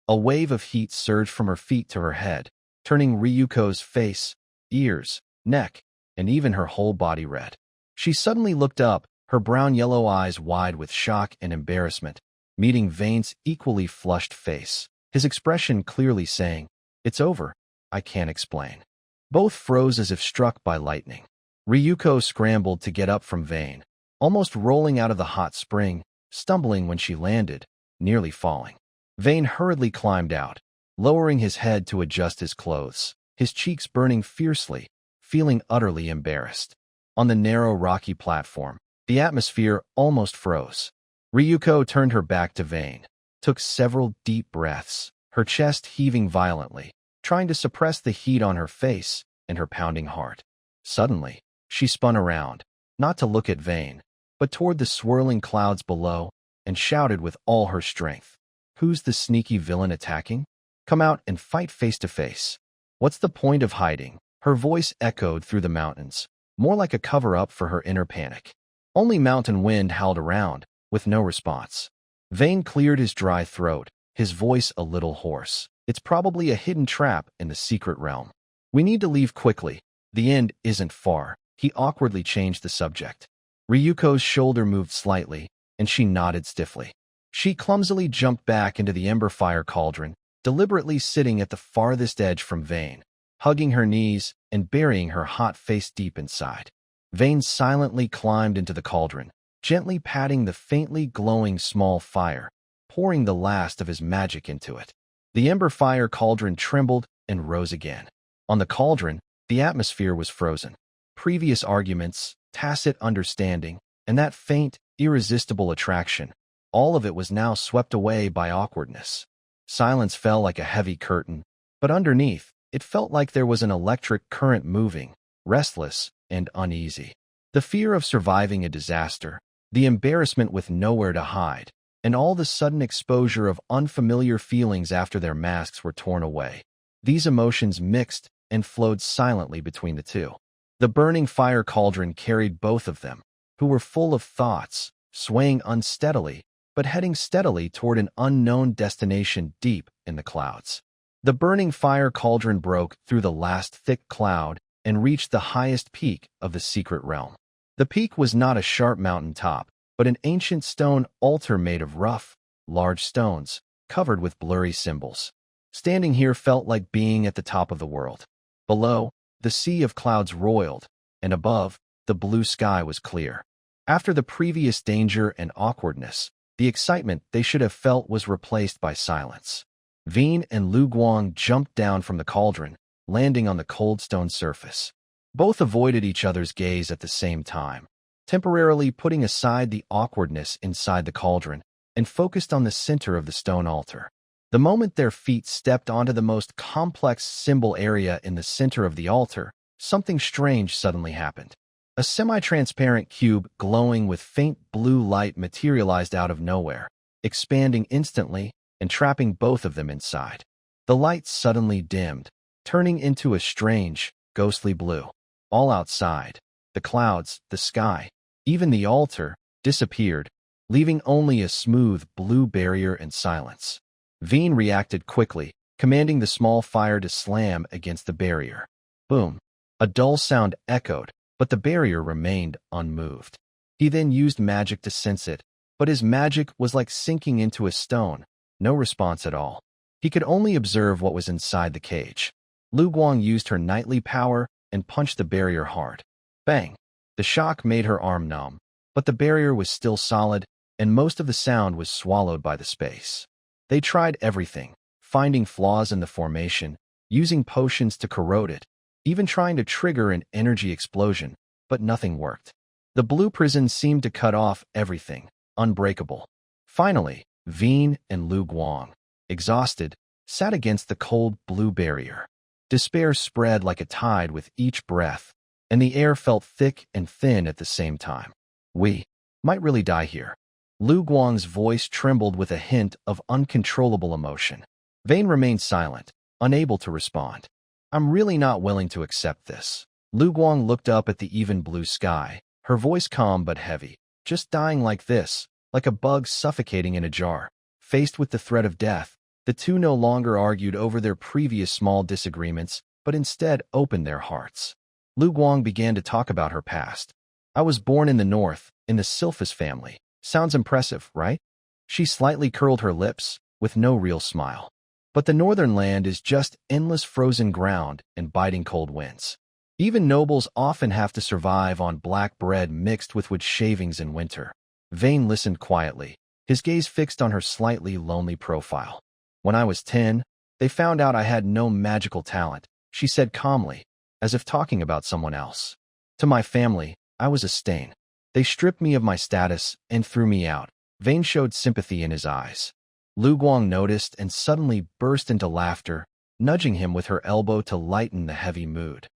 A wave of heat surged from her feet to her head, turning Ryuko's face, ears, neck, and even her whole body red. She suddenly looked up, her brown-yellow eyes wide with shock and embarrassment, meeting Vayne's equally flushed face, his expression clearly saying, "It's over, I can't explain." Both froze as if struck by lightning. Ryuko scrambled to get up from Vayne, almost rolling out of the hot spring, stumbling when she landed, nearly falling. Vayne hurriedly climbed out, lowering his head to adjust his clothes, his cheeks burning fiercely, feeling utterly embarrassed. On the narrow rocky platform, the atmosphere almost froze. Ryuko turned her back to Vayne, took several deep breaths, her chest heaving violently, trying to suppress the heat on her face and her pounding heart. Suddenly, she spun around, not to look at Vayne, but toward the swirling clouds below, and shouted with all her strength, "Who's the sneaky villain attacking? Come out and fight face to face. What's the point of hiding?" Her voice echoed through the mountains, more like a cover-up for her inner panic. Only mountain wind howled around, with no response. Vayne cleared his dry throat, his voice a little hoarse. "It's probably a hidden trap in the secret realm. We need to leave quickly. The end isn't far." He awkwardly changed the subject. Ryuko's shoulder moved slightly, and she nodded stiffly. She clumsily jumped back into the ember fire cauldron, deliberately sitting at the farthest edge from Vayne, hugging her knees and burying her hot face deep inside. Vayne silently climbed into the cauldron, gently patting the faintly glowing small fire, pouring the last of his magic into it. The ember fire cauldron trembled and rose again. On the cauldron, the atmosphere was frozen. Previous arguments, tacit understanding, and that faint, irresistible attraction, all of it was now swept away by awkwardness. Silence fell like a heavy curtain, but underneath, it felt like there was an electric current moving, restless and uneasy. The fear of surviving a disaster, the embarrassment with nowhere to hide, and all the sudden exposure of unfamiliar feelings after their masks were torn away. These emotions mixed and flowed silently between the two. The burning fire cauldron carried both of them, who were full of thoughts, swaying unsteadily, but heading steadily toward an unknown destination deep in the clouds. The burning fire cauldron broke through the last thick cloud and reached the highest peak of the secret realm. The peak was not a sharp mountain top, but an ancient stone altar made of rough, large stones, covered with blurry symbols. Standing here felt like being at the top of the world. Below, the sea of clouds roiled, and above, the blue sky was clear. After the previous danger and awkwardness, the excitement they should have felt was replaced by silence. Veen and Lu Guang jumped down from the cauldron, landing on the cold stone surface. Both avoided each other's gaze at the same time, temporarily putting aside the awkwardness inside the cauldron and focused on the center of the stone altar. The moment their feet stepped onto the most complex symbol area in the center of the altar, something strange suddenly happened. A semi-transparent cube glowing with faint blue light materialized out of nowhere, expanding instantly and trapping both of them inside. The light suddenly dimmed, turning into a strange, ghostly blue. All outside, the clouds, the sky, even the altar, disappeared, leaving only a smooth blue barrier and silence. Veen reacted quickly, commanding the small fire to slam against the barrier. Boom! A dull sound echoed, but the barrier remained unmoved. He then used magic to sense it, but his magic was like sinking into a stone, no response at all. He could only observe what was inside the cage. Lu Guang used her knightly power and punched the barrier hard. Bang! The shock made her arm numb, but the barrier was still solid, and most of the sound was swallowed by the space. They tried everything, finding flaws in the formation, using potions to corrode it, even trying to trigger an energy explosion, but nothing worked. The blue prison seemed to cut off everything, unbreakable. Finally, Veen and Lu Guang, exhausted, sat against the cold blue barrier. Despair spread like a tide with each breath, and the air felt thick and thin at the same time. We might really die here. Lu Guang's voice trembled with a hint of uncontrollable emotion. Vane remained silent, unable to respond. I'm really not willing to accept this. Lu Guang looked up at the even blue sky, her voice calm but heavy. Just dying like this, like a bug suffocating in a jar. Faced with the threat of death, the two no longer argued over their previous small disagreements, but instead opened their hearts. Lu Guang began to talk about her past. I was born in the north, in the Silphus family. Sounds impressive, right? She slightly curled her lips, with no real smile. But the northern land is just endless frozen ground and biting cold winds. Even nobles often have to survive on black bread mixed with wood shavings in winter. Vane listened quietly, his gaze fixed on her slightly lonely profile. When I was 10, they found out I had no magical talent, she said calmly, as if talking about someone else. To my family, I was a stain. They stripped me of my status and threw me out. Vane showed sympathy in his eyes. Lu Guang noticed and suddenly burst into laughter, nudging him with her elbow to lighten the heavy mood.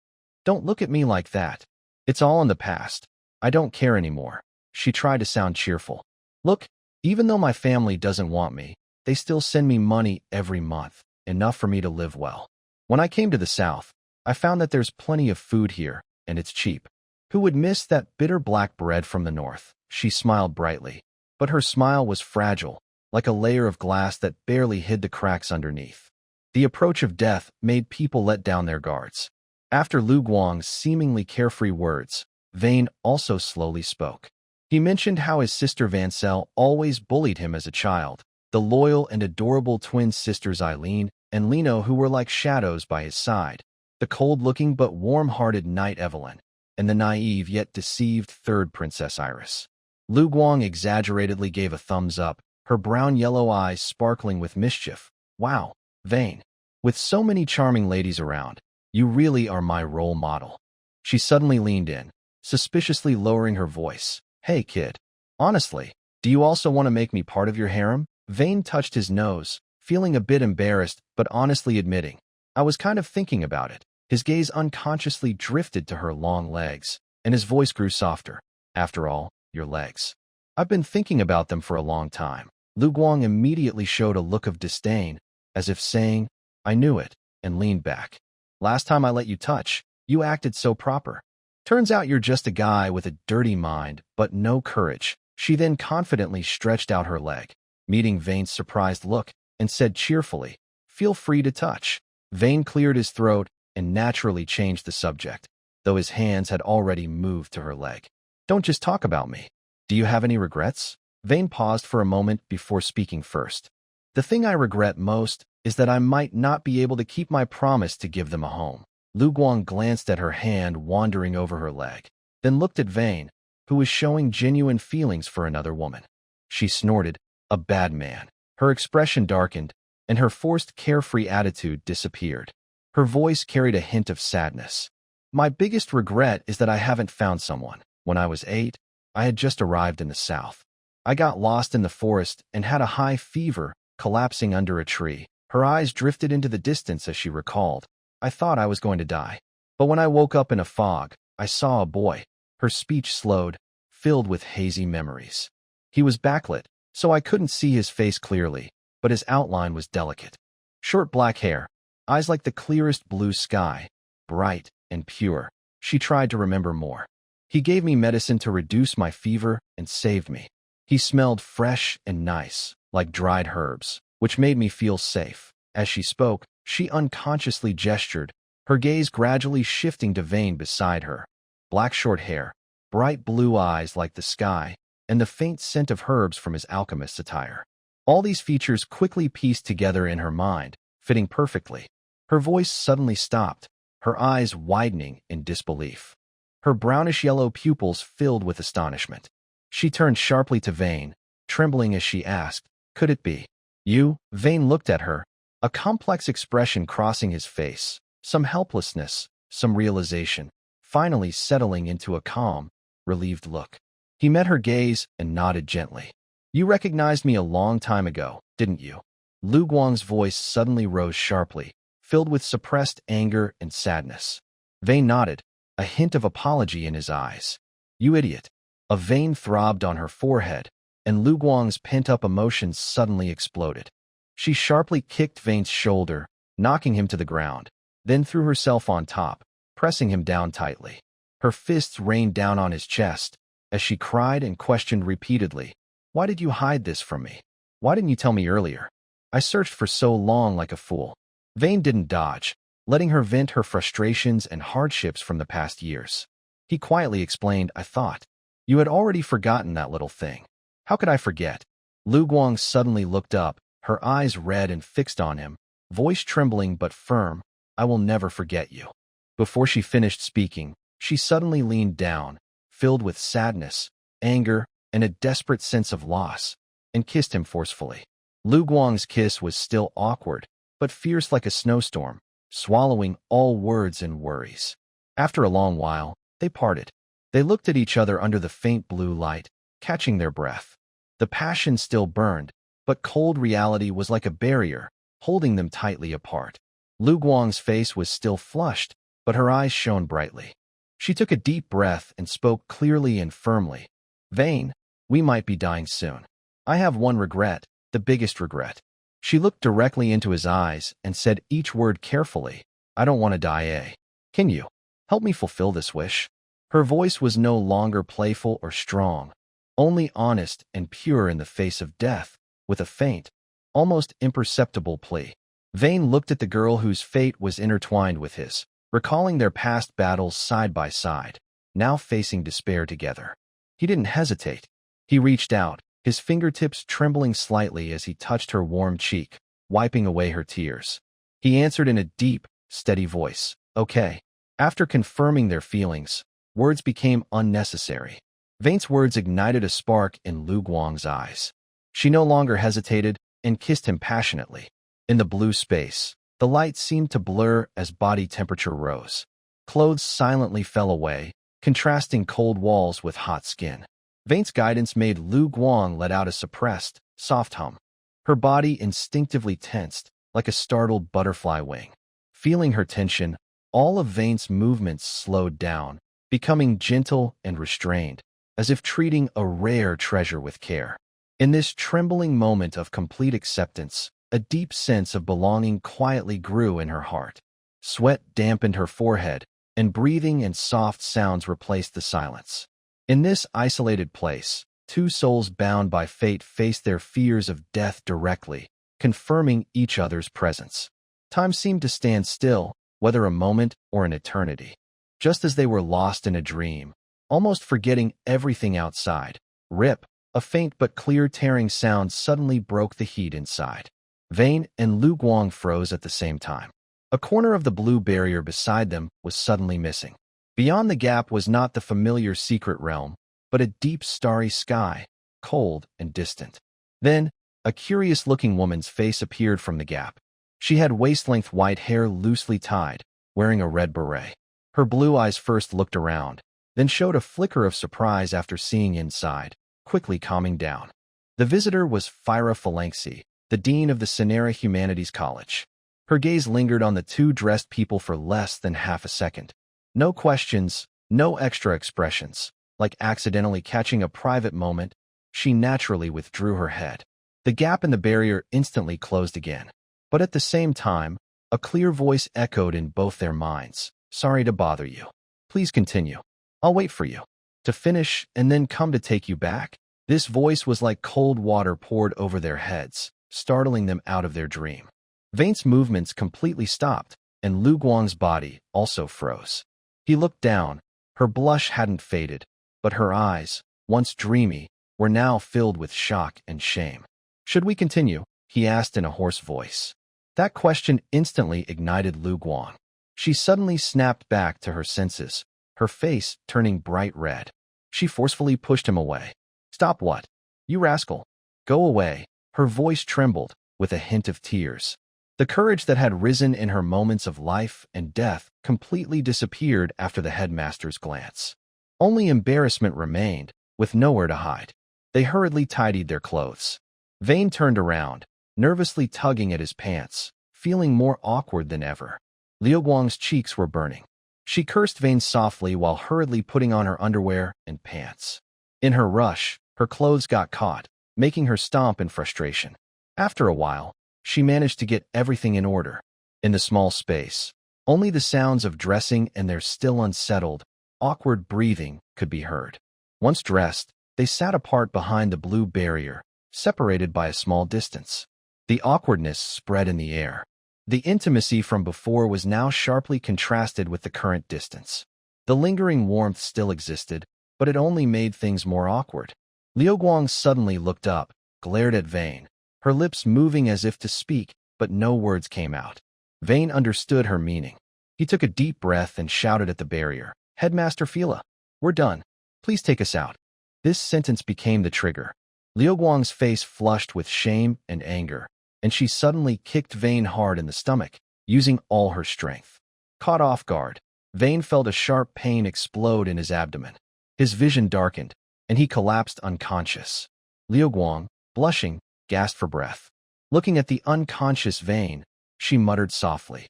Don't look at me like that. It's all in the past. I don't care anymore. She tried to sound cheerful. Look, even though my family doesn't want me, they still send me money every month, enough for me to live well. When I came to the south, I found that there's plenty of food here, and it's cheap. Who would miss that bitter black bread from the north? She smiled brightly, but her smile was fragile, like a layer of glass that barely hid the cracks underneath. The approach of death made people let down their guards. After Lu Guang's seemingly carefree words, Vane also slowly spoke. He mentioned how his sister Vancel always bullied him as a child, the loyal and adorable twin sisters Eileen and Lino who were like shadows by his side, the cold-looking but warm-hearted knight Evelyn, and the naive yet deceived third Princess Iris. Lu Guang exaggeratedly gave a thumbs up, her brown-yellow eyes sparkling with mischief. Wow, Vane. With so many charming ladies around, you really are my role model. She suddenly leaned in, suspiciously lowering her voice. Hey, kid. Honestly, do you also want to make me part of your harem? Vane touched his nose, feeling a bit embarrassed, but honestly admitting, I was kind of thinking about it. His gaze unconsciously drifted to her long legs, and his voice grew softer. After all, your legs. I've been thinking about them for a long time. Lu Guang immediately showed a look of disdain, as if saying, I knew it, and leaned back. Last time I let you touch, you acted so proper. Turns out you're just a guy with a dirty mind, but no courage. She then confidently stretched out her leg, meeting Vane's surprised look, and said cheerfully, Feel free to touch. Vane cleared his throat and naturally changed the subject, though his hands had already moved to her leg. Don't just talk about me. Do you have any regrets? Vane paused for a moment before speaking first. The thing I regret most is that I might not be able to keep my promise to give them a home. Lu Guang glanced at her hand wandering over her leg, then looked at Vane, who was showing genuine feelings for another woman. She snorted, "A bad man." Her expression darkened, and her forced carefree attitude disappeared. Her voice carried a hint of sadness. My biggest regret is that I haven't found someone. When I was 8, I had just arrived in the south. I got lost in the forest and had a high fever, collapsing under a tree. Her eyes drifted into the distance as she recalled. I thought I was going to die. But when I woke up in a fog, I saw a boy. Her speech slowed, filled with hazy memories. He was backlit, so I couldn't see his face clearly, but his outline was delicate. Short black hair, eyes like the clearest blue sky, bright and pure. She tried to remember more. He gave me medicine to reduce my fever and saved me. He smelled fresh and nice, like dried herbs, which made me feel safe. As she spoke, she unconsciously gestured, her gaze gradually shifting to Vane beside her. Black short hair, bright blue eyes like the sky, and the faint scent of herbs from his alchemist's attire. All these features quickly pieced together in her mind, fitting perfectly. Her voice suddenly stopped, her eyes widening in disbelief. Her brownish-yellow pupils filled with astonishment. She turned sharply to Vane, trembling as she asked, "Could it be you?" Vane looked at her, a complex expression crossing his face, some helplessness, some realization, finally settling into a calm, relieved look. He met her gaze and nodded gently. "You recognized me a long time ago, didn't you?" Lu Guang's voice suddenly rose sharply, filled with suppressed anger and sadness. Vane nodded, a hint of apology in his eyes. "You idiot." A vein throbbed on her forehead, and Lu Guang's pent-up emotions suddenly exploded. She sharply kicked Vane's shoulder, knocking him to the ground, then threw herself on top, pressing him down tightly. Her fists rained down on his chest, as she cried and questioned repeatedly, "Why did you hide this from me? Why didn't you tell me earlier? I searched for so long like a fool." Vane didn't dodge, letting her vent her frustrations and hardships from the past years. He quietly explained, "I thought you had already forgotten that little thing." "How could I forget?" Lu Guang suddenly looked up, her eyes red and fixed on him, voice trembling but firm. "I will never forget you." Before she finished speaking, she suddenly leaned down, filled with sadness, anger, and a desperate sense of loss, and kissed him forcefully. Lu Guang's kiss was still awkward, but fierce like a snowstorm, swallowing all words and worries. After a long while, they parted. They looked at each other under the faint blue light, catching their breath. The passion still burned, but cold reality was like a barrier, holding them tightly apart. Lu Guang's face was still flushed, but her eyes shone brightly. She took a deep breath and spoke clearly and firmly. "Vane, we might be dying soon. I have one regret, the biggest regret." She looked directly into his eyes and said each word carefully. "I don't want to die, eh? Can you help me fulfill this wish?" Her voice was no longer playful or strong, only honest and pure in the face of death, with a faint, almost imperceptible plea. Vane looked at the girl whose fate was intertwined with his, recalling their past battles side by side, now facing despair together. He didn't hesitate. He reached out, his fingertips trembling slightly as he touched her warm cheek, wiping away her tears. He answered in a deep, steady voice, "Okay." After confirming their feelings, words became unnecessary. Vane's words ignited a spark in Lu Guang's eyes. She no longer hesitated and kissed him passionately. In the blue space, the light seemed to blur as body temperature rose. Clothes silently fell away, contrasting cold walls with hot skin. Vane's guidance made Lu Guang let out a suppressed, soft hum. Her body instinctively tensed, like a startled butterfly wing. Feeling her tension, all of Vane's movements slowed down, becoming gentle and restrained, as if treating a rare treasure with care. In this trembling moment of complete acceptance, a deep sense of belonging quietly grew in her heart. Sweat dampened her forehead, and breathing and soft sounds replaced the silence. In this isolated place, two souls bound by fate faced their fears of death directly, confirming each other's presence. Time seemed to stand still, whether a moment or an eternity. Just as they were lost in a dream, almost forgetting everything outside. Rip, a faint but clear tearing sound suddenly broke the heat inside. Vane and Lu Guang froze at the same time. A corner of the blue barrier beside them was suddenly missing. Beyond the gap was not the familiar secret realm, but a deep starry sky, cold and distant. Then, a curious-looking woman's face appeared from the gap. She had waist-length white hair loosely tied, wearing a red beret. Her blue eyes first looked around, then showed a flicker of surprise after seeing inside, quickly calming down. The visitor was Phyra Phalanxi, the dean of the Sonera Humanities College. Her gaze lingered on the two dressed people for less than half a second. No questions, no extra expressions. Like accidentally catching a private moment, she naturally withdrew her head. The gap in the barrier instantly closed again. But at the same time, a clear voice echoed in both their minds. "Sorry to bother you. Please continue. I'll wait for you to finish and then come to take you back." This voice was like cold water poured over their heads, startling them out of their dream. Vane's movements completely stopped, and Lu Guang's body also froze. He looked down. Her blush hadn't faded, but her eyes, once dreamy, were now filled with shock and shame. "Should we continue?" he asked in a hoarse voice. That question instantly ignited Lu Guang. She suddenly snapped back to her senses, her face turning bright red. She forcefully pushed him away. "Stop what? You rascal! Go away!" Her voice trembled, with a hint of tears. The courage that had risen in her moments of life and death completely disappeared after the headmaster's glance. Only embarrassment remained, with nowhere to hide. They hurriedly tidied their clothes. Vane turned around, nervously tugging at his pants, feeling more awkward than ever. Liu Guang's cheeks were burning. She cursed Vane softly while hurriedly putting on her underwear and pants. In her rush, her clothes got caught, making her stomp in frustration. After a while, she managed to get everything in order. In the small space, only the sounds of dressing and their still unsettled, awkward breathing could be heard. Once dressed, they sat apart behind the blue barrier, separated by a small distance. The awkwardness spread in the air. The intimacy from before was now sharply contrasted with the current distance. The lingering warmth still existed, but it only made things more awkward. Liu Guang suddenly looked up, glared at Vane, her lips moving as if to speak, but no words came out. Vane understood her meaning. He took a deep breath and shouted at the barrier, "Headmaster Phyla, we're done. Please take us out." This sentence became the trigger. Liu Guang's face flushed with shame and anger, and she suddenly kicked Vane hard in the stomach, using all her strength. Caught off guard, Vane felt a sharp pain explode in his abdomen. His vision darkened, and he collapsed unconscious. Liu Guang, blushing, gasped for breath. Looking at the unconscious Vane, she muttered softly.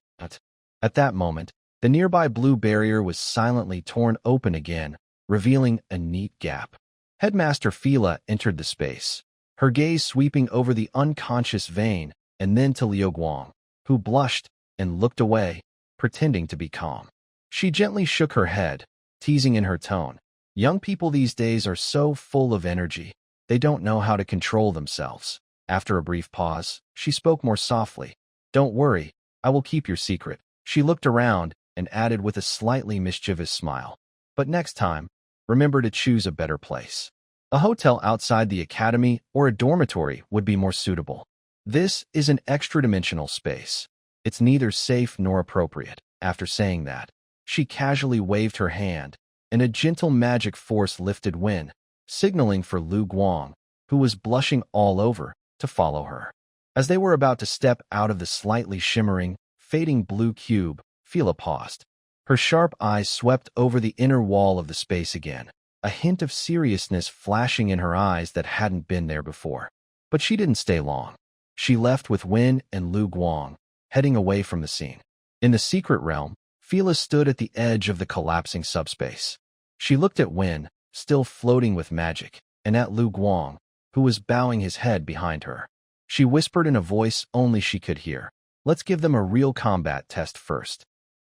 At that moment, the nearby blue barrier was silently torn open again, revealing a neat gap. Headmaster Phyla entered the space, her gaze sweeping over the unconscious Vane and then to Liu Guang, who blushed and looked away, pretending to be calm. She gently shook her head, teasing in her tone. "Young people these days are so full of energy, they don't know how to control themselves." After a brief pause, she spoke more softly. "Don't worry, I will keep your secret." She looked around and added with a slightly mischievous smile. "But next time, remember to choose a better place. A hotel outside the academy or a dormitory would be more suitable. This is an extra-dimensional space. It's neither safe nor appropriate." After saying that, she casually waved her hand, and a gentle magic force lifted Wen, signaling for Lu Guang, who was blushing all over, to follow her. As they were about to step out of the slightly shimmering, fading blue cube, Phyla paused. Her sharp eyes swept over the inner wall of the space again, a hint of seriousness flashing in her eyes that hadn't been there before. But she didn't stay long. She left with Wen and Lu Guang, heading away from the scene. In the secret realm, Phyla stood at the edge of the collapsing subspace. She looked at Wen, still floating with magic, and at Lu Guang, who was bowing his head behind her. She whispered in a voice only she could hear, "Let's give them a real combat test first.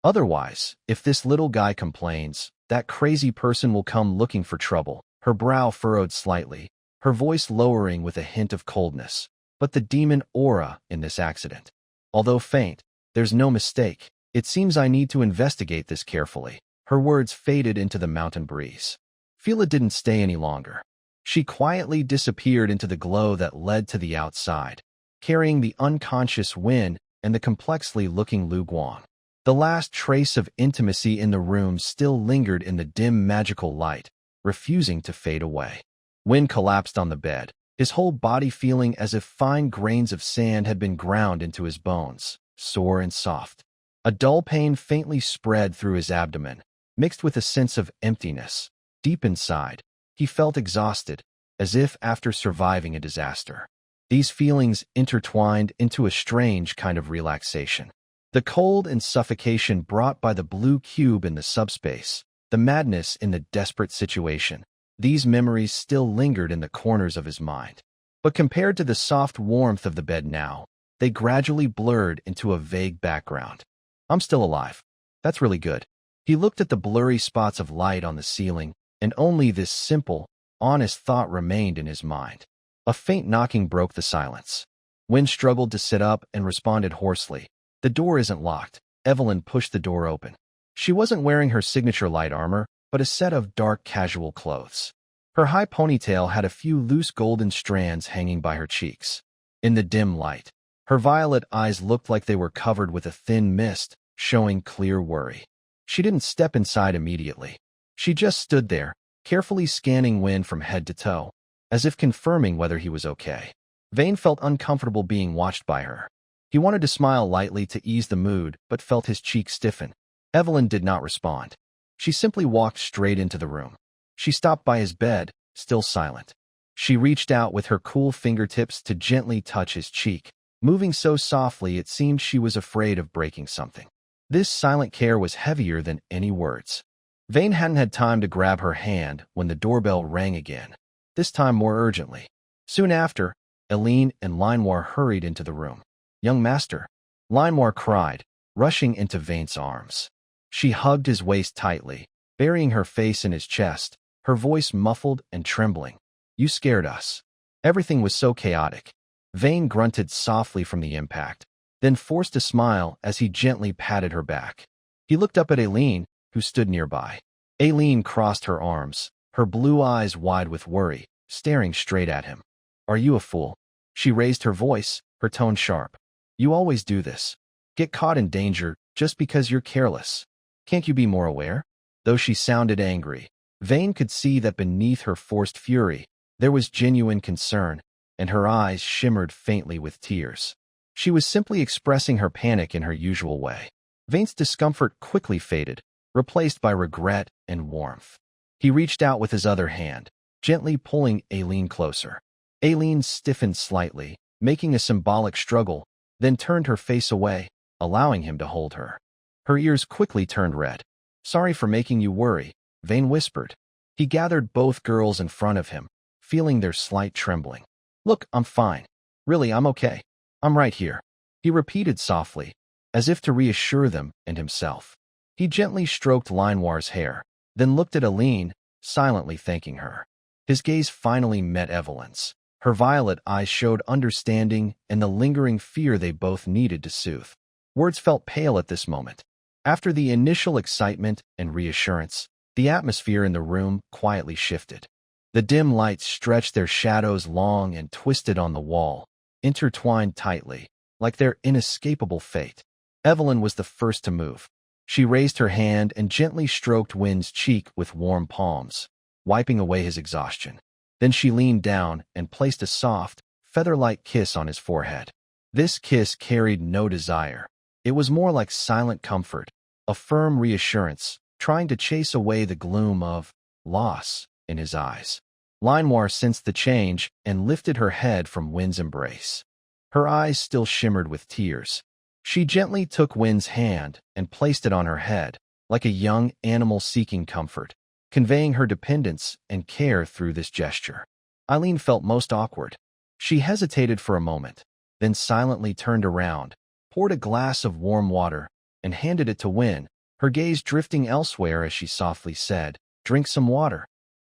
Otherwise, if this little guy complains, that crazy person will come looking for trouble." Her brow furrowed slightly, her voice lowering with a hint of coldness. but the demon aura in this accident. Although faint, there's no mistake. It seems I need to investigate this carefully. Her words faded into the mountain breeze. Fila didn't stay any longer. She quietly disappeared into the glow that led to the outside, carrying the unconscious Win and the complexly looking Lu Guang. The last trace of intimacy in the room still lingered in the dim magical light, refusing to fade away. Win collapsed on the bed, his whole body feeling as if fine grains of sand had been ground into his bones, sore and soft. A dull pain faintly spread through his abdomen, mixed with a sense of emptiness. Deep inside, he felt exhausted, as if after surviving a disaster. These feelings intertwined into a strange kind of relaxation. The cold and suffocation brought by the blue cube in the subspace, the madness in the desperate situation. These memories still lingered in the corners of his mind. But compared to the soft warmth of the bed now, they gradually blurred into a vague background. I'm still alive. That's really good. He looked at the blurry spots of light on the ceiling, and only this simple, honest thought remained in his mind. A faint knocking broke the silence. Win struggled to sit up and responded hoarsely. The door isn't locked. Evelyn pushed the door open. She wasn't wearing her signature light armor, but a set of dark casual clothes. Her high ponytail had a few loose golden strands hanging by her cheeks. In the dim light, her violet eyes looked like they were covered with a thin mist, showing clear worry. She didn't step inside immediately. She just stood there, carefully scanning Win from head to toe, as if confirming whether he was okay. Vane felt uncomfortable being watched by her. He wanted to smile lightly to ease the mood, but felt his cheek stiffen. Evelyn did not respond. She simply walked straight into the room. She stopped by his bed, still silent. She reached out with her cool fingertips to gently touch his cheek, moving so softly it seemed she was afraid of breaking something. This silent care was heavier than any words. Vane hadn't had time to grab her hand when the doorbell rang again, this time more urgently. Soon after, Eileen and Linoir hurried into the room. "Young master," Linoir cried, rushing into Vane's arms. She hugged his waist tightly, burying her face in his chest, her voice muffled and trembling. "You scared us." Everything was so chaotic. Vane grunted softly from the impact, then forced a smile as he gently patted her back. He looked up at Eileen, who stood nearby. Eileen crossed her arms, her blue eyes wide with worry, staring straight at him. "Are you a fool?" She raised her voice, her tone sharp. "You always do this. Get caught in danger just because you're careless. Can't you be more aware?" Though she sounded angry, Vane could see that beneath her forced fury, there was genuine concern, and her eyes shimmered faintly with tears. She was simply expressing her panic in her usual way. Vane's discomfort quickly faded, replaced by regret and warmth. He reached out with his other hand, gently pulling Eileen closer. Eileen stiffened slightly, making a symbolic struggle, then turned her face away, allowing him to hold her. Her ears quickly turned red. "Sorry for making you worry," Vane whispered. He gathered both girls in front of him, feeling their slight trembling. "Look, I'm fine. Really, I'm okay. I'm right here," he repeated softly, as if to reassure them and himself. He gently stroked Linoir's hair, then looked at Eileen, silently thanking her. His gaze finally met Evelyn's. Her violet eyes showed understanding and the lingering fear they both needed to soothe. Words felt pale at this moment. After the initial excitement and reassurance, the atmosphere in the room quietly shifted. The dim lights stretched their shadows long and twisted on the wall, intertwined tightly, like their inescapable fate. Evelyn was the first to move. She raised her hand and gently stroked Win's cheek with warm palms, wiping away his exhaustion. Then she leaned down and placed a soft, feather-like kiss on his forehead. This kiss carried no desire. It was more like silent comfort, a firm reassurance, trying to chase away the gloom of loss in his eyes. Linoir sensed the change and lifted her head from Win's embrace. Her eyes still shimmered with tears. She gently took Win's hand and placed it on her head, like a young animal seeking comfort, conveying her dependence and care through this gesture. Eileen felt most awkward. She hesitated for a moment, then silently turned around, poured a glass of warm water, and handed it to Win, her gaze drifting elsewhere as she softly said, "Drink some water."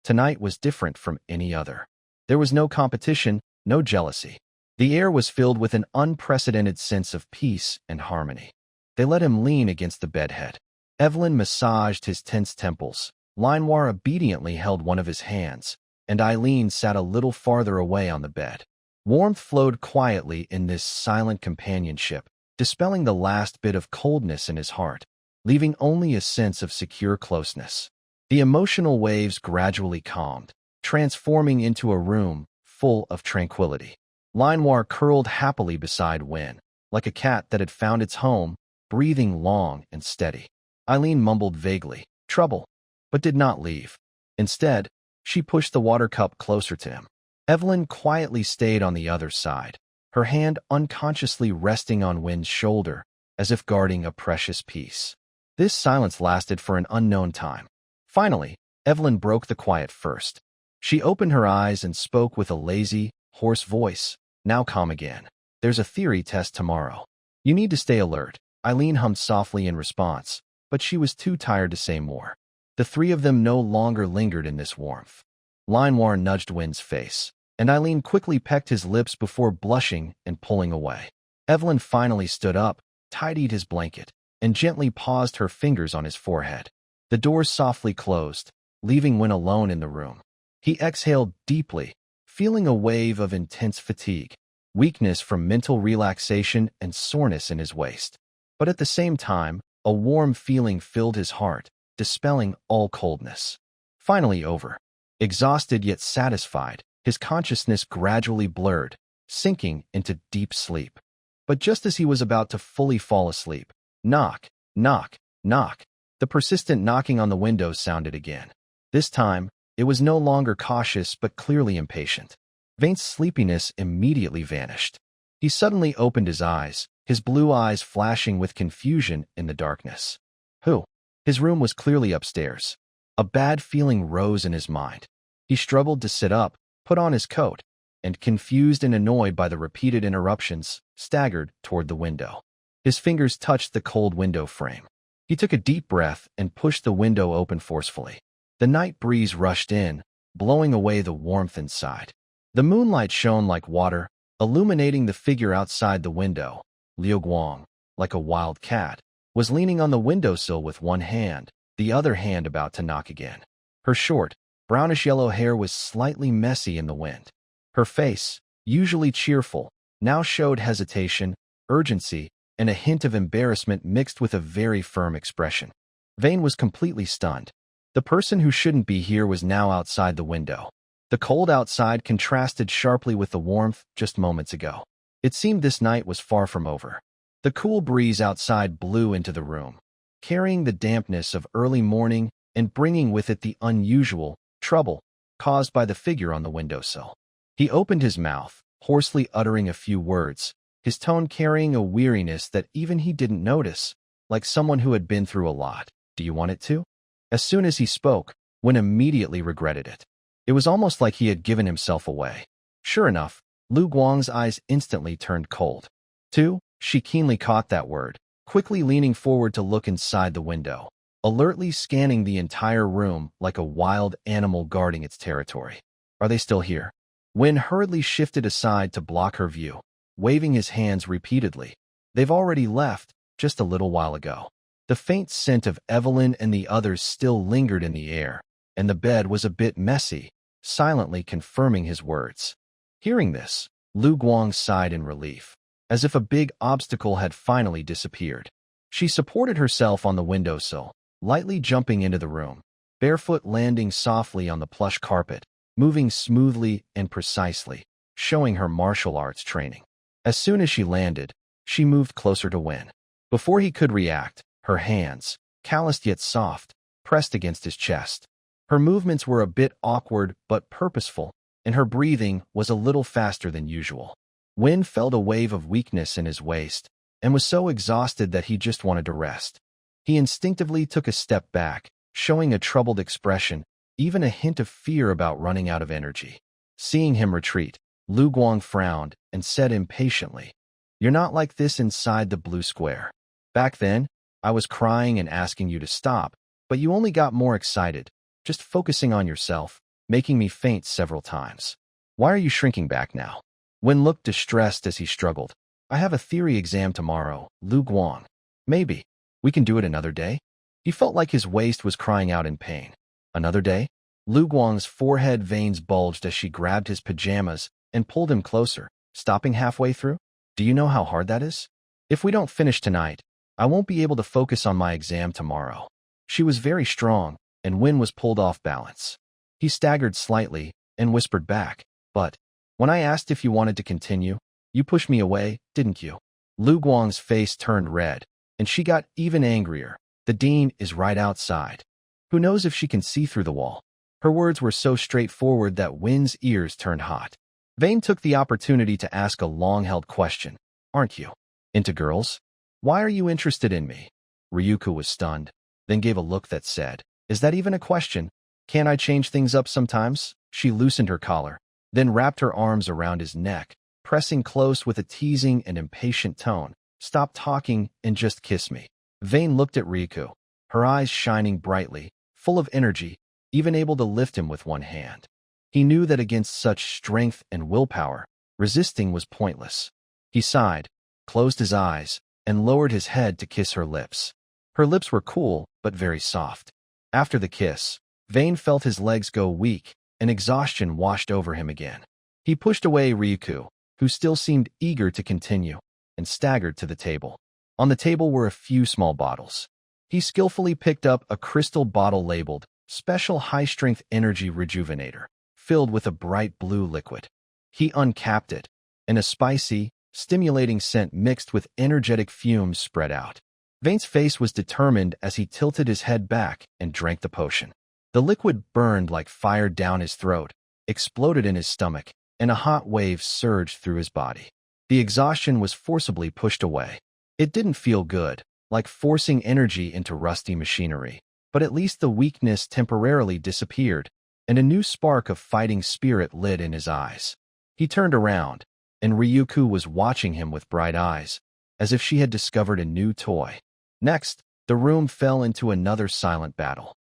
Tonight was different from any other. There was no competition, no jealousy. The air was filled with an unprecedented sense of peace and harmony. They let him lean against the bedhead. Evelyn massaged his tense temples. Linoir obediently held one of his hands, and Eileen sat a little farther away on the bed. Warmth flowed quietly in this silent companionship, dispelling the last bit of coldness in his heart, leaving only a sense of secure closeness. The emotional waves gradually calmed, transforming into a room full of tranquility. Linoir curled happily beside Win, like a cat that had found its home, breathing long and steady. Eileen mumbled vaguely, "Trouble," but did not leave. Instead, she pushed the water cup closer to him. Evelyn quietly stayed on the other side, her hand unconsciously resting on Win's shoulder, as if guarding a precious piece. This silence lasted for an unknown time. Finally, Evelyn broke the quiet first. She opened her eyes and spoke with a lazy, hoarse voice, now calm again. "There's a theory test tomorrow. You need to stay alert." Eileen hummed softly in response, but she was too tired to say more. The three of them no longer lingered in this warmth. Linoir nudged Win's face, and Eileen quickly pecked his lips before blushing and pulling away. Evelyn finally stood up, tidied his blanket, and gently paused her fingers on his forehead. The door softly closed, leaving Win alone in the room. He exhaled deeply, feeling a wave of intense fatigue, weakness from mental relaxation and soreness in his waist. But at the same time, a warm feeling filled his heart, dispelling all coldness. Finally over. Exhausted yet satisfied, his consciousness gradually blurred, sinking into deep sleep. But just as he was about to fully fall asleep, knock, knock, knock, the persistent knocking on the window sounded again. This time, it was no longer cautious but clearly impatient. Vane's sleepiness immediately vanished. He suddenly opened his eyes, his blue eyes flashing with confusion in the darkness. Who? His room was clearly upstairs. A bad feeling rose in his mind. He struggled to sit up, put on his coat, and, confused and annoyed by the repeated interruptions, staggered toward the window. His fingers touched the cold window frame. He took a deep breath and pushed the window open forcefully. The night breeze rushed in, blowing away the warmth inside. The moonlight shone like water, illuminating the figure outside the window. Liu Guang, like a wild cat, was leaning on the windowsill with one hand, the other hand about to knock again. Her short, brownish-yellow hair was slightly messy in the wind. Her face, usually cheerful, now showed hesitation, urgency, and a hint of embarrassment mixed with a very firm expression. Vane was completely stunned. The person who shouldn't be here was now outside the window. The cold outside contrasted sharply with the warmth just moments ago. It seemed this night was far from over. The cool breeze outside blew into the room, carrying the dampness of early morning and bringing with it the unusual trouble caused by the figure on the windowsill. He opened his mouth, hoarsely uttering a few words, his tone carrying a weariness that even he didn't notice, like someone who had been through a lot. "Do you want it to?" As soon as he spoke, Win immediately regretted it. It was almost like he had given himself away. Sure enough, Liu Guang's eyes instantly turned cold. "Two?" She keenly caught that word, quickly leaning forward to look inside the window, alertly scanning the entire room like a wild animal guarding its territory. "Are they still here?" Win hurriedly shifted aside to block her view, waving his hands repeatedly. "They've already left, just a little while ago." The faint scent of Evelyn and the others still lingered in the air, and the bed was a bit messy, silently confirming his words. Hearing this, Liu Guang sighed in relief, as if a big obstacle had finally disappeared. She supported herself on the windowsill, lightly jumping into the room, barefoot landing softly on the plush carpet, moving smoothly and precisely, showing her martial arts training. As soon as she landed, she moved closer to Win. Before he could react, her hands, calloused yet soft, pressed against his chest. Her movements were a bit awkward but purposeful, and her breathing was a little faster than usual. Win felt a wave of weakness in his waist, and was so exhausted that he just wanted to rest. He instinctively took a step back, showing a troubled expression, even a hint of fear about running out of energy. Seeing him retreat, Liu Guang frowned and said impatiently, "You're not like this inside the blue square. Back then, I was crying and asking you to stop, but you only got more excited, just focusing on yourself, making me faint several times. Why are you shrinking back now?" Wen looked distressed as he struggled. I have a theory exam tomorrow, Lu Guang. Maybe. We can do it another day? He felt like his waist was crying out in pain. Another day? Lu Guang's forehead veins bulged as she grabbed his pajamas and pulled him closer, stopping halfway through. Do you know how hard that is? If we don't finish tonight, I won't be able to focus on my exam tomorrow. She was very strong, and Wen was pulled off balance. He staggered slightly and whispered back, but when I asked if you wanted to continue, you pushed me away, didn't you? Lu Guang's face turned red, and she got even angrier. The dean is right outside. Who knows if she can see through the wall? Her words were so straightforward that Wen's ears turned hot. Vane took the opportunity to ask a long-held question. Aren't you into girls? Why are you interested in me? Ryuko was stunned, then gave a look that said, Is that even a question? Can't I change things up sometimes? She loosened her collar, then wrapped her arms around his neck, pressing close with a teasing and impatient tone. Stop talking and just kiss me. Vane looked at Ryuko, her eyes shining brightly, full of energy, even able to lift him with one hand. He knew that against such strength and willpower, resisting was pointless. He sighed, closed his eyes, and lowered his head to kiss her lips. Her lips were cool, but very soft. After the kiss, Vane felt his legs go weak, and exhaustion washed over him again. He pushed away Ryuko, who still seemed eager to continue, and staggered to the table. On the table were a few small bottles. He skillfully picked up a crystal bottle labeled Special High-Strength Energy Rejuvenator, filled with a bright blue liquid. He uncapped it, and a spicy, stimulating scent mixed with energetic fumes spread out. Vane's face was determined as he tilted his head back and drank the potion. The liquid burned like fire down his throat, exploded in his stomach, and a hot wave surged through his body. The exhaustion was forcibly pushed away. It didn't feel good, like forcing energy into rusty machinery, but at least the weakness temporarily disappeared, and a new spark of fighting spirit lit in his eyes. He turned around, and Ryuko was watching him with bright eyes, as if she had discovered a new toy. Next, the room fell into another silent battle.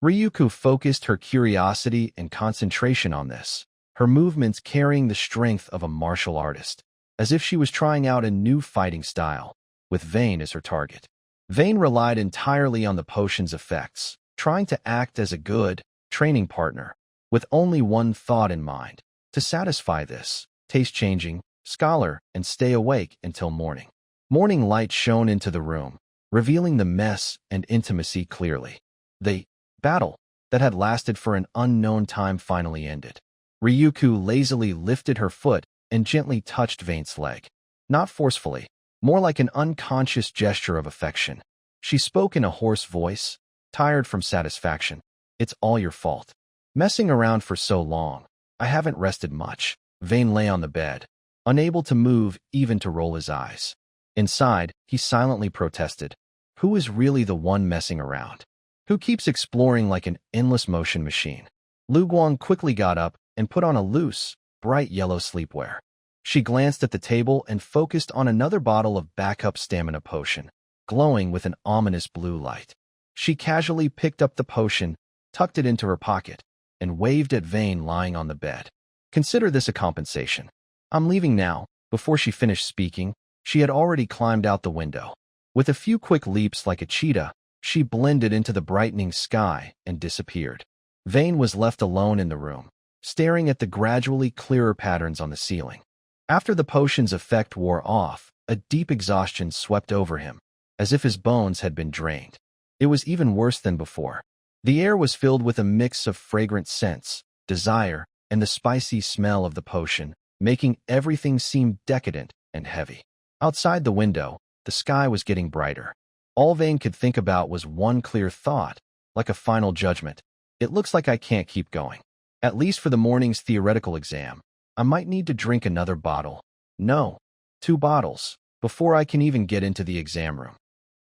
Ryuko focused her curiosity and concentration on this, her movements carrying the strength of a martial artist, as if she was trying out a new fighting style, with Vane as her target. Vane relied entirely on the potion's effects, trying to act as a good training partner, with only one thought in mind, to satisfy this taste-changing scholar and stay awake until morning. Morning light shone into the room, revealing the mess and intimacy clearly. The battle that had lasted for an unknown time finally ended. Ryuko lazily lifted her foot and gently touched Vane's leg. Not forcefully, more like an unconscious gesture of affection. She spoke in a hoarse voice, tired from satisfaction. It's all your fault. Messing around for so long, I haven't rested much. Vane lay on the bed, unable to move even to roll his eyes. Inside, he silently protested. Who is really the one messing around? Who keeps exploring like an endless motion machine? Lu Guang quickly got up and put on a loose, bright yellow sleepwear. She glanced at the table and focused on another bottle of backup stamina potion, glowing with an ominous blue light. She casually picked up the potion, tucked it into her pocket, and waved at Vane lying on the bed. Consider this a compensation. I'm leaving now. Before she finished speaking, she had already climbed out the window. With a few quick leaps like a cheetah, she blended into the brightening sky and disappeared. Vane was left alone in the room, staring at the gradually clearer patterns on the ceiling. After the potion's effect wore off, a deep exhaustion swept over him, as if his bones had been drained. It was even worse than before. The air was filled with a mix of fragrant scents, desire, and the spicy smell of the potion, making everything seem decadent and heavy. Outside the window, the sky was getting brighter. All Vane could think about was one clear thought, like a final judgment. It looks like I can't keep going. At least for the morning's theoretical exam. I might need to drink another bottle. No, 2 bottles, before I can even get into the exam room.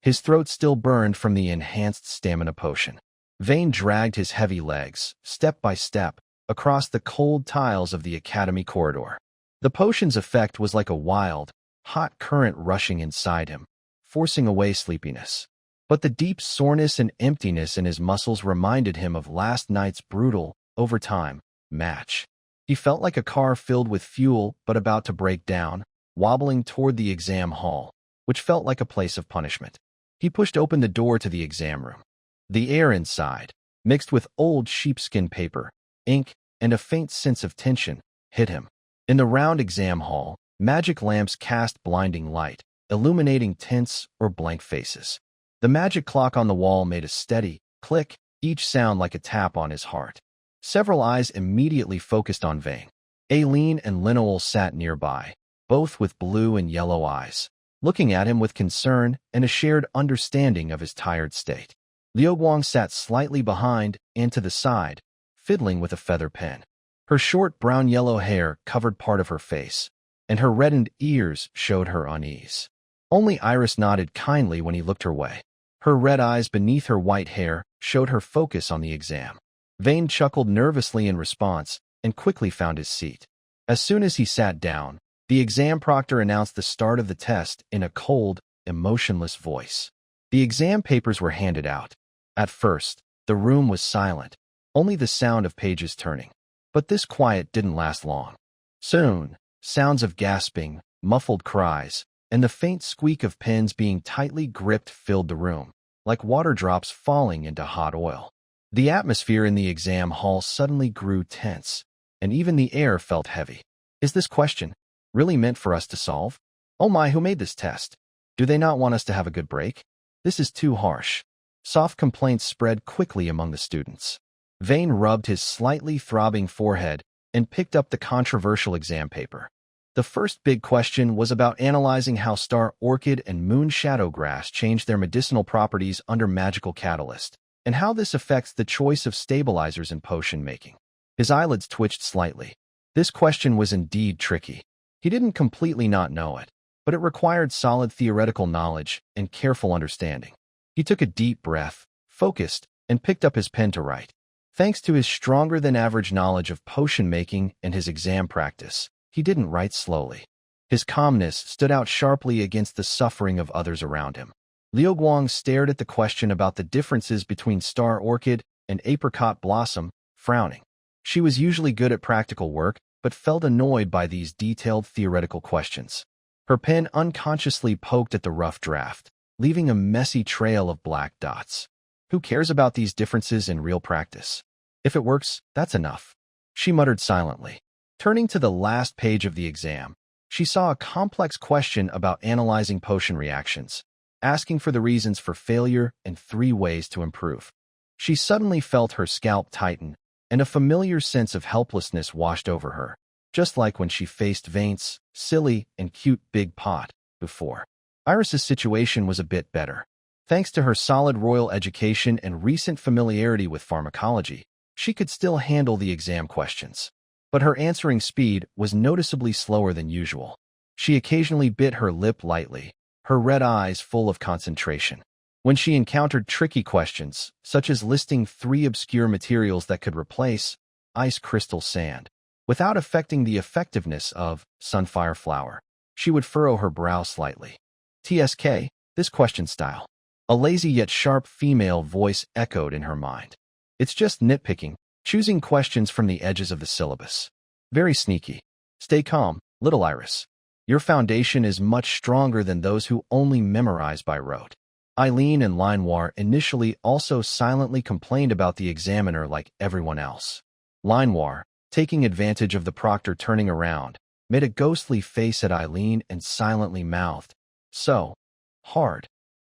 His throat still burned from the enhanced stamina potion. Vane dragged his heavy legs, step by step, across the cold tiles of the academy corridor. The potion's effect was like a wild, hot current rushing inside him, forcing away sleepiness. But the deep soreness and emptiness in his muscles reminded him of last night's brutal, overtime match. He felt like a car filled with fuel but about to break down, wobbling toward the exam hall, which felt like a place of punishment. He pushed open the door to the exam room. The air inside, mixed with old sheepskin paper, ink, and a faint sense of tension, hit him. In the round exam hall, magic lamps cast blinding light, illuminating tense or blank faces. The magic clock on the wall made a steady click, each sound like a tap on his heart. Several eyes immediately focused on Vane. Aileen and Linowell sat nearby, both with blue and yellow eyes, looking at him with concern and a shared understanding of his tired state. Liu Guang sat slightly behind and to the side, fiddling with a feather pen. Her short brown-yellow hair covered part of her face, and her reddened ears showed her unease. Only Iris nodded kindly when he looked her way. Her red eyes beneath her white hair showed her focus on the exam. Vane chuckled nervously in response and quickly found his seat. As soon as he sat down, the exam proctor announced the start of the test in a cold, emotionless voice. The exam papers were handed out. At first, the room was silent, only the sound of pages turning. But this quiet didn't last long. Soon, sounds of gasping, muffled cries, and the faint squeak of pens being tightly gripped filled the room, like water drops falling into hot oil. The atmosphere in the exam hall suddenly grew tense, and even the air felt heavy. Is this question really meant for us to solve? Oh my, who made this test? Do they not want us to have a good break? This is too harsh. Soft complaints spread quickly among the students. Vane rubbed his slightly throbbing forehead and picked up the controversial exam paper. The first big question was about analyzing how star orchid and moon shadowgrass change their medicinal properties under magical catalyst, and how this affects the choice of stabilizers in potion making. His eyelids twitched slightly. This question was indeed tricky. He didn't completely not know it, but it required solid theoretical knowledge and careful understanding. He took a deep breath, focused, and picked up his pen to write. Thanks to his stronger-than-average knowledge of potion making and his exam practice, he didn't write slowly. His calmness stood out sharply against the suffering of others around him. Liu Guang stared at the question about the differences between star orchid and apricot blossom, frowning. She was usually good at practical work, but felt annoyed by these detailed theoretical questions. Her pen unconsciously poked at the rough draft, leaving a messy trail of black dots. Who cares about these differences in real practice? If it works, that's enough, she muttered silently. Turning to the last page of the exam, she saw a complex question about analyzing potion reactions, asking for the reasons for failure and 3 ways to improve. She suddenly felt her scalp tighten, and a familiar sense of helplessness washed over her, just like when she faced Vane's silly and cute big pot before. Iris's situation was a bit better. Thanks to her solid royal education and recent familiarity with pharmacology, she could still handle the exam questions. But her answering speed was noticeably slower than usual. She occasionally bit her lip lightly, her red eyes full of concentration. When she encountered tricky questions, such as listing 3 obscure materials that could replace ice crystal sand, without affecting the effectiveness of sunfire flower, she would furrow her brow slightly. TSK, this question style. A lazy yet sharp female voice echoed in her mind. It's just nitpicking, choosing questions from the edges of the syllabus. Very sneaky. Stay calm, little Iris. Your foundation is much stronger than those who only memorize by rote. Aileen and Manhwa initially also silently complained about the examiner like everyone else. Manhwa, taking advantage of the proctor turning around, made a ghostly face at Aileen and silently mouthed, "So hard."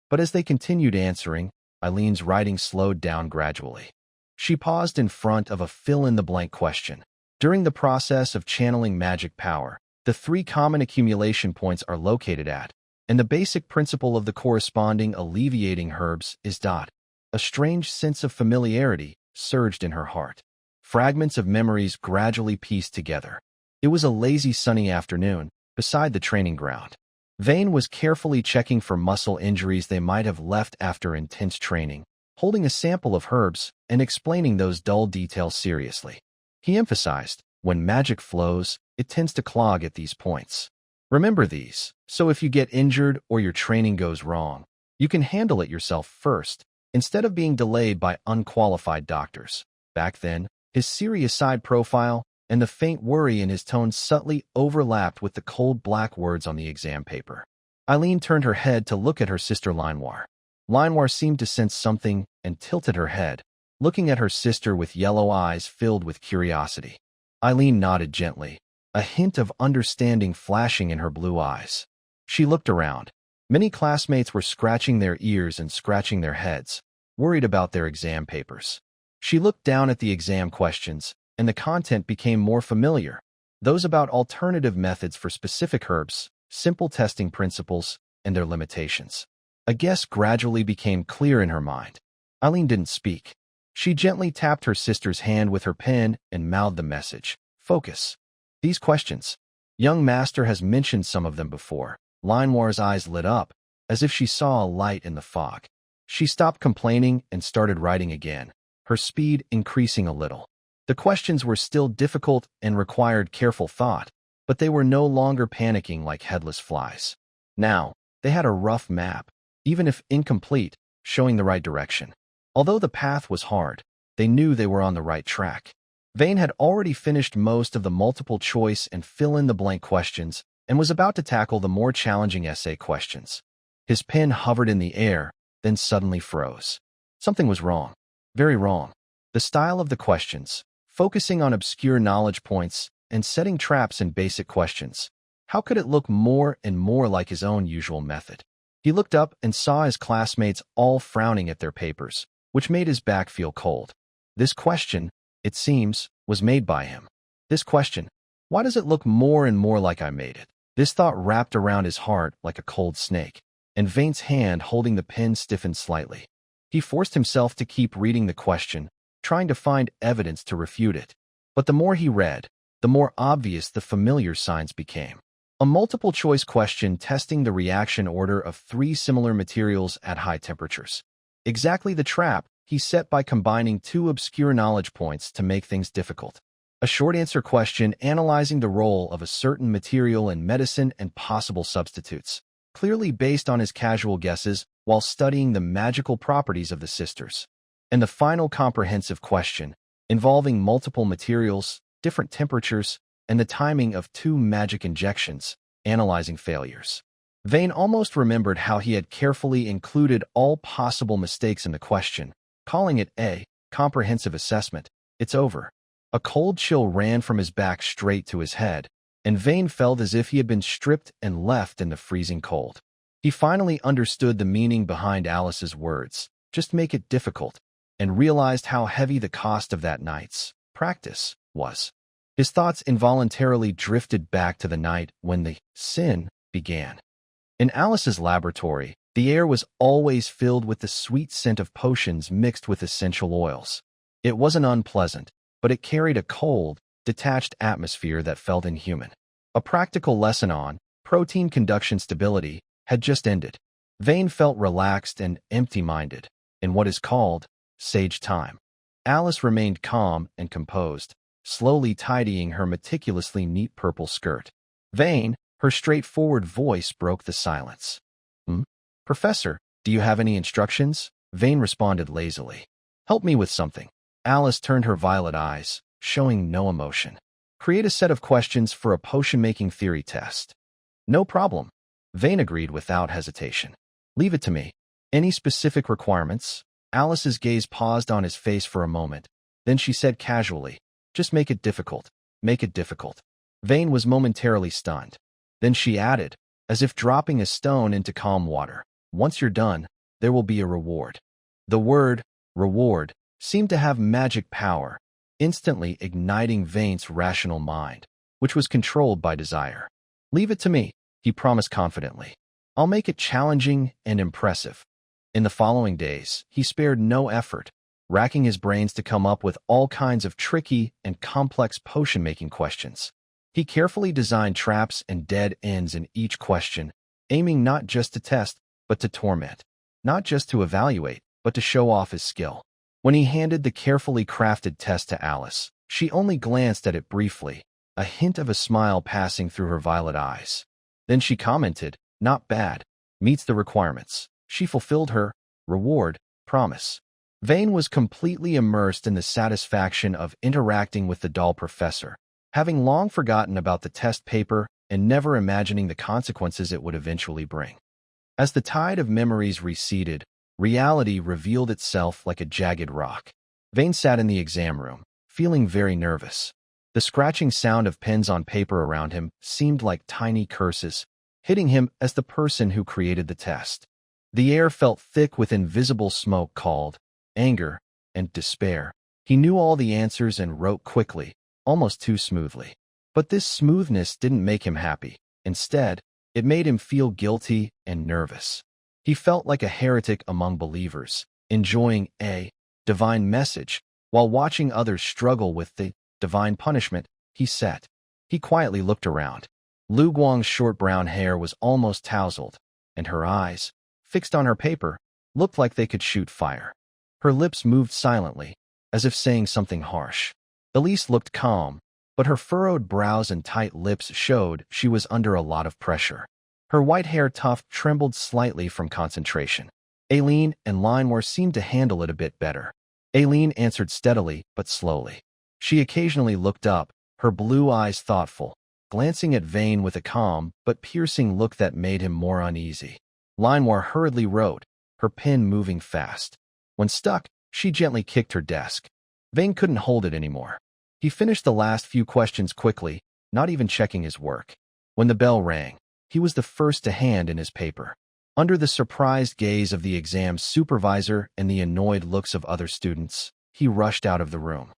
But as they continued answering, Eileen's writing slowed down gradually. She paused in front of a fill-in-the-blank question. During the process of channeling magic power, the 3 common accumulation points are located at, and the basic principle of the corresponding alleviating herbs is dot. A strange sense of familiarity surged in her heart. Fragments of memories gradually pieced together. It was a lazy sunny afternoon, beside the training ground. Vane was carefully checking for muscle injuries they might have left after intense training, holding a sample of herbs and explaining those dull details seriously. He emphasized, when magic flows, it tends to clog at these points. Remember these, so if you get injured or your training goes wrong, you can handle it yourself first, instead of being delayed by unqualified doctors. Back then, his serious side profile and the faint worry in his tone subtly overlapped with the cold black words on the exam paper. Eileen turned her head to look at her sister Linoir. Linoir seemed to sense something and tilted her head, looking at her sister with yellow eyes filled with curiosity. Eileen nodded gently, a hint of understanding flashing in her blue eyes. She looked around. Many classmates were scratching their ears and scratching their heads, worried about their exam papers. She looked down at the exam questions, and the content became more familiar. Those about alternative methods for specific herbs, simple testing principles, and their limitations. A guess gradually became clear in her mind. Eileen didn't speak. She gently tapped her sister's hand with her pen and mouthed the message. Focus. These questions. Young Master has mentioned some of them before. Linoir's eyes lit up, as if she saw a light in the fog. She stopped complaining and started writing again, her speed increasing a little. The questions were still difficult and required careful thought, but they were no longer panicking like headless flies. Now, they had a rough map, even if incomplete, showing the right direction. Although the path was hard, they knew they were on the right track. Vane had already finished most of the multiple choice and fill-in-the-blank questions and was about to tackle the more challenging essay questions. His pen hovered in the air, then suddenly froze. Something was wrong. Very wrong. The style of the questions, focusing on obscure knowledge points and setting traps in basic questions. How could it look more and more like his own usual method? He looked up and saw his classmates all frowning at their papers, which made his back feel cold. This question, it seems, was made by him. This question, why does it look more and more like I made it? This thought wrapped around his heart like a cold snake, and Vane's hand holding the pen stiffened slightly. He forced himself to keep reading the question, trying to find evidence to refute it. But the more he read, the more obvious the familiar signs became. A multiple-choice question testing the reaction order of 3 similar materials at high temperatures. Exactly the trap he set by combining 2 obscure knowledge points to make things difficult. A short-answer question analyzing the role of a certain material in medicine and possible substitutes, clearly based on his casual guesses while studying the magical properties of the sisters. And the final comprehensive question, involving multiple materials, different temperatures, and the timing of 2 magic injections, analyzing failures. Vane almost remembered how he had carefully included all possible mistakes in the question, calling it a comprehensive assessment. It's over. A cold chill ran from his back straight to his head, and Vane felt as if he had been stripped and left in the freezing cold. He finally understood the meaning behind Alice's words, just make it difficult, and realized how heavy the cost of that night's practice was. His thoughts involuntarily drifted back to the night when the sin began. In Alice's laboratory, the air was always filled with the sweet scent of potions mixed with essential oils. It wasn't unpleasant, but it carried a cold, detached atmosphere that felt inhuman. A practical lesson on protein conduction stability had just ended. Vane felt relaxed and empty-minded, in what is called sage time. Alice remained calm and composed, slowly tidying her meticulously neat purple skirt. Vane, her straightforward voice broke the silence. Professor, do you have any instructions? Vane responded lazily. Help me with something. Alice turned her violet eyes, showing no emotion. Create a set of questions for a potion-making theory test. No problem. Vane agreed without hesitation. Leave it to me. Any specific requirements? Alice's gaze paused on his face for a moment. Then she said casually, just make it difficult. Make it difficult. Vane was momentarily stunned. Then she added, as if dropping a stone into calm water, once you're done, there will be a reward. The word, reward, seemed to have magic power, instantly igniting Vane's rational mind, which was controlled by desire. Leave it to me, he promised confidently. I'll make it challenging and impressive. In the following days, he spared no effort, racking his brains to come up with all kinds of tricky and complex potion-making questions. He carefully designed traps and dead ends in each question, aiming not just to test, but to torment. Not just to evaluate, but to show off his skill. When he handed the carefully crafted test to Alice, she only glanced at it briefly, a hint of a smile passing through her violet eyes. Then she commented, not bad, meets the requirements. She fulfilled her reward promise. Vane was completely immersed in the satisfaction of interacting with the doll professor, having long forgotten about the test paper and never imagining the consequences it would eventually bring. As the tide of memories receded, reality revealed itself like a jagged rock. Vane sat in the exam room, feeling very nervous. The scratching sound of pens on paper around him seemed like tiny curses, hitting him as the person who created the test. The air felt thick with invisible smoke called anger and despair. He knew all the answers and wrote quickly, almost too smoothly. But this smoothness didn't make him happy. Instead, it made him feel guilty and nervous. He felt like a heretic among believers, enjoying a divine message while watching others struggle with the divine punishment he set. He quietly looked around. Lu Guang's short brown hair was almost tousled, and her eyes, fixed on her paper, looked like they could shoot fire. Her lips moved silently, as if saying something harsh. Elise looked calm, but her furrowed brows and tight lips showed she was under a lot of pressure. Her white hair tuft trembled slightly from concentration. Aileen and Linewar seemed to handle it a bit better. Aileen answered steadily but slowly. She occasionally looked up, her blue eyes thoughtful, glancing at Vane with a calm but piercing look that made him more uneasy. Linewar hurriedly wrote, her pen moving fast. When stuck, she gently kicked her desk. Vane couldn't hold it anymore. He finished the last few questions quickly, not even checking his work. When the bell rang, he was the first to hand in his paper. Under the surprised gaze of the exam supervisor and the annoyed looks of other students, he rushed out of the room.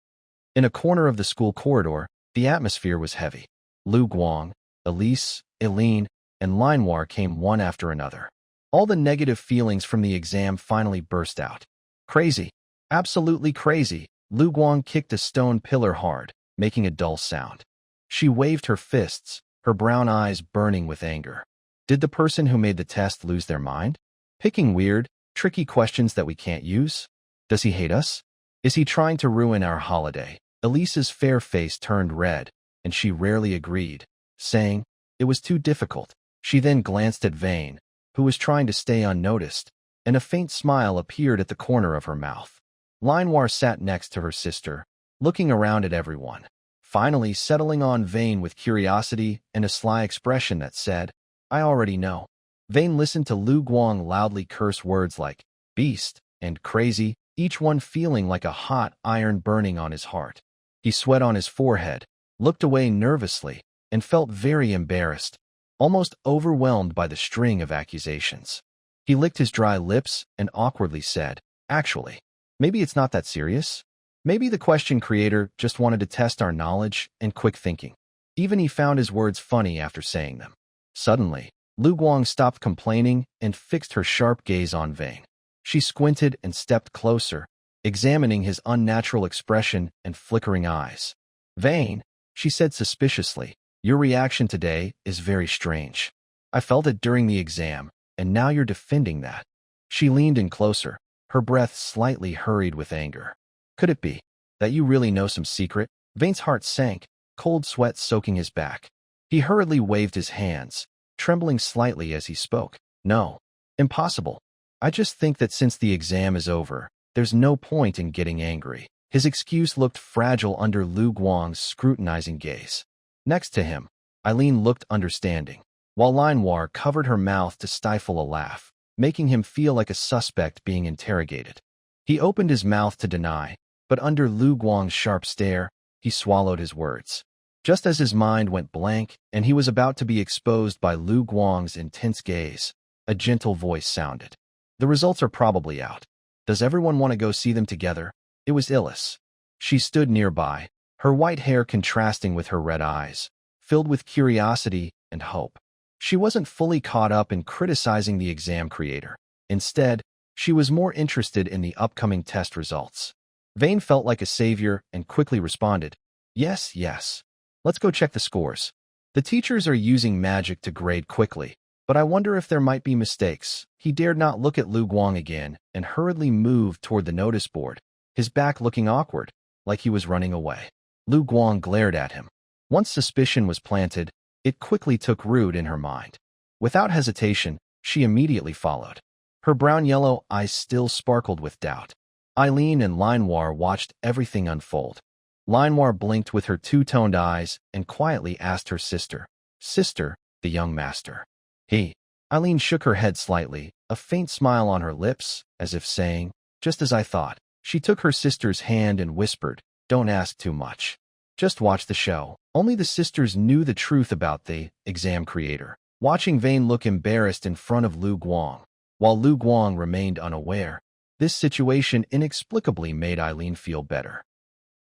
In a corner of the school corridor, the atmosphere was heavy. Lu Guang, Elise, Eileen, and Linewar came one after another. All the negative feelings from the exam finally burst out. Crazy. Absolutely crazy. Lu Guang kicked a stone pillar hard, making a dull sound. She waved her fists, her brown eyes burning with anger. Did the person who made the test lose their mind? Picking weird, tricky questions that we can't use? Does he hate us? Is he trying to ruin our holiday? Elise's fair face turned red, and she rarely agreed, saying, it was too difficult. She then glanced at Vane, who was trying to stay unnoticed, and a faint smile appeared at the corner of her mouth. Linewar sat next to her sister, looking around at everyone, finally settling on Vane with curiosity and a sly expression that said, I already know. Vane listened to Lu Guang loudly curse words like beast and crazy, each one feeling like a hot iron burning on his heart. He sweat on his forehead, looked away nervously, and felt very embarrassed, almost overwhelmed by the string of accusations. He licked his dry lips and awkwardly said, actually, maybe it's not that serious. Maybe the question creator just wanted to test our knowledge and quick thinking. Even he found his words funny after saying them. Suddenly, Lu Guang stopped complaining and fixed her sharp gaze on Vane. She squinted and stepped closer, examining his unnatural expression and flickering eyes. Vane, she said suspiciously, your reaction today is very strange. I felt it during the exam, and now you're defending that. She leaned in closer, her breath slightly hurried with anger. Could it be that you really know some secret? Vane's heart sank, cold sweat soaking his back. He hurriedly waved his hands, trembling slightly as he spoke. No, impossible. I just think that since the exam is over, there's no point in getting angry. His excuse looked fragile under Lu Guang's scrutinizing gaze. Next to him, Eileen looked understanding, while Linewar covered her mouth to stifle a laugh, making him feel like a suspect being interrogated. He opened his mouth to deny, but under Lu Guang's sharp stare, he swallowed his words. Just as his mind went blank and he was about to be exposed by Lu Guang's intense gaze, a gentle voice sounded. The results are probably out. Does everyone want to go see them together? It was Illis. She stood nearby, her white hair contrasting with her red eyes, filled with curiosity and hope. She wasn't fully caught up in criticizing the exam creator. Instead, she was more interested in the upcoming test results. Vane felt like a savior and quickly responded, yes, yes. Let's go check the scores. The teachers are using magic to grade quickly, but I wonder if there might be mistakes. He dared not look at Lu Guang again and hurriedly moved toward the notice board, his back looking awkward, like he was running away. Lu Guang glared at him. Once suspicion was planted, it quickly took root in her mind. Without hesitation, she immediately followed. Her brown-yellow eyes still sparkled with doubt. Eileen and Linewar watched everything unfold. Linoir blinked with her two-toned eyes and quietly asked her sister. Sister, the young master. He. Eileen shook her head slightly, a faint smile on her lips, as if saying, just as I thought. She took her sister's hand and whispered, don't ask too much. Just watch the show. Only the sisters knew the truth about the exam creator. Watching Vane look embarrassed in front of Lu Guang, while Lu Guang remained unaware, this situation inexplicably made Eileen feel better.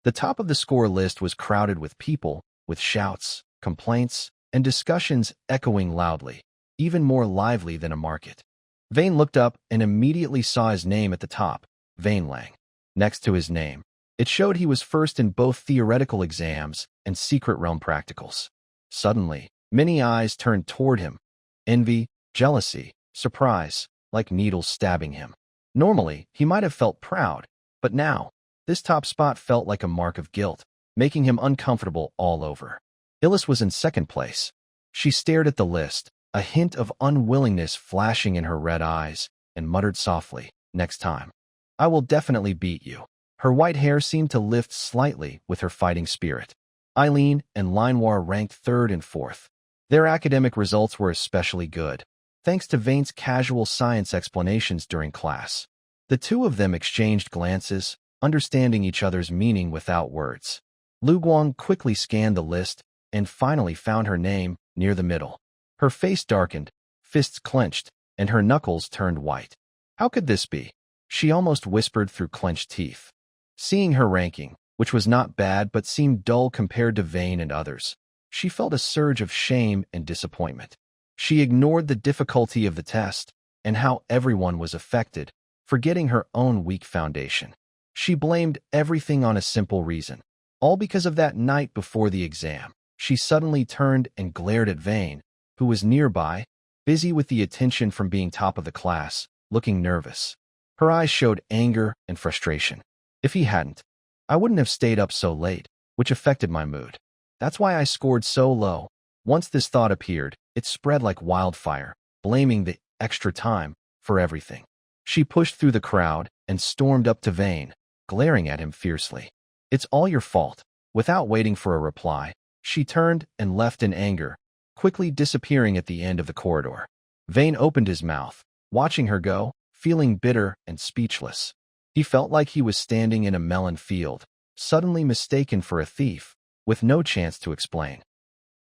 The top of the score list was crowded with people, with shouts, complaints, and discussions echoing loudly, even more lively than a market. Vane looked up and immediately saw his name at the top, Vane Lang. Next to his name, it showed he was first in both theoretical exams and secret realm practicals. Suddenly, many eyes turned toward him. Envy, jealousy, surprise, like needles stabbing him. Normally, he might have felt proud, but now, this top spot felt like a mark of guilt, making him uncomfortable all over. Illis was in second place. She stared at the list, a hint of unwillingness flashing in her red eyes, and muttered softly, next time. I will definitely beat you. Her white hair seemed to lift slightly with her fighting spirit. Eileen and Linoir ranked third and fourth. Their academic results were especially good, thanks to Vane's casual science explanations during class. The two of them exchanged glances, understanding each other's meaning without words. Lu Guang quickly scanned the list and finally found her name near the middle. Her face darkened, fists clenched, and her knuckles turned white. How could this be? She almost whispered through clenched teeth. Seeing her ranking, which was not bad but seemed dull compared to Vane and others, she felt a surge of shame and disappointment. She ignored the difficulty of the test and how everyone was affected, forgetting her own weak foundation. She blamed everything on a simple reason. All because of that night before the exam. She suddenly turned and glared at Vane, who was nearby, busy with the attention from being top of the class, looking nervous. Her eyes showed anger and frustration. If he hadn't, I wouldn't have stayed up so late, which affected my mood. That's why I scored so low. Once this thought appeared, it spread like wildfire, blaming the extra time for everything. She pushed through the crowd and stormed up to Vane, glaring at him fiercely. It's all your fault. Without waiting for a reply, she turned and left in anger, quickly disappearing at the end of the corridor. Vane opened his mouth, watching her go, feeling bitter and speechless. He felt like he was standing in a melon field, suddenly mistaken for a thief, with no chance to explain.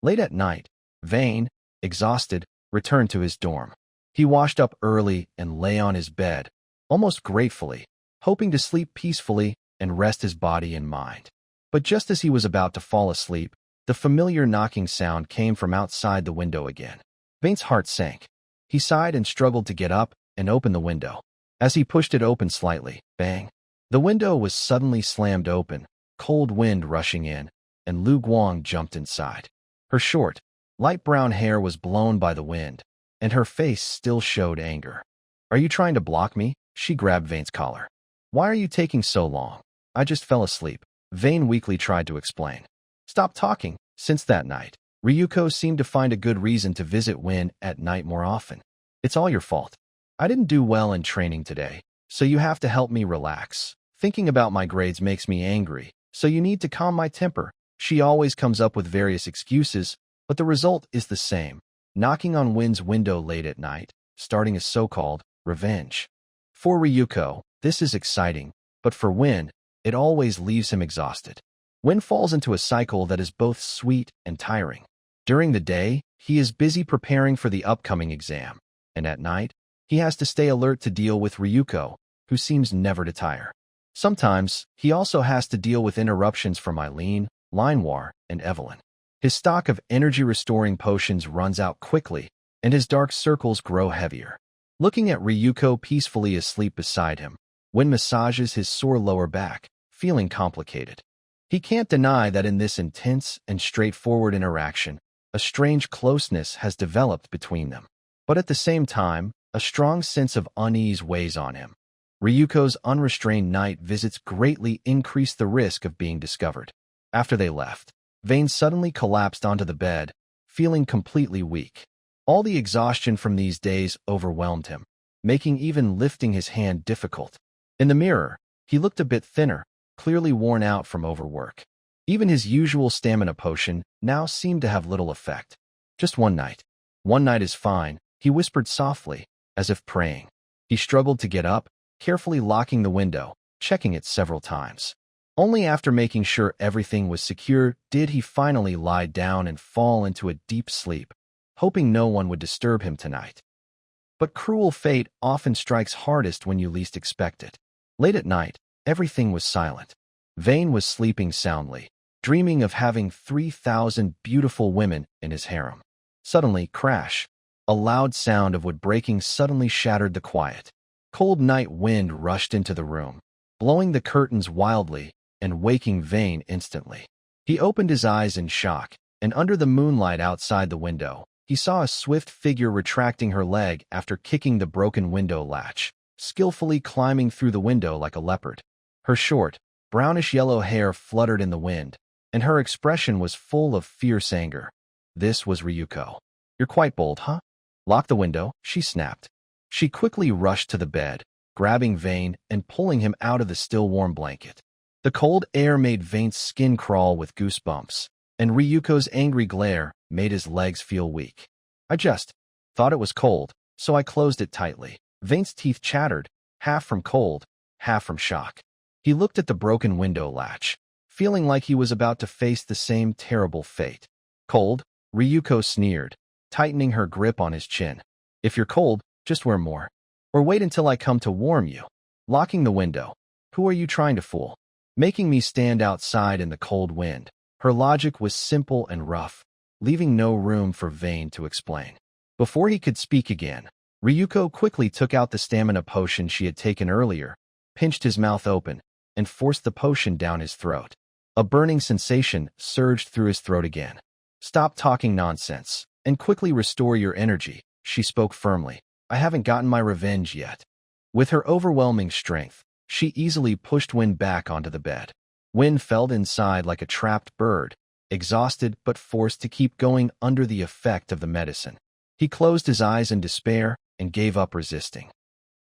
Late at night, Vane, exhausted, returned to his dorm. He washed up early and lay on his bed, almost gratefully, hoping to sleep peacefully and rest his body and mind. But just as he was about to fall asleep, the familiar knocking sound came from outside the window again. Vane's heart sank. He sighed and struggled to get up and open the window. As he pushed it open slightly, bang! The window was suddenly slammed open, cold wind rushing in, and Lu Guang jumped inside. Her short, light brown hair was blown by the wind, and her face still showed anger. Are you trying to block me? She grabbed Vane's collar. Why are you taking so long? I just fell asleep. Vane weakly tried to explain. Stop talking. Since that night, Ryuko seemed to find a good reason to visit Win at night more often. It's all your fault. I didn't do well in training today, so you have to help me relax. Thinking about my grades makes me angry, so you need to calm my temper. She always comes up with various excuses, but the result is the same. Knocking on Win's window late at night, starting a so-called revenge. For Ryuko, this is exciting, but for Win, it always leaves him exhausted. Win falls into a cycle that is both sweet and tiring. During the day, he is busy preparing for the upcoming exam, and at night, he has to stay alert to deal with Ryuko, who seems never to tire. Sometimes, he also has to deal with interruptions from Eileen, Linoir, and Evelyn. His stock of energy-restoring potions runs out quickly, and his dark circles grow heavier. Looking at Ryuko peacefully asleep beside him, Win massages his sore lower back, feeling complicated. He can't deny that in this intense and straightforward interaction, a strange closeness has developed between them. But at the same time, a strong sense of unease weighs on him. Ryuko's unrestrained night visits greatly increased the risk of being discovered. After they left, Vane suddenly collapsed onto the bed, feeling completely weak. All the exhaustion from these days overwhelmed him, making even lifting his hand difficult. In the mirror, he looked a bit thinner, clearly worn out from overwork. Even his usual stamina potion now seemed to have little effect. Just one night. One night is fine, he whispered softly, as if praying. He struggled to get up, carefully locking the window, checking it several times. Only after making sure everything was secure did he finally lie down and fall into a deep sleep, hoping no one would disturb him tonight. But cruel fate often strikes hardest when you least expect it. Late at night, everything was silent. Vane was sleeping soundly, dreaming of having 3,000 beautiful women in his harem. Suddenly, crash! A loud sound of wood breaking suddenly shattered the quiet. Cold night wind rushed into the room, blowing the curtains wildly and waking Vane instantly. He opened his eyes in shock, and under the moonlight outside the window, he saw a swift figure retracting her leg after kicking the broken window latch, skillfully climbing through the window like a leopard. Her short, brownish-yellow hair fluttered in the wind, and her expression was full of fierce anger. This was Ryuko. "You're quite bold, huh? Lock the window," she snapped. She quickly rushed to the bed, grabbing Vane and pulling him out of the still warm blanket. The cold air made Vane's skin crawl with goosebumps, and Ryuko's angry glare made his legs feel weak. "I just thought it was cold, so I closed it tightly." Vane's teeth chattered, half from cold, half from shock. He looked at the broken window latch, feeling like he was about to face the same terrible fate. "Cold?" Ryuko sneered, tightening her grip on his chin. "If you're cold, just wear more. Or wait until I come to warm you." Locking the window. "Who are you trying to fool? Making me stand outside in the cold wind." Her logic was simple and rough, leaving no room for Vane to explain. Before he could speak again, Ryuko quickly took out the stamina potion she had taken earlier, pinched his mouth open, and forced the potion down his throat. A burning sensation surged through his throat again. "Stop talking nonsense, and quickly restore your energy," she spoke firmly. "I haven't gotten my revenge yet." With her overwhelming strength, she easily pushed Win back onto the bed. Win fell inside like a trapped bird, exhausted but forced to keep going under the effect of the medicine. He closed his eyes in despair and gave up resisting.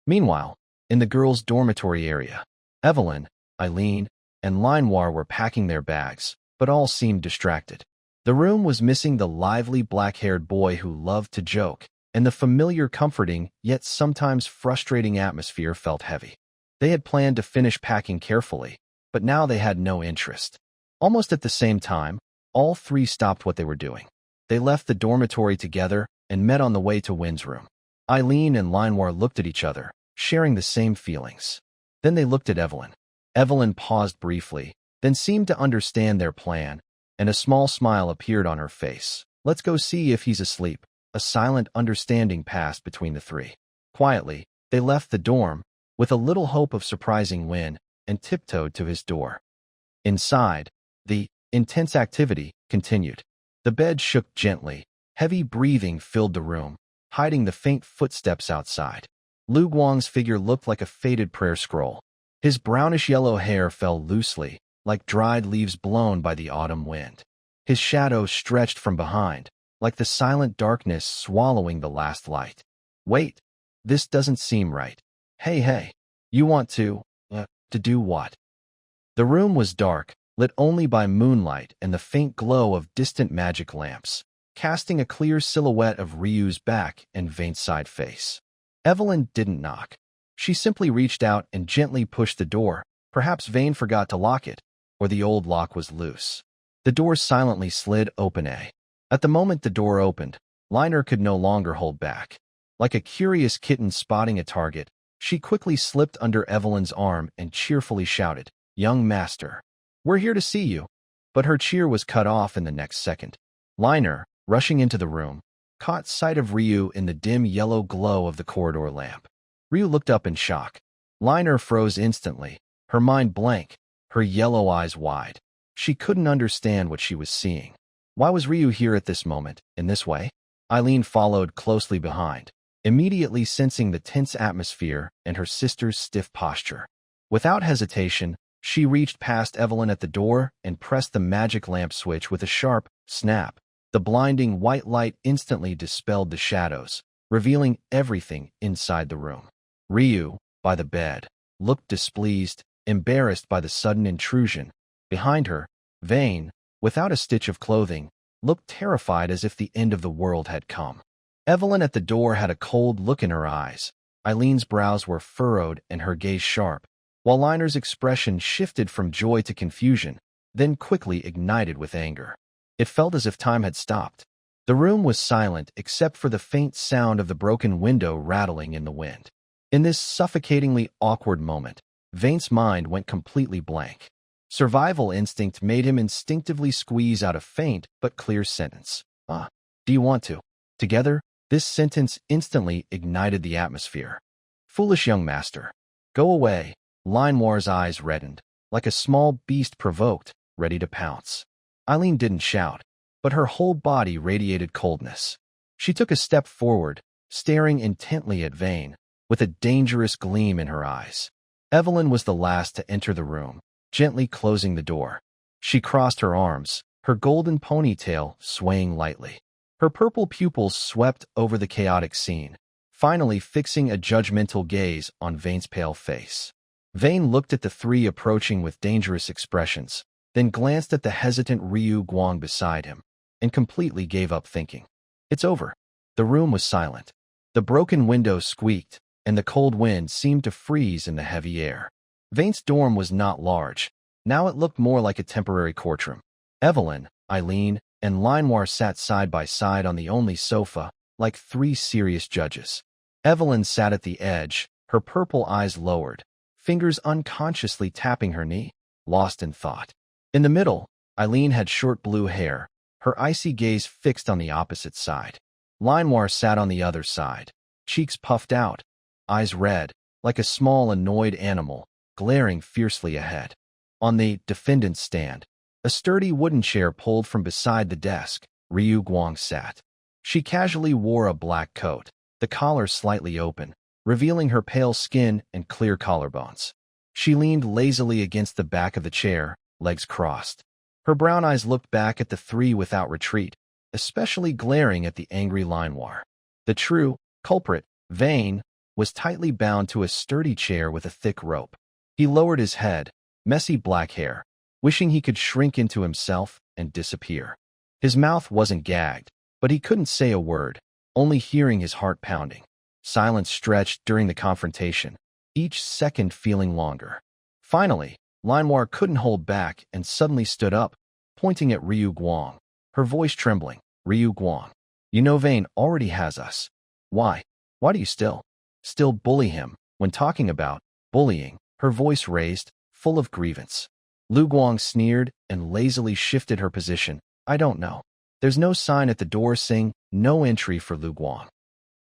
Meanwhile, in the girls' dormitory area, Evelyn, Eileen, and Linoir were packing their bags, but all seemed distracted. The room was missing the lively black-haired boy who loved to joke, and the familiar comforting yet sometimes frustrating atmosphere felt heavy. They had planned to finish packing carefully, but now they had no interest. Almost at the same time, all three stopped what they were doing. They left the dormitory together and met on the way to Win's room. Eileen and Linoir looked at each other, sharing the same feelings. Then they looked at Evelyn. Evelyn paused briefly, then seemed to understand their plan, and a small smile appeared on her face. "Let's go see if he's asleep." A silent understanding passed between the three. Quietly, they left the dorm, with a little hope of surprising Win, and tiptoed to his door. Inside, the intense activity continued. The bed shook gently, heavy breathing filled the room, hiding the faint footsteps outside. Lu Guang's figure looked like a faded prayer scroll. His brownish-yellow hair fell loosely, like dried leaves blown by the autumn wind. His shadow stretched from behind, like the silent darkness swallowing the last light. "Wait, this doesn't seem right." Hey, you want to do what?" The room was dark, lit only by moonlight and the faint glow of distant magic lamps, casting a clear silhouette of Ryu's back and Vane's side face. Evelyn didn't knock. She simply reached out and gently pushed the door. Perhaps Vane forgot to lock it, or the old lock was loose. The door silently slid open. At the moment the door opened, Liner could no longer hold back. Like a curious kitten spotting a target, she quickly slipped under Evelyn's arm and cheerfully shouted, "Young master, we're here to see you." But her cheer was cut off in the next second. Liner, rushing into the room, caught sight of Ryu in the dim yellow glow of the corridor lamp. Ryu looked up in shock. Liner froze instantly, her mind blank, her yellow eyes wide. She couldn't understand what she was seeing. Why was Ryu here at this moment, in this way? Eileen followed closely behind, immediately sensing the tense atmosphere and her sister's stiff posture. Without hesitation, she reached past Evelyn at the door and pressed the magic lamp switch with a sharp snap. The blinding white light instantly dispelled the shadows, revealing everything inside the room. Ryu, by the bed, looked displeased, embarrassed by the sudden intrusion. Behind her, Vane, without a stitch of clothing, looked terrified as if the end of the world had come. Evelyn at the door had a cold look in her eyes. Eileen's brows were furrowed and her gaze sharp, while Liner's expression shifted from joy to confusion, then quickly ignited with anger. It felt as if time had stopped. The room was silent except for the faint sound of the broken window rattling in the wind. In this suffocatingly awkward moment, Vane's mind went completely blank. Survival instinct made him instinctively squeeze out a faint but clear sentence. Do you want to? Together, this sentence instantly ignited the atmosphere. Foolish young master. Go away. Linoir's eyes reddened, like a small beast provoked, ready to pounce. Eileen didn't shout, but her whole body radiated coldness. She took a step forward, staring intently at Vane, with a dangerous gleam in her eyes. Evelyn was the last to enter the room, gently closing the door. She crossed her arms, her golden ponytail swaying lightly. Her purple pupils swept over the chaotic scene, finally fixing a judgmental gaze on Vane's pale face. Vane looked at the three approaching with dangerous expressions, then glanced at the hesitant Ryu Guang beside him, and completely gave up thinking. It's over. The room was silent. The broken window squeaked, and the cold wind seemed to freeze in the heavy air. Vane's dorm was not large. Now it looked more like a temporary courtroom. Evelyn, Eileen, and Linoir sat side by side on the only sofa, like three serious judges. Evelyn sat at the edge, her purple eyes lowered, fingers unconsciously tapping her knee, lost in thought. In the middle, Eileen had short blue hair, her icy gaze fixed on the opposite side. Linoir sat on the other side, cheeks puffed out, eyes red, like a small annoyed animal, glaring fiercely ahead. On the defendant's stand, a sturdy wooden chair pulled from beside the desk, Ryu Guang sat. She casually wore a black coat, the collar slightly open, revealing her pale skin and clear collarbones. She leaned lazily against the back of the chair, legs crossed. Her brown eyes looked back at the three without retreat, especially glaring at the angry Linoir. The true culprit, Vane, was tightly bound to a sturdy chair with a thick rope. He lowered his head, messy black hair, wishing he could shrink into himself and disappear. His mouth wasn't gagged, but he couldn't say a word, only hearing his heart pounding. Silence stretched during the confrontation, each second feeling longer. Finally, Linoir couldn't hold back and suddenly stood up, pointing at Ryu Guang, her voice trembling. Ryu Guang, you know Vane already has us. Why? Why do you still bully him? When talking about bullying, her voice raised, full of grievance. Lu Guang sneered and lazily shifted her position. I don't know. There's no sign at the door saying no entry for Lu Guang.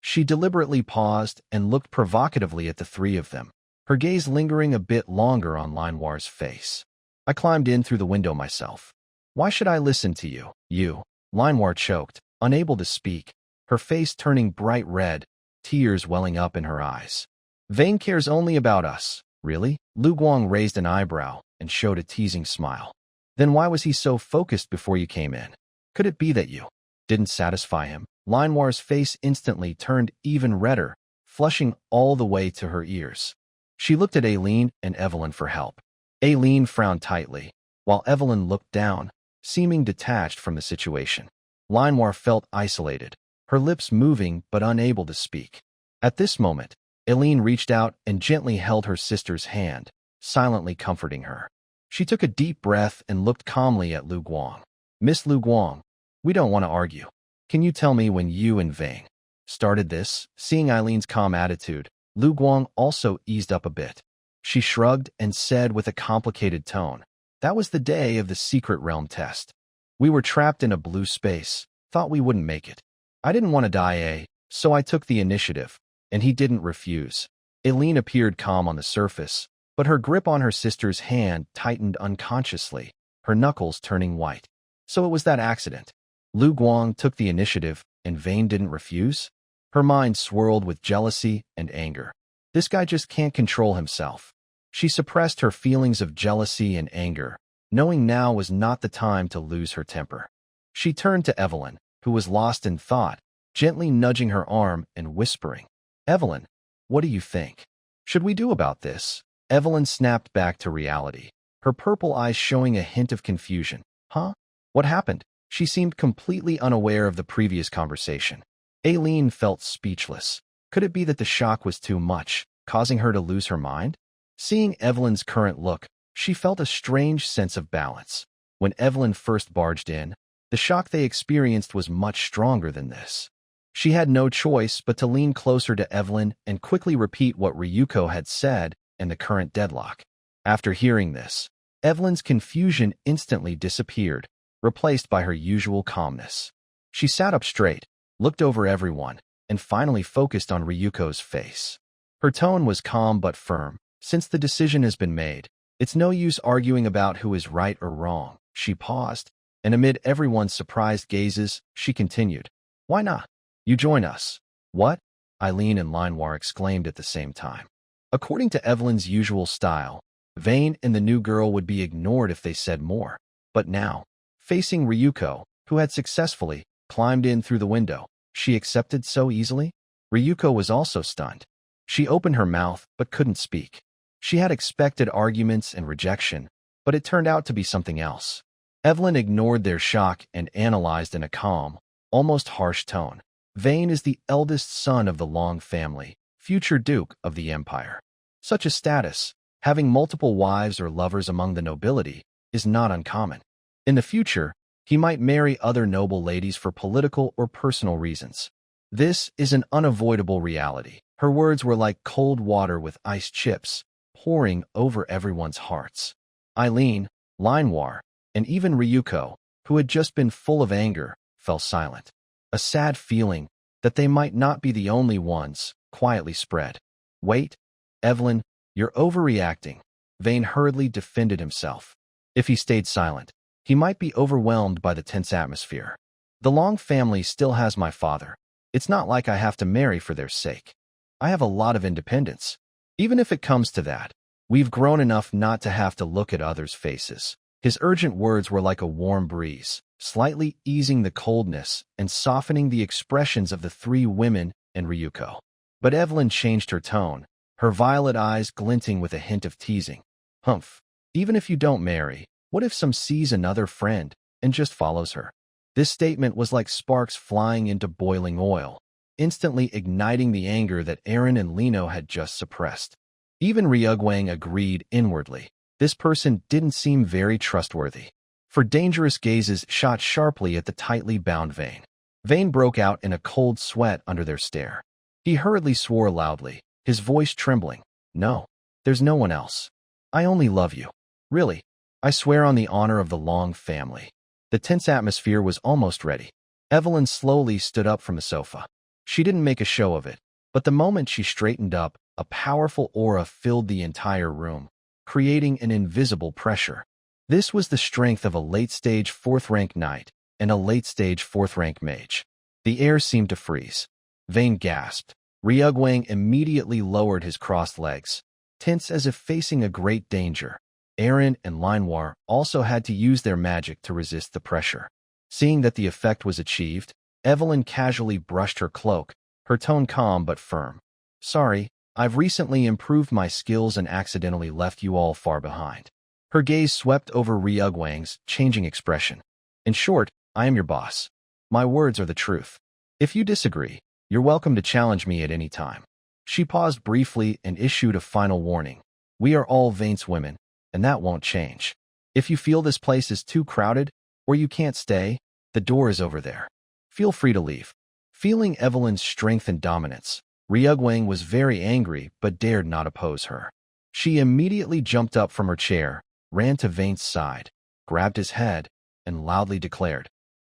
She deliberately paused and looked provocatively at the three of them, her gaze lingering a bit longer on Linoir's face. I climbed in through the window myself. Why should I listen to you? You. Linoir choked, unable to speak, her face turning bright red, tears welling up in her eyes. Vane cares only about us. Really? Lu Guang raised an eyebrow and showed a teasing smile. Then why was he so focused before you came in? Could it be that you didn't satisfy him? Linoir's face instantly turned even redder, flushing all the way to her ears. She looked at Eileen and Evelyn for help. Eileen frowned tightly, while Evelyn looked down, seeming detached from the situation. Linoir felt isolated, her lips moving but unable to speak. At this moment, Eileen reached out and gently held her sister's hand, silently comforting her. She took a deep breath and looked calmly at Lu Guang. Miss Lu Guang, we don't want to argue. Can you tell me when you and Vane started this? Seeing Eileen's calm attitude, Lu Guang also eased up a bit. She shrugged and said with a complicated tone, that was the day of the secret realm test. We were trapped in a blue space, thought we wouldn't make it. I didn't want to die, so I took the initiative, and he didn't refuse. Eileen appeared calm on the surface, but her grip on her sister's hand tightened unconsciously, her knuckles turning white. So it was that accident. Lu Guang took the initiative, and Vane didn't refuse? Her mind swirled with jealousy and anger. This guy just can't control himself. She suppressed her feelings of jealousy and anger, knowing now was not the time to lose her temper. She turned to Evelyn, who was lost in thought, gently nudging her arm and whispering, Evelyn, what do you think? Should we do about this? Evelyn snapped back to reality, her purple eyes showing a hint of confusion. Huh? What happened? She seemed completely unaware of the previous conversation. Aileen felt speechless. Could it be that the shock was too much, causing her to lose her mind? Seeing Evelyn's current look, she felt a strange sense of balance. When Evelyn first barged in, the shock they experienced was much stronger than this. She had no choice but to lean closer to Evelyn and quickly repeat what Ryuko had said and the current deadlock. After hearing this, Evelyn's confusion instantly disappeared, replaced by her usual calmness. She sat up straight, looked over everyone, and finally focused on Ryuko's face. Her tone was calm but firm. Since the decision has been made, it's no use arguing about who is right or wrong. She paused, and amid everyone's surprised gazes, she continued. Why not? You join us. What? Eileen and Leinwar exclaimed at the same time. According to Evelyn's usual style, Vane and the new girl would be ignored if they said more. But now, facing Ryuko, who had successfully climbed in through the window, she accepted so easily? Ryuko was also stunned. She opened her mouth but couldn't speak. She had expected arguments and rejection, but it turned out to be something else. Evelyn ignored their shock and analyzed in a calm, almost harsh tone. Vane is the eldest son of the Long family, future Duke of the Empire. Such a status, having multiple wives or lovers among the nobility, is not uncommon. In the future, he might marry other noble ladies for political or personal reasons. This is an unavoidable reality. Her words were like cold water with ice chips, pouring over everyone's hearts. Eileen, Leinwar, and even Ryuko, who had just been full of anger, fell silent. A sad feeling that they might not be the only ones quietly spread. Wait, Evelyn, you're overreacting. Vane hurriedly defended himself. If he stayed silent, he might be overwhelmed by the tense atmosphere. The Long family still has my father. It's not like I have to marry for their sake. I have a lot of independence. Even if it comes to that, we've grown enough not to have to look at others' faces. His urgent words were like a warm breeze, slightly easing the coldness and softening the expressions of the three women and Ryuko. But Evelyn changed her tone, her violet eyes glinting with a hint of teasing. Humph, even if you don't marry, what if some sees another friend and just follows her? This statement was like sparks flying into boiling oil, instantly igniting the anger that Aaron and Lino had just suppressed. Even Ryugwang agreed inwardly. This person didn't seem very trustworthy. For dangerous gazes shot sharply at the tightly bound Vane. Vane broke out in a cold sweat under their stare. He hurriedly swore loudly, his voice trembling. No, there's no one else. I only love you. Really, I swear on the honor of the Long family. The tense atmosphere was almost ready. Evelyn slowly stood up from the sofa. She didn't make a show of it, but the moment she straightened up, a powerful aura filled the entire room, creating an invisible pressure. This was the strength of a late-stage 4th-rank knight and a late-stage 4th-rank mage. The air seemed to freeze. Vane gasped. Ryugwang immediately lowered his crossed legs, tense as if facing a great danger. Aaron and Leinwar also had to use their magic to resist the pressure. Seeing that the effect was achieved, Evelyn casually brushed her cloak, her tone calm but firm. Sorry, I've recently improved my skills and accidentally left you all far behind. Her gaze swept over Ryugwang's changing expression. In short, I am your boss. My words are the truth. If you disagree, you're welcome to challenge me at any time. She paused briefly and issued a final warning. We are all Vane's women, and that won't change. If you feel this place is too crowded, or you can't stay, the door is over there. Feel free to leave. Feeling Evelyn's strength and dominance, Ryugwang was very angry but dared not oppose her. She immediately jumped up from her chair, ran to Vane's side, grabbed his head, and loudly declared,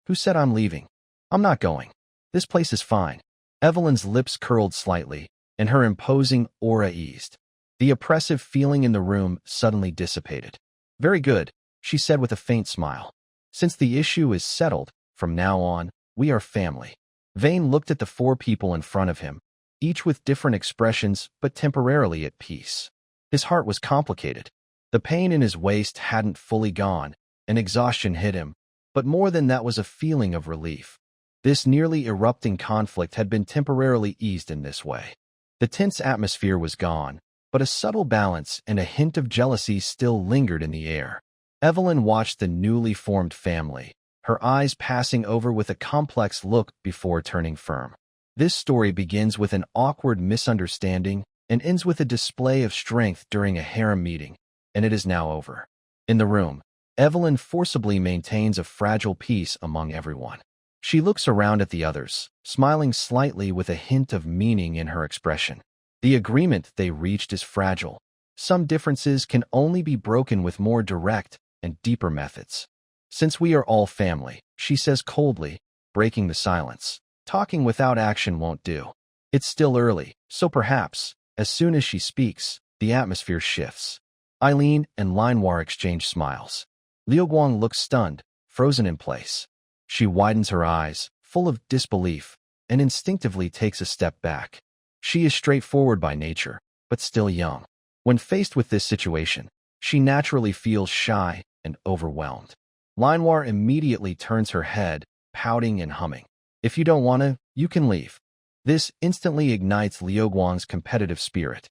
Who said I'm leaving? I'm not going. This place is fine. Evelyn's lips curled slightly, and her imposing aura eased. The oppressive feeling in the room suddenly dissipated. Very good, she said with a faint smile. Since the issue is settled, from now on, we are family. Vane looked at the 4 people in front of him, each with different expressions but temporarily at peace. His heart was complicated. The pain in his waist hadn't fully gone, and exhaustion hit him, but more than that was a feeling of relief. This nearly erupting conflict had been temporarily eased in this way. The tense atmosphere was gone, but a subtle balance and a hint of jealousy still lingered in the air. Evelyn watched the newly formed family, her eyes passing over with a complex look before turning firm. This story begins with an awkward misunderstanding and ends with a display of strength during a harem meeting, and it is now over. In the room, Evelyn forcibly maintains a fragile peace among everyone. She looks around at the others, smiling slightly with a hint of meaning in her expression. The agreement they reached is fragile. Some differences can only be broken with more direct and deeper methods. Since we are all family, she says coldly, breaking the silence. Talking without action won't do. It's still early, so perhaps, as soon as she speaks, the atmosphere shifts. Eileen and Linewar exchange smiles. Liu Guang looks stunned, frozen in place. She widens her eyes, full of disbelief, and instinctively takes a step back. She is straightforward by nature, but still young. When faced with this situation, she naturally feels shy and overwhelmed. Linewar immediately turns her head, pouting and humming. If you don't want to, you can leave. This instantly ignites Liu Guang's competitive spirit.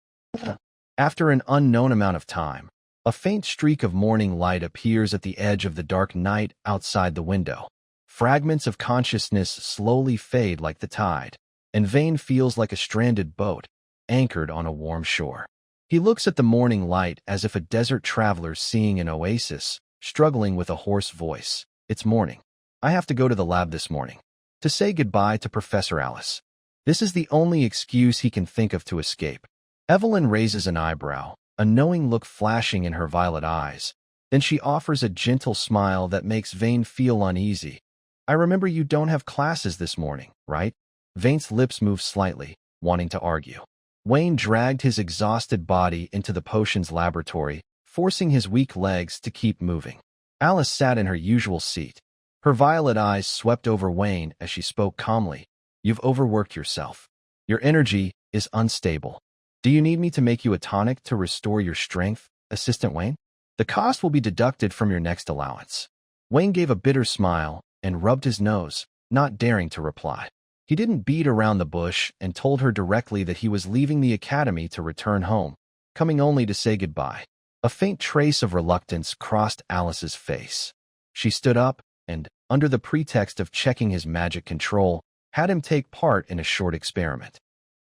After an unknown amount of time, a faint streak of morning light appears at the edge of the dark night outside the window. Fragments of consciousness slowly fade like the tide, and Vane feels like a stranded boat, anchored on a warm shore. He looks at the morning light as if a desert traveler seeing an oasis, struggling with a hoarse voice. It's morning. I have to go to the lab this morning to say goodbye to Professor Alice. This is the only excuse he can think of to escape. Evelyn raises an eyebrow, a knowing look flashing in her violet eyes. Then she offers a gentle smile that makes Vane feel uneasy. I remember you don't have classes this morning, right? Vane's lips move slightly, wanting to argue. Wayne dragged his exhausted body into the potions laboratory, forcing his weak legs to keep moving. Alice sat in her usual seat. Her violet eyes swept over Wayne as she spoke calmly. You've overworked yourself. Your energy is unstable. Do you need me to make you a tonic to restore your strength, Assistant Wayne? The cost will be deducted from your next allowance. Wayne gave a bitter smile and rubbed his nose, not daring to reply. He didn't beat around the bush and told her directly that he was leaving the academy to return home, coming only to say goodbye. A faint trace of reluctance crossed Alice's face. She stood up and, under the pretext of checking his magic control, had him take part in a short experiment.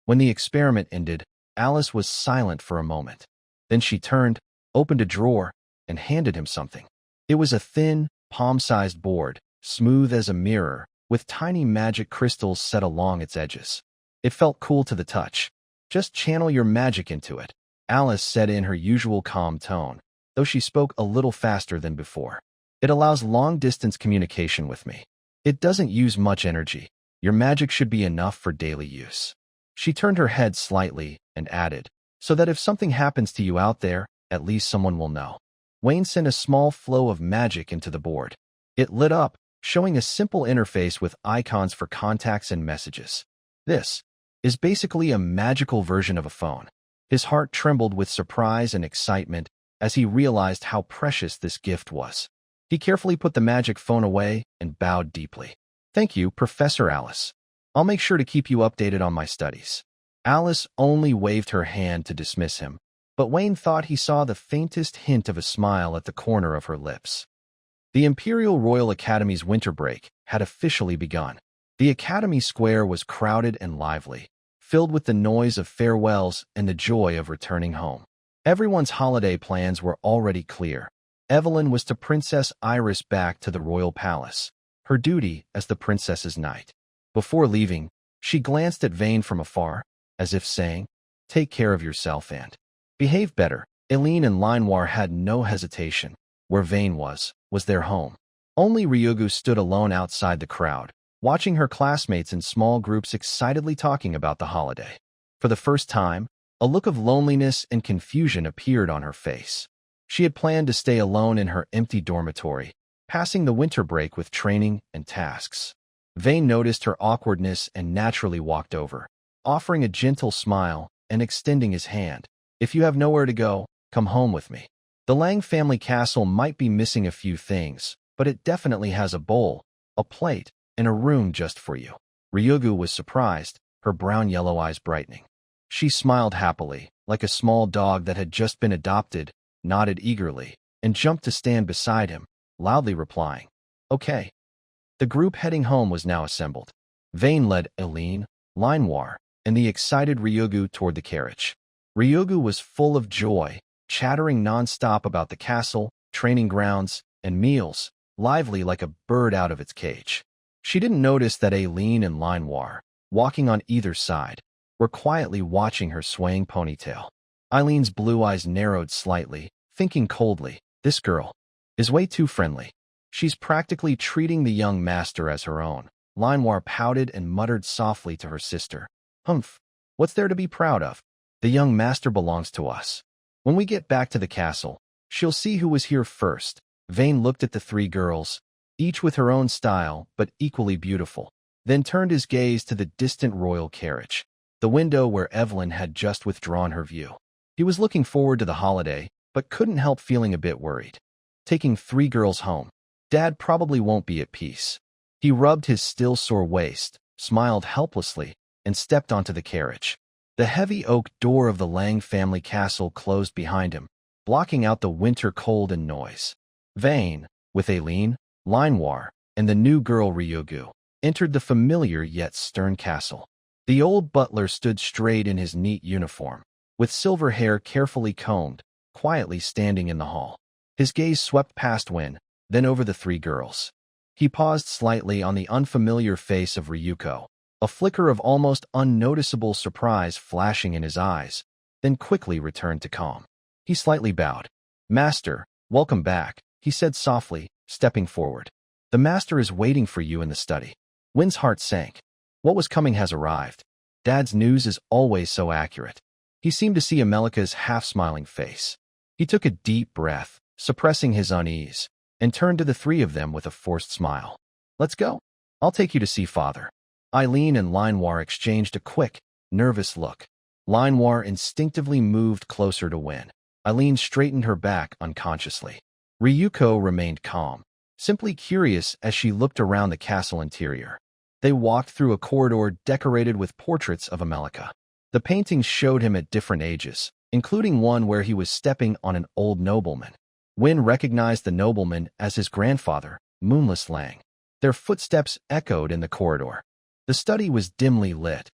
When the experiment ended, Alice was silent for a moment. Then she turned, opened a drawer, and handed him something. It was a thin, palm-sized board, smooth as a mirror, with tiny magic crystals set along its edges. It felt cool to the touch. Just channel your magic into it, Alice said in her usual calm tone, though she spoke a little faster than before. It allows long-distance communication with me. It doesn't use much energy. Your magic should be enough for daily use. She turned her head slightly and added, so that if something happens to you out there, at least someone will know. Wayne sent a small flow of magic into the board. It lit up, showing a simple interface with icons for contacts and messages. This is basically a magical version of a phone. His heart trembled with surprise and excitement as he realized how precious this gift was. He carefully put the magic phone away and bowed deeply. Thank you, Professor Alice. I'll make sure to keep you updated on my studies. Alice only waved her hand to dismiss him, but Wayne thought he saw the faintest hint of a smile at the corner of her lips. The Imperial Royal Academy's winter break had officially begun. The Academy Square was crowded and lively, filled with the noise of farewells and the joy of returning home. Everyone's holiday plans were already clear. Evelyn was to Princess Iris back to the royal palace, her duty as the princess's knight. Before leaving, she glanced at Vane from afar, as if saying, take care of yourself and behave better. Eileen and Linewar had no hesitation. Where Vane was their home. Only Ryugu stood alone outside the crowd, watching her classmates in small groups excitedly talking about the holiday. For the first time, a look of loneliness and confusion appeared on her face. She had planned to stay alone in her empty dormitory, passing the winter break with training and tasks. Vane noticed her awkwardness and naturally walked over, offering a gentle smile and extending his hand. If you have nowhere to go, come home with me. The Lang family castle might be missing a few things, but it definitely has a bowl, a plate, and a room just for you. Ryugu was surprised, her brown-yellow eyes brightening. She smiled happily, like a small dog that had just been adopted, nodded eagerly, and jumped to stand beside him, loudly replying, "Okay." The group heading home was now assembled. Vane led Eileen, Linoir, and the excited Ryugu toward the carriage. Ryugu was full of joy, chattering non-stop about the castle, training grounds, and meals, lively like a bird out of its cage. She didn't notice that Eileen and Linoir, walking on either side, were quietly watching her swaying ponytail. Eileen's blue eyes narrowed slightly, thinking coldly, "This girl is way too friendly. She's practically treating the young master as her own." Linoir pouted and muttered softly to her sister, "Humph, what's there to be proud of? The young master belongs to us. When we get back to the castle, she'll see who was here first." Vane looked at the three girls, each with her own style but equally beautiful, then turned his gaze to the distant royal carriage, the window where Evelyn had just withdrawn her view. He was looking forward to the holiday, but couldn't help feeling a bit worried. Taking three girls home, Dad probably won't be at peace. He rubbed his still sore waist, smiled helplessly, and stepped onto the carriage. The heavy oak door of the Lang family castle closed behind him, blocking out the winter cold and noise. Vane, with Eileen, Linoir, and the new girl Ryugu, entered the familiar yet stern castle. The old butler stood straight in his neat uniform, with silver hair carefully combed, quietly standing in the hall. His gaze swept past Win, then over the three girls. He paused slightly on the unfamiliar face of Ryuko, a flicker of almost unnoticeable surprise flashing in his eyes, then quickly returned to calm. He slightly bowed. "Master, welcome back," he said softly, stepping forward. "The master is waiting for you in the study." Win's heart sank. What was coming has arrived. Dad's news is always so accurate. He seemed to see Amelika's half-smiling face. He took a deep breath, suppressing his unease, and turned to the three of them with a forced smile. "Let's go. I'll take you to see Father." Eileen and Linoir exchanged a quick, nervous look. Linoir instinctively moved closer to Win. Eileen straightened her back unconsciously. Ryuko remained calm, simply curious as she looked around the castle interior. They walked through a corridor decorated with portraits of Amelika. The paintings showed him at different ages, including one where he was stepping on an old nobleman. Win recognized the nobleman as his grandfather, Moonless Lang. Their footsteps echoed in the corridor. The study was dimly lit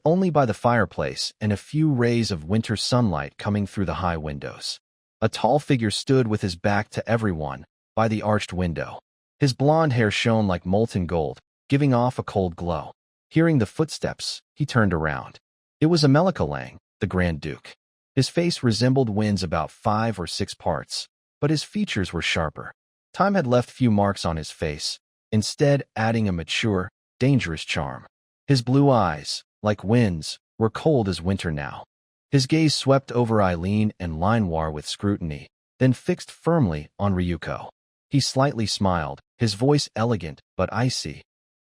only by the fireplace and a few rays of winter sunlight coming through the high windows. A tall figure stood with his back to everyone by the arched window. His blonde hair shone like molten gold, giving off a cold glow. Hearing the footsteps, he turned around. It was Amelika Lang, the Grand Duke. His face resembled Win's about 5 or 6 parts, but his features were sharper. Time had left few marks on his face, instead adding a mature, dangerous charm. His blue eyes, like Win's, were cold as winter now. His gaze swept over Eileen and Linoir with scrutiny, then fixed firmly on Ryuko. He slightly smiled, his voice elegant but icy.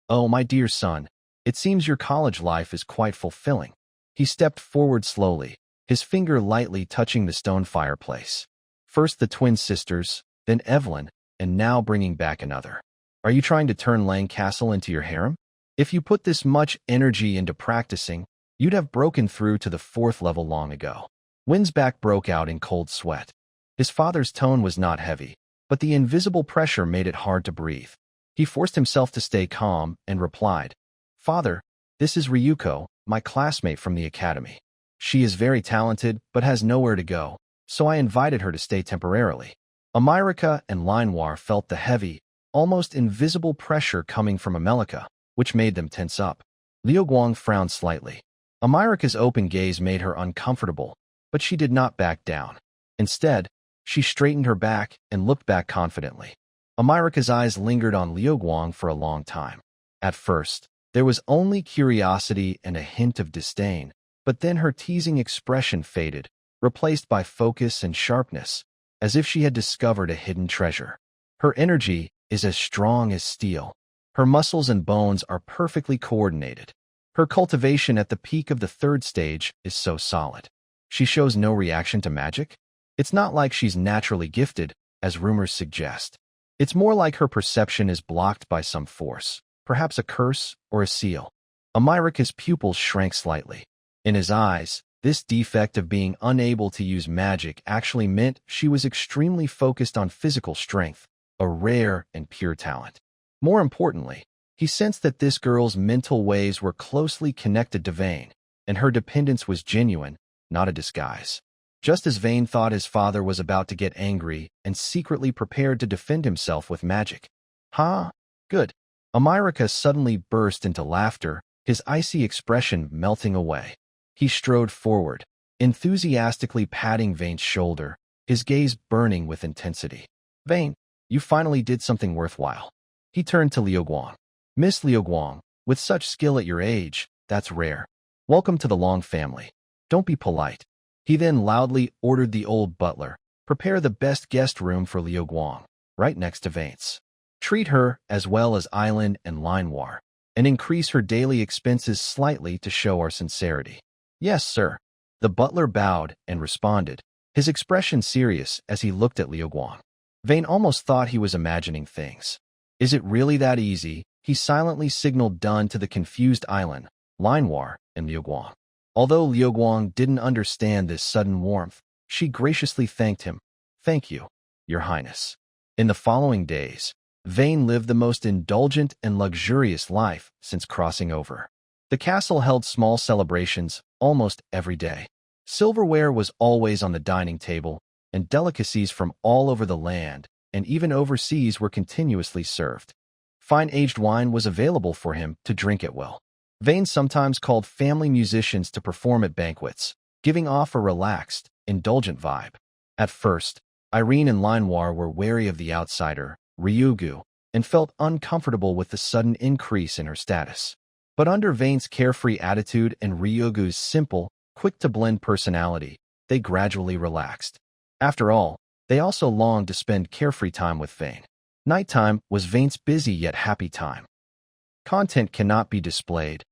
"Oh, my dear son, it seems your college life is quite fulfilling." He stepped forward slowly, his finger lightly touching the stone fireplace. First the twin sisters, then Evelyn, and now bringing back another. "Are you trying to turn Lang Castle into your harem? If you put this much energy into practicing, you'd have broken through to the 4th level long ago." Win's back broke out in cold sweat. His father's tone was not heavy, but the invisible pressure made it hard to breathe. He forced himself to stay calm and replied, "Father, this is Ryuko, my classmate from the academy. She is very talented but has nowhere to go, so I invited her to stay temporarily." Amirika and Linoir felt the heavy, almost invisible pressure coming from Amelika, which made them tense up. Liu Guang frowned slightly. Amirika's open gaze made her uncomfortable, but she did not back down. Instead, she straightened her back and looked back confidently. Amirika's eyes lingered on Liu Guang for a long time. At first, there was only curiosity and a hint of disdain, but then her teasing expression faded, replaced by focus and sharpness, as if she had discovered a hidden treasure. Her energy is as strong as steel. Her muscles and bones are perfectly coordinated. Her cultivation at the peak of the 3rd stage is so solid. She shows no reaction to magic. It's not like she's naturally gifted, as rumors suggest. It's more like her perception is blocked by some force, perhaps a curse or a seal. Amirika's pupils shrank slightly. In his eyes, This defect of being unable to use magic actually meant she was extremely focused on physical strength, a rare and pure talent. More importantly, he sensed that this girl's mental ways were closely connected to Vayne, and her dependence was genuine, not a disguise. Just as Vayne thought his father was about to get angry and secretly prepared to defend himself with magic. "Huh? Good." Amiraka suddenly burst into laughter, his icy expression melting away. He strode forward, enthusiastically patting Vayne's shoulder, his gaze burning with intensity. "Vayne, you finally did something worthwhile." He turned to Liu Guang. "Miss Liu Guang, with such skill at your age, that's rare. Welcome to the Long family. Don't be polite." He then loudly ordered the old butler, "Prepare the best guest room for Liu Guang, right next to Vayne's. Treat her as well as Island and Linewar, and increase her daily expenses slightly to show our sincerity." "Yes, sir." The butler bowed and responded, his expression serious as he looked at Liu Guang. Vayne almost thought he was imagining things. "Is it really that easy?" He silently signaled done to the confused Island, Linewar, and Liu Guang. Although Liu Guang didn't understand this sudden warmth, she graciously thanked him. "Thank you, Your Highness." In the following days, Vayne lived the most indulgent and luxurious life since crossing over. The castle held small celebrations almost every day. Silverware was always on the dining table, and delicacies from all over the land and even overseas were continuously served. Fine aged wine was available for him to drink at will. Vayne sometimes called family musicians to perform at banquets, giving off a relaxed, indulgent vibe. At first, Irene and Linewar were wary of the outsider, Ryugu, and felt uncomfortable with the sudden increase in her status. But under Vayne's carefree attitude and Ryugu's simple, quick-to-blend personality, they gradually relaxed. After all, they also longed to spend carefree time with Vayne. Nighttime was Vayne's busy yet happy time. Content cannot be displayed.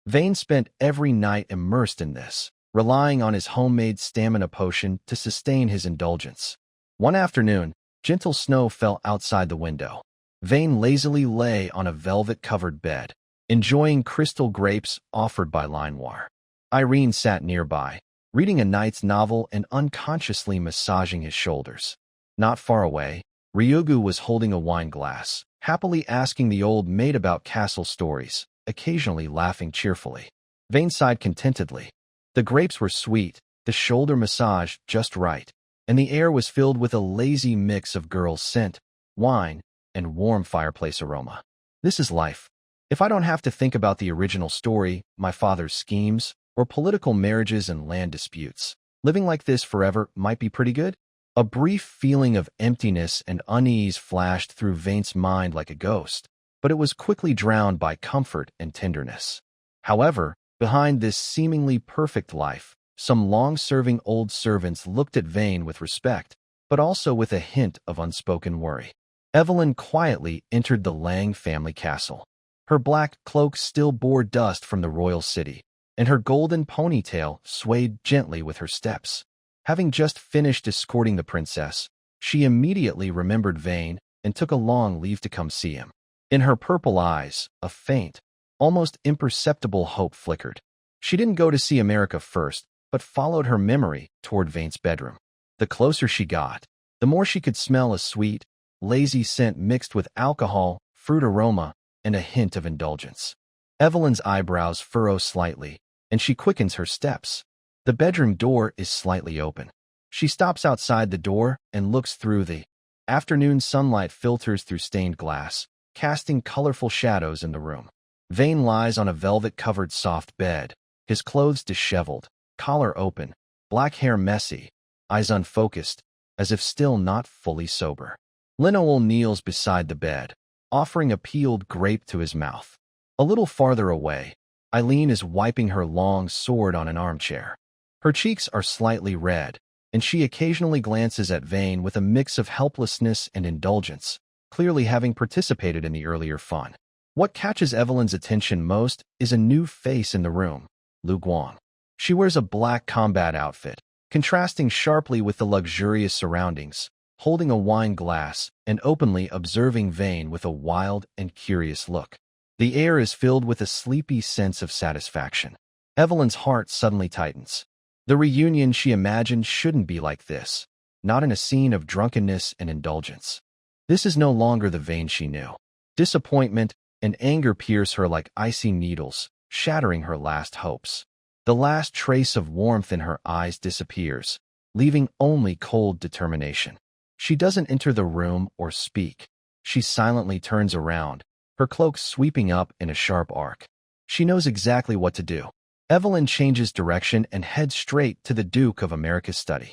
Vayne spent every night immersed in this, relying on his homemade stamina potion to sustain his indulgence. One afternoon, gentle snow fell outside the window. Vayne lazily lay on a velvet-covered bed, enjoying crystal grapes offered by Linewar. Irene sat nearby, reading a knight's novel and unconsciously massaging his shoulders. Not far away, Ryugu was holding a wine glass, happily asking the old maid about castle stories, occasionally laughing cheerfully. Vayne sighed contentedly. The grapes were sweet, the shoulder massage just right, and the air was filled with a lazy mix of girls' scent, wine, and warm fireplace aroma. This is life. If I don't have to think about the original story, my father's schemes, or political marriages and land disputes, living like this forever might be pretty good. A brief feeling of emptiness and unease flashed through Vayne's mind like a ghost, but it was quickly drowned by comfort and tenderness. However, behind this seemingly perfect life, some long-serving old servants looked at Vayne with respect, but also with a hint of unspoken worry. Evelyn quietly entered the Lang family castle. Her black cloak still bore dust from the royal city, and her golden ponytail swayed gently with her steps. Having just finished escorting the princess, she immediately remembered Vayne and took a long leave to come see him. In her purple eyes, a faint, almost imperceptible hope flickered. She didn't go to see America first, but followed her memory toward Vayne's bedroom. The closer she got, the more she could smell a sweet, lazy scent mixed with alcohol, fruit aroma, and a hint of indulgence. Evelyn's eyebrows furrow slightly, and she quickens her steps. The bedroom door is slightly open. She stops outside the door and looks through the afternoon sunlight filters through stained glass, casting colorful shadows in the room. Vayne lies on a velvet-covered soft bed, his clothes disheveled, collar open, black hair messy, eyes unfocused, as if still not fully sober. Linowell kneels beside the bed, offering a peeled grape to his mouth. A little farther away, Eileen is wiping her long sword on an armchair. Her cheeks are slightly red, and she occasionally glances at Vayne with a mix of helplessness and indulgence, clearly having participated in the earlier fun. What catches Evelyn's attention most is a new face in the room, Lu Guang. She wears a black combat outfit, contrasting sharply with the luxurious surroundings, holding a wine glass and openly observing Vayne with a wild and curious look. The air is filled with a sleepy sense of satisfaction. Evelyn's heart suddenly tightens. The reunion she imagined shouldn't be like this, not in a scene of drunkenness and indulgence. This is no longer the Vane she knew. Disappointment and anger pierce her like icy needles, shattering her last hopes. The last trace of warmth in her eyes disappears, leaving only cold determination. She doesn't enter the room or speak. She silently turns around, her cloak sweeping up in a sharp arc. She knows exactly what to do. Evelyn changes direction and heads straight to the Duke of America's study.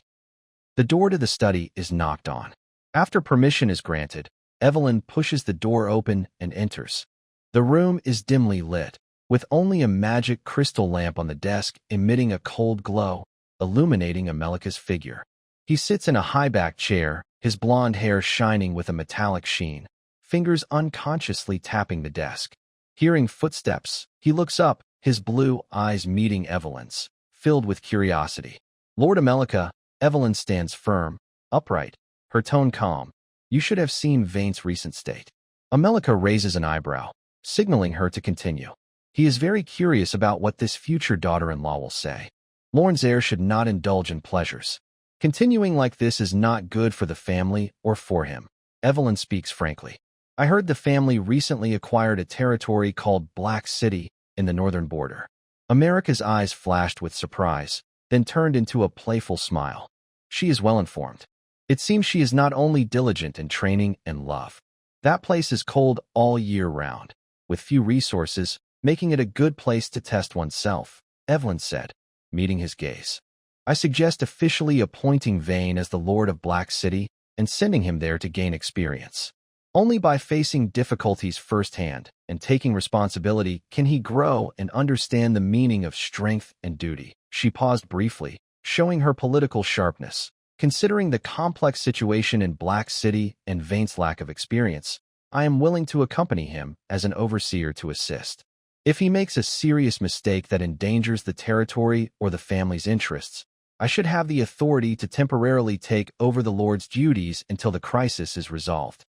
The door to the study is knocked on. After permission is granted, Evelyn pushes the door open and enters. The room is dimly lit, with only a magic crystal lamp on the desk emitting a cold glow, illuminating Amelika's figure. He sits in a high-backed chair, his blonde hair shining with a metallic sheen, fingers unconsciously tapping the desk. Hearing footsteps, he looks up, his blue eyes meeting Evelyn's, filled with curiosity. Lord Amelika, Evelyn stands firm, upright, her tone calm. You should have seen Vane's recent state. Amelika raises an eyebrow, signaling her to continue. He is very curious about what this future daughter-in-law will say. Lorne's heir should not indulge in pleasures. Continuing like this is not good for the family or for him. Evelyn speaks frankly. I heard the family recently acquired a territory called Black City in the northern border. America's eyes flashed with surprise, then turned into a playful smile. She is well informed. It seems she is not only diligent in training and love. That place is cold all year round, with few resources, making it a good place to test oneself, Evelyn said, meeting his gaze. I suggest officially appointing Vane as the Lord of Black City and sending him there to gain experience. Only by facing difficulties firsthand and taking responsibility can he grow and understand the meaning of strength and duty. She paused briefly, showing her political sharpness. Considering the complex situation in Black City and Vane's lack of experience, I am willing to accompany him as an overseer to assist. If he makes a serious mistake that endangers the territory or the family's interests, I should have the authority to temporarily take over the Lord's duties until the crisis is resolved.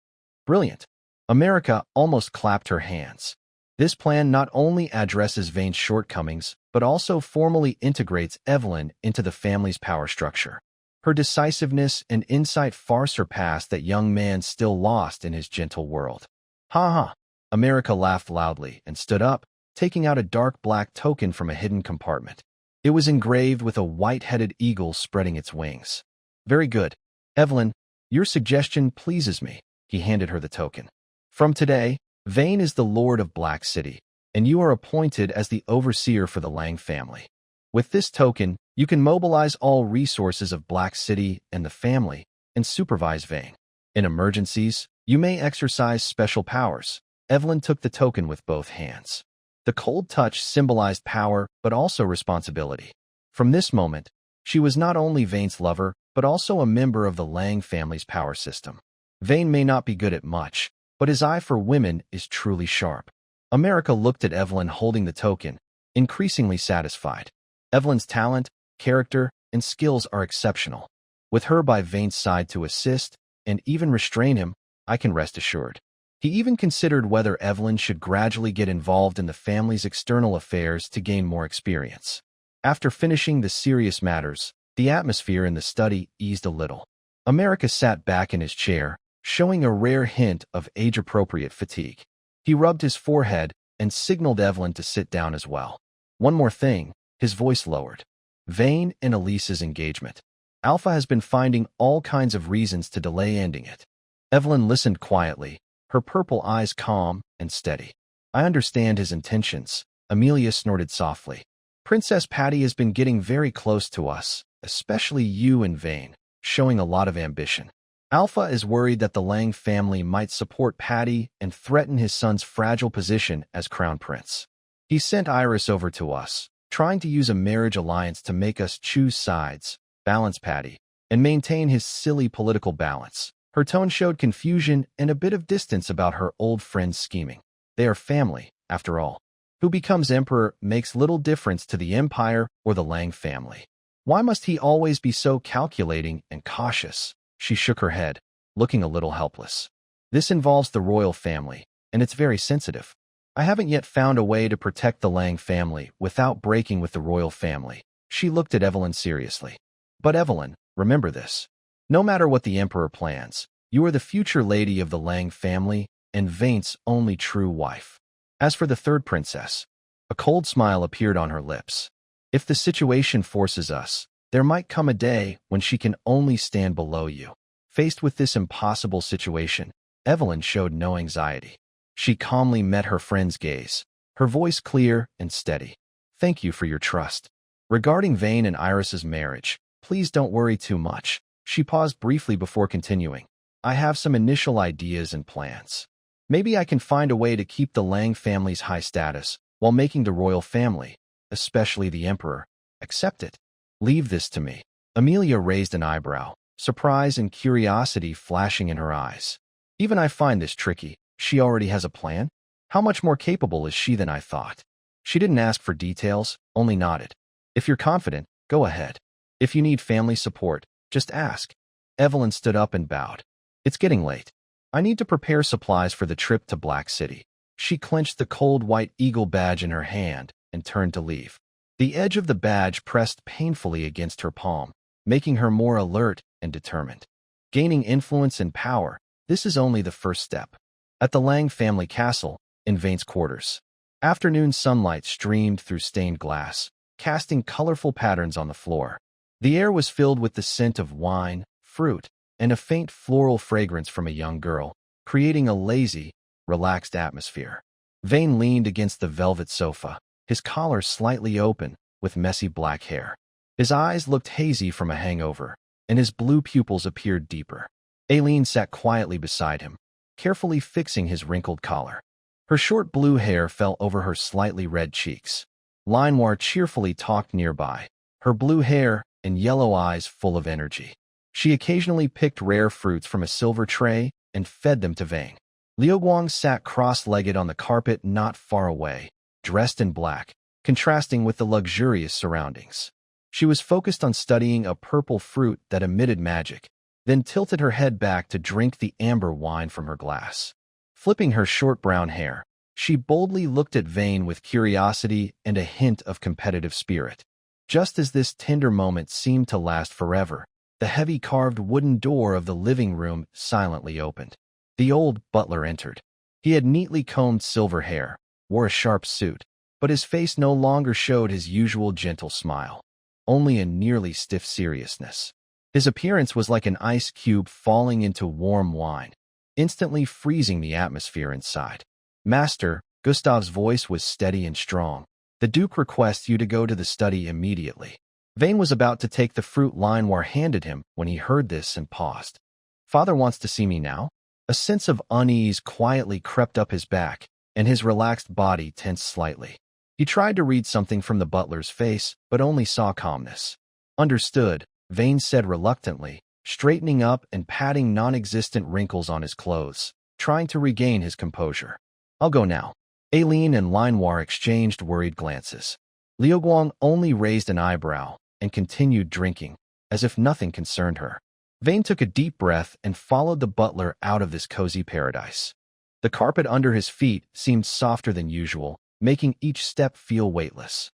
Brilliant. America almost clapped her hands. This plan not only addresses Vane's shortcomings, but also formally integrates Evelyn into the family's power structure. Her decisiveness and insight far surpassed that young man still lost in his gentle world. Ha ha! America laughed loudly and stood up, taking out a dark black token from a hidden compartment. It was engraved with a white-headed eagle spreading its wings. Very good. Evelyn, your suggestion pleases me. He handed her the token. From today, Vane is the Lord of Black City, and you are appointed as the overseer for the Lang family. With this token, you can mobilize all resources of Black City and the family and supervise Vane. In emergencies, you may exercise special powers. Evelyn took the token with both hands. The cold touch symbolized power but also responsibility. From this moment, she was not only Vane's lover but also a member of the Lang family's power system. Vane may not be good at much, but his eye for women is truly sharp. America looked at Evelyn holding the token, increasingly satisfied. Evelyn's talent, character, and skills are exceptional. With her by Vane's side to assist and even restrain him, I can rest assured. He even considered whether Evelyn should gradually get involved in the family's external affairs to gain more experience. After finishing the serious matters, the atmosphere in the study eased a little. America sat back in his chair, showing a rare hint of age-appropriate fatigue. He rubbed his forehead and signaled Evelyn to sit down as well. One more thing, his voice lowered. Vane and Elise's engagement. Alpha has been finding all kinds of reasons to delay ending it. Evelyn listened quietly, her purple eyes calm and steady. I understand his intentions, Amelia snorted softly. Princess Patty has been getting very close to us, especially you and Vane, showing a lot of ambition. Alpha is worried that the Lang family might support Patty and threaten his son's fragile position as crown prince. He sent Iris over to us, trying to use a marriage alliance to make us choose sides, balance Patty, and maintain his silly political balance. Her tone showed confusion and a bit of distance about her old friend's scheming. They are family, after all. Who becomes emperor makes little difference to the empire or the Lang family. Why must he always be so calculating and cautious? She shook her head, looking a little helpless. This involves the royal family, and it's very sensitive. I haven't yet found a way to protect the Lang family without breaking with the royal family. She looked at Evelyn seriously. But Evelyn, remember this. No matter what the Emperor plans, you are the future lady of the Lang family and Vaint's only true wife. As for the third princess, a cold smile appeared on her lips. If the situation forces us, there might come a day when she can only stand below you. Faced with this impossible situation, Evelyn showed no anxiety. She calmly met her friend's gaze, her voice clear and steady. Thank you for your trust. Regarding Vane and Iris's marriage, please don't worry too much. She paused briefly before continuing. I have some initial ideas and plans. Maybe I can find a way to keep the Lang family's high status while making the royal family, especially the Emperor, accept it. Leave this to me. Amelia raised an eyebrow, surprise and curiosity flashing in her eyes. Even I find this tricky. She already has a plan? How much more capable is she than I thought? She didn't ask for details, only nodded. If you're confident, go ahead. If you need family support, just ask. Evelyn stood up and bowed. It's getting late. I need to prepare supplies for the trip to Black City. She clenched the cold white eagle badge in her hand and turned to leave. The edge of the badge pressed painfully against her palm, making her more alert and determined. Gaining influence and power, this is only the first step. At the Lang family castle, in Vane's quarters, afternoon sunlight streamed through stained glass, casting colorful patterns on the floor. The air was filled with the scent of wine, fruit, and a faint floral fragrance from a young girl, creating a lazy, relaxed atmosphere. Vane leaned against the velvet sofa, his collar slightly open, with messy black hair. His eyes looked hazy from a hangover, and his blue pupils appeared deeper. Aileen sat quietly beside him, carefully fixing his wrinkled collar. Her short blue hair fell over her slightly red cheeks. Linoir cheerfully talked nearby, her blue hair and yellow eyes full of energy. She occasionally picked rare fruits from a silver tray and fed them to Vane. Liuguang sat cross-legged on the carpet not far away, dressed in black, contrasting with the luxurious surroundings. She was focused on studying a purple fruit that emitted magic, then tilted her head back to drink the amber wine from her glass. Flipping her short brown hair, she boldly looked at Vane with curiosity and a hint of competitive spirit. Just as this tender moment seemed to last forever, the heavy carved wooden door of the living room silently opened. The old butler entered. He had neatly combed silver hair, wore a sharp suit, but his face no longer showed his usual gentle smile, only a nearly stiff seriousness. His appearance was like an ice cube falling into warm wine, instantly freezing the atmosphere inside. Master, Gustav's voice was steady and strong. The Duke requests you to go to the study immediately. Vane was about to take the fruit Linoir handed him when he heard this and paused. Father wants to see me now? A sense of unease quietly crept up his back, and his relaxed body tensed slightly. He tried to read something from the butler's face, but only saw calmness. Understood, Vane said reluctantly, straightening up and patting non-existent wrinkles on his clothes, trying to regain his composure. I'll go now. Aileen and Linoir exchanged worried glances. Liuguang only raised an eyebrow and continued drinking, as if nothing concerned her. Vane took a deep breath and followed the butler out of this cozy paradise. The carpet under his feet seemed softer than usual, making each step feel weightless.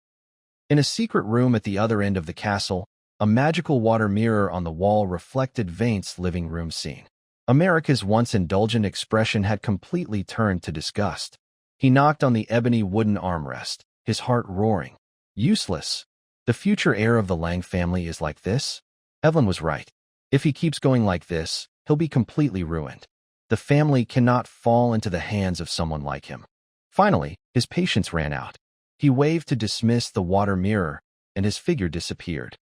In a secret room at the other end of the castle, a magical water mirror on the wall reflected Vane's living room scene. America's once indulgent expression had completely turned to disgust. He knocked on the ebony wooden armrest, his heart roaring. Useless. The future heir of the Lang family is like this? Evelyn was right. If he keeps going like this, he'll be completely ruined. The family cannot fall into the hands of someone like him. Finally, his patience ran out. He waved to dismiss the water mirror, and his figure disappeared.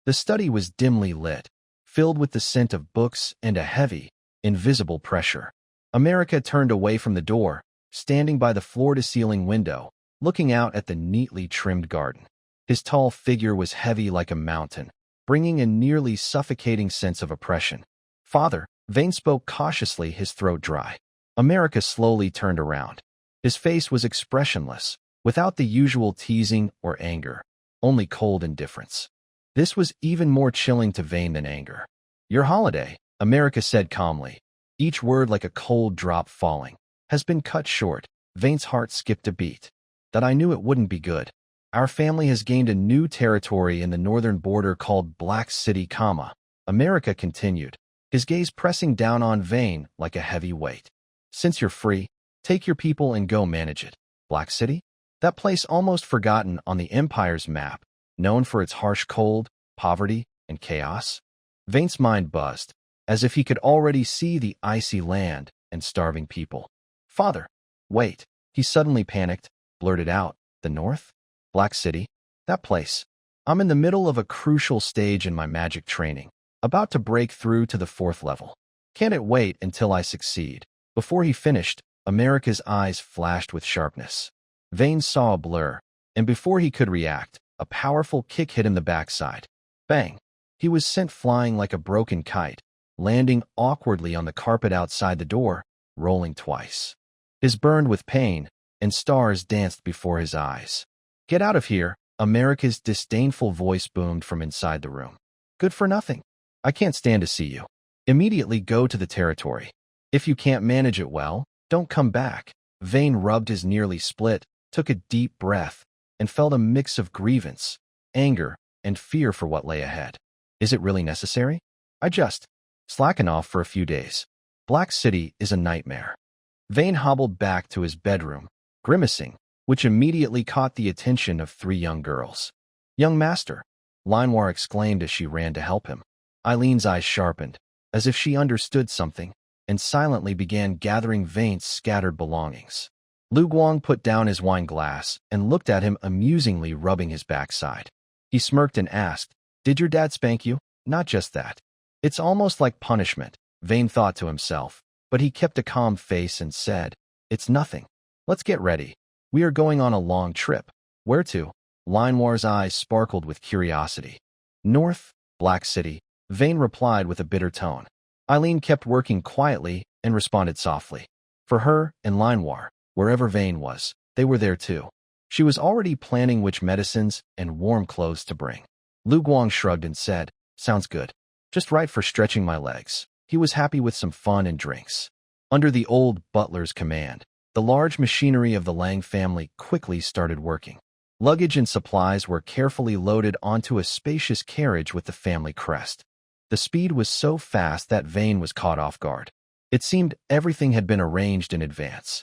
The study was dimly lit, filled with the scent of books and a heavy, invisible pressure. America turned away from the door, standing by the floor-to-ceiling window, looking out at the neatly trimmed garden. His tall figure was heavy like a mountain, bringing a nearly suffocating sense of oppression. Father, Vane spoke cautiously, his throat dry. America slowly turned around. His face was expressionless, without the usual teasing or anger, only cold indifference. This was even more chilling to Vane than anger. Your holiday, America said calmly, each word like a cold drop falling, has been cut short. Vane's heart skipped a beat. That I knew it wouldn't be good. Our family has gained a new territory in the northern border called Black City, America continued, his gaze pressing down on Vane like a heavy weight. Since you're free, take your people and go manage it. Black City? That place almost forgotten on the Empire's map, known for its harsh cold, poverty, and chaos. Vane's mind buzzed, as if he could already see the icy land and starving people. Father, wait, he suddenly panicked, blurted out, the North? Black City? That place. I'm in the middle of a crucial stage in my magic training, about to break through to the 4th level. Can't it wait until I succeed? Before he finished, America's eyes flashed with sharpness. Vane saw a blur, and before he could react, a powerful kick hit him the backside. Bang! He was sent flying like a broken kite, landing awkwardly on the carpet outside the door, rolling twice. His burned with pain, and stars danced before his eyes. Get out of here, America's disdainful voice boomed from inside the room. Good for nothing. I can't stand to see you. Immediately go to the territory. If you can't manage it well, don't come back. Vane rubbed his nearly split, took a deep breath, and felt a mix of grievance, anger, and fear for what lay ahead. Is it really necessary? I just slacken off for a few days. Black City is a nightmare. Vane hobbled back to his bedroom, grimacing, which immediately caught the attention of 3 young girls. Young master, Manhwa exclaimed as she ran to help him. Eileen's eyes sharpened, as if she understood something, and silently began gathering Vane's scattered belongings. Lu Guang put down his wine glass and looked at him amusingly rubbing his backside. He smirked and asked, Did your dad spank you? Not just that. It's almost like punishment, Vane thought to himself, but he kept a calm face and said, It's nothing. Let's get ready. We are going on a long trip. Where to? Manhwa's eyes sparkled with curiosity. North, Black City, Vane replied with a bitter tone. Eileen kept working quietly and responded softly. For her and Manhwa, wherever Vane was, they were there too. She was already planning which medicines and warm clothes to bring. Lu Guang shrugged and said, Sounds good. Just right for stretching my legs. He was happy with some fun and drinks. Under the old butler's command, the large machinery of the Lang family quickly started working. Luggage and supplies were carefully loaded onto a spacious carriage with the family crest. The speed was so fast that Vane was caught off guard. It seemed everything had been arranged in advance.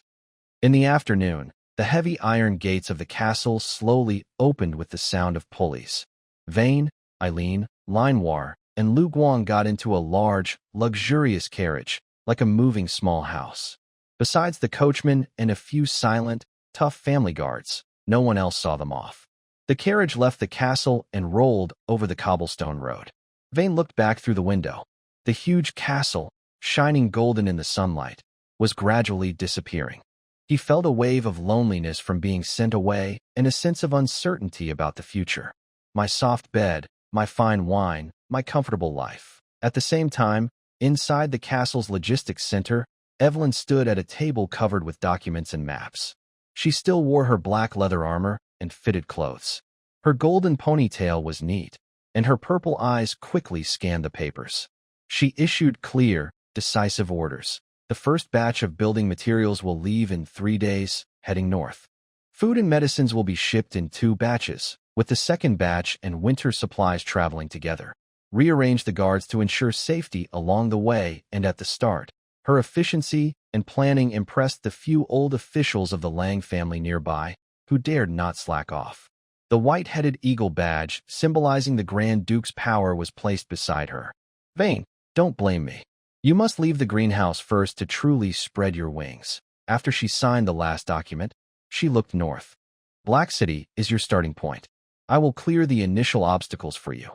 In the afternoon, the heavy iron gates of the castle slowly opened with the sound of pulleys. Vane, Eileen, Manhwa, and Lu Guang got into a large, luxurious carriage, like a moving small house. Besides the coachman and a few silent, tough family guards, no one else saw them off. The carriage left the castle and rolled over the cobblestone road. Vane looked back through the window. The huge castle, shining golden in the sunlight, was gradually disappearing. He felt a wave of loneliness from being sent away and a sense of uncertainty about the future. My soft bed, my fine wine, my comfortable life. At the same time, inside the castle's logistics center, Evelyn stood at a table covered with documents and maps. She still wore her black leather armor and fitted clothes. Her golden ponytail was neat, and her purple eyes quickly scanned the papers. She issued clear, decisive orders. The first batch of building materials will leave in 3 days, heading north. Food and medicines will be shipped in 2 batches, with the second batch and winter supplies traveling together. Rearrange the guards to ensure safety along the way and at the start. Her efficiency and planning impressed the few old officials of the Lang family nearby, who dared not slack off. The white-headed eagle badge, symbolizing the Grand Duke's power, was placed beside her. Vane, don't blame me. You must leave the greenhouse first to truly spread your wings. After she signed the last document, she looked north. Black City is your starting point. I will clear the initial obstacles for you.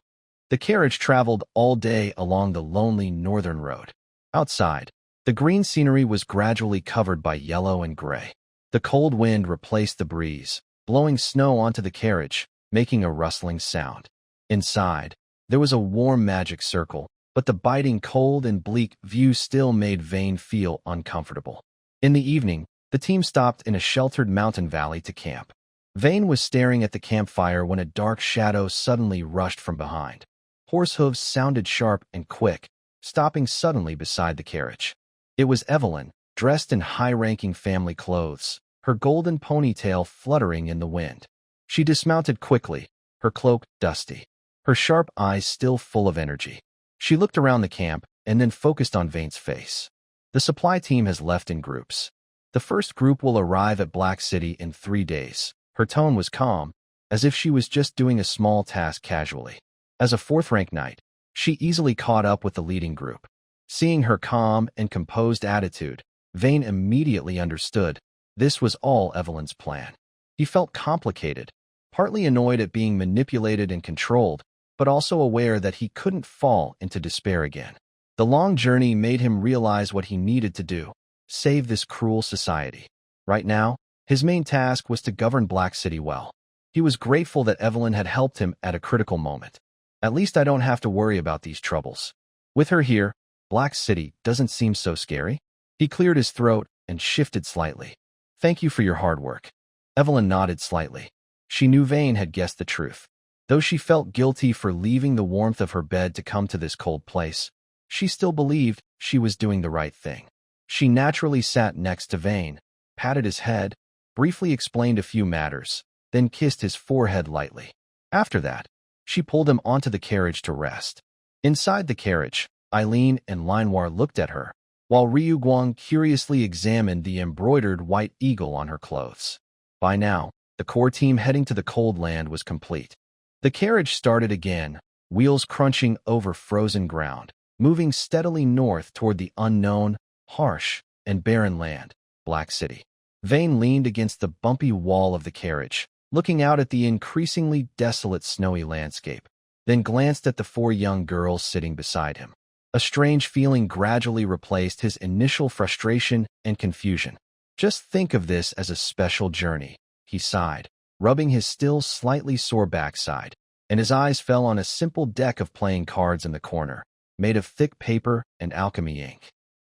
The carriage traveled all day along the lonely northern road. Outside, the green scenery was gradually covered by yellow and gray. The cold wind replaced the breeze, blowing snow onto the carriage, making a rustling sound. Inside, there was a warm magic circle, but the biting cold and bleak view still made Vane feel uncomfortable. In the evening, the team stopped in a sheltered mountain valley to camp. Vane was staring at the campfire when a dark shadow suddenly rushed from behind. Horse hooves sounded sharp and quick, stopping suddenly beside the carriage. It was Evelyn, dressed in high-ranking family clothes, her golden ponytail fluttering in the wind. She dismounted quickly, her cloak dusty, her sharp eyes still full of energy. She looked around the camp and then focused on Vane's face. The supply team has left in groups. The first group will arrive at Black City in 3 days. Her tone was calm, as if she was just doing a small task casually. As a fourth-rank knight, she easily caught up with the leading group. Seeing her calm and composed attitude, Vane immediately understood this was all Evelyn's plan. He felt complicated, partly annoyed at being manipulated and controlled, but also aware that he couldn't fall into despair again. The long journey made him realize what he needed to do: save this cruel society. Right now, his main task was to govern Black City well. He was grateful that Evelyn had helped him at a critical moment. At least I don't have to worry about these troubles. With her here, Black City doesn't seem so scary. He cleared his throat and shifted slightly. Thank you for your hard work. Evelyn nodded slightly. She knew Vane had guessed the truth. Though she felt guilty for leaving the warmth of her bed to come to this cold place, she still believed she was doing the right thing. She naturally sat next to Vane, patted his head, briefly explained a few matters, then kissed his forehead lightly. After that, she pulled him onto the carriage to rest. Inside the carriage, Eileen and Linewar looked at her, while Ryu Guang curiously examined the embroidered white eagle on her clothes. By now, the core team heading to the cold land was complete. The carriage started again, wheels crunching over frozen ground, moving steadily north toward the unknown, harsh, and barren land, Black City. Vane leaned against the bumpy wall of the carriage, looking out at the increasingly desolate snowy landscape, then glanced at the 4 young girls sitting beside him. A strange feeling gradually replaced his initial frustration and confusion. Just think of this as a special journey, he sighed, rubbing his still slightly sore backside, and his eyes fell on a simple deck of playing cards in the corner, made of thick paper and alchemy ink.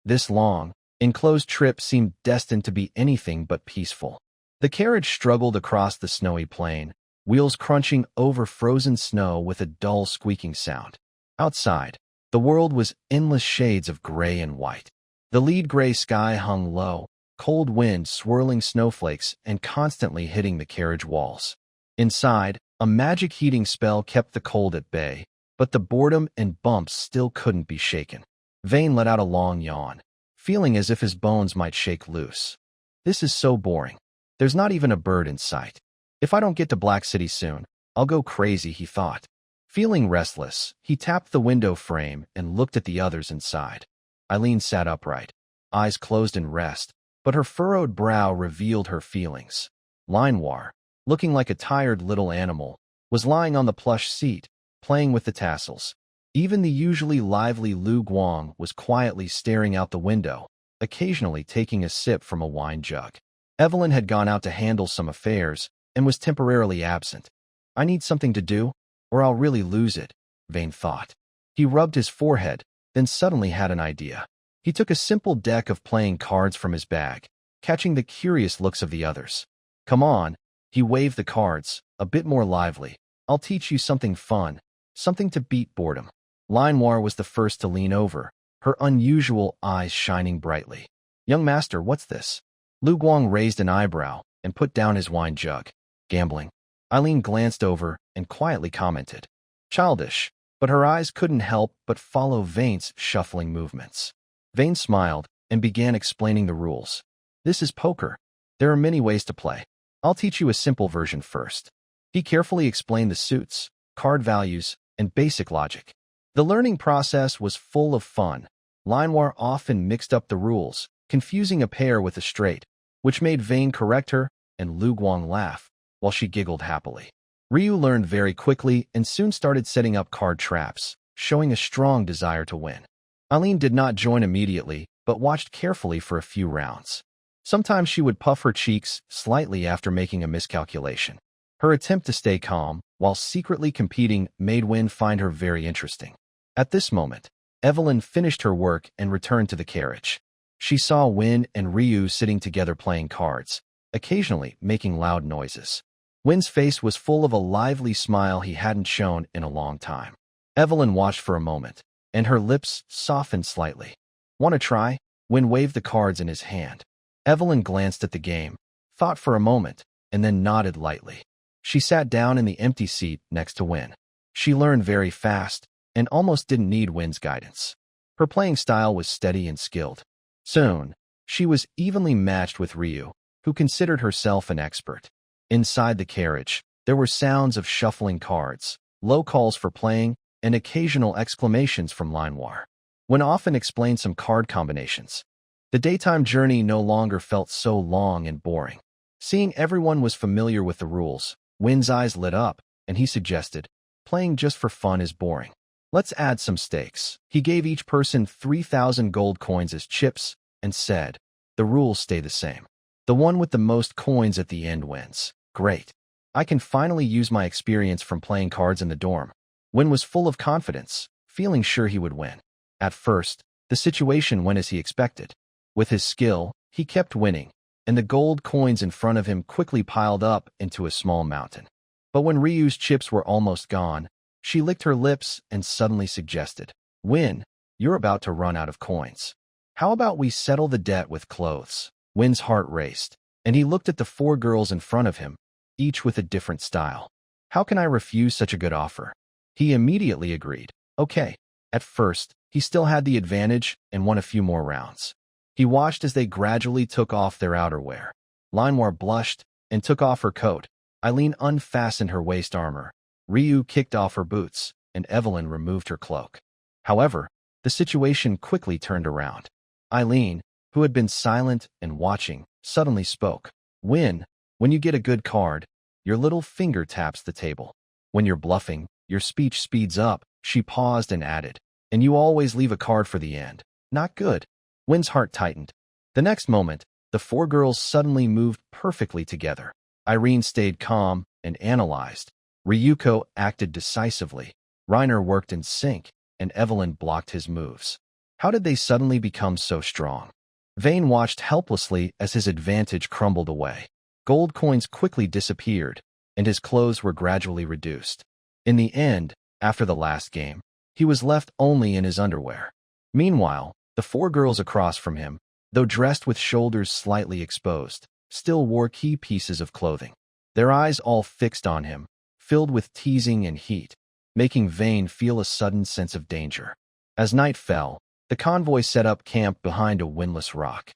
This long, enclosed trip seemed destined to be anything but peaceful. The carriage struggled across the snowy plain, wheels crunching over frozen snow with a dull squeaking sound. Outside, the world was endless shades of gray and white. The lead gray sky hung low, cold wind swirling snowflakes and constantly hitting the carriage walls. Inside, a magic heating spell kept the cold at bay, but the boredom and bumps still couldn't be shaken. Vane let out a long yawn, feeling as if his bones might shake loose. This is so boring. There's not even a bird in sight. If I don't get to Black City soon, I'll go crazy, he thought. Feeling restless, he tapped the window frame and looked at the others inside. Eileen sat upright, eyes closed in rest, but her furrowed brow revealed her feelings. Linewar, looking like a tired little animal, was lying on the plush seat, playing with the tassels. Even the usually lively Lu Guang was quietly staring out the window, occasionally taking a sip from a wine jug. Evelyn had gone out to handle some affairs and was temporarily absent. I need something to do, or I'll really lose it, Vane thought. He rubbed his forehead, then suddenly had an idea. He took a simple deck of playing cards from his bag, catching the curious looks of the others. Come on, he waved the cards, a bit more lively. I'll teach you something fun, something to beat boredom. Linewar was the first to lean over, her unusual eyes shining brightly. Young master, what's this? Lu Guang raised an eyebrow and put down his wine jug. Gambling. Eileen glanced over and quietly commented. Childish, but her eyes couldn't help but follow Vane's shuffling movements. Vane smiled and began explaining the rules. This is poker. There are many ways to play. I'll teach you a simple version first. He carefully explained the suits, card values, and basic logic. The learning process was full of fun. Linewar often mixed up the rules, confusing a pair with a straight, which made Vane correct her and Lu Guang laugh, while she giggled happily. Ryu learned very quickly and soon started setting up card traps, showing a strong desire to win. Eileen did not join immediately, but watched carefully for a few rounds. Sometimes she would puff her cheeks slightly after making a miscalculation. Her attempt to stay calm, while secretly competing, made Win find her very interesting. At this moment, Evelyn finished her work and returned to the carriage. She saw Win and Ryu sitting together playing cards, occasionally making loud noises. Win's face was full of a lively smile he hadn't shown in a long time. Evelyn watched for a moment, and her lips softened slightly. Want to try? Win waved the cards in his hand. Evelyn glanced at the game, thought for a moment, and then nodded lightly. She sat down in the empty seat next to Win. She learned very fast and almost didn't need Win's guidance. Her playing style was steady and skilled. Soon, she was evenly matched with Ryu, who considered herself an expert. Inside the carriage, there were sounds of shuffling cards, low calls for playing, and occasional exclamations from Manhwa. Win often explained some card combinations. The daytime journey no longer felt so long and boring. Seeing everyone was familiar with the rules, Win's eyes lit up, and he suggested, playing just for fun is boring. Let's add some stakes. He gave each person 3,000 gold coins as chips and said, the rules stay the same. The one with the most coins at the end wins. Great. I can finally use my experience from playing cards in the dorm. Win was full of confidence, feeling sure he would win. At first, the situation went as he expected. With his skill, he kept winning, and the gold coins in front of him quickly piled up into a small mountain. But when Ryu's chips were almost gone, she licked her lips and suddenly suggested, Win, you're about to run out of coins. How about we settle the debt with clothes? Win's heart raced, and he looked at the 4 girls in front of him, each with a different style. How can I refuse such a good offer? He immediately agreed. Okay. At first, he still had the advantage and won a few more rounds. He watched as they gradually took off their outerwear. Linewar blushed and took off her coat. Eileen unfastened her waist armor. Ryu kicked off her boots, and Evelyn removed her cloak. However, the situation quickly turned around. Eileen, who had been silent and watching, suddenly spoke. Win, when you get a good card, your little finger taps the table. When you're bluffing, your speech speeds up. She paused and added, and you always leave a card for the end. Not good. Win's heart tightened. The next moment, the 4 girls suddenly moved perfectly together. Irene stayed calm and analyzed. Ryuko acted decisively. Reiner worked in sync, and Evelyn blocked his moves. How did they suddenly become so strong? Vane watched helplessly as his advantage crumbled away. Gold coins quickly disappeared, and his clothes were gradually reduced. In the end, after the last game, he was left only in his underwear. Meanwhile, the 4 girls across from him, though dressed with shoulders slightly exposed, still wore key pieces of clothing. Their eyes all fixed on him, filled with teasing and heat, making Vane feel a sudden sense of danger. As night fell, the convoy set up camp behind a windless rock.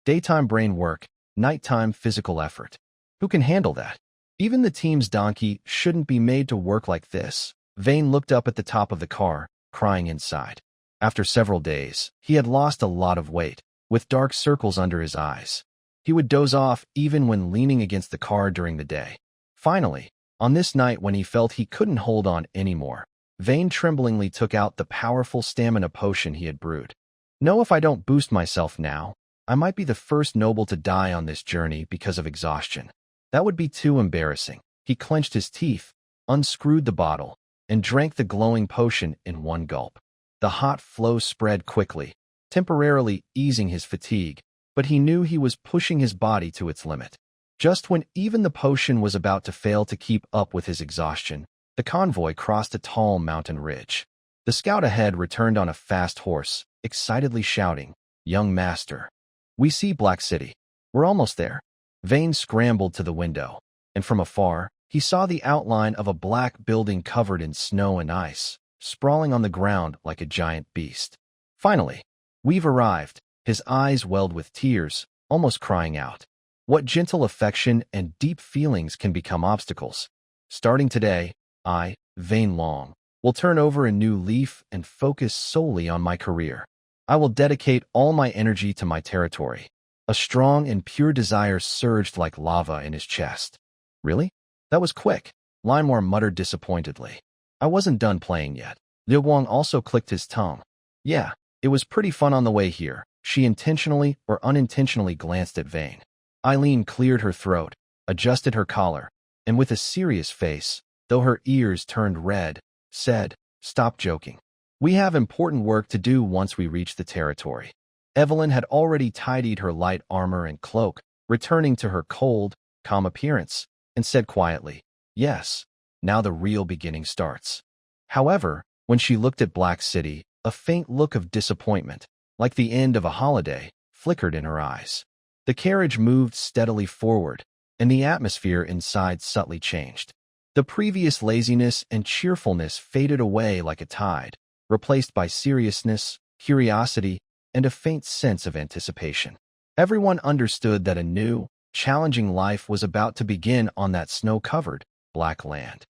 Daytime brain work, nighttime physical effort. Who can handle that? Even the team's donkey shouldn't be made to work like this. Vane looked up at the top of the car, crying inside. After several days, he had lost a lot of weight, with dark circles under his eyes. He would doze off even when leaning against the car during the day. Finally, on this night when he felt he couldn't hold on anymore, Vane tremblingly took out the powerful stamina potion he had brewed. No, if I don't boost myself now, I might be the first noble to die on this journey because of exhaustion. That would be too embarrassing. He clenched his teeth, unscrewed the bottle, and drank the glowing potion in one gulp. The hot flow spread quickly, temporarily easing his fatigue, but he knew he was pushing his body to its limit. Just when even the potion was about to fail to keep up with his exhaustion, the convoy crossed a tall mountain ridge. The scout ahead returned on a fast horse, excitedly shouting, "Young master, we see Black City. We're almost there." Vane scrambled to the window, and from afar, he saw the outline of a black building covered in snow and ice, sprawling on the ground like a giant beast. Finally, we've arrived. His eyes welled with tears, almost crying out. What gentle affection and deep feelings can become obstacles. Starting today, I, Vane Long, will turn over a new leaf and focus solely on my career. I will dedicate all my energy to my territory. A strong and pure desire surged like lava in his chest. Really? That was quick, Limewar muttered disappointedly. I wasn't done playing yet. Liu Guang also clicked his tongue. Yeah, it was pretty fun on the way here. She intentionally or unintentionally glanced at Vane. Eileen cleared her throat, adjusted her collar, and with a serious face, though her ears turned red, said, "Stop joking. We have important work to do once we reach the territory." Evelyn had already tidied her light armor and cloak, returning to her cold, calm appearance, and said quietly, "Yes, now the real beginning starts." However, when she looked at Black City, a faint look of disappointment, like the end of a holiday, flickered in her eyes. The carriage moved steadily forward, and the atmosphere inside subtly changed. The previous laziness and cheerfulness faded away like a tide, replaced by seriousness, curiosity, and a faint sense of anticipation. Everyone understood that a new, challenging life was about to begin on that snow-covered, black land.